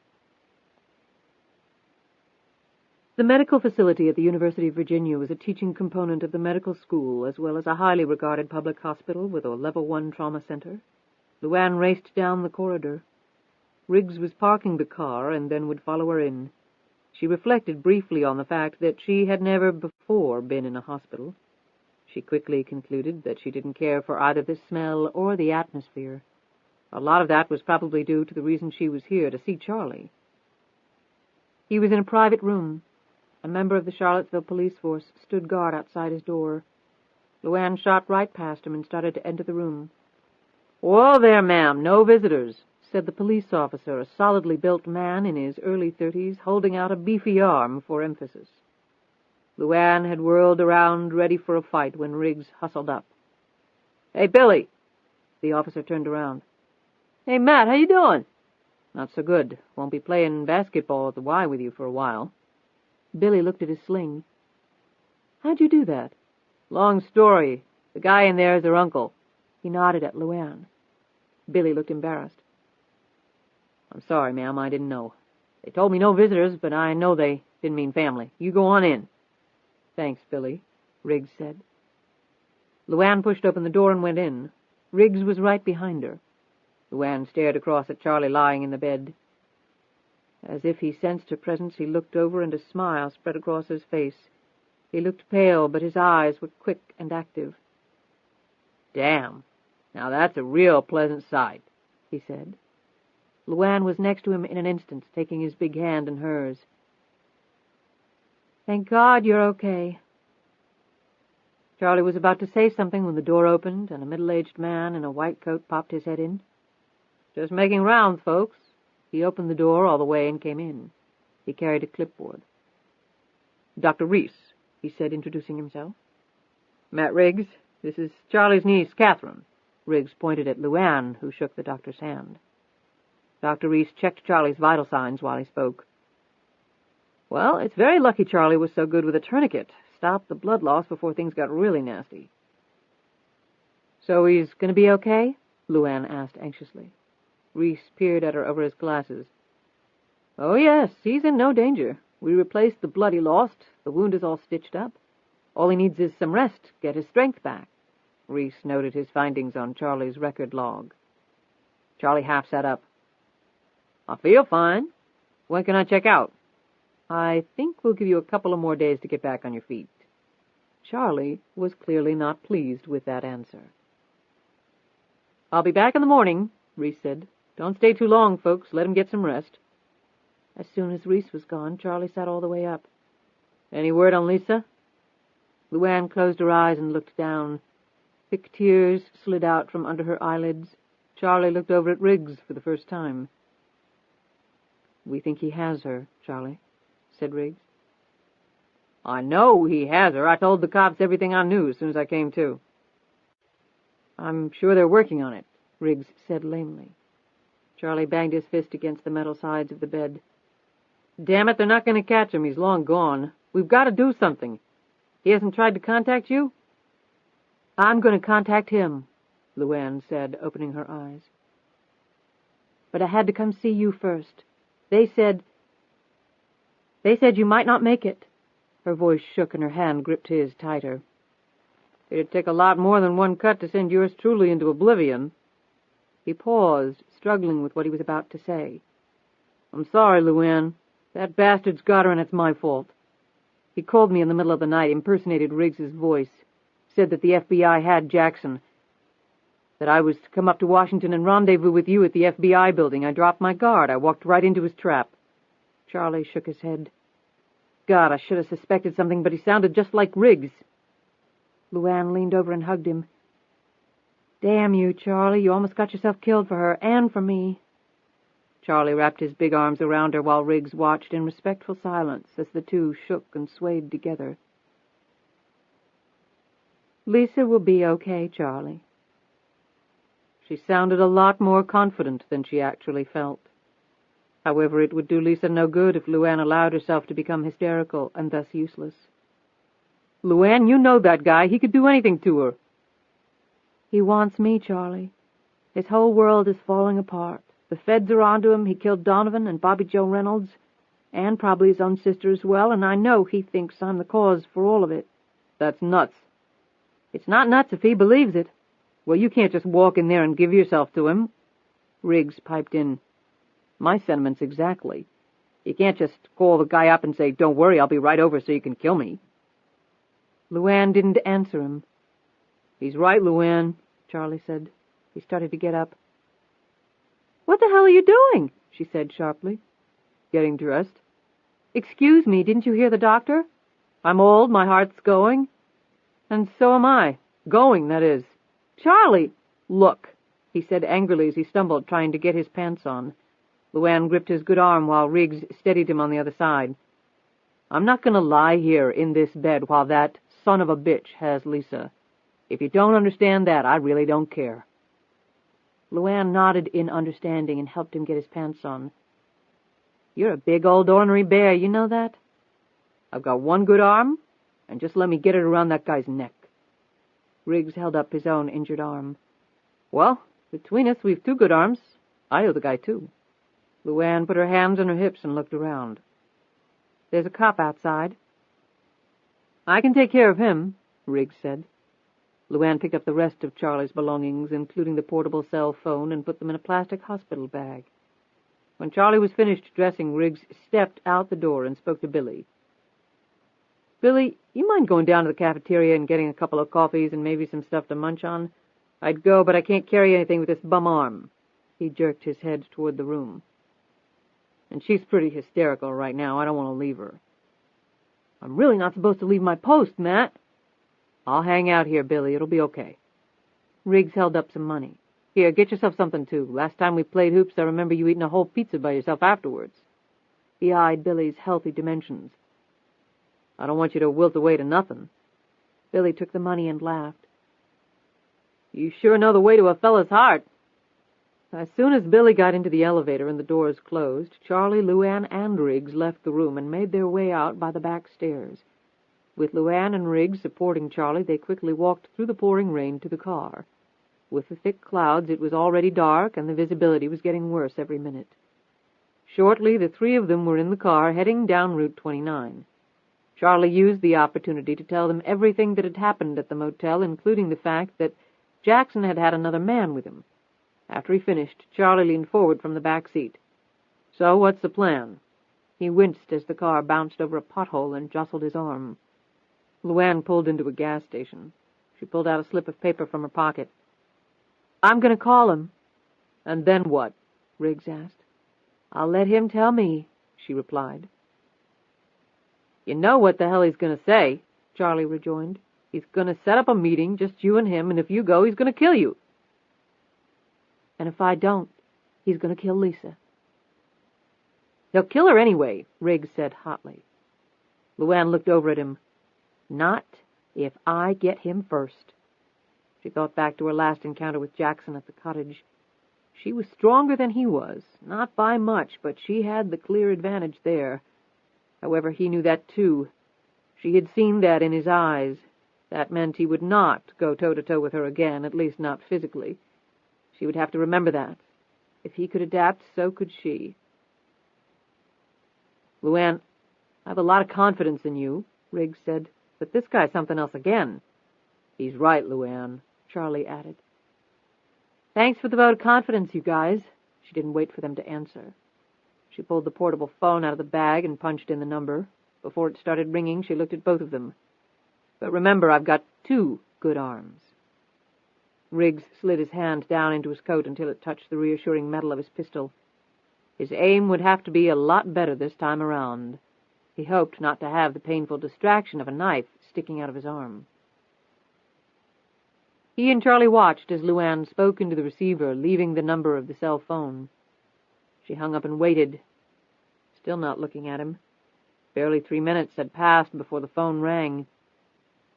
Speaker 3: The medical facility at the University of Virginia was a teaching component of the medical school, as well as a highly regarded public hospital with a Level 1 trauma center. LuAnn raced down the corridor. Riggs was parking the car and then would follow her in. She reflected briefly on the fact that she had never before been in a hospital. She quickly concluded that she didn't care for either the smell or the atmosphere. A lot of that was probably due to the reason she was here, to see Charlie. He was in a private room. A member of the Charlottesville police force stood guard outside his door. LuAnn shot right past him and started to enter the room. "Whoa there, ma'am, no visitors," said the police officer, a solidly built man in his early 30s, holding out a beefy arm for emphasis. LuAnn had whirled around, ready for a fight, when Riggs hustled up. "Hey, Billy!" The officer turned around. "Hey, Matt, how you doing?" "Not so good. Won't be playing basketball at the Y with you for a while." Billy looked at his sling. "How'd you do that?" "Long story. The guy in there is her uncle." He nodded at LuAnn. Billy looked embarrassed. "I'm sorry, ma'am, I didn't know. They told me no visitors, but I know they didn't mean family. You go on in." "Thanks, Billy," Riggs said. LuAnn pushed open the door and went in. Riggs was right behind her. LuAnn stared across at Charlie lying in the bed. As if he sensed her presence, he looked over and a smile spread across his face. He looked pale, but his eyes were quick and active. "Damn, now that's a real pleasant sight," he said. LuAnn was next to him in an instant, taking his big hand in hers. "Thank God you're okay." Charlie was about to say something when the door opened and a middle-aged man in a white coat popped his head in. "Just making rounds, folks." He opened the door all the way and came in. He carried a clipboard. "Dr. Reese," he said, introducing himself. "Matt Riggs. This is Charlie's niece, Catherine." Riggs pointed at LuAnn, who shook the doctor's hand. Dr. Reese checked Charlie's vital signs while he spoke. "Well, it's very lucky Charlie was so good with a tourniquet. Stopped the blood loss before things got really nasty." "So he's going to be okay?" LuAnn asked anxiously. Reese peered at her over his glasses. "Oh, yes, he's in no danger. We replaced the blood he lost. The wound is all stitched up. All he needs is some rest, get his strength back." Reese noted his findings on Charlie's record log. Charlie half sat up. "I feel fine. When can I check out?" "I think we'll give you a couple of more days to get back on your feet." Charlie was clearly not pleased with that answer. "I'll be back in the morning," Reese said. "Don't stay too long, folks. Let him get some rest." As soon as Reese was gone, Charlie sat all the way up. "Any word on Lisa?" LuAnn closed her eyes and looked down. Thick tears slid out from under her eyelids. Charlie looked over at Riggs for the first time. "We think he has her, Charlie," said Riggs.
Speaker 2: I know he has her. I told the cops everything I knew as soon as I came to. I'm sure they're working on it, Riggs said lamely. Charlie banged his fist against the metal sides of the bed. Damn it, they're not going to catch him. He's long gone. We've got to do something. He hasn't tried to contact you? I'm going to contact him, LuAnn said, opening her eyes. But I had to come see you first. They said you might not make it. Her voice shook and her hand gripped his tighter. It'd take a lot more than one cut to send yours truly into oblivion. He paused, struggling with what he was about to say. I'm sorry, LuAnn. That bastard's got her and it's my fault. He called me in the middle of the night, impersonated Riggs's voice, said that the FBI had Jackson, that I was to come up to Washington and rendezvous with you at the FBI building. I dropped my guard. I walked right into his trap. Charlie shook his head. God, I should have suspected something, but he sounded just like Riggs. LuAnn leaned over and hugged him. Damn you, Charlie. You almost got yourself killed for her, and for me. Charlie wrapped his big arms around her while Riggs watched in respectful silence as the two shook and swayed together. Lisa will be okay, Charlie. She sounded a lot more confident than she actually felt. However, it would do Lisa no good if LuAnn allowed herself to become hysterical and thus useless. LuAnn, you know that guy. He could do anything to her. He wants me, Charlie. His whole world is falling apart. The feds are onto him. He killed Donovan and Bobby Joe Reynolds, and probably his own sister as well, and I know he thinks I'm the cause for all of it. That's nuts. It's not nuts if he believes it. Well, you can't just walk in there and give yourself to him. Riggs piped in. My sentiments exactly. You can't just call the guy up and say, don't worry, I'll be right over so you can kill me. LuAnn didn't answer him. He's right, LuAnn, Charlie said. He started to get up. What the hell are you doing? She said sharply. Getting dressed. Excuse me, didn't you hear the doctor? I'm old, my heart's going. And so am I. Going, that is. Charlie! Look, he said angrily as he stumbled, trying to get his pants on. LuAnn gripped his good arm while Riggs steadied him on the other side. I'm not going to lie here in this bed while that son of a bitch has Lisa. If you don't understand that, I really don't care. LuAnn nodded in understanding and helped him get his pants on. You're a big old ornery bear, you know that? I've got one good arm, and just let me get it around that guy's neck. Riggs held up his own injured arm. Well, between us, we've two good arms. I owe the guy too. LuAnn put her hands on her hips and looked around. There's a cop outside. I can take care of him, Riggs said. LuAnn picked up the rest of Charlie's belongings, including the portable cell phone, and put them in a plastic hospital bag. When Charlie was finished dressing, Riggs stepped out the door and spoke to Billy. Billy, you mind going down to the cafeteria and getting a couple of coffees and maybe some stuff to munch on? I'd go, but I can't carry anything with this bum arm. He jerked his head toward the room. And she's pretty hysterical right now. I don't want to leave her. I'm really not supposed to leave my post, Matt. I'll hang out here, Billy. It'll be okay. Riggs held up some money. Here, get yourself something, too. Last time we played hoops, I remember you eating a whole pizza by yourself afterwards. He eyed Billy's healthy dimensions. I don't want you to wilt away to nothing. Billy took the money and laughed. You sure know the way to a fella's heart. As soon as Billy got into the elevator and the doors closed, Charlie, LuAnn, and Riggs left the room and made their way out by the back stairs. With LuAnn and Riggs supporting Charlie, they quickly walked through the pouring rain to the car. With the thick clouds, it was already dark, and the visibility was getting worse every minute. Shortly, the three of them were in the car, heading down Route 29. Charlie used the opportunity to tell them everything that had happened at the motel, including the fact that Jackson had had another man with him. After he finished, Charlie leaned forward from the back seat. So, what's the plan? He winced as the car bounced over a pothole and jostled his arm. LuAnn pulled into a gas station. She pulled out a slip of paper from her pocket. I'm going to call him. And then what? Riggs asked. I'll let him tell me, she replied. You know what the hell he's going to say, Charlie rejoined. He's going to set up a meeting, just you and him, and if you go, he's going to kill you. And if I don't, he's going to kill Lisa. He'll kill her anyway, Riggs said hotly.
Speaker 3: LuAnn looked over at him. "Not if I get him first." She thought back to her last encounter with Jackson at the cottage. She was stronger than he was, not by much, but she had the clear advantage there. However, he knew that too. She had seen that in his eyes. That meant he would not go toe-to-toe with her again, at least not physically. She would have to remember that. If he could adapt, so could she. "LuAnn, I have a lot of confidence in you," Riggs said, "but this guy's something else again." "He's right, LuAnn," Charlie added. "Thanks for the vote of confidence, you guys." She didn't wait for them to answer. She pulled the portable phone out of the bag and punched in the number. Before it started ringing, she looked at both of them. "But remember, I've got 2 good arms." Riggs slid his hand down into his coat until it touched the reassuring metal of his pistol. His aim would have to be a lot better this time around. He hoped not to have the painful distraction of a knife sticking out of his arm. He and Charlie watched as LuAnn spoke into the receiver, leaving the number of the cell phone. She hung up and waited, still not looking at him. Barely 3 minutes had passed before the phone rang.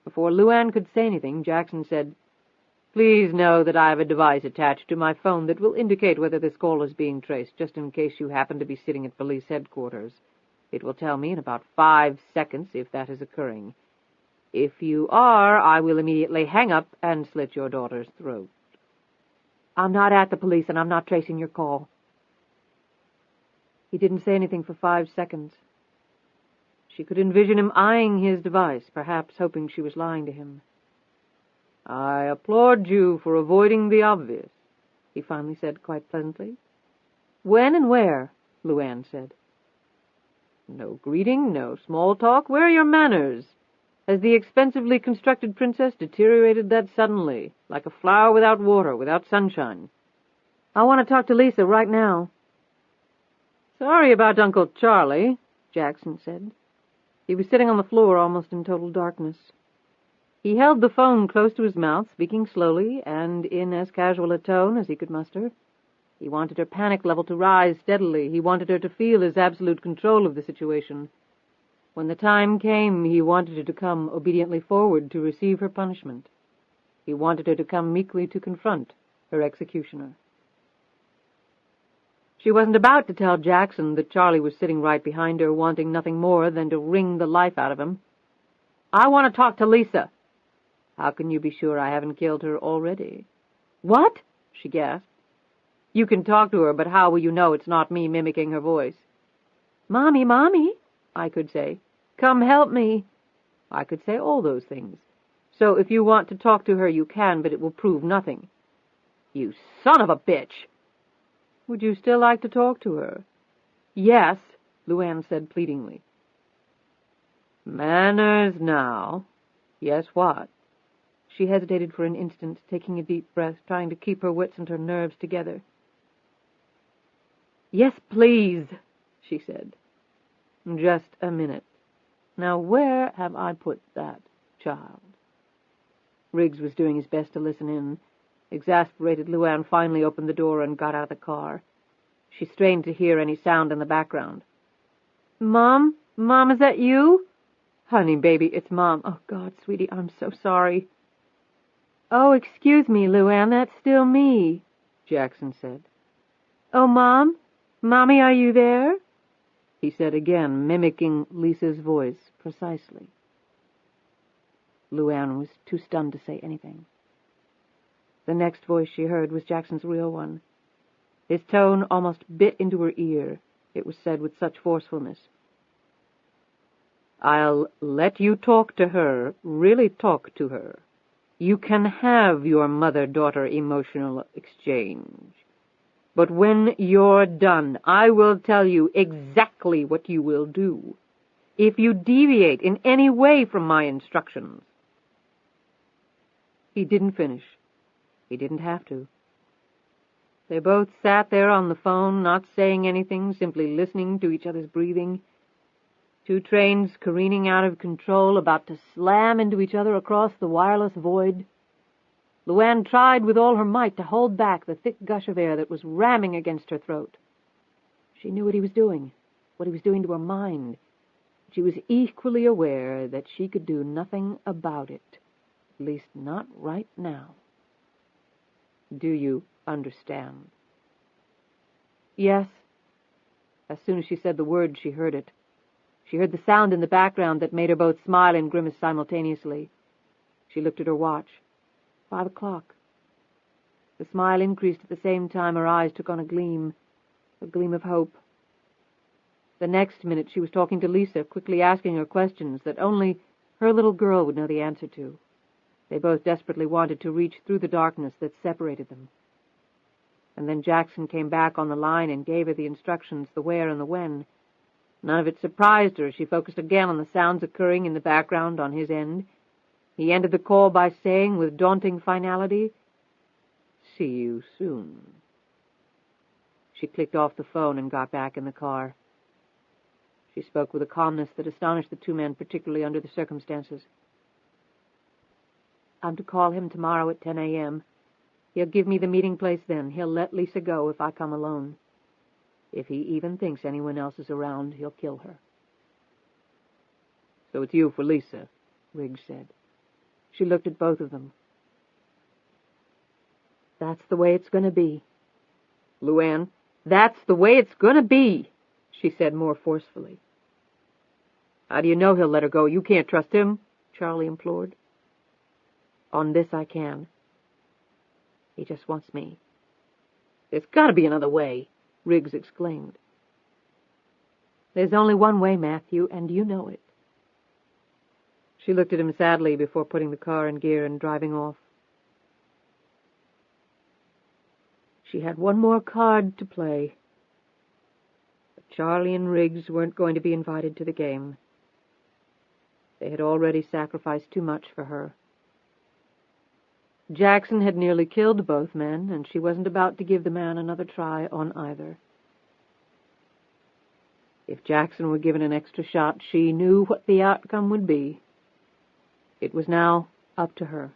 Speaker 3: Before LuAnn could say anything, Jackson said, "Please know that I have a device attached to my phone that will indicate whether this call is being traced, just in case you happen to be sitting at police headquarters. It will tell me in about 5 seconds if that is occurring. If you are, I will immediately hang up and slit your daughter's throat." "I'm not at the police, and I'm not tracing your call." He didn't say anything for 5 seconds. She could envision him eyeing his device, perhaps hoping she was lying to him. "I applaud you for avoiding the obvious," he finally said quite pleasantly. "When and where?" LuAnn said. "No greeting, no small talk. Where are your manners? Has the expensively constructed princess deteriorated that suddenly, like a flower without water, without sunshine?" "I want to talk to Lisa right now." "Sorry about Uncle Charlie," Jackson said. He was sitting on the floor almost in total darkness. He held the phone close to his mouth, speaking slowly and in as casual a tone as he could muster. He wanted her panic level to rise steadily. He wanted her to feel his absolute control of the situation. When the time came, he wanted her to come obediently forward to receive her punishment. He wanted her to come meekly to confront her executioner. She wasn't about to tell Jackson that Charlie was sitting right behind her, wanting nothing more than to wring the life out of him. "I want to talk to Lisa." "How can you be sure I haven't killed her already?" "What?" she gasped. "You can talk to her, but how will you know it's not me mimicking her voice?" "Mommy, Mommy," I could say. "Come help me." I could say all those things. So if you want to talk to her, you can, but it will prove nothing. "You son of a bitch!" "Would you still like to talk to her?" "Yes," LuAnn said pleadingly. "Manners now." "Yes, what?" She hesitated for an instant, taking a deep breath, trying to keep her wits and her nerves together. "Yes, please," she said. "Just a minute. Now, where have I put that child?" Riggs was doing his best to listen in. Exasperated, LuAnn finally opened the door and got out of the car. She strained to hear any sound in the background. "Mom? Mom, is that you?" "Honey, baby, it's Mom." "Oh, God, sweetie, I'm so sorry." "Oh, excuse me, LuAnn, that's still me," Jackson said. "Oh, Mom? Mommy, are you there?" he said again, mimicking Lisa's voice precisely. LuAnn was too stunned to say anything. The next voice she heard was Jackson's real one. His tone almost bit into her ear. It was said with such forcefulness. "I'll let you talk to her, really talk to her. You can have your mother-daughter emotional exchange. But when you're done, I will tell you exactly what you will do if you deviate in any way from my instructions." He didn't finish. He didn't have to. They both sat there on the phone, not saying anything, simply listening to each other's breathing. Two trains careening out of control, about to slam into each other across the wireless void. LuAnn tried with all her might to hold back the thick gush of air that was ramming against her throat. She knew what he was doing to her mind. She was equally aware that she could do nothing about it, at least not right now. Do you understand? Yes. As soon as she said the word, she heard it. She heard the sound in the background that made her both smile and grimace simultaneously. She looked at her watch. 5 o'clock. The smile increased at the same time her eyes took on a gleam of hope. The next minute she was talking to Lisa, quickly asking her questions that only her little girl would know the answer to. They both desperately wanted to reach through the darkness that separated them. And then Jackson came back on the line and gave her the instructions, the where and the when. None of it surprised her as she focused again on the sounds occurring in the background on his end. He ended the call by saying, with daunting finality, "See you soon." She clicked off the phone and got back in the car. She spoke with a calmness that astonished the two men, particularly under the circumstances. "I'm to call him tomorrow at 10 a.m. He'll give me the meeting place then. He'll let Lisa go if I come alone. If he even thinks anyone else is around, he'll kill her." "So it's you for Lisa," Riggs said. She looked at both of them. "That's the way it's going to be." "LuAnn, that's the way it's going to be," she said more forcefully. "How do you know he'll let her go? You can't trust him," Charlie implored. "On this I can. He just wants me." "There's got to be another way," Riggs exclaimed. "There's only one way, Matthew, and you know it." She looked at him sadly before putting the car in gear and driving off. She had one more card to play. But Charlie and Riggs weren't going to be invited to the game. They had already sacrificed too much for her. Jackson had nearly killed both men, and she wasn't about to give the man another try on either. If Jackson were given an extra shot, she knew what the outcome would be. It was now up to her.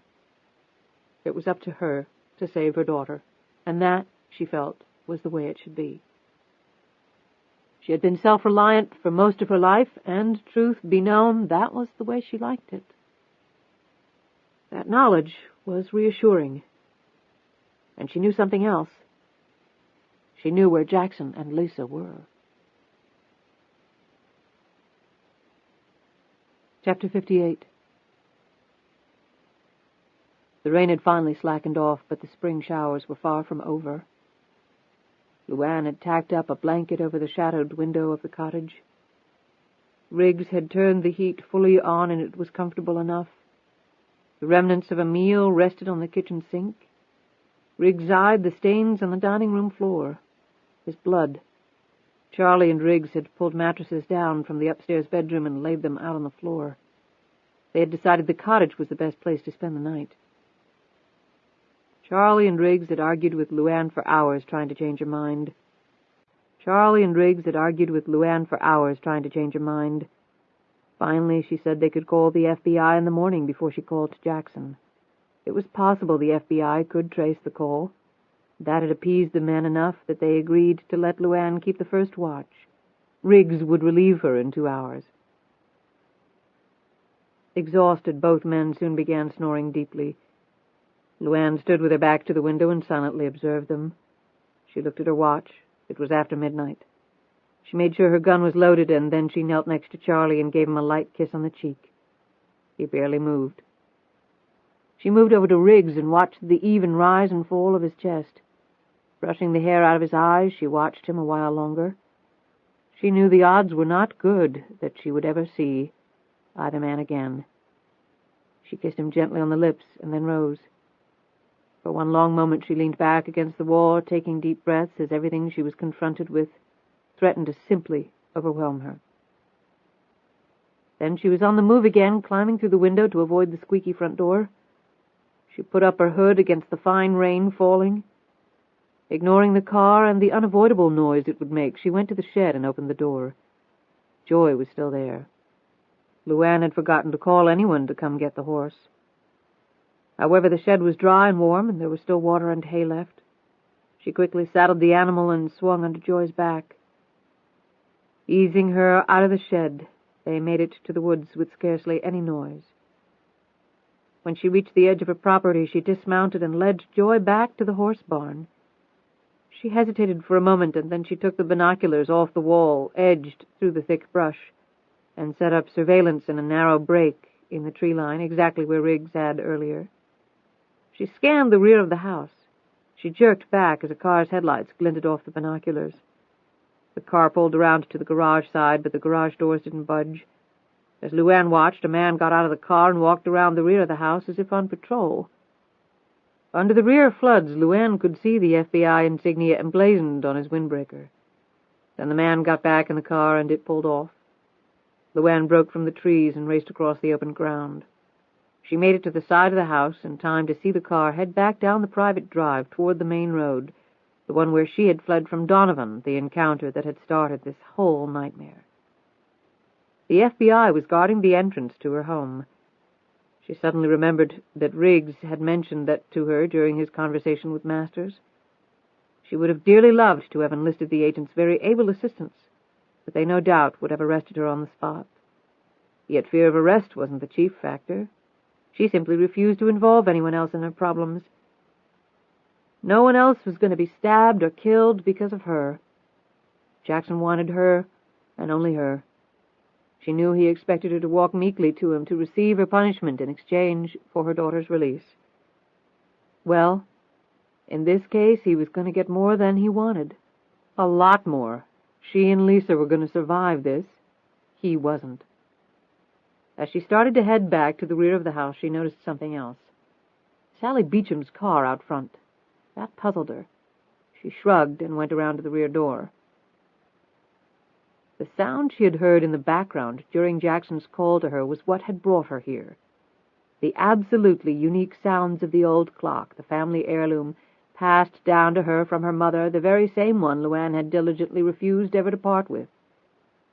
Speaker 3: It was up to her to save her daughter, and that, she felt, was the way it should be. She had been self-reliant for most of her life, and, truth be known, that was the way she liked it. That knowledge was reassuring. And she knew something else. She knew where Jackson and Lisa were. Chapter 58. The rain had finally slackened off, but the spring showers were far from over. LuAnn had tacked up a blanket over the shadowed window of the cottage. Riggs had turned the heat fully on, and it was comfortable enough. The remnants of a meal rested on the kitchen sink. Riggs eyed the stains on the dining room floor. His blood. Charlie and Riggs had pulled mattresses down from the upstairs bedroom and laid them out on the floor. They had decided the cottage was the best place to spend the night. Charlie and Riggs had argued with LuAnn for hours trying to change her mind. Finally, she said they could call the FBI in the morning before she called to Jackson. It was possible the FBI could trace the call. That had appeased the men enough that they agreed to let LuAnn keep the first watch. Riggs would relieve her in 2 hours. Exhausted, both men soon began snoring deeply. LuAnn stood with her back to the window and silently observed them. She looked at her watch. It was after midnight. She made sure her gun was loaded, and then she knelt next to Charlie and gave him a light kiss on the cheek. He barely moved. She moved over to Riggs and watched the even rise and fall of his chest. Brushing the hair out of his eyes, she watched him a while longer. She knew the odds were not good that she would ever see either man again. She kissed him gently on the lips and then rose. For one long moment she leaned back against the wall, taking deep breaths as everything she was confronted with threatened to simply overwhelm her. Then she was on the move again, climbing through the window to avoid the squeaky front door. She put up her hood against the fine rain falling. Ignoring the car and the unavoidable noise it would make, she went to the shed and opened the door. Joy was still there. LuAnn had forgotten to call anyone to come get the horse. However, the shed was dry and warm, and there was still water and hay left. She quickly saddled the animal and swung onto Joy's back. Easing her out of the shed, They made it to the woods with scarcely any noise. When she reached the edge of her property, she dismounted and led Joy back to the horse barn. She hesitated for a moment, and then she took the binoculars off the wall, edged through the thick brush, and set up surveillance in a narrow break in the tree line, exactly where Riggs had earlier. She scanned the rear of the house. She jerked back as a car's headlights glinted off the binoculars. The car pulled around to the garage side, but the garage doors didn't budge. As LuAnn watched, a man got out of the car and walked around the rear of the house as if on patrol. Under the rear floods, LuAnn could see the FBI insignia emblazoned on his windbreaker. Then the man got back in the car and it pulled off. LuAnn broke from the trees and raced across the open ground. She made it to the side of the house in time to see the car head back down the private drive toward the main road, the one where she had fled from Donovan, the encounter that had started this whole nightmare. The FBI was guarding the entrance to her home. She suddenly remembered that Riggs had mentioned that to her during his conversation with Masters. She would have dearly loved to have enlisted the agent's very able assistance, but they no doubt would have arrested her on the spot. Yet fear of arrest wasn't the chief factor. She simply refused to involve anyone else in her problems. No one else was going to be stabbed or killed because of her. Jackson wanted her, and only her. She knew he expected her to walk meekly to him to receive her punishment in exchange for her daughter's release. Well, in this case, he was going to get more than he wanted. A lot more. She and Lisa were going to survive this. He wasn't. As she started to head back to the rear of the house, she noticed something else. Sally Beecham's car out front. That puzzled her. She shrugged and went around to the rear door. The sound she had heard in the background during Jackson's call to her was what had brought her here. The absolutely unique sounds of the old clock, the family heirloom, passed down to her from her mother, the very same one LuAnn had diligently refused ever to part with.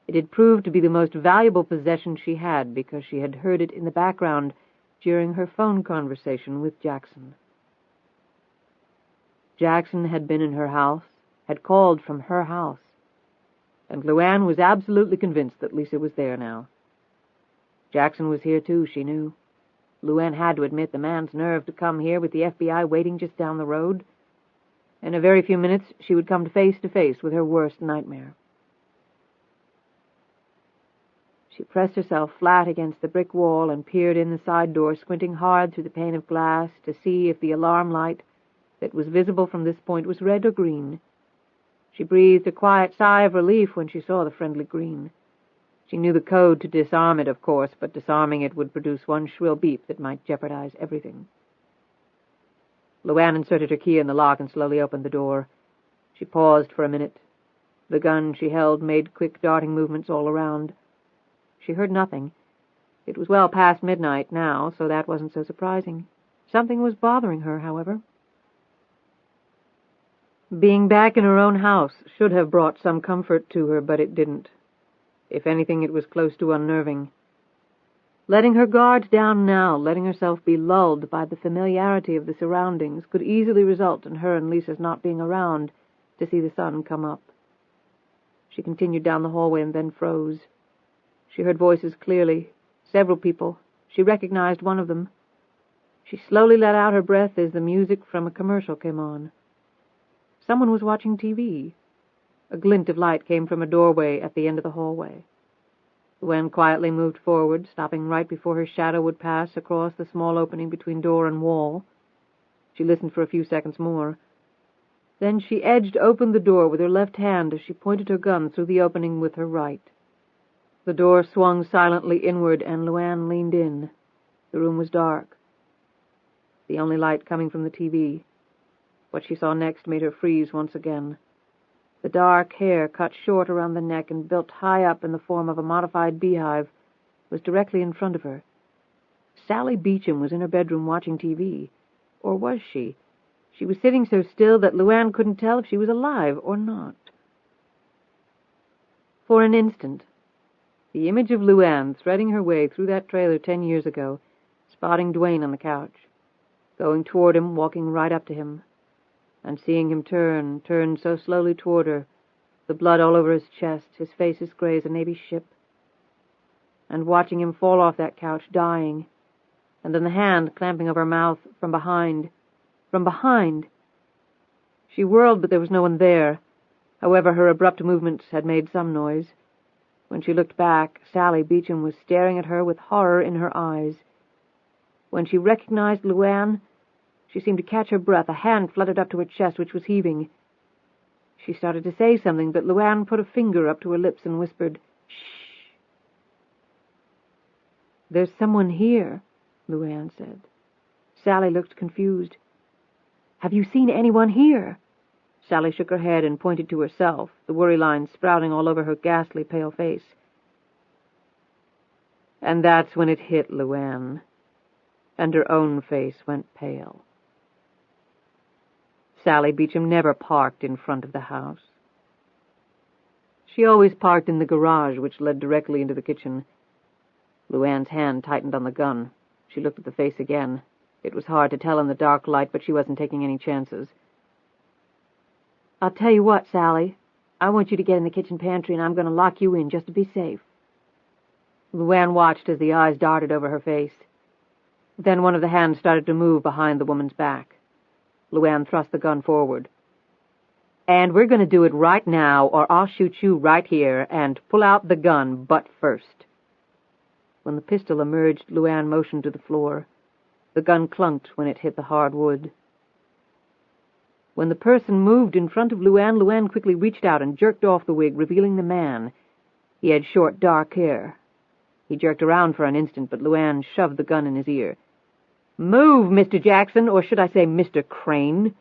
Speaker 3: It had proved to be the most valuable possession she had because she had heard it in the background during her phone conversation with Jackson. Jackson had been in her house, had called from her house, and LuAnn was absolutely convinced that Lisa was there now. Jackson was here too, she knew. LuAnn had to admit the man's nerve to come here with the FBI waiting just down the road. In a very few minutes she would come face to face with her worst nightmare. She pressed herself flat against the brick wall and peered in the side door, squinting hard through the pane of glass to see if the alarm light that was visible from this point was red or green. She breathed a quiet sigh of relief when she saw the friendly green. She knew the code to disarm it, of course, but disarming it would produce one shrill beep that might jeopardize everything. LuAnn inserted her key in the lock and slowly opened the door. She paused for a minute. The gun she held made quick darting movements all around. She heard nothing. It was well past midnight now, so that wasn't so surprising. Something was bothering her, however. Being back in her own house should have brought some comfort to her, but it didn't. If anything, it was close to unnerving. Letting her guard down now, letting herself be lulled by the familiarity of the surroundings, could easily result in her and Lisa's not being around to see the sun come up. She continued down the hallway and then froze. She heard voices clearly, several people. She recognized one of them. She slowly let out her breath as the music from a commercial came on. Someone was watching TV. A glint of light came from a doorway at the end of the hallway. LuAnn quietly moved forward, stopping right before her shadow would pass across the small opening between door and wall. She listened for a few seconds more. Then she edged open the door with her left hand as she pointed her gun through the opening with her right. The door swung silently inward, and LuAnn leaned in. The room was dark. The only light coming from the TV. What she saw next made her freeze once again. The dark hair, cut short around the neck and built high up in the form of a modified beehive, was directly in front of her. Sally Beecham was in her bedroom watching TV. Or was she? She was sitting so still that LuAnn couldn't tell if she was alive or not. For an instant, the image of LuAnn threading her way through that trailer 10 years ago, spotting Dwayne on the couch, going toward him, walking right up to him, and seeing him turn so slowly toward her, the blood all over his chest, his face as gray as a Navy ship. and watching him fall off that couch, dying, and then the hand clamping over her mouth from behind. From behind! She whirled, but there was no one there. However, her abrupt movements had made some noise. When she looked back, Sally Beecham was staring at her with horror in her eyes. When she recognized LuAnn, she seemed to catch her breath. A hand fluttered up to her chest, which was heaving. She started to say something, but LuAnn put a finger up to her lips and whispered, "Shh." "There's someone here," LuAnn said. Sally looked confused. "Have you seen anyone here?" Sally shook her head and pointed to herself, the worry lines sprouting all over her ghastly pale face. And that's when it hit LuAnn, and her own face went pale. Sally Beecham never parked in front of the house. She always parked in the garage, which led directly into the kitchen. LuAnn's hand tightened on the gun. She looked at the face again. It was hard to tell in the dark light, but she wasn't taking any chances. "I'll tell you what, Sally. I want you to get in the kitchen pantry, and I'm going to lock you in just to be safe." LuAnn watched as the eyes darted over her face. Then one of the hands started to move behind the woman's back. LuAnn thrust the gun forward. "And we're going to do it right now, or I'll shoot you right here, and pull out the gun, butt first." When the pistol emerged, LuAnn motioned to the floor. The gun clunked when it hit the hard wood. When the person moved in front of LuAnn, LuAnn quickly reached out and jerked off the wig, revealing the man. He had short, dark hair. He jerked around for an instant, but LuAnn shoved the gun in his ear. "Move, Mr. Jackson, or should I say Mr. Crane?"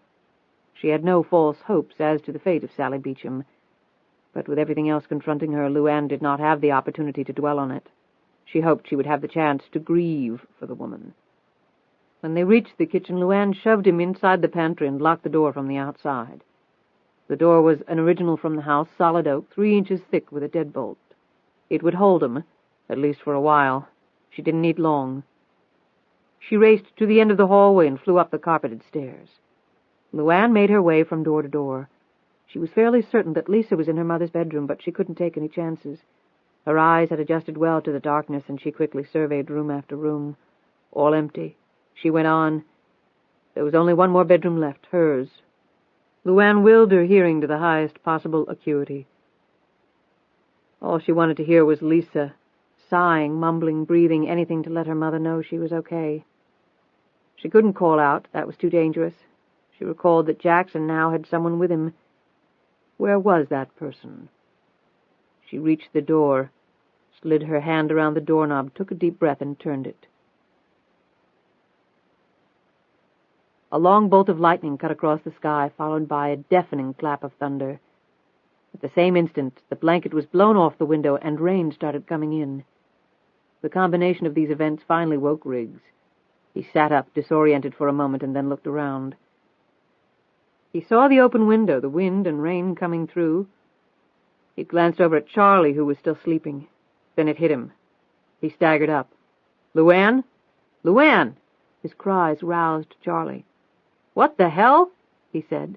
Speaker 3: She had no false hopes as to the fate of Sally Beecham, but with everything else confronting her, LuAnn did not have the opportunity to dwell on it. She hoped she would have the chance to grieve for the woman. When they reached the kitchen, LuAnn shoved him inside the pantry and locked the door from the outside. The door was an original from the house, solid oak, 3 inches thick with a deadbolt. It would hold him, at least for a while. She didn't need long. She raced to the end of the hallway and flew up the carpeted stairs. LuAnn made her way from door to door. She was fairly certain that Lisa was in her mother's bedroom, but she couldn't take any chances. Her eyes had adjusted well to the darkness, and she quickly surveyed room after room. All empty. She went on. There was only one more bedroom left, hers. LuAnn willed her hearing to the highest possible acuity. All she wanted to hear was Lisa, sighing, mumbling, breathing, anything to let her mother know she was okay. She couldn't call out. That was too dangerous. She recalled that Jackson now had someone with him. Where was that person? She reached the door, slid her hand around the doorknob, took a deep breath, and turned it. A long bolt of lightning cut across the sky, followed by a deafening clap of thunder. At the same instant, the blanket was blown off the window, and rain started coming in. The combination of these events finally woke Riggs. He sat up, disoriented for a moment, and then looked around. He saw the open window, the wind and rain coming through. He glanced over at Charlie, who was still sleeping. Then it hit him. He staggered up. "LuAnn? LuAnn!" His cries roused Charlie. "What the hell?" he said.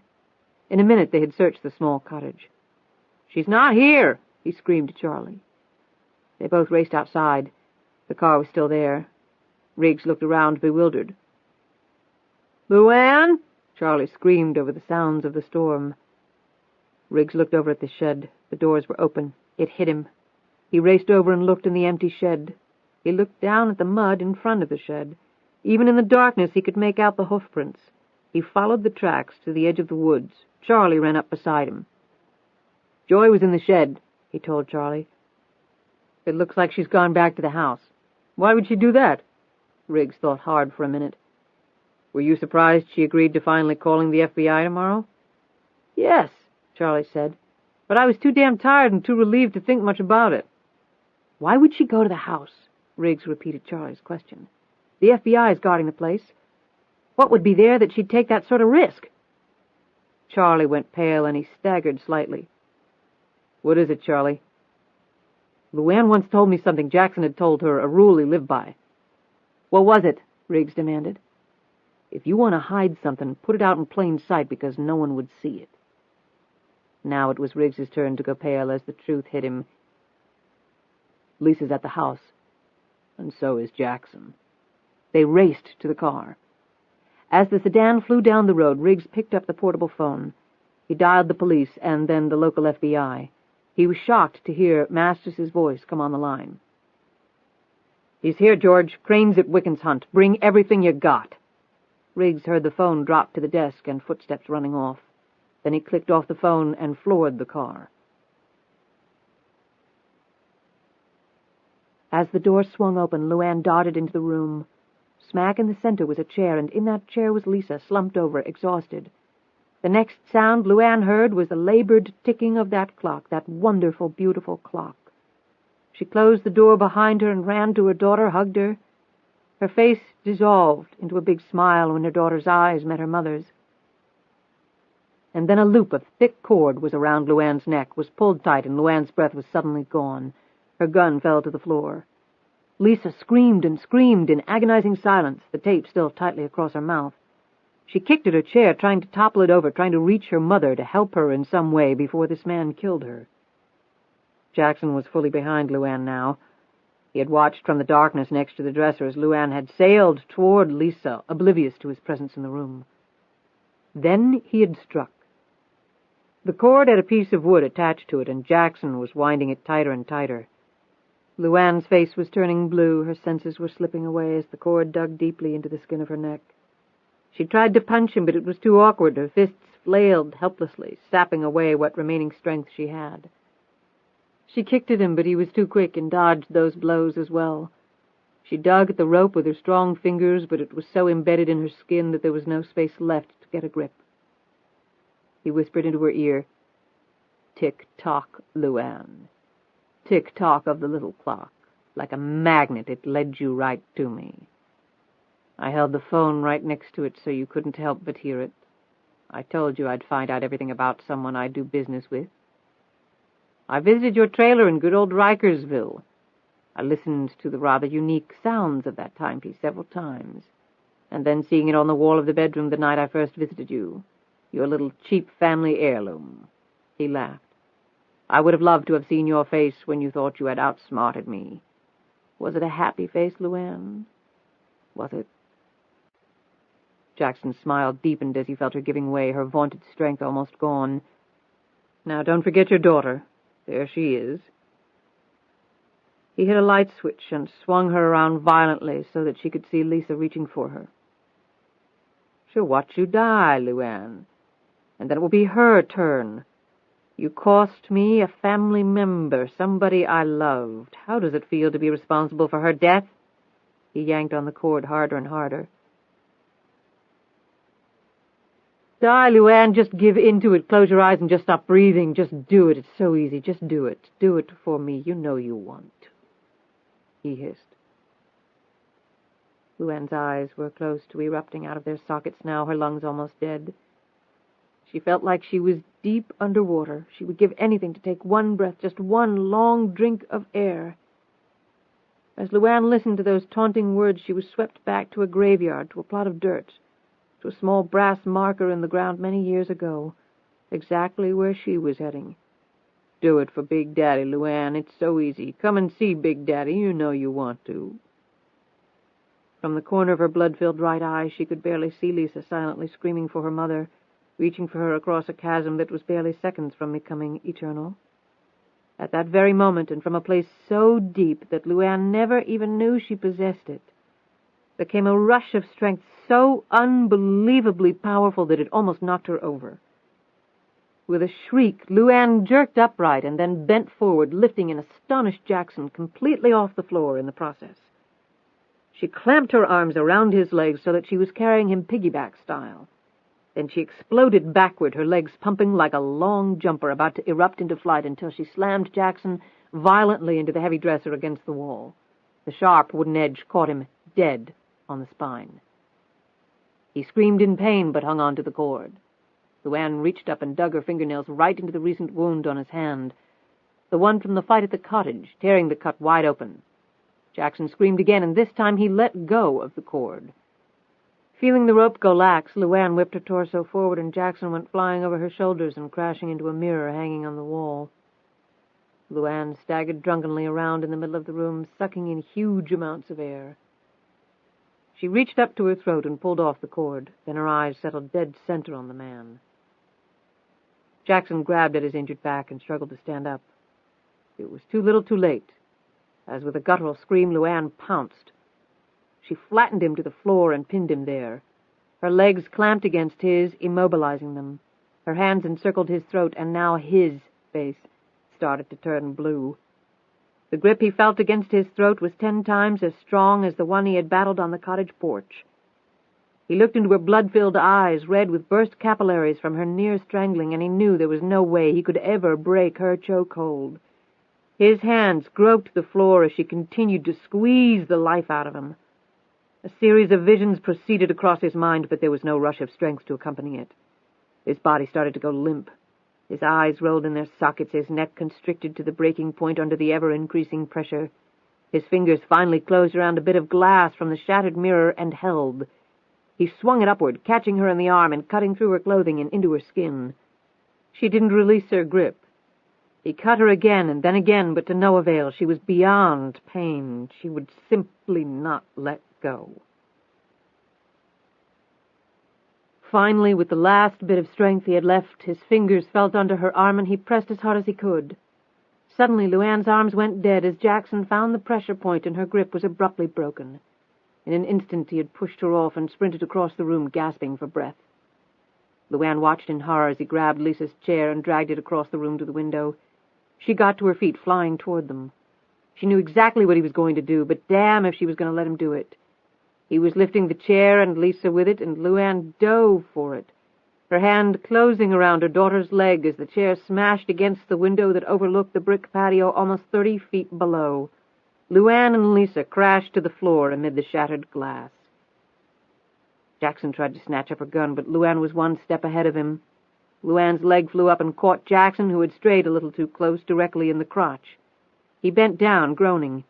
Speaker 3: In a minute they had searched the small cottage. "She's not here!" he screamed to Charlie. They both raced outside. The car was still there. Riggs looked around, bewildered. "LuAnn!" Charlie screamed over the sounds of the storm. Riggs looked over at the shed. The doors were open. It hit him. He raced over and looked in the empty shed. He looked down at the mud in front of the shed. Even in the darkness he could make out the hoofprints. He followed the tracks to the edge of the woods. Charlie ran up beside him. "Joy was in the shed," he told Charlie. "It looks like she's gone back to the house." "Why would she do that?" Riggs thought hard for a minute. "Were you surprised she agreed to finally calling the FBI tomorrow?" "Yes," Charlie said, "but I was too damn tired and too relieved to think much about it." "Why would she go to the house?" Riggs repeated Charlie's question. "The FBI is guarding the place. What would be there that she'd take that sort of risk?" Charlie went pale, and he staggered slightly. "What is it, Charlie?" "LuAnn once told me something Jackson had told her, a rule he lived by." "What was it?" Riggs demanded. "If you want to hide something, put it out in plain sight, because no one would see it." Now it was Riggs's turn to go pale as the truth hit him. "Lisa's at the house," and so is Jackson." They raced to the car. As the sedan flew down the road, Riggs picked up the portable phone. He dialed the police and then the local FBI. He was shocked to hear Masters' voice come on the line. "He's here, George. Crane's at Wicken's Hunt. Bring everything you got." Riggs heard the phone drop to the desk and footsteps running off. Then he clicked off the phone and floored the car. As the door swung open, LuAnn darted into the room. Smack in the center was a chair, and in that chair was Lisa, slumped over, exhausted. The next sound LuAnn heard was the labored ticking of that clock, that wonderful, beautiful clock. She closed the door behind her and ran to her daughter, hugged her. Her face dissolved into a big smile when her daughter's eyes met her mother's. And then a loop of thick cord was around LuAnn's neck, was pulled tight, and LuAnn's breath was suddenly gone. Her gun fell to the floor. Lisa screamed and screamed in agonizing silence, the tape still tightly across her mouth. She kicked at her chair, trying to topple it over, trying to reach her mother, to help her in some way before this man killed her. Jackson was fully behind LuAnn now. He had watched from the darkness next to the dresser as LuAnn had sailed toward Lisa, oblivious to his presence in the room. Then he had struck. The cord had a piece of wood attached to it, and Jackson was winding it tighter and tighter. LuAnn's face was turning blue, her senses were slipping away as the cord dug deeply into the skin of her neck. She tried to punch him, but it was too awkward. Her fists flailed helplessly, sapping away what remaining strength she had. She kicked at him, but he was too quick and dodged those blows as well. She dug at the rope with her strong fingers, but it was so embedded in her skin that there was no space left to get a grip. He whispered into her ear, "Tick-tock, LuAnn. Tick-tock of the little clock. Like a magnet, it led you right to me. I held the phone right next to it so you couldn't help but hear it. I told you I'd find out everything about someone I do business with. I visited your trailer in good old Rikersville. I listened to the rather unique sounds of that timepiece several times, and then seeing it on the wall of the bedroom the night I first visited you, your little cheap family heirloom." He laughed. "I would have loved to have seen your face when you thought you had outsmarted me. Was it a happy face, LuAnn? Was it?" Jackson's smile deepened as he felt her giving way, her vaunted strength almost gone. "Now, don't forget your daughter. There she is." He hit a light switch and swung her around violently so that she could see Lisa reaching for her. "She'll watch you die, LuAnn, and then it will be her turn. You cost me a family member, somebody I loved. How does it feel to be responsible for her death?" He yanked on the cord harder and harder. "Die, LuAnn, just give into it. Close your eyes and just stop breathing. Just do it. It's so easy. Just do it. Do it for me. You know you want to," he hissed. LuAnn's eyes were close to erupting out of their sockets now, her lungs almost dead. She felt like she was deep underwater. She would give anything to take one breath, just one long drink of air. As LuAnn listened to those taunting words, she was swept back to a graveyard, to a plot of dirt, to a small brass marker in the ground many years ago, exactly where she was heading. "Do it for Big Daddy, LuAnn. It's so easy. Come and see Big Daddy. You know you want to." From the corner of her blood-filled right eye, she could barely see Lisa silently screaming for her mother, reaching for her across a chasm that was barely seconds from becoming eternal. At that very moment, and from a place so deep that LuAnn never even knew she possessed it, there came a rush of strength so unbelievably powerful that it almost knocked her over. With a shriek, LuAnn jerked upright and then bent forward, lifting an astonished Jackson completely off the floor in the process. She clamped her arms around his legs so that she was carrying him piggyback style. Then she exploded backward, her legs pumping like a long jumper about to erupt into flight until she slammed Jackson violently into the heavy dresser against the wall. The sharp wooden edge caught him dead on the spine. He screamed in pain but hung on to the cord. LuAnn reached up and dug her fingernails right into the recent wound on his hand, the one from the fight at the cottage, tearing the cut wide open. Jackson screamed again, and this time he let go of the cord. Feeling the rope go lax, LuAnn whipped her torso forward, and Jackson went flying over her shoulders and crashing into a mirror hanging on the wall.
Speaker 2: LuAnn staggered drunkenly around in the middle of the room, sucking in huge amounts of air. She reached up to her throat and pulled off the cord. Then her eyes settled dead center on the man. Jackson grabbed at his injured back and struggled to stand up. It was too little too late. As with a guttural scream, LuAnn pounced. She flattened him to the floor and pinned him there. Her legs clamped against his, immobilizing them. Her hands encircled his throat, and now his face started to turn blue. The grip he felt against his throat was 10 times as strong as the one he had battled on the cottage porch. He looked into her blood-filled eyes, red with burst capillaries from her near strangling, and he knew there was no way he could ever break her chokehold. His hands groped the floor as she continued to squeeze the life out of him. A series of visions proceeded across his mind, but there was no rush of strength to accompany it. His body started to go limp. His eyes rolled in their sockets, his neck constricted to the breaking point under the ever-increasing pressure. His fingers finally closed around a bit of glass from the shattered mirror and held. He swung it upward, catching her in the arm and cutting through her clothing and into her skin. She didn't release her grip. He cut her again and then again, but to no avail. She was beyond pain. She would simply not let go. Finally, with the last bit of strength he had left, his fingers felt under her arm and he pressed as hard as he could. Suddenly, LuAnn's arms went dead as Jackson found the pressure point and her grip was abruptly broken. In an instant, he had pushed her off and sprinted across the room, gasping for breath. LuAnn watched in horror as he grabbed Lisa's chair and dragged it across the room to the window. She got to her feet, flying toward them. She knew exactly what he was going to do, but damn if she was going to let him do it. He was lifting the chair and Lisa with it, and LuAnn dove for it, her hand closing around her daughter's leg as the chair smashed against the window that overlooked the brick patio almost 30 feet below. LuAnn and Lisa crashed to the floor amid the shattered glass. Jackson tried to snatch up her gun, but LuAnn was one step ahead of him. LuAnn's leg flew up and caught Jackson, who had strayed a little too close, directly in the crotch. He bent down, groaning.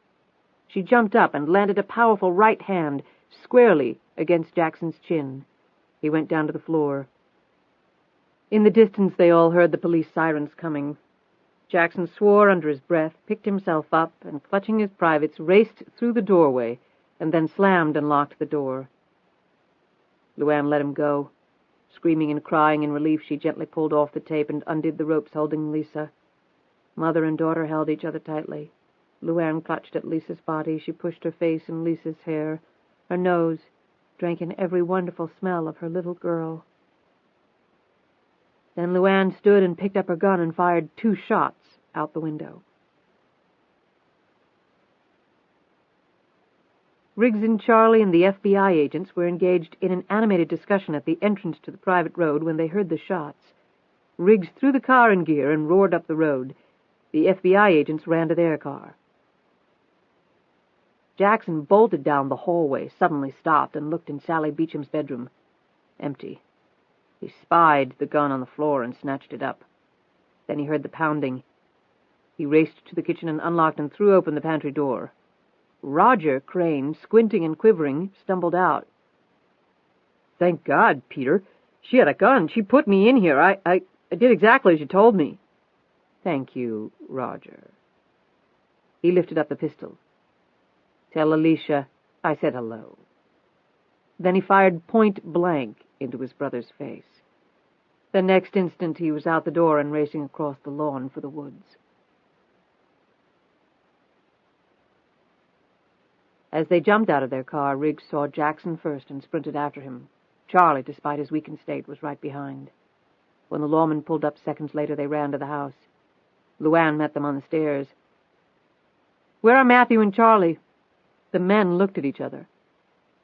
Speaker 2: She jumped up and landed a powerful right hand squarely against Jackson's chin. He went down to the floor. In the distance, they all heard the police sirens coming. Jackson swore under his breath, picked himself up, and clutching his privates, raced through the doorway, and then slammed and locked the door. LuAnn let him go. Screaming and crying in relief, she gently pulled off the tape and undid the ropes holding Lisa. Mother and daughter held each other tightly. LuAnn clutched at Lisa's body. She pushed her face in Lisa's hair. Her nose drank in every wonderful smell of her little girl. Then LuAnn stood and picked up her gun and fired 2 shots out the window. Riggs and Charlie and the FBI agents were engaged in an animated discussion at the entrance to the private road when they heard the shots. Riggs threw the car in gear and roared up the road. The FBI agents ran to their car. Jackson bolted down the hallway, suddenly stopped, and looked in Sally Beecham's bedroom. Empty. He spied the gun on the floor and snatched it up. Then he heard the pounding. He raced to the kitchen and unlocked and threw open the pantry door. Roger Crane, squinting and quivering, stumbled out.
Speaker 1: "Thank God, Peter. She had a gun. She put me in here. I did exactly as you told me."
Speaker 2: "Thank you, Roger." He lifted up the pistol. "Tell Alicia I said hello." Then he fired point blank into his brother's face. The next instant he was out the door and racing across the lawn for the woods. As they jumped out of their car, Riggs saw Jackson first and sprinted after him. Charlie, despite his weakened state, was right behind. When the lawman pulled up seconds later, they ran to the house. LuAnn met them on the stairs. "Where are Matthew and Charlie?" The men looked at each other.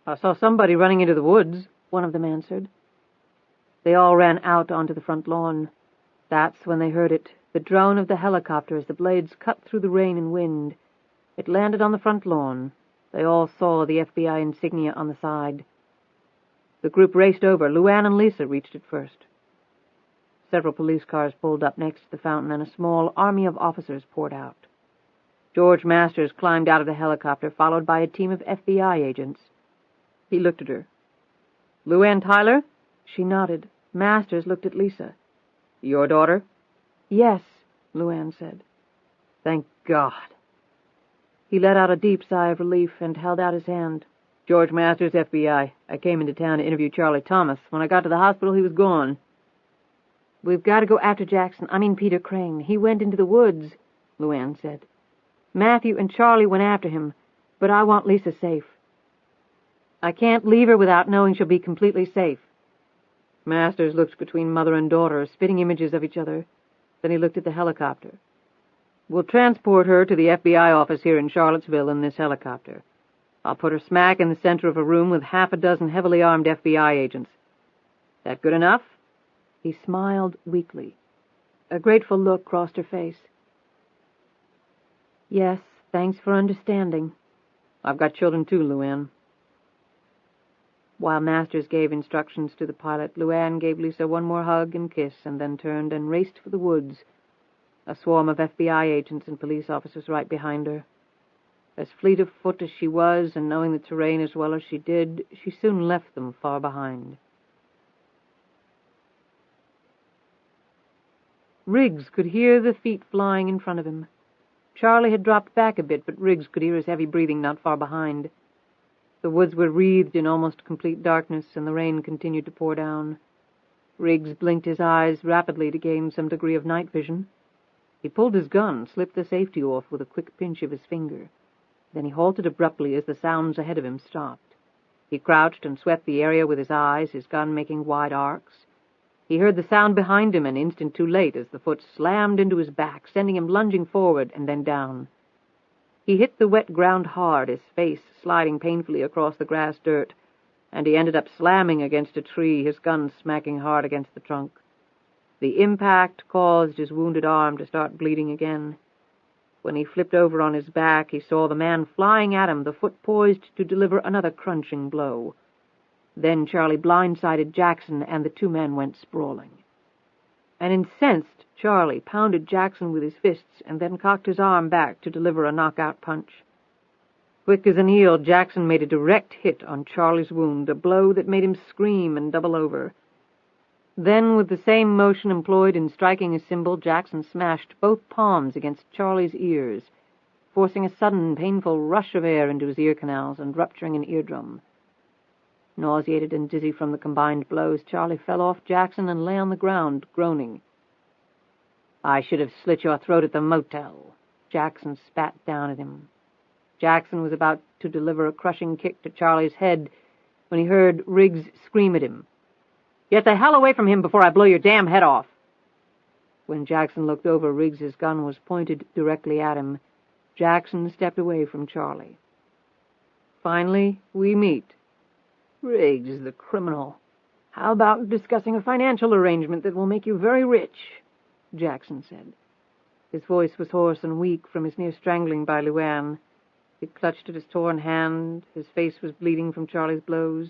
Speaker 2: "I saw somebody running into the woods," one of them answered. They all ran out onto the front lawn. That's when they heard it, the drone of the helicopter as the blades cut through the rain and wind. It landed on the front lawn. They all saw the FBI insignia on the side. The group raced over. LuAnn and Lisa reached it first. Several police cars pulled up next to the fountain, and a small army of officers poured out. George Masters climbed out of the helicopter, followed by a team of FBI agents. He looked at her. "LuAnn Tyler?" She nodded. Masters looked at Lisa. "Your daughter?" "Yes," LuAnn said.
Speaker 3: Thank God. He let out a deep sigh of relief and held out his hand. George Masters, FBI. I came into town to interview Charlie Thomas. When I got to the hospital, he was gone. We've got to go after Peter Crane. He went into the woods, LuAnn said. Matthew and Charlie went after him, but I want Lisa safe. I can't leave her without knowing she'll be completely safe. Masters looked between mother and daughter, spitting images of each other. Then he looked at the helicopter. We'll transport her to the FBI office here in Charlottesville in this helicopter. I'll put her smack in the center of a room with half a dozen heavily armed FBI agents. That good enough? He smiled weakly. A grateful look crossed her face. Yes, thanks for understanding. I've got children too, LuAnn. While Masters gave instructions to the pilot, LuAnn gave Lisa one more hug and kiss and then turned and raced for the woods, a swarm of FBI agents and police officers right behind her. As fleet of foot as she was, and knowing the terrain as well as she did, she soon left them far behind. Riggs could hear the feet flying in front of him. Charlie had dropped back a bit, but Riggs could hear his heavy breathing not far behind. The woods were wreathed in almost complete darkness, and the rain continued to pour down. Riggs blinked his eyes rapidly to gain some degree of night vision. He pulled his gun, slipped the safety off with a quick pinch of his finger. Then he halted abruptly as the sounds ahead of him stopped. He crouched and swept the area with his eyes, his gun making wide arcs. He heard the sound behind him an instant too late as the foot slammed into his back, sending him lunging forward and then down. He hit the wet ground hard, his face sliding painfully across the grass dirt, and he ended up slamming against a tree, his gun smacking hard against the trunk. The impact caused his wounded arm to start bleeding again. When he flipped over on his back, he saw the man flying at him, the foot poised to deliver another crunching blow. Then Charlie blindsided Jackson, and the two men went sprawling. An incensed Charlie pounded Jackson with his fists and then cocked his arm back to deliver a knockout punch. Quick as an eel, Jackson made a direct hit on Charlie's wound, a blow that made him scream and double over. Then, with the same motion employed in striking a cymbal, Jackson smashed both palms against Charlie's ears, forcing a sudden, painful rush of air into his ear canals and rupturing an eardrum. Nauseated and dizzy from the combined blows, Charlie fell off Jackson and lay on the ground, groaning. I should have slit your throat at the motel. Jackson spat down at him. Jackson was about to deliver a crushing kick to Charlie's head when he heard Riggs scream at him. Get the hell away from him before I blow your damn head off. When Jackson looked over, Riggs's gun was pointed directly at him. Jackson stepped away from Charlie. Finally, we meet. Riggs, the criminal. How about discussing a financial arrangement that will make you very rich? Jackson said. His voice was hoarse and weak from his near strangling by LuAnn. He clutched at his torn hand. His face was bleeding from Charlie's blows.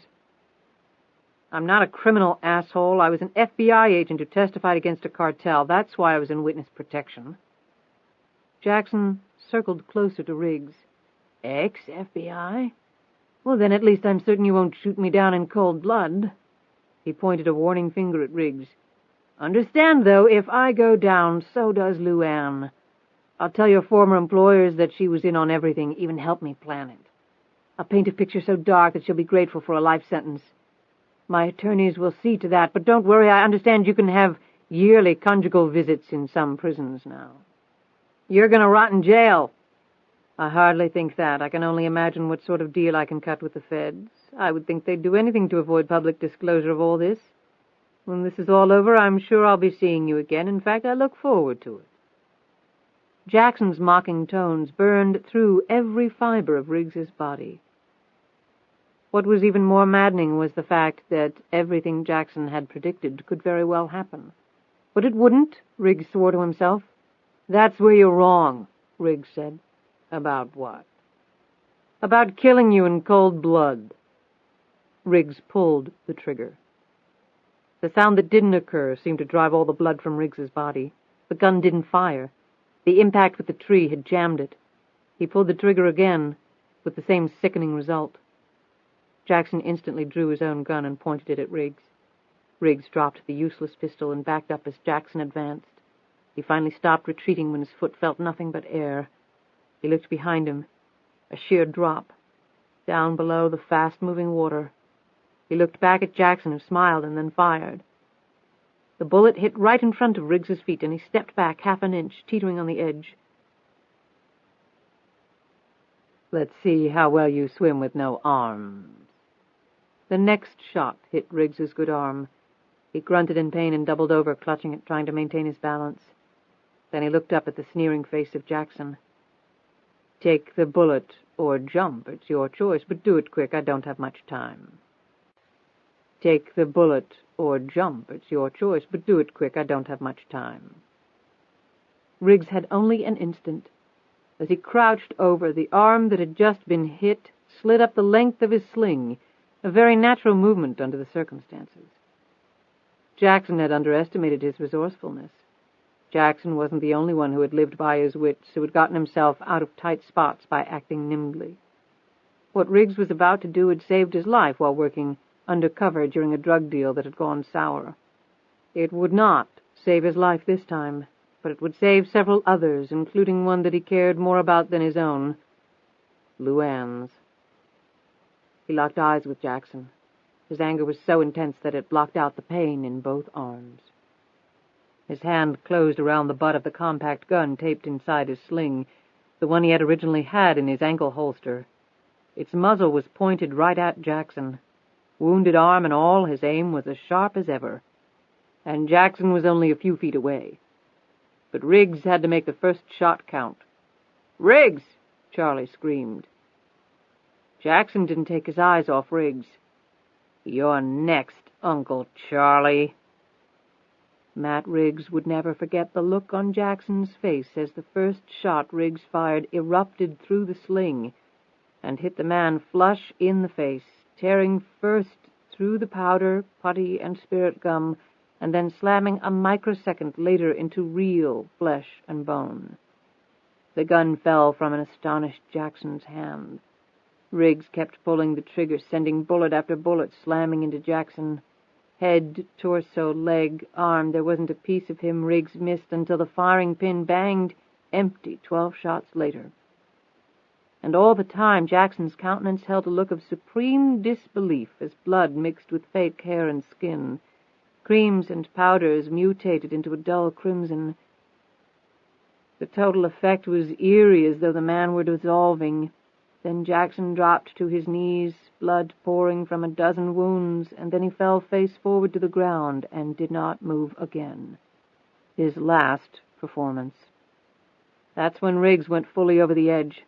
Speaker 3: I'm not a criminal, asshole. I was an FBI agent who testified against a cartel. That's why I was in witness protection. Jackson circled closer to Riggs. Ex-FBI? Well, then at least I'm certain you won't shoot me down in cold blood. He pointed a warning finger at Riggs. Understand, though, if I go down, so does LuAnn. I'll tell your former employers that she was in on everything, even helped me plan it. I'll paint a picture so dark that she'll be grateful for a life sentence. My attorneys will see to that, but don't worry, I understand you can have yearly conjugal visits in some prisons now. You're going to rot in jail. I hardly think that. I can only imagine what sort of deal I can cut with the feds. I would think they'd do anything to avoid public disclosure of all this. When this is all over, I'm sure I'll be seeing you again. In fact, I look forward to it. Jackson's mocking tones burned through every fiber of Riggs's body. What was even more maddening was the fact that everything Jackson had predicted could very well happen. But it wouldn't, Riggs swore to himself. That's where you're wrong, Riggs said. About what? About killing you in cold blood. Riggs pulled the trigger. The sound that didn't occur seemed to drive all the blood from Riggs's body. The gun didn't fire. The impact with the tree had jammed it. He pulled the trigger again, with the same sickening result. Jackson instantly drew his own gun and pointed it at Riggs. Riggs dropped the useless pistol and backed up as Jackson advanced. He finally stopped retreating when his foot felt nothing but air. He looked behind him. A sheer drop. Down below the fast-moving water. He looked back at Jackson, who smiled and then fired. The bullet hit right in front of Riggs's feet, and he stepped back half an inch, teetering on the edge. "Let's see how well you swim with no arms." The next shot hit Riggs's good arm. He grunted in pain and doubled over, clutching it, trying to maintain his balance. Then he looked up at the sneering face of Jackson. "Take the bullet or jump. It's your choice, but do it quick. I don't have much time." "Take the bullet or jump. It's your choice, but do it quick. I don't have much time." Riggs had only an instant. As he crouched over, the arm that had just been hit slid up the length of his sling, a very natural movement under the circumstances. Jackson had underestimated his resourcefulness. Jackson wasn't the only one who had lived by his wits, who had gotten himself out of tight spots by acting nimbly. What Riggs was about to do had saved his life while working undercover during a drug deal that had gone sour. It would not save his life this time, but it would save several others, including one that he cared more about than his own, LuAnn's. He locked eyes with Jackson. His anger was so intense that it blocked out the pain in both arms. His hand closed around the butt of the compact gun taped inside his sling, the one he had originally had in his ankle holster. Its muzzle was pointed right at Jackson. Wounded arm and all, his aim was as sharp as ever. And Jackson was only a few feet away. But Riggs had to make the first shot count. "Riggs!" Charlie screamed. Jackson didn't take his eyes off Riggs. "You're next, Uncle Charlie." Matt Riggs would never forget the look on Jackson's face as the first shot Riggs fired erupted through the sling and hit the man flush in the face, tearing first through the powder, putty, and spirit gum, and then slamming a microsecond later into real flesh and bone. The gun fell from an astonished Jackson's hand. Riggs kept pulling the trigger, sending bullet after bullet slamming into Jackson. Head, torso, leg, arm, there wasn't a piece of him Riggs missed until the firing pin banged empty 12 shots later. And all the time Jackson's countenance held a look of supreme disbelief as blood mixed with fake hair and skin. Creams and powders mutated into a dull crimson. The total effect was eerie, as though the man were dissolving. Then Jackson dropped to his knees, blood pouring from a dozen wounds, and then he fell face forward to the ground and did not move again. His last performance. That's when Riggs went fully over the edge.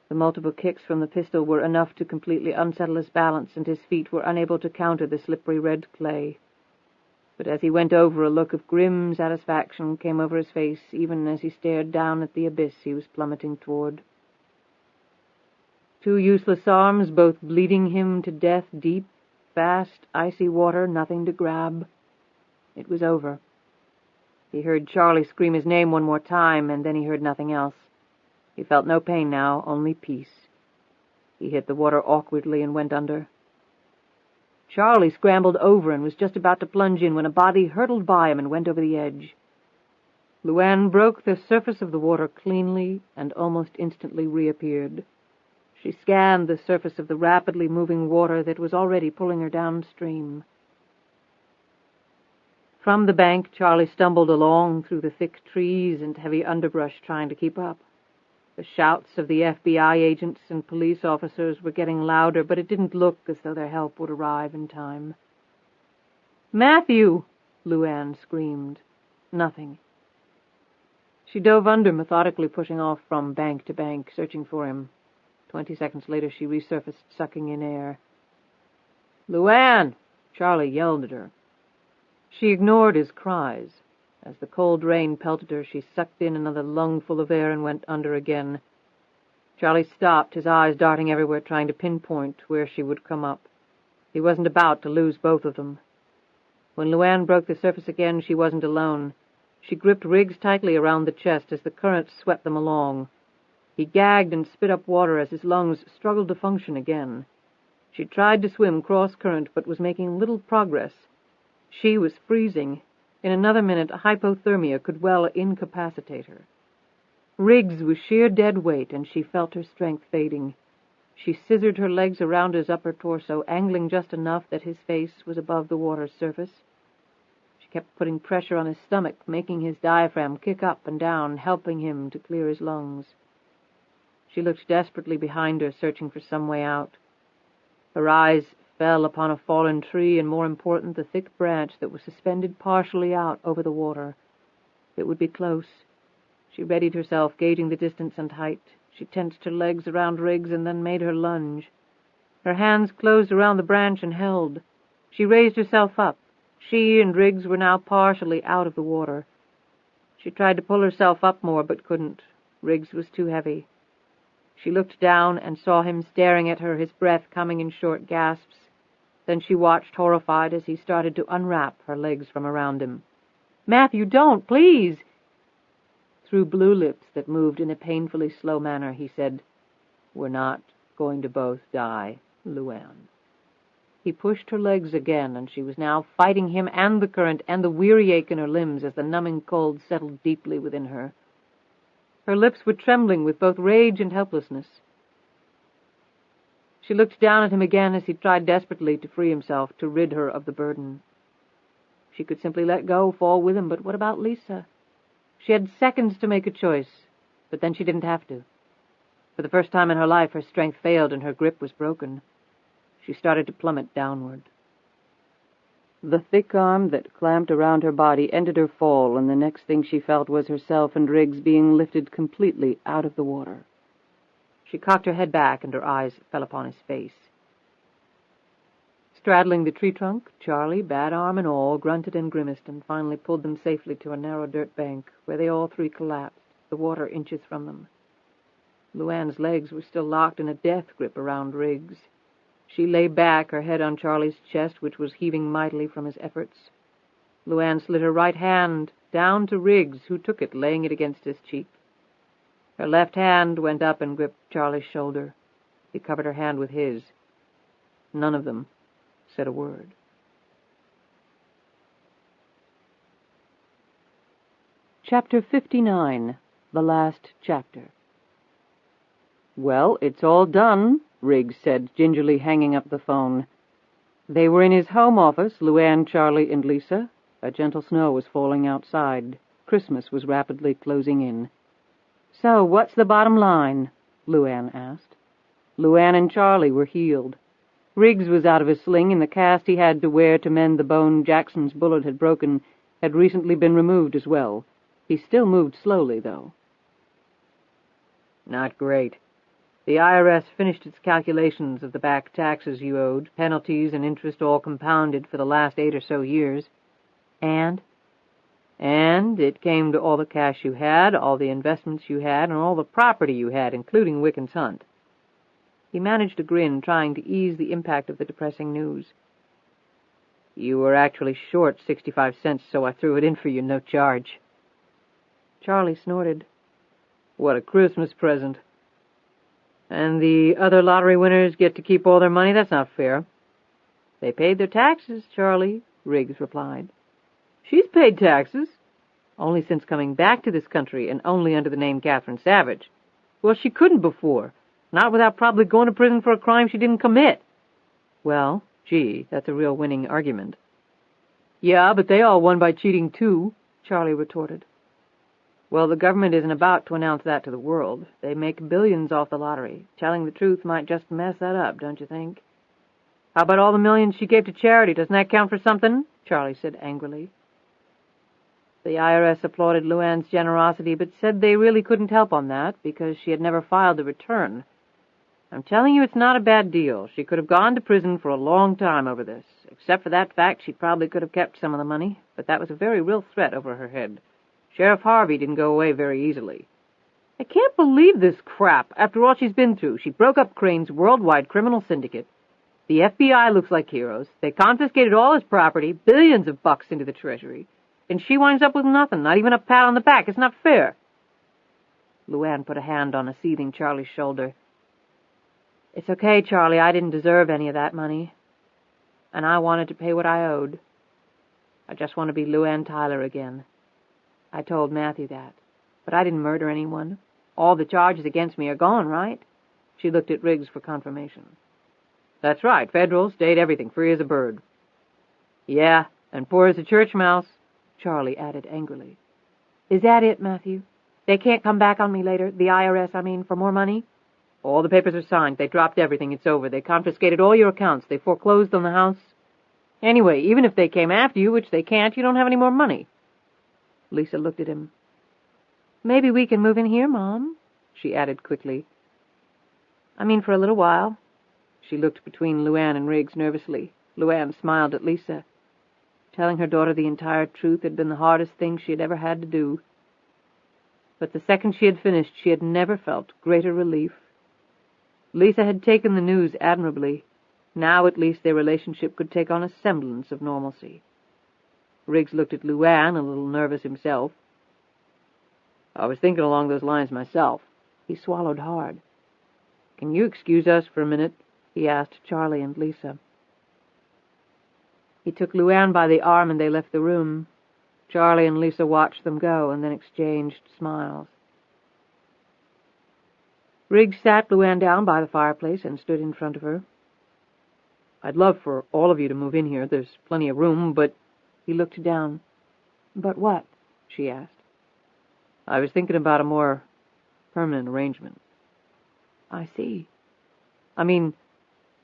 Speaker 3: The multiple kicks from the pistol were enough to completely unsettle his balance, and his feet were unable to counter the slippery red clay. But as he went over, a look of grim satisfaction came over his face, even as he stared down at the abyss he was plummeting toward. 2 useless arms, both bleeding him to death, deep, fast, icy water, nothing to grab. It was over. He heard Charlie scream his name one more time, and then he heard nothing else. He felt no pain now, only peace. He hit the water awkwardly and went under. Charlie scrambled over and was just about to plunge in when a body hurtled by him and went over the edge. LuAnn broke the surface of the water cleanly and almost instantly reappeared. She scanned the surface of the rapidly moving water that was already pulling her downstream. From the bank, Charlie stumbled along through the thick trees and heavy underbrush, trying to keep up. The shouts of the FBI agents and police officers were getting louder, but it didn't look as though their help would arrive in time. "Matthew!" LuAnn screamed. Nothing. She dove under, methodically pushing off from bank to bank, searching for him. 20 seconds later, she resurfaced, sucking in air. "LuAnn!" Charlie yelled at her. She ignored his cries. As the cold rain pelted her, she sucked in another lungful of air and went under again. Charlie stopped, his eyes darting everywhere, trying to pinpoint where she would come up. He wasn't about to lose both of them. When LuAnn broke the surface again, she wasn't alone. She gripped Riggs tightly around the chest as the current swept them along. He gagged and spit up water as his lungs struggled to function again. She tried to swim cross-current, but was making little progress. She was freezing. In another minute, hypothermia could well incapacitate her. Riggs was sheer dead weight, and she felt her strength fading. She scissored her legs around his upper torso, angling just enough that his face was above the water's surface. She kept putting pressure on his stomach, making his diaphragm kick up and down, helping him to clear his lungs. She looked desperately behind her, searching for some way out. Her eyes fell upon a fallen tree, and more important, the thick branch that was suspended partially out over the water. It would be close. She readied herself, gauging the distance and height. She tensed her legs around Riggs and then made her lunge. Her hands closed around the branch and held. She raised herself up. She and Riggs were now partially out of the water. She tried to pull herself up more, but couldn't. Riggs was too heavy. She looked down and saw him staring at her, his breath coming in short gasps. Then she watched, horrified, as he started to unwrap her legs from around him. "Matthew, don't, please!" Through blue lips that moved in a painfully slow manner, he said, "We're not going to both die, LuAnn." He pushed her legs again, and she was now fighting him and the current and the weary ache in her limbs as the numbing cold settled deeply within her. Her lips were trembling with both rage and helplessness. She looked down at him again as he tried desperately to free himself, to rid her of the burden. She could simply let go, fall with him, but what about Lisa? She had seconds to make a choice, but then she didn't have to. For the first time in her life, her strength failed and her grip was broken. She started to plummet downward. The thick arm that clamped around her body ended her fall, and the next thing she felt was herself and Riggs being lifted completely out of the water. She cocked her head back, and her eyes fell upon his face. Straddling the tree trunk, Charlie, bad arm and all, grunted and grimaced, and finally pulled them safely to a narrow dirt bank, where they all three collapsed, the water inches from them. LuAnn's legs were still locked in a death grip around Riggs. She lay back, her head on Charlie's chest, which was heaving mightily from his efforts. LuAnn slid her right hand down to Riggs, who took it, laying it against his cheek. Her left hand went up and gripped Charlie's shoulder. He covered her hand with his. None of them said a word. Chapter 59, the last chapter. "Well, it's all done," Riggs said, gingerly hanging up the phone. They were in his home office, LuAnn, Charlie, and Lisa. A gentle snow was falling outside. Christmas was rapidly closing in. "So, what's the bottom line?" LuAnn asked. LuAnn and Charlie were healed. Riggs was out of his sling, and the cast he had to wear to mend the bone Jackson's bullet had broken had recently been removed as well. He still moved slowly, though. "Not great. The IRS finished its calculations of the back taxes you owed, penalties and interest all compounded for the last 8 or so years. And it came to all the cash you had, all the investments you had, and all the property you had, including Wiccan's Hunt." He managed a grin, trying to ease the impact of the depressing news. "You were actually short 65 cents, so I threw it in for you, no charge." Charlie snorted. "What a Christmas present. And the other lottery winners get to keep all their money? That's not fair." "They paid their taxes, Charlie," Riggs replied. "She's paid taxes." "Only since coming back to this country, and only under the name Catherine Savage." "Well, she couldn't before. Not without probably going to prison for a crime she didn't commit." "Well, gee, that's a real winning argument." "Yeah, but they all won by cheating, too," Charlie retorted. "Well, the government isn't about to announce that to the world. They make billions off the lottery. Telling the truth might just mess that up, don't you think?" "How about all the millions she gave to charity? Doesn't that count for something?" Charlie said angrily. The IRS applauded LuAnn's generosity, but said they really couldn't help on that, because she had never filed a return. "I'm telling you, it's not a bad deal. She could have gone to prison for a long time over this. Except for that fact, she probably could have kept some of the money, but that was a very real threat over her head. Sheriff Harvey didn't go away very easily." "I can't believe this crap, after all she's been through. She broke up Crane's worldwide criminal syndicate. The FBI looks like heroes. They confiscated all his property, billions of bucks into the treasury. And she winds up with nothing, not even a pat on the back. It's not fair." LuAnn put a hand on a seething Charlie's shoulder. "It's okay, Charlie. I didn't deserve any of that money. And I wanted to pay what I owed."
Speaker 2: I just want to be LuAnn Tyler again. I told Matthew that. But I didn't murder anyone. All the charges against me are gone, right? She looked at Riggs for confirmation. That's right, federal, state, everything, free as a bird. Yeah, and poor as a church mouse, Charlie added angrily. Is that it, Matthew? They can't come back on me later, the IRS, I mean, for more money? All the papers are signed. They dropped everything. It's over. They confiscated all your accounts. They foreclosed on the house. Anyway, even if they came after you, which they can't, you don't have any more money. Lisa looked at him. Maybe we can move in here, Mom, she added quickly. I mean, for a little while. She looked between LuAnn and Riggs nervously. LuAnn smiled at Lisa. Telling her daughter the entire truth had been the hardest thing she had ever had to do. But the second she had finished, she had never felt greater relief. Lisa had taken the news admirably. Now at least their relationship could take on a semblance of normalcy. Riggs looked at LuAnn, a little nervous himself. I was thinking along those lines myself. He swallowed hard. Can you excuse us for a minute? He asked Charlie and Lisa. He took LuAnn by the arm and they left the room. Charlie and Lisa watched them go and then exchanged smiles. Riggs sat LuAnn down by the fireplace and stood in front of her. I'd love for all of you to move in here. There's plenty of room, but... He looked down. But what? She asked. I was thinking about a more permanent arrangement. I see. I mean,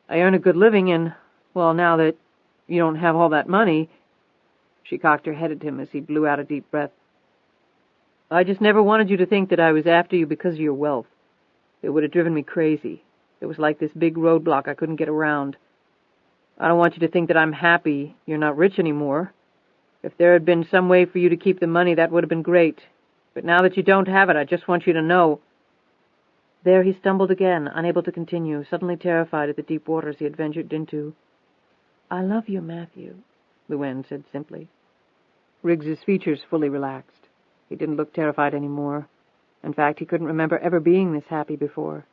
Speaker 2: I earn a good living and, well, now that you don't have all that money... She cocked her head at him as he blew out a deep breath. I just never wanted you to think that I was after you because of your wealth. It would have driven me crazy. It was like this big roadblock I couldn't get around. I don't want you to think that I'm happy you're not rich anymore. If there had been some way for you to keep the money, that would have been great. But now that you don't have it, I just want you to know... There he stumbled again, unable to continue, suddenly terrified at the deep waters he had ventured into. I love you, Matthew, LuAnn said simply. Riggs's features fully relaxed. He didn't look terrified anymore. In fact, he couldn't remember ever being this happy before.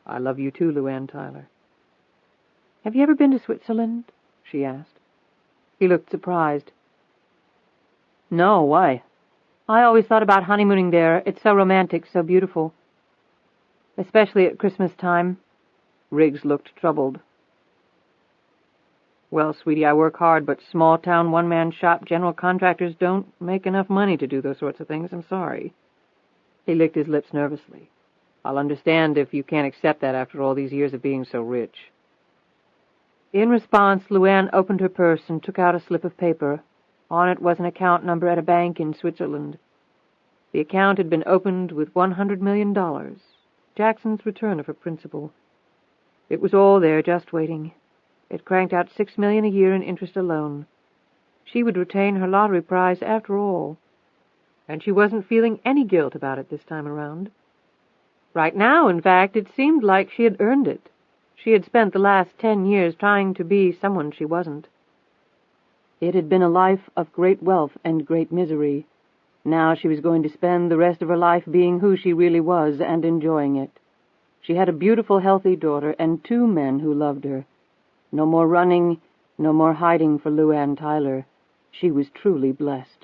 Speaker 2: I love you too, LuAnn Tyler. Have you ever been to Switzerland? She asked. He looked surprised. No, why? I always thought about honeymooning there. It's so romantic, so beautiful. Especially at Christmas time. Riggs looked troubled. Well, sweetie, I work hard, but small-town, one-man shop general contractors don't make enough money to do those sorts of things. I'm sorry. He licked his lips nervously. I'll understand if you can't accept that after all these years of being so rich. In response, LuAnn opened her purse and took out a slip of paper. On it was an account number at a bank in Switzerland. The account had been opened with $100 million, Jackson's return of her principal. It was all there, just waiting. It cranked out $6 million a year in interest alone. She would retain her lottery prize after all. And she wasn't feeling any guilt about it this time around. Right now, in fact, it seemed like she had earned it. She had spent the last 10 years trying to be someone she wasn't. It had been a life of great wealth and great misery. Now she was going to spend the rest of her life being who she really was and enjoying it. She had a beautiful, healthy daughter and 2 men who loved her. No more running, no more hiding for LuAnn Tyler. She was truly blessed.